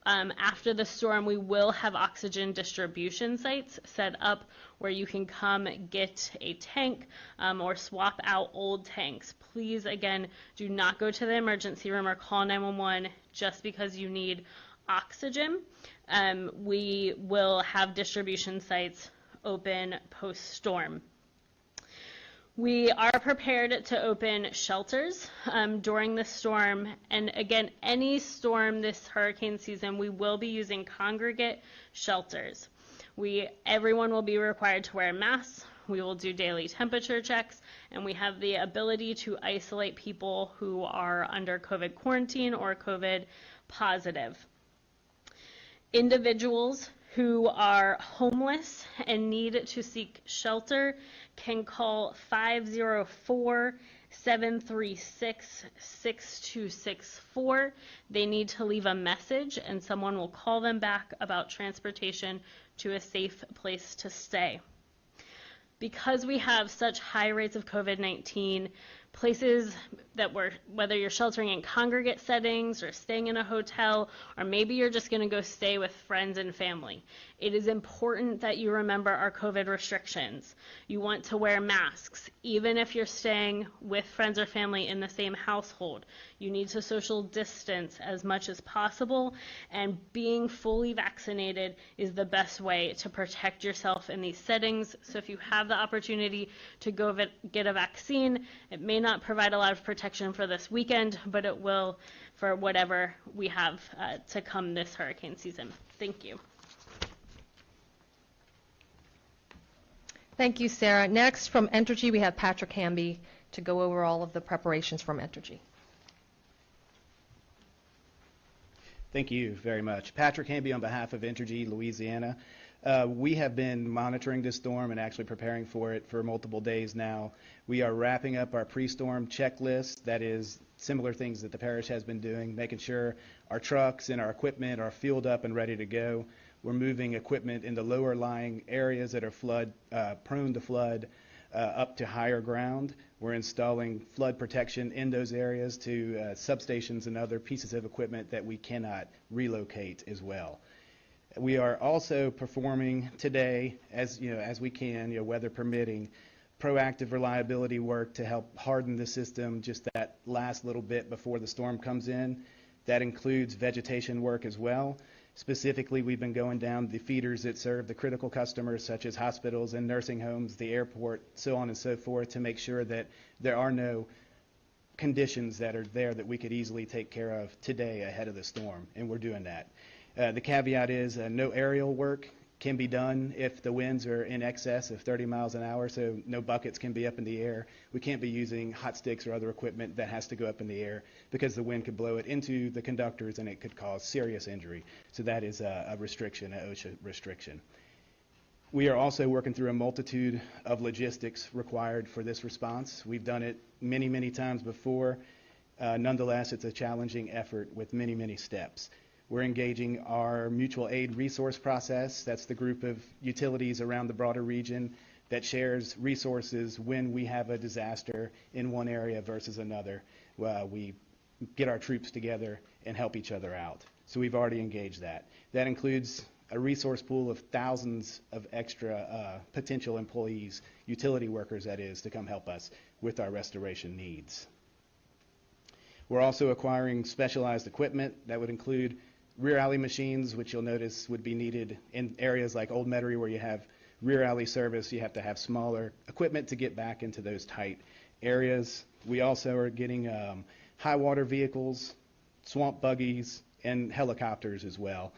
Speaker 16: After the storm, we will have oxygen distribution sites set up where you can come get a tank or swap out old tanks. Please, again, do not go to the emergency room or call 911 just because you need oxygen. We will have distribution sites open post-storm. We are prepared to open shelters during the storm, and again, any storm this hurricane season, we will be using congregate shelters. Everyone will be required to wear masks. We will do daily temperature checks, and we have the ability to isolate people who are under COVID quarantine or COVID positive. Individuals who are homeless and need to seek shelter can call 504-736-6264. They need to leave a message and someone will call them back about transportation to a safe place to stay. Because we have such high rates of COVID-19, places that whether you're sheltering in congregate settings or staying in a hotel, or maybe you're just going to go stay with friends and family, it is important that you remember our COVID restrictions. You want to wear masks, even if you're staying with friends or family in the same household. You need to social distance as much as possible, and being fully vaccinated is the best way to protect yourself in these settings. So if you have the opportunity to go get a vaccine, it may not provide a lot of protection for this weekend, but it will for whatever we have to come this hurricane season. Thank you.
Speaker 8: Thank you, Sarah. Next, from Entergy, we have Patrick Hamby to go over all of the preparations from Entergy.
Speaker 17: Thank you very much. Patrick Hamby on behalf of Entergy Louisiana. We have been monitoring this storm and actually preparing for it for multiple days now. We are wrapping up our pre-storm checklist, that is similar things that the parish has been doing, making sure our trucks and our equipment are fueled up and ready to go. We're moving equipment in the lower lying areas that are prone to flood up to higher ground. We're installing flood protection in those areas to substations and other pieces of equipment that we cannot relocate as well. We are also performing today, as we can, weather permitting, proactive reliability work to help harden the system just that last little bit before the storm comes in. That includes vegetation work as well. Specifically, we've been going down the feeders that serve the critical customers such as hospitals and nursing homes, the airport, so on and so forth, to make sure that there are no conditions that are there that we could easily take care of today ahead of the storm, and we're doing that. The caveat is no aerial work can be done if the winds are in excess of 30 miles an hour, so no buckets can be up in the air. We can't be using hot sticks or other equipment that has to go up in the air because the wind could blow it into the conductors and it could cause serious injury. So that is a restriction, an OSHA restriction. We are also working through a multitude of logistics required for this response. We've done it many, many times before. Nonetheless, it's a challenging effort with many, many steps. We're engaging our mutual aid resource process. That's the group of utilities around the broader region that shares resources when we have a disaster in one area versus another. We get our troops together and help each other out. So we've already engaged that. That includes a resource pool of thousands of extra potential employees, utility workers that is, to come help us with our restoration needs. We're also acquiring specialized equipment that would include rear alley machines, which you'll notice would be needed in areas like Old Metairie where you have rear alley service. You have to have smaller equipment to get back into those tight areas. We also are getting high water vehicles, swamp buggies, and helicopters as well.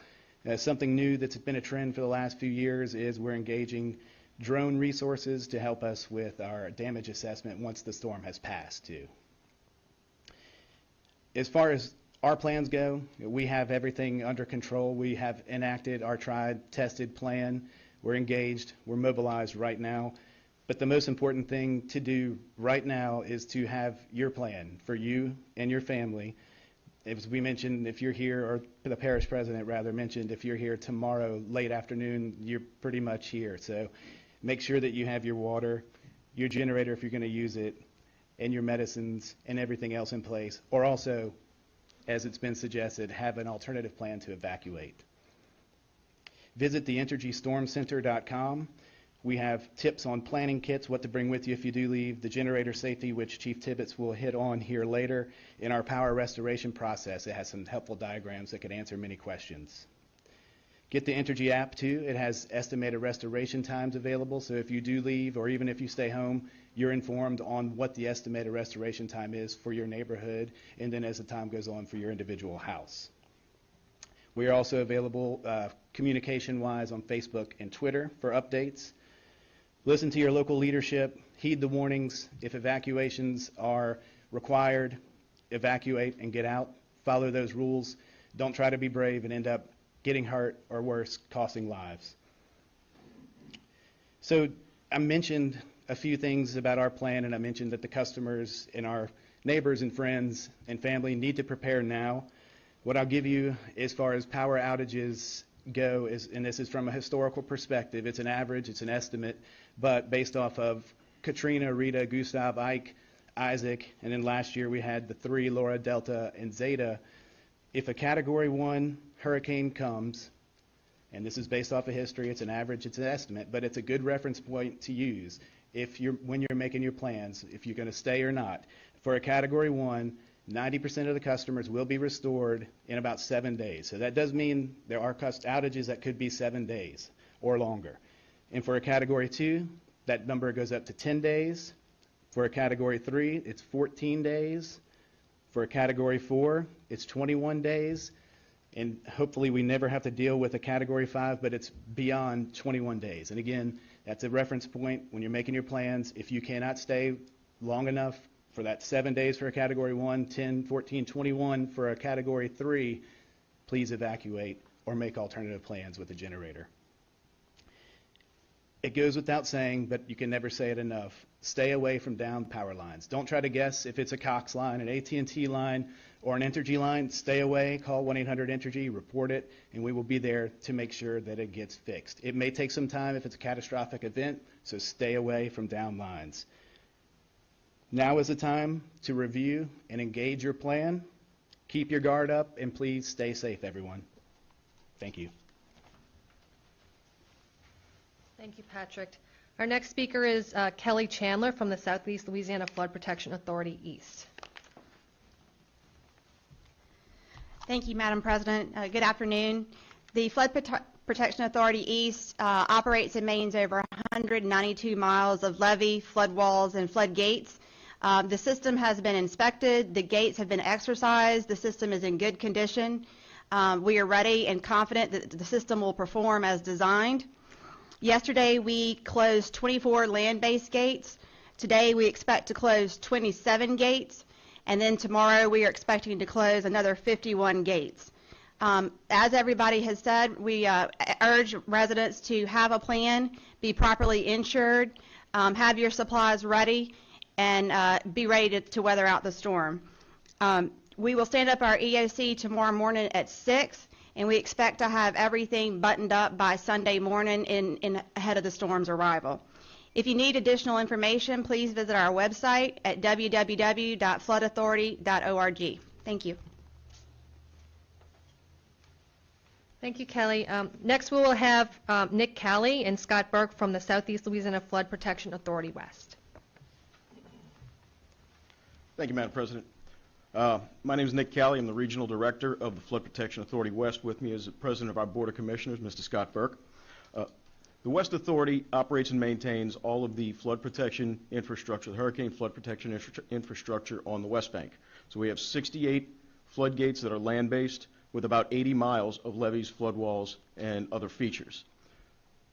Speaker 17: Something new that's been a trend for the last few years is we're engaging drone resources to help us with our damage assessment once the storm has passed too. As far as our plans go, we have everything under control. We have enacted our tried, tested plan. We're engaged. We're mobilized right now. But the most important thing to do right now is to have your plan for you and your family. As we mentioned, if you're here, or the parish president rather mentioned, if you're here tomorrow late afternoon, you're pretty much here. So make sure that you have your water, your generator if you're going to use it, and your medicines and everything else in place. Or also, as it's been suggested, have an alternative plan to evacuate. Visit the EnergyStormCenter.com. We have tips on planning kits, what to bring with you if you do leave, the generator safety, which Chief Tibbetts will hit on here later, in our power restoration process. It has some helpful diagrams that could answer many questions. Get the Entergy app too. It has estimated restoration times available, so if you do leave or even if you stay home, you're informed on what the estimated restoration time is for your neighborhood, and then as the time goes on for your individual house. We are also available communication-wise on Facebook and Twitter for updates. Listen to your local leadership, heed the warnings. If evacuations are required, evacuate and get out. Follow those rules. Don't try to be brave and end up getting hurt or worse, costing lives. So I mentioned a few things about our plan, and I mentioned that the customers and our neighbors and friends and family need to prepare now. What I'll give you as far as power outages go is, and this is from a historical perspective, it's an average, it's an estimate, but based off of Katrina, Rita, Gustav, Ike, Isaac, and then last year we had the 3, Laura, Delta, and Zeta. If a Category 1 hurricane comes, and this is based off of history, it's an average, it's an estimate, but it's a good reference point to use when you're making your plans, if you're going to stay or not. For a Category 1, 90% of the customers will be restored in about 7 days. So that does mean there are outages that could be 7 days or longer. And for a Category 2, that number goes up to 10 days. For a Category 3, it's 14 days. For a Category 4, it's 21 days. And hopefully we never have to deal with a Category 5, but it's beyond 21 days. And again, that's a reference point when you're making your plans. If you cannot stay long enough for that 7 days for a Category 1, 10, 14, 21 for a Category 3, please evacuate or make alternative plans with a generator. It goes without saying, but you can never say it enough. Stay away from downed power lines. Don't try to guess if it's a Cox line, an AT&T line, or an Entergy line. Stay away. Call 1-800-ENTERGY, report it, and we will be there to make sure that it gets fixed. It may take some time if it's a catastrophic event, so stay away from downed lines. Now is the time to review and engage your plan. Keep your guard up, and please stay safe, everyone. Thank you.
Speaker 8: Thank you, Patrick. Our next speaker is Kelly Chandler from the Southeast Louisiana Flood Protection Authority East.
Speaker 7: Thank you, Madam President. Good afternoon. The Flood Protection Authority East operates and maintains over 192 miles of levee, flood walls, and flood gates. The system has been inspected. The gates have been exercised. The system is in good condition. We are ready and confident that the system will perform as designed. Yesterday, we closed 24 land-based gates. Today, we expect to close 27 gates. And then tomorrow, we are expecting to close another 51 gates. As everybody has said, we urge residents to have a plan, be properly insured, have your supplies ready, and be ready to weather out the storm. We will stand up our EOC tomorrow morning at 6, and we expect to have everything buttoned up by Sunday morning ahead of the storm's arrival. If you need additional information, please visit our website at www.floodauthority.org. Thank you.
Speaker 8: Thank you, Kelly. Next, we will have Nick Calley and Scott Burke from the Southeast Louisiana Flood Protection Authority West.
Speaker 11: Thank you, Madam President. My name is Nick Calley. I'm the Regional Director of the Flood Protection Authority West. With me is the President of our Board of Commissioners, Mr. Scott Burke. The West Authority operates and maintains all of the flood protection infrastructure, the hurricane flood protection infrastructure on the West Bank. So we have 68 floodgates that are land-based with about 80 miles of levees, flood walls, and other features.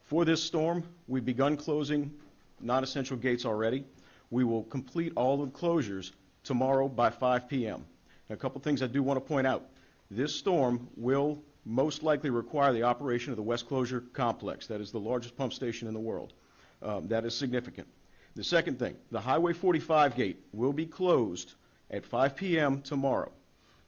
Speaker 11: For this storm, we've begun closing non-essential gates already. We will complete all the closures tomorrow by 5 p.m. Now, a couple things I do want to point out. This storm will most likely require the operation of the West Closure Complex. That is the largest pump station in the world. That is significant. The second thing, the Highway 45 gate will be closed at 5 p.m. tomorrow.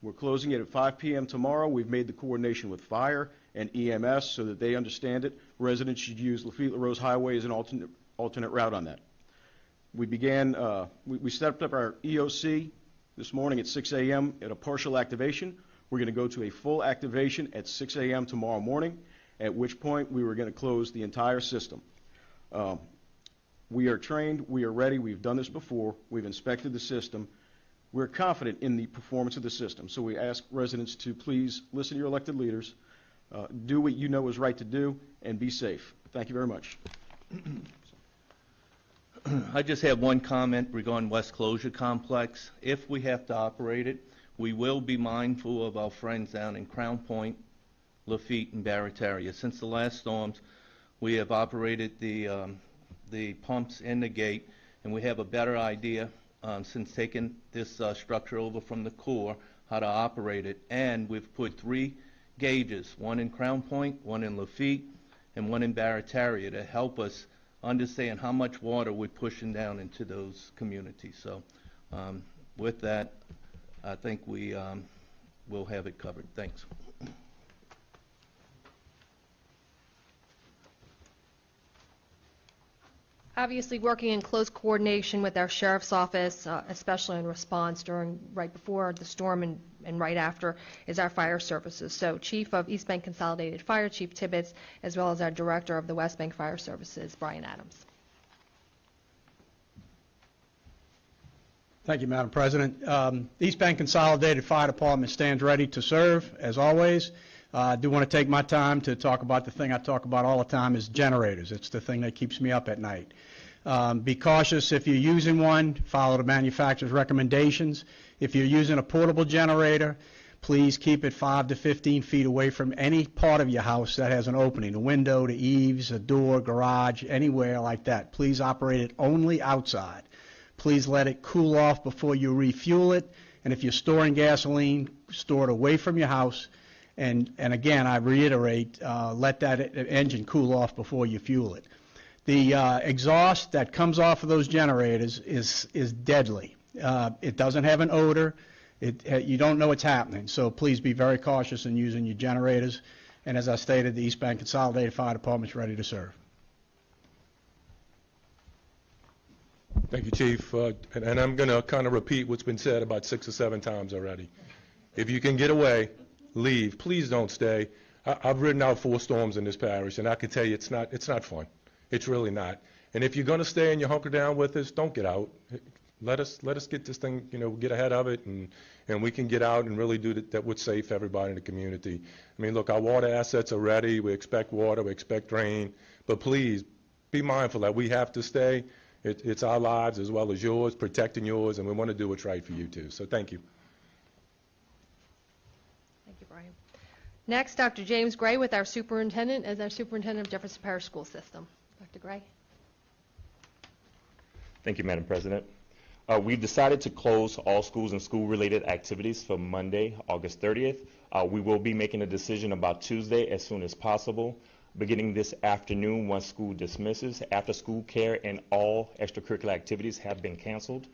Speaker 11: We're closing it at 5 p.m. tomorrow. We've made the coordination with fire and EMS so that they understand it. Residents should use Lafitte-LaRose Highway as an alternate route on that. We began, we set up our EOC this morning at 6 a.m. at a partial activation. We're going to go to a full activation at 6 a.m. tomorrow morning, at which point we were going to close the entire system. We are trained, we are ready, we've done this before, we've inspected the system. We're confident in the performance of the system, so we ask residents to please listen to your elected leaders, do what you know is right to do, and be safe. Thank you very much.
Speaker 19: I just have one comment regarding West Closure Complex. If we have to operate it, we will be mindful of our friends down in Crown Point, Lafitte, and Barataria. Since the last storms, we have operated the pumps in the gate, and we have a better idea since taking this structure over from the Corps how to operate it. And we've put 3 gauges, one in Crown Point, one in Lafitte, and one in Barataria to help us understand how much water we're pushing down into those communities. So with that, I think we will have it covered. Thanks.
Speaker 8: Obviously, working in close coordination with our sheriff's office, especially in response right before the storm and right after, is our fire services. So Chief of East Bank Consolidated Fire, Chief Tibbetts, as well as our Director of the West Bank Fire Services, Brian Adams.
Speaker 20: Thank you, Madam President. East Bank Consolidated Fire Department stands ready to serve, as always. I do want to take my time to talk about the thing I talk about all the time is generators. It's the thing that keeps me up at night. Be cautious if you're using one. Follow the manufacturer's recommendations. If you're using a portable generator, please keep it 5 to 15 feet away from any part of your house that has an opening, a window, the eaves, a door, garage, anywhere like that. Please operate it only outside. Please let it cool off before you refuel it. And if you're storing gasoline, store it away from your house. And again, I reiterate, let that engine cool off before you fuel it. The exhaust that comes off of those generators is deadly. It doesn't have an odor. You don't know what's happening. So please be very cautious in using your generators. And as I stated, the East Bank Consolidated Fire Department is ready to serve.
Speaker 21: Thank you, Chief. And I'm going to kind of repeat what's been said about 6 or 7 times already. If you can get away, leave. Please don't stay. I've ridden out 4 storms in this parish, and I can tell you it's not fun. It's really not. And if you're going to stay and you hunker down with us, don't get out. Let us get this thing, get ahead of it, and we can get out and really do that what's safe for everybody in the community. I mean, look, our water assets are ready. We expect water. We expect rain. But please be mindful that we have to stay. It's our lives as well as yours, protecting yours, and we want to do what's right for you too. So thank you.
Speaker 8: Thank you, Brian. Next, Dr. James Gray with our superintendent as our superintendent of Jefferson Parish School System. Dr. Gray.
Speaker 22: Thank you, Madam President. We've decided to close all schools and school-related activities for Monday, August 30th. We will be making a decision about Tuesday as soon as possible. Beginning this afternoon, once school dismisses, after-school care and all extracurricular activities have been canceled.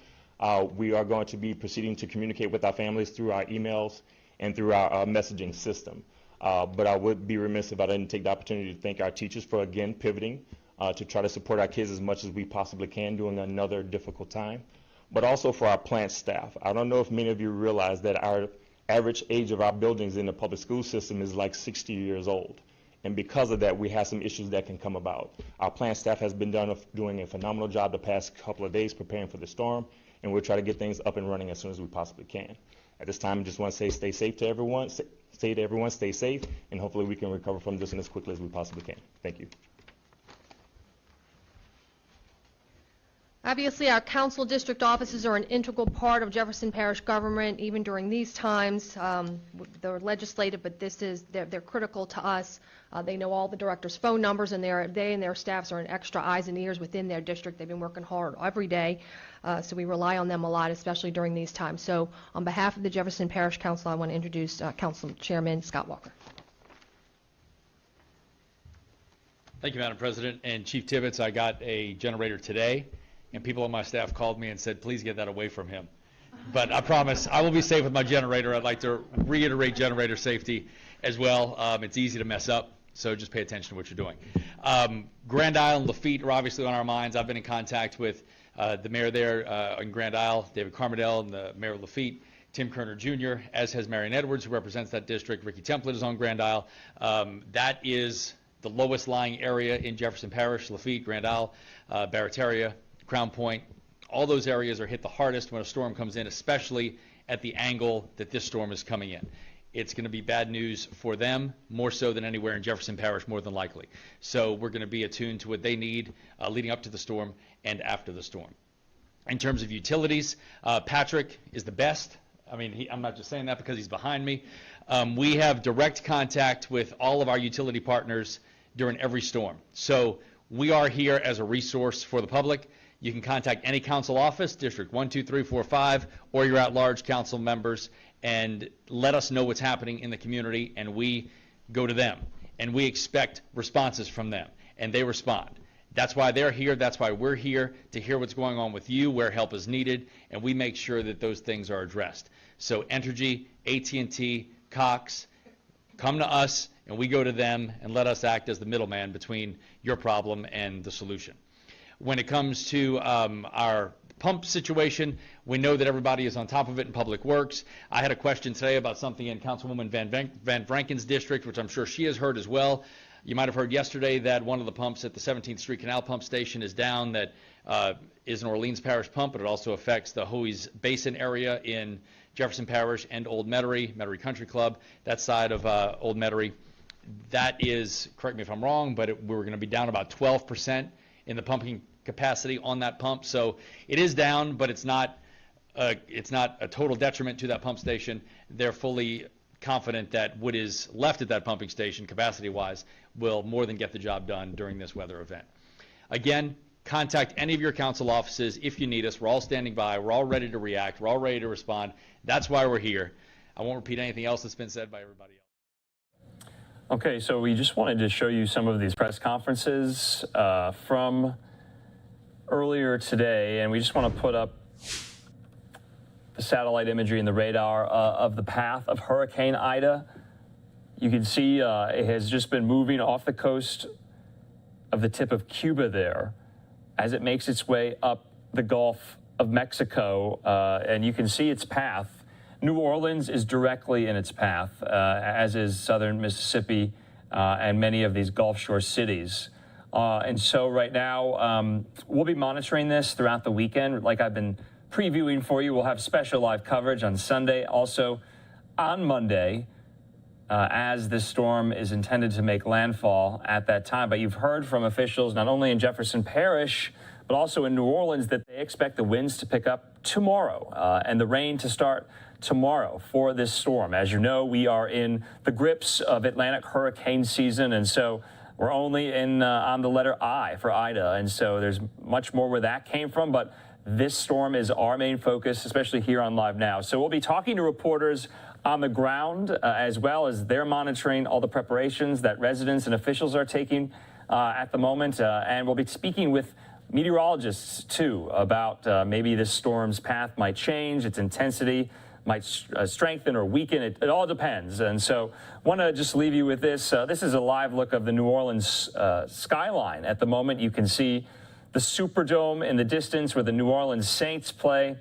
Speaker 22: We are going to be proceeding to communicate with our families through our emails and through our messaging system. But I would be remiss if I didn't take the opportunity to thank our teachers for, again, pivoting to try to support our kids as much as we possibly can during another difficult time, but also for our plant staff. I don't know if many of you realize that our average age of our buildings in the public school system is like 60 years old. And because of that, we have some issues that can come about. Our plant staff has been doing a phenomenal job the past couple of days preparing for the storm, and we'll try to get things up and running as soon as we possibly can. At this time, I just want to say stay safe to everyone, stay safe, and hopefully we can recover from this as quickly as we possibly can. Thank you.
Speaker 8: Obviously, our council district offices are an integral part of Jefferson Parish government, even during these times. They're legislative, but they're critical to us. They know all the directors' phone numbers, and they and their staffs are an extra eyes and ears within their district. They've been working hard every day, so we rely on them a lot, especially during these times. So on behalf of the Jefferson Parish Council, I want to introduce Council Chairman Scott Walker.
Speaker 1: Thank you, Madam President. And Chief Tibbetts, I got a generator today, and people on my staff called me and said, please get that away from him. But I promise I will be safe with my generator. I'd like to reiterate generator safety as well. It's easy to mess up, so just pay attention to what you're doing. Grand Isle and Lafitte are obviously on our minds. I've been in contact with the mayor there in Grand Isle, David Carmadel, and the mayor of Lafitte, Tim Kerner Jr., as has Marion Edwards, who represents that district. Ricky Templet is on Grand Isle. That is the lowest lying area in Jefferson Parish, Lafitte, Grand Isle, Barataria, Crown Point. All those areas are hit the hardest when a storm comes in, especially at the angle that this storm is coming in. It's going to be bad news for them, more so than anywhere in Jefferson Parish, more than likely. So we're going to be attuned to what they need leading up to the storm and after the storm. In terms of utilities, Patrick is the best. I mean, I'm not just saying that because he's behind me. We have direct contact with all of our utility partners during every storm. So we are here as a resource for the public. You can contact any council office, District 1, 2, 3, 4, 5, or your at-large council members, and let us know what's happening in the community, and we go to them. And we expect responses from them, and they respond. That's why they're here. That's why we're here, to hear what's going on with you, where help is needed, and we make sure that those things are addressed. So Entergy, AT&T, Cox, come to us, and we go to them, and let us act as the middleman between your problem and the solution. When it comes to our pump situation, we know that everybody is on top of it in Public Works. I had a question today about something in Councilwoman Van Vranken's district, which I'm sure she has heard as well. You might have heard yesterday that one of the pumps at the 17th Street Canal Pump Station is down. That is an Orleans Parish pump, but it also affects the Hoey's Basin area in Jefferson Parish and Old Metairie, Metairie Country Club, that side of Old Metairie. That is, correct me if I'm wrong, but we're going to be down about 12% in the pumping capacity on that pump. So it is down, but it's not a total detriment to that pump station. They're fully confident that what is left at that pumping station, capacity-wise, will more than get the job done during this weather event. Again, contact any of your council offices if you need us. We're all standing by. We're all ready to react. We're all ready to respond. That's why we're here. I won't repeat anything else that's been said by everybody else.
Speaker 13: Okay, so we just wanted to show you some of these press conferences from earlier today, and we just want to put up the satellite imagery and the radar of the path of Hurricane Ida. You can see it has just been moving off the coast of the tip of Cuba there as it makes its way up the Gulf of Mexico, and you can see its path. New Orleans is directly in its path, as is southern Mississippi and many of these Gulf Shore cities. And so right now, we'll be monitoring this throughout the weekend. Like I've been previewing for you, we'll have special live coverage on Sunday. Also on Monday, as this storm is intended to make landfall at that time. But you've heard from officials not only in Jefferson Parish, but also in New Orleans, that they expect the winds to pick up tomorrow and the rain to start tomorrow for this storm. As you know, we are in the grips of Atlantic hurricane season, and so we're only on the letter I for Ida, and so there's much more where that came from, but this storm is our main focus, especially here on Live Now. So we'll be talking to reporters on the ground, as well as they're monitoring all the preparations that residents and officials are taking at the moment, and we'll be speaking with meteorologists, too, about maybe this storm's path might change, its intensity might strengthen or weaken. It all depends. And so want to just leave you with this. This is a live look of the New Orleans skyline. At the moment, you can see the Superdome in the distance where the New Orleans Saints play.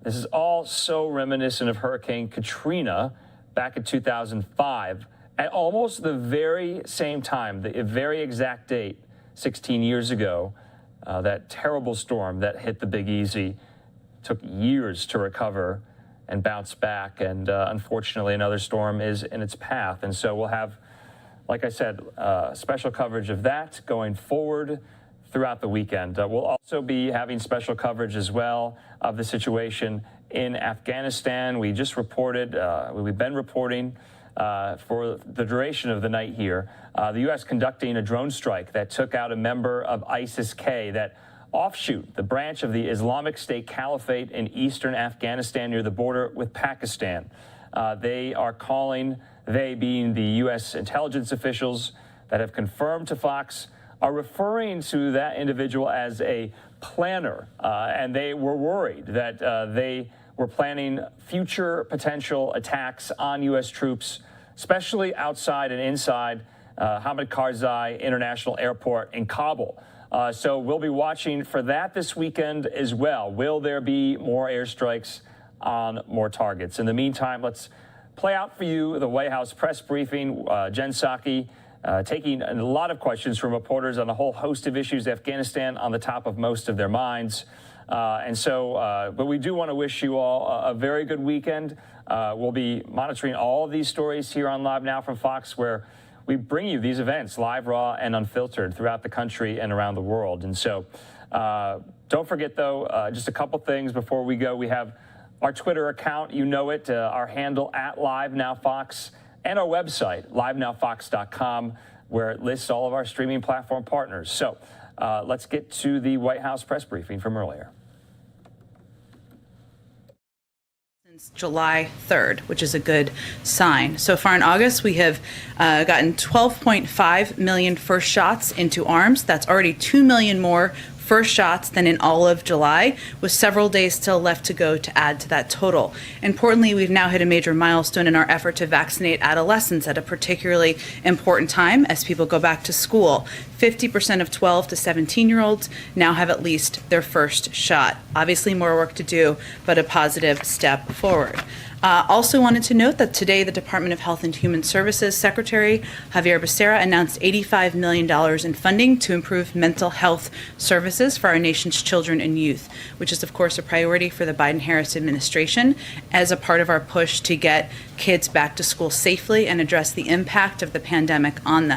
Speaker 13: This is all so reminiscent of Hurricane Katrina back in 2005. At almost the very same time, the very exact date, 16 years ago, that terrible storm that hit the Big Easy took years to recover and bounce back. And unfortunately, another storm is in its path. And so we'll have, like I said, special coverage of that going forward throughout the weekend. We'll also be having special coverage as well of the situation in Afghanistan. We just reported, we've been reporting for the duration of the night here, the U.S. conducting a drone strike that took out a member of ISIS-K, that offshoot, the branch of the Islamic State Caliphate in eastern Afghanistan near the border with Pakistan. They are calling, they being the U.S. intelligence officials that have confirmed to Fox, are referring to that individual as a planner, and they were worried that they were planning future potential attacks on U.S. troops, especially outside and inside Hamid Karzai International Airport in Kabul. So we'll be watching for that this weekend as well. Will there be more airstrikes on more targets? In the meantime, let's play out for you the White House press briefing. Jen Psaki taking a lot of questions from reporters on a whole host of issues. Afghanistan on the top of most of their minds. But we do want to wish you all a very good weekend. We'll be monitoring all of these stories here on Live Now from Fox, where we bring you these events live, raw, and unfiltered throughout the country and around the world. And so don't forget, though, just a couple things before we go. We have our Twitter account, you know it, our handle at LiveNowFox, and our website, livenowfox.com, where it lists all of our streaming platform partners. So let's get to the White House press briefing from earlier.
Speaker 6: July 3rd, which is a good sign. So far in August, we have gotten 12.5 million first shots into arms. That's already 2 million more first shots than in all of July, with several days still left to go to add to that total. Importantly, we've now hit a major milestone in our effort to vaccinate adolescents at a particularly important time as people go back to school. 50% of 12 to 17-year-olds now have at least their first shot. Obviously more work to do, but a positive step forward. Also wanted to note that today the Department of Health and Human Services Secretary Javier Becerra announced $85 million in funding to improve mental health services for our nation's children and youth, which is of course a priority for the Biden-Harris administration as a part of our push to get kids back to school safely and address the impact of the pandemic on them.